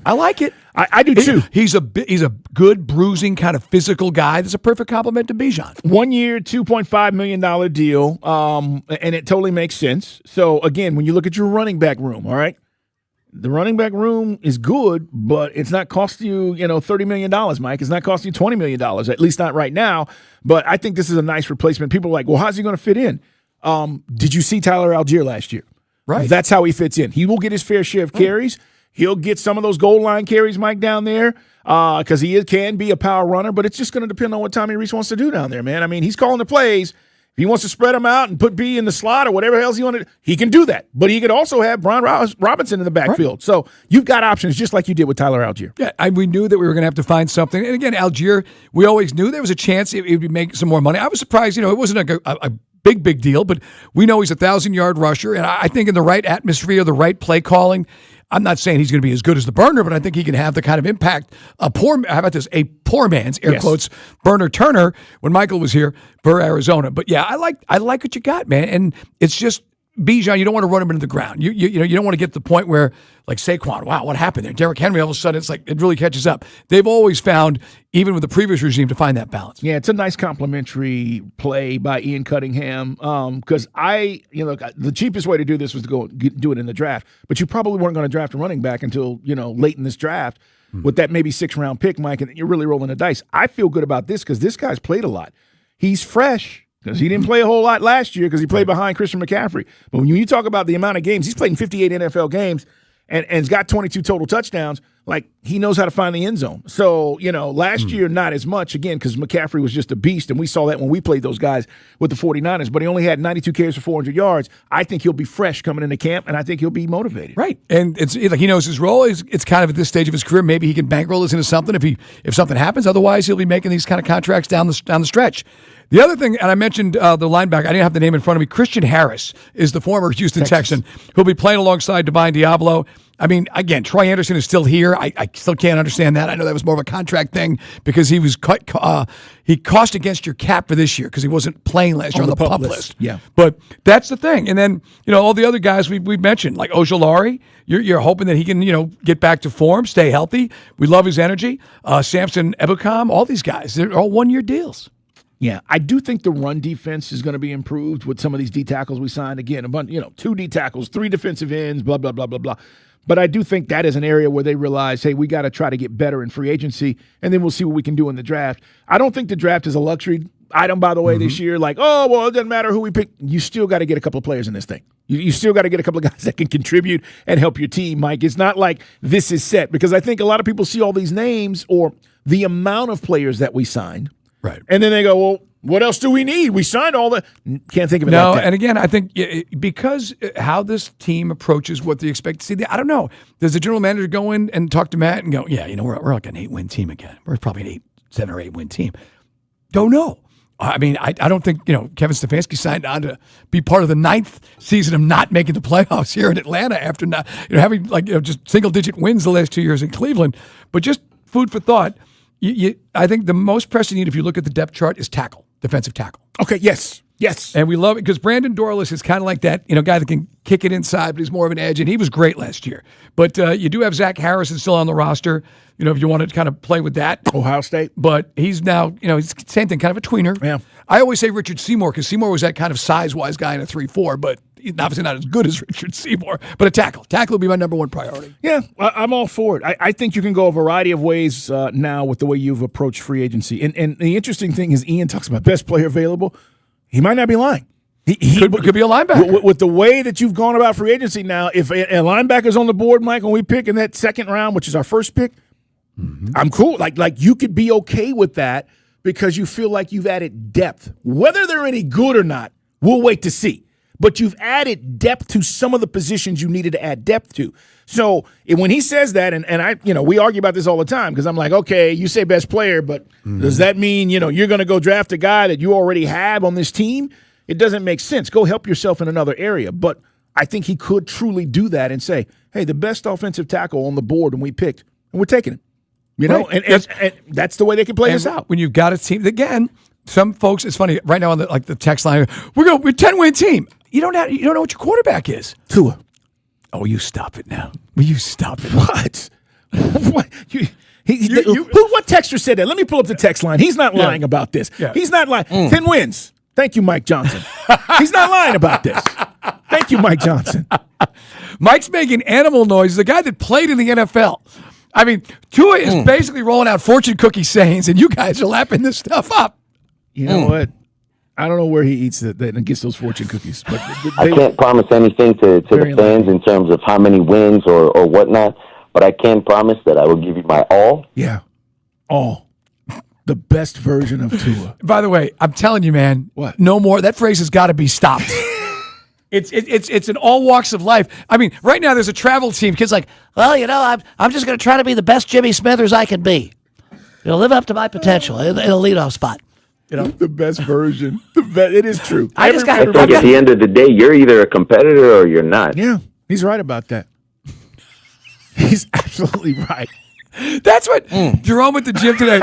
I like it. I do too. He's a good bruising kind of physical guy. That's a perfect compliment to Bijan. 1 year, $2.5 million deal, and it totally makes sense. So again, when you look at your running back room, all right. The running back room is good, but it's not costing you, $30 million, Mike. It's not costing you $20 million, at least not right now. But I think this is a nice replacement. People are like, well, how's he going to fit in? Did you see Tyler Algier last year? Right. That's how he fits in. He will get his fair share of carries. He'll get some of those goal line carries, Mike, down there, because he can be a power runner. But it's just going to depend on what Tommy Reese wants to do down there, man. I mean, he's calling the plays. If he wants to spread them out and put B in the slot or whatever else he wanted, he can do that. But he could also have Brian Robinson in the backfield. Right. So you've got options just like you did with Tyler Algier. Yeah, we knew that we were going to have to find something. And again, Algier, we always knew there was a chance it would make some more money. I was surprised, it wasn't a big deal, but we know he's a 1,000-yard rusher. And I think in the right atmosphere, the right play calling, I'm not saying he's going to be as good as the burner, but I think he can have the kind of impact a poor man's, air quotes, Burner Turner when Michael was here for Arizona. But yeah, I like what you got, man. And it's just Bijan, you don't want to run him into the ground. You don't want to get to the point where, like Saquon, wow, what happened there? Derrick Henry, all of a sudden, it's like it really catches up. They've always found, even with the previous regime, to find that balance. Yeah, it's a nice complimentary play by Ian Cunningham. Because the cheapest way to do this was to go do it in the draft, but you probably weren't going to draft a running back until late in this draft with that maybe 6th round pick, Mike, and you're really rolling the dice. I feel good about this because this guy's played a lot. He's fresh. Because he didn't play a whole lot last year because he played behind Christian McCaffrey. But when you talk about the amount of games, he's played in 58 NFL games and has got 22 total touchdowns. Like, he knows how to find the end zone. So, last year, not as much, again, because McCaffrey was just a beast, and we saw that when we played those guys with the 49ers. But he only had 92 carries for 400 yards. I think he'll be fresh coming into camp, and I think he'll be motivated. Right. And it's like he knows his role. It's kind of at this stage of his career. Maybe he can bankroll this into something if something happens. Otherwise, he'll be making these kind of contracts down the stretch. The other thing, and I mentioned the linebacker, I didn't have the name in front of me. Christian Harris is the former Houston Texan who'll be playing alongside Divine Diablo. I mean, again, Troy Anderson is still here. I still can't understand that. I know that was more of a contract thing because he was he cost against your cap for this year because he wasn't playing last year on the pup list. Yeah, but that's the thing. And then all the other guys we've mentioned, like Ojulari, you're hoping that he can get back to form, stay healthy. We love his energy. Samson Ebukam, all these guys, they're all 1-year deals. Yeah, I do think the run defense is going to be improved with some of these D tackles we signed. Again, 2 D tackles, 3 defensive ends, blah, blah, blah, blah, blah. But I do think that is an area where they realize, hey, we got to try to get better in free agency, and then we'll see what we can do in the draft. I don't think the draft is a luxury item, by the way, this year. Like, oh, well, it doesn't matter who we pick. You still got to get a couple of players in this thing. You still got to get a couple of guys that can contribute and help your team, Mike. It's not like this is set because I think a lot of people see all these names or the amount of players that we signed. Right. And then they go, well, what else do we need? We signed all the – can't think of it like that. And again, I think because how this team approaches what they expect to see, I don't know. Does the general manager go in and talk to Matt and go, yeah, we're like an 8-win team again. We're probably an 7 or 8-win team. Don't know. I mean, I don't think, Kevin Stefanski signed on to be part of the 9th season of not making the playoffs here in Atlanta after not, having just single-digit wins the last 2 years in Cleveland. But just food for thought. I think the most pressing need, if you look at the depth chart, is tackle, defensive tackle. Okay, yes. And we love it because Brandon Dorlus is kind of like that, guy that can kick it inside, but he's more of an edge, and he was great last year. But you do have Zach Harrison still on the roster, if you want to kind of play with that. Ohio State. But he's now, he's same thing, kind of a tweener. Yeah. I always say Richard Seymour because Seymour was that kind of size-wise guy in a 3-4, but he's obviously not as good as Richard Seymour. But a tackle. Tackle will be my number one priority. Yeah, I'm all for it. I think you can go a variety of ways now with the way you've approached free agency. And the interesting thing is Ian talks about best player available. He might not be lying. He could be a linebacker. With the way that you've gone about free agency now, if a linebacker's on the board, Mike, when we pick in that second round, which is our first pick, I'm cool. Like you could be okay with that because you feel like you've added depth. Whether they're any good or not, we'll wait to see. But you've added depth to some of the positions you needed to add depth to. So when he says that, and I, we argue about this all the time because I'm like, okay, you say best player, but does that mean, you're going to go draft a guy that you already have on this team? It doesn't make sense. Go help yourself in another area. But I think he could truly do that and say, hey, the best offensive tackle on the board and we picked, and we're taking him. And that's the way they can play this out. When you've got a team, again, some folks, it's funny, right now on the text line, we're a 10-win team. You don't know what your quarterback is. Tua. Oh, you stop it now. Will you stop it? What? What? What texter said that? Let me pull up the text line. He's not lying about this. Yeah. He's not lying. 10 wins. Thank you, Mike Johnson. He's not lying about this. Thank you, Mike Johnson. Mike's making animal noises. The guy that played in the NFL. I mean, Tua is basically rolling out fortune cookie sayings, and you guys are lapping this stuff up. You know what? I don't know where he eats that and gets those fortune cookies. But I can't promise anything to the fans in terms of how many wins or whatnot, but I can promise that I will give you my all. Yeah, all. The best version of Tua. By the way, I'm telling you, man. What? No more. That phrase has got to be stopped. It's in all walks of life. I mean, right now there's a travel team. Kids like, well, I'm just going to try to be the best Jimmy Smithers I can be. Live up to my potential in a leadoff spot. The best version. It is true. I think at the end of the day, you're either a competitor or you're not. Yeah, he's right about that. He's absolutely right. That's what Jerome at the gym today.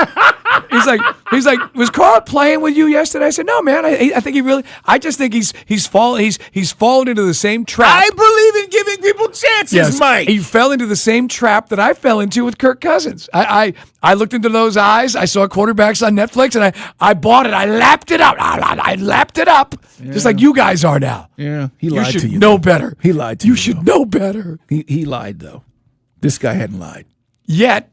He's like, was Carl playing with you yesterday? I said, no, man. I think I just think he's fallen into the same trap. I believe in giving people chances, Mike. He fell into the same trap that I fell into with Kirk Cousins. I looked into those eyes. I saw quarterbacks on Netflix, and I bought it. I lapped it up. I lapped it up, just like you guys are now. Yeah, he lied to you. You should know better. He lied to you. You should know better. He lied, though. This guy hadn't lied. Yet.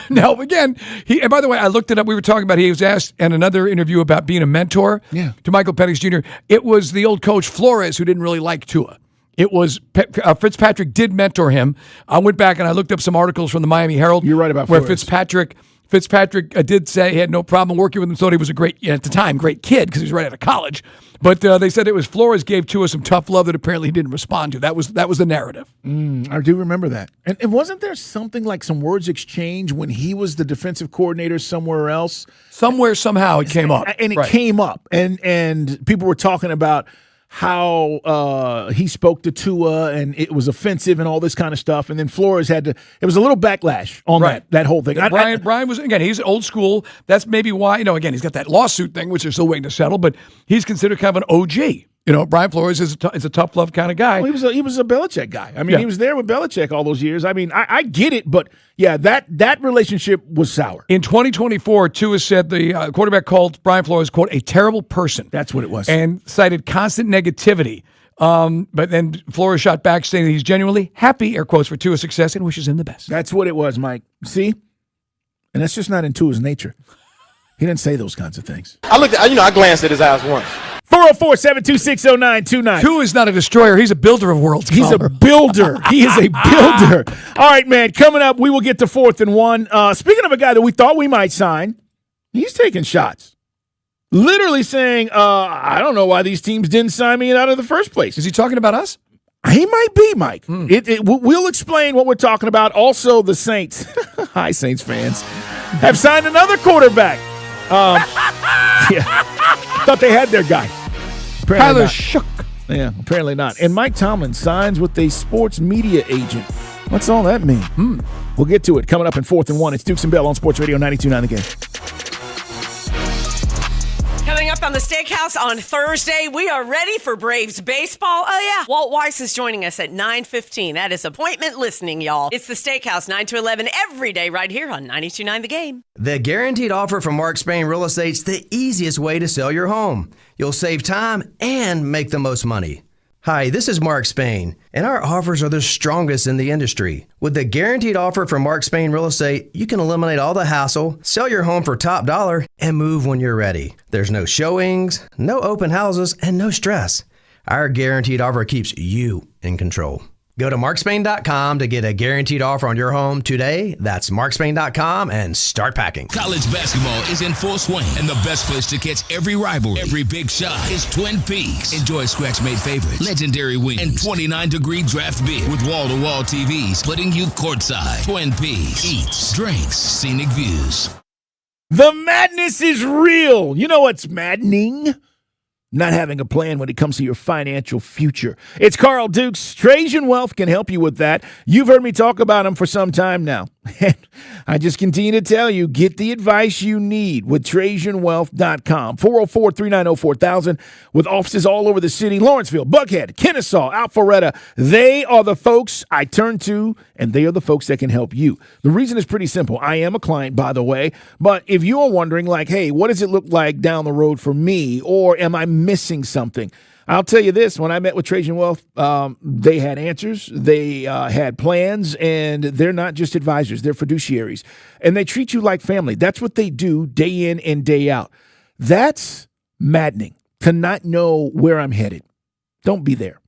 Now, again, and by the way, I looked it up. We were talking about, he was asked in another interview about being a mentor to Michael Penix Jr. It was the old coach Flores who didn't really like Tua. It was Fitzpatrick did mentor him. I went back and I looked up some articles from the Miami Herald. You're right about where Flores. Fitzpatrick did say he had no problem working with him, thought he was a great, at the time, great kid because he was right out of college. But they said it was Flores gave Tua some tough love that apparently he didn't respond to. That was the narrative. I do remember that. And wasn't there something like some words exchange when he was the defensive coordinator somewhere else? Somewhere, somehow, it came up. And it came up. And people were talking about how he spoke to Tua and it was offensive and all this kind of stuff. And then Flores had to – it was a little backlash on that whole thing. Brian was – again, he's old school. That's maybe why, again, he's got that lawsuit thing, which they're still waiting to settle, but he's considered kind of an OG. Brian Flores is a tough love kind of guy. Well, he was a Belichick guy. I mean, he was there with Belichick all those years. I mean, I get it, but yeah, that relationship was sour. In 2024, Tua said the quarterback called Brian Flores, quote, a terrible person. That's what it was. And cited constant negativity. But then Flores shot back saying that he's genuinely happy, air quotes, for Tua's success and wishes him the best. That's what it was, Mike. See? And that's just not in Tua's nature. He didn't say those kinds of things. I glanced at his eyes once. 404-726-0929. Tua is not a destroyer. He's a builder of worlds. He's a builder. He is a builder. All right, man. Coming up, we will get to 4th and 1. Speaking of a guy that we thought we might sign, he's taking shots. Literally saying, I don't know why these teams didn't sign me out of the first place. Is he talking about us? He might be, Mike. We'll explain what we're talking about. Also, the Saints, hi, Saints fans, have signed another quarterback. Thought they had their guy. Apparently Tyler Shook. Yeah, apparently not. And Mike Tomlin signs with a sports media agent. What's all that mean? We'll get to it. Coming up in 4th and 1, it's Dukes and Bell on Sports Radio 92.9 The Game. Coming up on the Steakhouse on Thursday, we are ready for Braves baseball. Oh, yeah. Walt Weiss is joining us at 9:15. That is appointment listening, y'all. It's the Steakhouse, 9 to 11, every day right here on 92.9 The Game. The Guaranteed Offer from Mark Spain Real Estate's the easiest way to sell your home. You'll save time and make the most money. Hi, this is Mark Spain, and our offers are the strongest in the industry. With the Guaranteed Offer from Mark Spain Real Estate, you can eliminate all the hassle, sell your home for top dollar, and move when you're ready. There's no showings, no open houses, and no stress. Our Guaranteed Offer keeps you in control. Go to markspain.com to get a guaranteed offer on your home today. That's markspain.com and start packing. College basketball is in full swing, and the best place to catch every rivalry, every big shot is Twin Peaks. Enjoy scratch-made favorites, legendary wings, and 29-degree draft beer with wall-to-wall TVs putting you courtside. Twin Peaks. Eats, drinks, scenic views. The madness is real. You know what's maddening? Not having a plan when it comes to your financial future. It's Carl Dukes. Trajan Wealth can help you with that. You've heard me talk about them for some time now. I just continue to tell you, get the advice you need with TrajanWealth.com. 404-390-4000 with offices all over the city. Lawrenceville, Buckhead, Kennesaw, Alpharetta. They are the folks I turn to, and they are the folks that can help you. The reason is pretty simple. I am a client, by the way, but if you are wondering, like, hey, what does it look like down the road for me, or am I missing something? I'll tell you this, when I met with Trajan Wealth, they had answers, they had plans, and they're not just advisors, they're fiduciaries. And they treat you like family. That's what they do day in and day out. That's maddening to not know where I'm headed. Don't be there.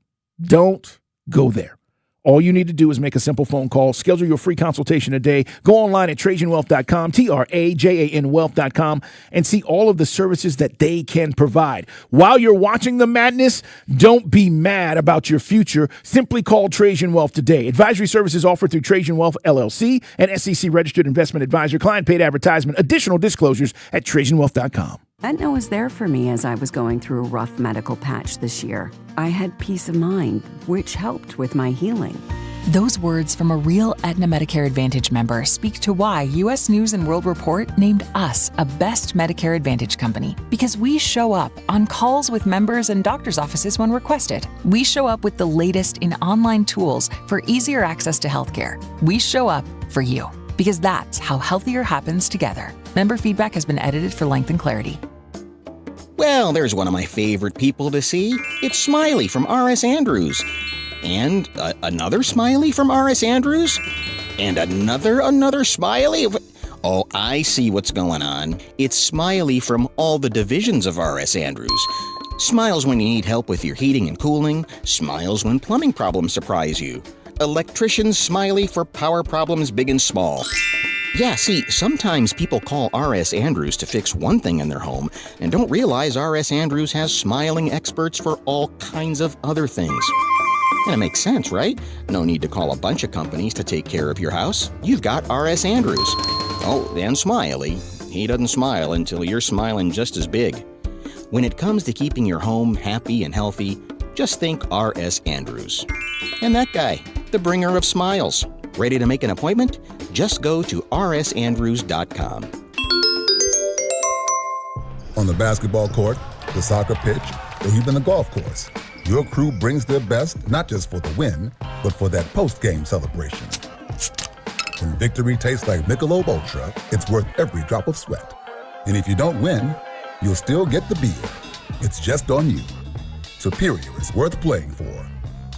Don't go there. All you need to do is make a simple phone call, schedule your free consultation today, go online at TrajanWealth.com, TRAJAN Wealth.com, and see all of the services that they can provide. While you're watching the madness, don't be mad about your future. Simply call Trajan Wealth today. Advisory services offered through Trajan Wealth, LLC, an SEC-registered investment advisor. Client paid advertisement. Additional disclosures at TrajanWealth.com. Aetna was there for me as I was going through a rough medical patch this year. I had peace of mind, which helped with my healing. Those words from a real Aetna Medicare Advantage member speak to why U.S. News & World Report named us a Best Medicare Advantage company. Because we show up on calls with members and doctors' offices when requested. We show up with the latest in online tools for easier access to healthcare. We show up for you. Because that's how healthier happens together. Member feedback has been edited for length and clarity. Well, there's one of my favorite people to see. It's Smiley from R.S. Andrews. And another Smiley from R.S. Andrews. And another Smiley. Oh, I see what's going on. It's Smiley from all the divisions of R.S. Andrews. Smiles when you need help with your heating and cooling. Smiles when plumbing problems surprise you. Electrician's Smiley for power problems big and small. Yeah, see, sometimes people call R.S. Andrews to fix one thing in their home and don't realize R.S. Andrews has smiling experts for all kinds of other things. And it makes sense, right? No need to call a bunch of companies to take care of your house. You've got R.S. Andrews. Oh, and Smiley. He doesn't smile until you're smiling just as big. When it comes to keeping your home happy and healthy, just think R.S. Andrews. And that guy, the bringer of smiles. Ready to make an appointment? Just go to rsandrews.com. On the basketball court, the soccer pitch, or even the golf course, your crew brings their best not just for the win, but for that post-game celebration. When victory tastes like Michelob Ultra, it's worth every drop of sweat. And if you don't win, you'll still get the beer. It's just on you. Superior is worth playing for.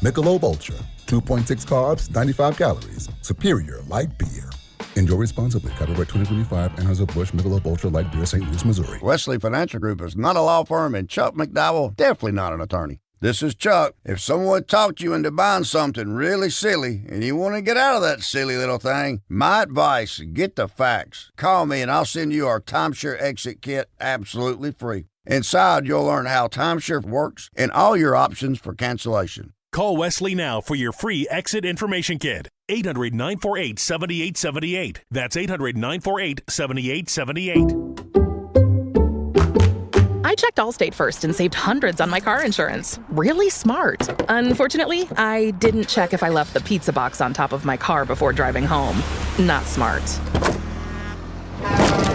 Michelob Ultra. 2.6 carbs, 95 calories. Superior light beer. Enjoy responsibly. Copyright 2025. Anheuser-Busch Michelob Ultra Light Beer, St. Louis, Missouri. Wesley Financial Group is not a law firm, and Chuck McDowell definitely not an attorney. This is Chuck. If someone talked you into buying something really silly and you want to get out of that silly little thing, my advice, get the facts. Call me and I'll send you our timeshare exit kit absolutely free. Inside, you'll learn how timeshare works and all your options for cancellation. Call Wesley now for your free exit information kit. 800-948-7878. That's 800-948-7878. I checked Allstate first and saved hundreds on my car insurance. Really smart. Unfortunately, I didn't check if I left the pizza box on top of my car before driving home. Not smart.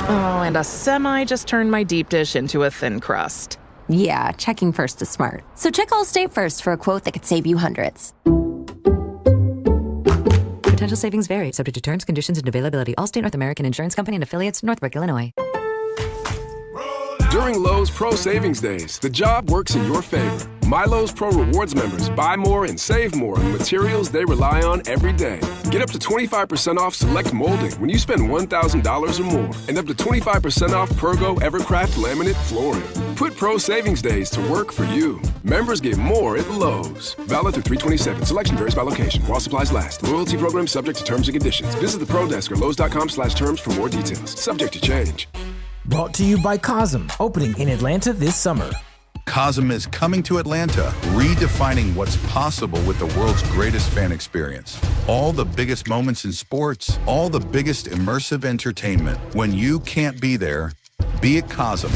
Oh, and a semi just turned my deep dish into a thin crust. Yeah, checking first is smart. So check Allstate first for a quote that could save you hundreds. Potential savings vary, subject to terms, conditions, and availability. Allstate North American Insurance Company and affiliates, Northbrook, Illinois. During Lowe's Pro Savings Days, the job works in your favor. My Lowe's Pro Rewards members buy more and save more on materials they rely on every day. Get up to 25% off select molding when you spend $1,000 or more, and up to 25% off Pergo Evercraft laminate flooring. Put Pro Savings Days to work for you. Members get more at Lowe's. Valid through 3/27. Selection varies by location. While supplies last. Loyalty program subject to terms and conditions. Visit the Pro Desk or Lowe's.com/terms for more details. Subject to change. Brought to you by Cosm, opening in Atlanta this summer. Cosm is coming to Atlanta, redefining what's possible with the world's greatest fan experience. All the biggest moments in sports, all the biggest immersive entertainment. When you can't be there, be at Cosm.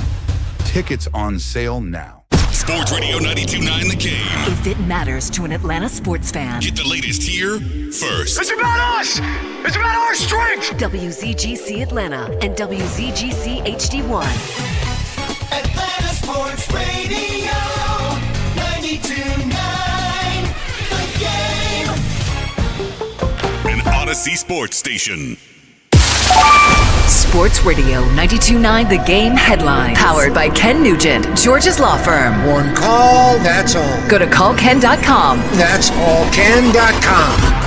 Tickets on sale now. Sports Radio 92.9 The Game. If it matters to an Atlanta sports fan. Get the latest here first. It's about us! It's about our strength! WZGC Atlanta and WZGC HD1. Atlanta Sports Radio 92.9 The Game. An Odyssey Sports Station. Sports Radio 92.9 The Game headlines. Powered by Ken Nugent, George's Law Firm. One call, that's all. Go to callken.com. That's allken.com.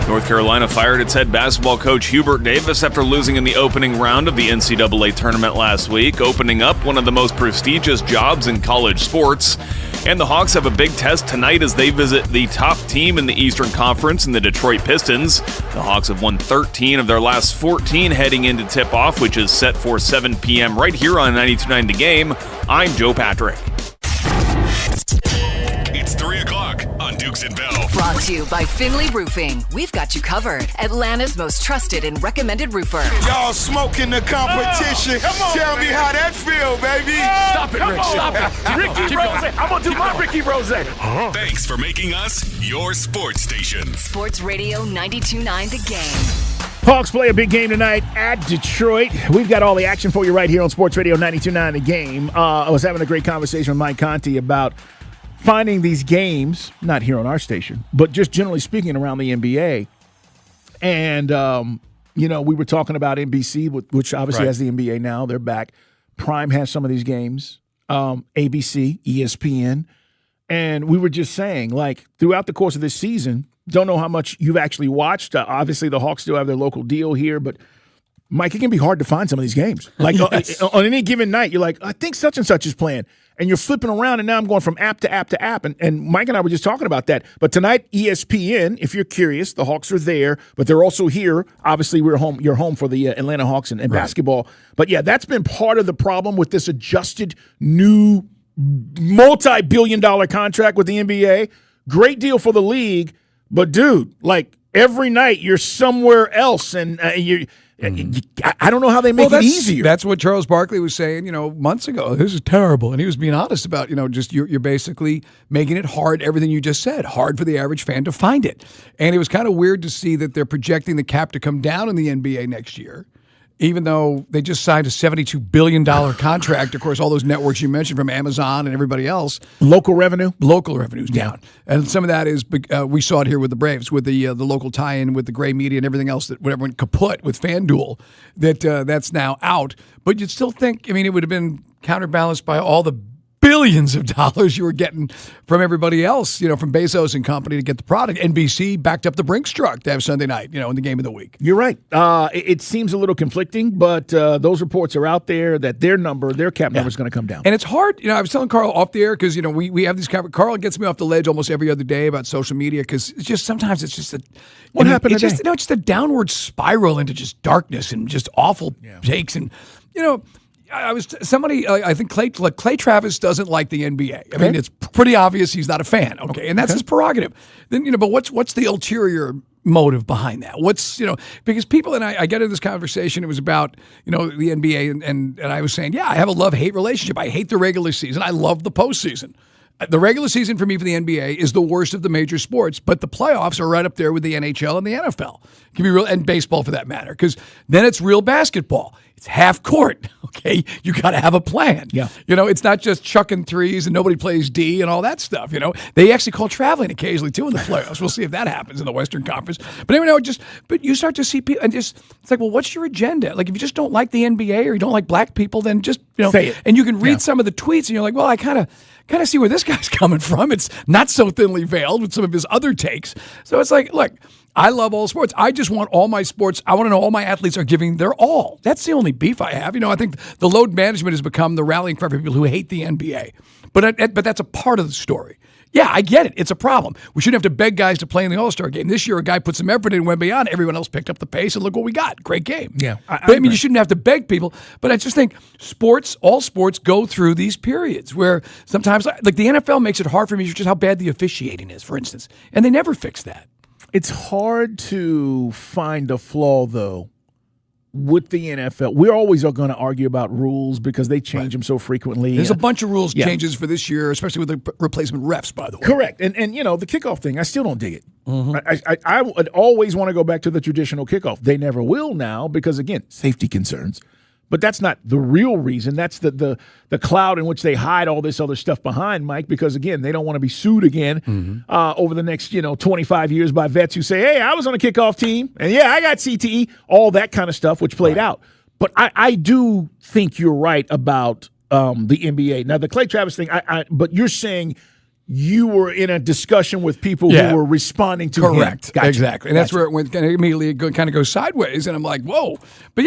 North Carolina fired its head basketball coach Hubert Davis after losing in the opening round of the NCAA tournament last week, opening up one of the most prestigious jobs in college sports. And the Hawks have a big test tonight as they visit the top team in the Eastern Conference in the Detroit Pistons. The Hawks have won 13 of their last 14 heading into tip-off, which is set for 7 p.m. right here on 92.9 The Game. I'm Joe Patrick. It's 3 o'clock on Dukes and Bell. Brought to you by Finley Roofing. We've got you covered. Atlanta's most trusted and recommended roofer. Y'all smoking the competition. Tell me how that feel, baby. Stop it, Rick. Stop it. Ricky Rose. I'm going to do my Ricky Rose. Thanks for making us your sports station. Sports Radio 92.9 The Game. Hawks play a big game tonight at Detroit. We've got all the action for you right here on Sports Radio 92.9 The Game. I was having a great conversation with Mike Conti about finding these games, not here on our station, but just generally speaking around the NBA. And, we were talking about NBC, which obviously has the NBA now. They're back. Prime has some of these games. ABC, ESPN. And we were just saying, like, throughout the course of this season, don't know how much you've actually watched. Obviously, the Hawks still have their local deal here, but Mike, it can be hard to find some of these games. Like yes. on any given night, you're like, I think such and such is playing. And you're flipping around, and now I'm going from app to app to app. And Mike and I were just talking about that. But tonight, ESPN, if you're curious, the Hawks are there, but they're also here. Obviously, you're home for the Atlanta Hawks and basketball. But yeah, that's been part of the problem with this adjusted new multi-billion-dollar contract with the NBA. Great deal for the league, but dude, like every night you're somewhere else, and I don't know how they make it easier. That's what Charles Barkley was saying, months ago. This is terrible. And he was being honest about, just you're basically making it hard, everything you just said, hard for the average fan to find it. And it was kind of weird to see that they're projecting the cap to come down in the NBA next year, even though they just signed a $72 billion contract. Of course, all those networks you mentioned from Amazon and everybody else. Local revenue's down. And some of that is, we saw it here with the Braves, with the local tie-in with the gray media and everything else that went kaput with FanDuel, that's now out. But you'd still think, it would have been counterbalanced by all the billions of dollars you were getting from everybody else, from Bezos and company to get the product. NBC backed up the Brinks truck to have Sunday night, in the game of the week. You're right. It seems a little conflicting, but those reports are out there that their cap number is going to come down. And it's hard. I was telling Carl off the air because, we have these Carl gets me off the ledge almost every other day about social media because it's just sometimes it's just what happened today? It's just a downward spiral into just darkness and just awful takes and, I think Clay Travis doesn't like the NBA. I mean, it's pretty obvious he's not a fan. Okay. And that's his prerogative. Then, but what's the ulterior motive behind that? What's, because people, and I get into this conversation, it was about, the NBA, and I was saying, I have a love-hate relationship. I hate the regular season. I love the postseason. The regular season for me for the NBA is the worst of the major sports, but the playoffs are right up there with the NHL and the NFL. It can be real, and baseball for that matter, because then it's real basketball. It's half court, okay? You got to have a plan. Yeah. It's not just chucking threes and nobody plays D and all that stuff, They actually call traveling occasionally, too, in the playoffs. We'll see if that happens in the Western Conference. But anyway, but you start to see people, and it's like, well, what's your agenda? Like, if you just don't like the NBA or you don't like black people, then just, say it. And you can read some of the tweets, and you're like, well, I kind of see where this guy's coming from. It's not so thinly veiled with some of his other takes. So it's like, look, I love all sports. I just want all my sports. I want to know all my athletes are giving their all. That's the only beef I have. I think the load management has become the rallying cry for people who hate the NBA. But that's a part of the story. Yeah, I get it. It's a problem. We shouldn't have to beg guys to play in the All-Star game. This year, a guy put some effort in and went beyond. Everyone else picked up the pace, and look what we got. Great game. Yeah. I mean, you shouldn't have to beg people. But I just think all sports go through these periods where sometimes, like the NFL makes it hard for me just how bad the officiating is, for instance. And they never fix that. It's hard to find a flaw, though, with the NFL. We're always going to argue about rules because they change them so frequently. There's a bunch of rules changes for this year, especially with the replacement refs, by the way. Correct. And the kickoff thing, I still don't dig it. Mm-hmm. I would always want to go back to the traditional kickoff. They never will now because, again, safety concerns. But that's not the real reason. That's the cloud in which they hide all this other stuff behind, Mike, because, again, they don't want to be sued again over the next, 25 years by vets who say, hey, I was on a kickoff team, and, I got CTE, all that kind of stuff, which played out. But I do think you're right about the NBA. Now, the Clay Travis thing, but you're saying you were in a discussion with people who were responding to Correct. him. Gotcha. Exactly. And that's where it went, immediately kind of goes sideways. And I'm like, whoa. But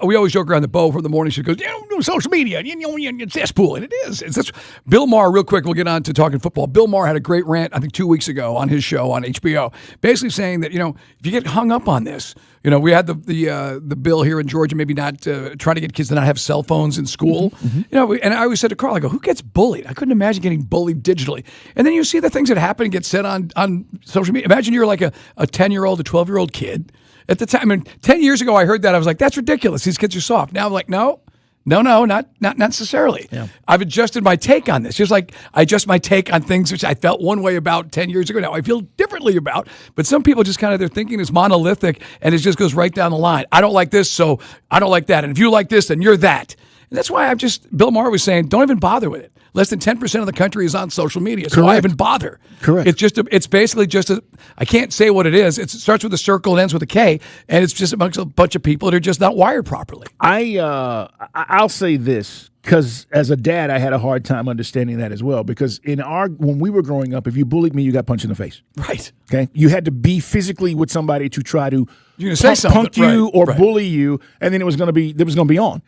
we always joke around the Bo from the morning show goes, social media, it's cesspool. And it is. That's Bill Maher, real quick, we'll get on to talking football. Bill Maher had a great rant, I think 2 weeks ago on his show on HBO, basically saying that, if you get hung up on this, we had the bill here in Georgia, maybe not trying to get kids to not have cell phones in school. Mm-hmm. And I always said to Carl, I go, who gets bullied? I couldn't imagine getting bullied digitally. And then you see the things that happen and get said on social media. Imagine you're like a 10-year-old, a 12-year-old kid. At the time, 10 years ago, I heard that. I was like, that's ridiculous. These kids are soft. Now I'm like, no, not necessarily. Yeah. I've adjusted my take on this. Just like I adjust my take on things which I felt one way about 10 years ago. Now I feel differently about. But some people just their thinking is monolithic, and it just goes right down the line. I don't like this, so I don't like that. And if you like this, then you're that. And that's why Bill Maher was saying, don't even bother with it. Less than 10% of the country is on social media, so why even bother? Correct. It's basically just I can't say what it is. It starts with a circle and ends with a K, and it's just amongst a bunch of people that are just not wired properly. I'll say this, because as a dad, I had a hard time understanding that as well, because when we were growing up, if you bullied me, you got punched in the face. Right. Okay? You had to be physically with somebody to try to punk you or bully you, and then it was going to be on.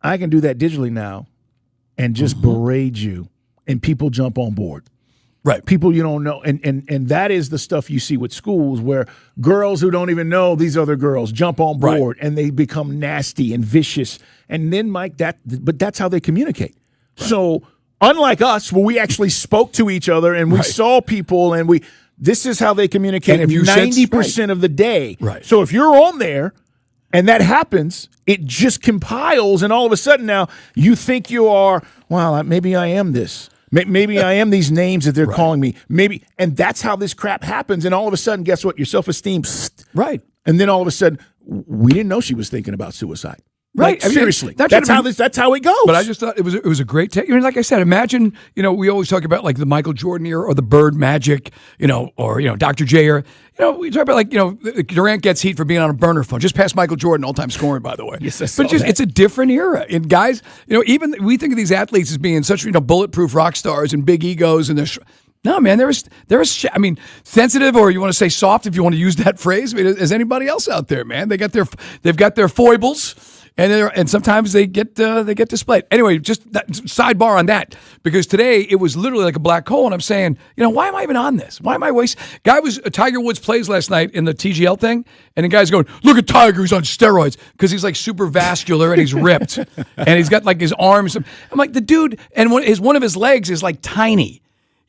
I can do that digitally now and just berate you, and people jump on board. Right. People you don't know. And that is the stuff you see with schools where girls who don't even know these other girls jump on board and they become nasty and vicious. And then, Mike, but that's how they communicate. Right. So unlike us, where we actually spoke to each other and we saw people and this is how they communicate 90% of the day. Right. So if you're on there and that happens, it just compiles, and all of a sudden now you think you are, maybe I am this. Maybe I am these names that they're calling me. Maybe, and that's how this crap happens. And all of a sudden, guess what? Your self-esteem, right? And then all of a sudden, we didn't know she was thinking about suicide. Right. Like, seriously. That's how it goes. But I just thought it was a great take. Like I said, imagine, we always talk about like the Michael Jordan era or the Bird Magic, or Dr. J era. We talk about Durant gets heat for being on a burner phone. Just past Michael Jordan, all-time scoring, by the way. Yes, I saw but it's a different era. And guys, even we think of these athletes as being such bulletproof rock stars and big egos, and no, man, there's sensitive, or you want to say soft if you want to use that phrase. As anybody else out there, man, they've got their foibles. And sometimes they get displayed. Anyway, just that sidebar on that, because today it was literally like a black hole, and I'm saying, why am I even on this? Why am I wasting? Tiger Woods plays last night in the TGL thing, and the guy's going, look at Tiger, he's on steroids, because he's like super vascular and he's ripped, and he's got like his arms. I'm like, the dude, and one of his legs is like tiny.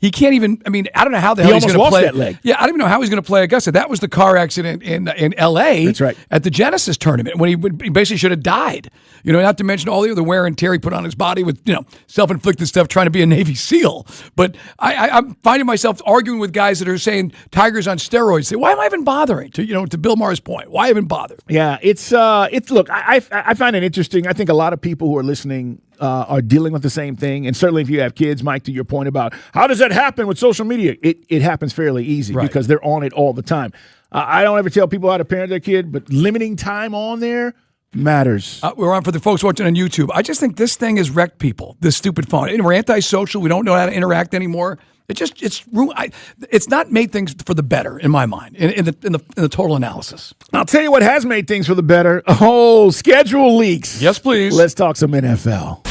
He can't even. I mean, I don't know how the hell he's going to play that leg. Yeah, I don't even know how he's going to play Augusta. That was the car accident in L.A. That's right. At the Genesis tournament when he basically should have died. Not to mention all the other wear and tear he put on his body with self-inflicted stuff trying to be a Navy SEAL. But I'm finding myself arguing with guys that are saying Tiger's on steroids. Say, why am I even bothering? To Bill Maher's point, why even bother? Yeah, it's look. I find it interesting. I think a lot of people who are listening are dealing with the same thing. And certainly if you have kids, Mike, to your point about how does that happen with social media, it happens fairly easy because they're on it all the time. I don't ever tell people how to parent their kid, but limiting time on there matters. We're on for the folks watching on YouTube. I just think this thing has wrecked people, this stupid phone. And we're antisocial. We don't know how to interact anymore. It's not made things for the better in my mind in the total analysis. I'll tell you what has made things for the better. Oh, schedule leaks. Yes, please. Let's talk some NFL.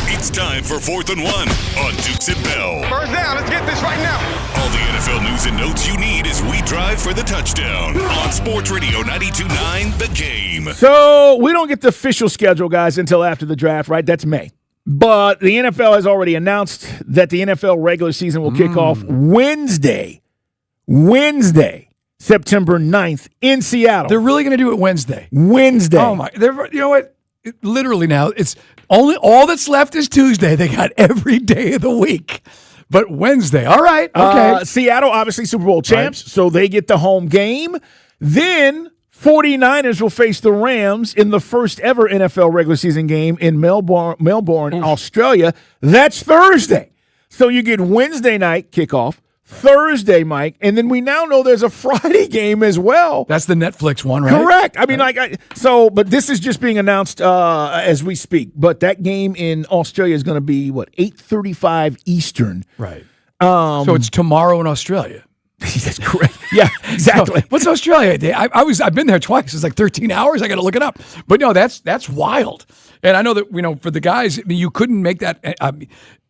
It's time for 4th and 1 on Dukes and Bell. First down, let's get this right now. All the NFL news and notes you need as we drive for the touchdown on Sports Radio 92.9 The Game. So we don't get the official schedule, guys, until after the draft, right? That's May. But the NFL has already announced that the NFL regular season will kick off Wednesday, September 9th in Seattle. They're really going to do it Wednesday. Oh, my. You know what? Literally now, it's only all that's left is Tuesday. They got every day of the week. But Wednesday, all right, okay. Seattle, obviously Super Bowl champs, so they get the home game. Then 49ers will face the Rams in the first ever NFL regular season game in Melbourne, Australia. That's Thursday. So you get Wednesday night kickoff, Thursday, Mike, and then we now know there's a Friday game as well. That's the Netflix one, right? Correct. I mean, but this is just being announced as we speak. But that game in Australia is going to be, 8:35 Eastern. Right. So it's tomorrow in Australia. That's correct. Yeah, exactly. So, what's Australia? I've been there twice. It's like 13 hours. I got to look it up. But no, that's wild. And I know that for the guys, you couldn't make that.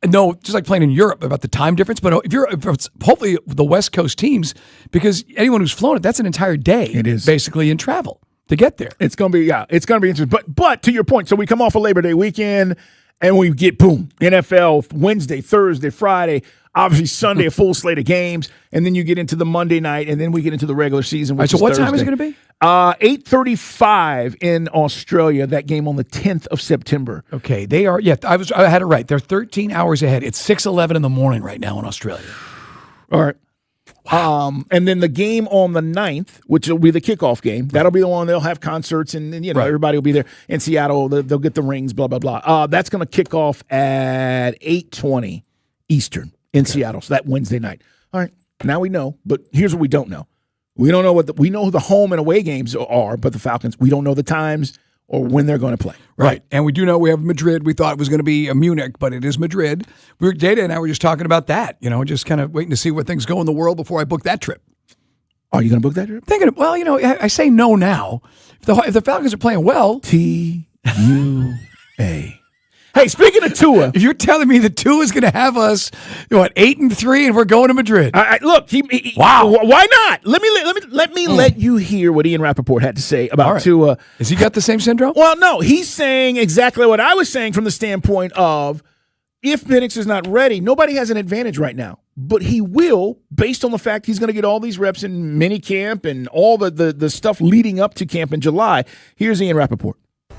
No, just like playing in Europe about the time difference. But if it's hopefully the West Coast teams, because anyone who's flown it, that's an entire day. It is basically in travel to get there. It's gonna be interesting. But to your point, so we come off a Labor Day weekend and we get NFL Wednesday, Thursday, Friday. Obviously, Sunday, a full slate of games, and then you get into the Monday night, and then we get into the regular season, which is what Thursday. Time is it going to be? 8:35 in Australia, that game on the 10th of September. Okay, they are, I had it right. They're 13 hours ahead. It's 6:11 in the morning right now in Australia. All right. Wow. And then the game on the 9th, which will be the kickoff game, that'll be the one they'll have concerts, and everybody will be there. In Seattle, they'll get the rings, blah, blah, blah. That's going to kick off at 8:20 Eastern. In Seattle, so that Wednesday night. All right, now we know, but here's what we don't know. We don't know we know who the home and away games are, but the Falcons, we don't know the times or when they're going to play. Right, and we do know we have Madrid. We thought it was going to be Munich, but it is Madrid. Data and I were just talking about that, just kind of waiting to see where things go in the world before I book that trip. Are you going to book that trip? Thinking, I say no now. If the Falcons are playing well. TUA. Hey, speaking of Tua, if you're telling me that Tua is going to have us 8-3 and we're going to Madrid, look, wow, why not? Let me let you hear what Ian Rappaport had to say about Tua. Has he got the same syndrome? Well, no, he's saying exactly what I was saying from the standpoint of if Penix is not ready, nobody has an advantage right now, but he will, based on the fact he's going to get all these reps in mini camp and all the stuff leading up to camp in July. Here's Ian Rappaport.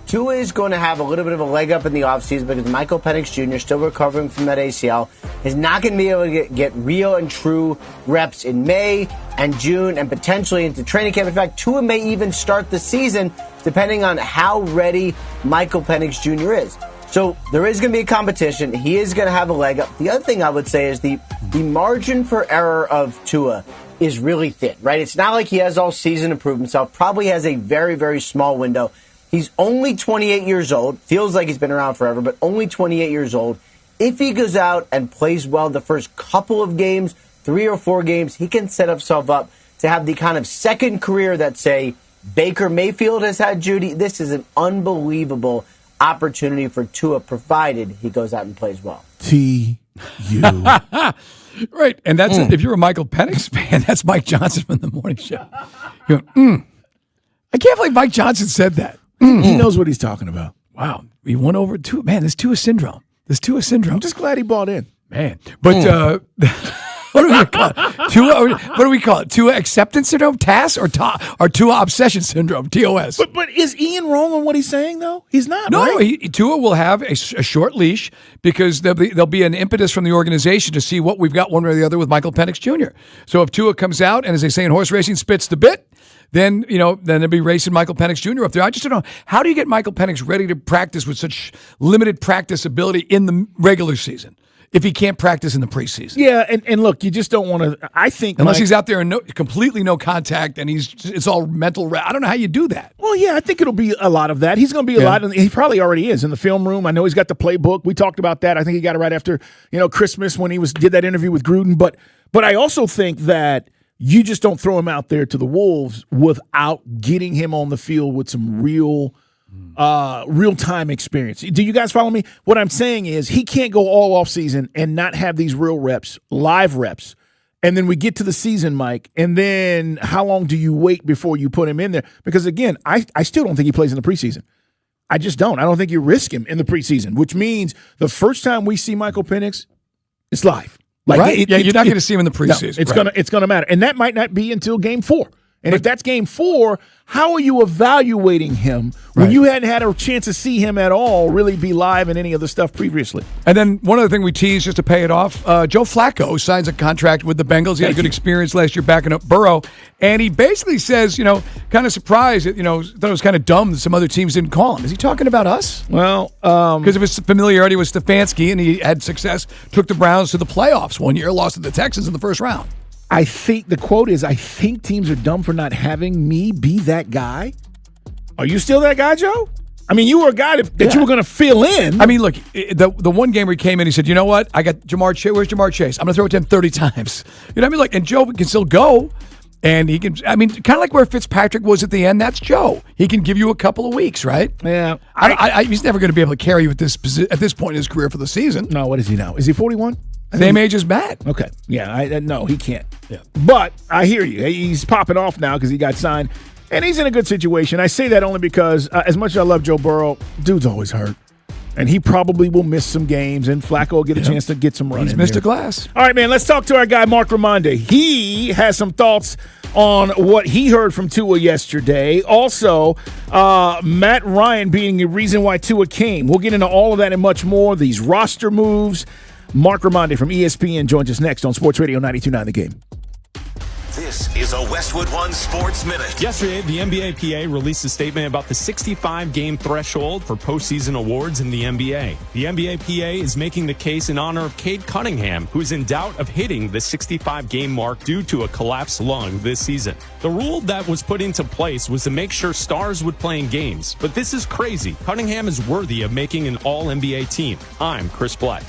Tua is going to have a little bit of a leg up in the offseason because Michael Penix Jr., still recovering from that ACL, is not going to be able to get real and true reps in May and June and potentially into training camp. In fact, Tua may even start the season depending on how ready Michael Penix Jr. is. So there is going to be a competition. He is going to have a leg up. The other thing I would say is the margin for error of Tua is really thin, right? It's not like he has all season to prove himself. Probably has a very, very small window. He's only 28 years old. Feels like he's been around forever, but only 28 years old. If he goes out and plays well the first couple of games, 3 or 4 games, he can set himself up to have the kind of second career that, say, Baker Mayfield has had, Judy. This is an unbelievable opportunity for Tua, provided he goes out and plays well. Right, and that's if you're a Michael Penix fan, that's Mike Johnson from the morning show. I can't believe Mike Johnson said that. He knows what he's talking about. Wow. He won over Tua. Man, this Tua syndrome. I'm just glad he bought in. Man. But What do we call it? What do we call it? Tua acceptance syndrome, TAS, or Tua obsession syndrome, TOS? But is Ian wrong on what he's saying, though? He's not, No, right? Tua will have a short leash because there'll be an impetus from the organization to see what we've got one way or the other with Michael Penix Jr. So if Tua comes out and, as they say in horse racing, spits the bit, then they'll be racing Michael Penix Jr. up there. I just don't know. How do you get Michael Penix ready to practice with such limited practice ability in the regular season if he can't practice in the preseason? Yeah, and look, you just don't want to. I think unless he's out there and completely no contact and it's all mental. I don't know how you do that. Well, yeah, I think it'll be a lot of that. He's going to be a lot. He probably already is in the film room. I know he's got the playbook. We talked about that. I think he got it right after Christmas when he did that interview with Gruden. But I also think that you just don't throw him out there to the Wolves without getting him on the field with some real-time experience. Do you guys follow me? What I'm saying is he can't go all off season and not have these real reps, live reps. And then we get to the season, Mike, and then how long do you wait before you put him in there? Because, again, I still don't think he plays in the preseason. I just don't. I don't think you risk him in the preseason, which means the first time we see Michael Penix, it's live. Right. You're not going to see him in the preseason. No, it's gonna matter. And that might not be until game 4. And if that's game 4, how are you evaluating him when you hadn't had a chance to see him at all really be live in any of the stuff previously? And then one other thing we teased just to pay it off, Joe Flacco signs a contract with the Bengals. He had a good experience last year backing up Burrow. And he basically says, kind of surprised that, thought it was kind of dumb that some other teams didn't call him. Is he talking about us? Well, because of his familiarity with Stefanski and he had success, took the Browns to the playoffs one year, lost to the Texans in the first round. I think the quote is, I think teams are dumb for not having me be that guy. Are you still that guy, Joe? I mean, you were a guy that you were going to fill in. I mean, look, the one game where he came in, he said, you know what? I got Jamar Chase. Where's Jamar Chase? I'm going to throw it to him 30 times. You know what I mean? Like, and Joe can still go. And he can, kind of like where Fitzpatrick was at the end, that's Joe. He can give you a couple of weeks, right? Yeah. He's never going to be able to carry you at this point in his career for the season. No, what is he now? Is he 41? Same age as Matt. Okay. Yeah, no, he can't. Yeah. But I hear you. He's popping off now because he got signed. And he's in a good situation. I say that only because as much as I love Joe Burrow, dude's always hurt. And he probably will miss some games, and Flacco will get a chance to get some run. He's missed a glass. All right, man, let's talk to our guy, Mark Raimondi. He has some thoughts on what he heard from Tua yesterday. Also, Matt Ryan being a reason why Tua came. We'll get into all of that and much more, these roster moves. Mark Raimondi from ESPN joins us next on Sports Radio 92.9 The Game. This is a Westwood One Sports Minute. Yesterday, the NBAPA released a statement about the 65-game threshold for postseason awards in the NBA. The NBAPA is making the case in honor of Cade Cunningham, who is in doubt of hitting the 65-game mark due to a collapsed lung this season. The rule that was put into place was to make sure stars would play in games. But this is crazy. Cunningham is worthy of making an All-NBA team. I'm Chris Black.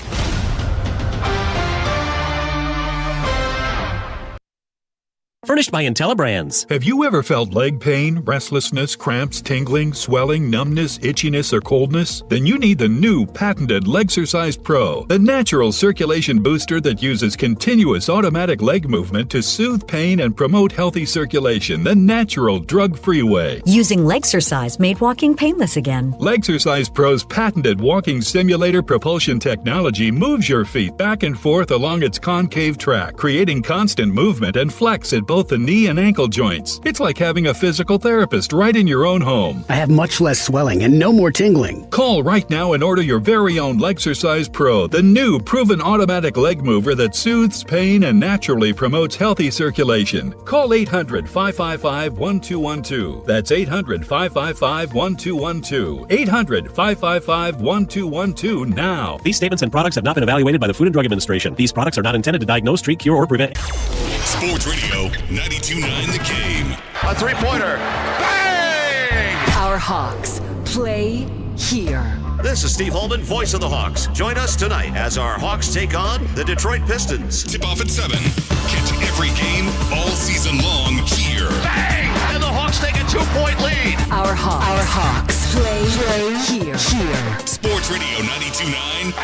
Furnished by IntelliBrands. Have you ever felt leg pain, restlessness, cramps, tingling, swelling, numbness, itchiness, or coldness? Then you need the new patented Legsercise Pro, the natural circulation booster that uses continuous automatic leg movement to soothe pain and promote healthy circulation the natural, drug-free way. Using Legsercise made walking painless again. Legsercise Pro's patented walking simulator propulsion technology moves your feet back and forth along its concave track, creating constant movement and flex at both the knee and ankle joints. It's like having a physical therapist right in your own home. I have much less swelling and no more tingling. Call right now and order your very own Legsercise Pro, the new proven automatic leg mover that soothes pain and naturally promotes healthy circulation. Call 800-555-1212. That's 800-555-1212. 800-555-1212 now. These statements and products have not been evaluated by the Food and Drug Administration. These products are not intended to diagnose, treat, cure, or prevent. Sports Radio 92.9 The Game. A three-pointer. Bang! Our Hawks play here. This is Steve Holman, voice of the Hawks. Join us tonight as our Hawks take on the Detroit Pistons. Tip off at 7. Catch every game all season long here. Bang! And the Hawks take a 2-point lead. Our Hawks play here. Sports Radio 92.9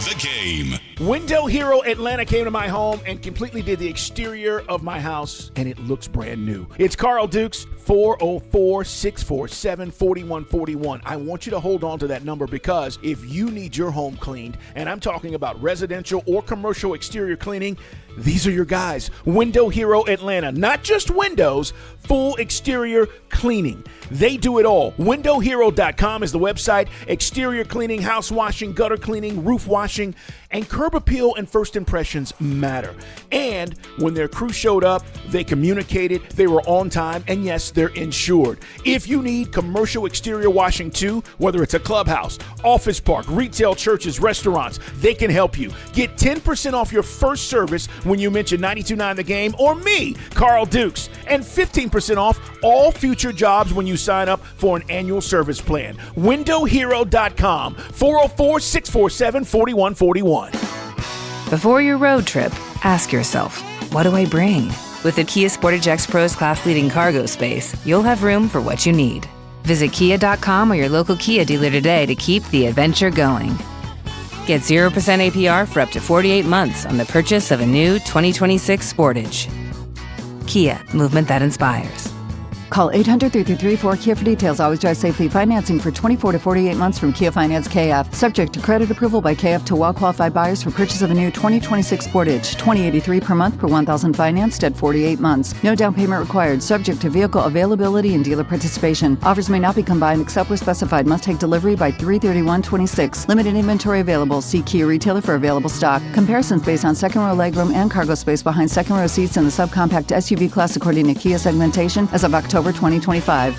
The Game. Window Hero Atlanta came to my home and completely did the exterior of my house, and it looks brand new. It's Carl Dukes, 404-647-4141. I want you to hold on to that number because if you need your home cleaned, and I'm talking about residential or commercial exterior cleaning, these are your guys. Window Hero Atlanta. Not just windows, full exterior cleaning. They do it all. WindowHero.com is the website. Exterior cleaning, house washing, gutter cleaning, roof washing, and curb appeal and first impressions matter. And when their crew showed up, they communicated, they were on time, and yes, they're insured. If you need commercial exterior washing too, whether it's a clubhouse, office park, retail, churches, restaurants, they can help you. Get 10% off your first service when you mention 92.9 The Game or me, Carl Dukes, and 15% off all future jobs when you sign up for an annual service plan. WindowHero.com, 404-647-4141. Before your road trip, ask yourself, what do I bring? With the Kia Sportage X Pro's class-leading cargo space, you'll have room for what you need. Visit Kia.com or your local Kia dealer today to keep the adventure going. Get 0% APR for up to 48 months on the purchase of a new 2026 Sportage. Kia, movement that inspires. Call 800-333-4KIA for details. Always drive safely. Financing for 24 to 48 months from Kia Finance KF. Subject to credit approval by KF to well-qualified buyers for purchase of a new 2026 Sportage. $20.83 per month per $1,000 financed at 48 months. No down payment required. Subject to vehicle availability and dealer participation. Offers may not be combined except where specified. Must take delivery by 3/31/26. Limited inventory available. See Kia retailer for available stock. Comparisons based on second row legroom and cargo space behind second row seats in the subcompact SUV class according to Kia segmentation as of October 2025.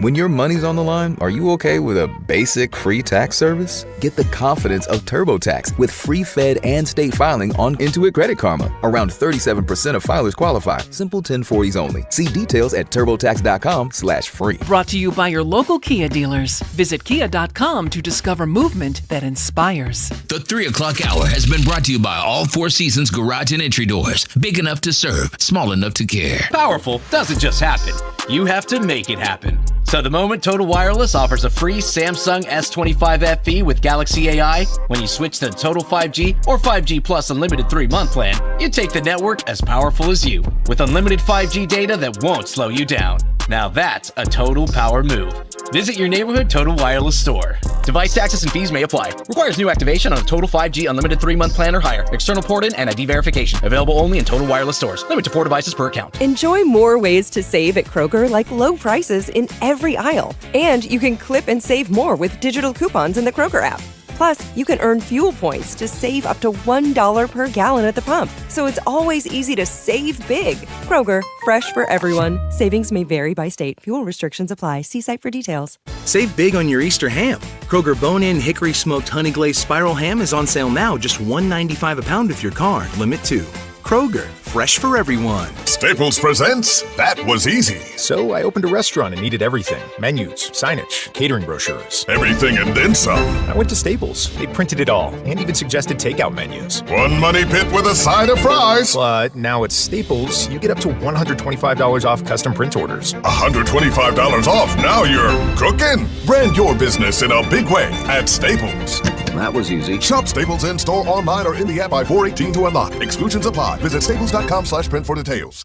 When your money's on the line, are you okay with a basic free tax service? Get the confidence of TurboTax with free Fed and state filing on Intuit Credit Karma. Around 37% of filers qualify. Simple 1040s only. See details at turbotax.com/free. Brought to you by your local Kia dealers. Visit kia.com to discover movement that inspires. The 3 o'clock hour has been brought to you by All Four Seasons Garage and Entry Doors. Big enough to serve, small enough to care. Powerful doesn't just happen. You have to make it happen. So the moment Total Wireless offers a free Samsung S25 FE with Galaxy AI, when you switch to the Total 5G or 5G Plus Unlimited 3-month plan, you take the network as powerful as you, with unlimited 5G data that won't slow you down. Now that's a total power move. Visit your neighborhood Total Wireless store. Device taxes and fees may apply. Requires new activation on a Total 5G Unlimited 3-month plan or higher. External port in and ID verification. Available only in Total Wireless stores. Limit to 4 devices per account. Enjoy more ways to save at Kroger, like low prices in every aisle. And you can clip and save more with digital coupons in the Kroger app. Plus, you can earn fuel points to save up to $1 per gallon at the pump. So it's always easy to save big. Kroger, fresh for everyone. Savings may vary by state. Fuel restrictions apply. See site for details. Save big on your Easter ham. Kroger Bone-In Hickory Smoked Honey Glazed Spiral Ham is on sale now, just $1.95 a pound with your card. Limit 2. Kroger, fresh for everyone. Staples presents That Was Easy. So I opened a restaurant and needed everything. Menus, signage, catering brochures. Everything and then some. I went to Staples. They printed it all and even suggested takeout menus. One money pit with a side of fries. But now at Staples, you get up to $125 off custom print orders. $125 off. Now you're cooking. Brand your business in a big way at Staples. That was easy. Shop Staples in store, online, or in the app by 4/18 to unlock. Exclusions apply. Visit staples.com/print for details.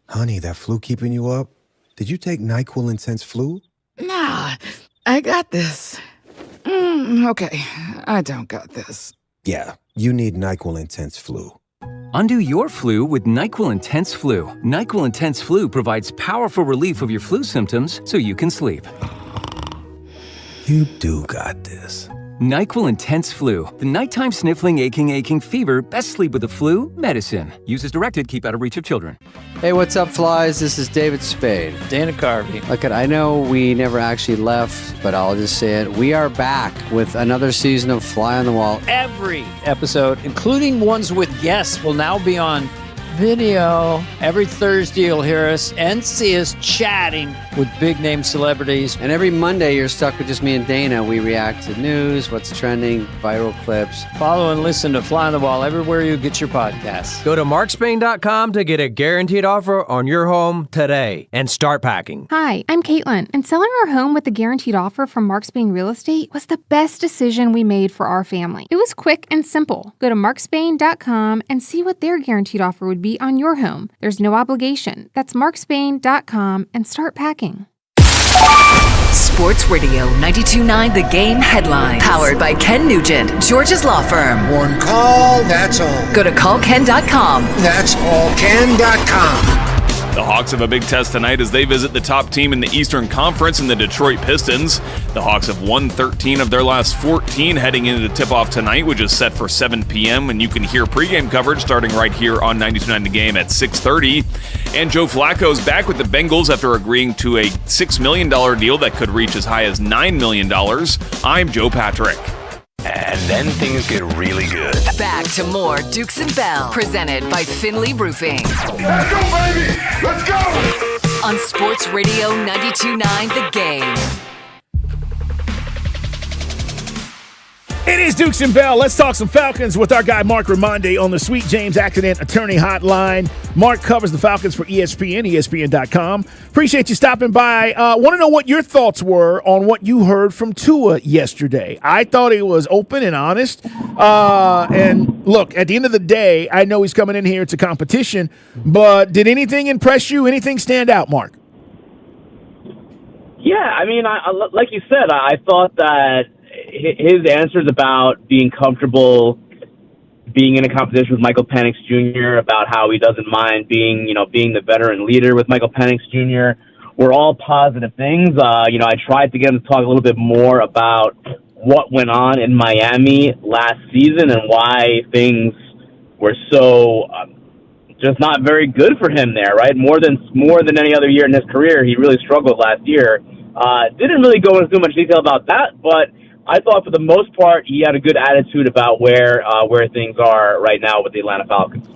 Honey, that flu keeping you up? Did you take NyQuil Intense Flu? Nah, I got this. Okay, I don't got this. Yeah, you need NyQuil Intense Flu. Undo your flu with NyQuil Intense Flu. NyQuil Intense Flu provides powerful relief of your flu symptoms so you can sleep. You do got this. NyQuil Intense Flu. The nighttime sniffling, aching fever. Best sleep with the flu medicine. Use as directed. Keep out of reach of children. Hey, what's up, flies? This is David Spade. Dana Carvey. Look, I know we never actually left, but I'll just say it. We are back with another season of Fly on the Wall. Every episode, including ones with guests, will now be on video. Every Thursday, you'll hear us and see us chatting with big-name celebrities. And every Monday, you're stuck with just me and Dana. We react to news, what's trending, viral clips. Follow and listen to Fly on the Wall everywhere you get your podcasts. Go to markspain.com to get a guaranteed offer on your home today and start packing. Hi, I'm Caitlin, and selling our home with a guaranteed offer from Mark Spain Real Estate was the best decision we made for our family. It was quick and simple. Go to markspain.com and see what their guaranteed offer would be on your home. There's no obligation. That's markspain.com and start packing. Sports Radio 92.9 The Game headlines. Powered by Ken Nugent, George's law firm. One call, that's all. Go to callken.com. That's all. Ken.com. The Hawks have a big test tonight as they visit the top team in the Eastern Conference in the Detroit Pistons. The Hawks have won 13 of their last 14 heading into the tip-off tonight, which is set for 7 p.m., and you can hear pregame coverage starting right here on 92.9 The Game at 6:30. And Joe Flacco's back with the Bengals after agreeing to a $6 million deal that could reach as high as $9 million. I'm Joe Patrick. And then things get really good. Back to more Dukes and Bell, presented by Finley Roofing. Let's go, baby! Let's go! On Sports Radio 92.9 The Game. It is Dukes and Bell. Let's talk some Falcons with our guy Mark Raimondi on the Sweet James Accident Attorney Hotline. Mark covers the Falcons for ESPN, ESPN.com. Appreciate you stopping by. Want to know what your thoughts were on what you heard from Tua yesterday. I thought he was open and honest. And look, at the end of the day, I know he's coming in here. It's a competition. But did anything impress you? Anything stand out, Mark? Yeah, I mean, like you said, I thought that his answers about being comfortable being in a competition with Michael Penix Jr., about how he doesn't mind being the veteran leader with Michael Penix Jr., were all positive things. I tried to get him to talk a little bit more about what went on in Miami last season and why things were so just not very good for him there, right? More than any other year in his career, he really struggled last year. Didn't really go into too much detail about that, but I thought for the most part he had a good attitude about where things are right now with the Atlanta Falcons.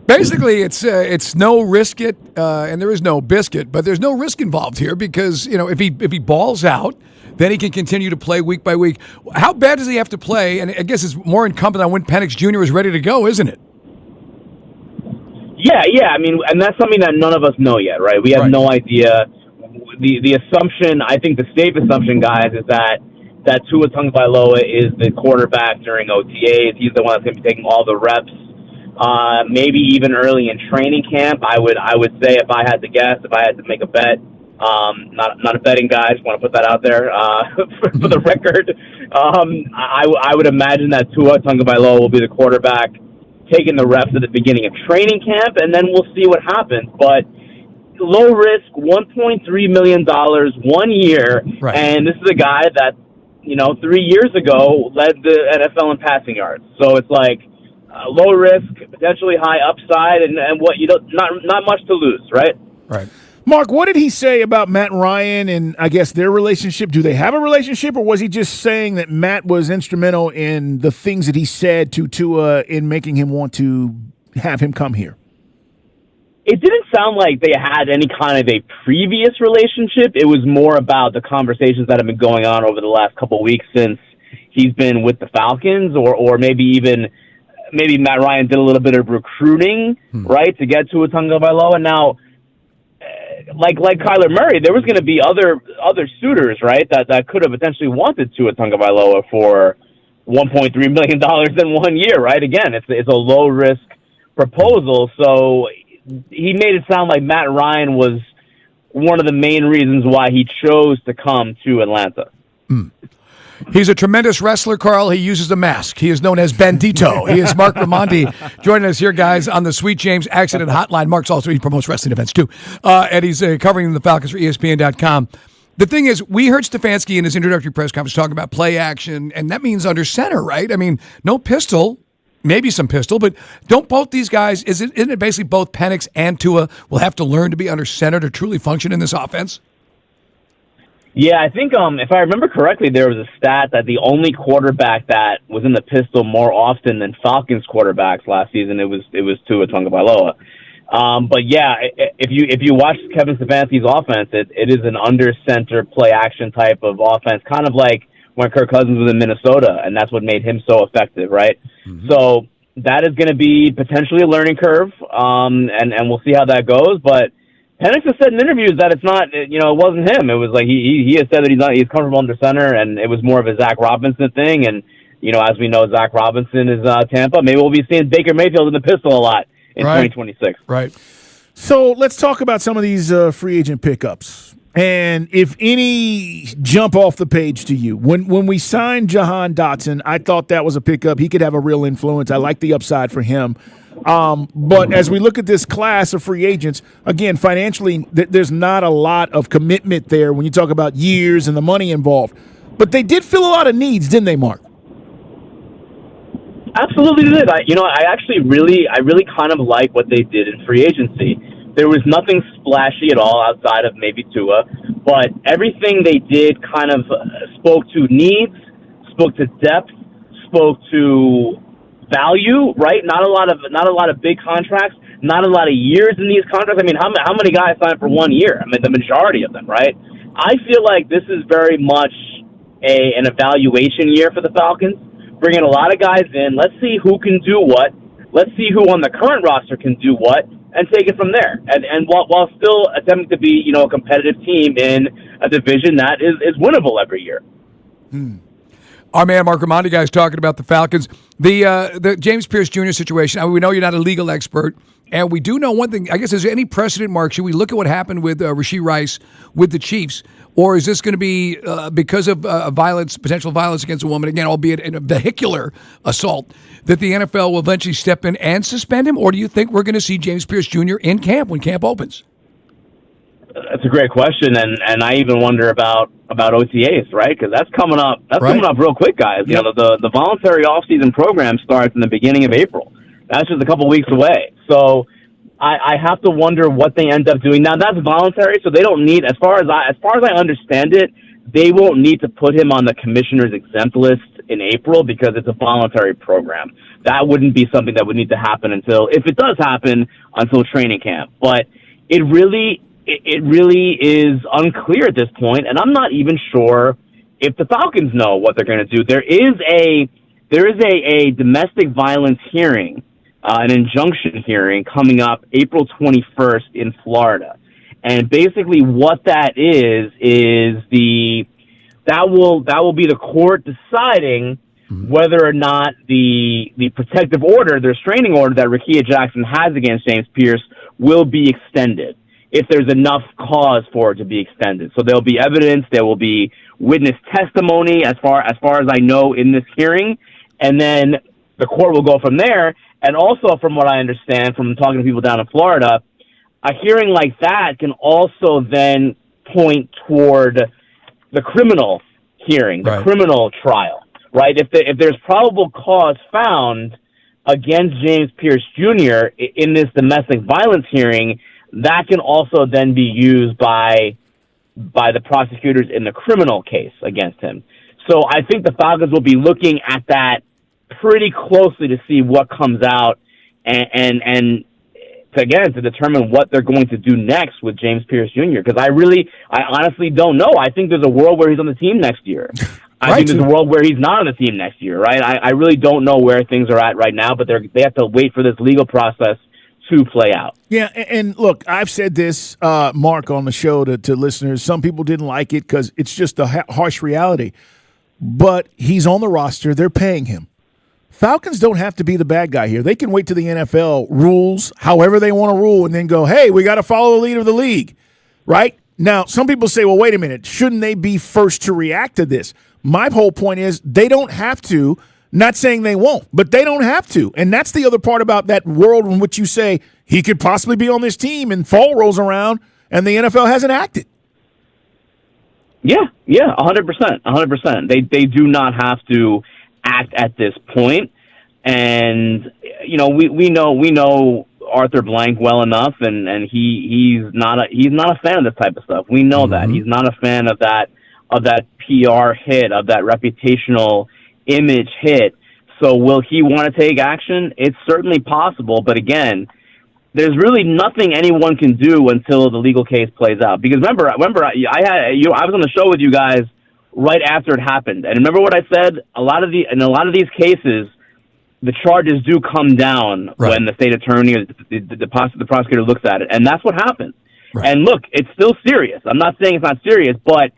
Basically, it's no risk it, and there is no biscuit, but there's no risk involved here because if he balls out, then he can continue to play week by week. How bad does he have to play? And I guess it's more incumbent on when Penix Jr. is ready to go, isn't it? Yeah. I mean, and that's something that none of us know yet, right? We have no idea. The assumption, I think the safe assumption, guys, is that Tua Tagovailoa is the quarterback during OTAs. He's the one that's going to be taking all the reps. Maybe even early in training camp. I would say, if I had to guess, if I had to make a bet, not a betting guy, just want to put that out there for the record. I would imagine that Tua Tagovailoa will be the quarterback taking the reps at the beginning of training camp, and then we'll see what happens. But low risk, $1.3 million 1 year, and this is a guy that 3 years ago led the NFL in passing yards. So it's like low risk, potentially high upside, and what not much to lose, right? Right. Mark, what did he say about Matt Ryan and I guess their relationship? Do they have a relationship, or was he just saying that Matt was instrumental in the things that he said to Tua in making him want to have him come here? It didn't sound like they had any kind of a previous relationship. It was more about the conversations that have been going on over the last couple of weeks since he's been with the Falcons, or maybe Matt Ryan did a little bit of recruiting, right, to get Tua Tagovailoa. Now, like Kyler Murray, there was going to be other suitors, right, that could have potentially wanted Tua Tagovailoa for $1.3 million in 1 year, right? Again, it's a low risk proposal, so he made it sound like Matt Ryan was one of the main reasons why he chose to come to Atlanta. He's a tremendous wrestler, Carl. He uses a mask. He is known as Bandito. He is Mark Raimondi joining us here, guys, on the Sweet James Accident Hotline. He promotes wrestling events, too. And he's covering the Falcons for ESPN.com. The thing is, we heard Stefanski in his introductory press conference talking about play action, and that means under center, right? I mean, no pistol. Maybe some pistol, but don't both these guys, isn't it basically both Penix and Tua will have to learn to be under center to truly function in this offense? Yeah, I think if I remember correctly, there was a stat that the only quarterback that was in the pistol more often than Falcons quarterbacks last season, it was Tua Tagovailoa. But yeah, if you watch Kevin Stefanski's offense, it is an under center play action type of offense, kind of like when Kirk Cousins was in Minnesota, and that's what made him so effective, right? Mm-hmm. So that is going to be potentially a learning curve, and we'll see how that goes. But Penix has said in interviews that it's not, it wasn't him. It was like he has said that he's comfortable under center, and it was more of a Zach Robinson thing. And as we know, Zach Robinson is Tampa. Maybe we'll be seeing Baker Mayfield in the pistol a lot in 2026. Right. So let's talk about some of these free agent pickups. And if any jump off the page to you, when we signed Jahan Dotson, I thought that was a pickup. He could have a real influence. I like the upside for him. But as we look at this class of free agents, again, financially, there's not a lot of commitment there when you talk about years and the money involved. But they did fill a lot of needs, didn't they, Mark? Absolutely did. I really kind of like what they did in free agency. There was nothing splashy at all outside of maybe Tua, but everything they did kind of spoke to needs, spoke to depth, spoke to value. Right? Not a lot of big contracts, not a lot of years in these contracts. I mean, how many guys signed for 1 year? I mean, the majority of them, right? I feel like this is very much an evaluation year for the Falcons. Bringing a lot of guys in. Let's see who can do what. Let's see who on the current roster can do what, and take it from there. And while still attempting to be, a competitive team in a division that is winnable every year. Our man Mark Raimondi, guys, talking about the Falcons. The James Pierce Jr. situation. I mean, we know you're not a legal expert, and we do know one thing. I guess, is there any precedent, Mark? Should we look at what happened with Rashee Rice with the Chiefs, or is this going to be because of potential violence against a woman, again, albeit in a vehicular assault, that the NFL will eventually step in and suspend him, or do you think we're going to see James Pierce Jr. in camp when camp opens? That's a great question, and I even wonder about OTAs, right? Because that's coming up. That's coming up real quick, guys. Yep. The voluntary off-season program starts in the beginning of April. That's just a couple weeks away. So I have to wonder what they end up doing. Now that's voluntary, so they don't need, as far as I understand it, they won't need to put him on the commissioner's exempt list in April because it's a voluntary program. That wouldn't be something that would need to happen until training camp. But it really is unclear at this point, and I'm not even sure if the Falcons know what they're going to do. There is a domestic violence hearing, an injunction hearing coming up April 21st in Florida. And basically what that is that will be the court deciding whether or not the protective order, the restraining order that Rickea Jackson has against James Pierce will be extended, if there's enough cause for it to be extended. So there'll be evidence, there will be witness testimony as far as I know in this hearing, and then the court will go from there. And also, from what I understand from talking to people down in Florida, a hearing like that can also then point toward the criminal hearing, the criminal trial, right? If there's probable cause found against James Pierce Jr. in this domestic violence hearing, that can also then be used by the prosecutors in the criminal case against him. So I think the Falcons will be looking at that pretty closely to see what comes out and to determine what they're going to do next with James Pierce Jr. Because I honestly don't know. I think there's a world where he's on the team next year. I think there's a world where he's not on the team next year, right? I really don't know where things are at right now, but they have to wait for this legal process to play out. Yeah, and look, I've said this, Mark, on the show to listeners. Some people didn't like it because it's just a harsh reality. But he's on the roster. They're paying him. Falcons don't have to be the bad guy here. They can wait till the NFL rules however they want to rule and then go, hey, we got to follow the lead of the league, right? Now, some people say, well, wait a minute. Shouldn't they be first to react to this? My whole point is they don't have to. Not saying they won't, but they don't have to. And that's the other part about that world in which you say he could possibly be on this team and fall rolls around and the NFL hasn't acted. Yeah, 100%. They do not have to act at this point. And, we know Arthur Blank well enough, and he's not a fan of this type of stuff. We know that. He's not a fan of that PR hit, of that reputational image hit. So will he want to take action? It's certainly possible, but again, there's really nothing anyone can do until the legal case plays out. Because remember, I was on the show with you guys right after it happened, and remember what I said? In a lot of these cases, the charges do come down when the state attorney or the prosecutor looks at it, and that's what happened. Right. And look, it's still serious. I'm not saying it's not serious, but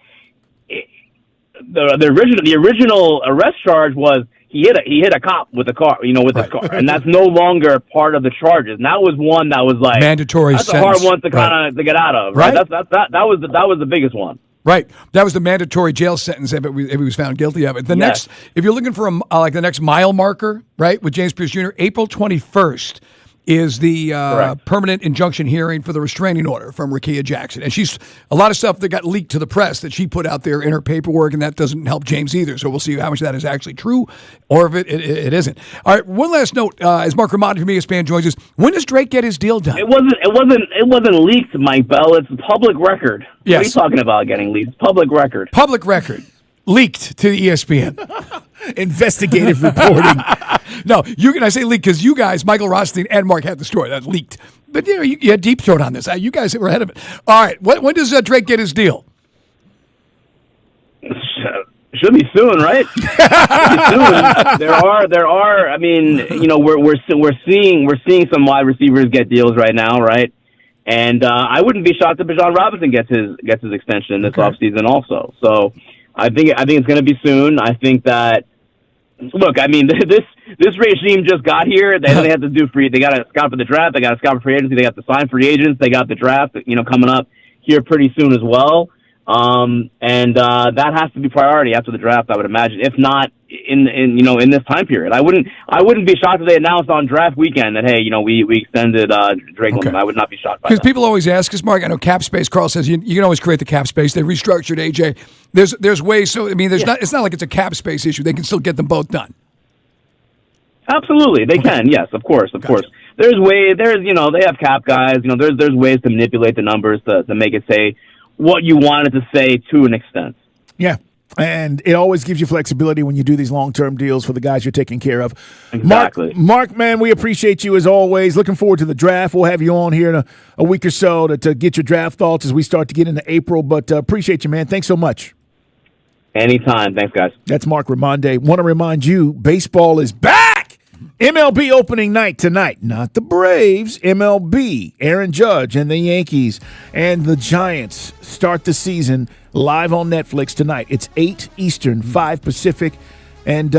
the original arrest charge was he hit a cop with a car, his car, and that's no longer part of the charges. And that was one that was like mandatory. That's sentence. a hard one to kind of to get out of, right? That was the biggest one. Right, that was the mandatory jail sentence if he was found guilty of it. The next, if you're looking for the next mile marker, right, with James Pierce Jr., April 21st. Is the permanent injunction hearing for the restraining order from Rakia Jackson. And she's a lot of stuff that got leaked to the press that she put out there in her paperwork, and that doesn't help James either. So we'll see how much of that is actually true or if it isn't. All right, one last note, as Mark Ramondi from ESPN joins us, when does Drake get his deal done? It wasn't leaked, Mike Bell. It's public record. Yes. What are you talking about getting leaked? Public record. Public record. Leaked to the ESPN. Investigative reporting. No, I say leaked because you guys, Michael Rothstein and Mark, had the story. That leaked. But you had deep throat on this. You guys were ahead of it. All right, when does Drake get his deal? Should be soon, right? Soon. There are. I mean, we're seeing some wide receivers get deals right now, right? And I wouldn't be shocked if Bijan Robinson gets his extension this offseason also. So I think it's going to be soon. I think that. Look, I mean, this regime just got here. They have to do free. They got to scout for the draft. They got to scout for free agency. They got to sign free agents. They got the draft, coming up here pretty soon as well. And that has to be priority after the draft, I would imagine. If not in this time period, I wouldn't be shocked if they announced on draft weekend that hey, we extended Drake. Okay. I would not be shocked by that. Because people always ask us, Mark. I know cap space. Carl says you can always create the cap space. They restructured AJ. There's ways. So I mean, it's not like it's a cap space issue. They can still get them both done. Absolutely, they can. Yes, of course. There's they have cap guys. There's ways to manipulate the numbers to make it say what you wanted to say to an extent. Yeah. And it always gives you flexibility when you do these long-term deals for the guys you're taking care of. Exactly. Mark, man, we appreciate you as always. Looking forward to the draft. We'll have you on here in a week or so to get your draft thoughts as we start to get into April. But appreciate you, man. Thanks so much. Anytime. Thanks, guys. That's Mark Ramondi. Want to remind you, baseball is back. MLB opening night tonight. Not the Braves, MLB. Aaron Judge and the Yankees and the Giants start the season live on Netflix tonight. It's 8 Eastern, 5 Pacific. And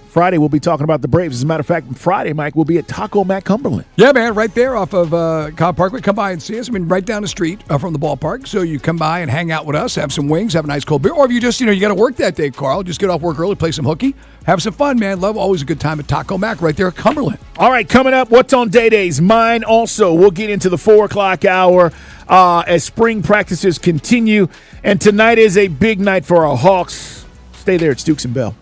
Friday, we'll be talking about the Braves. As a matter of fact, Friday, Mike, we'll be at Taco Mac Cumberland. Yeah, man, right there off of Cobb Parkway. Come by and see us. I mean, right down the street from the ballpark. So you come by and hang out with us, have some wings, have a nice cold beer. Or if you just, you got to work that day, Carl, just get off work early, play some hooky, have some fun, man. Always a good time at Taco Mac right there at Cumberland. All right, coming up, what's on Day Days? Mine also. We'll get into the 4 o'clock hour as spring practices continue. And tonight is a big night for our Hawks. Stay there. It's Dukes and Bell.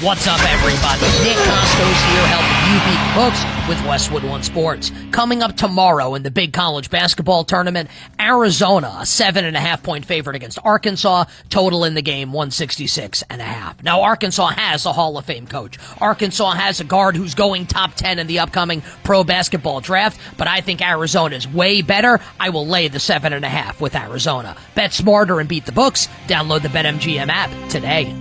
What's up, everybody? Nick Costos here, helping you beat the books with Westwood One Sports. Coming up tomorrow in the big college basketball tournament, Arizona, a 7.5-point favorite against Arkansas. Total in the game, 166.5. Now, Arkansas has a Hall of Fame coach. Arkansas has a guard who's going top 10 in the upcoming pro basketball draft, but I think Arizona is way better. I will lay the 7.5 with Arizona. Bet smarter and beat the books. Download the BetMGM app today.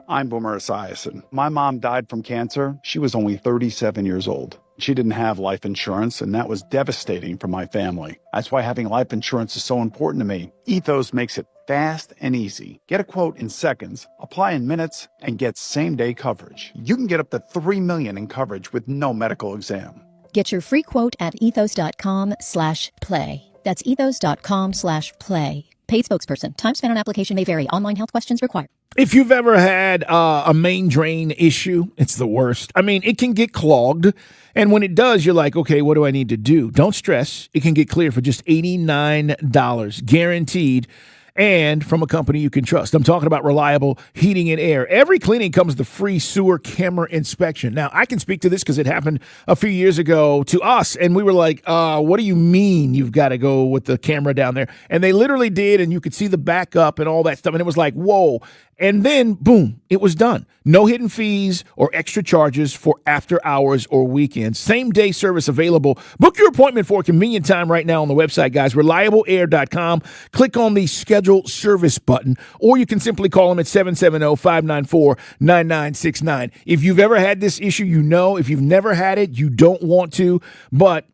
I'm Boomer Esiason. My mom died from cancer. She was only 37 years old. She didn't have life insurance, and that was devastating for my family. That's why having life insurance is so important to me. Ethos makes it fast and easy. Get a quote in seconds, apply in minutes, and get same-day coverage. You can get up to $3 million in coverage with no medical exam. Get your free quote at ethos.com/play. That's ethos.com/play. Paid spokesperson. Time spent on application may vary. Online health questions required. If you've ever had a main drain issue, it's the worst. I mean, it can get clogged, and when it does, you're like, okay, what do I need to do? Don't stress. It can get clear for just $89, guaranteed, and from a company you can trust. I'm talking about Reliable Heating and Air. Every cleaning comes with a free sewer camera inspection. Now, I can speak to this because it happened a few years ago to us, and we were like, what do you mean you've got to go with the camera down there? And they literally did, and you could see the backup and all that stuff, and it was like, whoa. And then, boom, it was done. No hidden fees or extra charges for after hours or weekends. Same-day service available. Book your appointment for a convenient time right now on the website, guys. ReliableAir.com. Click on the Schedule Service button, or you can simply call them at 770-594-9969. If you've ever had this issue, you know. If you've never had it, you don't want to, but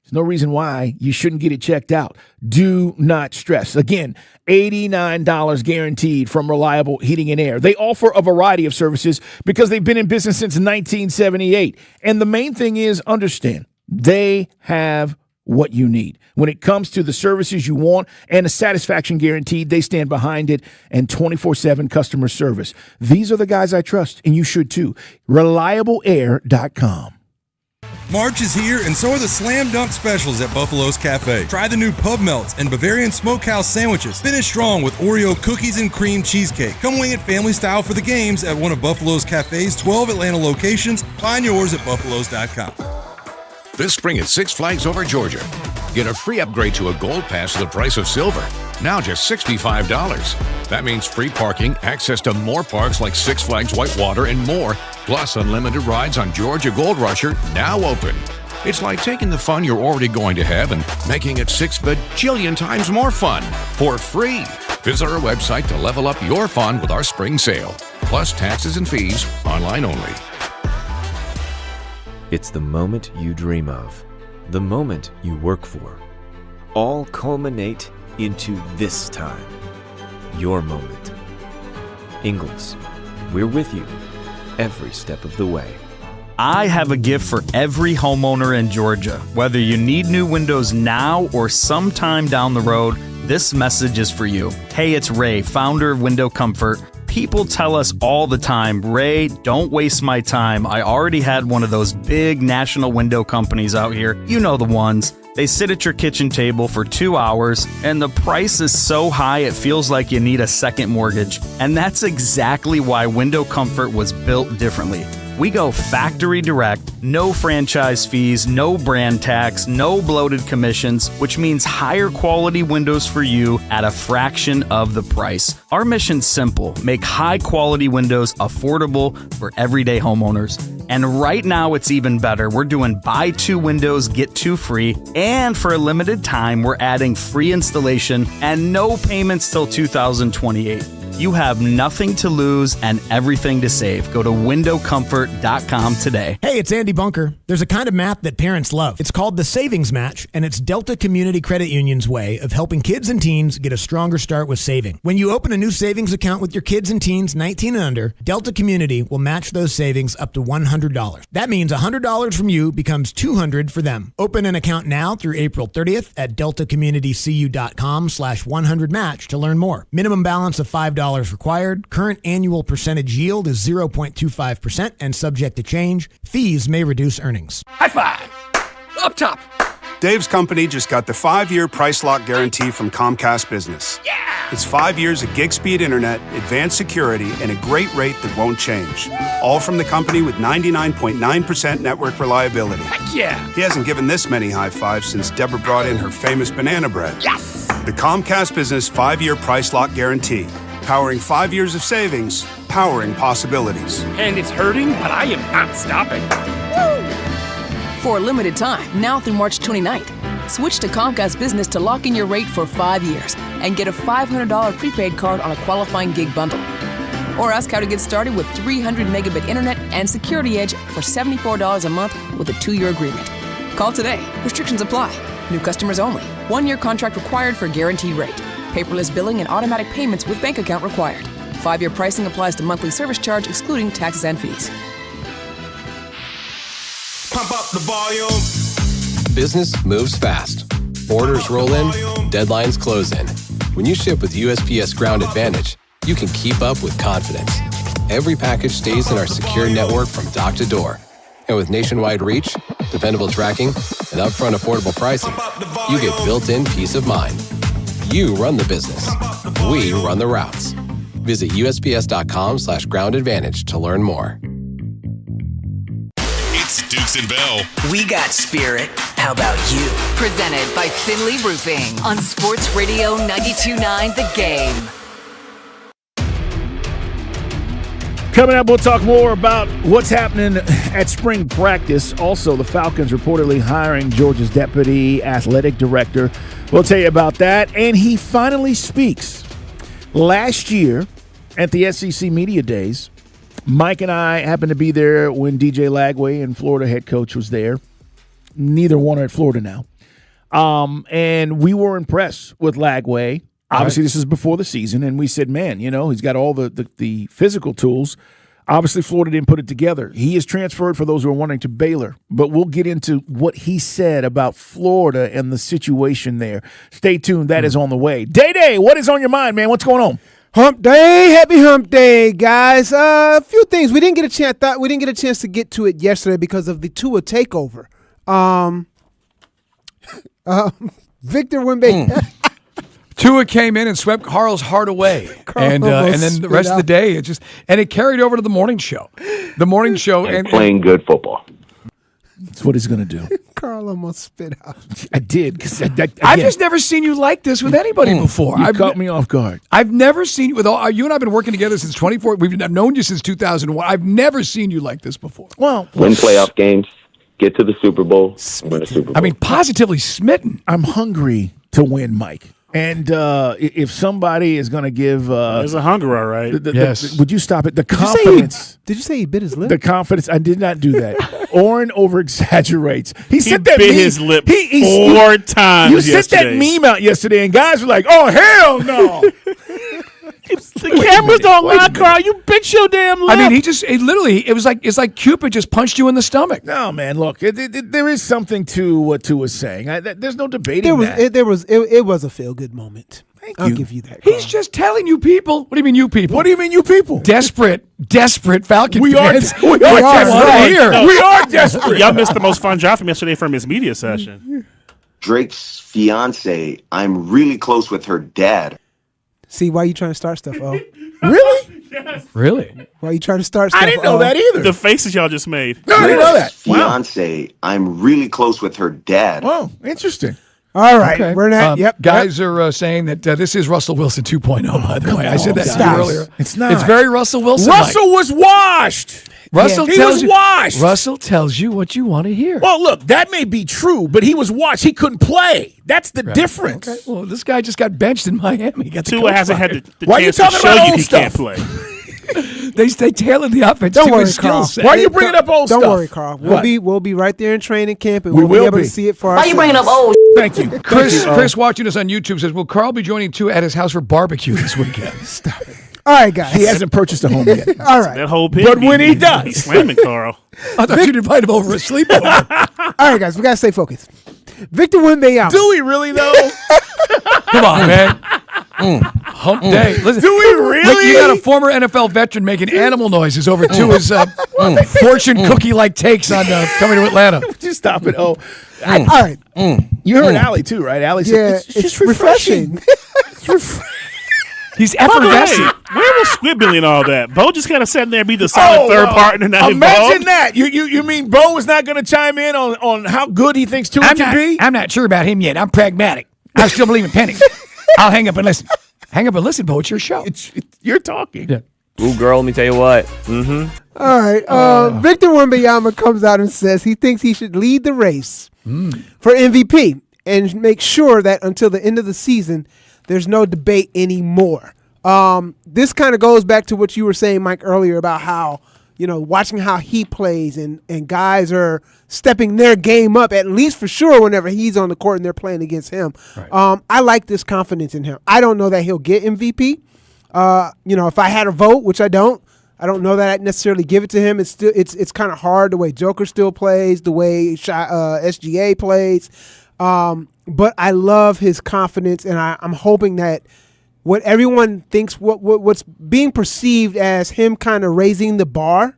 There's no reason why you shouldn't get it checked out. Do not stress. Again, $89 guaranteed from Reliable Heating and Air. They offer a variety of services because they've been in business since 1978. And the main thing is, understand, they have what you need. When it comes to the services you want and a satisfaction guaranteed, they stand behind it, and 24/7 customer service. These are the guys I trust, and you should too. ReliableAir.com. March is here, and so are the Slam Dunk Specials at Buffalo's Cafe. Try the new Pub Melts and Bavarian Smokehouse sandwiches. Finish strong with Oreo cookies and cream cheesecake. Come wing it family style for the games at one of Buffalo's Cafe's 12 Atlanta locations. Find yours at buffaloes.com. This spring at Six Flags Over Georgia. Get a free upgrade to a Gold Pass at the price of silver. Now just $65. That means free parking, access to more parks like Six Flags Whitewater and more, plus unlimited rides on Georgia Gold Rusher, now open. It's like taking the fun you're already going to have and making it 6 bajillion times more fun for free. Visit our website to level up your fun with our spring sale. Plus taxes and fees, online only. It's the moment you dream of, the moment you work for. All culminate into this time, your moment. Ingles, we're with you every step of the way. I have a gift for every homeowner in Georgia. Whether you need new windows now or sometime down the road, this message is for you. Hey, it's Ray, founder of Window Comfort. People tell us all the time, Ray, don't waste my time. I already had one of those big national window companies out here. You know the ones. They sit at your kitchen table for 2 hours, and the price is so high it feels like you need a second mortgage. And that's exactly why Window Comfort was built differently. We go factory direct, no franchise fees, no brand tax, no bloated commissions, which means higher quality windows for you at a fraction of the price. Our mission's simple: make high quality windows affordable for everyday homeowners. And right now it's even better. We're doing buy 2 windows, get 2 free. And for a limited time, we're adding free installation and no payments till 2028. You have nothing to lose and everything to save. Go to windowcomfort.com today. Hey, it's Andy Bunker. There's a kind of math that parents love. It's called the Savings Match, and it's Delta Community Credit Union's way of helping kids and teens get a stronger start with saving. When you open a new savings account with your kids and teens 19 and under, Delta Community will match those savings up to $100. That means $100 from you becomes $200 for them. Open an account now through April 30th at deltacommunitycu.com/100match to learn more. Minimum balance of $5 required. Current annual percentage yield is 0.25% and subject to change. Fees may reduce earnings. High five! Up top! Dave's company just got the 5-year price lock guarantee from Comcast Business. Yeah! It's 5 years of gig speed internet, advanced security, and a great rate that won't change. All from the company with 99.9% network reliability. Heck yeah! He hasn't given this many high fives since Deborah brought in her famous banana bread. Yes! The Comcast Business 5-year price lock guarantee. Powering 5 years of savings, powering possibilities. And it's hurting, but I am not stopping. Woo! For a limited time, now through March 29th, switch to Comcast Business to lock in your rate for 5 years and get a $500 prepaid card on a qualifying gig bundle. Or ask how to get started with 300 megabit internet and Security Edge for $74 a month with a 2-year agreement. Call today. Restrictions apply. New customers only. 1-year contract required for guaranteed rate. Paperless billing and automatic payments with bank account required. 5-year pricing applies to monthly service charge excluding taxes and fees. Pump up the volume. Business moves fast. Orders roll in, deadlines close in. When you ship with USPS Ground Advantage, you can keep up with confidence. Every package stays in our secure network from dock to door. And with nationwide reach, dependable tracking, and upfront affordable pricing, you get built-in peace of mind. You run the business. We run the routes. Visit USPS.com/Ground Advantage to learn more. It's Dukes and Bell. We got spirit. How about you? Presented by Finley Roofing on Sports Radio 92.9 The Game. Coming up, we'll talk more about what's happening at spring practice. Also, the Falcons reportedly hiring Georgia's deputy athletic director. We'll tell you about that. And he finally speaks. Last year at the SEC Media Days, Mike and I happened to be there when DJ Lagway and Florida head coach was there. Neither one are at Florida now. And we were impressed with Lagway. Obviously, this is before the season, and we said, man, he's got all the physical tools. Obviously, Florida didn't put it together. He is transferred, for those who are wondering, to Baylor. But we'll get into what he said about Florida and the situation there. Stay tuned. That is on the way. Day, what is on your mind, man? What's going on? Hump Day, happy Hump Day, guys. A few things we didn't get a chance. We didn't get a chance to get to it yesterday because of the Tua takeover. Victor Wembanyama. Tua came in and swept Carl's heart away, and then the rest of the day it carried over to the morning show. The morning show and playing good football. That's what he's going to do. Carl almost spit out. I did because I've just never seen you like this with anybody before. You caught me off guard. I've never seen you with all. You and I've been working together since 24. We've known you since 2001. I've never seen you like this before. Well, win playoff games, get to the Super Bowl, win a Super Bowl. I mean, positively smitten. I'm hungry to win, Mike. And if somebody is going to give, there's a hunger, all right. Yes. Would you stop it? The confidence. Did you say he bit his lip? The confidence. I did not do that. Oren over exaggerates. He sent that bit meme. his lip 4 times. You sent that meme out yesterday, and guys were like, "Oh hell no!" The cameras don't lie, Carl. You bit your damn lip. I mean, it's like Cupid just punched you in the stomach. No, man. Look, there is something to what Tu was saying. There's no debating that. It was a feel good moment. I'll give you that. He's just telling you people. What do you mean, you people? What do you mean, you people? Desperate Falcon We are fans. We are desperate. Y'all missed the most fun drop from yesterday from his media session. Drake's fiance. I'm really close with her dad. See, why are you trying to start stuff, Oh? Really? Yes. Really? Why are you trying to start stuff? I didn't know that either. The faces y'all just made. No, I didn't know that. Fiance. I'm really close with her dad. Oh, interesting. All right, we're not. Guys are saying that this is Russell Wilson 2.0. By the way, I said that to you earlier. It's not. It's very Russell Wilson. Russell was washed. Russell he tells was you, washed. Russell tells you what you want to hear. Well, look, that may be true, but he was washed. He couldn't play. That's the difference. Okay. Well, this guy just got benched in Miami. Tua hasn't had the Why are you chance to talking show about you old he stuff? can't play. They tailored the offense Don't to worry, his skill Carl. set. Why are you bringing up old Don't stuff? worry, Carl. We'll be right there in training camp, and We we'll will be able be. to see it for Why ourselves. you bringing up old? Thank you. Chris watching us on YouTube says, will Carl be joining Tua at his house for barbecue this weekend? Stop it. All right, guys. He hasn't purchased a home yet. All right. That whole pig. But when he does. He's slamming Carl. I thought you'd invite him over a sleepover. All right, guys. We got to stay focused. Victor Wembanyama. Do we really, though? Come on, man. Hump day. Listen, Do we really? Look, you got a former NFL veteran making animal noises over Tua's fortune cookie-like takes on coming to Atlanta. Just stop it. Oh, All right. you heard Allie, too, right? Allie said, it's just refreshing. He's By the way, effervescent. where was Squibbilly and all that? Bo just kind of sat there and be the solid third partner. Not imagine involved. that. You mean Bo is not going to chime in on how good he thinks Tua can be? I'm not sure about him yet. I'm pragmatic. I still believe in Penix. I'll hang up and listen. Hang up and listen, Bo. It's your show. You're talking. Yeah. Ooh, girl, let me tell you what. Mm-hmm. All right. Victor Wembanyama comes out and says he thinks he should lead the race for MVP and make sure that until the end of the season, there's no debate anymore. This kind of goes back to what you were saying, Mike, earlier about how, watching how he plays and guys are stepping their game up, at least for sure, whenever he's on the court and they're playing against him. Right. I like this confidence in him. I don't know that he'll get MVP. If I had a vote, which I don't know that I'd necessarily give it to him. It's still it's kind of hard the way Joker still plays, the way SGA plays. But I love his confidence, and I'm hoping that what everyone thinks, what's being perceived as him kind of raising the bar,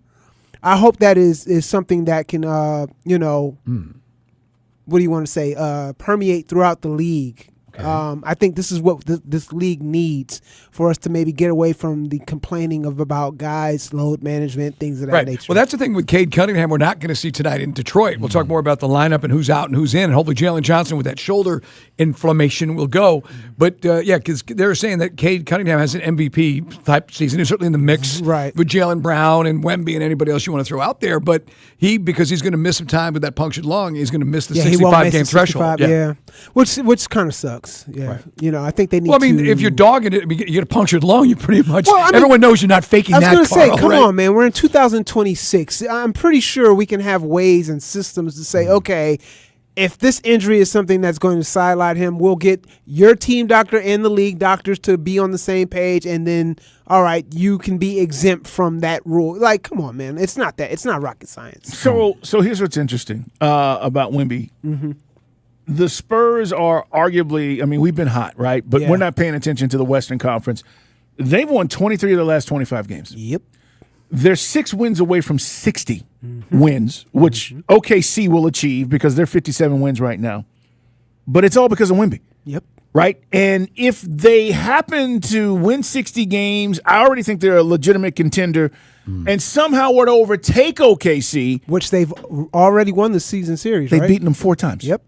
I hope that is something that can, what do you want to say, permeate throughout the league. Okay. I think this is what this league needs for us to maybe get away from the complaining about guys, load management, things of that nature. Well, that's the thing with Cade Cunningham we're not going to see tonight in Detroit. We'll talk more about the lineup and who's out and who's in, and hopefully Jalen Johnson with that shoulder inflammation will go. But, because they're saying that Cade Cunningham has an MVP-type season. He's certainly in the mix with Jaylen Brown and Wemby and anybody else you want to throw out there. But because he's going to miss some time with that punctured lung, he's going to miss the 65-game threshold. Yeah. Which kind of sucks. Yeah, right. I think they need. Well, I mean, if you're dogging it, you get a punctured lung. You pretty much. Everyone knows you're not faking that. I was going to say, come on, man. We're in 2026. I'm pretty sure we can have ways and systems to say, okay, if this injury is something that's going to sideline him, we'll get your team doctor and the league doctors to be on the same page, and then, all right, you can be exempt from that rule. Like, come on, man. It's not rocket science. So here's what's interesting about Wemby. Mm-hmm. The Spurs are arguably, I mean, we've been hot, right? But we're not paying attention to the Western Conference. They've won 23 of the last 25 games. Yep. They're 6 wins away from 60 wins, which OKC will achieve because they're 57 wins right now. But it's all because of Wemby. Yep. Right? And if they happen to win 60 games, I already think they're a legitimate contender, and somehow were to overtake OKC. Which they've already won the season series, They've right? beaten them 4 times. Yep.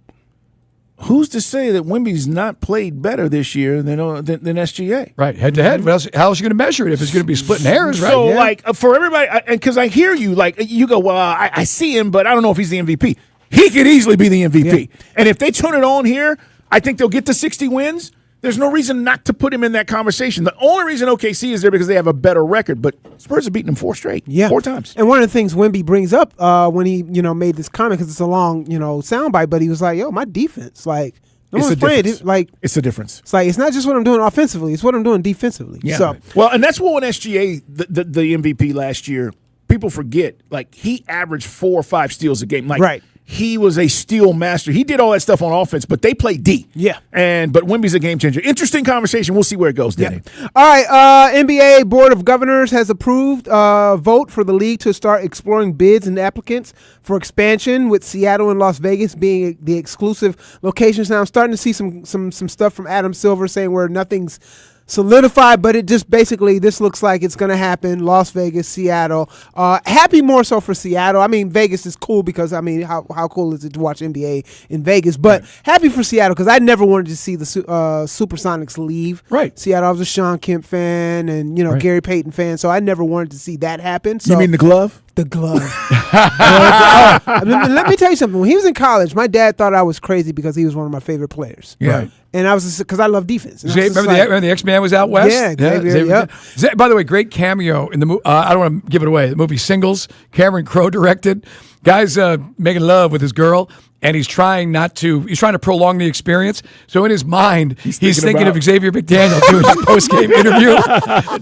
Who's to say that Wemby's not played better this year than SGA? Right, head to head. How else are you going to measure it if it's going to be splitting hairs, right? So, like, for everybody, because I hear you, like, you go, well, I see him, but I don't know if he's the MVP. He could easily be the MVP. Yeah. And if they turn it on here, I think they'll get to 60 wins. There's no reason not to put him in that conversation. The only reason OKC is there because they have a better record, but Spurs have beaten them 4 straight, 4 times. And one of the things Wemby brings up when he, made this comment, because it's a long, soundbite, but he was like, "Yo, my defense, like, no one's playing it. Like, it's a difference. It's like it's not just what I'm doing offensively; it's what I'm doing defensively." Yeah. So, well, and that's what when SGA, the MVP last year, people forget. Like, he averaged 4 or 5 steals a game. Like, right. He was a steal master. He did all that stuff on offense, but they play D. Yeah. But Wemby's a game changer. Interesting conversation. We'll see where it goes, Danny. Yeah. All right. NBA Board of Governors has approved a vote for the league to start exploring bids and applicants for expansion, with Seattle and Las Vegas being the exclusive locations. Now I'm starting to see some stuff from Adam Silver saying where nothing's solidified, but it just basically, this looks like it's going to happen. Las Vegas, Seattle. Happy more so for Seattle. I mean, Vegas is cool because, I mean, how cool is it to watch NBA in Vegas? But happy for Seattle because I never wanted to see the Supersonics leave. Right. Seattle, I was a Sean Kemp fan and, Gary Payton fan, so I never wanted to see that happen. So, you mean the glove? The glove. Let me tell you something. When he was in college, my dad thought I was crazy because he was one of my favorite players. Yeah. Right. And I was because I love defense. Remember the X-Man was out west? Yeah, Xavier. By the way, great cameo in the movie. I don't want to give it away. The movie Singles, Cameron Crowe directed. Guy's making love with his girl, and he's trying to prolong the experience. So in his mind, he's thinking of Xavier McDaniel doing his post-game interview.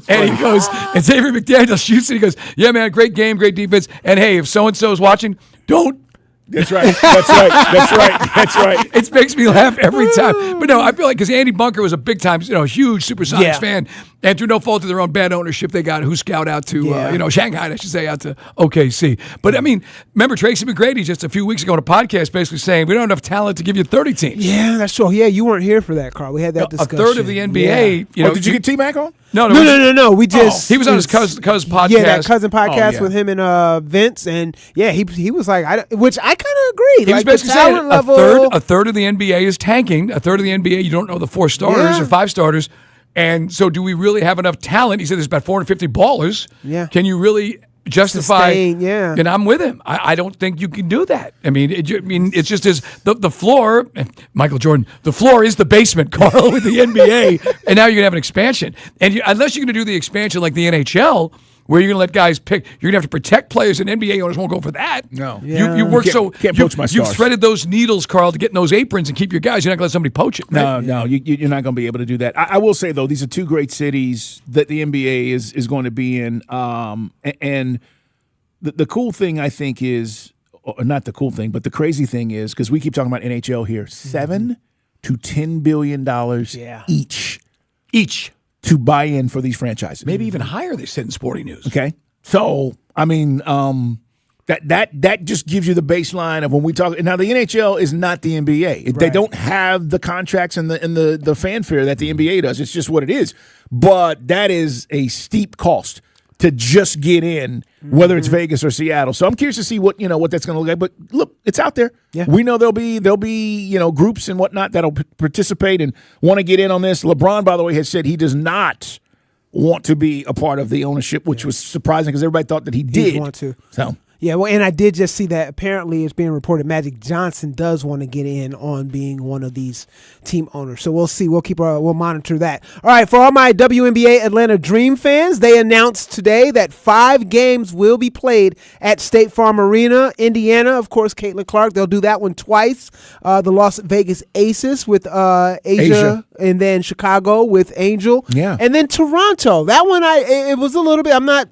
And he goes, and Xavier McDaniel shoots it. He goes, yeah, man, great game, great defense. And hey, if so-and-so is watching, don't. That's right. That's right. That's right. That's right. It makes me laugh every time. But no, I feel like because Andy Bunker was a big time, huge Supersonics fan, and through no fault of their own bad ownership, they got Scout out to Shanghai, I should say, out to OKC. But I mean, remember Tracy McGrady just a few weeks ago on a podcast basically saying we don't have enough talent to give you 30 teams. Yeah, that's true. Yeah, you weren't here for that, Carl. We had that discussion. A third of the NBA. Did you get T-Mac on? No. We just he was on his cousin podcast. Yeah, that cousin podcast with him and Vince, and he was like, which I kind of agree. He was basically saying a third of the NBA is tanking. A third of the NBA, you don't know the 4 starters or 5 starters. And so do we really have enough talent? He said there's about 450 ballers. Yeah. Can you really justify? Sustain, yeah. And I'm with him. I don't think you can do that. I mean, it's just the floor, Michael Jordan, the floor is the basement, Carl, with the NBA. And now you're going to have an expansion. And unless you're going to do the expansion like the NHL, where you're going to let guys pick, you're going to have to protect players, and NBA owners won't go for that. No. Yeah. You work can't poach my stars. You've threaded those needles, Carl, to get in those aprons and keep your guys. You're not going to let somebody poach it. Right? No, you're not going to be able to do that. I will say, though, these are 2 great cities that the NBA is going to be in. And the cool thing, I think, is, or not the cool thing, but the crazy thing is, because we keep talking about NHL here, $7 to $10 billion each to buy in for these franchises. Maybe even higher, they said in Sporting News. Okay. So, I mean, that just gives you the baseline of when we talk. Now, the NHL is not the NBA. Right. They don't have the contracts and the fanfare that the NBA does. It's just what it is. But that is a steep cost to just get in, whether it's Vegas or Seattle. So I'm curious to see what that's going to look like. But look, it's out there. Yeah. We know there'll be groups and whatnot that'll participate and want to get in on this. LeBron, by the way, has said he does not want to be a part of the ownership, which was surprising because everybody thought that he did want to. So Yeah, well, and I did just see that apparently it's being reported Magic Johnson does want to get in on being one of these team owners. So we'll see. We'll monitor that. All right, for all my WNBA Atlanta Dream fans, they announced today that 5 games will be played at State Farm Arena, Indiana. Of course, Caitlin Clark, they'll do that one twice. The Las Vegas Aces with Asia, and then Chicago with Angel. Yeah. And then Toronto. That one, it was a little bit, I'm not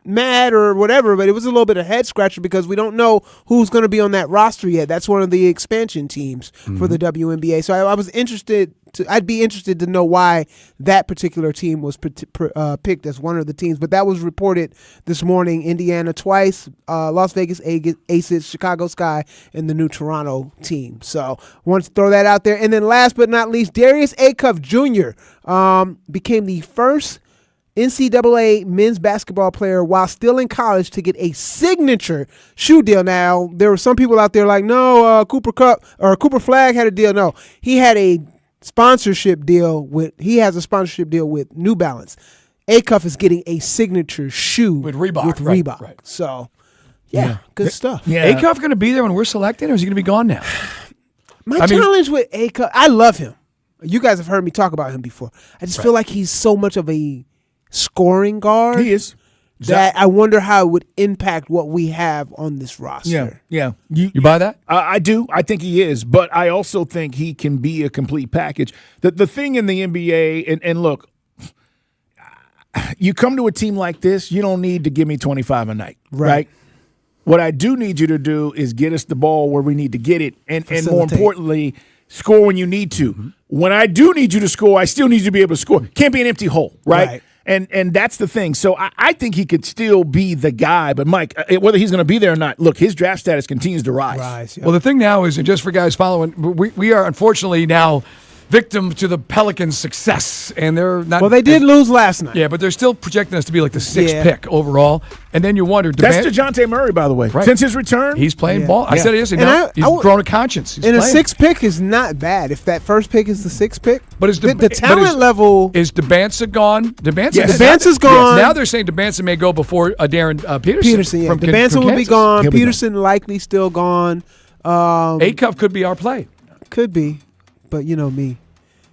mad or whatever, but it was a little bit of head scratcher because we don't know who's going to be on that roster yet. That's one of the expansion teams for the WNBA. So I was interested I'd be interested to know why that particular team was picked as one of the teams. But that was reported this morning. Indiana twice, Las Vegas Aces, Chicago Sky, and the new Toronto team. So wanted to throw that out there. And then last but not least, Darius Acuff Jr. Became the first NCAA men's basketball player while still in college to get a signature shoe deal. Now, there were some people out there like, no, Cooper Flagg had a deal. No, he had a sponsorship deal with New Balance. Acuff is getting a signature shoe with Reebok. Right. So, yeah, good stuff. Yeah. Acuff going to be there when we're selecting, or is he going to be gone now? My challenge with Acuff, I love him. You guys have heard me talk about him before. I just feel like he's so much of a scoring guard. He is. That I wonder how it would impact what we have on this roster. Yeah. You buy that? I do. I think he is, but I also think he can be a complete package. The thing in the NBA, and look, you come to a team like this, you don't need to give me 25 a night, right? What I do need you to do is get us the ball where we need to get it, and more importantly, score when you need to. Mm-hmm. When I do need you to score, I still need you to be able to score. Can't be an empty hole, right? And that's the thing. So I think he could still be the guy. But, Mike, whether he's going to be there or not, look, his draft status continues to rise. Well, the thing now is, and just for guys following, we are unfortunately now victim to the Pelicans' success, and they're not. Well, they did lose last night. Yeah, but they're still projecting us to be like the 6th pick overall. And then you wonder. That's DeJounte Murray, by the way. Right. Since his return, he's playing ball. I said it yesterday. He's grown a conscience. He's and playing. a 6th pick is not bad. If that first pick is the 6th pick, but is the talent level is Debanza gone? Debanza's gone. Yes. Now they're saying Debanza may go before Darren Peterson. Yeah. Debanza will be gone. Peterson likely still gone. Acuff could be our play. Could be, but you know me.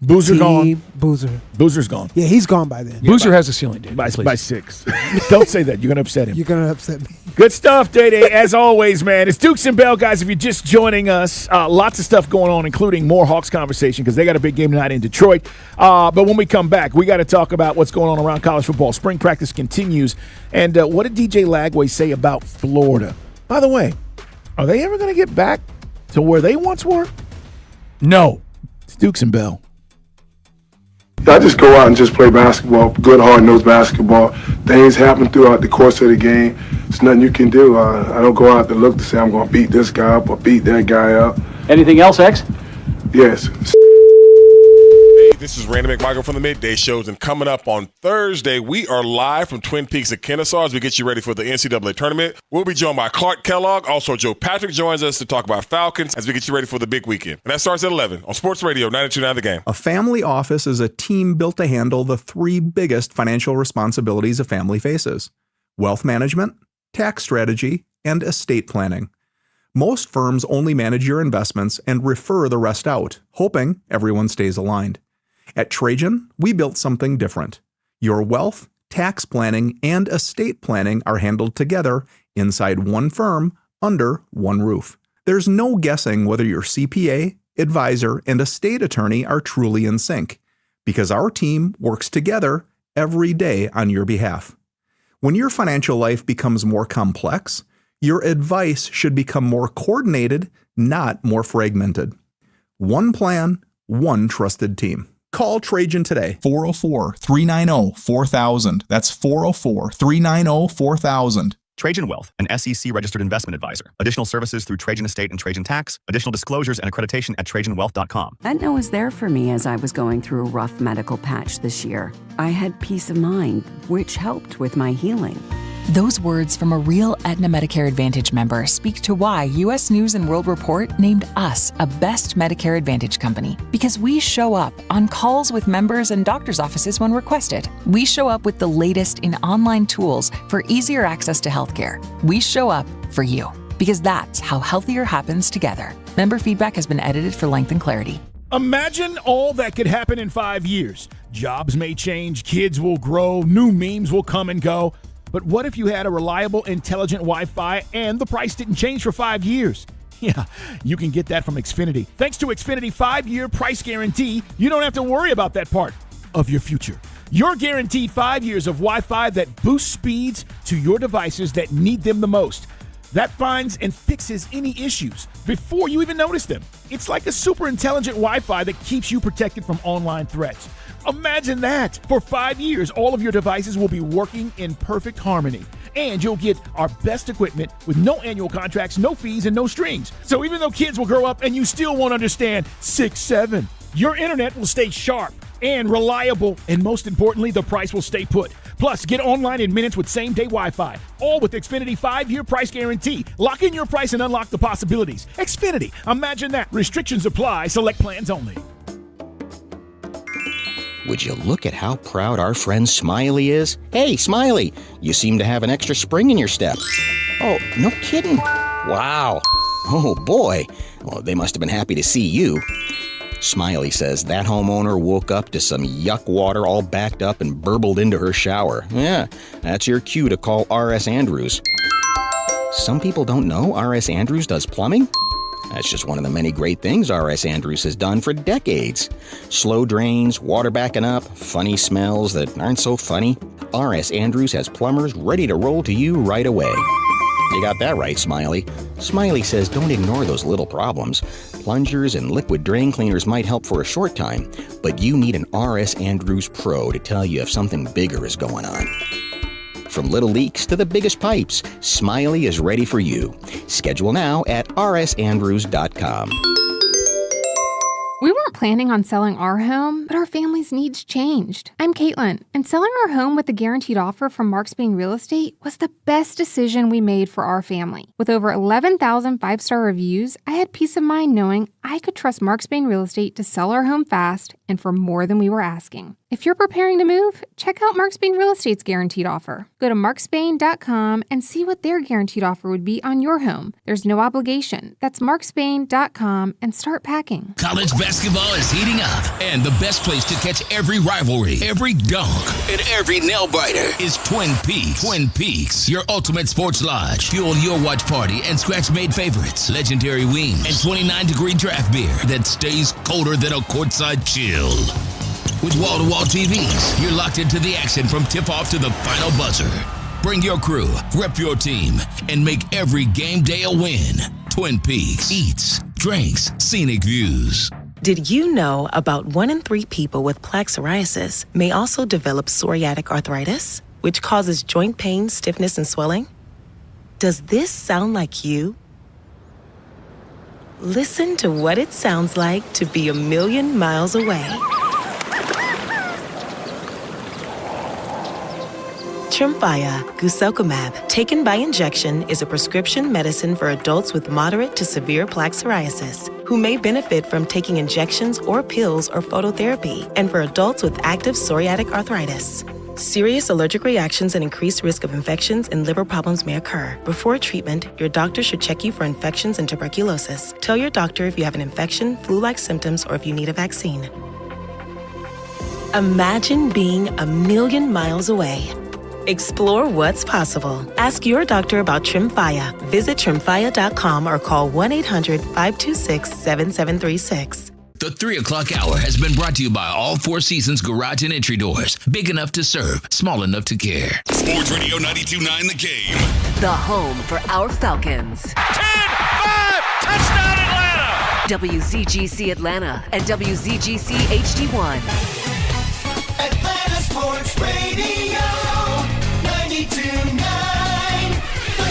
Boozer gone. Boozer's gone. Yeah, he's gone by then. Boozer has a ceiling, Dave. By 6. Don't say that. You're going to upset him. You're going to upset me. Good stuff, Day-Day, as always, man. It's Dukes and Bell, guys. If you're just joining us, lots of stuff going on, including more Hawks conversation because they got a big game tonight in Detroit. But when we come back, we got to talk about what's going on around college football. Spring practice continues. And what did DJ Lagway say about Florida? By the way, are they ever going to get back to where they once were? No. It's Dukes and Bell. I just go out and just play basketball, good, hard-nosed basketball. Things happen throughout the course of the game. There's nothing you can do. I don't go out to look to say I'm going to beat this guy up or beat that guy up. Anything else, X? Yes. Hey, this is Randy McMichael from the Midday Shows, and coming up on Thursday, we are live from Twin Peaks at Kennesaw as we get you ready for the NCAA tournament. We'll be joined by Clark Kellogg. Also, Joe Patrick joins us to talk about Falcons as we get you ready for the big weekend. And that starts at 11 on Sports Radio 92.9 The Game. A family office is a team built to handle the 3 biggest financial responsibilities a family faces: wealth management, tax strategy, and estate planning. Most firms only manage your investments and refer the rest out, hoping everyone stays aligned. At Trajan, we built something different. Your wealth, tax planning, and estate planning are handled together inside one firm under one roof. There's no guessing whether your CPA, advisor, and estate attorney are truly in sync, because our team works together every day on your behalf. When your financial life becomes more complex, your advice should become more coordinated, not more fragmented. One plan, one trusted team. Call Trajan today. 404-390-4000. That's 404-390-4000. Trajan Wealth, an SEC-registered investment advisor. Additional services through Trajan Estate and Trajan Tax. Additional disclosures and accreditation at TrajanWealth.com. Aetna was there for me as I was going through a rough medical patch this year. I had peace of mind, which helped with my healing. Those words from a real Aetna Medicare Advantage member speak to why U.S. News & World Report named us a best Medicare Advantage company. Because we show up on calls with members and doctors' offices when requested. We show up with the latest in online tools for easier access to healthcare. We show up for you. Because that's how healthier happens together. Member feedback has been edited for length and clarity. Imagine all that could happen in 5 years. Jobs may change, kids will grow, new memes will come and go. But what if you had a reliable, intelligent Wi-Fi and the price didn't change for 5 years? Yeah, you can get that from Xfinity. Thanks to Xfinity 5-year price guarantee, you don't have to worry about that part of your future. You're guaranteed 5 years of Wi-Fi that boosts speeds to your devices that need them the most. That finds and fixes any issues before you even notice them. It's like a super intelligent Wi-Fi that keeps you protected from online threats. Imagine that! For 5 years, all of your devices will be working in perfect harmony. And you'll get our best equipment with no annual contracts, no fees, and no strings. So even though kids will grow up and you still won't understand 6-7, your internet will stay sharp and reliable, and most importantly, the price will stay put. Plus, get online in minutes with same-day Wi-Fi. All with Xfinity 5-year price guarantee. Lock in your price and unlock the possibilities. Xfinity, imagine that. Restrictions apply. Select plans only. Would you look at how proud our friend Smiley is? Hey, Smiley, you seem to have an extra spring in your step. Oh, no kidding. Wow. Oh, boy. Well, they must have been happy to see you. Smiley says that homeowner woke up to some yuck water all backed up and burbled into her shower. Yeah, that's your cue to call R.S. Andrews. Some people don't know R.S. Andrews does plumbing. That's just one of the many great things R.S. Andrews has done for decades. Slow drains, water backing up, funny smells that aren't so funny. R.S. Andrews has plumbers ready to roll to you right away. You got that right, Smiley. Smiley says don't ignore those little problems. Plungers and liquid drain cleaners might help for a short time, but you need an R.S. Andrews Pro to tell you if something bigger is going on. From little leaks to the biggest pipes, Smiley is ready for you. Schedule now at rsandrews.com. We weren't planning on selling our home, but our family's needs changed. I'm Caitlin, and selling our home with a guaranteed offer from Mark Spain Real Estate was the best decision we made for our family. With over 11,000 5-star reviews, I had peace of mind knowing I could trust Mark Spain Real Estate to sell our home fast and for more than we were asking. If you're preparing to move, check out Mark Spain Real Estate's guaranteed offer. Go to markspain.com and see what their guaranteed offer would be on your home. There's no obligation. That's markspain.com and start packing. College basketball is heating up, and the best place to catch every rivalry, every dunk, and every nail-biter is Twin Peaks. Twin Peaks, your ultimate sports lodge. Fuel your watch party and scratch-made favorites, legendary wings, and 29-degree draft beer that stays colder than a courtside chill. With wall-to-wall TVs, you're locked into the action from tip-off to the final buzzer. Bring your crew, rep your team, and make every game day a win. Twin Peaks. Eats, drinks, scenic views. Did you know about 1 in 3 people with plaque psoriasis may also develop psoriatic arthritis, which causes joint pain, stiffness, and swelling? Does this sound like you? Listen to what it sounds like to be a million miles away. Tremfya guselkumab, taken by injection, is a prescription medicine for adults with moderate to severe plaque psoriasis who may benefit from taking injections or pills or phototherapy, and for adults with active psoriatic arthritis. Serious allergic reactions and increased risk of infections and liver problems may occur. Before treatment, your doctor should check you for infections and tuberculosis. Tell your doctor if you have an infection, flu-like symptoms, or if you need a vaccine. Imagine being a million miles away. Explore what's possible. Ask your doctor about Tremfya. Visit Tremfya.com or call 1-800-526-7736. The 3 o'clock hour has been brought to you by All Four Seasons Garage and Entry Doors. Big enough to serve, small enough to care. Sports Radio 92.9 The Game. The home for our Falcons. 10-5, touchdown Atlanta! WZGC Atlanta and WZGC HD1. Atlanta Sports Radio 92.9 The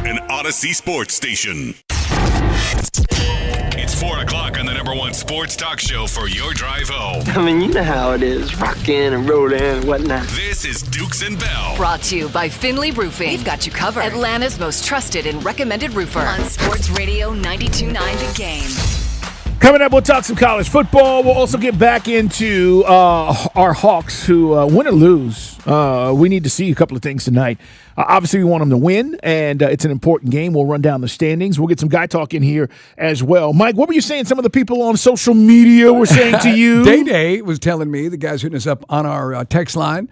Game. An Odyssey Sports Station. It's It's 4 o'clock on the number one sports talk show for your drive home. I mean, you know how it is, rockin' and rollin' and whatnot. This is Dukes and Bell. Brought to you by Finley Roofing. We've got you covered. Atlanta's most trusted and recommended roofer on Sports Radio 92.9 The Game. Coming up, we'll talk some college football. We'll also get back into our Hawks, who win or lose. We need to see a couple of things tonight. Obviously, we want them to win, and it's an important game. We'll run down the standings. We'll get some guy talk in here as well. Mike, what were you saying some of the people on social media were saying to you? Day was telling me, the guy's hitting us up on our text line,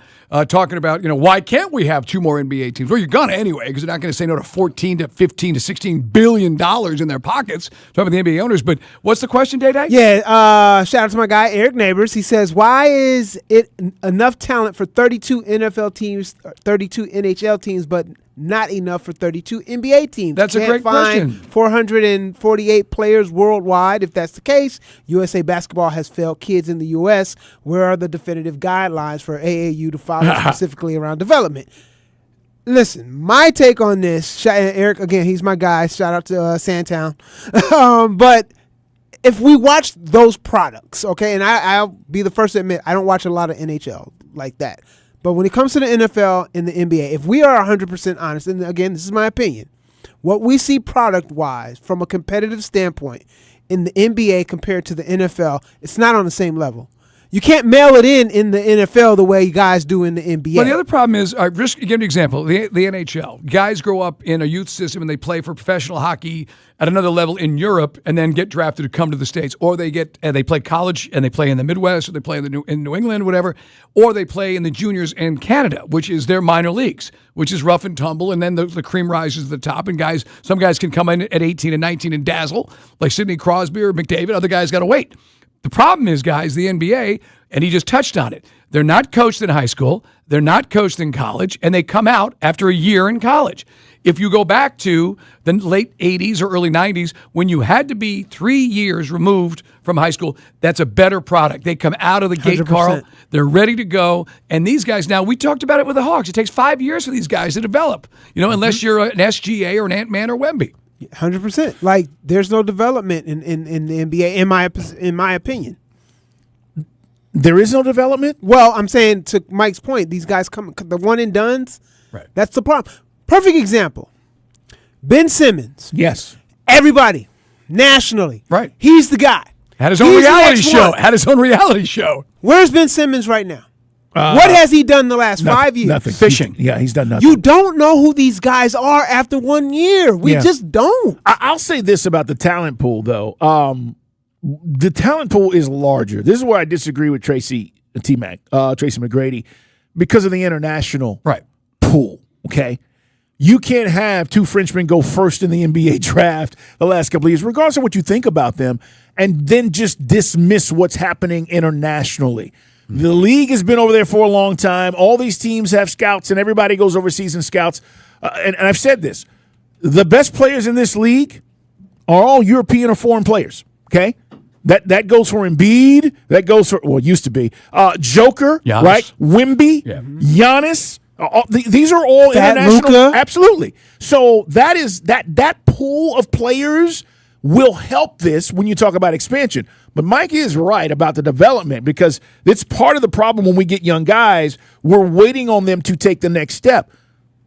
talking about, why can't we have two more NBA teams? Well, you're going to anyway, because they're not going to say no to $14 to $15 to $16 billion in their pockets. Talking about the NBA owners. But what's the question, Day? Yeah, shout out to my guy, Eric Neighbors. He says, why is it enough talent for 32 NFL teams, 32 NHL teams, but not enough for 32 NBA teams? That's a great question. 448 players worldwide. If that's the case, USA Basketball has failed kids in the U.S. Where are the definitive guidelines for AAU to follow specifically around development? Listen, my take on this, Eric, again, he's my guy. Shout out to Sandtown. But if we watch those products, okay, and I'll be the first to admit, I don't watch a lot of NHL like that. But when it comes to the NFL and the NBA, if we are 100% honest, and again, this is my opinion, what we see product-wise from a competitive standpoint in the NBA compared to the NFL, it's not on the same level. You can't mail it in the NFL the way you guys do in the NBA. Well, the other problem is, just give an example, the NHL. Guys grow up in a youth system and they play for professional hockey at another level in Europe and then get drafted to come to the States. Or they play college and they play in the Midwest, or they play in New England, whatever. Or they play in the juniors in Canada, which is their minor leagues, which is rough and tumble. And then the cream rises to the top. And some guys can come in at 18 and 19 and dazzle, like Sidney Crosby or McDavid. Other guys got to wait. The problem is, guys, the NBA, and he just touched on it, they're not coached in high school, they're not coached in college, and they come out after a year in college. If you go back to the late 80s or early 90s, when you had to be 3 years removed from high school, that's a better product. They come out of the gate, 100%. Carl, they're ready to go, and these guys now, we talked about it with the Hawks, it takes 5 years for these guys to develop, unless you're an SGA or an Ant-Man or Wemby. 100%. Like, there's no development in the NBA, in my opinion. There is no development? Well, I'm saying, to Mike's point, these guys come, the one and dones, right? That's the problem. Perfect example. Ben Simmons. Yes. Everybody, nationally. Right. He's the guy. Had his own reality show. Where's Ben Simmons right now? What has he done the last 5 years? Nothing. Fishing. He's done nothing. You don't know who these guys are after 1 year. We just don't. I'll say this about the talent pool, though. The talent pool is larger. This is where I disagree with Tracy McGrady, because of the international pool, okay? You can't have two Frenchmen go first in the NBA draft the last couple of years, regardless of what you think about them, and then just dismiss what's happening internationally. The league has been over there for a long time. All these teams have scouts, and everybody goes overseas and scouts. And I've said this. The best players in this league are all European or foreign players, okay? That goes for Embiid. That goes for, well, it used to be. Joker, Giannis. Right? Wemby, Giannis. These are all international. Luka. Absolutely. So that pool of players will help this when you talk about expansion. But Mike is right about the development, because it's part of the problem when we get young guys. We're waiting on them to take the next step.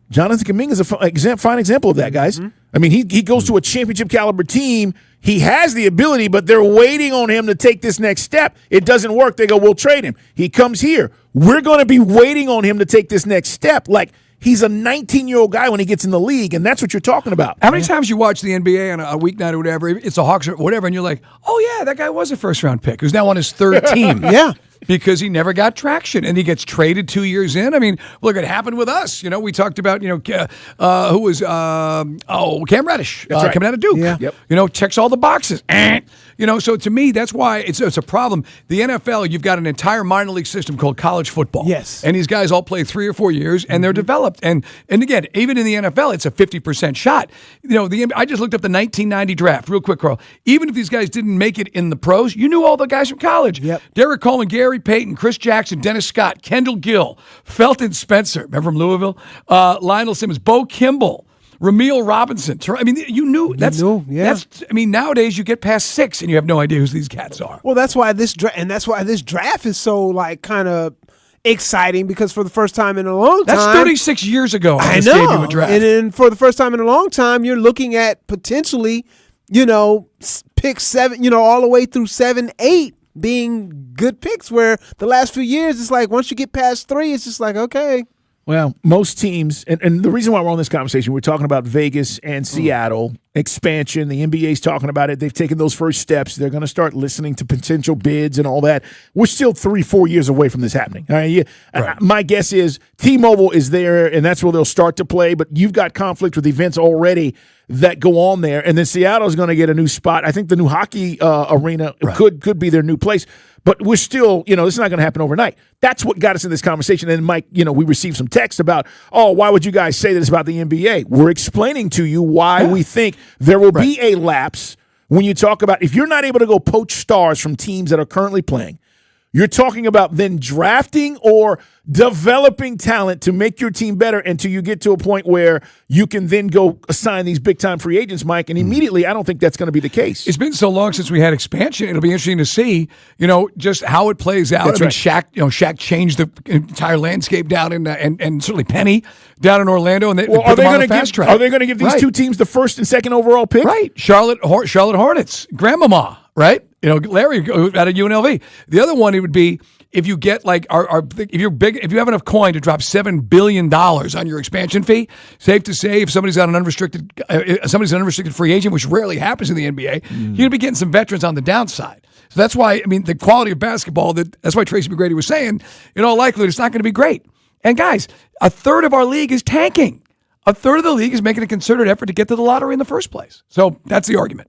Jonathan Kuminga is a fine example of that, guys. Mm-hmm. I mean, he goes to a championship caliber team. He has the ability, but they're waiting on him to take this next step. It doesn't work. They go, we'll trade him. He comes here. We're going to be waiting on him to take this next step. Like, he's a 19-year-old guy when he gets in the league, and that's what you're talking about. How many times you watch the NBA on a weeknight or whatever, it's the Hawks or whatever, and you're like, oh, yeah, that guy was a first-round pick who's now on his third team. Yeah. Because he never got traction, and he gets traded 2 years in. I mean, look, it happened with us. We talked about, who was, Cam Reddish coming out of Duke. Yeah. Yep. Checks all the boxes. So to me, that's why it's a problem. The NFL, you've got an entire minor league system called college football. Yes. And these guys all play 3 or 4 years, and they're developed. And again, even in the NFL, it's a 50% shot. I just looked up the 1990 draft real quick, Carl. Even if these guys didn't make it in the pros, you knew all the guys from college. Yep. Derek Coleman, Gary Payton, Chris Jackson, Dennis Scott, Kendall Gill, Felton Spencer, remember from Louisville? Lionel Simmons, Bo Kimball, Ramil Robinson. I mean, you knew. That's. I mean, nowadays you get past 6 and you have no idea who these cats are. Well, that's why this draft is so like kind of exciting, because for the first time in a long time. That's 36 years ago. I know. Gave you a draft. And then for the first time in a long time, you're looking at potentially, pick 7, all the way through 7, 8 being good picks, where the last few years it's like once you get past 3, it's just like, okay. Well, most teams, and the reason why we're on this conversation, we're talking about Vegas and Seattle expansion. The NBA's talking about it. They've taken those first steps. They're going to start listening to potential bids and all that. We're still 3-4 years away from this happening. All right? My guess is T-Mobile is there, and that's where they'll start to play, but you've got conflict with events already that go on there, and then Seattle's going to get a new spot. I think the new hockey arena could be their new place. But we're still, this is not going to happen overnight. That's what got us in this conversation. And, Mike, we received some text about, why would you guys say this about the NBA? We're explaining to you why we think there will be a lapse when you talk about, if you're not able to go poach stars from teams that are currently playing, you're talking about then drafting or developing talent to make your team better until you get to a point where you can then go assign these big-time free agents, Mike, and immediately I don't think that's going to be the case. It's been so long since we had expansion. It'll be interesting to see, just how it plays out. That's Shaq changed the entire landscape down in and certainly Penny down in Orlando, and are they going to give these two teams the first and second overall pick? Right. Charlotte Hornets, Grandmama, right? Larry out of UNLV. The other one, it would be if you get if you have enough coin to drop $7 billion on your expansion fee. Safe to say, if somebody's an unrestricted free agent, which rarely happens in the NBA, you're gonna be getting some veterans on the downside. So that's why the quality of basketball. That's why Tracy McGrady was saying, in all likelihood, it's not going to be great. And guys, a third of our league is tanking. A third of the league is making a concerted effort to get to the lottery in the first place. So that's the argument.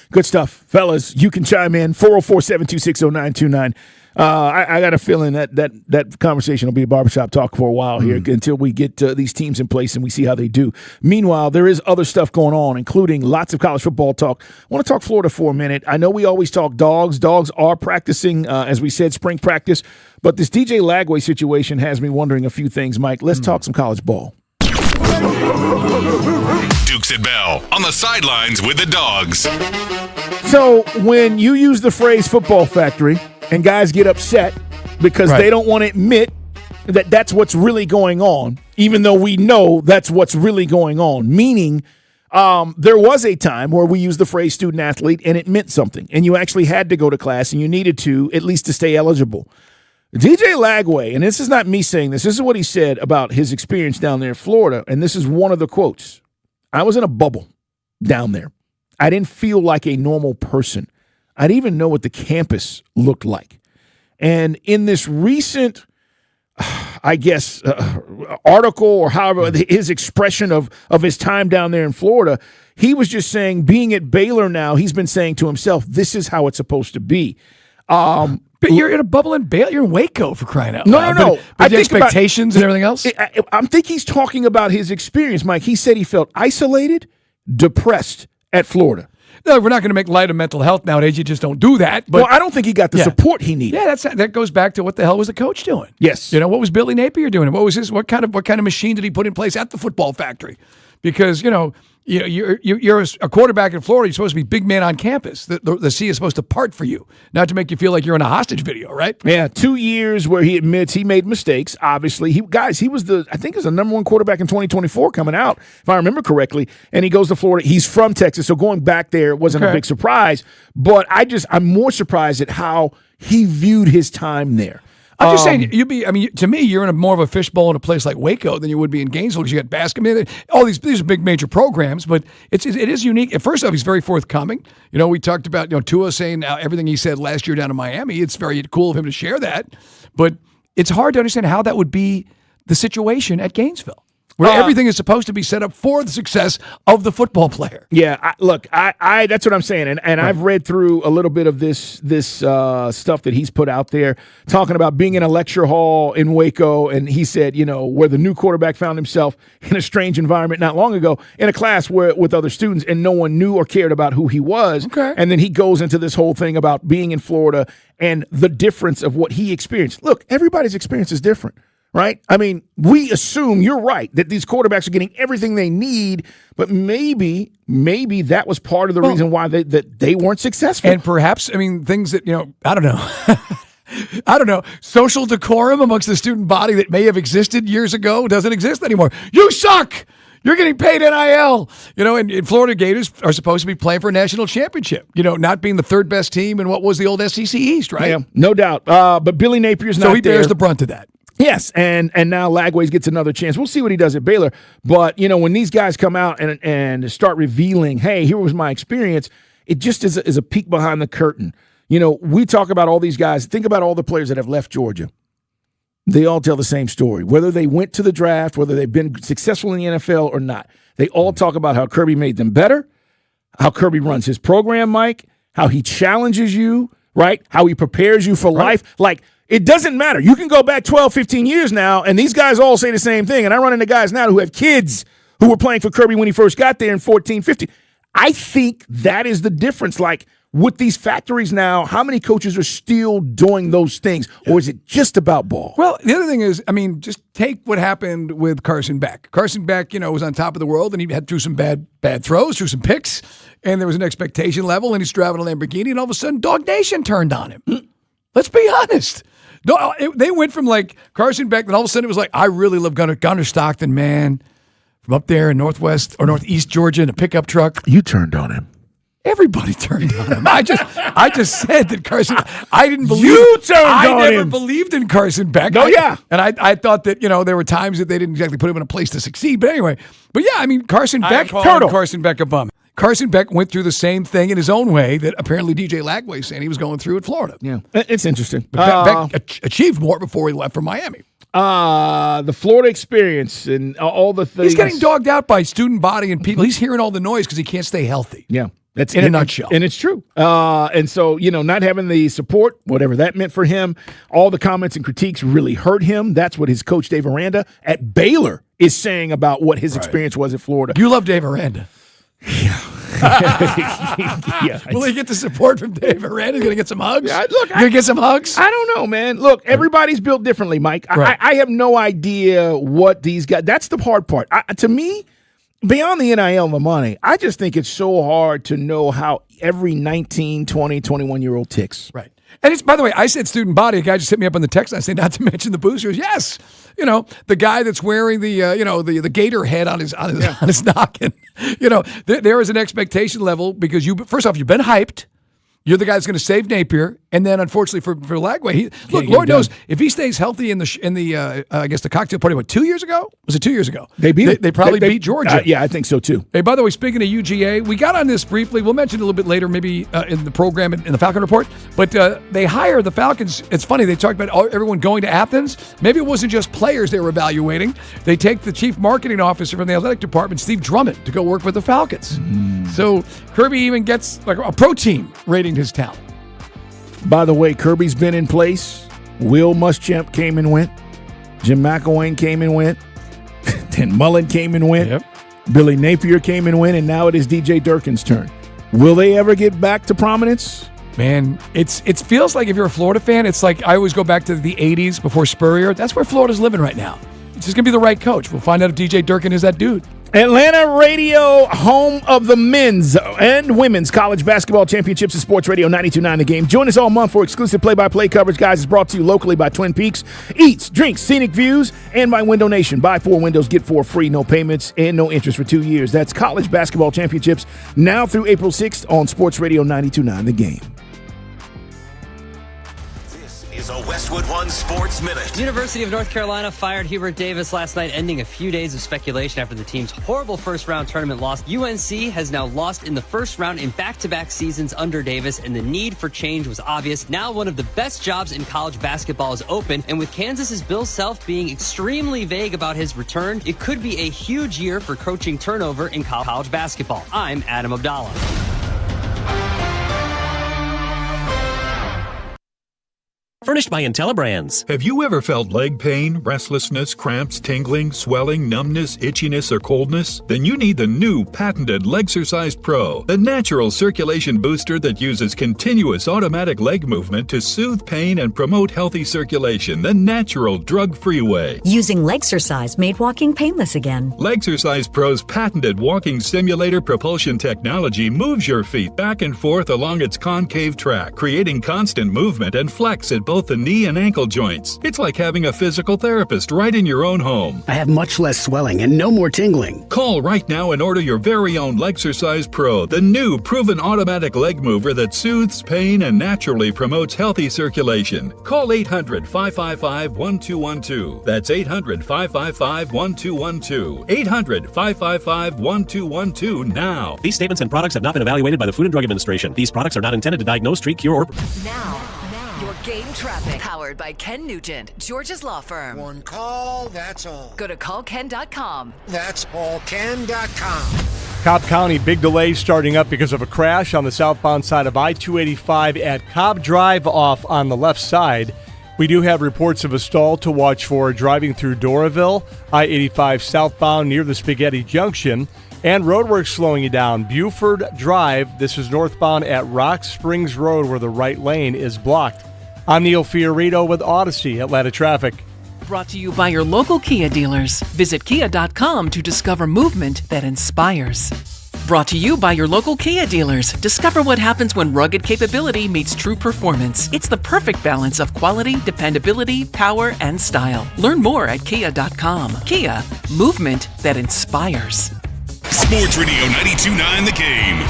Good stuff, fellas. You can chime in 404-726-0929. I got a feeling that conversation will be a barbershop talk for a while here until we get these teams in place and we see how they do. Meanwhile, there is other stuff going on, including lots of college football talk. I want to talk Florida for a minute. I know we always talk dogs. Dogs are practicing, as we said, spring practice. But this DJ Lagway situation has me wondering a few things, Mike. Let's talk some college ball. Dukes and Bell on the sidelines with the dogs. So when you use the phrase football factory and guys get upset because they don't want to admit that that's what's really going on, even though we know that's what's really going on, meaning there was a time where we used the phrase student athlete and it meant something, and you actually had to go to class and you needed to, at least to stay eligible. DJ Lagway, and this is not me saying this is what he said about his experience down there in Florida, and this is one of the quotes. I was in a bubble down there. I didn't feel like a normal person. I didn't even know what the campus looked like. And in this recent, article or however, his expression of his time down there in Florida, he was just saying, being at Baylor now, he's been saying to himself, this is how it's supposed to be. But you're in a bubble in Baylor. You're in Waco, for crying out loud. No. But the expectations and everything else? I think he's talking about his experience, Mike. He said he felt isolated, depressed at Florida. No, we're not going to make light of mental health nowadays. You just don't do that. But, well, I don't think he got the support he needed. Yeah, that goes back to what the hell was the coach doing? Yes. What was Billy Napier doing? What kind of machine did he put in place at the football factory? Because, you're a quarterback in Florida. You're supposed to be big man on campus. The sea is supposed to part for you, not to make you feel like you're in a hostage video, right? Yeah, 2 years where he admits he made mistakes. Obviously, he was the number one quarterback in 2024 coming out, if I remember correctly. And he goes to Florida. He's from Texas, so going back there wasn't a big surprise. But I'm more surprised at how he viewed his time there. I'm just saying, to me, you're in a more of a fishbowl in a place like Waco than you would be in Gainesville, because you got basketball. All these are big major programs, but it is unique. And first off, he's very forthcoming. We talked about Tua saying everything he said last year down in Miami. It's very cool of him to share that, but it's hard to understand how that would be the situation at Gainesville, where everything is supposed to be set up for the success of the football player. Yeah, I that's what I'm saying, and I've read through a little bit of this stuff that he's put out there, talking about being in a lecture hall in Waco, and he said, where the new quarterback found himself in a strange environment not long ago, in a class with other students, and no one knew or cared about who he was. Okay. And then he goes into this whole thing about being in Florida and the difference of what he experienced. Look, everybody's experience is different. right? I mean, we assume, you're right, that these quarterbacks are getting everything they need, but maybe that was part of the reason why they weren't successful. And perhaps, I mean, things that, I don't know. I don't know. Social decorum amongst the student body that may have existed years ago doesn't exist anymore. You suck! You're getting paid NIL. And Florida Gators are supposed to be playing for a national championship. Not being the third best team in what was the old SEC East, right? Yeah, no doubt. But Billy Napier's not there. So he bears the brunt of that. Yes, and now Lagways gets another chance. We'll see what he does at Baylor. But, when these guys come out and start revealing, hey, here was my experience, it just is a peek behind the curtain. We talk about all these guys. Think about all the players that have left Georgia. They all tell the same story. Whether they went to the draft, whether they've been successful in the NFL or not, they all talk about how Kirby made them better, how Kirby runs his program, Mike, how he challenges you, right? How he prepares you for life. Like, it doesn't matter. You can go back 12, 15 years now, and these guys all say the same thing. And I run into guys now who have kids who were playing for Kirby when he first got there in 14, 15. I think that is the difference. Like, with these factories now, how many coaches are still doing those things? Or is it just about ball? Well, the other thing is, just take what happened with Carson Beck. Carson Beck, was on top of the world, and he had through some bad throws, through some picks, and there was an expectation level, and he's driving a Lamborghini, and all of a sudden, Dog Nation turned on him. Let's be honest. They went from, like, Carson Beck, and all of a sudden it was like, I really love Gunnar Stockton, man, from up there in northwest or northeast Georgia in a pickup truck. You turned on him. Everybody turned on him. I just said that Carson. I didn't believe. You turned on him. I never believed in Carson Beck. And I thought that there were times that they didn't exactly put him in a place to succeed. But anyway, Carson Beck. Carson Beck a bum. Carson Beck went through the same thing in his own way that apparently DJ Lagway saying he was going through at Florida. Yeah, it's interesting. But Beck achieved more before he left for Miami. The Florida experience and all the things. He's getting dogged out by student body and people. He's hearing all the noise because he can't stay healthy. Yeah. That's in a nutshell. And it's true. And so, not having the support, whatever that meant for him, all the comments and critiques really hurt him. That's what his coach, Dave Aranda, at Baylor is saying about what his experience was at Florida. You love Dave Aranda. Yeah. Will he get the support from Dave Aranda? He's going to get some hugs? Yeah, look, going to get some hugs? I don't know, man. Look, everybody's built differently, Mike. Right. I have no idea what these guys – that's the hard part. To me – beyond the NIL and the money, I just think it's so hard to know how every 19, 20, 21-year-old ticks. Right. And it's, by the way, I said student body. A guy just hit me up on the text. I said, not to mention the boosters. Yes. The guy that's wearing the, the gator head on his noggin. There is an expectation level because first off, you've been hyped. You're the guy that's going to save Napier, and then unfortunately for Lagway, Lord knows if he stays healthy in the I guess the cocktail party. What, 2 years ago? Was it 2 years ago? They beat. They probably beat Georgia. Yeah, I think so too. Hey, by the way, speaking of UGA, we got on this briefly. We'll mention it a little bit later, maybe in the program in the Falcon Report. But they hire the Falcons. It's funny they talked about everyone going to Athens. Maybe it wasn't just players they were evaluating. They take the chief marketing officer from the athletic department, Steve Drummond, to go work with the Falcons. So Kirby even gets like a pro team rating his talent. By the way, Kirby's been in place. Will Muschamp came and went. Jim McElwain came and went. Dan Mullen came and went. Yep. Billy Napier came and went, and now it is DJ Durkin's turn. Will they ever get back to prominence? Man, it feels like if you're a Florida fan, it's like I always go back to the 80s before Spurrier. That's where Florida's living right now. It's just going to be the right coach. We'll find out if DJ Durkin is that dude. Atlanta Radio, home of the men's and women's college basketball championships, and Sports Radio 92.9 The Game. Join us all month for exclusive play-by-play coverage, guys. It's brought to you locally by Twin Peaks Eats, Drinks, Scenic Views, and by Window Nation. Buy 4 windows, get 4 free, no payments, and no interest for 2 years. That's college basketball championships now through April 6th on Sports Radio 92.9 The Game. Is a Westwood One Sports Minute. University of North Carolina fired Hubert Davis last night, ending a few days of speculation after the team's horrible first-round tournament loss. UNC has now lost in the first round in back-to-back seasons under Davis, and the need for change was obvious. Now one of the best jobs in college basketball is open, and with Kansas's Bill Self being extremely vague about his return, it could be a huge year for coaching turnover in college basketball. I'm Adam Abdallah. Furnished by IntelliBrands. Have you ever felt leg pain, restlessness, cramps, tingling, swelling, numbness, itchiness, or coldness? Then you need the new patented Legsercise Pro, the natural circulation booster that uses continuous automatic leg movement to soothe pain and promote healthy circulation the natural, drug-free way. Using Legsercise made walking painless again. Legsercise Pro's patented walking simulator propulsion technology moves your feet back and forth along its concave track, creating constant movement and flex at both the knee and ankle joints. It's like having a physical therapist right in your own home. I have much less swelling and no more tingling. Call right now and order your very own Legsercise Pro, the new proven automatic leg mover that soothes pain and naturally promotes healthy circulation. Call 800-555-1212. That's 800-555-1212. 800-555-1212 now. These statements and products have not been evaluated by the Food and Drug Administration. These products are not intended to diagnose, treat, cure, or... Now, your game traffic. Powered by Ken Nugent, George's Law Firm. One call, that's all. Go to callken.com. That's allken.com. Cobb County, big delay starting up because of a crash on the southbound side of I-285 at Cobb Drive off on the left side. We do have reports of a stall to watch for driving through Doraville, I-85 southbound near the Spaghetti Junction, and roadwork slowing you down. Buford Drive, this is northbound at Rock Springs Road where the right lane is blocked. I'm Neil Fiorito with Odyssey Atlanta Traffic. Brought to you by your local Kia dealers. Visit kia.com to discover movement that inspires. Brought to you by your local Kia dealers. Discover what happens when rugged capability meets true performance. It's the perfect balance of quality, dependability, power, and style. Learn more at kia.com. Kia, movement that inspires. Sports Radio 92.9 The Game.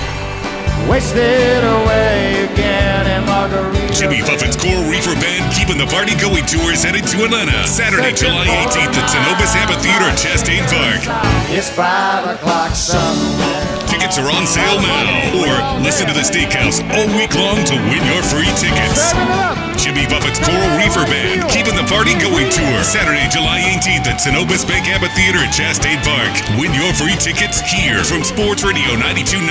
Wasted away again in Margarita. Jimmy Buffett's Coral Reefer Band keeping the party going tour is headed to Atlanta. Saturday, July 18th at Synovus Amphitheater at Chastain Park. It's 5 o'clock somewhere. Tickets are on sale now. Or listen to the Steakhouse all week long to win your free tickets. Jimmy Buffett's Coral Reefer Band keeping the party going tour. Saturday, July 18th at Synovus Bank Amphitheater at Chastain Park. Win your free tickets here from Sports Radio 92.9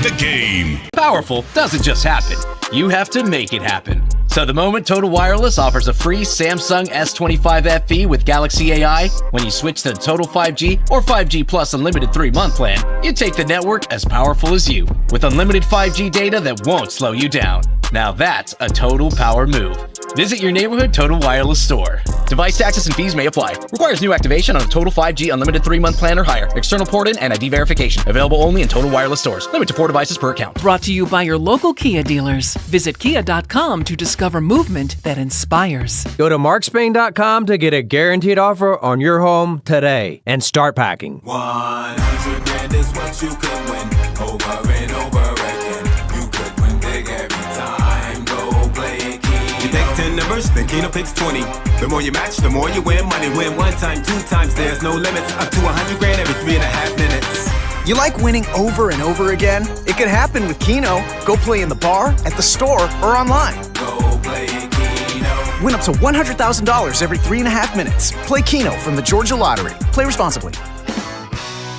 The Game. Powerful doesn't just happen. You have to make it happen. So the moment Total Wireless offers a free Samsung S25 FE with Galaxy AI, when you switch to the Total 5G or 5G Plus Unlimited 3-month plan, you take the network as powerful as you, with unlimited 5G data that won't slow you down. Now that's a total power move. Visit your neighborhood Total Wireless store. Device taxes and fees may apply. Requires new activation on a Total 5G Unlimited 3-month plan or higher. External port-in and ID verification. Available only in Total Wireless stores. Limit to 4 devices per account. Brought to you by your local Kia dealers. Visit kia.com to discover movement that inspires. Go to markspain.com to get a guaranteed offer on your home today and start packing. 100 grand is what you could win over and over again. You could win big every time. Go play Keno. You pick 10 numbers, then Keno picks 20. The more you match, the more you win money. Win 1 time, 2 times, there's no limits. Up to 100 grand every 3.5 minutes. You like winning over and over again? It could happen with Keno. Go play in the bar, at the store, or online. Go play Keno. Win up to $100,000 every 3.5 minutes. Play Keno from the Georgia Lottery. Play responsibly.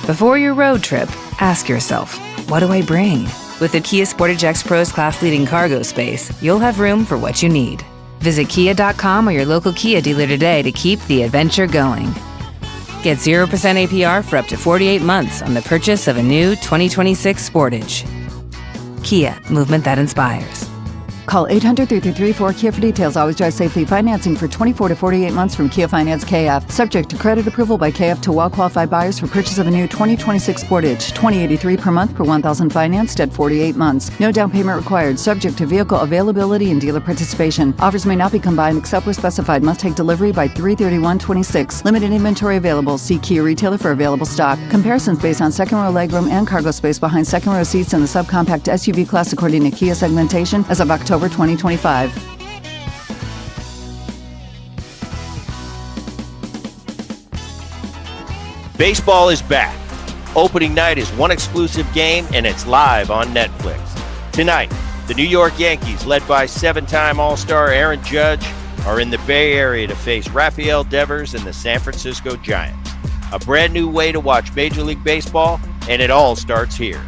Before your road trip, ask yourself, what do I bring? With the Kia Sportage X Pro's class-leading cargo space, you'll have room for what you need. Visit kia.com or your local Kia dealer today to keep the adventure going. Get 0% APR for up to 48 months on the purchase of a new 2026 Sportage. Kia, movement that inspires. Call 800-333-4KIA for details. Always drive safely. Financing for 24 to 48 months from Kia Finance KF. Subject to credit approval by KF to well-qualified buyers for purchase of a new 2026 Sportage. $20.83 per month per 1,000 financed at 48 months. No down payment required. Subject to vehicle availability and dealer participation. Offers may not be combined except where specified. Must take delivery by 3/31/26. Limited inventory available. See Kia retailer for available stock. Comparisons based on second row legroom and cargo space behind second row seats in the subcompact SUV class according to Kia segmentation as of October 2025. Baseball is back. Opening night is one exclusive game, and it's live on Netflix. Tonight, the New York Yankees, led by 7-time All-Star Aaron Judge, are in the Bay Area to face Rafael Devers and the San Francisco Giants. A brand new way to watch Major League Baseball, and it all starts here.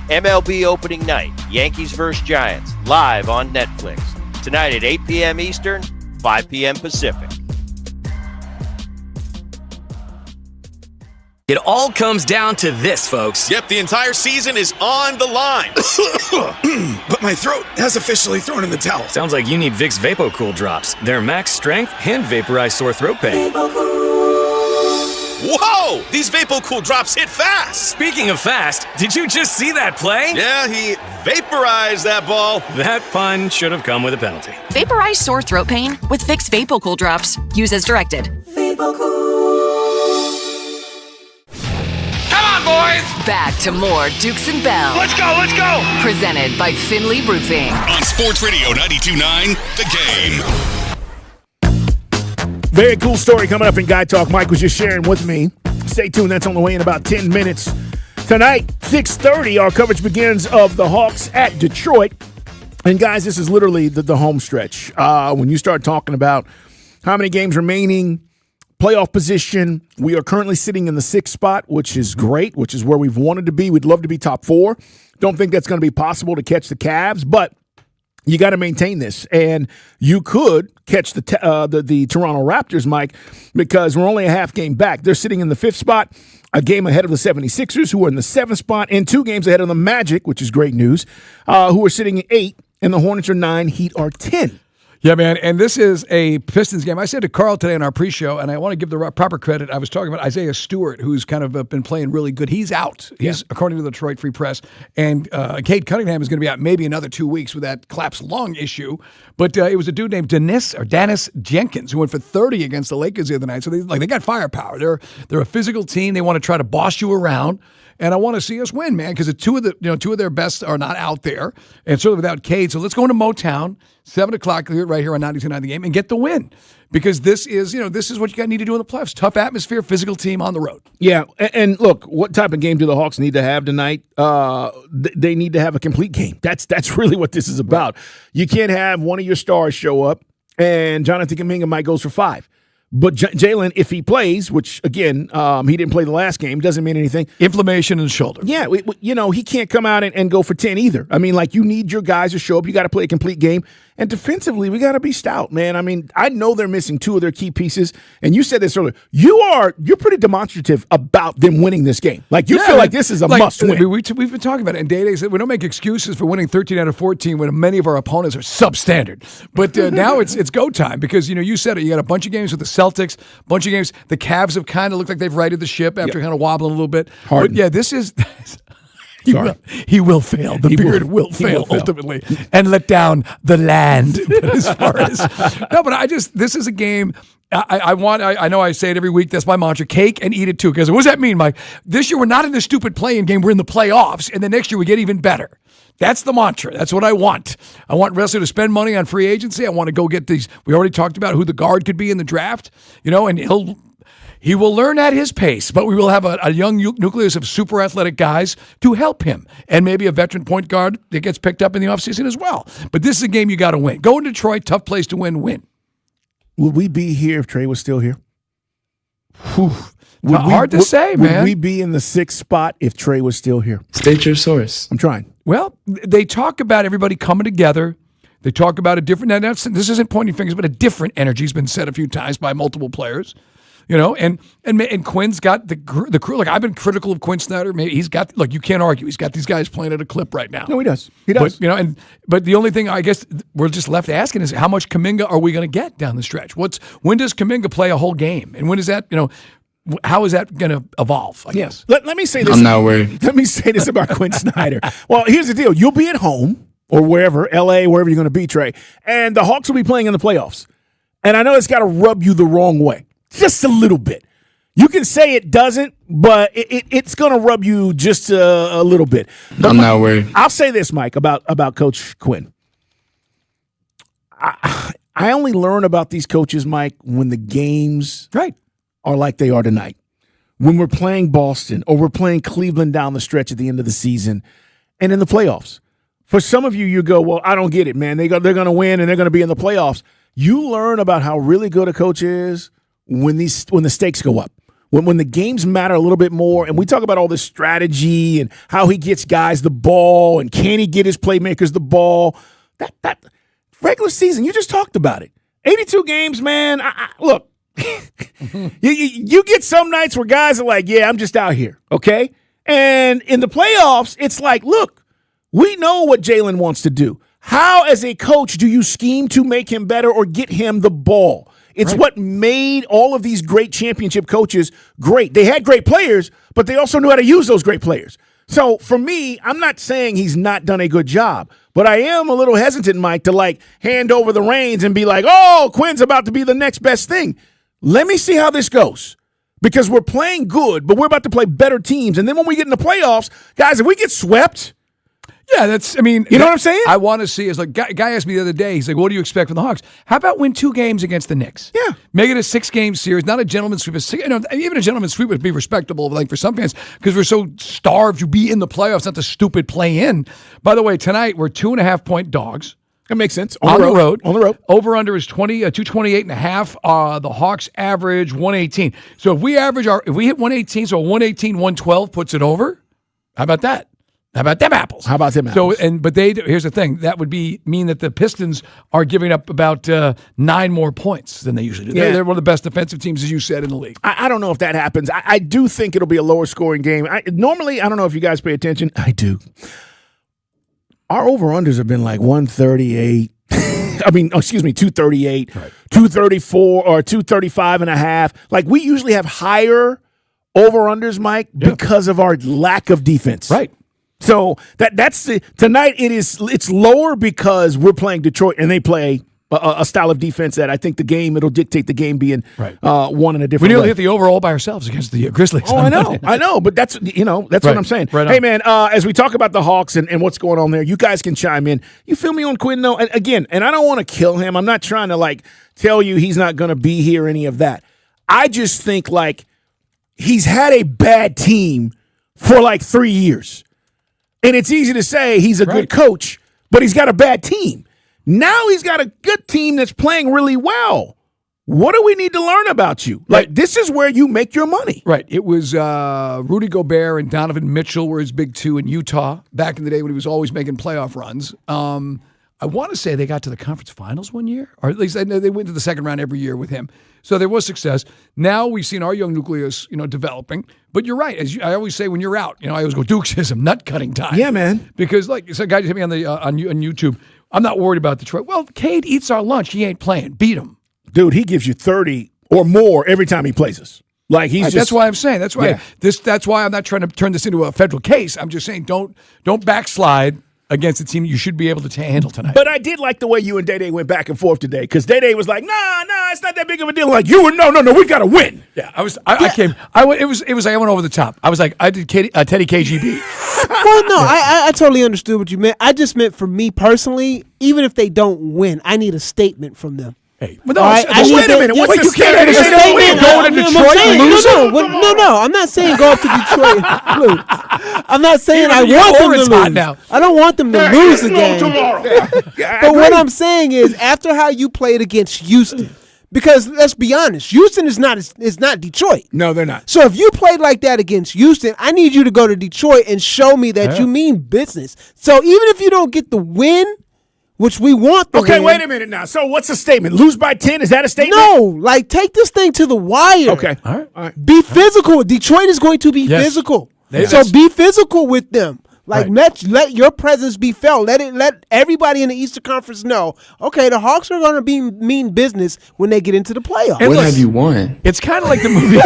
MLB opening night, Yankees vs. Giants, live on Netflix. Tonight at 8 p.m. Eastern, 5 p.m. Pacific. It all comes down to this, folks. Yep, the entire season is on the line. But my throat has officially thrown in the towel. Sounds like you need Vicks VapoCool drops. They're max strength and vaporize sore throat pain. Whoa! These VapoCool drops hit fast! Speaking of fast, did you just see that play? Yeah, he vaporized that ball. That pun should have come with a penalty. Vaporize sore throat pain with Vicks VapoCool drops. Use as directed. Boys. Back to more Dukes and Bell. Let's go, let's go! Presented by Finley Roofing. On Sports Radio 92.9, The Game. Very cool story coming up in Guy Talk. Mike was just sharing with me. Stay tuned. That's on the way in about 10 minutes. Tonight, 6:30, our coverage begins of the Hawks at Detroit. And, guys, this is literally the home stretch. When you start talking about how many games remaining, playoff position, we are currently sitting in the 6th spot, which is great, which is where we've wanted to be. We'd love to be top 4. Don't think that's going to be possible to catch the Cavs, but you got to maintain this. And you could catch the Toronto Raptors, Mike, because we're only a half game back. They're sitting in the 5th spot, a game ahead of the 76ers, who are in the 7th spot, and 2 games ahead of the Magic, which is great news, who are sitting at 8, and the Hornets are 9, Heat are 10. Yeah, man, and this is a Pistons game. I said to Carl today in our pre-show, and I want to give the proper credit. I was talking about Isaiah Stewart, who's kind of been playing really good. He's out. He's according to the Detroit Free Press. And Cade Cunningham is going to be out maybe another 2 weeks with that collapsed lung issue. But it was a dude named Dennis Jenkins who went for 30 against the Lakers the other night. So they got firepower. They're a physical team. They want to try to boss you around. And I want to see us win, man, because two of their best are not out there, and certainly without Cade. So let's go into Motown, 7 o'clock right here on 92.9 The Game, and get the win. Because this is what you need to do in the playoffs. Tough atmosphere, physical team on the road. Yeah, and look, what type of game do the Hawks need to have tonight? They need to have a complete game. That's really what this is about. You can't have one of your stars show up, and Jonathan Kuminga might goes for 5. But Jalen, if he plays, which, again, he didn't play the last game, doesn't mean anything. Inflammation in the shoulder. Yeah, he can't come out and go for 10 either. I mean, you need your guys to show up. You got to play a complete game. And defensively, we got to be stout, man. I mean, I know they're missing 2 of their key pieces. And you said this earlier. You're pretty demonstrative about them winning this game. You feel like this is a must-win. We've been talking about it. And Day said we don't make excuses for winning 13 out of 14 when many of our opponents are substandard. But now it's go time because, you said it. You got a bunch of games with the Celtics, a bunch of games. The Cavs have kind of looked like they've righted the ship after kind of wobbling a little bit. Harden. But, yeah, this is – He will fail. The beard will fail ultimately and let down the land. As far as this is a game. I know I say it every week. That's my mantra: cake and eat it too. Because what does that mean, Mike? This year we're not in the stupid play-in game. We're in the playoffs, and the next year we get even better. That's the mantra. That's what I want. I want wrestlers to spend money on free agency. I want to go get these. We already talked about who the guard could be in the draft. And He will learn at his pace, but we will have a young nucleus of super athletic guys to help him, and maybe a veteran point guard that gets picked up in the offseason as well. But this is a game you got to win. Go in Detroit, tough place to win. Would we be here if Trey was still here? Hard to say, man. Would we be in the 6th spot if Trey was still here? State your source. I'm trying. Well, they talk about everybody coming together. They talk about a different – this isn't pointing fingers, but a different energy has been said a few times by multiple players. And Quinn's got the crew. I've been critical of Quinn Snyder. Maybe he's got, you can't argue. He's got these guys playing at a clip right now. No, he does. He does. But, but the only thing I guess we're just left asking is how much Kuminga are we going to get down the stretch? When does Kuminga play a whole game? And when is that, how is that going to evolve, I guess? Let me say this. I'm not worried. Let me say this about Quinn Snyder. Well, here's the deal. You'll be at home or wherever, LA, wherever you're going to be, Trey, and the Hawks will be playing in the playoffs. And I know it's got to rub you the wrong way. Just a little bit. You can say it doesn't, but it's going to rub you just a little bit. But I'm not worried. I'll say this, Mike, about Coach Quinn. I only learn about these coaches, Mike, when the games are like they are tonight. When we're playing Boston or we're playing Cleveland down the stretch at the end of the season and in the playoffs. For some of you go, well, I don't get it, man. They're going to win and they're going to be in the playoffs. You learn about how really good a coach is when the stakes go up, when the games matter a little bit more, and we talk about all this strategy and how he gets guys the ball and can he get his playmakers the ball. That regular season, you just talked about it. 82 games, man. Look, you get some nights where guys are like, yeah, I'm just out here, okay? And in the playoffs, it's like, look, we know what Jalen wants to do. How, as a coach, do you scheme to make him better or get him the ball? It's what made all of these great championship coaches great. They had great players, but they also knew how to use those great players. So for me, I'm not saying he's not done a good job, but I am a little hesitant, Mike, to like hand over the reins and be like, oh, Quinn's about to be the next best thing. Let me see how this goes. Because we're playing good, but we're about to play better teams. And then when we get in the playoffs, guys, if we get swept. Yeah, you know what I'm saying? I want to see is like guy asked me the other day, he's like, what do you expect from the Hawks? How about win 2 games against the Knicks? Yeah. Make it a 6-game series, not a gentleman's sweep. Even a gentleman's sweep would be respectable, like for some fans, because we're so starved to be in the playoffs, not the stupid play-in. By the way, tonight we're 2.5-point dogs. That makes sense. On the road. On the road. Over-under is 228.5. The Hawks average 118. So if we hit 118, so 118-112 puts it over, how about that? How about them apples? But here's the thing. That would mean that the Pistons are giving up about 9 more points than they usually do. Yeah. They're one of the best defensive teams, as you said, in the league. I don't know if that happens. I do think it'll be a lower scoring game. Normally, I don't know if you guys pay attention. I do. Our over-unders have been like 138. 238, right. 234, or 235.5. Like, we usually have higher over-unders, Mike, because of our lack of defense. Right. So that's tonight. It's lower because we're playing Detroit and they play a style of defense that I think it'll dictate the game being won in a different way. We nearly hit the overall by ourselves against the Grizzlies. Oh, I know, but that's what I'm saying. Right hey, man, as we talk about the Hawks and what's going on there, you guys can chime in. You feel me on Quinn though? And again, and I don't want to kill him. I'm not trying to like tell you he's not going to be here, any of that. I just think like he's had a bad team for like 3 years. And it's easy to say he's a good coach, but he's got a bad team. Now he's got a good team that's playing really well. What do we need to learn about you? Like, this is where you make your money. Right. It was Rudy Gobert and Donovan Mitchell were his big 2 in Utah back in the day when he was always making playoff runs. I want to say they got to the conference finals one year, or at least I know they went to the second round every year with him. So there was success. Now we've seen our young nucleus, developing. But you're right. As I always say, when you're out, I always go Dukesism, nut cutting time. Yeah, man. Because like some guy hit me on the on YouTube. I'm not worried about Detroit. Well, Cade eats our lunch. He ain't playing. Beat him, dude. He gives you 30 or more every time he plays us. Like that's why I'm saying. That's why That's why I'm not trying to turn this into a federal case. I'm just saying don't backslide against a team you should be able to handle tonight. But I did like the way you and Day-Day went back and forth today, because Day-Day was like, nah, it's not that big of a deal. Like, no, we got to win. Yeah, I went over the top. I was like, I did Teddy KGB. Well, no, I totally understood what you meant. I just meant for me personally, even if they don't win, I need a statement from them. Hey, wait a minute. What's the statement? You can't go to Detroit and lose? No. I'm not saying go up to Detroit and lose. I'm not saying I want them to lose. Now. I don't want them to lose again. But what I'm saying is, after how you played against Houston, because let's be honest, Houston is not Detroit. No, they're not. So if you played like that against Houston, I need you to go to Detroit and show me that you mean business. So even if you don't get the win, which we want the win. Wait a minute now. So what's the statement? Lose by 10? Is that a statement? No, like take this thing to the wire. Okay. All right. Be physical. Detroit is going to be physical. So be physical with them. Like let your presence be felt. Let everybody in the Eastern Conference know. Okay, the Hawks are going to be mean business when they get into the playoffs. And what have you won? It's kind of like the movie.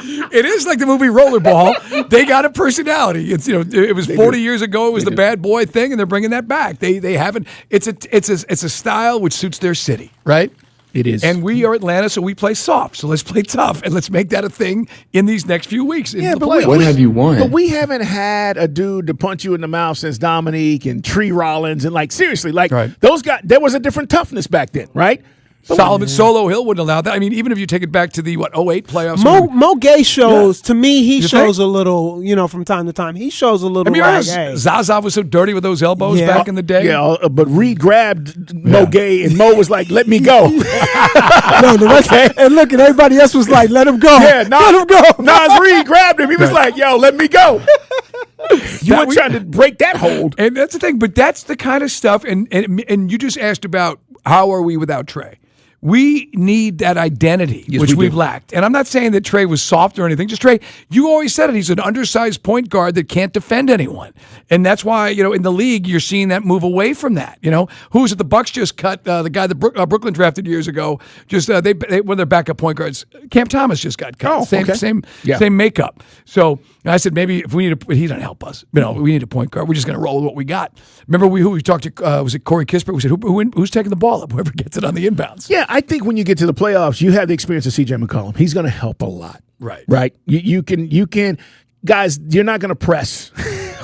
It is like the movie Rollerball. They got a personality. It's it was 40 years ago. It was the bad boy thing, and they're bringing that back. They haven't. It's a style which suits their city, right? It is. And we are Atlanta, so we play soft. So let's play tough, and let's make that a thing in these next few weeks. What have you won? But we haven't had a dude to punch you in the mouth since Dominique and Tree Rollins, and seriously, those guys. There was a different toughness back then, right? Solomon Solo Hill wouldn't allow that. I mean, even if you take it back to the 08 playoffs. Mo Gay shows to me. He shows a little, from time to time. He shows a little. Zaza was so dirty with those elbows back in the day. Yeah, but Reed grabbed Mo Gay, and Mo was like, "Let me go." And look, and everybody else was like, "Let him go." Yeah, let him go. Nas Reed grabbed him. He was like, "Yo, let me go." You weren't trying to break that hold. And that's the thing, but that's the kind of stuff, and you just asked about how are we without Trey. We need that identity, which we've lacked. And I'm not saying that Trey was soft or anything. Just Trey, you always said it. He's an undersized point guard that can't defend anyone. And that's why, in the league, you're seeing that move away from that. Who was it? The Bucks just cut the guy that Brooklyn drafted years ago. Just when they're backup point guards, Cam Thomas just got cut. Same makeup. So I said, maybe if we need he doesn't help us. We need a point guard. We're just going to roll with what we got. Remember who we talked to, was it Corey Kispert? We said, who's taking the ball up? Whoever gets it on the inbounds. Yeah, I think when you get to the playoffs, you have the experience of C.J. McCollum. He's going to help a lot. Right. You can, guys. You're not going to press.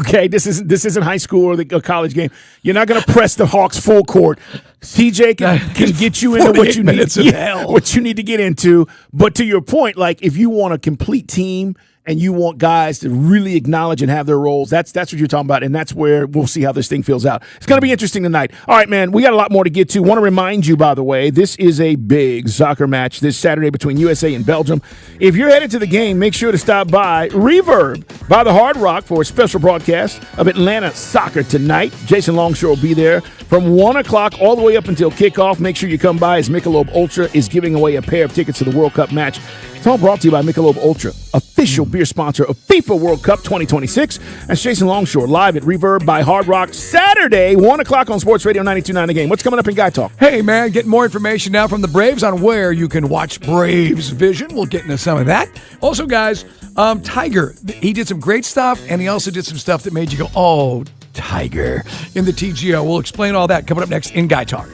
Okay, this isn't high school or a college game. You're not going to press the Hawks full court. CJ can get you into what you need. What you need to get into. But to your point, like if you want a complete team and you want guys to really acknowledge and have their roles, that's what you're talking about, and that's where we'll see how this thing fills out. It's going to be interesting tonight. All right, man, we got a lot more to get to. Want to remind you, by the way, this is a big soccer match this Saturday between USA and Belgium. If you're headed to the game, make sure to stop by Reverb by the Hard Rock for a special broadcast of Atlanta soccer tonight. Jason Longshore will be there from 1 o'clock all the way up until kickoff. Make sure you come by as Michelob Ultra is giving away a pair of tickets to the World Cup match. It's all brought to you by Michelob Ultra, official beer sponsor of FIFA World Cup 2026. That's Jason Longshore live at Reverb by Hard Rock Saturday, 1 o'clock on Sports Radio 92.9 The Game. What's coming up in Guy Talk? Hey, man, getting more information now from the Braves on where you can watch Braves Vision. We'll get into some of that. Also, guys, Tiger, he did some great stuff, and he also did some stuff that made you go, oh, Tiger, in the TGO. We'll explain all that coming up next in Guy Talk.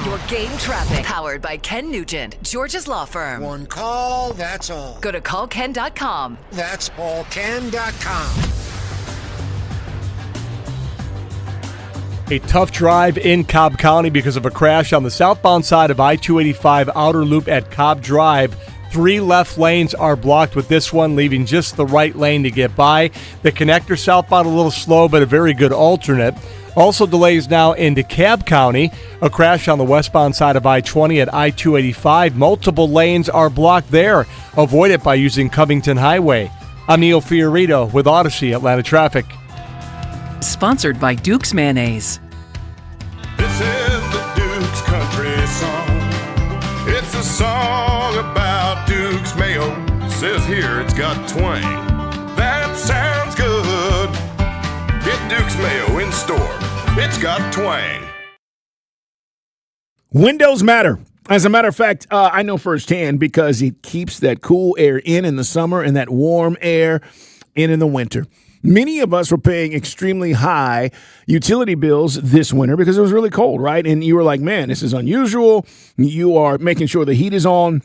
Your game traffic. Powered by Ken Nugent, George's Law Firm. One call, that's all. Go to callken.com. That's paulken.com. A tough drive in Cobb County because of a crash on the southbound side of I-285 outer loop at Cobb Drive. 3 left lanes are blocked with this one, leaving just the right lane to get by. The connector southbound a little slow, but a very good alternate. Also delays now into Cobb County. A crash on the westbound side of I-20 at I-285. Multiple lanes are blocked there. Avoid it by using Covington Highway. I'm Neil Fiorito with Odyssey Atlanta Traffic. Sponsored by Duke's Mayonnaise. This is the Duke's Country Song. It's a song about Duke's Mayo. Says here it's got twang. That sounds good. Get Duke's Mayo in store. It's got twang. Windows matter. As a matter of fact, I know firsthand because it keeps that cool air in the summer and that warm air in the winter. Many of us were paying extremely high utility bills this winter because it was really cold, right? And you were like, man, this is unusual. You are making sure the heat is on.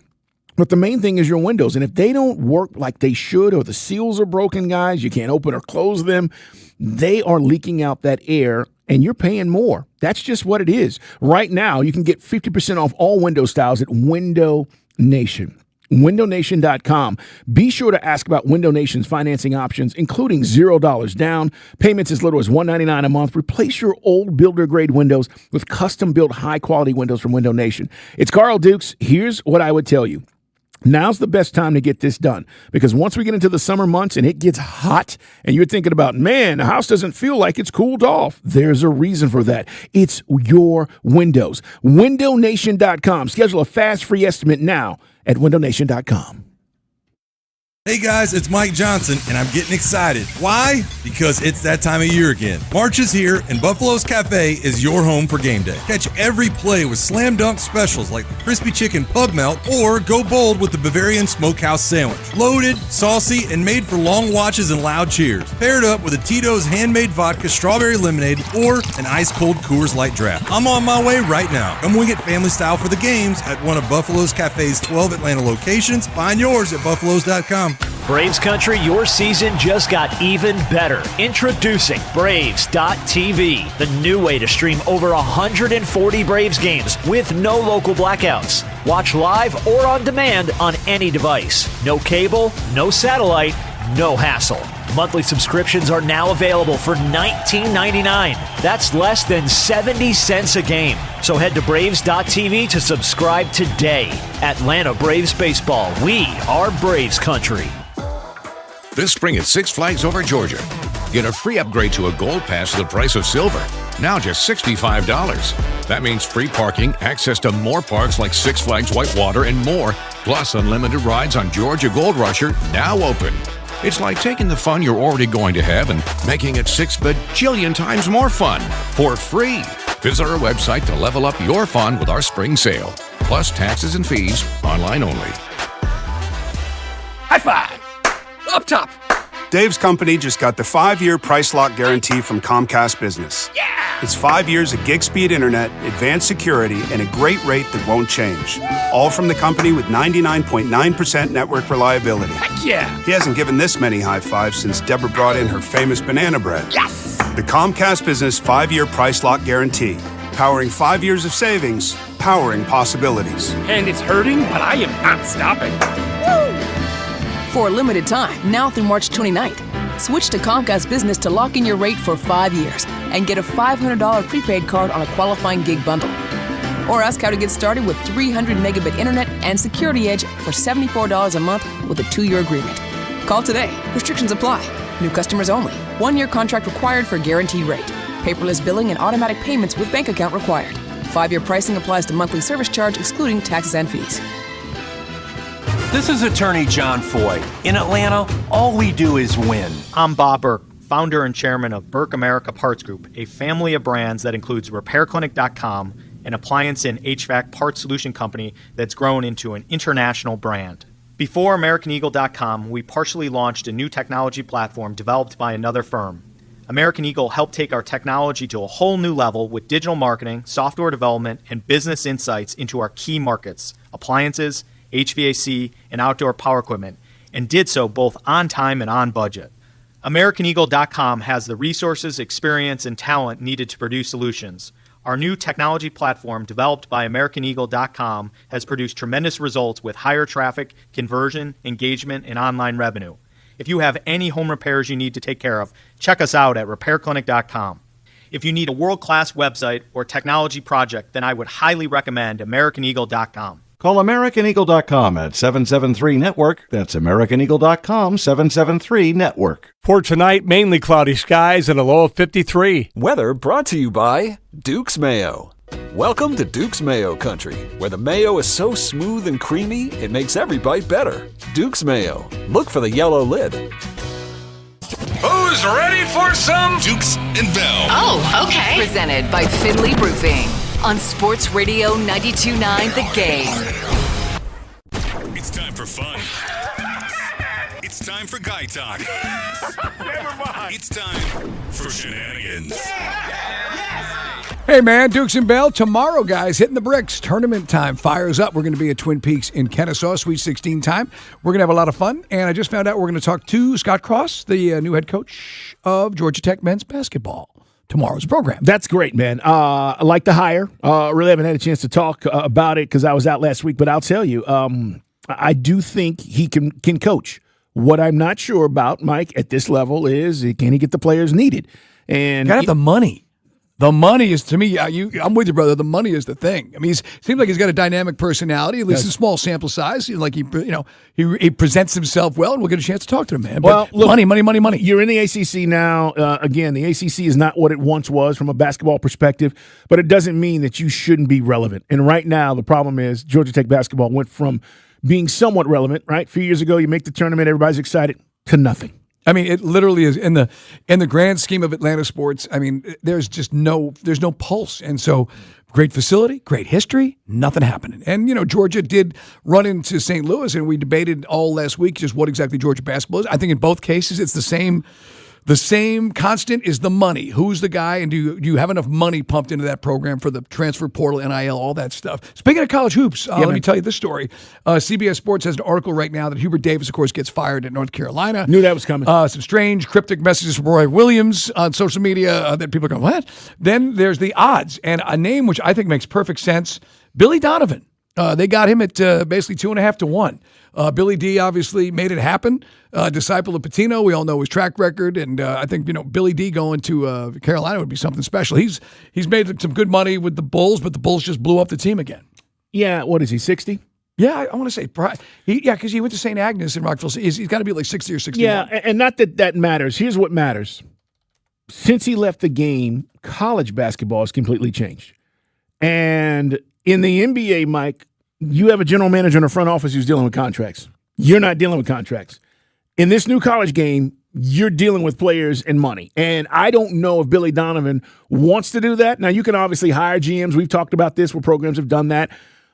But the main thing is your windows. And if they don't work like they should or the seals are broken, guys, you can't open or close them, they are leaking out that air and you're paying more. That's just what it is. Right now, you can get 50% off all window styles at Window Nation. WindowNation.com. Be sure to ask about Window Nation's financing options, including $0 down, payments as little as $199 a month. Replace your old builder-grade windows with custom-built high-quality windows from Window Nation. It's Carl Dukes. Here's what I would tell you. Now's the best time to get this done because once we get into the summer months and it gets hot and you're thinking about, man, the house doesn't feel like it's cooled off. There's a reason for that. It's your windows. WindowNation.com. Schedule a fast free estimate now at WindowNation.com. Hey guys, it's Mike Johnson, and I'm getting excited. Why? Because it's that time of year again. March is here, and Buffalo's Cafe is your home for game day. Catch every play with slam dunk specials like the Crispy Chicken Pub Melt, or go bold with the Bavarian Smokehouse Sandwich. Loaded, saucy, and made for long watches and loud cheers. Paired up with a Tito's handmade vodka strawberry lemonade or an ice-cold Coors Light draft. I'm on my way right now. Come wing it family style for the games at one of Buffalo's Cafe's 12 Atlanta locations. Find yours at buffaloes.com. Braves Country, your season just got even better. Introducing Braves.tv, the new way to stream over 140 Braves games with no local blackouts. Watch live or on demand on any device. No cable, no satellite, no hassle. Monthly subscriptions are now available for $19.99. That's less than 70 cents a game. So head to Braves.tv to subscribe today. Atlanta Braves Baseball. We are Braves Country. This spring at Six Flags Over Georgia. Get a free upgrade to a Gold Pass at the price of silver. Now just $65. That means free parking, access to more parks like Six Flags Whitewater and more, plus unlimited rides on Georgia Gold Rusher, now open. It's like taking the fun you're already going to have and making it 6 bajillion times more fun for free. Visit our website to level up your fun with our spring sale. Plus taxes and fees, online only. High five! Up top! Dave's company just got the 5-year price lock guarantee from Comcast Business. Yeah! It's 5 years of gig speed internet, advanced security, and a great rate that won't change. All from the company with 99.9% network reliability. Heck yeah! He hasn't given this many high fives since Deborah brought in her famous banana bread. Yes! The Comcast Business 5-year price lock guarantee. Powering 5 years of savings, powering possibilities. And it's hurting, but I am not stopping. For a limited time, now through March 29th, switch to Comcast Business to lock in your rate for 5 years and get a $500 prepaid card on a qualifying gig bundle. Or ask how to get started with 300 megabit internet and Security Edge for $74 a month with a 2-year agreement. Call today. Restrictions apply. New customers only. 1-year contract required for guaranteed rate. Paperless billing and automatic payments with bank account required. 5-year pricing applies to monthly service charge excluding taxes and fees. This is attorney John Foy. In Atlanta, all we do is win. I'm Bob Burke, founder and chairman of Burke America Parts Group, a family of brands that includes RepairClinic.com, an appliance and HVAC parts solution company that's grown into an international brand. Before AmericanEagle.com, we partially launched a new technology platform developed by another firm. American Eagle helped take our technology to a whole new level with digital marketing, software development, and business insights into our key markets, appliances, HVAC, and outdoor power equipment, and did so both on time and on budget. AmericanEagle.com has the resources, experience, and talent needed to produce solutions. Our new technology platform, developed by AmericanEagle.com, has produced tremendous results with higher traffic, conversion, engagement, and online revenue. If you have any home repairs you need to take care of, check us out at RepairClinic.com. If you need a world-class website or technology project, then I would highly recommend AmericanEagle.com. Call AmericanEagle.com at 773-NETWORK. That's AmericanEagle.com, 773-NETWORK. For tonight, mainly cloudy skies and a low of 53. Weather brought to you by Duke's Mayo. Welcome to Duke's Mayo Country, where the mayo is so smooth and creamy, it makes every bite better. Duke's Mayo. Look for the yellow lid. Who's ready for some Dukes and Bell? Oh, okay. Presented by Finley Roofing on Sports Radio 92.9 The Game. It's time for fun. It's time for guy talk. Never mind. It's time for shenanigans. Hey, man, Dukes and Bell. Tomorrow, guys, hitting the bricks. Tournament time fires up. We're going to be at Twin Peaks in Kennesaw, Sweet 16 time. We're going to have a lot of fun. And I just found out we're going to talk to Scott Cross, the new head coach of Georgia Tech men's basketball. Tomorrow's program. That's great, man. I like the hire. Really haven't had a chance to talk about it because I was out last week, but I'll tell you, I do think he can coach. What I'm not sure about, Mike, at this level is can he get the players needed? And gotta have the money. The money is, to me, I'm with you, brother. The money is the thing. I mean, it seems like he's got a dynamic personality, at least a small sample size. Like he presents himself well, and we'll get a chance to talk to him, man. Well, but look, money. You're in the ACC now. Again, the ACC is not what it once was from a basketball perspective, but it doesn't mean that you shouldn't be relevant. And right now, the problem is Georgia Tech basketball went from being somewhat relevant, right? A few years ago, you make the tournament, everybody's excited, to nothing. I mean, it literally is in the grand scheme of Atlanta sports. I mean, there's no pulse, and so great facility, great history, nothing happening. And Georgia did run into St. Louis, and we debated all last week just what exactly Georgia basketball is. I think in both cases, it's the same. The same constant is the money. Who's the guy, and do you have enough money pumped into that program for the transfer portal, NIL, all that stuff? Speaking of college hoops, let me tell you this story. CBS Sports has an article right now that Hubert Davis, of course, gets fired at North Carolina. Knew that was coming. Some strange, cryptic messages from Roy Williams on social media that people are going, what? Then there's the odds, and a name which I think makes perfect sense, Billy Donovan. They got him at basically 2.5 to 1. Billy D obviously made it happen. Disciple of Pitino, we all know his track record, and I think Billy D going to Carolina would be something special. He's made some good money with the Bulls, but the Bulls just blew up the team again. Yeah, what is he, 60? Yeah, I want to say, because he went to St. Agnes in Rockville. He's got to be like 60 or 61. Yeah, and not that matters. Here's what matters. Since he left the game, college basketball has completely changed. And in the NBA, Mike, you have a general manager in the front office who's dealing with contracts. You're not dealing with contracts. In this new college game, you're dealing with players and money. And I don't know if Billy Donovan wants to do that. Now, you can obviously hire GMs. We've talked about this where programs have done that.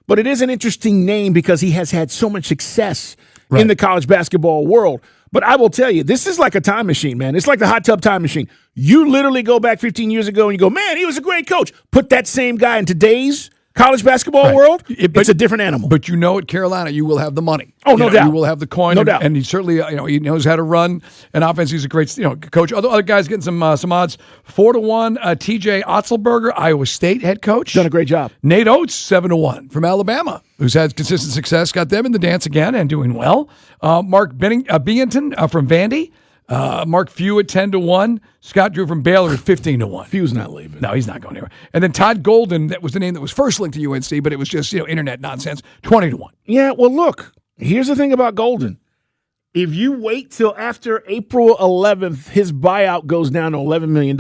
But it is an interesting name because he has had so much success in the college basketball world. But I will tell you, this is like a time machine, man. It's like the hot tub time machine. You literally go back 15 years ago and you go, man, he was a great coach. Put that same guy in today's college basketball world, it's a different animal. But you know at Carolina, you will have the money. Oh, no doubt. You will have the coin. No doubt. And he certainly, he knows how to run an offense. He's a great, coach. Other guys getting some odds. 4-1. TJ Otzelberger, Iowa State head coach. Done a great job. Nate Oates, 7-1 from Alabama, who's had consistent success. Got them in the dance again and doing well. Mark Binghamton from Vandy. Mark Few at 10-1. Scott Drew from Baylor at 15-1. Few's not leaving. No, he's not going anywhere. And then Todd Golden, that was the name that was first linked to UNC, but it was just internet nonsense. 20-1. Yeah, well, look, here's the thing about Golden. If you wait till after April 11th, his buyout goes down to $11 million,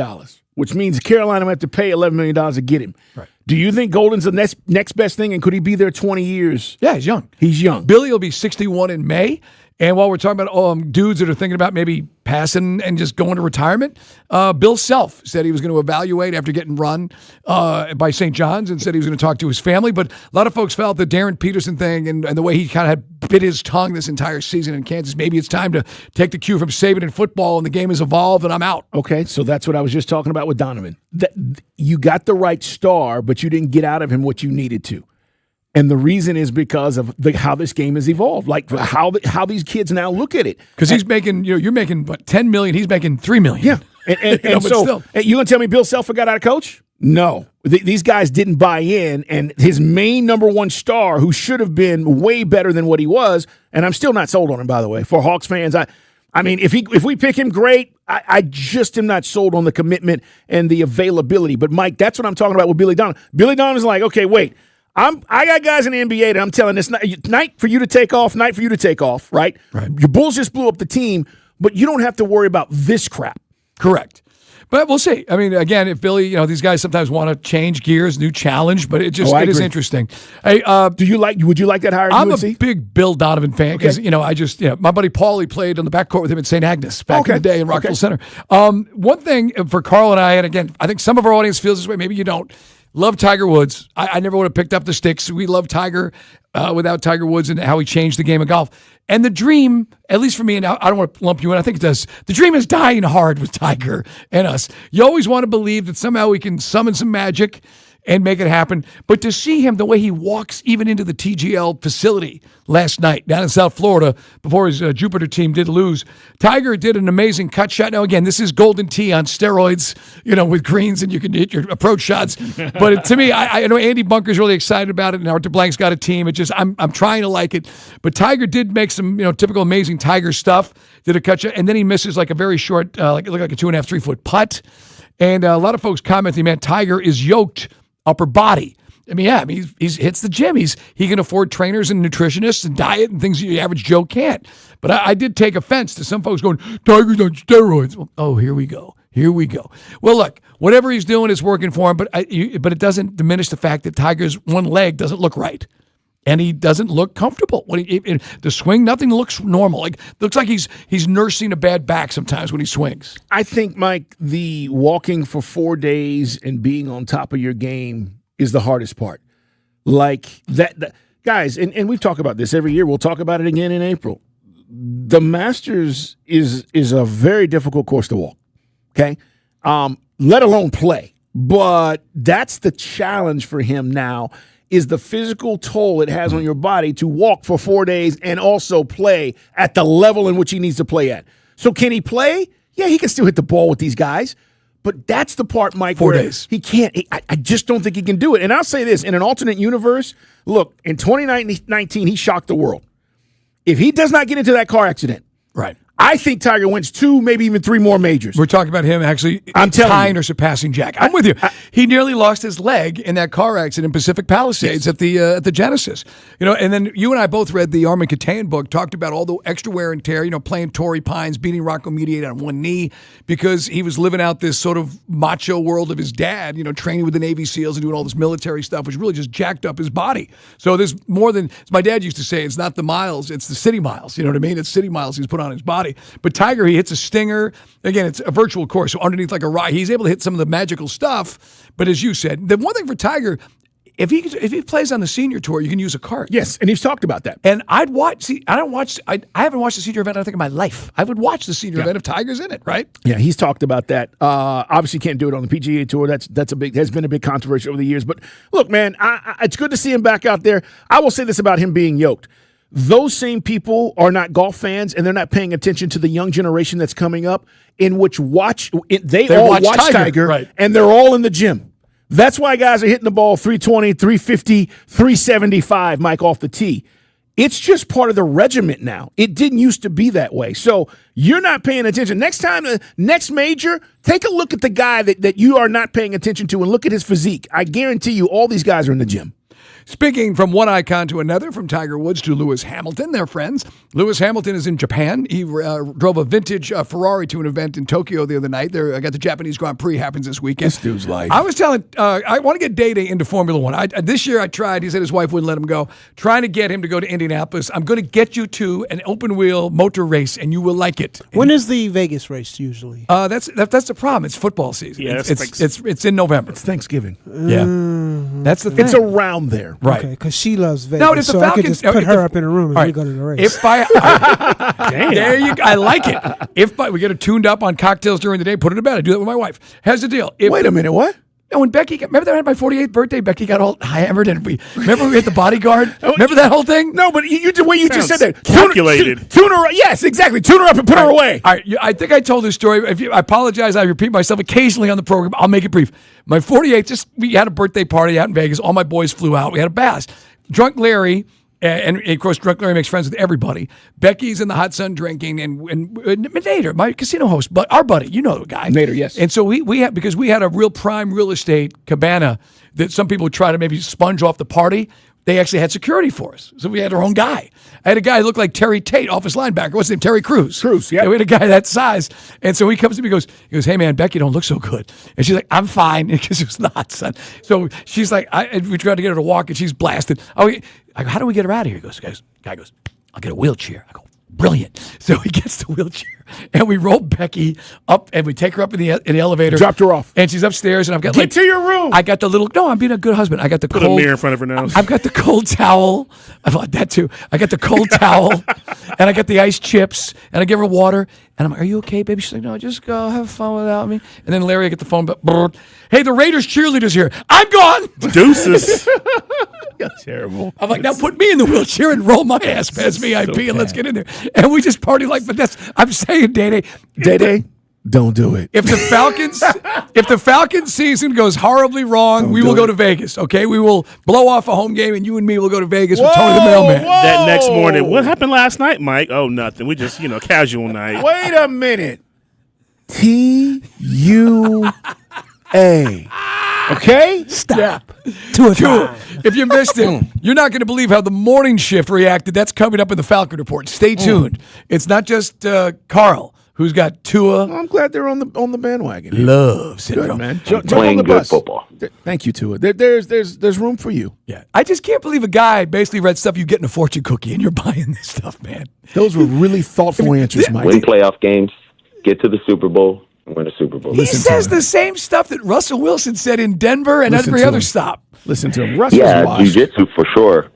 which means Carolina will have to pay $11 million to get him. Right. Do you think Golden's the next best thing, and could he be there 20 years? Yeah, he's young. He's young. Billy will be 61 in May. And while we're talking about dudes that are thinking about maybe passing and just going to retirement, Bill Self said he was going to evaluate after getting run by St. John's and said he was going to talk to his family. But a lot of folks felt the Darren Peterson thing and the way he kind of had bit his tongue this entire season in Kansas, maybe it's time to take the cue from Saban in football and the game has evolved and I'm out. Okay, so that's what I was just talking about with Donovan. You got the right star, but you didn't get out of him what you needed to. And the reason is because of how this game has evolved, like how these kids now look at it. Because he's making, you're making what, $10 million, he's making $3 million. Yeah, and so you gonna tell me Bill Self got out of coach? No, these guys didn't buy in, and his main number one star, who should have been way better than what he was, and I'm still not sold on him, by the way. For Hawks fans, I mean, if we pick him, great. I just am not sold on the commitment and the availability. But Mike, that's what I'm talking about with Billy Donovan. Billy Donovan's like, okay, wait. I got guys in the NBA that I'm telling this night for you to take off, night for you to take off, right? Your Bulls just blew up the team, but you don't have to worry about this crap. Correct. But we'll see. I mean, again, if Billy, these guys sometimes want to change gears, new challenge, but it is interesting. Hey, would you like that hire at I'm UNC? a big Bill Donovan fan because, my buddy Paulie played on the backcourt with him at St. Agnes back in the day in Rockville Center. One thing for Carl and I, and again, I think some of our audience feels this way, maybe you don't. Love Tiger Woods. I never would have picked up the sticks. We love Tiger without Tiger Woods and how he changed the game of golf. And the dream, at least for me, and I don't want to lump you in, I think it does. The dream is dying hard with Tiger and us. You always want to believe that somehow we can summon some magic and make it happen. But to see him, the way he walks even into the TGL facility last night down in South Florida before his Jupiter team did lose, Tiger did an amazing cut shot. Now, again, this is Golden Tee on steroids, with greens, and you can hit your approach shots. But to me, I know Andy Bunker's really excited about it, and Arthur Blank's got a team. I'm trying to like it. But Tiger did make some, typical amazing Tiger stuff, did a cut shot, and then he misses like a very short, it looked like a 2.5, 3 foot putt. And a lot of folks commenting, man, Tiger is yoked upper body. He hits the gym. He can afford trainers and nutritionists and diet and things the average Joe can't. But I did take offense to some folks going, Tiger's on steroids. Well, oh, here we go. Well, look, whatever he's doing is working for him, but it doesn't diminish the fact that Tiger's one leg doesn't look right. And he doesn't look comfortable. The swing, nothing looks normal. Looks like he's nursing a bad back sometimes when he swings. I think, Mike, the walking for 4 days and being on top of your game is the hardest part. Guys, and we've talked about this every year. We'll talk about it again in April. The Masters is a very difficult course to walk, okay? Let alone play. But that's the challenge for him now, is the physical toll it has on your body to walk for 4 days and also play at the level in which he needs to play at. So can he play? Yeah, he can still hit the ball with these guys. But that's the part, Mike, 4 days. He can't. I just don't think he can do it. And I'll say this, in an alternate universe, look, in 2019, he shocked the world. If he does not get into that car accident, right, I think Tiger wins 2, maybe even 3 more majors. We're talking about him actually tying or surpassing Jack. I'm with you. He nearly lost his leg in that car accident in Pacific Palisades at the Genesis. And then you and I both read the Armin Katayan book, talked about all the extra wear and tear, playing Torrey Pines, beating Rocco Mediate on one knee because he was living out this sort of macho world of his dad, training with the Navy SEALs and doing all this military stuff, which really just jacked up his body. So there's more than, as my dad used to say, it's not the miles, it's the city miles. You know what I mean? It's city miles he's put on his body. But Tiger, he hits a stinger. Again, it's a virtual course, so underneath like a rock, he's able to hit some of the magical stuff. But as you said, the one thing for Tiger, if he plays on the senior tour, you can use a cart. Yes, and he's talked about that. And I'd watch. See, I haven't watched the senior event, I think, in my life. I would watch the senior event if Tiger's in it, right? Yeah, he's talked about that. Obviously, can't do it on the PGA Tour. Has been a big controversy over the years. But look, man, it's good to see him back out there. I will say this about him being yoked. Those same people are not golf fans, and they're not paying attention to the young generation that's coming up, in which they all watch Tiger right. And they're all in the gym. That's why guys are hitting the ball 320, 350, 375, Mike, off the tee. It's just part of the regiment now. It didn't used to be that way. So you're not paying attention. Next time, next major, take a look at the guy that you are not paying attention to and look at his physique. I guarantee you all these guys are in the gym. Speaking from one icon to another, from Tiger Woods to Lewis Hamilton, they're friends. Lewis Hamilton is in Japan. He drove a vintage Ferrari to an event in Tokyo the other night. I got the Japanese Grand Prix happens this weekend. This dude's life. I was telling, I want to get Day-Day into Formula One. This year I tried. He said his wife wouldn't let him go. Trying to get him to go to Indianapolis. I'm going to get you to an open wheel motor race, and you will like it. When is the Vegas race usually? That's the problem. It's football season. Yeah, it's in November. It's Thanksgiving. Yeah, that's the thing. It's around there, right? Okay, because she loves Vegas. No, if the so Falcons, I could just put her up in a room and we go to the race. There you go. I like it. We get her tuned up on cocktails during the day, put her to bed. I do that with my wife. Here's the deal. Wait a minute, what? And when Becky, remember that I had my 48th birthday? Becky got all hammered, and remember we had the bodyguard? Remember that whole thing? No, but the way you just said that. Calculated. Tune her up. Yes, exactly. Tune her up and put her away. All right, I think I told this story. I apologize. I repeat myself occasionally on the program. I'll make it brief. My 48th, we had a birthday party out in Vegas. All my boys flew out. We had a blast. Drunk Larry, and of course, Drunk Larry makes friends with everybody. Becky's in the hot sun drinking, and Nader, my casino host, but our buddy, you know the guy. Nader, yes. And so we had, because we had a real prime real estate cabana that some people would try to maybe sponge off the party. They actually had security for us. So we had our own guy. I had a guy who looked like Terry Tate, office linebacker. What's his name? Terry Crews. Yeah. We had a guy that size. And so he comes to me, he goes, hey, man, Becky don't look so good. And she's like, I'm fine. Because it was not, son. So she's like, we tried to get her to walk, and she's blasted. I go, how do we get her out of here? Guy goes, I'll get a wheelchair. I go, brilliant. So he gets the wheelchair, and we roll Becky up, and we take her up in the elevator. Dropped her off. And she's upstairs, and I've got Get to your room. I got the little, no, I'm being a good husband. I got the Put cold. a mirror in front of her nose. I've got the cold towel. I like that too. I got the cold towel, and I got the ice chips, and I give her water. And I'm like, are you okay, baby? She's like, no, just go have fun without me. And then Larry, I get the phone, hey, the Raiders cheerleaders here. I'm gone. Deuces. You're terrible. I'm like, now put me in the wheelchair and roll my ass past VIP and let's get in there. And we just party like, but I'm saying, Day-Day, don't do it. If the Falcons season goes horribly wrong, we will go to Vegas, okay? We will blow off a home game, and you and me will go to Vegas with Tony the Mailman. That next morning, what happened last night, Mike? Oh, nothing. We just, casual night. Wait a minute. TUA. Okay? Stop. Yeah. If you missed it, you're not going to believe how the morning shift reacted. That's coming up in the Falcon Report. Stay tuned. It's not just Carl who's got Tua. I'm glad they're on the bandwagon. Love syndrome. Good, man. Playing good football. Thank you, Tua. There's room for you. Yeah. I just can't believe a guy basically read stuff you get in a fortune cookie, and you're buying this stuff, man. Those were really thoughtful answers, Mike. Win playoff games, get to the Super Bowl, and win a Super Bowl. He says the same stuff that Russell Wilson said in Denver and every other stop. Listen to him. Russell's jiu-jitsu for sure.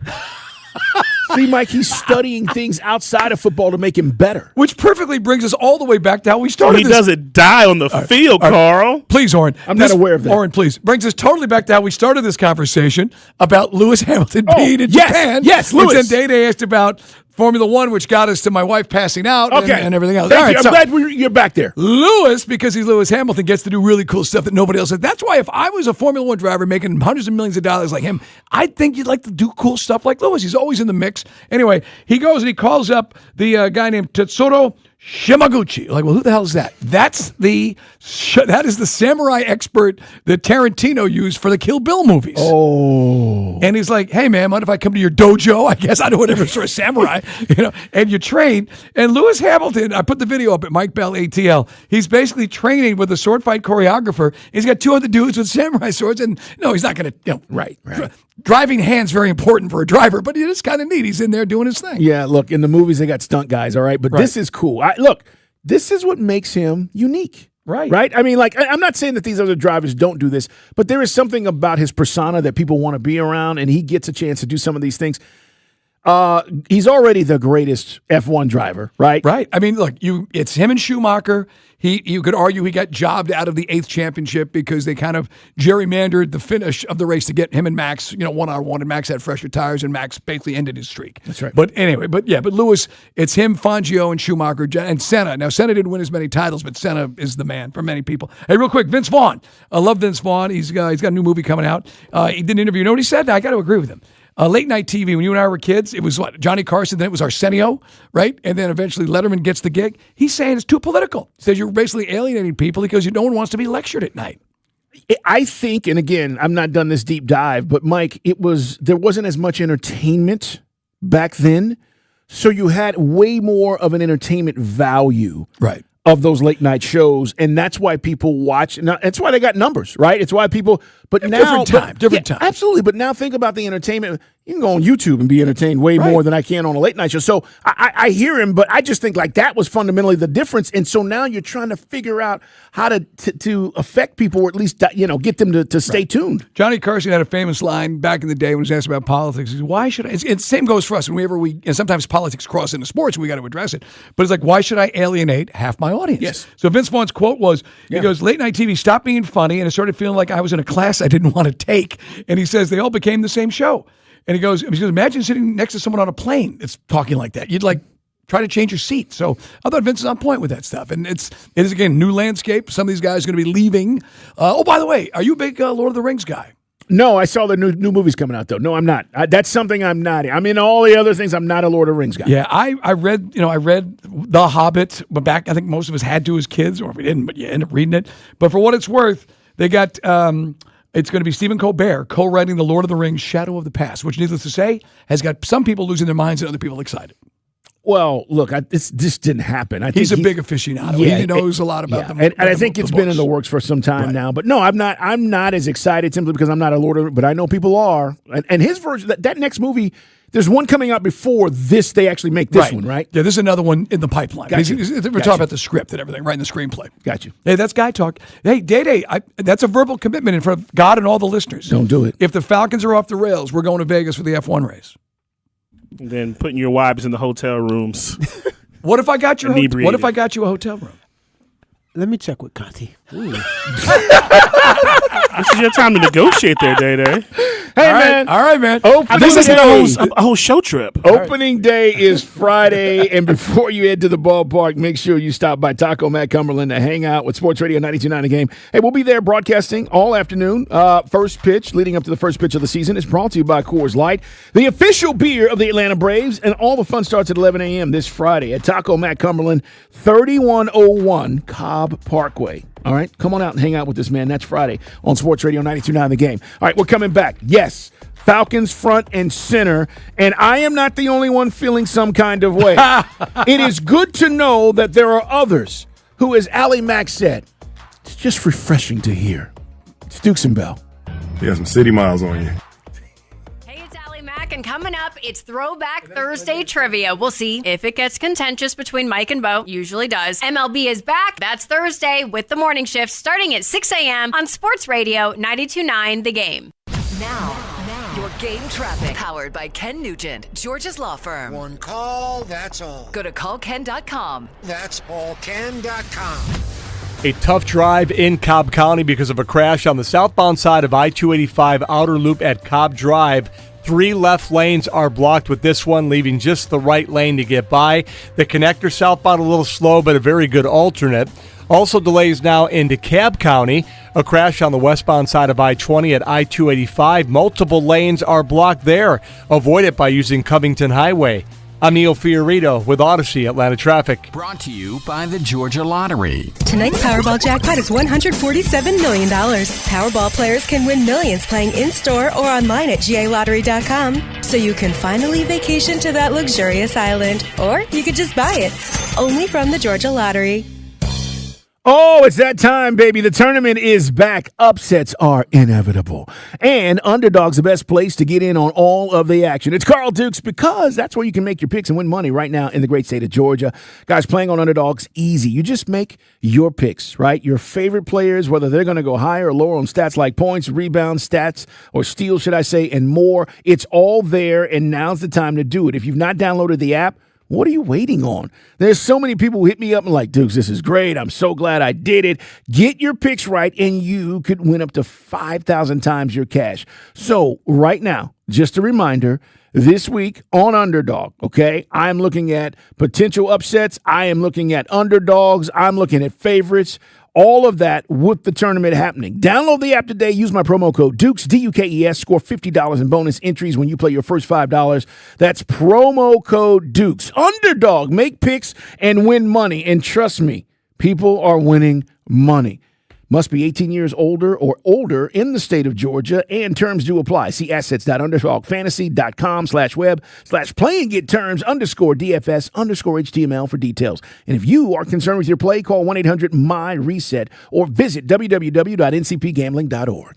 See, Mike, he's studying things outside of football to make him better. Which perfectly brings us all the way back to how we started He doesn't die on the field, Carl. Please, Oren. I'm not aware of that. Oren, please. Brings us totally back to how we started this conversation about Lewis Hamilton being in Japan. Yes, Lewis. And then Day-Day asked about Formula One, which got us to my wife passing out and everything else. Thank you. I'm glad you're back there. Lewis, because he's Lewis Hamilton, gets to do really cool stuff that nobody else does. That's why if I was a Formula One driver making hundreds of millions of dollars like him, I think you'd like to do cool stuff like Lewis. He's always in the mix. Anyway, he goes and he calls up the guy named Tetsuro Shimaguchi. Like, well, who the hell is that? That is the samurai expert that Tarantino used for the Kill Bill movies. Oh. And he's like, hey, man, mind if I come to your dojo? I guess I do whatever sort of samurai, and you train. And Lewis Hamilton, I put the video up at Mike Bell ATL. He's basically training with a sword fight choreographer. He's got 2 other dudes with samurai swords. And no, he's not going to, Right. Driving hand's very important for a driver, but it is kind of neat. He's in there doing his thing. Yeah, look, in the movies, they got stunt guys, all right? But this is cool. Look, this is what makes him unique. Right? I mean, like, I'm not saying that these other drivers don't do this, but there is something about his persona that people want to be around, and he gets a chance to do some of these things. He's already the greatest F1 driver, right? Right. I mean, look, it's him and Schumacher. You could argue he got jobbed out of the 8th championship because they kind of gerrymandered the finish of the race to get him and Max, 1-on-1, and Max had fresher tires, and Max basically ended his streak. That's right. But anyway, but Lewis, it's him, Fangio, and Schumacher, and Senna. Now, Senna didn't win as many titles, but Senna is the man for many people. Hey, real quick, Vince Vaughn. I love Vince Vaughn. He's got a new movie coming out. He did an interview. You know what he said? I got to agree with him. Late night TV, when you and I were kids, it was what? Johnny Carson, then it was Arsenio, right? And then eventually Letterman gets the gig. He's saying it's too political. He says you're basically alienating people because no one wants to be lectured at night. I think, and again, I'm not done this deep dive, but Mike, there wasn't as much entertainment back then, so you had way more of an entertainment value. Right. Of those late night shows, and that's why people watch. Now, that's why they got numbers, right? It's why people. But now, different time, absolutely. But now think about the entertainment. You can go on YouTube and be entertained way more than I can on a late night show. So I hear him, but I just think like that was fundamentally the difference. And so now you're trying to figure out how to affect people, or at least get them to stay tuned. Johnny Carson had a famous line back in the day when he was asked about politics. He said, "Why should I?" It's same goes for us. And sometimes politics cross into sports, and we got to address it. But it's like, why should I alienate half my audience? Yes. So Vince Vaughn's quote was, he goes, late night TV stopped being funny, and it started feeling like I was in a class I didn't want to take. And he says they all became the same show. And he goes, imagine sitting next to someone on a plane that's talking like that. You'd try to change your seat. So I thought Vince is on point with that stuff. And it is again, new landscape. Some of these guys are going to be leaving. By the way, are you a big Lord of the Rings guy? No, I saw the new movies coming out though. No, I'm not. That's something I'm not. I'm in all the other things. I'm not a Lord of the Rings guy. Yeah, I read The Hobbit, but back I think most of us had to as kids, or if we didn't, but you end up reading it. But for what it's worth, they got it's going to be Stephen Colbert co-writing The Lord of the Rings: Shadow of the Past, which, needless to say, has got some people losing their minds and other people excited. Well, look, this didn't happen. I think he's a big aficionado. Yeah, he knows a lot about them. And I think it's been in the works for some time now. But no, I'm not as excited simply because I'm not a Lord of, but I know people are. And his version, that next movie, there's one coming out before this. They actually make this one, right? Yeah, there's another one in the pipeline. Gotcha. We're talking about the script and everything, right in the screenplay. Got you. Hey, that's guy talk. Hey, Day, that's a verbal commitment in front of God and all the listeners. Don't do it. If the Falcons are off the rails, we're going to Vegas for the F1 race. And then putting your wives in the hotel rooms. What if I got you a hotel room? Let me check with Conti. This is your time to negotiate there, Day. Hey, all right, man. This is a whole show trip. Opening day is Friday, and before you head to the ballpark, make sure you stop by Taco Matt Cumberland to hang out with Sports Radio 92.9 The Game. Hey, we'll be there broadcasting all afternoon. First pitch, leading up to the first pitch of the season, is brought to you by Coors Light, the official beer of the Atlanta Braves, and all the fun starts at 11 a.m. this Friday at Taco Matt Cumberland, 3101 Cobb Parkway. All right, come on out and hang out with this man. That's Friday on Sports Radio 92.9 The Game. All right, we're coming back. Yes, Falcons front and center, and I am not the only one feeling some kind of way. It is good to know that there are others who, as Allie Mack said, it's just refreshing to hear. It's Dukes and Bell. You got some city miles on you. And coming up, it's Throwback Thursday trivia. We'll see if it gets contentious between Mike and Bo. Usually does. MLB is back. That's Thursday with the morning shift starting at 6 a.m. on Sports Radio 92.9 The Game. Now, your game traffic. Powered by Ken Nugent, George's Law Firm. One call, that's all. Go to callken.com. That's allken.com. A tough drive in Cobb County because of a crash on the southbound side of I-285 outer loop at Cobb Drive. 3 left lanes are blocked with this one, leaving just the right lane to get by. The connector southbound a little slow, but a very good alternate. Also delays now into DeKalb County. A crash on the westbound side of I-20 at I-285. Multiple lanes are blocked there. Avoid it by using Covington Highway. I'm Neil Fiorito with Odyssey Atlanta Traffic. Brought to you by the Georgia Lottery. Tonight's Powerball jackpot is $147 million. Powerball players can win millions playing in-store or online at GALottery.com. So you can finally vacation to that luxurious island. Or you could just buy it. Only from the Georgia Lottery. Oh, it's that time, baby. The tournament is back. Upsets are inevitable. And Underdog's the best place to get in on all of the action. It's Carl Dukes because that's where you can make your picks and win money right now in the great state of Georgia. Guys, playing on Underdog's easy. You just make your picks, right? Your favorite players, whether they're going to go higher or lower on stats like points, rebounds, stats, or steals, should I say, and more. It's all there, and now's the time to do it. If you've not downloaded the app, what are you waiting on? There's so many people who hit me up and like, Dukes, this is great. I'm so glad I did it. Get your picks right, and you could win up to 5,000 times your cash. So right now, just a reminder, this week on Underdog, okay, I'm looking at potential upsets. I am looking at underdogs. I'm looking at favorites. All of that with the tournament happening. Download the app today. Use my promo code Dukes, D-U-K-E-S. Score $50 in bonus entries when you play your first $5. That's promo code Dukes. Underdog. Make picks and win money. And trust me, people are winning money. Must be 18 years older or older in the state of Georgia, and terms do apply. See assets.underdogfantasy.com/web/play and get terms _DFS_HTML for details. And if you are concerned with your play, call 1-800-MY-RESET or visit www.ncpgambling.org.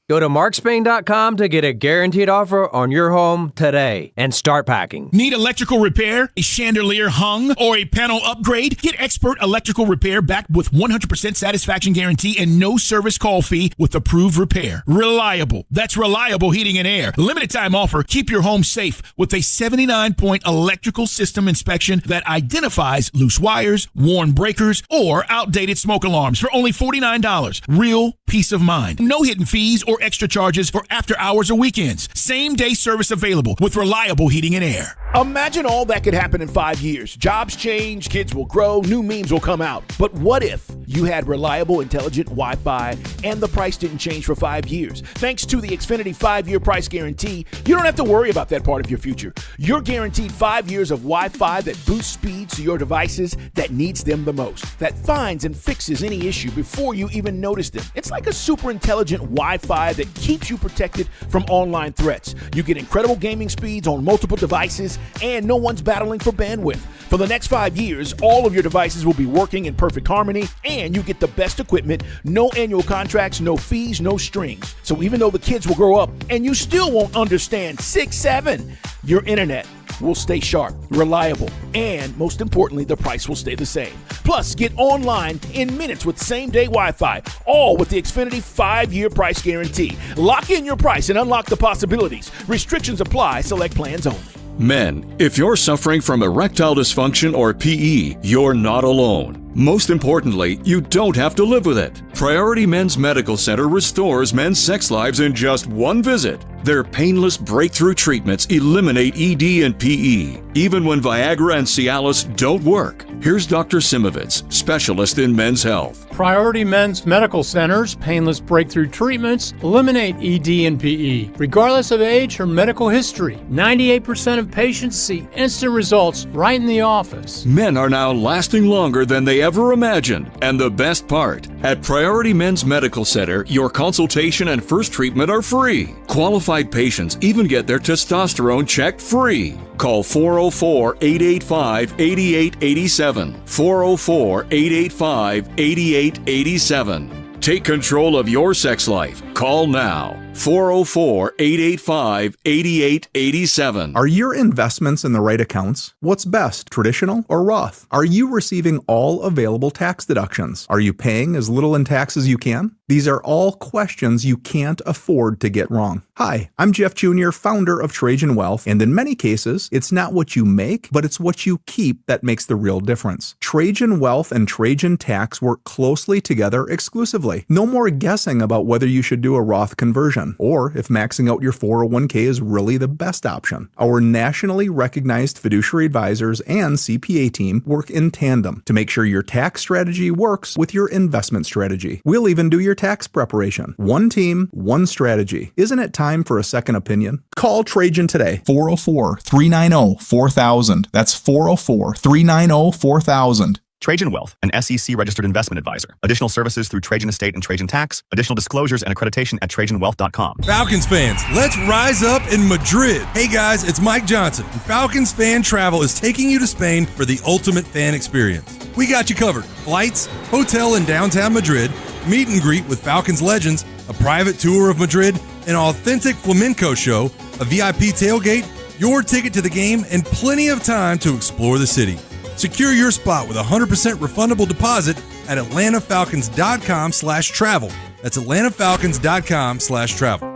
Go to markspain.com to get a guaranteed offer on your home today and start packing. Need electrical repair, a chandelier hung, or a panel upgrade? Get expert electrical repair backed with 100% satisfaction guarantee and no service call fee with approved repair. Reliable. That's Reliable Heating and Air. Limited time offer. Keep your home safe with a 79-point electrical system inspection that identifies loose wires, worn breakers, or outdated smoke alarms for only $49. Real peace of mind. No hidden fees or extra charges for after hours or weekends. Same day service available with Reliable Heating and Air. Imagine all that could happen in 5 years. Jobs change, kids will grow, new memes will come out. But what if you had reliable, intelligent Wi-Fi and the price didn't change for 5 years? Thanks to the Xfinity 5-year price guarantee, you don't have to worry about that part of your future. You're guaranteed 5 years of Wi-Fi that boosts speeds to your devices that needs them the most, that finds and fixes any issue before you even notice them. It's like a super intelligent Wi-Fi that keeps you protected from online threats. You get incredible gaming speeds on multiple devices, and no one's battling for bandwidth. For the next 5 years, all of your devices will be working in perfect harmony, and you get the best equipment, no annual contracts, no fees, no strings. So even though the kids will grow up and you still won't understand 6-7, your internet will stay sharp, reliable, and most importantly, the price will stay the same. Plus, get online in minutes with same-day Wi-Fi, all with the Xfinity 5-year price guarantee. Lock in your price and unlock the possibilities. Restrictions apply. Select plans only. Men, if you're suffering from erectile dysfunction or PE, you're not alone. Most importantly, you don't have to live with it. Priority Men's Medical Center restores men's sex lives in just one visit. Their painless breakthrough treatments eliminate ED and PE, even when Viagra and Cialis don't work. Here's Dr. Simovitz, specialist in men's health. Priority Men's Medical Center's painless breakthrough treatments eliminate ED and PE, regardless of age or medical history. 98% of patients see instant results right in the office. Men are now lasting longer than they ever imagined. And the best part, at Priority Men's Medical Center, your consultation and first treatment are free. Qualified patients even get their testosterone checked free. Call 404-885-8887. 404-885-8887. Take control of your sex life. Call now. 404-885-8887. Are your investments in the right accounts? What's best, traditional or Roth? Are you receiving all available tax deductions? Are you paying as little in tax as you can? These are all questions you can't afford to get wrong. Hi, I'm Jeff Jr., founder of Trajan Wealth, and in many cases, it's not what you make, but it's what you keep that makes the real difference. Trajan Wealth and Trajan Tax work closely together exclusively. No more guessing about whether you should do a Roth conversion. option, or if maxing out your 401k is really the best option. Our nationally recognized fiduciary advisors and CPA team work in tandem to make sure your tax strategy works with your investment strategy. We'll even do your tax preparation. One team, one strategy. Isn't it time for a second opinion? Call Trajan today. 404-390-4000. That's 404-390-4000. Trajan Wealth, an SEC-registered investment advisor. Additional services through Trajan Estate and Trajan Tax. Additional disclosures and accreditation at TrajanWealth.com. Falcons fans, let's rise up in Madrid. Hey guys, it's Mike Johnson, and Falcons Fan Travel is taking you to Spain for the ultimate fan experience. We got you covered. Flights, hotel in downtown Madrid, meet and greet with Falcons legends, a private tour of Madrid, an authentic flamenco show, a VIP tailgate, your ticket to the game, and plenty of time to explore the city. Secure your spot with a 100% refundable deposit at atlantafalcons.com/travel. That's atlantafalcons.com/travel.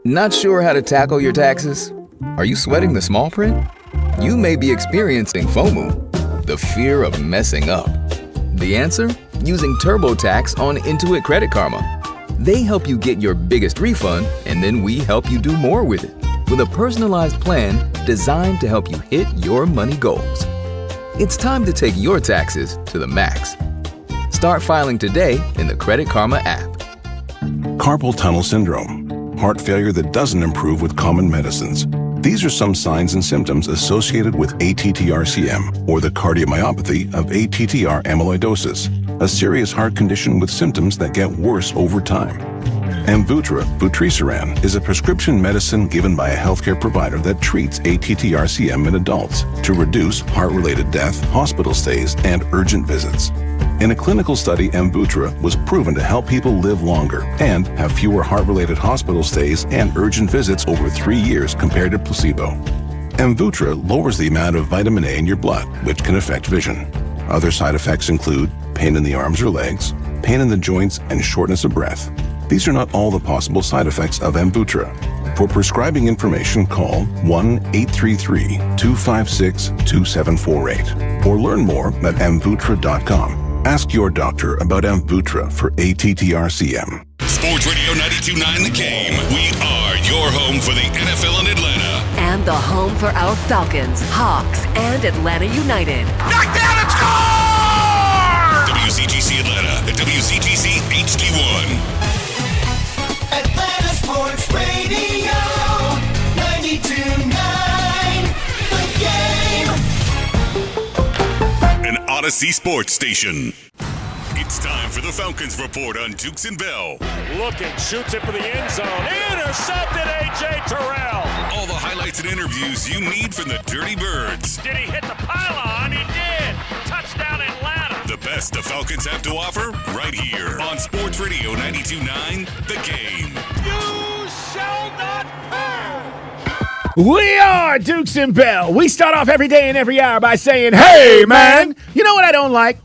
Not sure how to tackle your taxes? Are you sweating the small print? You may be experiencing FOMO, the fear of messing up. The answer? Using TurboTax on Intuit Credit Karma. They help you get your biggest refund, and then we help you do more with it. With a personalized plan designed to help you hit your money goals. It's time to take your taxes to the max. Start filing today in the Credit Karma app. Carpal tunnel syndrome, heart failure that doesn't improve with common medicines. These are some signs and symptoms associated with ATTR-CM, or the cardiomyopathy of ATTR amyloidosis, a serious heart condition with symptoms that get worse over time. Amvuttra, vutrisiran, is a prescription medicine given by a healthcare provider that treats ATTR-CM in adults to reduce heart-related death, hospital stays, and urgent visits. In a clinical study, Amvuttra was proven to help people live longer and have fewer heart-related hospital stays and urgent visits over 3 years compared to placebo. Amvuttra lowers the amount of vitamin A in your blood, which can affect vision. Other side effects include pain in the arms or legs, pain in the joints, and shortness of breath. These are not all the possible side effects of Amvuttra. For prescribing information, call 1-833-256-2748 or learn more at amvuttra.com. Ask your doctor about Amvuttra for ATTR-CM. Sports Radio 92.9 The Game. We are your home for the NFL in Atlanta. And the home for our Falcons, Hawks, and Atlanta United. Knockdown and score! WCGC Atlanta at WCGC HD1. Atlanta Sports Radio 92.9 The Game. An Odyssey Sports Station. It's time for the Falcons Report on Dukes and Bell. Looking, shoots it for the end zone. Intercepted, A.J. Terrell. All the highlights and interviews you need from the Dirty Birds. Did he hit the pylon? He did. Touchdown Atlanta. The best the Falcons have to offer right here on Sports Radio 92.9 The Game. You shall not pass. We are Dukes and Bell. We start off every day and every hour by saying, hey, man. You know what I don't like?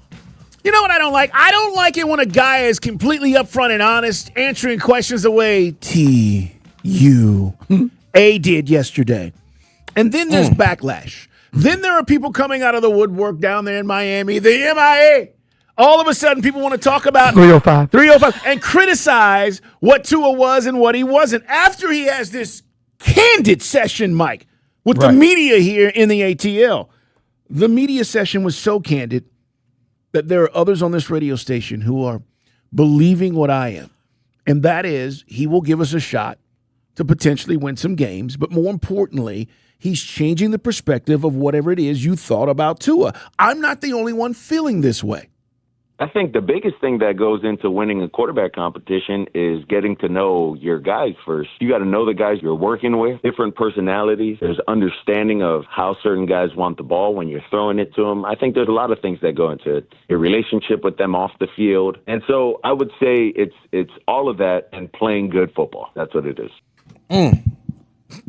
I don't like it when a guy is completely upfront and honest, answering questions the way T.U.A. did yesterday. And then there's backlash. Then there are people coming out of the woodwork down there in Miami, the MIA. All of a sudden, people want to talk about 305 and criticize what Tua was and what he wasn't after he has this candid session, Mike, with the media here in the ATL. The media session was so candid that there are others on this radio station who are believing what I am. And that is, he will give us a shot to potentially win some games. But more importantly, he's changing the perspective of whatever it is you thought about Tua. I'm not the only one feeling this way. I think the biggest thing that goes into winning a quarterback competition is getting to know your guys first. You got to know the guys you're working with, different personalities. There's understanding of how certain guys want the ball when you're throwing it to them. I think there's a lot of things that go into it. Your relationship with them off the field. And so I would say it's all of that and playing good football. That's what it is.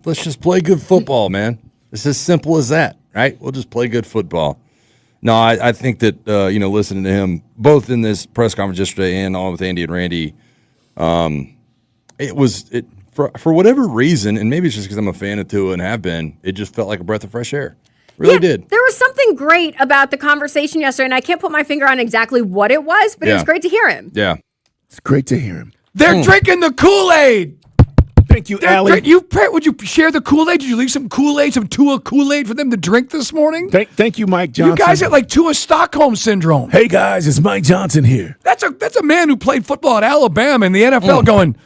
Let's just play good football, man. It's as simple as that, right? We'll just play good football. No, I think that, listening to him, both in this press conference yesterday and all with Andy and Randy, for whatever reason, and maybe it's just because I'm a fan of Tua and have been, it just felt like a breath of fresh air. Really did. There was something great about the conversation yesterday, and I can't put my finger on exactly what it was, but it was great to hear him. Yeah. It's great to hear him. They're drinking the Kool-Aid. Thank you, Allie. Would you share the Kool-Aid? Did you leave some Kool-Aid, some Tua Kool-Aid for them to drink this morning? Thank you, Mike Johnson. You guys had like Tua Stockholm syndrome. Hey, guys, it's Mike Johnson here. That's a man who played football at Alabama in the NFL going,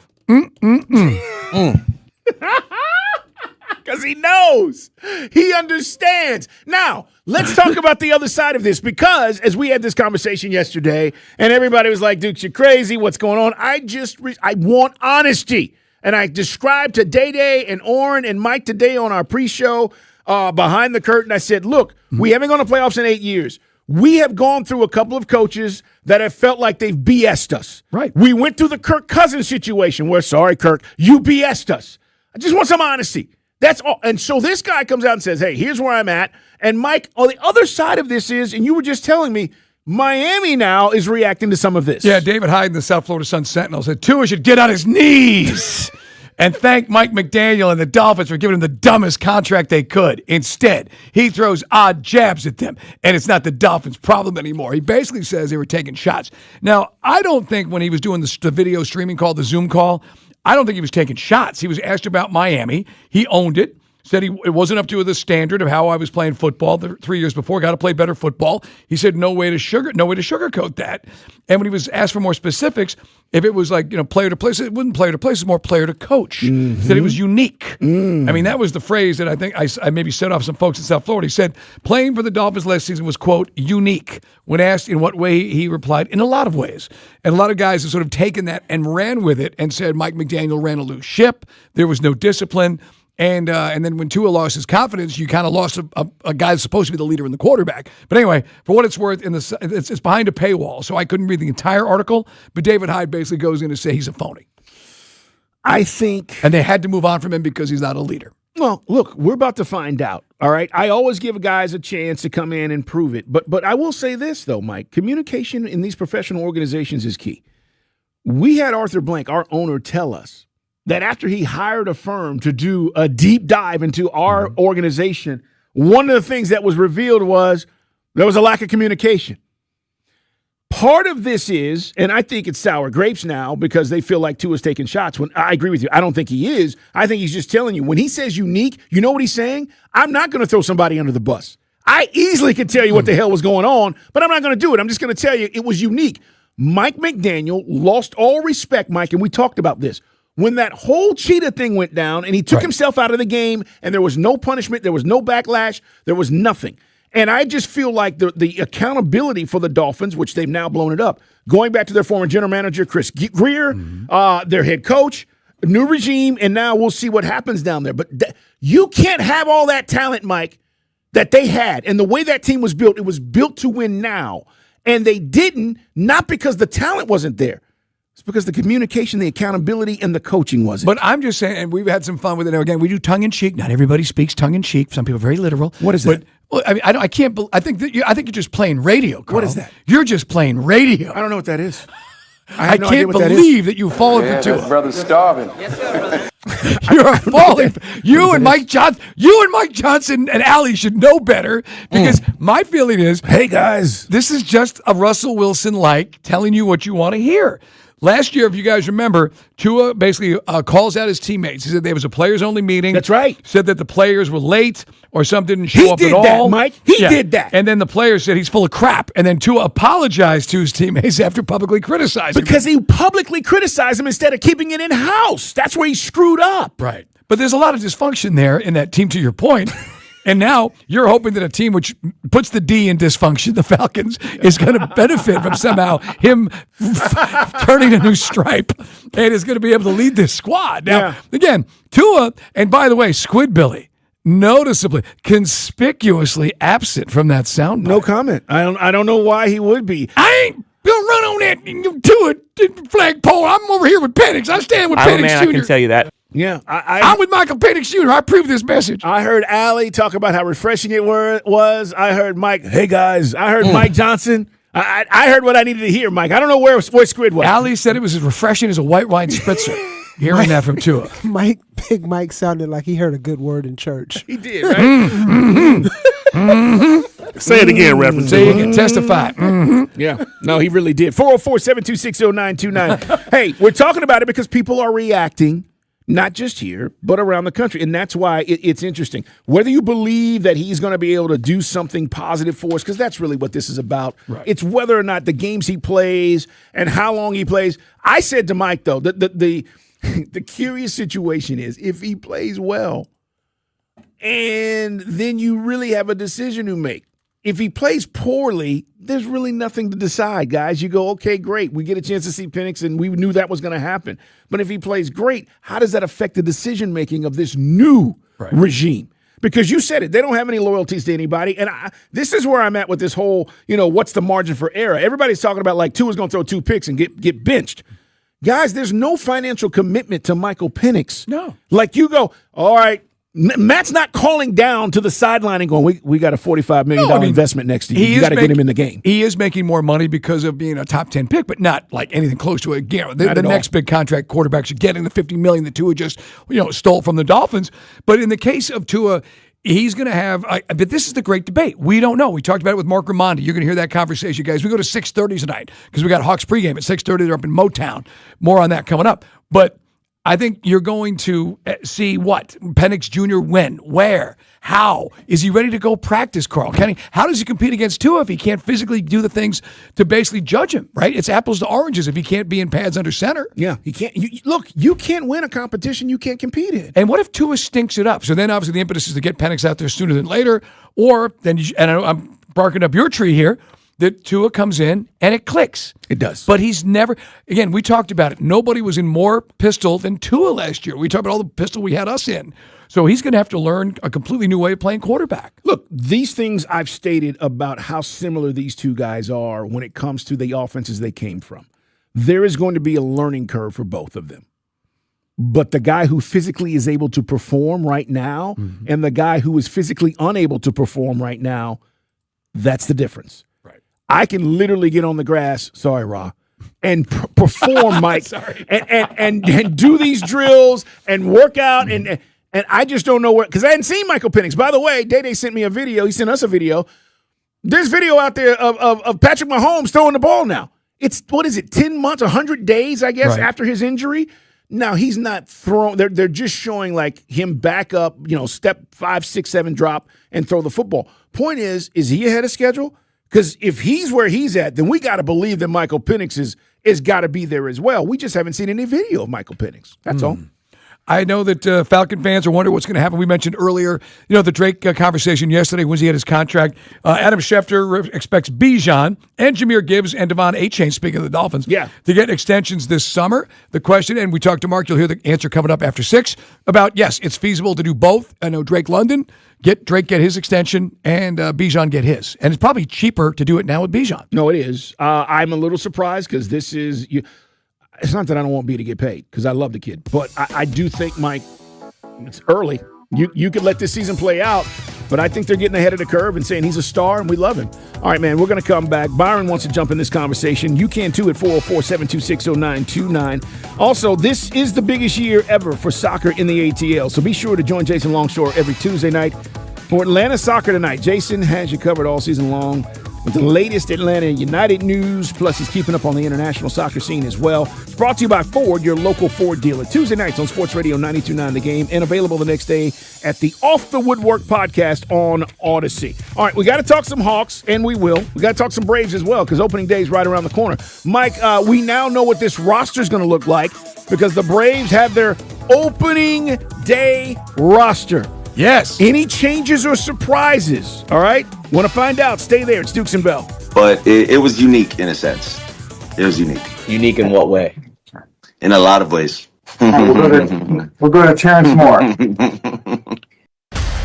Because he knows. He understands. Now, let's talk about the other side of this, because as we had this conversation yesterday and everybody was like, Duke, you're crazy. What's going on? I want honesty. And I described to Day and Orrin and Mike today on our pre-show Behind the Curtain. I said, look, we haven't gone to playoffs in 8 years. We have gone through a couple of coaches that have felt like they've BS'd us. Right. We went through the Kirk Cousins situation where, sorry, Kirk, you BS'd us. I just want some honesty. That's all. And so this guy comes out and says, hey, here's where I'm at. And Mike, on the other side of this is, and you were just telling me, Miami now is reacting to some of this. Yeah, David Hyde in the South Florida Sun-Sentinel said Tua should get on his knees and thank Mike McDaniel and the Dolphins for giving him the dumbest contract they could. Instead, he throws odd jabs at them, and it's not the Dolphins' problem anymore. He basically says they were taking shots. Now, I don't think when he was doing the video streaming call, the Zoom call, I don't think he was taking shots. He was asked about Miami. He owned it. Said it wasn't up to the standard of how I was playing football 3 years before. Got to play better football. He said no way to sugarcoat that. And when he was asked for more specifics, if it was like player to place, it wasn't player to place. It's more player to coach. He said it was unique. I mean, that was the phrase that I think I maybe set off some folks in South Florida. He said playing for the Dolphins last season was, quote, unique. When asked in what way, he replied, in a lot of ways. And a lot of guys have sort of taken that and ran with it and said Mike McDaniel ran a loose ship. There was no discipline. And then when Tua lost his confidence, you kind of lost a guy that's supposed to be the leader in the quarterback. But anyway, for what it's worth, it's behind a paywall, so I couldn't read the entire article. But David Hyde basically goes in to say he's a phony. I think. And they had to move on from him because he's not a leader. Well, look, we're about to find out, all right? I always give guys a chance to come in and prove it. But I will say this, though, Mike. Communication in these professional organizations is key. We had Arthur Blank, our owner, tell us that after he hired a firm to do a deep dive into our organization, one of the things that was revealed was there was a lack of communication. Part of this is, and I think it's sour grapes now because they feel like Tua's taking shots. When I agree with you, I don't think he is. I think he's just telling you. When he says unique, you know what he's saying? I'm not going to throw somebody under the bus. I easily could tell you what the hell was going on, but I'm not going to do it. I'm just going to tell you it was unique. Mike McDaniel lost all respect, Mike, and we talked about this. When that whole cheetah thing went down and he took himself out of the game and there was no punishment, there was no backlash, there was nothing. And I just feel like the accountability for the Dolphins, which they've now blown it up, going back to their former general manager, Chris Greer, their head coach, new regime, and now we'll see what happens down there. But you can't have all that talent, Mike, that they had. And the way that team was built, it was built to win now. And they didn't, not because the talent wasn't there. It's because the communication, the accountability, and the coaching wasn't. But I'm just saying, and we've had some fun with it. Now, again, we do tongue-in-cheek. Not everybody speaks tongue-in-cheek. Some people are very literal. What is that? Well, I mean, I can't. I think you're just playing radio, Carl. What is that? You're just playing radio. I don't know what that is. I can't believe that you've fallen for Tua. That brother's starving. You're falling. You and Mike Johnson and Allie should know better, because my feeling is, hey guys, this is just a Russell Wilson-like telling you what you want to hear. Last year, if you guys remember, Tua basically calls out his teammates. He said there was a players-only meeting. That's right. Said that the players were late or some didn't show up at all. He did that, Mike. He did that. And then the players said he's full of crap. And then Tua apologized to his teammates after publicly criticizing him. Because he publicly criticized him instead of keeping it in-house. That's where he screwed up. Right. But there's a lot of dysfunction there in that team, to your point. And now you're hoping that a team which puts the D in dysfunction, the Falcons, is going to benefit from somehow him turning a new stripe and is going to be able to lead this squad. Now, again, Tua, and by the way, Squidbilly, noticeably, conspicuously absent from that soundbite. No comment. I don't know why he would be. I ain't gonna run on that Tua flagpole. I'm over here with Penix. I stand with Penix Jr. I can tell you that. Yeah, I'm with Michael Penix Jr. I approve this message. I heard Allie talk about how refreshing it was. I heard Mike. Hey guys, I heard Mike Johnson. I heard what I needed to hear, Mike. I don't know where Squid was. Allie said it was as refreshing as a white wine spritzer. Hearing that from Tua. Big Mike sounded like he heard a good word in church. He did, right? Say it again, Reverend. So you can testify. Yeah. No, he really did. 404-726-0929. Hey, we're talking about it because people are reacting, not just here, but around the country. And that's why it's interesting. Whether you believe that he's going to be able to do something positive for us, because that's really what this is about. Right. It's whether or not the games he plays and how long he plays. I said to Mike, though, the curious situation is if he plays well, and then you really have a decision to make. If he plays poorly, there's really nothing to decide, guys. You go, okay, great. We get a chance to see Penix, and we knew that was going to happen. But if he plays great, how does that affect the decision-making of this new regime? Because you said it. They don't have any loyalties to anybody. And this is where I'm at with this whole, what's the margin for error? Everybody's talking about, like, Tua's going to throw 2 picks and get benched. Guys, there's no financial commitment to Michael Penix. No. Like, you go, all right, Matt's not calling down to the sideline and going, we got a $45 million investment next year. You got to get him in the game. He is making more money because of being a top 10 pick, but not like anything close to it. The next big contract quarterbacks are getting the $50 million that Tua just stole from the Dolphins. But in the case of Tua, he's going to have but this is the great debate. We don't know. We talked about it with Mark Raimondi. You're going to hear that conversation, guys. We go to 6:30 tonight because we got Hawks pregame at 6:30. They're up in Motown. More on that coming up. But I think you're going to see what? Penix Jr. when? Where? How? Is he ready to go practice, Carl? How does he compete against Tua if he can't physically do the things to basically judge him, right? It's apples to oranges if he can't be in pads under center. Yeah, he can't. You can't win a competition you can't compete in. And what if Tua stinks it up? So then obviously the impetus is to get Penix out there sooner than later, or then, and I'm barking up your tree here, that Tua comes in and it clicks. It does. But he's never, again, we talked about it. Nobody was in more pistol than Tua last year. We talked about all the pistol we had us in. So he's going to have to learn a completely new way of playing quarterback. Look, these things I've stated about how similar these two guys are when it comes to the offenses they came from. There is going to be a learning curve for both of them. But the guy who physically is able to perform right now and the guy who is physically unable to perform right now, that's the difference. I can literally get on the grass, sorry, Ra, and perform, Mike, and do these drills and work out, and I just don't know where, because I hadn't seen Michael Penix. By the way, Day sent me a video. He sent us a video. There's video out there of Patrick Mahomes throwing the ball now. It's, 10 months, 100 days, I guess, after his injury? Now, he's not thrown. They're just showing, like, him back up, step 5, 6, 7 drop and throw the football. Point is he ahead of schedule? Because if he's where he's at, then we got to believe that Michael Penix is got to be there as well. We just haven't seen any video of Michael Penix. That's all. I know that Falcon fans are wondering what's going to happen. We mentioned earlier, the Drake conversation yesterday when he had his contract. Adam Schefter expects Bijan and Jahmyr Gibbs and Devon Achane, speaking of the Dolphins, to get extensions this summer. The question, and we talked to Mark, you'll hear the answer coming up after 6, about, yes, it's feasible to do both. I know Drake London, Drake get his extension, and Bijan get his. And it's probably cheaper to do it now with Bijan. No, it is. I'm a little surprised because this is it's not that I don't want B to get paid because I love the kid, but I do think, Mike, it's early. You could let this season play out, but I think they're getting ahead of the curve and saying he's a star and we love him. All right, man, we're going to come back. Byron wants to jump in this conversation. You can too at 404-726-0929. Also, this is the biggest year ever for soccer in the ATL, so be sure to join Jason Longshore every Tuesday night for Atlanta Soccer Tonight. Jason has you covered all season long with the latest Atlanta United news, plus he's keeping up on the international soccer scene as well. It's brought to you by Ford, your local Ford dealer. Tuesday nights on Sports Radio 92.9 The Game, and available the next day at the Off the Woodwork podcast on Odyssey. All right, we got to talk some Hawks, and we will. We got to talk some Braves as well, because opening day is right around the corner. Mike, we now know what this roster is going to look like, because the Braves have their opening day roster. Yes. Any changes or surprises? All right? Want to find out? Stay there. It's Dukes and Bell. But it was unique in a sense. It was unique. Unique in what way? In a lot of ways. We'll go to Terrence Moore.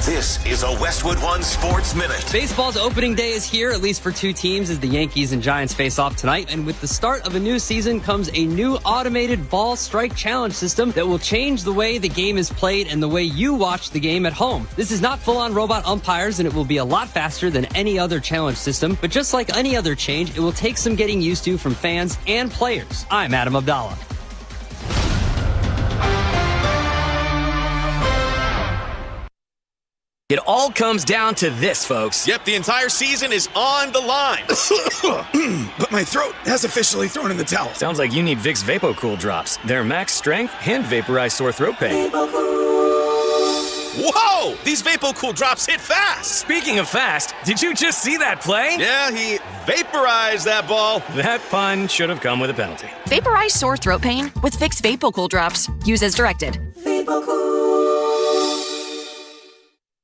This is a Westwood One Sports Minute. Baseball's opening day is here, at least for two teams, as the Yankees and Giants face off tonight. And with the start of a new season comes a new automated ball strike challenge system that will change the way the game is played and the way you watch the game at home. This is not full-on robot umpires, and it will be a lot faster than any other challenge system. But just like any other change, it will take some getting used to from fans and players. I'm Adam Abdallah. It all comes down to this, folks. Yep, the entire season is on the line. But my throat has officially thrown in the towel. Sounds like you need Vicks VapoCool drops. They're max strength and vaporize sore throat pain. Whoa! These VapoCool drops hit fast. Speaking of fast, did you just see that play? Yeah, he vaporized that ball. That pun should have come with a penalty. Vaporize sore throat pain with Vicks VapoCool drops. Use as directed.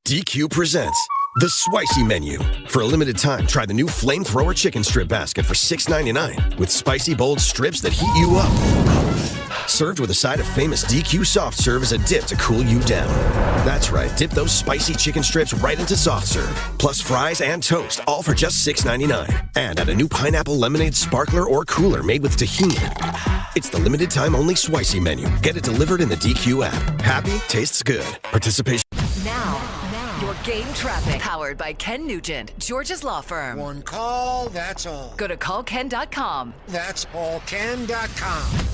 DQ presents The Spicy Menu. For a limited time, try the new Flamethrower Chicken Strip Basket for $6.99 with spicy, bold strips that heat you up. Served with a side of famous DQ Soft Serve as a dip to cool you down. That's right, dip those spicy chicken strips right into Soft Serve. Plus fries and toast, all for just $6.99. And add a new pineapple lemonade sparkler or cooler made with tahini. It's the limited time only Spicy Menu. Get it delivered in the DQ app. Happy tastes good. Participation. Now, your game traffic. Powered by Ken Nugent, George's law firm. One call, that's all. Go to callken.com. That's allken.com.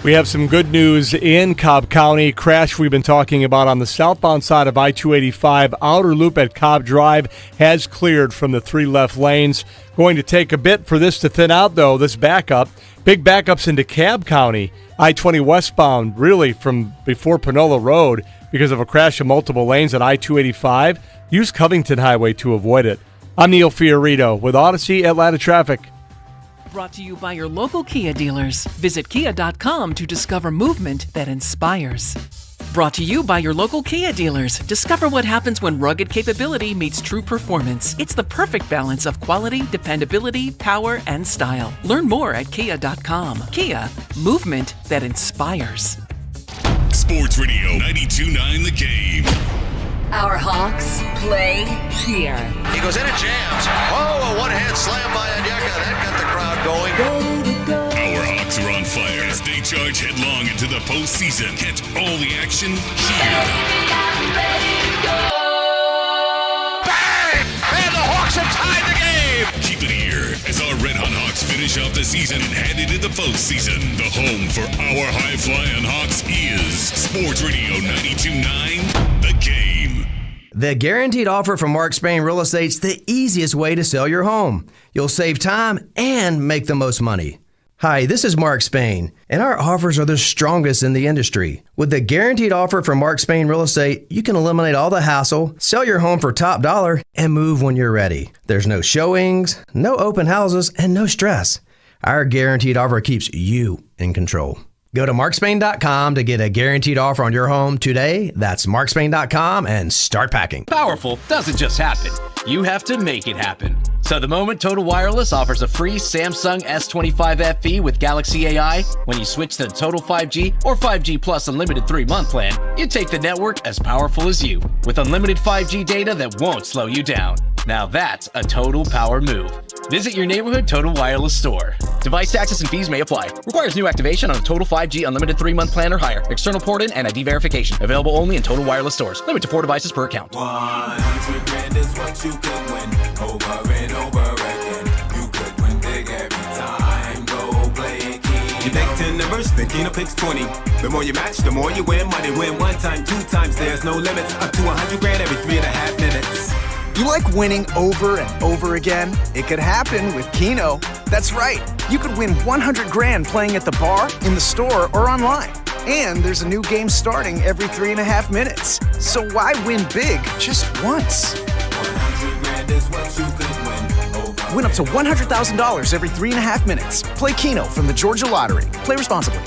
We have some good news in Cobb County. Crash we've been talking about on the southbound side of I-285. Outer loop at Cobb Drive has cleared from the 3 left lanes. Going to take a bit for this to thin out, though, this backup. Big backups into Cobb County. I-20 westbound, really from before Panola Road because of a crash of multiple lanes at I-285. Use Covington Highway to avoid it. I'm Neil Fiorito with Odyssey Atlanta Traffic. Brought to you by your local Kia dealers. Visit kia.com to discover movement that inspires. Brought to you by your local Kia dealers. Discover what happens when rugged capability meets true performance. It's the perfect balance of quality, dependability, power, and style. Learn more at kia.com. Kia, movement that inspires. Sports Radio 92.9 The Game. Our Hawks play here. He goes in and jams. Oh, a one-hand slam by Onyeka. That got the crowd going. Our Hawks are on fire as they charge headlong into the postseason. Catch all the action here. Bang! And the Hawks have tied the game. Keep it here as our Red Hot Hawks finish off the season and head into the postseason. The home for our high-flying Hawks is Sports Radio 92.9 The Game. The guaranteed offer from Mark Spain Real Estate's the easiest way to sell your home. You'll save time and make the most money. Hi, this is Mark Spain, and our offers are the strongest in the industry. With the guaranteed offer from Mark Spain Real Estate, you can eliminate all the hassle, sell your home for top dollar, and move when you're ready. There's no showings, no open houses, and no stress. Our guaranteed offer keeps you in control. Go to markspain.com to get a guaranteed offer on your home today. That's markspain.com and start packing. Powerful doesn't just happen. You have to make it happen. So the moment Total Wireless offers a free Samsung S25 FE with Galaxy AI, when you switch to the Total 5G or 5G Plus Unlimited 3-month plan, you take the network as powerful as you, with unlimited 5G data that won't slow you down. Now that's a total power move. Visit your neighborhood Total Wireless store. Device taxes and fees may apply. Requires new activation on a Total 5G Unlimited 3-month plan or higher. External port-in and ID verification. Available only in Total Wireless stores. Limit to 4 devices per account. 100 grand is what you could win. Over and over again. You could win big every time. Go play Keno. You take 10 numbers, then Keno picks 20. The more you match, the more you win. Money win 1 time, 2 times. There's no limits. Up to 100 grand every 3.5 minutes. You like winning over and over again? It could happen with Keno. That's right. You could win 100 grand playing at the bar, in the store, or online. And there's a new game starting every 3.5 minutes. So why win big just once? 100 grand is what you could win. Win up to $100,000 every 3.5 minutes. Play Keno from the Georgia Lottery. Play responsibly.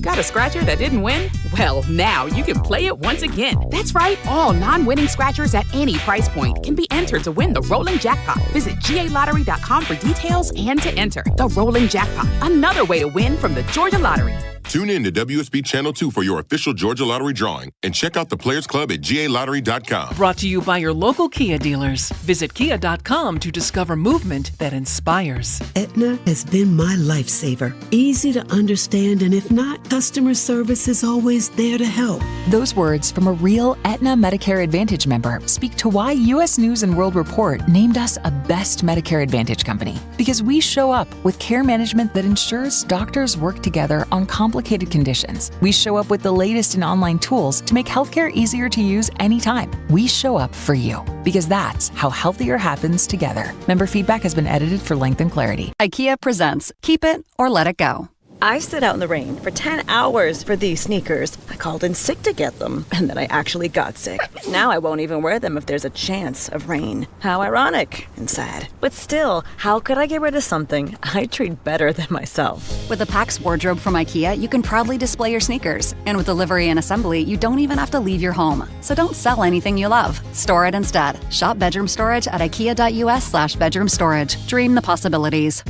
Got a scratcher that didn't win? Well, now you can play it once again. That's right. All non-winning scratchers at any price point can be entered to win the Rolling Jackpot. Visit GALottery.com for details and to enter. The Rolling Jackpot. Another way to win from the Georgia Lottery. Tune in to WSB Channel 2 for your official Georgia Lottery drawing and check out the Players Club at GALottery.com. Brought to you by your local Kia dealers. Visit kia.com to discover movement that inspires. Aetna has been my lifesaver. Easy to understand, and if not, customer service is always there to help. Those words from a real Aetna Medicare Advantage member speak to why U.S. News & World Report named us a best Medicare Advantage company. Because we show up with care management that ensures doctors work together on complicated complicated conditions. We show up with the latest in online tools to make healthcare easier to use anytime. We show up for you because that's how healthier happens together. Member feedback has been edited for length and clarity. IKEA presents Keep It or Let It Go. I stood out in the rain for 10 hours for these sneakers. I called in sick to get them, and then I actually got sick. Now I won't even wear them if there's a chance of rain. How ironic and sad. But still, how could I get rid of something I treat better than myself? With the PAX wardrobe from IKEA, you can proudly display your sneakers. And with delivery and assembly, you don't even have to leave your home. So don't sell anything you love. Store it instead. Shop bedroom storage at ikea.us/bedroom storage. Dream the possibilities.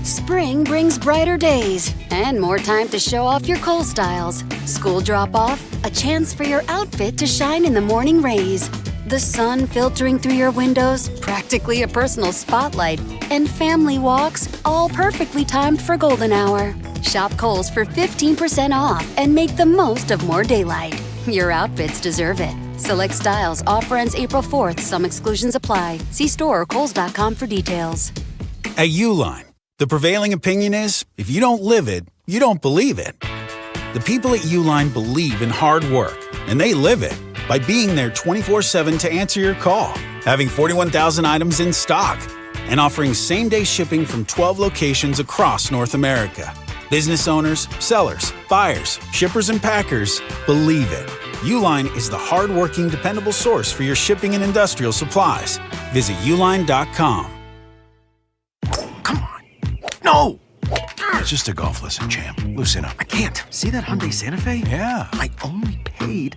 Spring brings brighter days and more time to show off your Kohl styles. School drop-off, a chance for your outfit to shine in the morning rays. The sun filtering through your windows, practically a personal spotlight. And family walks, all perfectly timed for golden hour. Shop Kohl's for 15% off and make the most of more daylight. Your outfits deserve it. Select styles. Offer ends April 4th. Some exclusions apply. See store or kohls.com for details. At Uline, the prevailing opinion is, if you don't live it, you don't believe it. The people at Uline believe in hard work, and they live it by being there 24/7 to answer your call, having 41,000 items in stock, and offering same-day shipping from 12 locations across North America. Business owners, sellers, buyers, shippers, and packers believe it. Uline is the hard-working, dependable source for your shipping and industrial supplies. Visit uline.com. No! It's just a golf lesson, champ. Loosen up. I can't. See that Hyundai Santa Fe? Yeah. I only paid.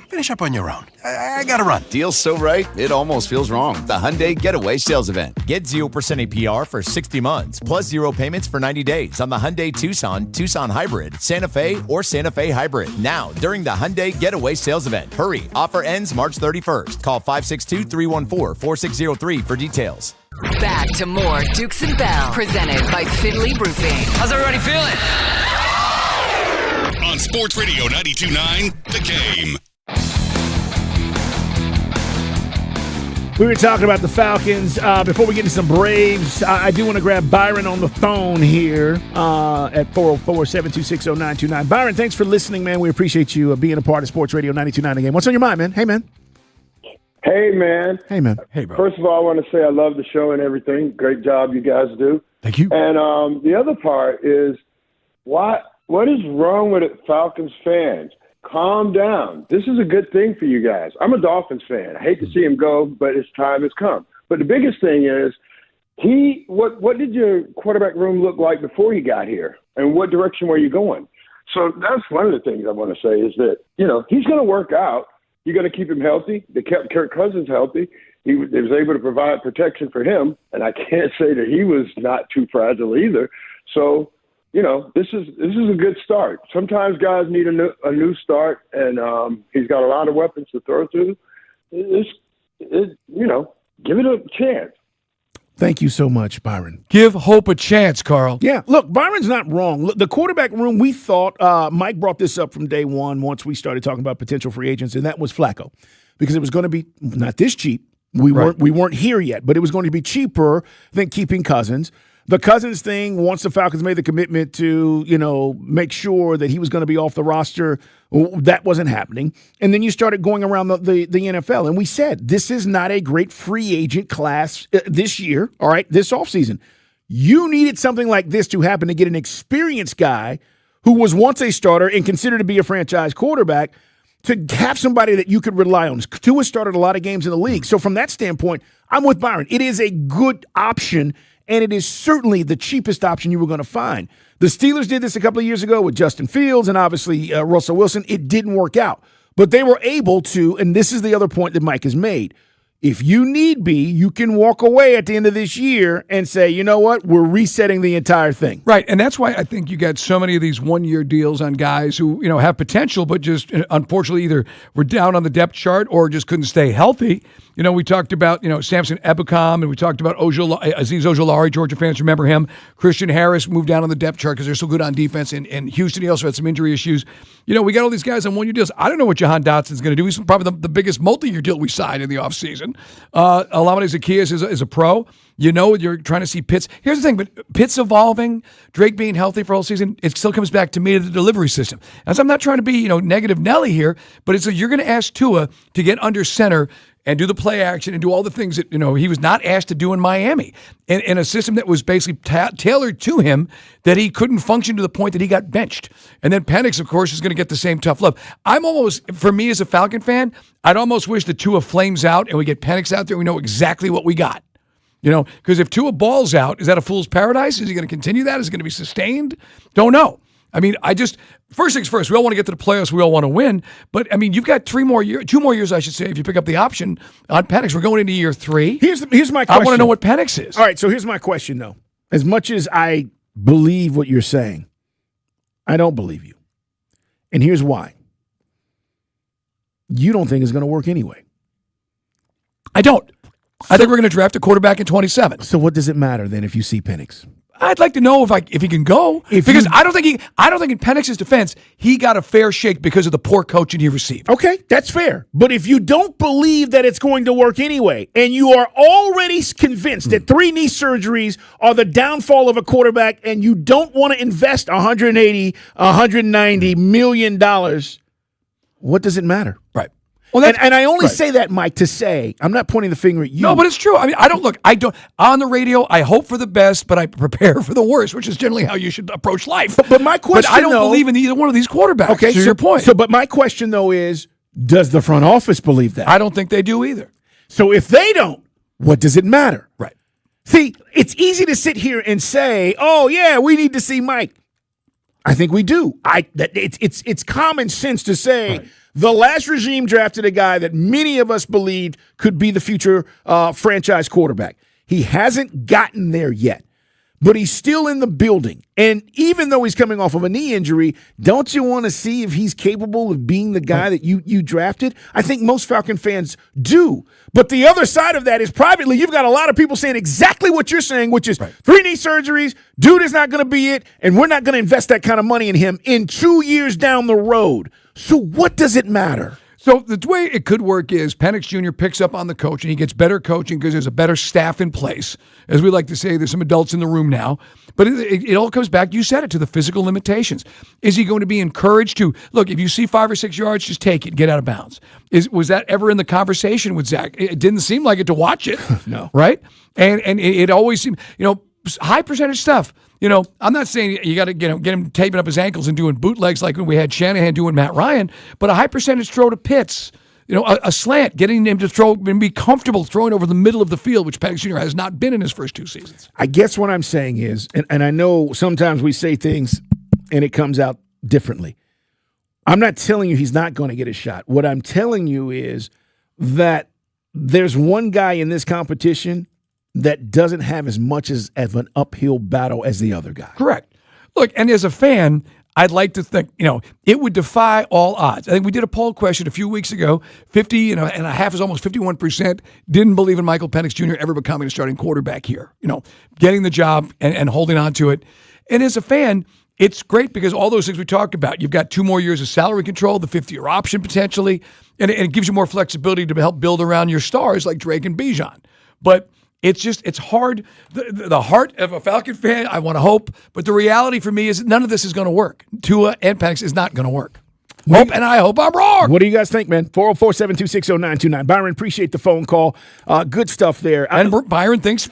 Finish up on your own. I gotta run. Deal's so right, it almost feels wrong. The Hyundai Getaway Sales Event. Get 0% APR for 60 months, plus 0 payments for 90 days on the Hyundai Tucson, Tucson Hybrid, Santa Fe, or Santa Fe Hybrid. Now, during the Hyundai Getaway Sales Event. Hurry, offer ends March 31st. Call 562-314-4603 for details. Back to more Dukes and Bell, presented by Finley Roofing. How's everybody feeling? On Sports Radio 92.9, The Game. We were talking about the Falcons. Before we get into some Braves, I do want to grab Byron on the phone here at 404-726-0929. Byron, thanks for listening, man. We appreciate you being a part of Sports Radio 92.9 The Game. What's on your mind, man? Hey, man. Hey, man. Hey, man. Hey, bro. First of all, I want to say I love the show and everything. Great job you guys do. Thank you. And the other part is, what is wrong with it, Falcons fans? Calm down. This is a good thing for you guys. I'm a Dolphins fan. I hate to see him go, but his time has come. But the biggest thing is, what did your quarterback room look like before he got here? And what direction were you going? So that's one of the things I want to say is that, he's going to work out. You're going to keep him healthy. They kept Kirk Cousins healthy. They was able to provide protection for him, and I can't say that he was not too fragile either. So, this is a good start. Sometimes guys need a new start, and he's got a lot of weapons to throw to. Give it a chance. Thank you so much, Byron. Give hope a chance, Carl. Yeah, look, Byron's not wrong. Look, the quarterback room, we thought, Mike brought this up from day one once we started talking about potential free agents, and that was Flacco. Because it was going to be not this cheap. We weren't here yet, but it was going to be cheaper than keeping Cousins. The Cousins thing, once the Falcons made the commitment to, make sure that he was going to be off the roster, that wasn't happening. And then you started going around the NFL, and we said, this is not a great free agent class this year, all right, this offseason. You needed something like this to happen to get an experienced guy who was once a starter and considered to be a franchise quarterback to have somebody that you could rely on. Tua started a lot of games in the league. So from that standpoint, I'm with Byron. It is a good option, and it is certainly the cheapest option you were going to find. The Steelers did this a couple of years ago with Justin Fields and obviously Russell Wilson. It didn't work out. But they were able to, and this is the other point that Mike has made, if you need be, you can walk away at the end of this year and say, you know what, we're resetting the entire thing. Right, and that's why I think you got so many of these one-year deals on guys who, have potential, but just unfortunately either were down on the depth chart or just couldn't stay healthy. We talked about, Samson Ebukam, and we talked about Aziz Ojolari. Georgia fans remember him. Christian Harris moved down on the depth chart because they're so good on defense. And Houston, he also had some injury issues. We got all these guys on one-year deals. I don't know what Jahan Dotson's going to do. He's probably the biggest multi-year deal we signed in the offseason. Olamide Zaccheaus is a pro. You're trying to see Pitts. Here's the thing, but Pitts evolving, Drake being healthy for all season, it still comes back to me to the delivery system. And so I'm not trying to be, negative Nelly here, but it's you're going to ask Tua to get under center and do the play action and do all the things that, he was not asked to do in Miami. In a system that was basically tailored to him, that he couldn't function to the point that he got benched. And then Penix, of course, is going to get the same tough love. For me as a Falcon fan, I'd almost wish that Tua flames out and we get Penix out there and we know exactly what we got. Because if Tua balls out, is that a fool's paradise? Is he going to continue that? Is it going to be sustained? Don't know. First things first, we all want to get to the playoffs. We all want to win. But, you've got 2 more years, I should say, if you pick up the option on Penix. We're going into year 3. Here's my question. I want to know what Penix is. All right, so here's my question, though. As much as I believe what you're saying, I don't believe you. And here's why. You don't think it's going to work anyway. I don't. I think we're going to draft a quarterback in 27. So what does it matter then if you see Penix? I'd like to know if he can go, because I don't think in Penix's defense he got a fair shake because of the poor coaching he received. Okay, that's fair. But if you don't believe that it's going to work anyway, and you are already convinced that 3 knee surgeries are the downfall of a quarterback, and you don't want to invest $180, $190 million, what does it matter? Right. Well, and I only say that, Mike, to say, I'm not pointing the finger at you. No, but it's true. On the radio, I hope for the best, but I prepare for the worst, which is generally how you should approach life. But my question, I don't believe in either one of these quarterbacks. Okay, to your point. But my question, though, is, does the front office believe that? I don't think they do either. So if they don't, what does it matter? Right. See, it's easy to sit here and say, oh, yeah, we need to see Mike. I think we do. It's common sense to say, right, the last regime drafted a guy that many of us believed could be the future franchise quarterback. He hasn't gotten there yet, but he's still in the building. And even though he's coming off of a knee injury, don't you want to see if he's capable of being the guy that you drafted? I think most Falcon fans do. But the other side of that is privately, you've got a lot of people saying exactly what you're saying, which is 3 knee surgeries, dude is not going to be it, and we're not going to invest that kind of money in him in 2 years down the road. So what does it matter? So the way it could work is Penix Jr. picks up on the coach and he gets better coaching because there's a better staff in place. As we like to say, there's some adults in the room now. But it all comes back, you said it, to the physical limitations. Is he going to be encouraged to, look, if you see 5 or 6 yards, just take it and get out of bounds? Was that ever in the conversation with Zach? It didn't seem like it to watch it. No. Right? And it always seemed, high percentage stuff. I'm not saying you got to get him taping up his ankles and doing bootlegs like when we had Shanahan doing Matt Ryan, but a high percentage throw to Pitts, a slant, getting him to throw and be comfortable throwing over the middle of the field, which Penix Jr. has not been in his first 2 seasons. I guess what I'm saying is, and I know sometimes we say things and it comes out differently. I'm not telling you he's not going to get a shot. What I'm telling you is that there's one guy in this competition that doesn't have as much of an uphill battle as the other guy. Correct. Look, and as a fan, I'd like to think, it would defy all odds. I think we did a poll question a few weeks ago. 50 and a half is almost 51% didn't believe in Michael Penix Jr. ever becoming a starting quarterback here. Getting the job and holding on to it. And as a fan, it's great because all those things we talked about, you've got 2 more years of salary control, the 5th-year option potentially, and it gives you more flexibility to help build around your stars like Drake and Bijan. But it's hard. The heart of a Falcon fan, I want to hope, but the reality for me is none of this is going to work. Tua and Penix is not going to work. I hope I'm wrong. What do you guys think, man? 404-726-0929. Byron, appreciate the phone call. Good stuff there. And Byron thinks,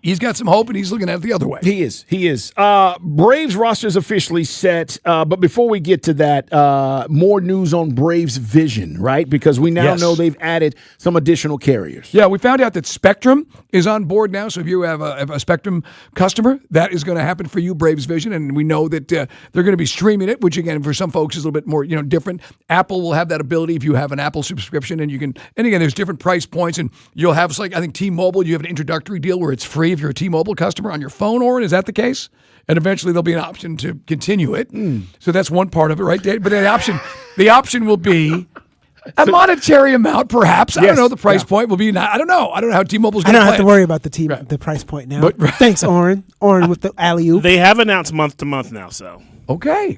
he's got some hope, and he's looking at it the other way. He is. Braves roster is officially set. But before we get to that, more news on Braves Vision, right? Because we now know they've added some additional carriers. Yeah, we found out that Spectrum is on board now. So if you have a Spectrum customer, that is going to happen for you, Braves Vision. And we know that they're going to be streaming it, which, again, for some folks is a little bit more, different. Apple will have that ability if you have an Apple subscription, and again, there's different price points, and you'll have, I think T-Mobile, you have an introductory deal where it's free if you're a T-Mobile customer on your phone, Oren, is that the case? And eventually there'll be an option to continue it. So that's one part of it, right, Dave? But the option will be A monetary amount, perhaps. I don't know. The price point will be. I don't know. I don't know how T-Mobile's going to play. I don't have to worry about the price point now. But, thanks, Oren. Oren with the alley-oop. They have announced month to month now, so okay,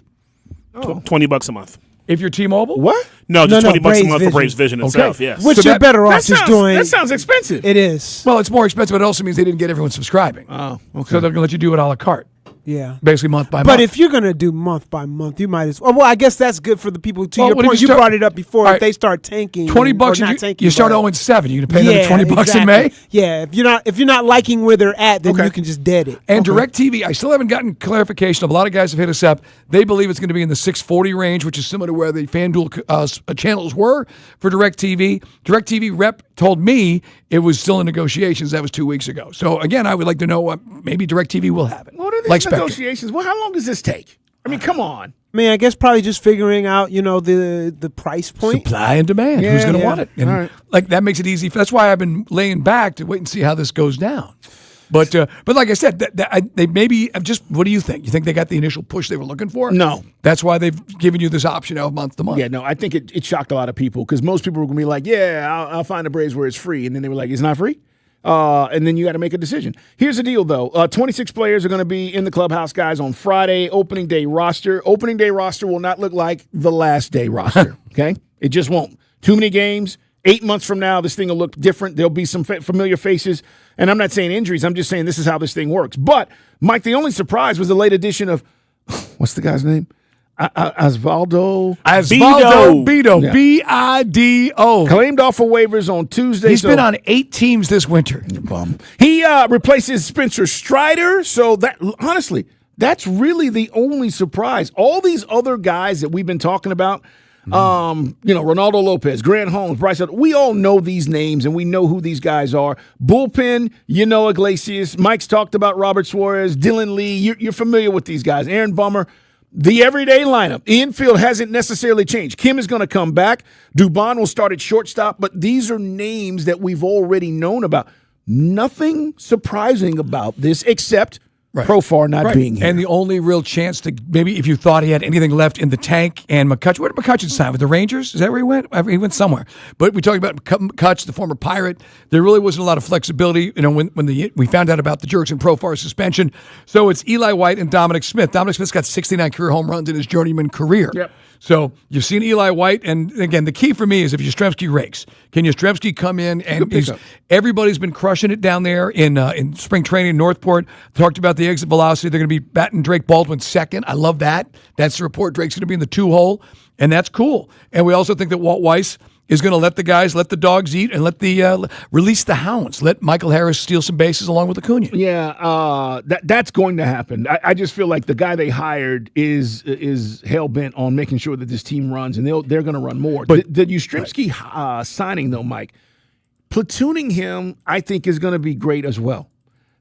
$20 a month. If you're T-Mobile, what? No, just $20 Braves a month Vision. for Braves Vision itself. Yes, which you're better off just doing. That sounds expensive. It is. Well, it's more expensive, but it also means they didn't get everyone subscribing. Oh, okay. So they're going to let you do it a la carte. Yeah, basically month by month. But if you're going to do month by month, you might as well. Well, I guess that's good for the people. To your what point, you brought it up before. If they start tanking, $20, you start 0-7. You can pay another $20 in May. Yeah, if you're not liking where they're at, then you can just dead it. And DirecTV, I still haven't gotten clarification. A lot of guys have hit us up. They believe it's going to be in the $640 range, which is similar to where the FanDuel channels were for DirecTV. DirecTV rep told me it was still in negotiations. That was 2 weeks ago. So again, I would like to know maybe DirecTV will have it. What are these negotiations? Well, how long does this take? I mean, come on. I mean, I guess probably just figuring out, the price point. Supply and demand. Yeah, who's going to want it? And All right. that makes it easy. That's why I've been laying back to wait and see how this goes down. But like I said, they maybe just. What do you think? You think they got the initial push they were looking for? No. That's why they've given you this option of month to month. Yeah, no, I think it shocked a lot of people because most people were going to be like, yeah, I'll find a Braves where it's free. And then they were like, it's not free? And then you got to make a decision. Here's the deal, though. 26 players are going to be in the clubhouse, guys, on Friday, opening day roster. Opening day roster will not look like the last day roster, okay? It just won't. Too many games. 8 months from now, this thing will look different. There'll be some familiar faces. And I'm not saying injuries. I'm just saying this is how this thing works. But, Mike, the only surprise was the late addition of, what's the guy's name? Osvaldo Bido. Yeah. B-I-D-O. Claimed off for waivers on Tuesday. He's been on 8 teams this winter. He replaces Spencer Strider. So that honestly, that's really the only surprise. All these other guys that we've been talking about, Ronaldo Lopez, Grant Holmes, Bryce, we all know these names and we know who these guys are. Bullpen, Iglesias. Mike's talked about Robert Suarez, Dylan Lee. You're familiar with these guys. Aaron Bummer. The everyday lineup. Infield hasn't necessarily changed. Kim is going to come back. Dubon will start at shortstop, but these are names that we've already known about. Nothing surprising about this except Profar not being here. And the only real chance to maybe if you thought he had anything left in the tank and McCutchen. Where did McCutchen sign? With the Rangers? Is that where he went? He went somewhere. But we talked about McCutchen, the former Pirate. There really wasn't a lot of flexibility, when we found out about the Jurickson Profar suspension. So it's Eli White and Dominic Smith. Dominic Smith's got 69 career home runs in his journeyman career. Yep. So you've seen Eli White, and again, the key for me is if Yastrzemski rakes. Can Yastrzemski come in and everybody's been crushing it down there in spring training in Northport. Talked about the exit velocity. They're going to be batting Drake Baldwin second. I love that. That's the report. Drake's going to be in the 2-hole, and that's cool. And we also think that Walt Weiss is going to let the dogs eat and let release the hounds. Let Michael Harris steal some bases along with Acuna. Yeah, that's going to happen. I just feel like the guy they hired is hell-bent on making sure that this team runs, and they're going to run more. But the Yastrzemski signing, though, Mike, platooning him, I think, is going to be great as well.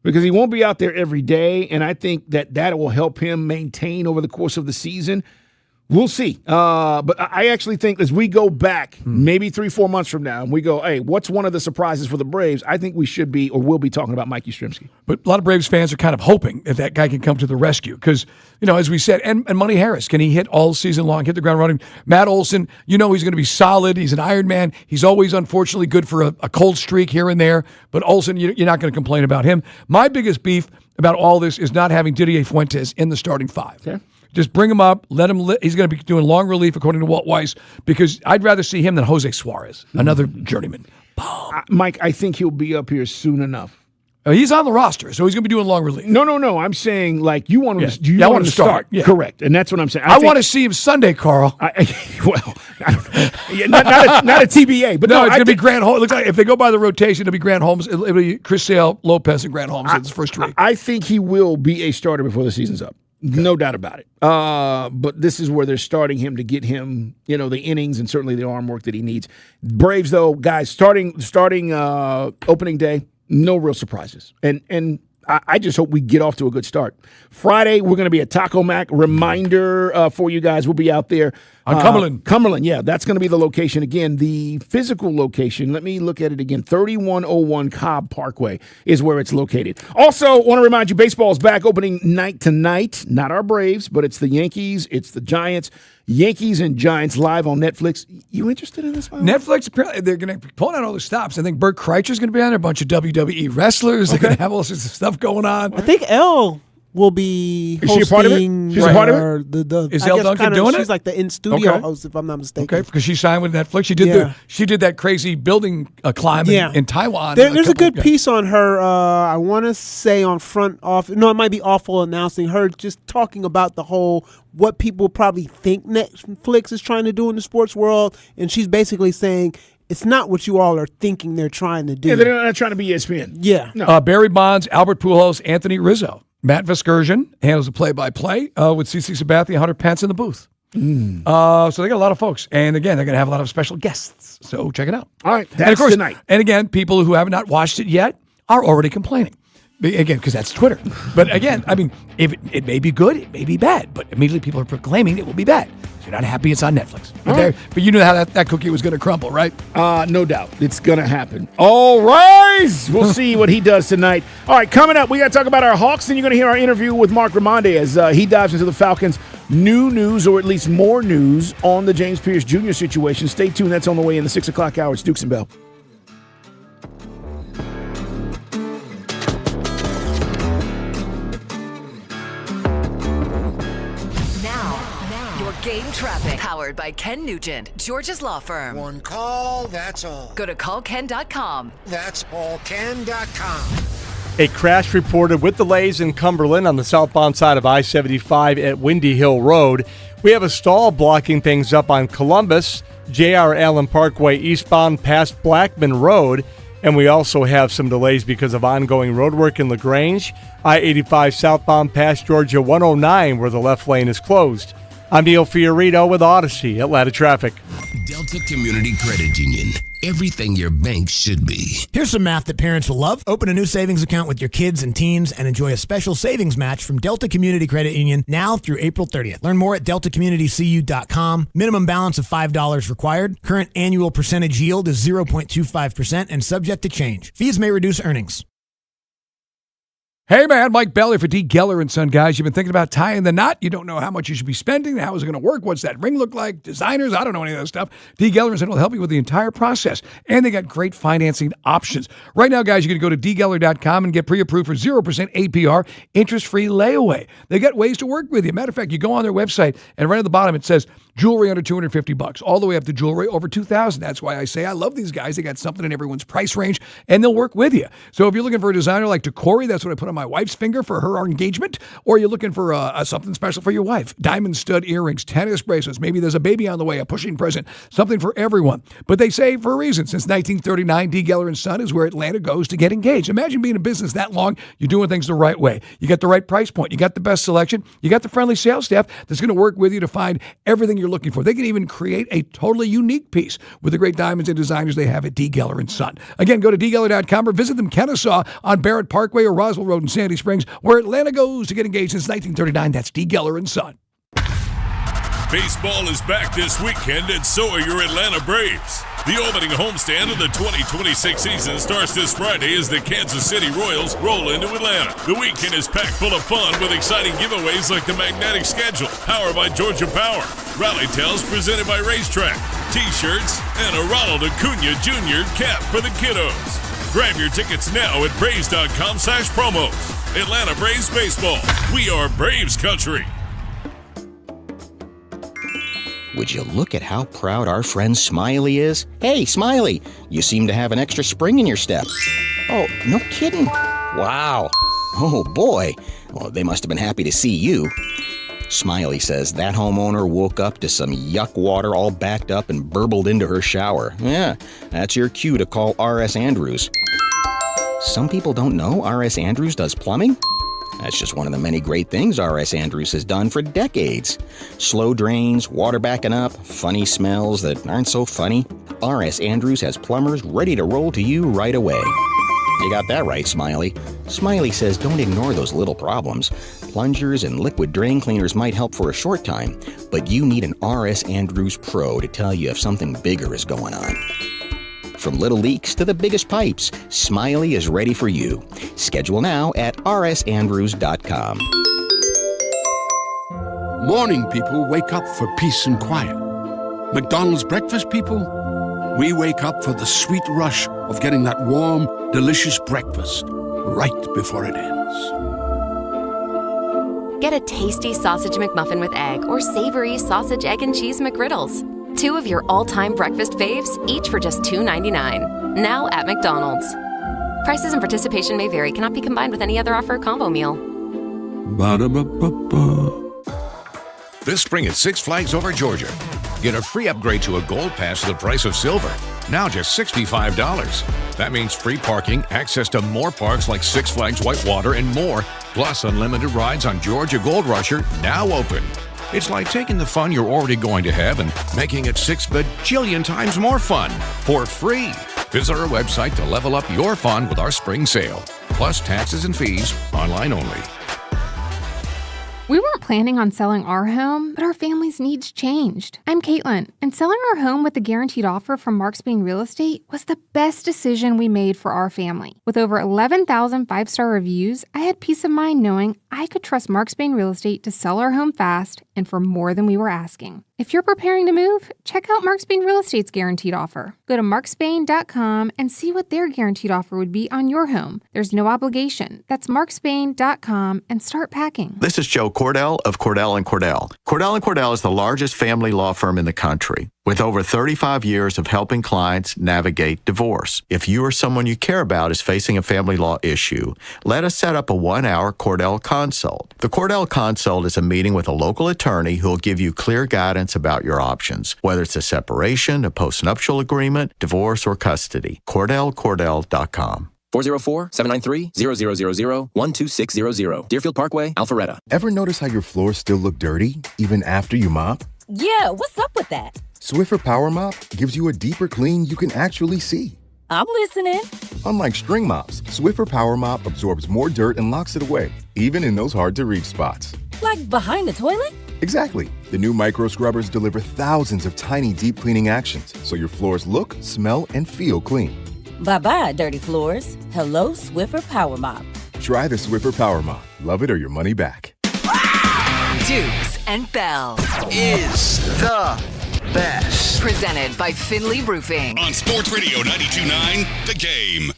Because he won't be out there every day, and I think that will help him maintain over the course of the season. We'll see. But I actually think as we go back, maybe 3-4 months from now, and we go, hey, what's one of the surprises for the Braves? I think we should be or will be talking about Mike Yastrzemski. But a lot of Braves fans are kind of hoping that guy can come to the rescue because, as we said, and Money Harris, can he hit all season long, hit the ground running? Matt Olson, he's going to be solid. He's an Iron Man. He's always, unfortunately, good for a cold streak here and there. But Olson, you're not going to complain about him. My biggest beef about all this is not having Didier Fuentes in the starting 5. Okay. Just bring him up, let him. He's going to be doing long relief, according to Walt Weiss, because I'd rather see him than Jose Suarez, another journeyman. Mike, I think he'll be up here soon enough. He's on the roster, so he's going to be doing long relief. No. I'm saying, like, you want him to, want him to start. Yeah. Correct, and that's what I'm saying. I want to see him Sunday, Carl. I don't know. Yeah, not a TBA, but no, it's going to be Grant Holmes. It looks like if they go by the rotation, it'll be Grant Holmes. It'll be Chris Sale, Lopez, and Grant Holmes in the first three. I think he will be a starter before the season's up. No doubt about it. But this is where they're starting him to get him, the innings and certainly the arm work that he needs. Braves, though, guys, starting opening day, no real surprises. And I just hope we get off to a good start. Friday, we're going to be at Taco Mac. Reminder for you guys, we'll be out there. On Cumberland. Cumberland, yeah, that's going to be the location. Again, the physical location, let me look at it again. 3101 Cobb Parkway is where it's located. Also, want to remind you, baseball is back opening night tonight. Not our Braves, but it's the Yankees, it's the Giants. Yankees and Giants live on Netflix. You interested in this one? Netflix, apparently, they're going to be pulling out all the stops. I think Bert Kreischer's going to be on there, a bunch of WWE wrestlers. They're going to have all sorts of stuff going on. I think Elle will be hosting. Is she a part of it? She's a part of it? Is Elle Duncan doing it? She's like the in-studio host, if I'm not mistaken. Okay, because she signed with Netflix. She did that crazy building climb in Taiwan. There's a good piece on her, I want to say on Front Office. No, it might be Awful announcing her just talking about the whole what people probably think Netflix is trying to do in the sports world. And she's basically saying, it's not what you all are thinking they're trying to do. Yeah, they're not trying to be ESPN. Yeah. No. Barry Bonds, Albert Pujols, Anthony Rizzo. Matt Vasgersian handles the play-by-play with CeCe Sabathia, Hunter Pence in the booth. So they got a lot of folks. And again, they're going to have a lot of special guests. So check it out. All right, that's and of course, tonight. And again, people who have not watched it yet are already complaining. Again, because that's Twitter. But again, I mean, if it may be good, it may be bad. But immediately people are proclaiming it will be bad. So you're not happy it's on Netflix. But you knew how that cookie was going to crumble, right? No doubt. It's going to happen. All right. We'll see what he does tonight. All right, coming up, we got to talk about our Hawks. Then you're going to hear our interview with Mark Raimondi as he dives into the Falcons' new news, or at least more news, on the James Pierce Jr. situation. Stay tuned. That's on the way in the 6 o'clock hour. It's Dukes and Bell. Game traffic, powered by Ken Nugent, Georgia's law firm. One call, that's all. Go to callken.com. That's allken.com. A crash reported with delays in Cumberland on the southbound side of I-75 at Windy Hill Road. We have a stall blocking things up on Columbus, J.R. Allen Parkway eastbound past Blackman Road. And we also have some delays because of ongoing road work in LaGrange, I-85 southbound past Georgia 109 where the left lane is closed. I'm Neil Fiorito with Odyssey Atlanta Traffic. Delta Community Credit Union. Everything your bank should be. Here's some math that parents will love. Open a new savings account with your kids and teens and enjoy a special savings match from Delta Community Credit Union now through April 30th. Learn more at deltacommunitycu.com. Minimum balance of $5 required. Current annual percentage yield is 0.25% and subject to change. Fees may reduce earnings. Hey, man, Mike Belly for D. Geller & Son, guys. You've been thinking about tying the knot. You don't know how much you should be spending. How is it going to work? What's that ring look like? Designers? I don't know any of that stuff. D. Geller & Son will help you with the entire process. And they got great financing options. Right now, guys, you're going to go to dgeller.com and get pre-approved for 0% APR, interest-free layaway. They got ways to work with you. Matter of fact, you go on their website, and right at the bottom it says jewelry under $250, all the way up to jewelry over $2,000. That's why I say I love these guys. They got something in everyone's price range, and they'll work with you. So if you're looking for a designer like Tacori, that's what I put on my wife's finger for her engagement, or you're looking for something special for your wife, diamond stud earrings, tennis bracelets, maybe there's a baby on the way, a pushing present, something for everyone. But they say for a reason. Since 1939, D. Geller & Son is where Atlanta goes to get engaged. Imagine being in business that long, you're doing things the right way. You got the right price point. You got the best selection. You got the friendly sales staff that's going to work with you to find everything you're looking for. They can even create a totally unique piece with the great diamonds and designers they have at D. Geller & Son. Again, go to dgeller.com or visit them Kennesaw on Barrett Parkway or Roswell Road in Sandy Springs, where Atlanta goes to get engaged since 1939. That's D. Geller & Son. Baseball is back this weekend, and so are your Atlanta Braves. The opening homestand of the 2026 season starts this Friday as the Kansas City Royals roll into Atlanta. The weekend is packed full of fun with exciting giveaways like the Magnetic Schedule, powered by Georgia Power, Rally Tales presented by Racetrack, T-shirts, and a Ronald Acuna Jr. cap for the kiddos. Grab your tickets now at Braves.com/promos. Atlanta Braves Baseball. We are Braves Country. Would you look at how proud our friend Smiley is? Hey, Smiley, you seem to have an extra spring in your step. Oh, no kidding. Wow. Oh, boy. Well, they must have been happy to see you. Smiley says that homeowner woke up to some yuck water all backed up and burbled into her shower. Yeah, that's your cue to call R.S. Andrews. Some people don't know R.S. Andrews does plumbing. That's just one of the many great things R.S. Andrews has done for decades. Slow drains, water backing up, funny smells that aren't so funny. R.S. Andrews has plumbers ready to roll to you right away. You got that right, Smiley. Smiley says don't ignore those little problems. Plungers and liquid drain cleaners might help for a short time, but you need an R.S. Andrews Pro to tell you if something bigger is going on. From little leaks to the biggest pipes, Smiley is ready for you. Schedule now at rsandrews.com. Morning people wake up for peace and quiet. McDonald's breakfast people, we wake up for the sweet rush of getting that warm, delicious breakfast right before it ends. Get a tasty sausage McMuffin with egg or savory sausage, egg, and cheese McGriddles. 2 of your all-time breakfast faves, each for just $2.99. Now at McDonald's. Prices and participation may vary. Cannot be combined with any other offer or combo meal. Ba-da-ba-ba-ba. This spring at Six Flags Over Georgia. Get a free upgrade to a gold pass at the price of silver. Now just $65. That means free parking, access to more parks like Six Flags Whitewater and more, plus unlimited rides on Georgia Gold Rusher, now open. It's like taking the fun you're already going to have and making it 6 bajillion times more fun for free. Visit our website to level up your fun with our spring sale. Plus taxes and fees, online only. We weren't planning on selling our home, but our family's needs changed. I'm Caitlin, and selling our home with a guaranteed offer from Mark Spain Real Estate was the best decision we made for our family. With over 11,000 5-star reviews, I had peace of mind knowing I could trust Mark Spain Real Estate to sell our home fast and for more than we were asking. If you're preparing to move, check out Mark Spain Real Estate's guaranteed offer. Go to markspain.com and see what their guaranteed offer would be on your home. There's no obligation. That's markspain.com and start packing. This is Joe Cordell of Cordell & Cordell. Cordell & Cordell is the largest family law firm in the country, with over 35 years of helping clients navigate divorce. If you or someone you care about is facing a family law issue, let us set up a 1-hour Cordell Consult. The Cordell Consult is a meeting with a local attorney who will give you clear guidance about your options, whether it's a separation, a postnuptial agreement, divorce, or custody. CordellCordell.com. 404-793-0000-12600. Deerfield Parkway, Alpharetta. Ever notice how your floors still look dirty, even after you mop? Yeah, what's up with that? Swiffer Power Mop gives you a deeper clean you can actually see. I'm listening. Unlike string mops, Swiffer Power Mop absorbs more dirt and locks it away, even in those hard-to-reach spots. Like behind the toilet? Exactly. The new micro scrubbers deliver thousands of tiny deep cleaning actions, so your floors look, smell, and feel clean. Bye-bye, dirty floors. Hello, Swiffer Power Mop. Try the Swiffer Power Mop. Love it or your money back. Dukes and Bell is the best. Presented by Finley Roofing. On Sports Radio 92.9, The Game.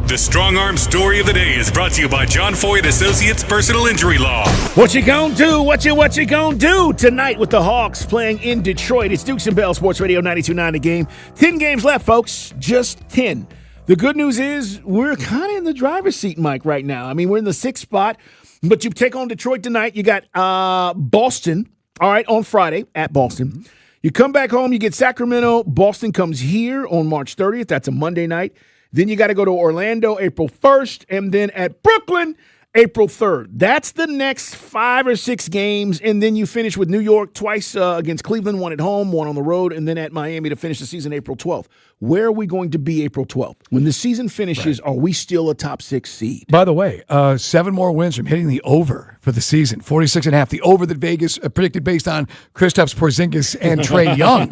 The Strong Arm Story of the Day is brought to you by John Foy & Associates Personal Injury Law. What you gonna do? What you gonna do tonight with the Hawks playing in Detroit? It's Dukes and Bell, Sports Radio 92.9 The Game. 10 games left, folks. Just 10. The good news is we're kind of in the driver's seat, Mike, right now. I mean, we're in the 6th spot, but you take on Detroit tonight. You got Boston, all right, on Friday at Boston. You come back home, you get Sacramento. Boston comes here on March 30th. That's a Monday night. Then you got to go to Orlando April 1st, and then at Brooklyn April 3rd. That's the next 5 or 6 games, and then you finish with New York twice against Cleveland, 1 at home, 1 on the road, and then at Miami to finish the season April 12th. Where are we going to be April 12th? When the season finishes, Are we still a top 6 seed? By the way, 7 more wins from hitting the over for the season, 46.5. The over that Vegas predicted based on Kristaps Porzingis and Trae Young,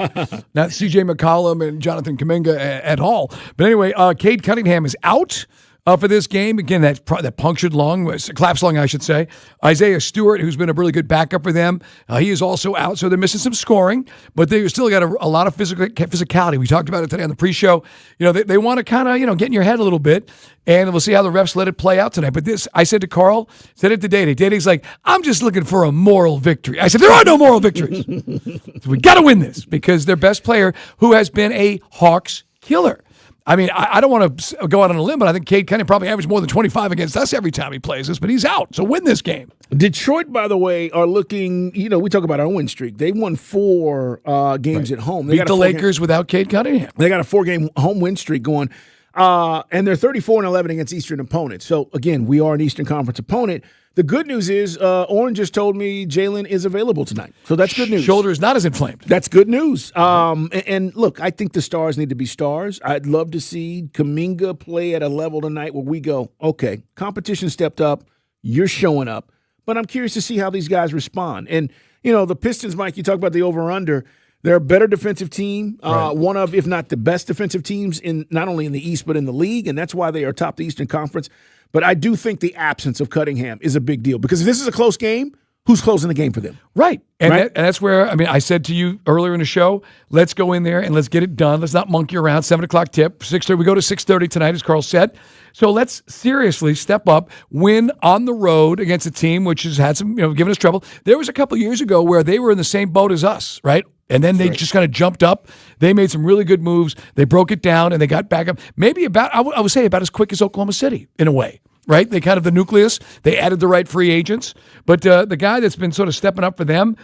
not C.J. McCollum and Jonathan Kuminga at all. But anyway, Cade Cunningham is out for this game. Again, that punctured lung, collapsed lung, I should say. Isaiah Stewart, who's been a really good backup for them, he is also out. So they're missing some scoring, but they still got a lot of physicality. We talked about it today on the pre-show. You know, they want to kind of, get in your head a little bit, and we'll see how the refs let it play out tonight. But this, I said to Carl, said it to Dede. Dede's like, I'm just looking for a moral victory. I said, there are no moral victories. So we got to win this because their best player, who has been a Hawks killer. I mean, I don't want to go out on a limb, but I think Cade Cunningham probably averaged more than 25 against us every time he plays us, but he's out. So win this game. Detroit, by the way, are looking, we talk about our win streak. They won 4 games at home. They beat the Lakers without Cade Cunningham. They got a 4-game home win streak going, and they're 34-11 against Eastern opponents. So, again, we are an Eastern Conference opponent. The good news is Oren just told me Jalen is available tonight. So that's good news. Shoulder is not as inflamed. That's good news. And look, I think the stars need to be stars. I'd love to see Kuminga play at a level tonight where we go, okay, competition stepped up, you're showing up. But I'm curious to see how these guys respond. And, the Pistons, Mike, you talk about the over-under. They're a better defensive team, one of, if not the best defensive teams in not only in the East but in the league, and that's why they are top the Eastern Conference. But I do think the absence of Cunningham is a big deal because if this is a close game, who's closing the game for them. Right. And, Right? and that's where, I said to you earlier in the show, let's go in there and let's get it done. Let's not monkey around. 7 o'clock tip. 6:30. We go to 6:30 tonight, as Carl said. So let's seriously step up, win on the road against a team which has had some, giving us trouble. There was a couple of years ago where they were in the same boat as us, right? And then they just kind of jumped up. They made some really good moves. They broke it down and they got back up. Maybe I would say about as quick as Oklahoma City in a way. Right? They kind of the nucleus. They added the right free agents. But the guy that's been sort of stepping up for them,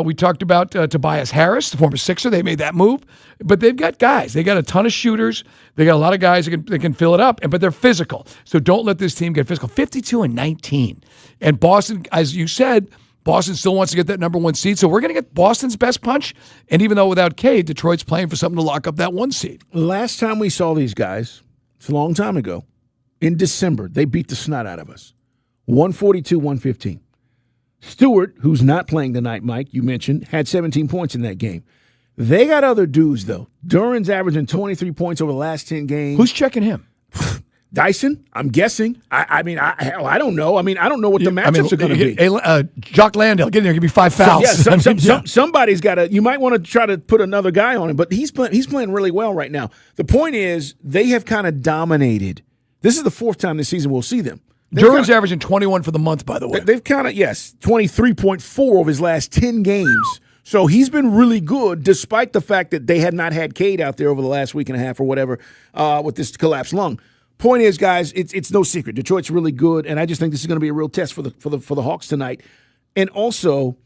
we talked about Tobias Harris, the former Sixer. They made that move. But they've got guys. They got a ton of shooters. They got a lot of guys that can fill it up. But they're physical. So don't let this team get physical. 52-19. And Boston, as you said, Boston still wants to get that number 1 seed. So we're going to get Boston's best punch. And even though without Cade, Detroit's playing for something to lock up that 1 seed. Last time we saw these guys, it's a long time ago, in December, they beat the snot out of us. 142-115. Stewart, who's not playing tonight, Mike, you mentioned, had 17 points in that game. They got other dudes, though. Duran's averaging 23 points over the last 10 games. Who's checking him? Dyson, I'm guessing. I don't know. I don't know what the matchups are going to be. Jock Landale, get in there, give me 5 fouls. Somebody's got to. You might want to try to put another guy on him, but he's playing really well right now. The point is, they have kind of dominated. This is the 4th time this season we'll see them. Duran's averaging 21 for the month, by the way. They've kind of, 23.4 over his last 10 games. So he's been really good, despite the fact that they had not had Cade out there over the last week and a half or whatever with this collapsed lung. Point is, guys, it's no secret. Detroit's really good, and I just think this is going to be a real test for the Hawks tonight. And also,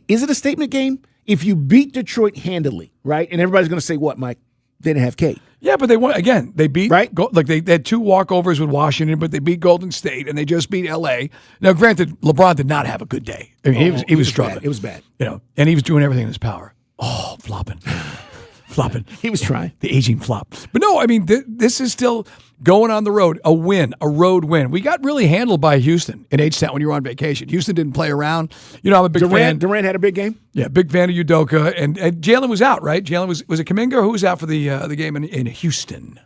is it a statement game? If you beat Detroit handily, right? And everybody's going to say, what, Mike? They didn't have Cade. Yeah, but they won again. They beat they had 2 walkovers with Washington, but they beat Golden State and they just beat LA. Now, granted, LeBron did not have a good day. I mean, he was struggling. Bad. It was bad. And he was doing everything in his power. Oh, flopping. He was trying. The aging flop. But no, I mean, this is still going on the road. A road win. We got really handled by Houston in H-Town when you were on vacation. Houston didn't play around. I'm a big fan. Durant had a big game? Yeah, big fan of Udoka. And Jalen was out, right? Jalen was it Kuminga or who was out for the game in Houston?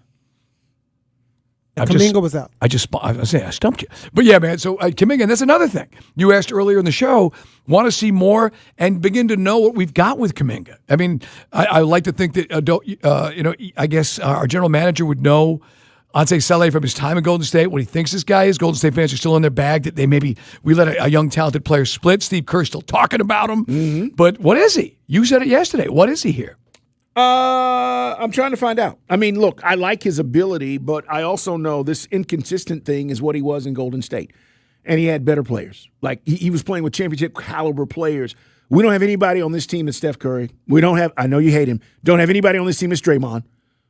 Kuminga was out. I stumped you. But yeah, man, so Kuminga, and that's another thing. You asked earlier in the show, want to see more and begin to know what we've got with Kuminga. I mean, I like to think that, I guess our general manager would know Ante Saleh from his time in Golden State, what he thinks this guy is. Golden State fans are still in their bag that we let a young, talented player split. Steve Kerr's still talking about him. Mm-hmm. But what is he? You said it yesterday. What is he here? I'm trying to find out. I mean, look, I like his ability, but I also know this inconsistent thing is what he was in Golden State. And he had better players. Like, he was playing with championship caliber players. We don't have anybody on this team that's Steph Curry. We don't have, I know you hate him, don't have anybody on this team that's Draymond,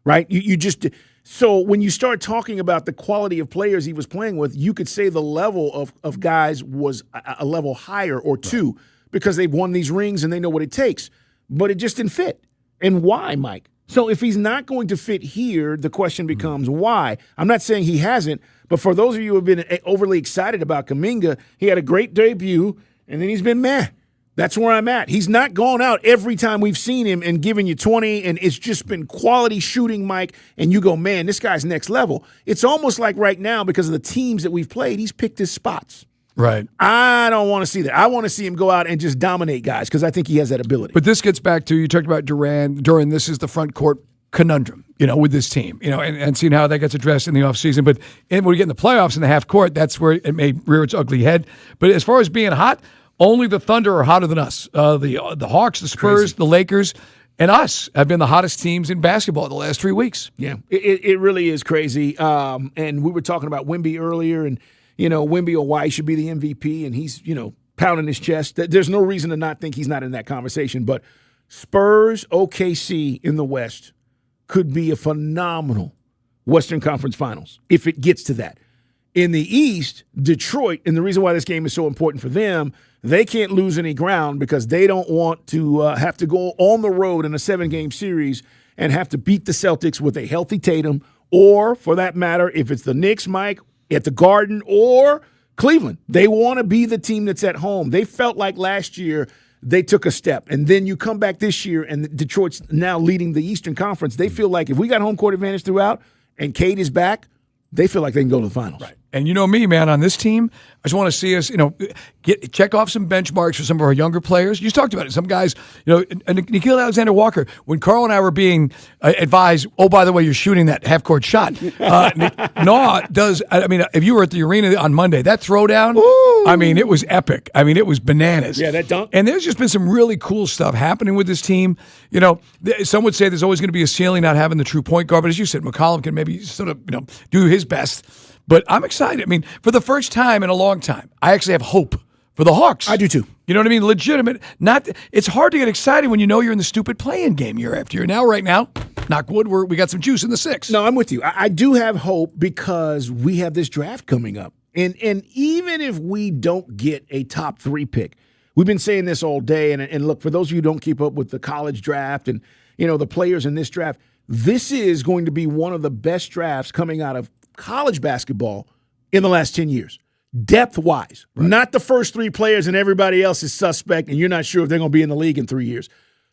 right? You just, so when you start talking about the quality of players he was playing with, you could say the level of guys was a level higher or two because they've won these rings and they know what it takes. But it just didn't fit. And why, Mike? So if he's not going to fit here, the question becomes why. I'm not saying he hasn't, but for those of you who have been overly excited about Kuminga, he had a great debut, and then he's been meh. That's where I'm at. He's not gone out every time we've seen him and given you 20, and it's just been quality shooting, Mike, and you go, man, this guy's next level. It's almost like right now, because of the teams that we've played, he's picked his spots. Right. I don't want to see that. I want to see him go out and just dominate guys because I think he has that ability. But this gets back to, you talked about Duran. This is the front court conundrum, with this team, and seeing how that gets addressed in the offseason. But when we get in the playoffs in the half court, that's where it may rear its ugly head. But as far as being hot, only the Thunder are hotter than us. The Hawks, the Spurs, Crazy. The Lakers, and us have been the hottest teams in basketball the last 3 weeks. Yeah, it really is crazy. And we were talking about Wemby earlier, and Wemby or why he should be the MVP, and he's, pounding his chest. There's no reason to not think he's not in that conversation. But Spurs, OKC in the West could be a phenomenal Western Conference Finals if it gets to that. In the East, Detroit, and the reason why this game is so important for them, they can't lose any ground because they don't want to have to go on the road in a 7-game series and have to beat the Celtics with a healthy Tatum, or, for that matter, if it's the Knicks, Mike, at the Garden, or Cleveland. They want to be the team that's at home. They felt like last year they took a step, and then you come back this year, and Detroit's now leading the Eastern Conference. They feel like if we got home court advantage throughout and Cade is back, they feel like they can go to the finals. Right. And you know me, man, on this team, I just want to see us, check off some benchmarks for some of our younger players. You just talked about it. Some guys, Nickeil Alexander-Walker, when Carl and I were being advised, oh, by the way, you're shooting that half-court shot. If you were at the arena on Monday, that throwdown, it was epic. It was bananas. Yeah, that dunk. And there's just been some really cool stuff happening with this team. Some would say there's always going to be a ceiling not having the true point guard, but as you said, McCollum can maybe sort of, do his best. But I'm excited. For the first time in a long time, I actually have hope for the Hawks. I do too. You know what I mean? Legitimate. It's hard to get excited when you know you're in the stupid play-in game year after year. Now, right now, knock wood, we got some juice in the 6. No, I'm with you. I do have hope because we have this draft coming up. And even if we don't get a top 3 pick, we've been saying this all day. And look, for those of you who don't keep up with the college draft and, the players in this draft, this is going to be one of the best drafts coming out of college basketball in the last 10 years, depth-wise. Right. Not the first 3 players and everybody else is suspect and you're not sure if they're going to be in the league in 3 years.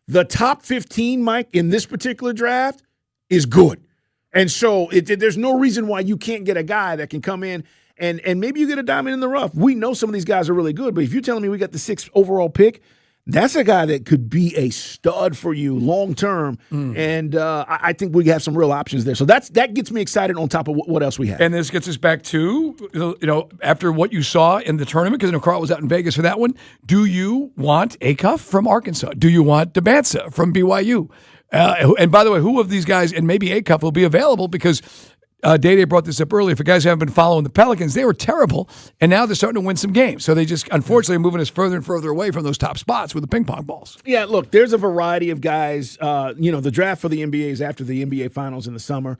The top 15, Mike, in this particular draft is good. And so there's no reason why you can't get a guy that can come in and maybe you get a diamond in the rough. We know some of these guys are really good, but if you're telling me we got the 6th overall pick, that's a guy that could be a stud for you long term, and I think we have some real options there. So that gets me excited on top of what else we have. And this gets us back to, after what you saw in the tournament, because Carl was out in Vegas for that one, do you want Acuff from Arkansas? Do you want Debanza from BYU? And by the way, who of these guys, and maybe Acuff will be available because Day brought this up earlier. For guys who haven't been following the Pelicans, they were terrible, and now they're starting to win some games. So they just, unfortunately, are moving us further and further away from those top spots with the ping pong balls. Yeah, look, there's a variety of guys. The draft for the NBA is after the NBA Finals in the summer.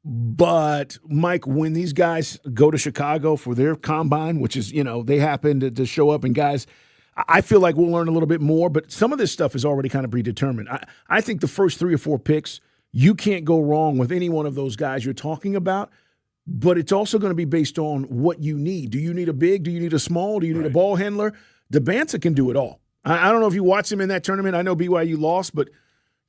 But, Mike, when these guys go to Chicago for their combine, which is, they happen to show up, and guys, I feel like we'll learn a little bit more, but some of this stuff is already kind of predetermined. I think the first 3 or 4 picks, you can't go wrong with any one of those guys you're talking about, but it's also going to be based on what you need. Do you need a big? Do you need a small? Do you need a ball handler? Debanza can do it all. I don't know if you watched him in that tournament. I know BYU lost, but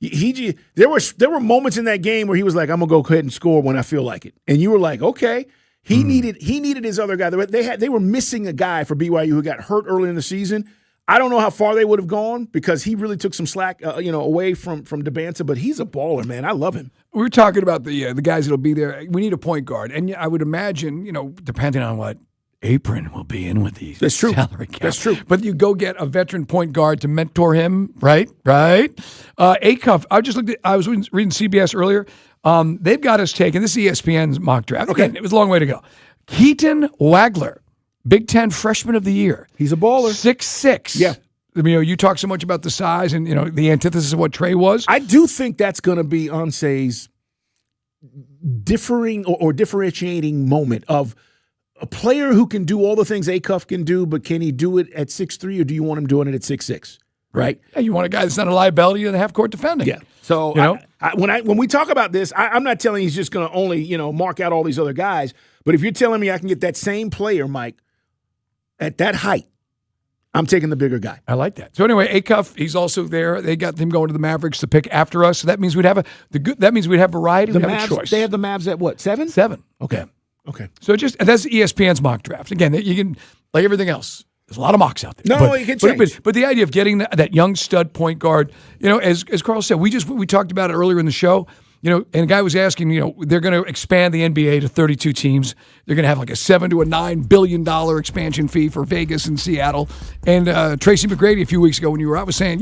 there were moments in that game where he was like, I'm going to go ahead and score when I feel like it. And you were like, okay. He needed his other guy. They were missing a guy for BYU who got hurt early in the season. I don't know how far they would have gone because he really took some slack, away from Debanza. But he's a baller, man. I love him. We were talking about the guys that'll be there. We need a point guard, and I would imagine, depending on what Apron will be in with these salary cap. That's true. But you go get a veteran point guard to mentor him, right? Acuff. I was reading CBS earlier. They've got us taking, this is ESPN's mock draft. Okay. Again, it was a long way to go. Keaton Wagler. Big Ten Freshman of the Year. He's a baller. 6'6". Yeah. You talk so much about the size and, the antithesis of what Trey was. I do think that's going to be Ansei's differing or differentiating moment of a player who can do all the things Acuff can do, but can he do it at 6'3", or do you want him doing it at 6'6"? Right? Yeah, you want a guy that's not a liability in the half-court defending. Yeah. So when we talk about this, I'm not telling you he's just going to only, mark out all these other guys, but if you're telling me I can get that same player, Mike, at that height, I'm taking the bigger guy. I like that. So anyway, Acuff, he's also there. They got him going to the Mavericks to pick after us. So that means we'd have variety. We'd have a choice. They have the Mavs at what, 7? 7. Okay. Okay. So that's ESPN's mock draft. Again, you can, like everything else, there's a lot of mocks out there. No, it can change. But the idea of getting that young stud point guard, as Carl said, we talked about it earlier in the show. And a guy was asking, they're going to expand the NBA to 32 teams. They're going to have like a $7 to $9 billion expansion fee for Vegas and Seattle. And Tracy McGrady a few weeks ago when you were out was saying,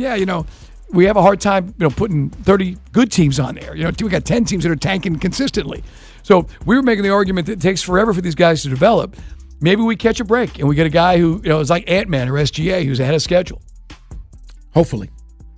we have a hard time, putting 30 good teams on there. We got 10 teams that are tanking consistently. So we were making the argument that it takes forever for these guys to develop. Maybe we catch a break and we get a guy who, is like Ant-Man or SGA who's ahead of schedule. Hopefully.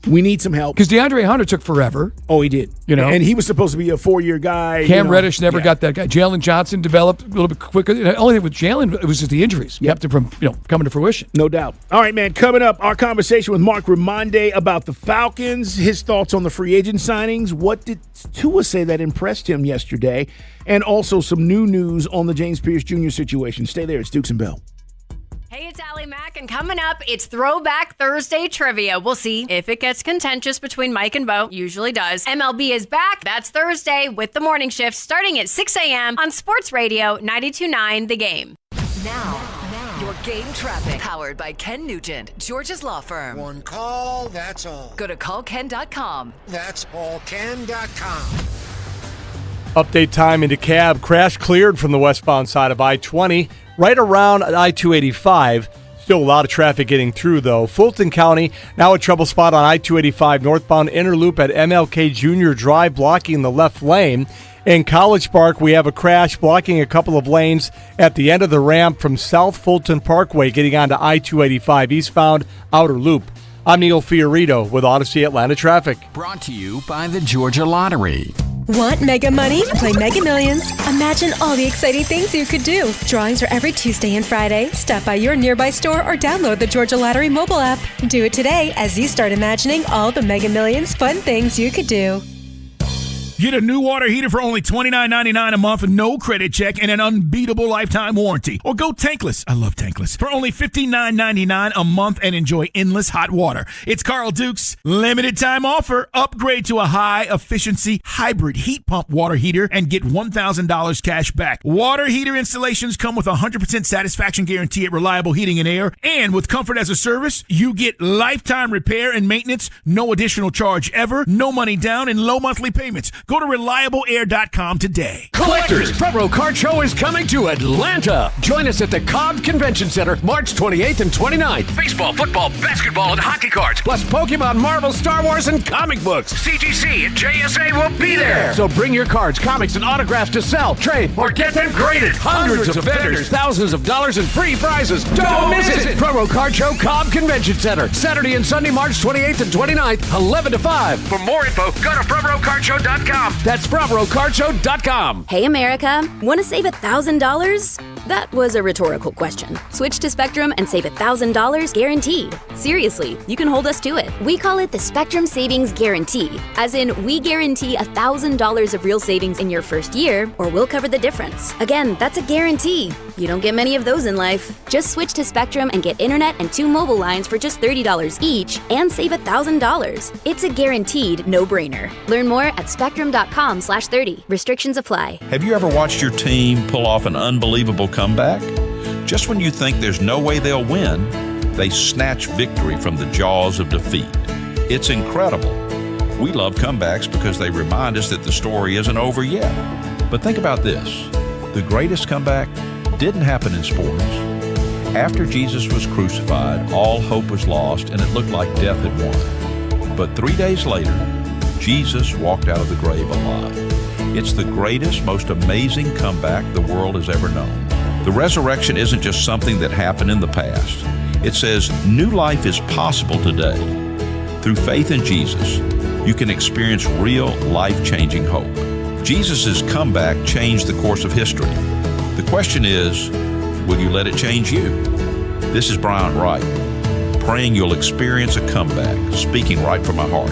We need some help. Because DeAndre Hunter took forever. Oh, he did. And he was supposed to be a 4-year guy. Cam Reddish never got that guy. Jalen Johnson developed a little bit quicker. The only thing with Jalen, it was just the injuries. Kept him from coming to fruition. No doubt. All right, man. Coming up, our conversation with Mark Raimondi about the Falcons, his thoughts on the free agent signings. What did Tua say that impressed him yesterday? And also some new news on the James Pierce Jr. situation. Stay there. It's Dukes and Bell. Hey, it's Allie Mac, and coming up, it's Throwback Thursday trivia. We'll see if it gets contentious between Mike and Bo. Usually does. MLB is back. That's Thursday with the morning shift starting at 6 a.m. on Sports Radio 92.9 The Game. Now, your game traffic. Powered by Ken Nugent, Georgia's law firm. One call, that's all. Go to callken.com. That's paulken.com. Update time into cab. Crash cleared from the westbound side of I-20, right around I-285. Still a lot of traffic getting through, though. Fulton County, now a trouble spot on I-285 northbound inner loop at MLK Junior Drive, blocking the left lane. In College Park, we have a crash blocking a couple of lanes at the end of the ramp from South Fulton Parkway, getting onto I-285 eastbound outer loop. I'm Neil Fiorito with Odyssey Atlanta Traffic. Brought to you by the Georgia Lottery. Want Mega Money? Play Mega Millions. Imagine all the exciting things you could do. Drawings are every Tuesday and Friday. Stop by your nearby store or download the Georgia Lottery mobile app. Do it today as you start imagining all the Mega Millions fun things you could do. Get a new water heater for only $29.99 a month with no credit check and an unbeatable lifetime warranty. Or go tankless. I love tankless. For only $59.99 a month and enjoy endless hot water. It's Carl Duke's limited time offer. Upgrade to a high efficiency hybrid heat pump water heater and get $1,000 cash back. Water heater installations come with a 100% satisfaction guarantee at Reliable Heating and Air. And with Comfort as a Service, you get lifetime repair and maintenance, no additional charge ever, no money down, and low monthly payments. Go to ReliableAir.com today. Collectors, Front Row Card Show is coming to Atlanta. Join us at the Cobb Convention Center March 28th and 29th. Baseball, football, basketball, and hockey cards, plus Pokemon, Marvel, Star Wars, and comic books. CGC and JSA will be there. So bring your cards, comics, and autographs to sell, trade, or get them graded. Hundreds of vendors, thousands of dollars in free prizes. Don't miss it. Front Row Card Show, Cobb Convention Center. Saturday and Sunday, March 28th and 29th, 11 to 5. For more info, go to frontrowcardshow.com. That's frontrowcardshow.com. Hey, America. Want to save $1,000? That was a rhetorical question. Switch to Spectrum and save $1,000 guaranteed. Seriously, you can hold us to it. We call it the Spectrum Savings Guarantee, as in we guarantee $1,000 of real savings in your first year, or we'll cover the difference. Again, that's a guarantee. You don't get many of those in life. Just switch to Spectrum and get internet and 2 mobile lines for just $30 each and save $1,000. It's a guaranteed no-brainer. Learn more at spectrum.com/30. Restrictions apply. Have you ever watched your team pull off an unbelievable comeback? Just when you think there's no way they'll win, they snatch victory from the jaws of defeat. It's incredible. We love comebacks because they remind us that the story isn't over yet. But think about this. The greatest comeback didn't happen in sports. After Jesus was crucified, all hope was lost and it looked like death had won. But 3 days later, Jesus walked out of the grave alive. It's the greatest, most amazing comeback the world has ever known. The resurrection isn't just something that happened in the past. It says new life is possible today. Through faith in Jesus, you can experience real life-changing hope. Jesus' comeback changed the course of history. The question is, will you let it change you? This is Brian Wright, praying you'll experience a comeback, speaking right from my heart.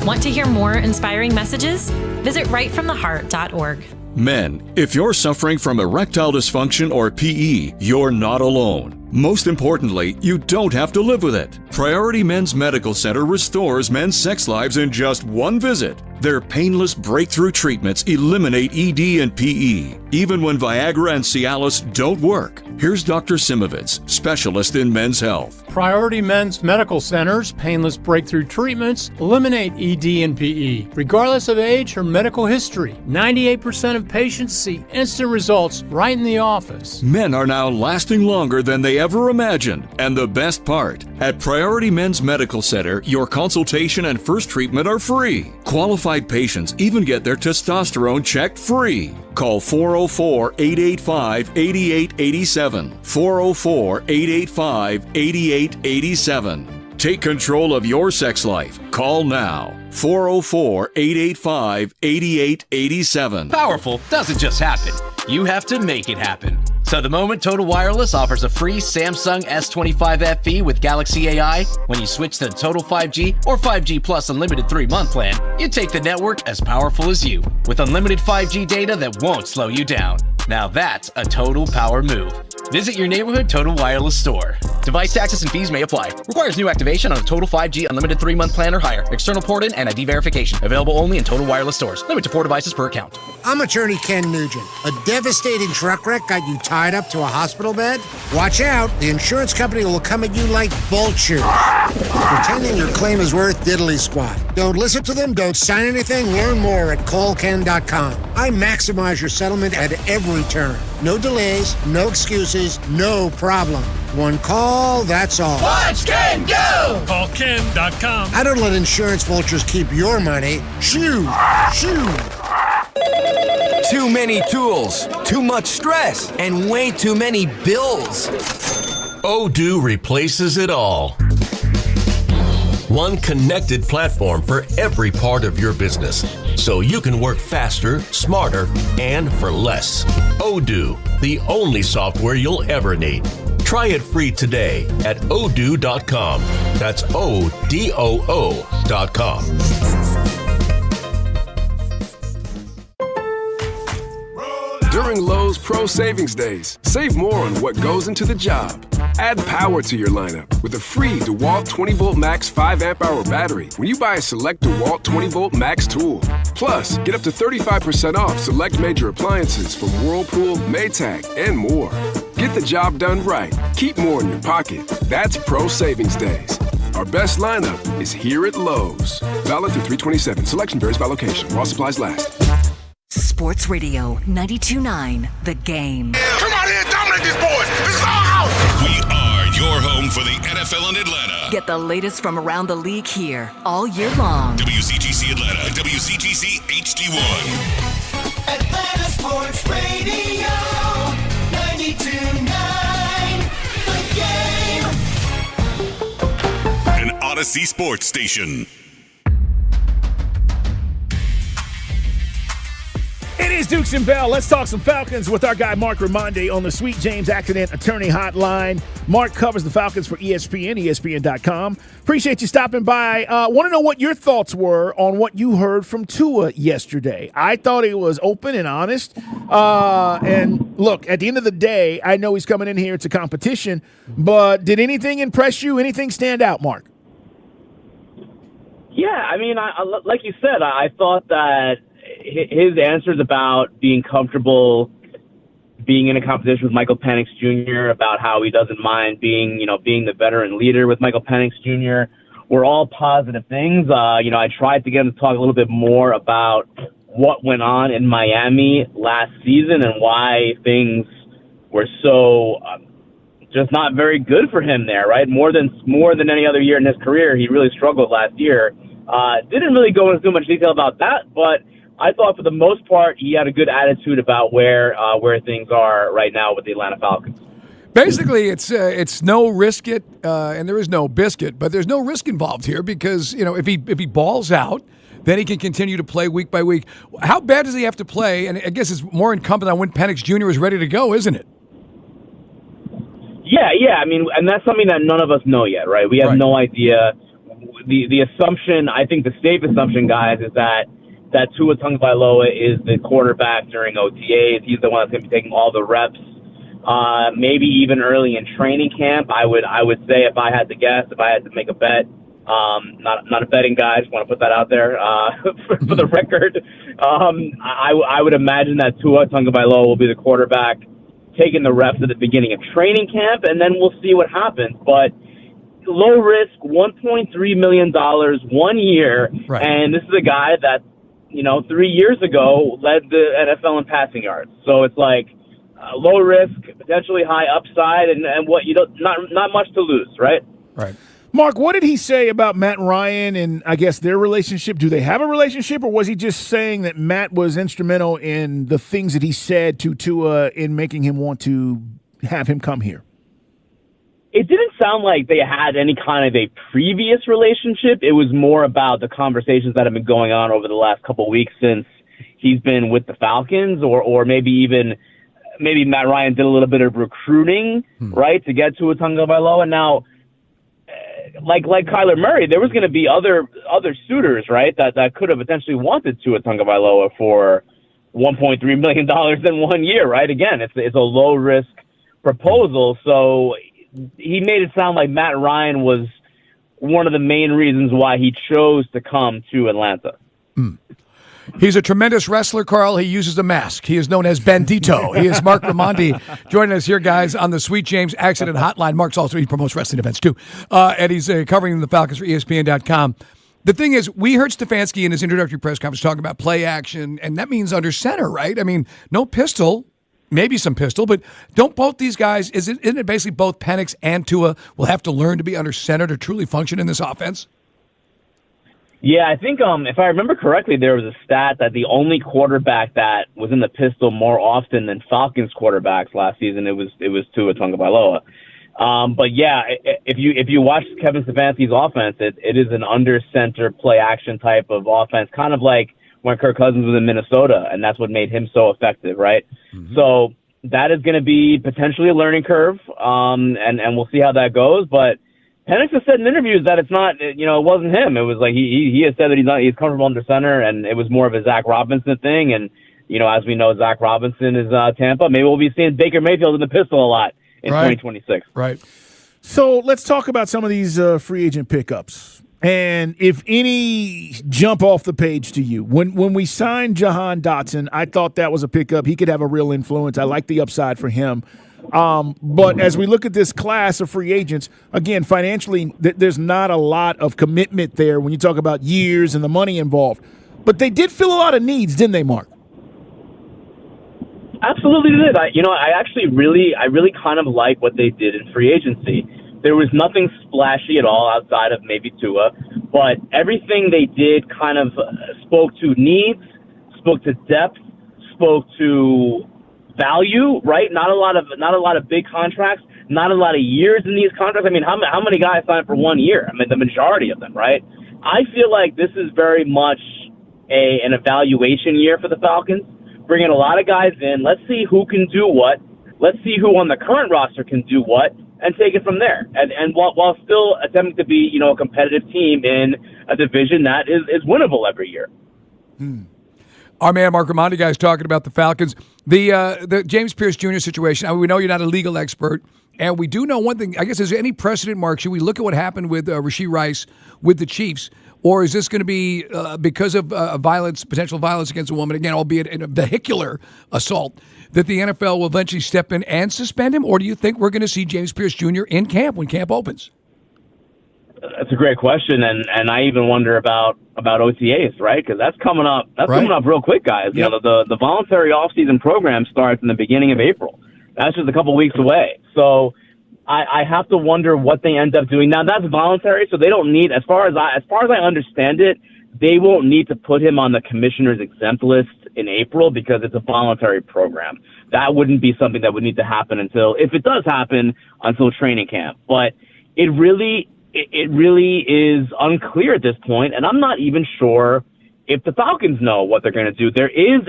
Want to hear more inspiring messages? Visit rightfromtheheart.org. Men, if you're suffering from erectile dysfunction or PE, you're not alone. Most importantly, you don't have to live with it. Priority Men's Medical Center restores men's sex lives in just one visit. Their painless breakthrough treatments eliminate ED and PE, even when Viagra and Cialis don't work. Here's Dr. Simovitz, specialist in men's health. Priority Men's Medical Center's painless breakthrough treatments eliminate ED and PE, regardless of age or medical history. 98% of patients see instant results right in the office. Men are now lasting longer than they ever imagined. And the best part, at Priority Men's Medical Center, your consultation and first treatment are free. Qualified patients even get their testosterone checked free. Call 404-885-8887. 404-885-8887. Take control of your sex life. Call now. 404-885-8887. Powerful doesn't just happen. You have to make it happen. So the moment Total Wireless offers a free Samsung S25 FE with Galaxy AI, when you switch to Total 5G or 5G Plus Unlimited 3-month plan, you take the network as powerful as you, with unlimited 5G data that won't slow you down. Now that's a total power move. Visit your neighborhood Total Wireless store. Device taxes and fees may apply. Requires new activation on a Total 5G unlimited 3-month plan or higher. External port in and ID verification. Available only in Total Wireless stores. Limit to 4 devices per account. I'm attorney Ken Nugent. A devastating truck wreck got you tied up to a hospital bed? Watch out. The insurance company will come at you like vultures, pretending your claim is worth diddly squat. Don't listen to them. Don't sign anything. Learn more at callken.com. I maximize your settlement at every turn. No delays, no excuses, no problem. One call, that's all. Watch Ken go! Call Ken.com. I don't let insurance vultures keep your money. Shoo! Shoo! Too many tools, too much stress, and way too many bills. Odoo replaces it all. One connected platform for every part of your business, so you can work faster, smarter, and for less. Odoo, the only software you'll ever need. Try it free today at odoo.com. That's ODOO.com. During Lowe's Pro Savings Days, save more on what goes into the job. Add power to your lineup with a free DeWalt 20-volt max 5-amp-hour battery when you buy a select DeWalt 20-volt max tool. Plus, get up to 35% off select major appliances from Whirlpool, Maytag, and more. Get the job done right. Keep more in your pocket. That's Pro Savings Days. Our best lineup is here at Lowe's. Valid through 3/27. Selection varies by location. While supplies last. Sports Radio 92.9 The Game. Come on here, dominate these boys. This is our house. We are your home for the NFL in Atlanta. Get the latest from around the league here all year long. WCTC Atlanta and WCTC HD1. Atlanta Sports Radio 92.9 The Game. An Odyssey Sports Station. It is Dukes and Bell. Let's talk some Falcons with our guy Mark Raimondi on the Sweet James Accident Attorney Hotline. Mark covers the Falcons for ESPN, ESPN.com. Appreciate you stopping by. Want to know what your thoughts were on what you heard from Tua yesterday. I thought he was open and honest. And look, at the end of the day, I know he's coming in here. It's a competition. But did anything impress you? Anything stand out, Mark? Yeah, I mean, like you said, I thought that his answers about being comfortable being in a competition with Michael Penix Jr., about how he doesn't mind being the veteran leader with Michael Penix Jr., were all positive things. I tried to get him to talk a little bit more about what went on in Miami last season and why things were so just not very good for him there, right? More than any other year in his career, he really struggled last year. Didn't really go into too much detail about that, but I thought for the most part he had a good attitude about where things are right now with the Atlanta Falcons. Basically, it's no risk it, and there is no biscuit, but there's no risk involved here because if he balls out, then he can continue to play week by week. How bad does he have to play? And I guess it's more incumbent on when Penix Jr. is ready to go, isn't it? Yeah. I mean, and that's something that none of us know yet, right? We have no idea. The assumption, I think the safe assumption, guys, is that Tua Tagovailoa is the quarterback during OTAs. He's the one that's going to be taking all the reps. Maybe even early in training camp. I would say if I had to guess, if I had to make a bet, not a betting guy, just want to put that out there for the record. I would imagine that Tua Tagovailoa will be the quarterback taking the reps at the beginning of training camp, and then we'll see what happens. But low risk, $1.3 million 1 year, and this is a guy that 3 years ago led the NFL in passing yards. So it's like low risk, potentially high upside, and what not much to lose, right? Right. Mark, what did he say about Matt Ryan and I guess their relationship? Do they have a relationship, or was he just saying that Matt was instrumental in the things that he said to Tua in making him want to have him come here? It didn't sound like they had any kind of a previous relationship. It was more about the conversations that have been going on over the last couple of weeks since he's been with the Falcons, or maybe Matt Ryan did a little bit of recruiting, right, to get Tua Tagovailoa. Now, like Kyler Murray, there was going to be other suitors, right, that could have potentially wanted Tua Tagovailoa for $1.3 million in 1 year, right? Again, it's a low risk proposal. So he made it sound like Matt Ryan was one of the main reasons why he chose to come to Atlanta. He's a tremendous wrestler, Carl. He uses a mask. He is known as Bandito. He is Mark Raimondi joining us here, guys, on the Sweet James Accident Hotline. Mark's also, he promotes wrestling events, too. And he's covering the Falcons for ESPN.com. The thing is, we heard Stefanski in his introductory press conference talking about play action, and that means under center, right? I mean, no pistol, maybe some pistol, but don't both these guys, isn't it basically both Penix and Tua will have to learn to be under center to truly function in this offense? Yeah, I think if I remember correctly, there was a stat that the only quarterback that was in the pistol more often than Falcons quarterbacks last season, it was Tua Tagovailoa. But yeah, if you watch Kevin Stefanski's offense, it is an under center play action type of offense, kind of like when Kirk Cousins was in Minnesota, and that's what made him so effective, right? Mm-hmm. So that is going to be potentially a learning curve, and we'll see how that goes, but Penix has said in interviews that it's not, it wasn't him. It was like he has said that he's comfortable under center, and it was more of a Zach Robinson thing. And, as we know, Zach Robinson is Tampa. Maybe we'll be seeing Baker Mayfield in the pistol a lot in 2026. Right. So let's talk about some of these free agent pickups. And if any jump off the page to you, when we signed Jahan Dotson, I thought that was a pickup. He could have a real influence. I like the upside for him. But as we look at this class of free agents, again, financially, there's not a lot of commitment there when you talk about years and the money involved. But they did fill a lot of needs, didn't they, Mark? Absolutely did. I actually really kind of like what they did in free agency. There was nothing splashy at all outside of maybe Tua, but everything they did kind of spoke to needs, spoke to depth, spoke to value, right? Not a lot of big contracts, not a lot of years in these contracts. I mean, how many guys signed for 1 year? I mean, the majority of them, right? I feel like this is very much an evaluation year for the Falcons. Bringing a lot of guys in. Let's see who can do what. Let's see who on the current roster can do what, and take it from there. And while still attempting to be, a competitive team in a division that is winnable every year. Our man Mark Raimondi, guys, talking about the Falcons. The James Pierce Jr. situation, we know you're not a legal expert, and we do know one thing. I guess, is there any precedent, Mark? Should we look at what happened with Rashee Rice with the Chiefs, or is this going to be because of potential violence against a woman, again, albeit in a vehicular assault, that the NFL will eventually step in and suspend him, or do you think we're going to see James Pierce Jr. in camp when camp opens? That's a great question, and I even wonder about OTAs, right? Because that's coming up. That's coming up real quick, guys. Yep. The voluntary off-season program starts in the beginning of April. That's just a couple weeks away. So I have to wonder what they end up doing. Now that's voluntary, so they don't need, as far as I understand it, they won't need to put him on the commissioner's exempt list in April because it's a voluntary program. That wouldn't be something that would need to happen until, if it does happen, until training camp. But it really is unclear at this point, and I'm not even sure if the Falcons know what they're going to do. There is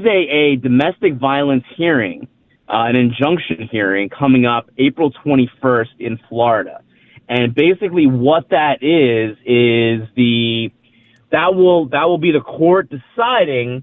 a domestic violence hearing, an injunction hearing coming up April 21st in Florida. And basically what that is that will be the court deciding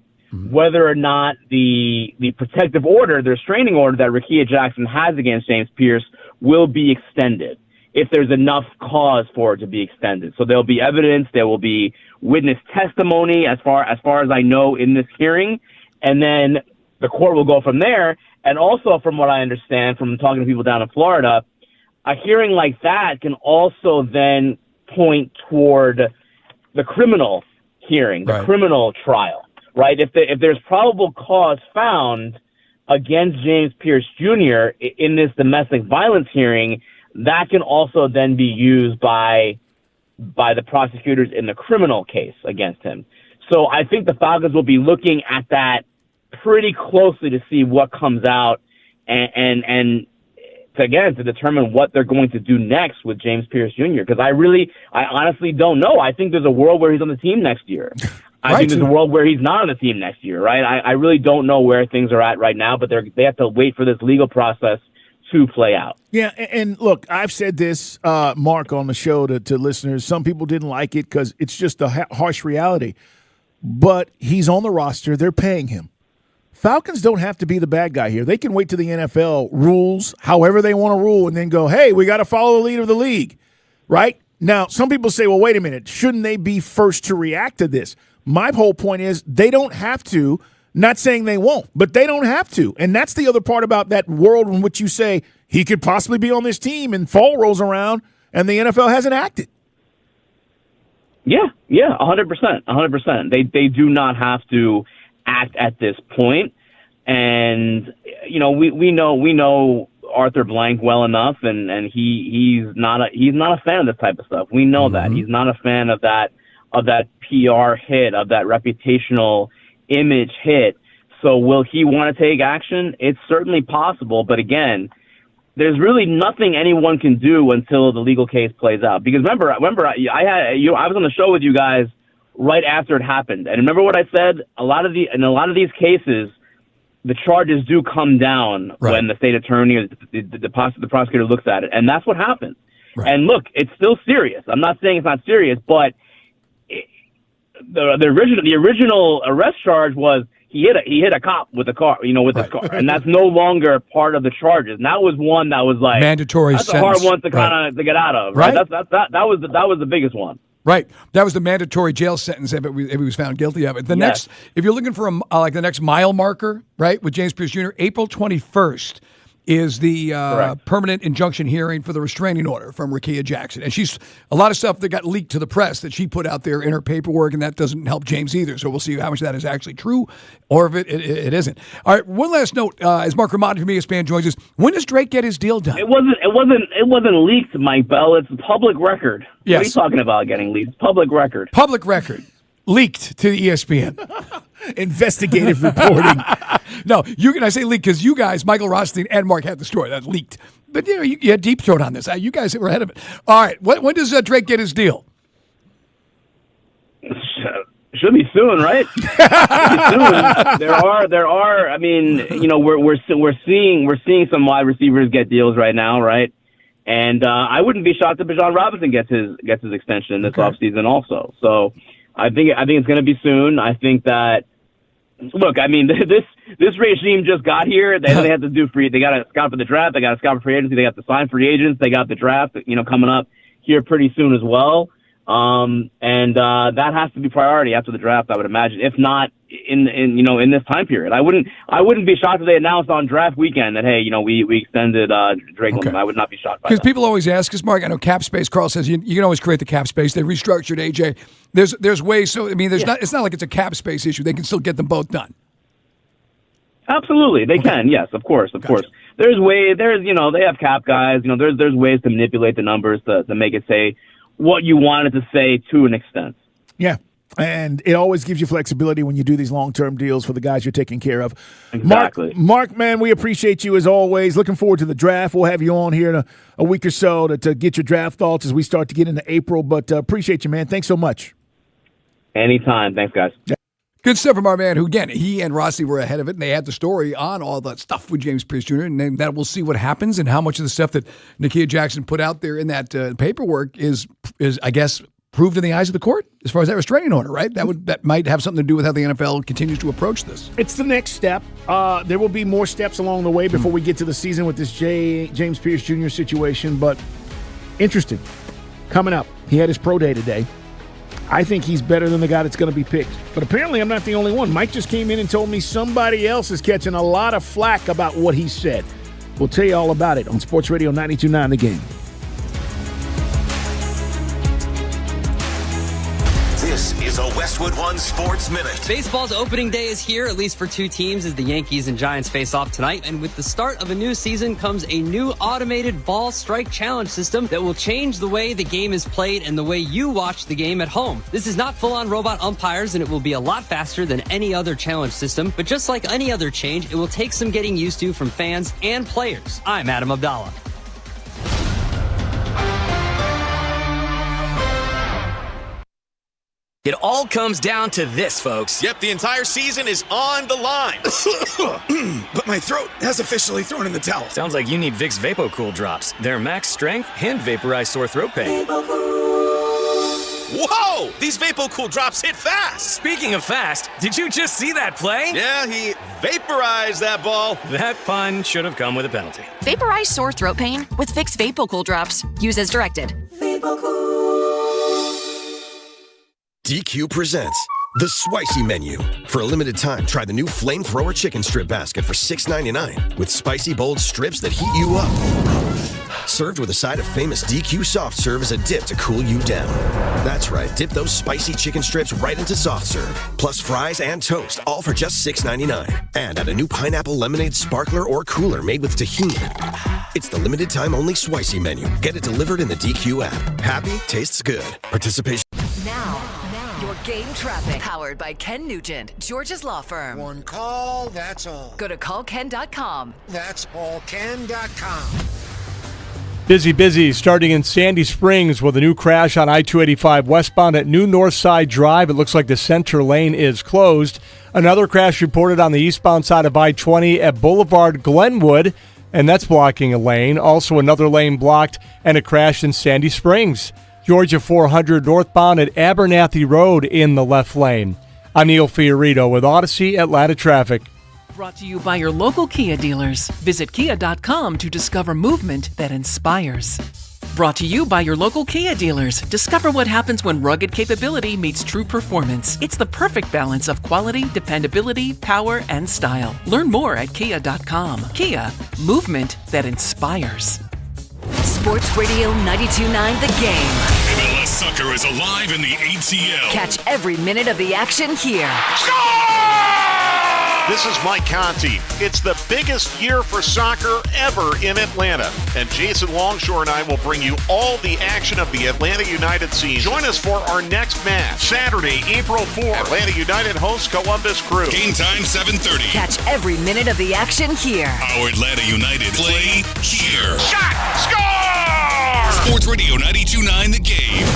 whether or not the protective order, the restraining order that Rickea Jackson has against James Pierce will be extended, if there's enough cause for it to be extended. So there'll be evidence, there will be witness testimony as far as I know in this hearing, and then the court will go from there. And also, from what I understand from talking to people down in Florida, a hearing like that can also then point toward the criminal hearing, the criminal trial, right? If there's probable cause found against James Pierce Jr. in this domestic violence hearing, that can also then be used by the prosecutors in the criminal case against him. So I think the Falcons will be looking at that pretty closely to see what comes out and to determine what they're going to do next with James Pierce Jr. Because I honestly don't know. I think there's a world where he's on the team next year. I think there's a world where he's not on the team next year, right? I really don't know where things are at right now, but they have to wait for this legal process to play out. Yeah, and look, I've said this, Mark, on the show to listeners. Some people didn't like it because it's just a harsh reality. But he's on the roster. They're paying him. Falcons don't have to be the bad guy here. They can wait till the NFL rules however they want to rule and then go, hey, we got to follow the lead of the league, right? Now, some people say, well, wait a minute. Shouldn't they be first to react to this? My whole point is they don't have to. Not saying they won't, but they don't have to. And that's the other part about that world in which you say he could possibly be on this team and fall rolls around and the NFL hasn't acted. Yeah, 100%. They do not have to act at this point. And, you know, we know Arthur Blank well enough, and he's not a fan of this type of stuff. We know that. He's not a fan of that PR hit, of that reputational image hit. So will he want to take action? It's certainly possible, but again, there's really nothing anyone can do until the legal case plays out. Because remember, I was on the show with you guys right after it happened, and remember what I said? In a lot of these cases, the charges do come down when the state attorney or the prosecutor looks at it, and that's what happens. Right. And look, it's still serious. I'm not saying it's not serious, but the original arrest charge was he hit a cop with a car, with his car, and that's no longer part of the charges. And that was one that was like mandatory. That's a hard one to kind of to get out of. Right. That was the biggest one. Right. That was the mandatory jail sentence if he was found guilty of it. Next, if you're looking for the next mile marker, right, with James Pierce Jr., April 21st is the permanent injunction hearing for the restraining order from Rickea Jackson. And she's a lot of stuff that got leaked to the press that she put out there in her paperwork, and that doesn't help James either. So we'll see how much of that is actually true or if it isn't. All right, one last note. As Mark Ramondi from ESPN joins us, when does Drake get his deal done? It wasn't leaked, Mike Bell. It's public record. Yes. What are you talking about getting leaked? It's public record. Public record. Leaked to the ESPN. Investigative reporting. No, I say leaked because you guys, Michael Rothstein and Mark, had the story that leaked. But you had deep throat on this. You guys were ahead of it. All right, when does Drake get his deal? Should be soon, right? Soon. There are. I mean, we're seeing some wide receivers get deals right now, right? And I wouldn't be shocked if Bijan Robinson gets his extension this offseason also. So I think it's going to be soon. I think that. Look, I mean, this regime just got here. They have to do They got to scout for the draft. They got to scout for free agency. They got to sign free agents. They got the draft, coming up here pretty soon as well. And that has to be priority after the draft, I would imagine. If not in this time period, I wouldn't be shocked if they announced on draft weekend that, hey, we extended Drake. Okay. I would not be shocked by that. Because people always ask us, Mark, I know cap space. Carl says you can always create the cap space. They restructured AJ. There's ways. So I mean, it's not like it's a cap space issue. They can still get them both done. Absolutely, they can. Yes, of course. They have cap guys. There's ways to manipulate the numbers to make it say what you wanted to say to an extent. Yeah. And it always gives you flexibility when you do these long-term deals for the guys you're taking care of. Exactly. Mark, man, we appreciate you as always. Looking forward to the draft. We'll have you on here in a week or so to get your draft thoughts as we start to get into April. But appreciate you, man. Thanks so much. Anytime. Thanks, guys. Good stuff from our man who, again, he and Rossi were ahead of it, and they had the story on all that stuff with James Pierce Jr., and then that we'll see what happens and how much of the stuff that Rickea Jackson put out there in that paperwork is, I guess, proved in the eyes of the court as far as that restraining order, right? That might have something to do with how the NFL continues to approach this. It's the next step. There will be more steps along the way before we get to the season with this James Pierce Jr. situation, but interesting. Coming up, he had his pro day today. I think he's better than the guy that's going to be picked. But apparently I'm not the only one. Mike just came in and told me somebody else is catching a lot of flack about what he said. We'll tell you all about it on Sports Radio 92.9 The Game. This is a Westwood One Sports Minute. Baseball's opening day is here, at least for two teams, as the Yankees and Giants face off tonight. And with the start of a new season comes a new automated ball strike challenge system that will change the way the game is played and the way you watch the game at home. This is not full-on robot umpires, and it will be a lot faster than any other challenge system. But just like any other change, it will take some getting used to from fans and players. I'm Adam Abdallah. It all comes down to this, folks. Yep, the entire season is on the line. But my throat has officially thrown in the towel. Sounds like you need Vicks VapoCool drops. They're max strength and vaporize sore throat pain. Whoa! These VapoCool drops hit fast! Speaking of fast, did you just see that play? Yeah, he vaporized that ball. That pun should have come with a penalty. Vaporize sore throat pain with Vicks VapoCool drops. Use as directed. DQ presents the Spicy Menu. For a limited time, try the new Flamethrower Chicken Strip Basket for $6.99 with spicy, bold strips that heat you up. Served with a side of famous DQ Soft Serve as a dip to cool you down. That's right, dip those spicy chicken strips right into Soft Serve. Plus fries and toast, all for just $6.99. And add a new pineapple lemonade sparkler or cooler made with tahini. It's the limited time only Spicy Menu. Get it delivered in the DQ app. Happy tastes good. Participation. Now, your game traffic. Powered by Ken Nugent, Georgia's law firm. One call, that's all. Go to callken.com. That's allken.com. Busy, starting in Sandy Springs with a new crash on I-285 westbound at New Northside Drive. It looks like the center lane is closed. Another crash reported on the eastbound side of I-20 at Boulevard Glenwood, and that's blocking a lane. Also another lane blocked and a crash in Sandy Springs. Georgia 400 northbound at Abernathy Road in the left lane. I'm Neil Fiorito with Odyssey Atlanta Traffic. Brought to you by your local Kia dealers. Visit kia.com to discover movement that inspires. Brought to you by your local Kia dealers. Discover what happens when rugged capability meets true performance. It's the perfect balance of quality, dependability, power, and style. Learn more at kia.com. Kia, movement that inspires. Sports Radio 92.9 The Game. MLS soccer is alive in the ATL. Catch every minute of the action here. This is Mike Conti. It's the biggest year for soccer ever in Atlanta. And Jason Longshore and I will bring you all the action of the Atlanta United season. Join us for our next match, Saturday, April 4th. Atlanta United hosts Columbus Crew. Game time 7:30. Catch every minute of the action here. Our Atlanta United play here. Shot! Score! Sports Radio 92.9 The Game.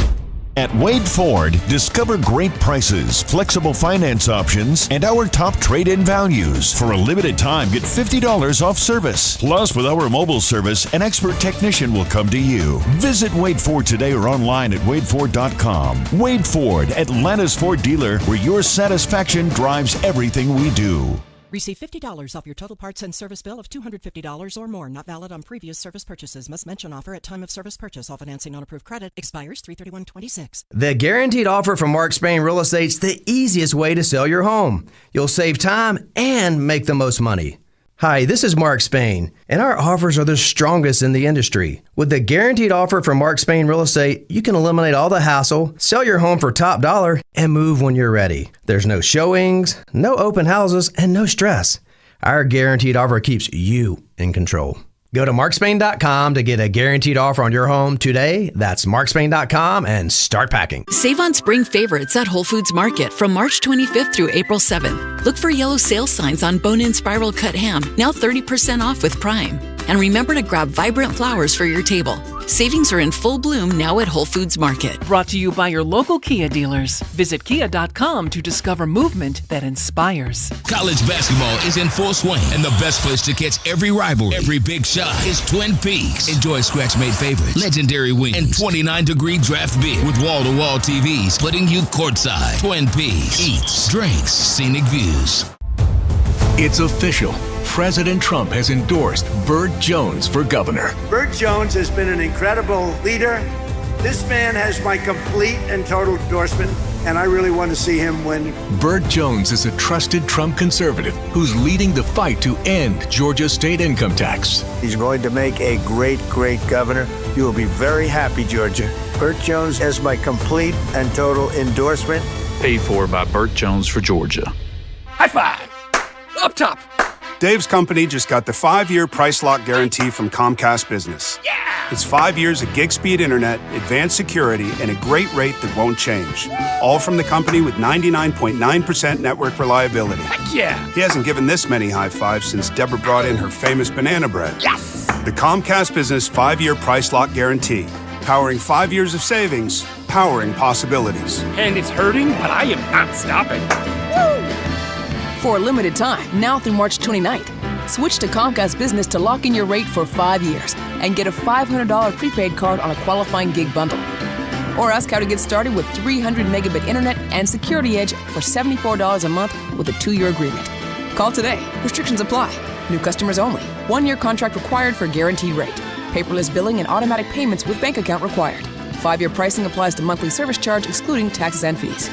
At Wade Ford, discover great prices, flexible finance options, and our top trade-in values. For a limited time, get $50 off service. Plus, with our mobile service, an expert technician will come to you. Visit Wade Ford today or online at wadeford.com. Wade Ford, Atlanta's Ford dealer, where your satisfaction drives everything we do. Receive $50 off your total parts and service bill of $250 or more. Not valid on previous service purchases. Must mention offer at time of service purchase. All financing on approved credit expires 3/31/26. The Guaranteed Offer from Mark Spain Real Estate's the easiest way to sell your home. You'll save time and make the most money. Hi, this is Mark Spain, and our offers are the strongest in the industry. With the Guaranteed Offer from Mark Spain Real Estate, you can eliminate all the hassle, sell your home for top dollar, and move when you're ready. There's no showings, no open houses, and no stress. Our Guaranteed Offer keeps you in control. Go to markspain.com to get a guaranteed offer on your home today. That's markspain.com and start packing. Save on spring favorites at Whole Foods Market from March 25th through April 7th. Look for yellow sales signs on bone-in spiral cut ham, now 30% off with Prime. And remember to grab vibrant flowers for your table. Savings are in full bloom now at Whole Foods Market. Brought to you by your local Kia dealers. Visit kia.com to discover movement that inspires. College basketball is in full swing, and the best place to catch every rivalry, every big shot is Twin Peaks. Enjoy scratch-made favorites, legendary wings, and 29-degree draft beer with wall-to-wall TVs putting you courtside. Twin Peaks. Eats, drinks, scenic views. It's official. President Trump has endorsed Burt Jones for governor. Burt Jones has been an incredible leader. This man has my complete and total endorsement, and I really want to see him win. Burt Jones is a trusted Trump conservative who's leading the fight to end Georgia's state income tax. He's going to make a great, great governor. You will be very happy, Georgia. Burt Jones has my complete and total endorsement. Paid for by Burt Jones for Georgia. High five! Up top! Dave's company just got the 5-year price lock guarantee from Comcast Business. Yeah! It's 5 years of gig speed internet, advanced security, and a great rate that won't change. All from the company with 99.9% network reliability. Heck yeah! He hasn't given this many high fives since Deborah brought in her famous banana bread. Yes! The Comcast Business 5-year price lock guarantee. Powering 5 years of savings, powering possibilities. And it's hurting, but I am not stopping. Woo! For a limited time, now through March 29th, switch to Comcast Business to lock in your rate for 5 years and get a $500 prepaid card on a qualifying gig bundle. Or ask how to get started with 300 megabit internet and Security Edge for $74 a month with a 2-year agreement. Call today. Restrictions apply. New customers only. 1-year contract required for guaranteed rate. Paperless billing and automatic payments with bank account required. 5-year pricing applies to monthly service charge excluding taxes and fees.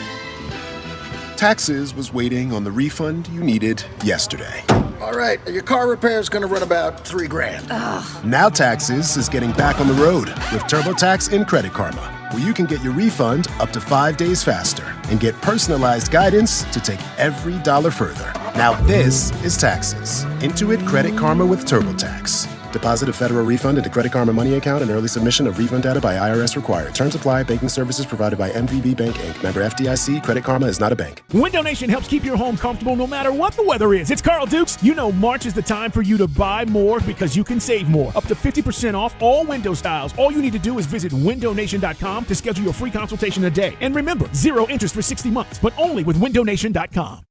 Taxes was waiting on the refund you needed yesterday. All right, your car repair is going to run about $3,000. Now Taxes is getting back on the road with TurboTax and Credit Karma, where you can get your refund up to 5 days faster and get personalized guidance to take every dollar further. Now this is Taxes. Intuit Credit Karma with TurboTax. Deposit a federal refund into Credit Karma Money account and early submission of refund data by IRS required. Terms apply. Banking services provided by MVB Bank, Inc. Member FDIC. Credit Karma is not a bank. Window Nation helps keep your home comfortable no matter what the weather is. It's Carl Dukes. You know March is the time for you to buy more because you can save more. Up to 50% off all window styles. All you need to do is visit windownation.com to schedule your free consultation today. And remember, 0 interest for 60 months, but only with windownation.com.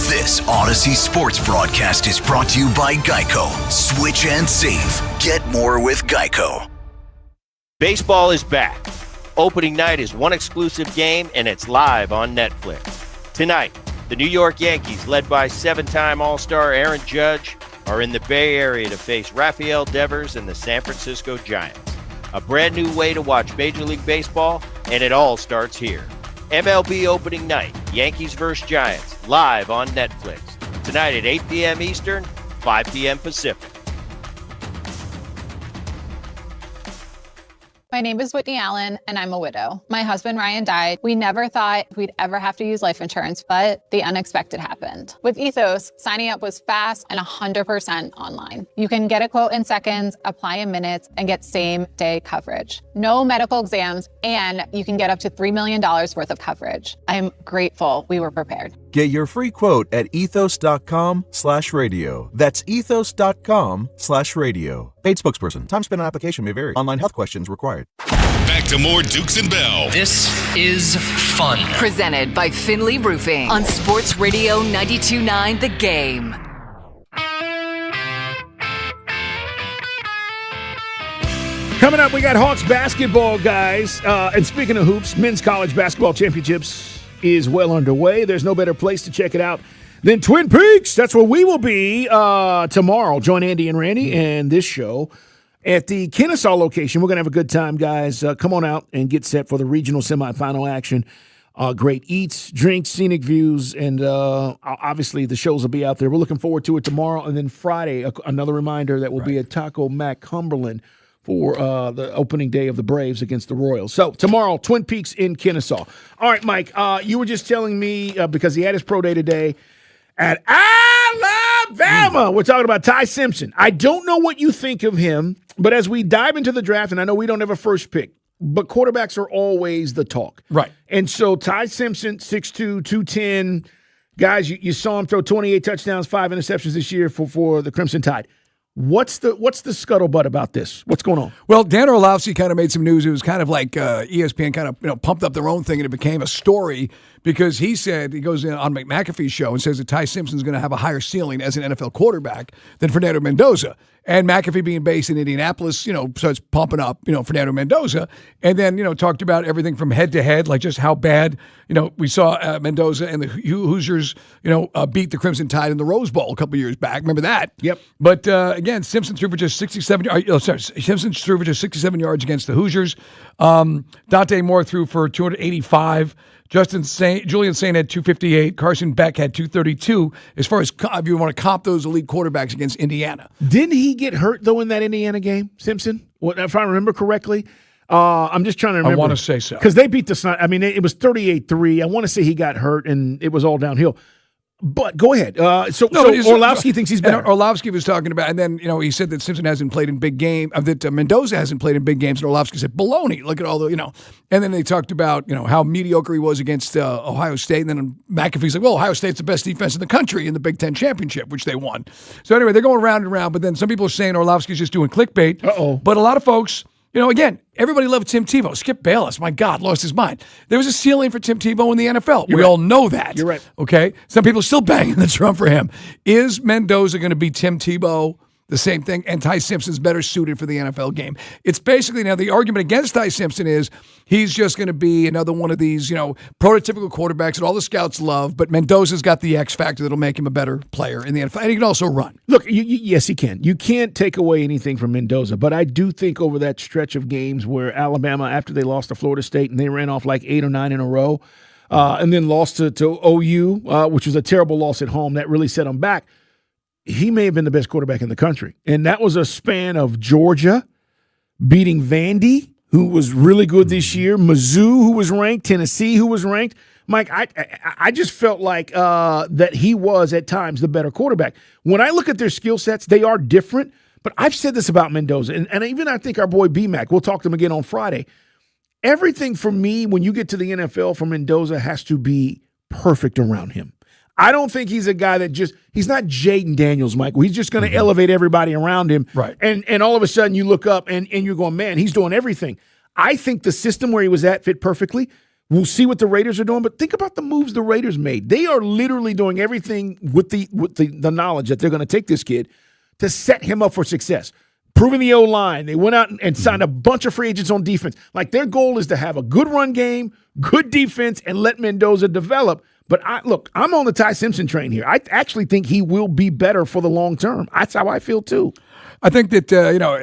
This Odyssey Sports broadcast is brought to you by Geico. Switch and save. Get more with Geico. Baseball is back. Opening night is one exclusive game, and it's live on Netflix. Tonight, the New York Yankees, led by 7-time All-Star Aaron Judge, are in the Bay Area to face Rafael Devers and the San Francisco Giants. A brand new way to watch Major League Baseball, and it all starts here. MLB opening night, Yankees vs. Giants, live on Netflix. Tonight at 8 p.m. Eastern, 5 p.m. Pacific. My name is Whitney Allen, and I'm a widow. My husband, Ryan, died. We never thought we'd ever have to use life insurance, but the unexpected happened. With Ethos, signing up was fast and 100% online. You can get a quote in seconds, apply in minutes, and get same-day coverage. No medical exams, and you can get up to $3 million worth of coverage. I'm grateful we were prepared. Get your free quote at ethos.com/radio. That's ethos.com/radio. Paid spokesperson. Time spent on application may vary. Online health questions required. Back to more Dukes and Bell. This is fun. Presented by Finley Roofing on Sports Radio 92.9 The Game. Coming up, we got Hawks basketball, guys. And speaking of hoops, men's college basketball championships is well underway. There's no better place to check it out than Twin Peaks. That's where we will be tomorrow. Join Andy and Randy and this show at the Kennesaw location. We're going to have a good time, guys. Come on out and get set for the regional semifinal action. Great eats, drinks, scenic views, and obviously the shows will be out there. We're looking forward to it tomorrow. And then Friday, another reminder that will be at Taco Mac Cumberland for the opening day of the Braves against the Royals. So tomorrow, Twin Peaks in Kennesaw. All right, Mike, you were just telling me, because he had his pro day today at Alabama. We're talking about Ty Simpson. I don't know what you think of him, but as we dive into the draft, and I know we don't have a first pick, but quarterbacks are always the talk. Right. And so Ty Simpson, 6'2", 210. Guys, you saw him throw 28 touchdowns, 5 interceptions this year for the Crimson Tide. What's the scuttlebutt about this? What's going on? Well, Dan Orlovsky kind of made some news. It was kind of like ESPN kind of pumped up their own thing, and it became a story because he said, he goes in on McAfee's show and says that Ty Simpson's going to have a higher ceiling as an NFL quarterback than Fernando Mendoza. And McAfee being based in Indianapolis, starts pumping up, Fernando Mendoza. And then, talked about everything from head to head, like just how bad, we saw Mendoza and the Hoosiers, beat the Crimson Tide in the Rose Bowl a couple years back. Remember that? Yep. But again, Simpson threw for just 67 yards against the Hoosiers. Dante Moore threw for 285. Julian Saint had 258. Carson Beck had 232. As far as if you want to comp those elite quarterbacks against Indiana. Didn't he get hurt, though, in that Indiana game, Simpson? If I remember correctly. I'm just trying to remember. I want to say so. Because they beat the Sun. I mean, it was 38-3. I want to say he got hurt, and it was all downhill. But go ahead. So Orlovsky thinks he's better. And Orlovsky was talking about, and then he said that Simpson hasn't played in big games, that Mendoza hasn't played in big games, and Orlovsky said, baloney, look at all the, And then they talked about, how mediocre he was against Ohio State, and then McAfee's like, well, Ohio State's the best defense in the country in the Big Ten championship, which they won. So anyway, they're going round and round, but then some people are saying Orlovsky's just doing clickbait. Uh-oh. But a lot of folks, again, everybody loved Tim Tebow. Skip Bayless, my God, lost his mind. There was a ceiling for Tim Tebow in the NFL. We all know that. You're right. Okay? Some people are still banging the drum for him. Is Mendoza going to be Tim Tebow the same thing, and Ty Simpson's better suited for the NFL game. It's basically, now the argument against Ty Simpson is he's just going to be another one of these, prototypical quarterbacks that all the scouts love, but Mendoza's got the X factor that'll make him a better player in the NFL, and he can also run. Look, yes, he can. You can't take away anything from Mendoza, but I do think over that stretch of games where Alabama, after they lost to Florida State and they ran off like 8 or 9 in a row, and then lost to OU, which was a terrible loss at home, that really set him back. He may have been the best quarterback in the country. And that was a span of Georgia beating Vandy, who was really good this year, Mizzou, who was ranked, Tennessee, who was ranked. Mike, I just felt like that he was at times the better quarterback. When I look at their skill sets, they are different. But I've said this about Mendoza, and even I think our boy B-Mac, we'll talk to him again on Friday. Everything for me, when you get to the NFL for Mendoza, has to be perfect around him. I don't think he's a guy that he's not Jaden Daniels, Michael. He's just going to elevate everybody around him. Right. And all of a sudden you look up and you're going, man, he's doing everything. I think the system where he was at fit perfectly. We'll see what the Raiders are doing, but think about the moves the Raiders made. They are literally doing everything with the knowledge that they're going to take this kid to set him up for success. Proving the O-line. They went out and signed a bunch of free agents on defense. Like, their goal is to have a good run game, good defense, and let Mendoza develop. But I'm on the Ty Simpson train here. I actually think he will be better for the long term. That's how I feel too. I think that,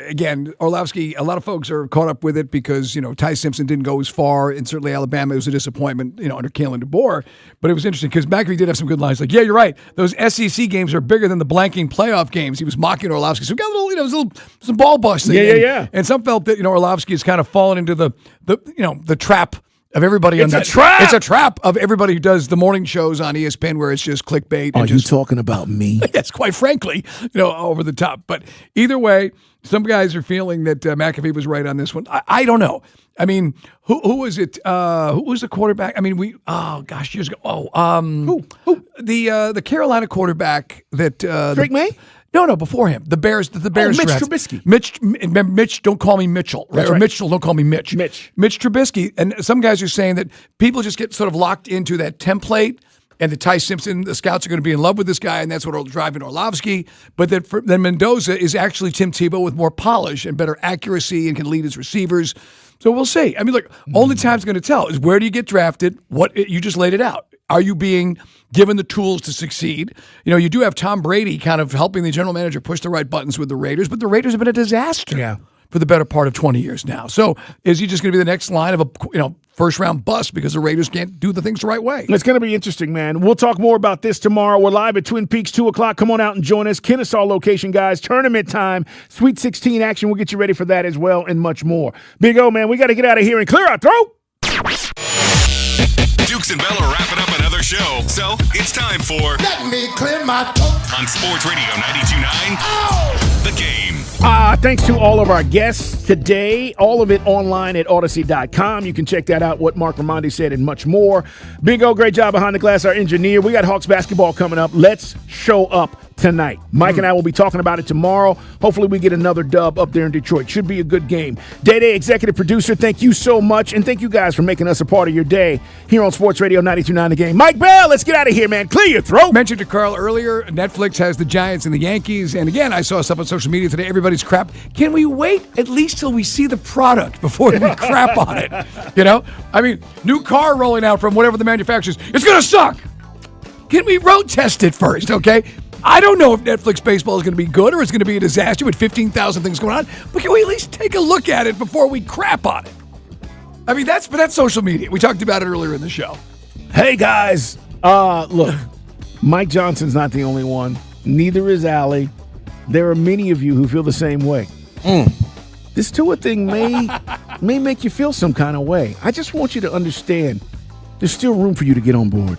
again, Orlovsky, a lot of folks are caught up with it because, Ty Simpson didn't go as far, and certainly Alabama was a disappointment, under Kalen DeBoer. But it was interesting because McAfee did have some good lines. Like, yeah, you're right. Those SEC games are bigger than the blanking playoff games. He was mocking Orlovsky. So we got a little some ball busting. Yeah. And some felt that, Orlovsky has kind of fallen into the trap of everybody. It's a trap. It's a trap of everybody who does the morning shows on ESPN where it's just clickbait. Are you talking about me? Yes, quite frankly, over the top. But either way, some guys are feeling that McAfee was right on this one. I don't know. I mean, who was it? Who was the quarterback? I mean, years ago. Who? The Carolina quarterback that Drake May? No, before him. The Bears. The Bears. Mitch drafts. Trubisky. Mitch. Don't call me Mitchell. Right? That's or right. Mitchell. Don't call me Mitch. Mitch Trubisky. And some guys are saying that people just get sort of locked into that template. And the Ty Simpson, the scouts are going to be in love with this guy, and that's what will drive in Orlovsky. But then Mendoza is actually Tim Tebow with more polish and better accuracy and can lead his receivers. So we'll see. I mean, look, only time's going to tell is where do you get drafted? You just laid it out. Are you being given the tools to succeed? You do have Tom Brady kind of helping the general manager push the right buttons with the Raiders, but the Raiders have been a disaster for the better part of 20 years now. So is he just going to be the next line of a first-round bust because the Raiders can't do the things the right way? It's going to be interesting, man. We'll talk more about this tomorrow. We're live at Twin Peaks, 2 o'clock. Come on out and join us. Kennesaw location, guys. Tournament time. Sweet 16 action. We'll get you ready for that as well and much more. Big O, man, we got to get out of here and clear our throat. Dukes and Bell are wrapping up another show, so it's time for Let me clear my throat. on Sports Radio 92.9, The Game. Thanks to all of our guests today. All of it online at Odyssey.com. You can check that out, what Mark Ramondi said, and much more. Big O, great job behind the glass, our engineer. We got Hawks basketball coming up. Let's show up tonight. Mike and I will be talking about it tomorrow. Hopefully we get another dub up there in Detroit. Should be a good game. Day-Day executive producer, thank you so much. And thank you guys for making us a part of your day here on Sports Radio 92.9 The Game. Mike Bell, let's get out of here, man. Clear your throat. Mentioned to Carl earlier, Netflix has the Giants and the Yankees. And again, I saw stuff on social media today. Everybody's crap. Can we wait at least till we see the product before we crap on it? I mean, new car rolling out from whatever the manufacturers. It's going to suck. Can we road test it first, okay? I don't know if Netflix baseball is going to be good or it's going to be a disaster with 15,000 things going on, but can we at least take a look at it before we crap on it? I mean, that's social media. We talked about it earlier in the show. Hey, guys. Look, Mike Johnson's not the only one. Neither is Allie. There are many of you who feel the same way. This Tua thing may make you feel some kind of way. I just want you to understand there's still room for you to get on board.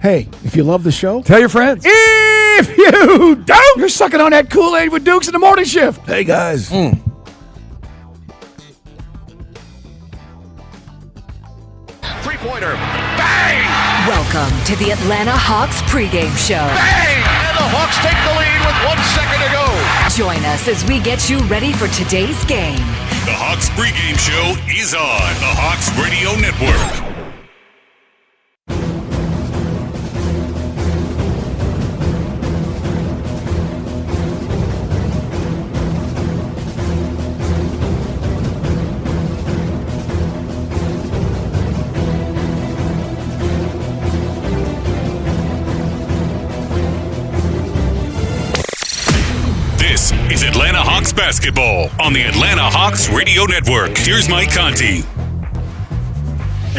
Hey, if you love the show, tell your friends. If you don't, you're sucking on that Kool-Aid with Dukes in the morning shift. Hey, guys. Three-pointer. Bang! Welcome to the Atlanta Hawks pregame show. Bang! And the Hawks take the lead with 1 second to go. Join us as we get you ready for today's game. The Hawks pregame show is on the Hawks Radio Network. It's Atlanta Hawks basketball on the Atlanta Hawks Radio Network. Here's Mike Conti.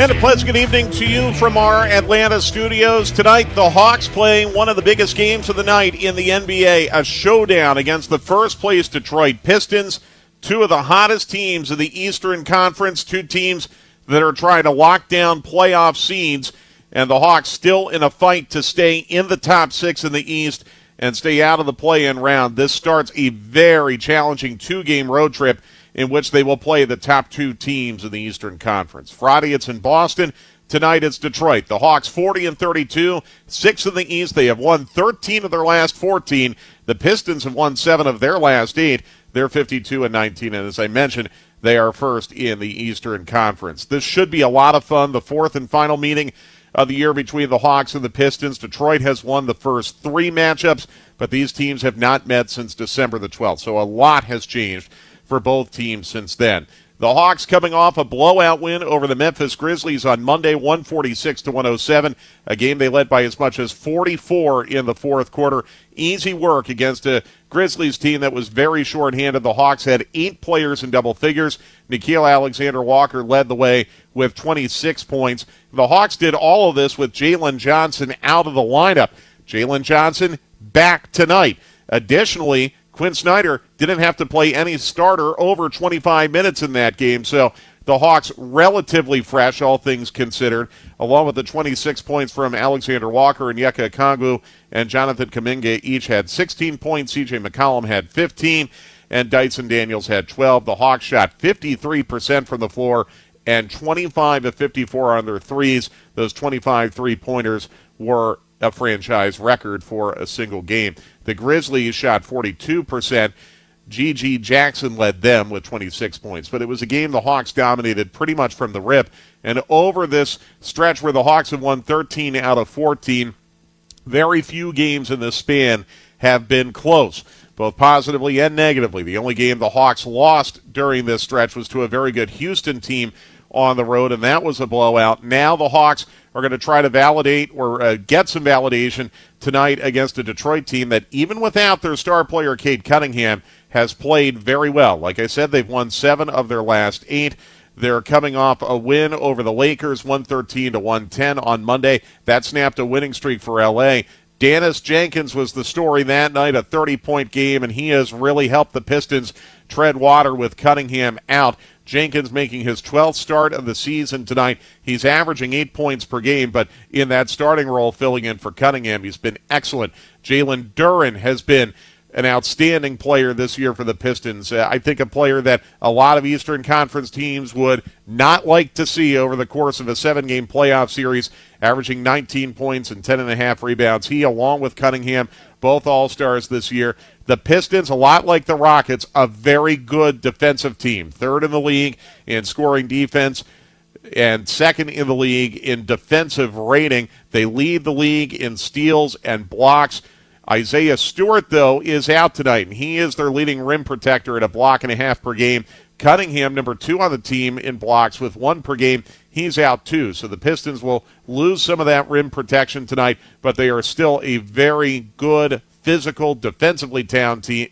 And a pleasant good evening to you from our Atlanta studios. Tonight, the Hawks playing one of the biggest games of the night in the NBA, a showdown against the first-place Detroit Pistons, two of the hottest teams of the Eastern Conference, two teams that are trying to lock down playoff seeds, and the Hawks still in a fight to stay in the top six in the East and stay out of the play-in round. This starts a very challenging two-game road trip in which they will play the top two teams in the Eastern Conference. Friday, it's in Boston. Tonight, it's Detroit. The Hawks 40-32, 6th in the East. They have won 13 of their last 14. The Pistons have won 7 of their last 8. They're 52-19, and as I mentioned, they are first in the Eastern Conference. This should be a lot of fun. The fourth and final meeting of the year between the Hawks and the Pistons. Detroit has won the first 3 matchups, but these teams have not met since December the 12th, so a lot has changed for both teams since then. The Hawks coming off a blowout win over the Memphis Grizzlies on Monday, 146-107, a game they led by as much as 44 in the fourth quarter. Easy work against a Grizzlies team that was very shorthanded. The Hawks had 8 players in double figures. Nickeil Alexander-Walker led the way with 26 points. The Hawks did all of this with Jalen Johnson out of the lineup. Jalen Johnson back tonight. Additionally, Quinn Snyder didn't have to play any starter over 25 minutes in that game, so the Hawks relatively fresh, all things considered, along with the 26 points from Alexander Walker and Onyeka Okongwu and Jonathan Kuminga each had 16 points. C.J. McCollum had 15, and Dyson Daniels had 12. The Hawks shot 53% from the floor and 25 of 54 on their threes. Those 25 three-pointers were a franchise record for a single game. The Grizzlies shot 42%. G.G. Jackson led them with 26 points. But it was a game the Hawks dominated pretty much from the rip. And over this stretch where the Hawks have won 13 out of 14, very few games in this span have been close, both positively and negatively. The only game the Hawks lost during this stretch was to a very good Houston team on the road, and that was a blowout. Now the Hawks are going to try to validate or get some validation tonight against a Detroit team that, even without their star player Cade Cunningham, has played very well. Like I said, they've won 7 of their last 8. They're coming off a win over the Lakers, 113-110 on Monday. That snapped a winning streak for L.A. Dennis Jenkins was the story that night, a 30-point game, and he has really helped the Pistons tread water with Cunningham out. Jenkins making his 12th start of the season tonight. He's averaging 8 points per game, but in that starting role, filling in for Cunningham, he's been excellent. Jalen Duren has been an outstanding player this year for the Pistons. I think a player that a lot of Eastern Conference teams would not like to see over the course of a 7-game playoff series, averaging 19 points and 10.5 rebounds. He, along with Cunningham, both All-Stars this year. The Pistons, a lot like the Rockets, a very good defensive team. 3rd in the league in scoring defense and 2nd in the league in defensive rating. They lead the league in steals and blocks. Isaiah Stewart, though, is out tonight, and he is their leading rim protector at a block and a half per game. Cunningham, number 2 on the team in blocks with 1 per game. He's out too. So the Pistons will lose some of that rim protection tonight, but they are still a very good, physical, defensively sound team,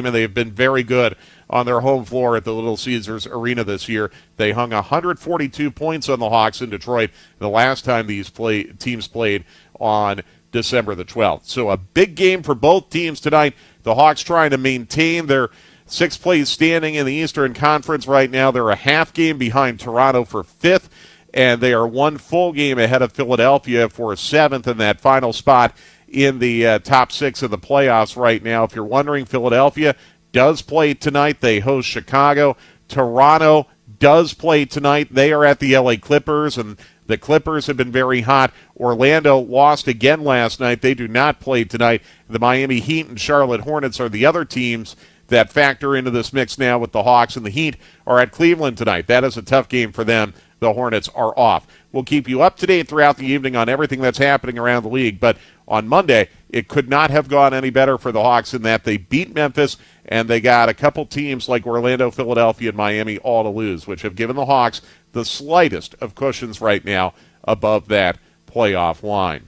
and they have been very good on their home floor at the Little Caesars Arena this year. They hung 142 points on the Hawks in Detroit the last time these teams played on December the 12th. So a big game for both teams tonight. The Hawks trying to maintain their 6th place standing in the Eastern Conference right now. They're a half game behind Toronto for 5th, and they are 1 full game ahead of Philadelphia for 7th in that final spot in the top 6 of the playoffs right now. If you're wondering, Philadelphia does play tonight. They host Chicago. Toronto does play tonight. They are at the LA Clippers, and the Clippers have been very hot. Orlando lost again last night. They do not play tonight. The Miami Heat and Charlotte Hornets are the other teams that factor into this mix now with the Hawks, and the Heat are at Cleveland tonight. That is a tough game for them. The Hornets are off. We'll keep you up to date throughout the evening on everything that's happening around the league, but on Monday, it could not have gone any better for the Hawks in that they beat Memphis, and they got a couple teams like Orlando, Philadelphia, and Miami all to lose, which have given the Hawks the slightest of cushions right now above that playoff line.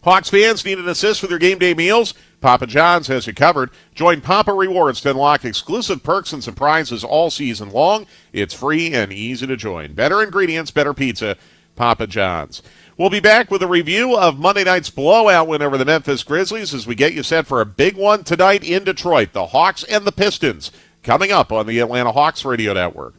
Hawks fans need an assist with their game day meals? Papa John's has you covered. Join Papa Rewards to unlock exclusive perks and surprises all season long. It's free and easy to join. Better ingredients, better pizza. Papa John's. We'll be back with a review of Monday night's blowout win over the Memphis Grizzlies as we get you set for a big one tonight in Detroit. The Hawks and the Pistons coming up on the Atlanta Hawks Radio Network.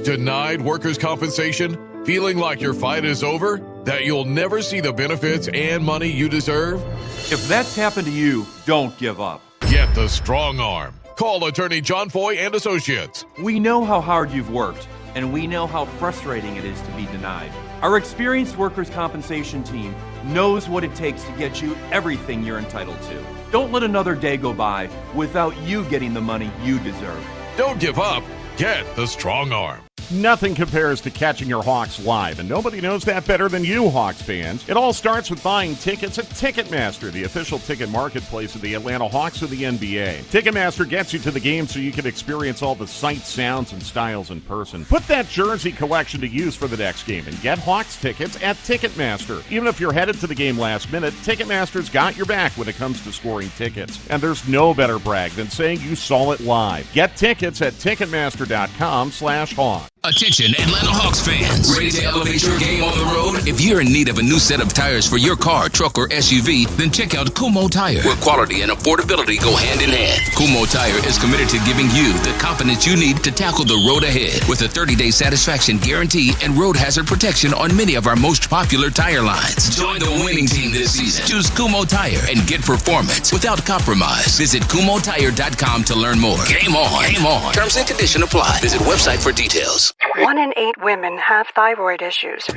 Denied workers' compensation? Feeling like your fight is over? That you'll never see the benefits and money you deserve? If that's happened to you, don't give up. Get the strong arm. Call attorney John Foy and Associates. We know how hard you've worked, and we know how frustrating it is to be denied. Our experienced workers' compensation team knows what it takes to get you everything you're entitled to. Don't let another day go by without you getting the money you deserve. Don't give up. Get the strong arm. Nothing compares to catching your Hawks live, and nobody knows that better than you, Hawks fans. It all starts with buying tickets at Ticketmaster, the official ticket marketplace of the Atlanta Hawks of the NBA. Ticketmaster gets you to the game so you can experience all the sights, sounds, and styles in person. Put that jersey collection to use for the next game and get Hawks tickets at Ticketmaster. Even if you're headed to the game last minute, Ticketmaster's got your back when it comes to scoring tickets. And there's no better brag than saying you saw it live. Get tickets at Ticketmaster.com/Hawks. Attention, Atlanta Hawks fans. Ready to elevate your game on the road? If you're in need of a new set of tires for your car, truck, or SUV, then check out Kumho Tire, where quality and affordability go hand in hand. Kumho Tire is committed to giving you the confidence you need to tackle the road ahead with a 30-day satisfaction guarantee and road hazard protection on many of our most popular tire lines. Join the winning team this season. Choose Kumho Tire and get performance without compromise. Visit KumhoTire.com to learn more. Game on. Game on. Terms and conditions apply. Visit website for details. 1 in 8 women have thyroid issues.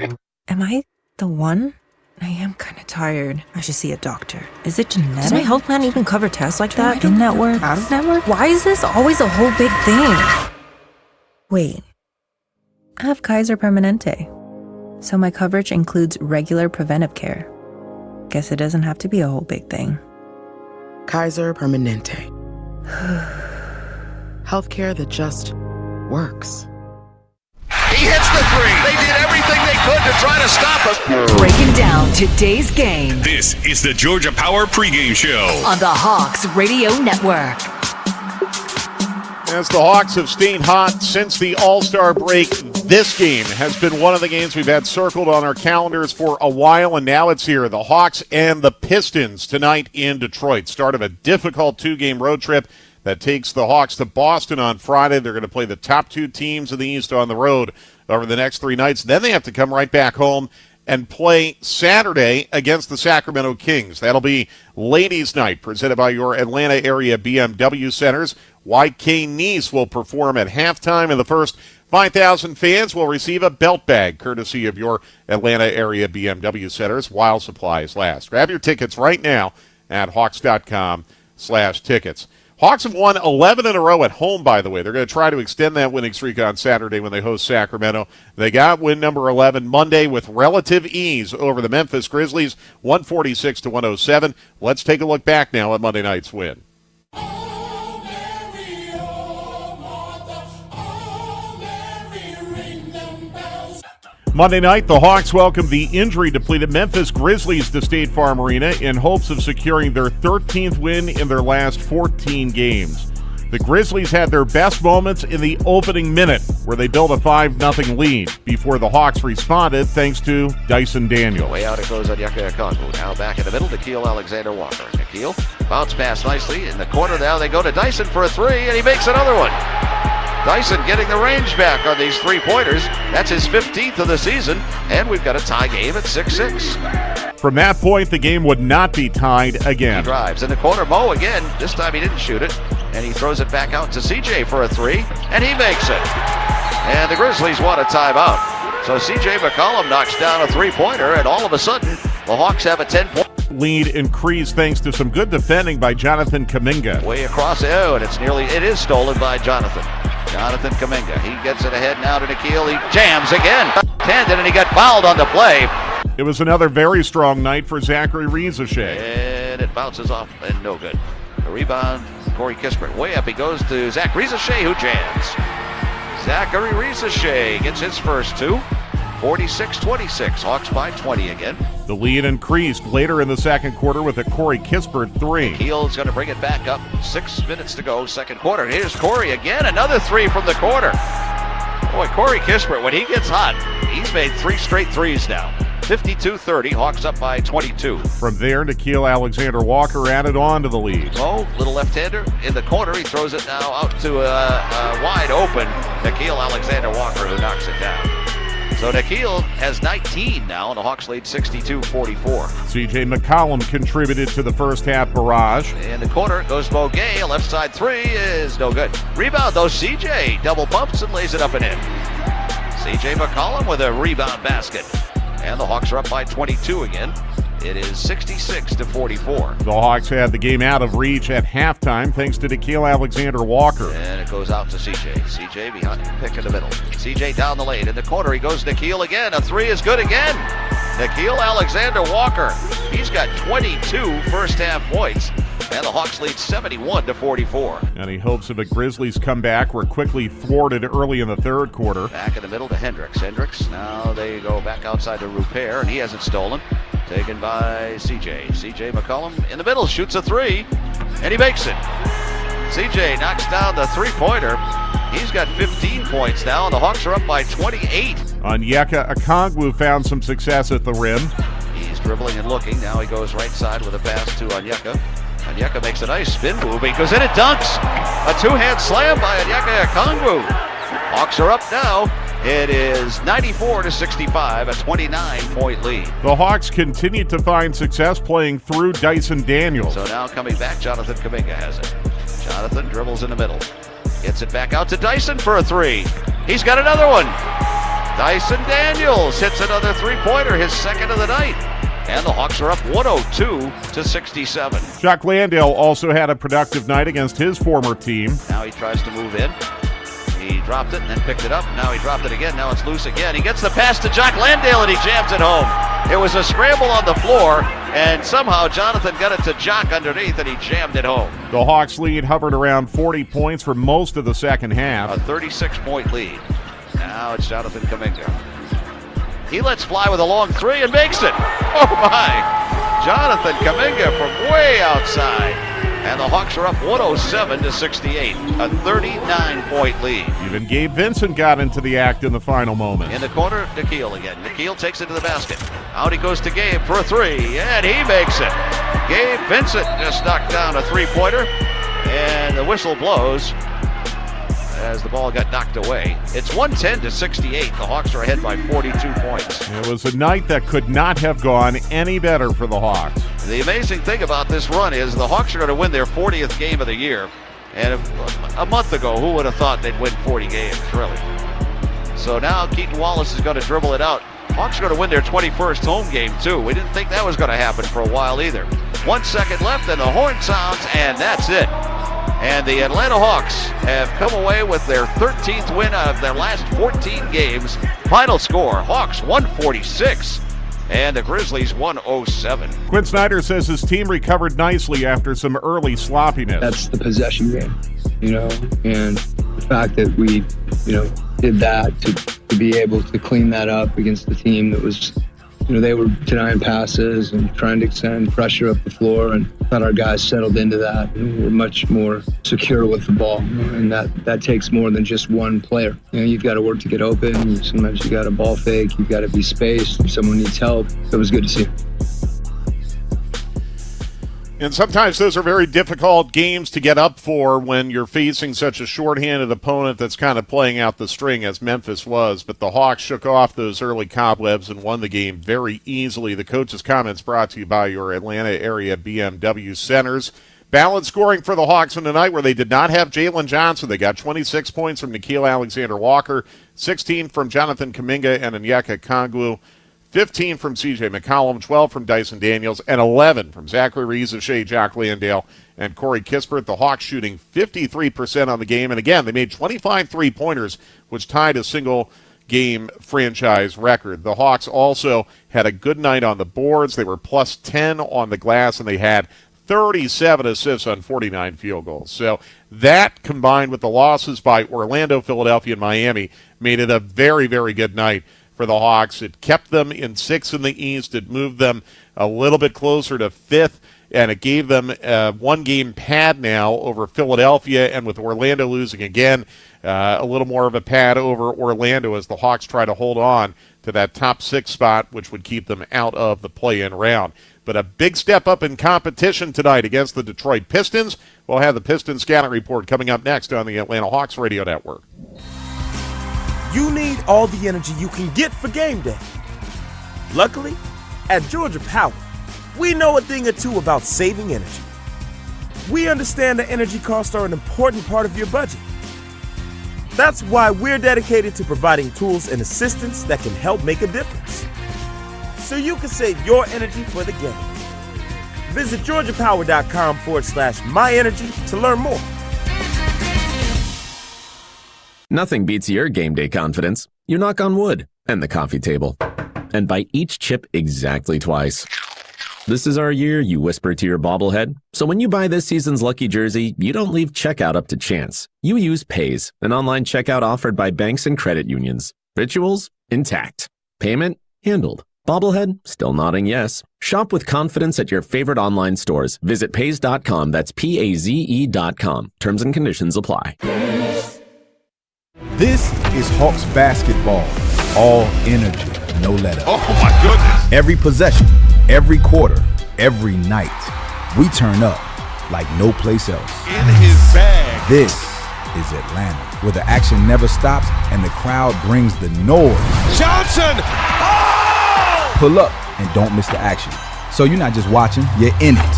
Am I the one? I am kind of tired. I should see a doctor. Is it genetic? Does my health plan even cover tests like that? In-network? Out-of-network? Why is this always a whole big thing? Wait. I have Kaiser Permanente. So my coverage includes regular preventive care. Guess it doesn't have to be a whole big thing. Kaiser Permanente. Healthcare that just works. He hits the three. They did everything they could to try to stop us. Breaking down today's game. This is the Georgia Power pregame show on the Hawks Radio Network. As the Hawks have stayed hot since the All-Star break, this game has been one of the games we've had circled on our calendars for a while, and now it's here. The Hawks and the Pistons tonight in Detroit. Start of a difficult two-game road trip that takes the Hawks to Boston on Friday. They're going to play the top two teams in the East on the road over the next 3 nights. Then they have to come right back home and play Saturday against the Sacramento Kings. That'll be Ladies' Night, presented by your Atlanta area BMW centers. YK Nice will perform at halftime, and the first 5,000 fans will receive a belt bag, courtesy of your Atlanta area BMW centers, while supplies last. Grab your tickets right now at Hawks.com/tickets. Hawks have won 11 in a row at home, by the way. They're going to try to extend that winning streak on Saturday when they host Sacramento. They got win number 11 Monday with relative ease over the Memphis Grizzlies, 146-107. Let's take a look back now at Monday night's win. Monday night, the Hawks welcomed the injury-depleted Memphis Grizzlies to State Farm Arena in hopes of securing their 13th win in their last 14 games. The Grizzlies had their best moments in the opening minute, where they built a 5-0 lead, before the Hawks responded thanks to Dyson Daniel. Way out it goes on Yucca Okongwu. Now back in the middle, Nickeil Alexander-Walker. Nickeil bounce pass nicely in the corner. Now they go to Dyson for a three, and he makes another one. Dyson getting the range back on these three-pointers. That's his 15th of the season, and we've got a tie game at 6-6. From that point, the game would not be tied again. He drives in the corner. Mo again. This time he didn't shoot it, and he throws it back out to CJ for a three, and he makes it. And the Grizzlies want a timeout. So CJ McCollum knocks down a three-pointer, and all of a sudden, the Hawks have a 10-point lead increased thanks to some good defending by Jonathan Kuminga. Way across, and it is stolen by Jonathan Kuminga. He gets it ahead now to Nickeil. He jams again. Tended, and he got fouled on the play. It was another very strong night for Zachary Riza-Shea. And it bounces off, and no good. A rebound, Corey Kispert. Way up he goes to Zach Riza-Shea, who jams. Zachary Riza-Shea gets his first two. 46-26. Hawks by 20 again. The lead increased later in the second quarter with a Corey Kispert three. Keel's going to bring it back up. 6 minutes to go, second quarter. Here's Corey again. Another three from the corner. Boy, Corey Kispert, when he gets hot, he's made 3 straight threes now. 52-30, Hawks up by 22. From there, Nickeil Alexander-Walker added on to the lead. Oh, little left-hander in the corner. He throws it now out to a wide open Nickeil Alexander-Walker, who knocks it down. So Nickeil has 19 now, and the Hawks lead 62-44. C.J. McCollum contributed to the first half barrage. In the corner goes Boguet. A left side three is no good. Rebound, though, C.J. double pumps and lays it up and in. C.J. McCollum with a rebound basket. And the Hawks are up by 22 again. It is 66-44. The Hawks had the game out of reach at halftime thanks to Nickeil Alexander-Walker. And it goes out to CJ. CJ behind, pick in the middle. CJ down the lane. In the corner, he goes Nickeil again. A three is good again. Nickeil Alexander-Walker. He's got 22 first half points. And the Hawks lead 71-44. Any hopes of a Grizzlies comeback were quickly thwarted early in the third quarter. Back in the middle to Hendricks. Hendricks, now they go back outside to Rupert, and he hasn't stolen. Taken by CJ. CJ McCollum in the middle, shoots a three, and he makes it. CJ knocks down the three-pointer. He's got 15 points now, and the Hawks are up by 28. Onyeka Okongwu found some success at the rim. He's dribbling and looking. Now he goes right side with a pass to Onyeka. Onyeka makes a nice spin move. He goes in and dunks. A two-hand slam by Onyeka Okongwu. Hawks are up now. It is 94-65, a 29-point lead. The Hawks continue to find success playing through Dyson Daniels. So now coming back, Jonathan Kuminga has it. Jonathan dribbles in the middle. Gets it back out to Dyson for a three. He's got another one. Dyson Daniels hits another three-pointer, his second of the night. And the Hawks are up 102-67. Jock Landale also had a productive night against his former team. Now he tries to move in. He dropped it and then picked it up. Now he dropped it again. Now it's loose again. He gets the pass to Jock Landale and he jams it home. It was a scramble on the floor, and somehow Jonathan got it to Jock underneath and he jammed it home. The Hawks lead hovered around 40 points for most of the second half. A 36-point lead. Now it's Jonathan Kuminga. He lets fly with a long three and makes it. Oh my! Jonathan Kuminga from way outside. And the Hawks are up 107-68, a 39-point lead. Even Gabe Vincent got into the act in the final moment. In the corner, Nickeil again. Nickeil takes it to the basket. Out he goes to Gabe for a three, and he makes it. Gabe Vincent just knocked down a three-pointer, and the whistle blows as the ball got knocked away. It's 110-68. The Hawks are ahead by 42 points. It was a night that could not have gone any better for the Hawks. The amazing thing about this run is the Hawks are going to win their 40th game of the year. And a month ago, who would have thought they'd win 40 games, really? So now Keaton Wallace is going to dribble it out. Hawks are going to win their 21st home game, too. We didn't think that was going to happen for a while either. 1 second left, and the horn sounds, and that's it. And the Atlanta Hawks have come away with their 13th win out of their last 14 games. Final score, Hawks 146 and the Grizzlies 107. Quinn Snyder says his team recovered nicely after some early sloppiness. That's the possession game, and the fact that we, did that to be able to clean that up against the team that was, they were denying passes and trying to extend pressure up the floor, and thought our guys settled into that. We're much more secure with the ball, and that takes more than just one player. You've got to work to get open. Sometimes you got to ball fake. You've got to be spaced. If someone needs help, it was good to see. And sometimes those are very difficult games to get up for when you're facing such a shorthanded opponent that's kind of playing out the string as Memphis was. But the Hawks shook off those early cobwebs and won the game very easily. The coach's comments brought to you by your Atlanta area BMW centers. Balanced scoring for the Hawks in the night where they did not have Jalen Johnson. They got 26 points from Nickeil Alexander-Walker, 16 from Jonathan Kuminga and Onyeka Okongwu, 15 from C.J. McCollum, 12 from Dyson Daniels, and 11 from Zachary Riza-Shea, Jock Landale, and Corey Kispert. The Hawks shooting 53% on the game. And again, they made 25 three-pointers, which tied a single-game franchise record. The Hawks also had a good night on the boards. They were plus 10 on the glass, and they had 37 assists on 49 field goals. So that, combined with the losses by Orlando, Philadelphia, and Miami, made it a very, very good night for the Hawks. It kept them in 6th in the East. It moved them a little bit closer to 5th, and it gave them a one-game pad now over Philadelphia, and with Orlando losing again, a little more of a pad over Orlando as the Hawks try to hold on to that top 6 spot, which would keep them out of the play-in round. But a big step up in competition tonight against the Detroit Pistons. We'll have the Pistons scouting report coming up next on the Atlanta Hawks Radio Network. You need all the energy you can get for game day. Luckily, at Georgia Power, we know a thing or two about saving energy. We understand that energy costs are an important part of your budget. That's why we're dedicated to providing tools and assistance that can help make a difference, so you can save your energy for the game. Visit georgiapower.com/myenergy to learn more. Nothing beats your game day confidence. You knock on wood and the coffee table and bite each chip exactly twice. This is our year, you whisper to your bobblehead. So when you buy this season's lucky jersey, you don't leave checkout up to chance. You use Paze, an online checkout offered by banks and credit unions. Rituals intact. Payment handled. Bobblehead still nodding yes. Shop with confidence at your favorite online stores. Visit Paze.com. That's PAZE.com. Terms and conditions apply. This is Hawks basketball. All energy, no letup. Oh my goodness. Every possession, every quarter, every night. We turn up like no place else. In his bag. This is Atlanta, where the action never stops and the crowd brings the noise. Johnson! Oh! Pull up and don't miss the action. So you're not just watching, you're in it.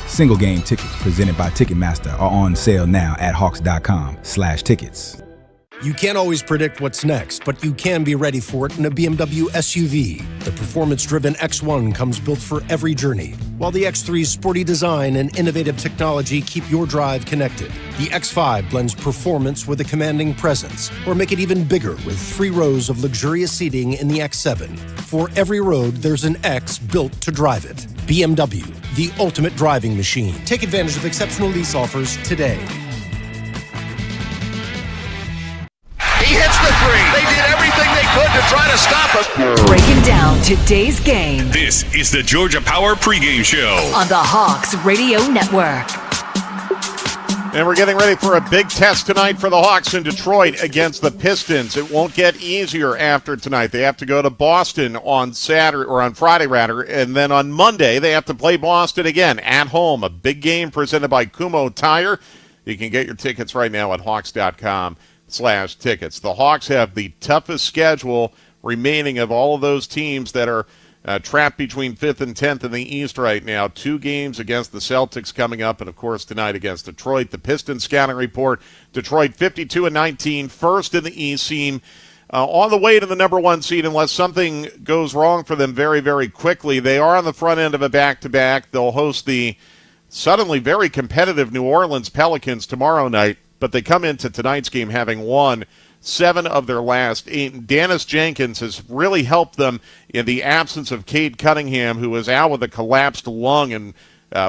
Single game tickets presented by Ticketmaster are on sale now at hawks.com/tickets. You can't always predict what's next, but you can be ready for it in a BMW SUV. The performance-driven X1 comes built for every journey, while the X3's sporty design and innovative technology keep your drive connected. The X5 blends performance with a commanding presence, or make it even bigger with 3 rows of luxurious seating in the X7. For every road, there's an X built to drive it. BMW, the ultimate driving machine. Take advantage of exceptional lease offers today. He hits the 3. They did everything they could to try to stop us. Breaking down today's game This is the Georgia Power pregame show on the Hawks Radio Network. And we're getting ready for a big test tonight for the Hawks in Detroit against the Pistons. It won't get easier after tonight. They have to go to Boston on Friday, and then on Monday they have to play Boston again at home. A big game presented by Kumho Tire. You can get your tickets right now at hawks.com/tickets. The Hawks have the toughest schedule remaining of all of those teams that are trapped between 5th and 10th in the East right now. 2 games against the Celtics coming up, and of course tonight against Detroit. The Pistons scouting report: Detroit 52-19, first in the East, seem on the way to the number 1 seed unless something goes wrong for them very, very quickly. They are on the front end of a back-to-back. They'll host the suddenly very competitive New Orleans Pelicans tomorrow night, but they come into tonight's game having won 7 of their last 8. Dennis Jenkins has really helped them in the absence of Cade Cunningham, who is out with a collapsed lung and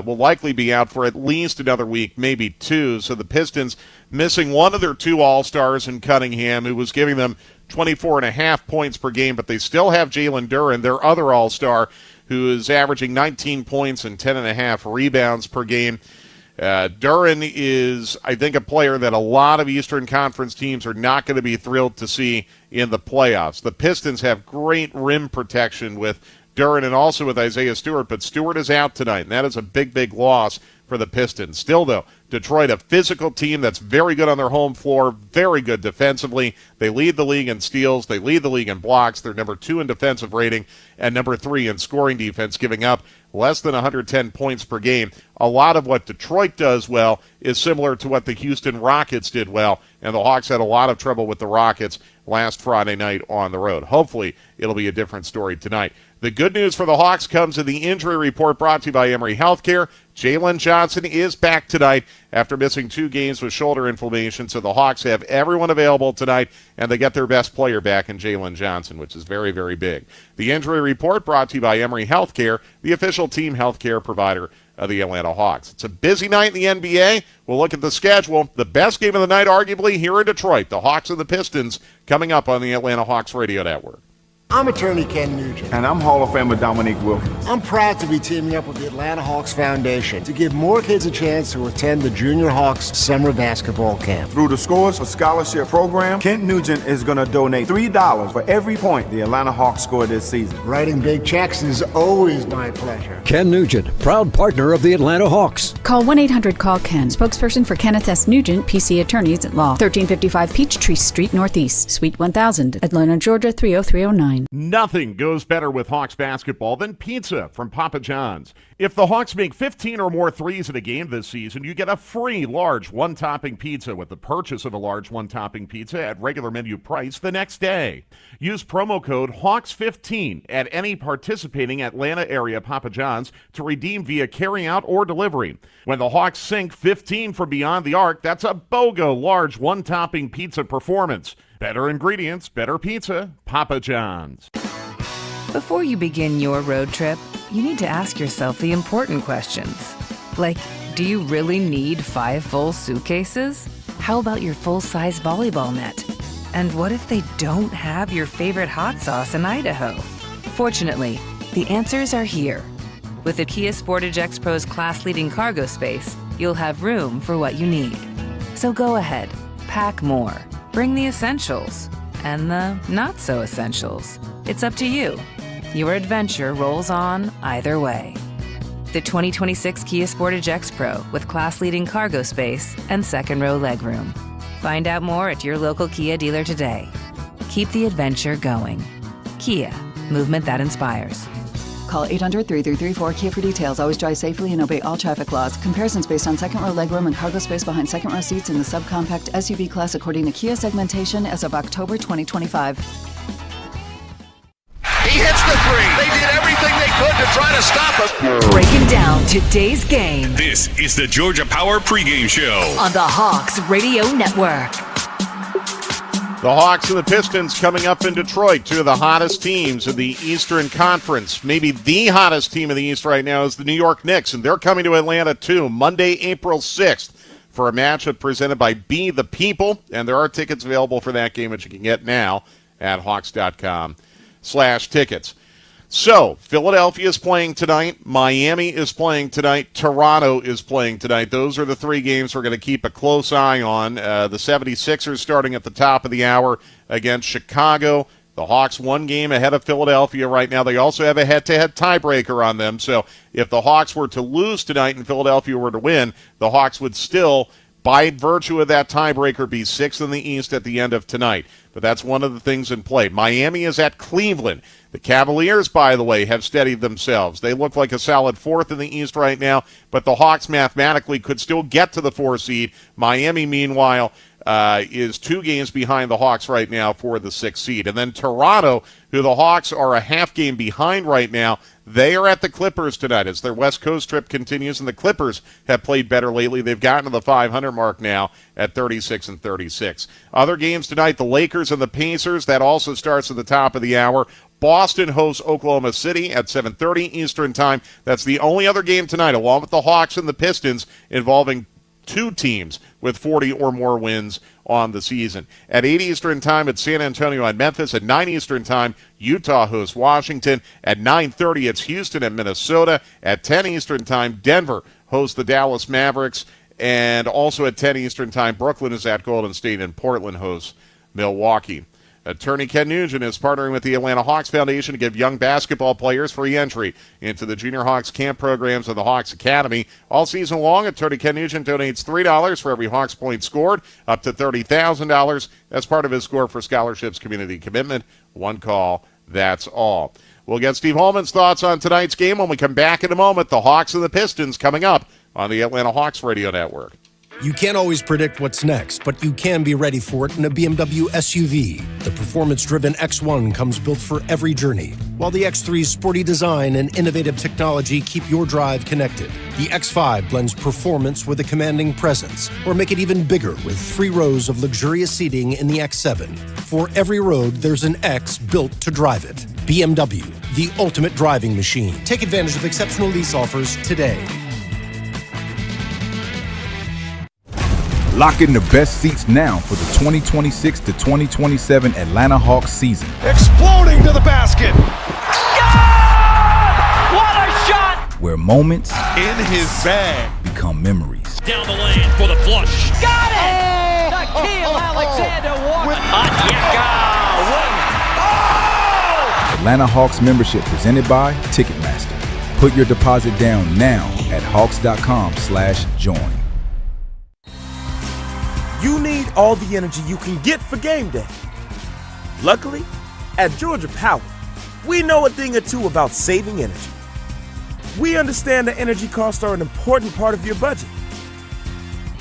will likely be out for at least another week, maybe 2. So the Pistons missing one of their 2 All-Stars in Cunningham, who was giving them 24.5 points per game, but they still have Jalen Duren, their other All-Star, who is averaging 19 points and 10.5 rebounds per game. Duren is, I think, a player that a lot of Eastern Conference teams are not going to be thrilled to see in the playoffs. The Pistons have great rim protection with Duren and also with Isaiah Stewart, but Stewart is out tonight, and that is a big, big loss for the Pistons. Still, though, Detroit, a physical team that's very good on their home floor, very good defensively. They lead the league in steals. They lead the league in blocks. They're number 2 in defensive rating and number 3 in scoring defense, giving up less than 110 points per game. A lot of what Detroit does well is similar to what the Houston Rockets did well, and the Hawks had a lot of trouble with the Rockets last Friday night on the road. Hopefully, it'll be a different story tonight. The good news for the Hawks comes in the injury report brought to you by Emory Healthcare. Jalen Johnson is back tonight after missing 2 games with shoulder inflammation, so the Hawks have everyone available tonight, and they get their best player back in Jalen Johnson, which is very, very big. The injury report brought to you by Emory Healthcare, the official team healthcare provider of the Atlanta Hawks. It's a busy night in the NBA. We'll look at the schedule. The best game of the night, arguably, here in Detroit. The Hawks and the Pistons coming up on the Atlanta Hawks Radio Network. I'm attorney Ken Nugent. And I'm Hall of Famer Dominique Wilkins. I'm proud to be teaming up with the Atlanta Hawks Foundation to give more kids a chance to attend the Junior Hawks Summer Basketball Camp. Through the Scores for Scholarship program, Kent Nugent is going to donate $3 for every point the Atlanta Hawks score this season. Writing big checks is always my pleasure. Ken Nugent, proud partner of the Atlanta Hawks. Call 1-800-CALL-KEN, spokesperson for Kenneth S. Nugent, PC Attorneys at Law, 1355 Peachtree Street Northeast, Suite 1000, Atlanta, Georgia 30309. Nothing goes better with Hawks basketball than pizza from Papa John's. If the Hawks make 15 or more threes in a game this season, you get a free large one-topping pizza with the purchase of a large one-topping pizza at regular menu price the next day. Use promo code HAWKS15 at any participating Atlanta area Papa John's to redeem via carryout or delivery. When the Hawks sink 15 from beyond the arc, that's a BOGO large one-topping pizza performance. Better ingredients, better pizza, Papa John's. Before you begin your road trip, you need to ask yourself the important questions. Like, do you really need 5 full suitcases? How about your full-size volleyball net? And what if they don't have your favorite hot sauce in Idaho? Fortunately, the answers are here. With the Kia Sportage X-Pro's class-leading cargo space, you'll have room for what you need. So go ahead, pack more. Bring the essentials and the not-so-essentials. It's up to you. Your adventure rolls on either way. The 2026 Kia Sportage X-Pro with class-leading cargo space and second-row legroom. Find out more at your local Kia dealer today. Keep the adventure going. Kia, movement that inspires. Call 800-3334-KIA for details. Always drive safely and obey all traffic laws. Comparisons based on second-row legroom and cargo space behind second-row seats in the subcompact SUV class according to Kia segmentation as of October 2025. He hits the three. They did everything they could to try to stop us. Breaking down today's game This is the Georgia Power pregame show on the Hawks Radio Network. The Hawks and the Pistons coming up in Detroit, two of the hottest teams in the Eastern Conference. Maybe the hottest team in the East right now is the New York Knicks, and they're coming to Atlanta too, Monday, April 6th, for a matchup presented by Be the People, and there are tickets available for that game, which you can get now at Hawks.com/tickets. So, Philadelphia is playing tonight, Miami is playing tonight, Toronto is playing tonight. Those are the 3 games we're going to keep a close eye on. The 76ers starting at the top of the hour against Chicago. The Hawks 1 game ahead of Philadelphia right now. They also have a head-to-head tiebreaker on them. So, if the Hawks were to lose tonight and Philadelphia were to win, the Hawks would still, by virtue of that tiebreaker, be 6th in the East at the end of tonight. But that's one of the things in play. Miami is at Cleveland. The Cavaliers, by the way, have steadied themselves. They look like a solid 4th in the East right now, but the Hawks mathematically could still get to the 4 seed. Miami, meanwhile, is 2 games behind the Hawks right now for the 6th seed. And then Toronto, who the Hawks are a half game behind right now, they are at the Clippers tonight as their West Coast trip continues, and the Clippers have played better lately. They've gotten to the 500 mark now at 36-36. Other games tonight, the Lakers and the Pacers. That also starts at the top of the hour. Boston hosts Oklahoma City at 7:30 Eastern Time. That's the only other game tonight, along with the Hawks and the Pistons, involving 2 teams with 40 or more wins on the season. At 8 Eastern Time, it's San Antonio and Memphis. At 9 Eastern Time, Utah hosts Washington. At 9:30, it's Houston and Minnesota. At 10 Eastern Time, Denver hosts the Dallas Mavericks. And also at 10 Eastern Time, Brooklyn is at Golden State, and Portland hosts Milwaukee. Attorney Ken Nugent is partnering with the Atlanta Hawks Foundation to give young basketball players free entry into the Junior Hawks camp programs of the Hawks Academy. All season long, Attorney Ken Nugent donates $3 for every Hawks point scored, up to $30,000. That's part of his Score for Scholarships community commitment. 1 call, that's all. We'll get Steve Holman's thoughts on tonight's game when we come back in a moment. The Hawks and the Pistons coming up on the Atlanta Hawks Radio Network. You can't always predict what's next, but you can be ready for it in a BMW SUV. The performance-driven X1 comes built for every journey, while the X3's sporty design and innovative technology keep your drive connected. The X5 blends performance with a commanding presence, or make it even bigger with 3 rows of luxurious seating in the X7. For every road, there's an X built to drive it. BMW, the ultimate driving machine. Take advantage of exceptional lease offers today. Lock in the best seats now for the 2026 to 2027 Atlanta Hawks season. Exploding to the basket. What a shot! Where moments In his bag. become memories. Down the lane for the flush. Got it! Nickeil Alexander-Walker. Atlanta Hawks membership presented by Ticketmaster. Put your deposit down now at hawks.com/join. You need all the energy you can get for game day. Luckily, at Georgia Power, we know a thing or two about saving energy. We understand that energy costs are an important part of your budget.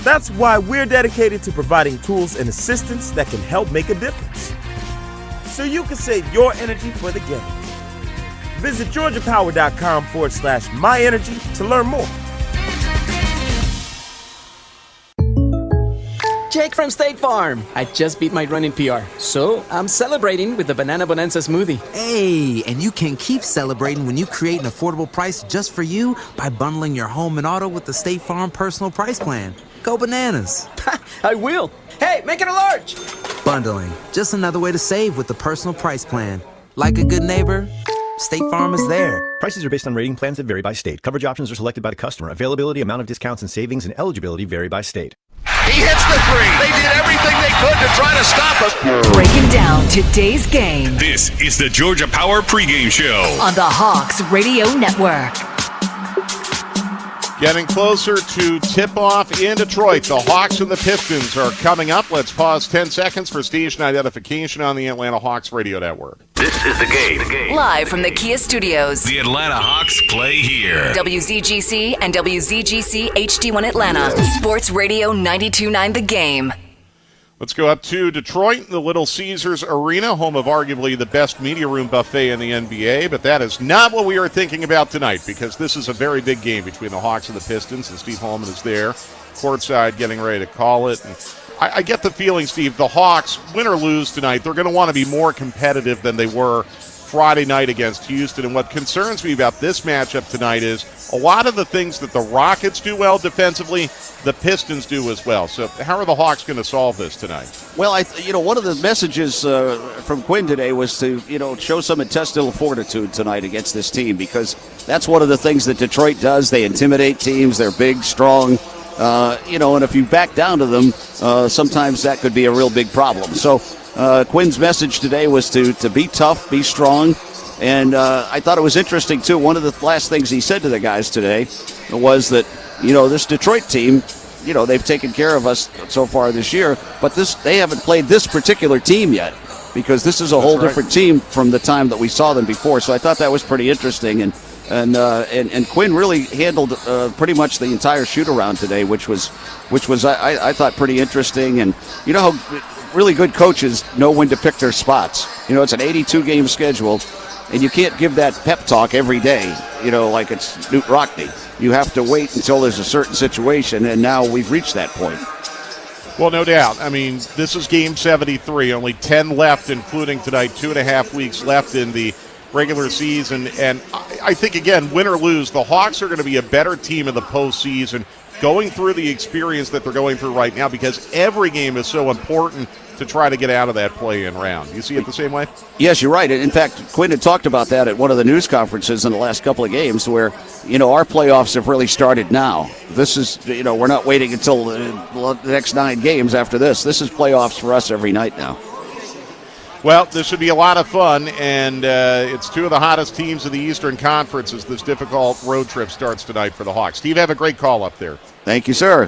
That's why we're dedicated to providing tools and assistance that can help make a difference, so you can save your energy for the game. Visit georgiapower.com/myenergy to learn more. Jake from State Farm. I just beat my running PR, so I'm celebrating with the Banana Bonanza smoothie. Hey, and you can keep celebrating when you create an affordable price just for you by bundling your home and auto with the State Farm Personal Price Plan. Go bananas. I will. Hey, make it a large. Bundling, just another way to save with the Personal Price Plan. Like a good neighbor, State Farm is there. Prices are based on rating plans that vary by state. Coverage options are selected by the customer. Availability, amount of discounts and savings, and eligibility vary by state. He hits the three. They did everything they could to try to stop us. Breaking down today's game This is the Georgia Power pregame show. on the Hawks Radio Network. Getting closer to tip-off in Detroit. The Hawks and the Pistons are coming up. Let's pause 10 seconds for station identification on the Atlanta Hawks Radio Network. This is the game. Live from the Kia Studios. The Atlanta Hawks play here. WZGC and WZGC HD1 Atlanta. Sports Radio 92.9 The Game. Let's go up to Detroit, the Little Caesars Arena, home of arguably the best media room buffet in the NBA. But that is not what we are thinking about tonight, because this is a very big game between the Hawks and the Pistons, and Steve Holman is there, courtside, getting ready to call it. And I get the feeling, Steve, the Hawks, win or lose tonight, they're going to want to be more competitive than they were Friday night against Houston. And what concerns me about this matchup tonight is a lot of the things that the Rockets do well defensively, the Pistons do as well. So how are the Hawks going to solve this tonight? Well, one of the messages from Quinn today was to, show some intestinal fortitude tonight against this team, because that's one of the things that Detroit does. They intimidate teams. They're big, strong, and if you back down to them, sometimes that could be a real big problem. So Quinn's message today was to be tough, be strong. And I thought it was interesting, too. One of the last things he said to the guys today was that, this Detroit team, they've taken care of us so far this year, but they haven't played this particular team yet, because this is a whole different team from the time that we saw them before. So I thought that was pretty interesting. And Quinn really handled pretty much the entire shoot-around today, which was I thought pretty interesting. And you know how really good coaches know when to pick their spots. It's an 82-game schedule, and you can't give that pep talk every day, like it's Newt Rockne. You have to wait until there's a certain situation, and now we've reached that point. Well, no doubt. I mean, this is Game 73, only 10 left, including tonight, 2.5 weeks left in the regular season. And I think, again, win or lose, the Hawks are going to be a better team in the postseason, going through the experience that they're going through right now, because every game is so important to try to get out of that play-in round. You see it the same way? Yes, you're right. In fact, Quinn had talked about that at one of the news conferences in the last couple of games, where, our playoffs have really started now. This is, we're not waiting until the next 9 games after this. This is playoffs for us every night now. Well, this should be a lot of fun, and it's two of the hottest teams in the Eastern Conference as this difficult road trip starts tonight for the Hawks. Steve, have a great call up there. Thank you, sir.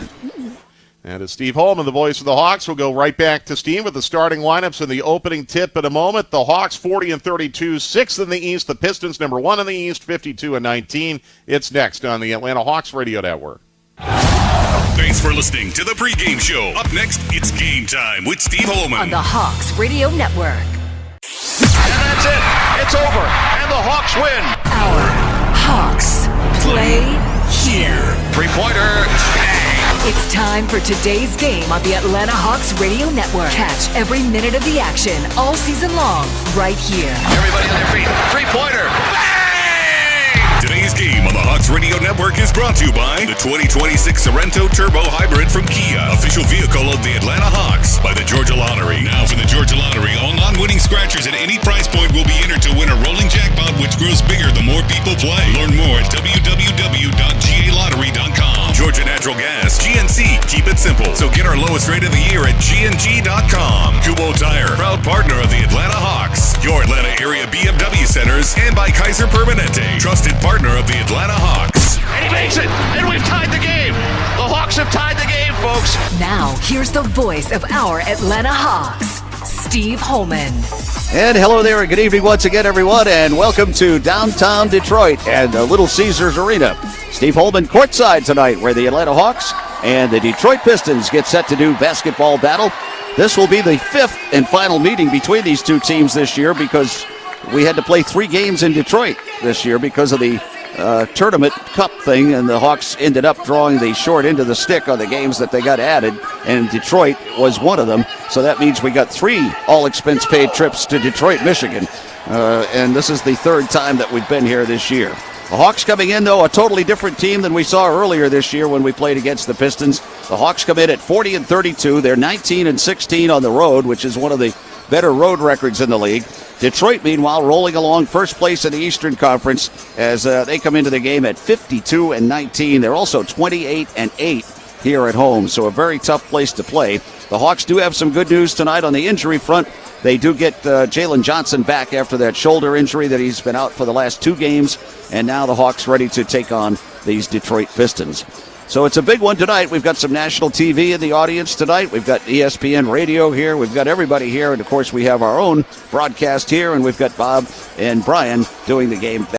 And as Steve Holman, the voice of the Hawks, will go right back to Steve with the starting lineups and the opening tip in a moment. The Hawks 40-32, 6th in the East. The Pistons number 1 in the East, 52-19. It's next on the Atlanta Hawks Radio Network. Thanks for listening to the pregame show. Up next, it's game time with Steve Holman on the Hawks Radio Network. And that's it. It's over. And the Hawks win. Our Hawks play here. 3-pointer. It's time for today's game on the Atlanta Hawks Radio Network. Catch every minute of the action all season long right here. Everybody on their feet. 3-pointer. Bang! Today's Today's game on the Hawks Radio Network is brought to you by the 2026 Sorento Turbo Hybrid from Kia, official vehicle of the Atlanta Hawks, by the Georgia Lottery. Now for the Georgia Lottery, all non-winning scratchers at any price point will be entered to win a rolling jackpot, which grows bigger the more people play. Learn more at www.galottery.com. Georgia Natural Gas, GNC, keep it simple. So get our lowest rate of the year at GNG.com. Kubo Tire, proud partner of the Atlanta Hawks, your Atlanta area BMW centers, and by Kaiser Permanente, trusted partner of the Atlanta Hawks. And he makes it, and we've tied the game. The Hawks have tied the game, folks. Now, here's the voice of our Atlanta Hawks, Steve Holman. And hello there, and good evening once again, everyone, and welcome to downtown Detroit and Little Caesars Arena. Steve Holman courtside tonight, where the Atlanta Hawks and the Detroit Pistons get set to do basketball battle. This will be the fifth and final meeting between these two teams this year, because we had to play 3 games in Detroit this year because of the tournament cup thing, and the Hawks ended up drawing the short end of the stick on the games that they got added, and Detroit was one of them. So that means we got 3 all-expense-paid trips to Detroit, Michigan, and this is the 3rd time that we've been here this year. The Hawks coming in, though, a totally different team than we saw earlier this year when we played against the Pistons. The Hawks come in at 40-32. They're 19-16 on the road, which is one of the better road records in the league. Detroit, meanwhile, rolling along first place in the Eastern Conference as they come into the game at 52-19. They're also 28-8 here at home, so a very tough place to play. The Hawks do have some good news tonight on the injury front. They do get Jalen Johnson back after that shoulder injury that he's been out for the last 2 games, and now the Hawks ready to take on these Detroit Pistons. So it's a big one tonight. We've got some national TV in the audience tonight. We've got ESPN Radio here. We've got everybody here. And, of course, we have our own broadcast here. And we've got Bob and Brian doing the game.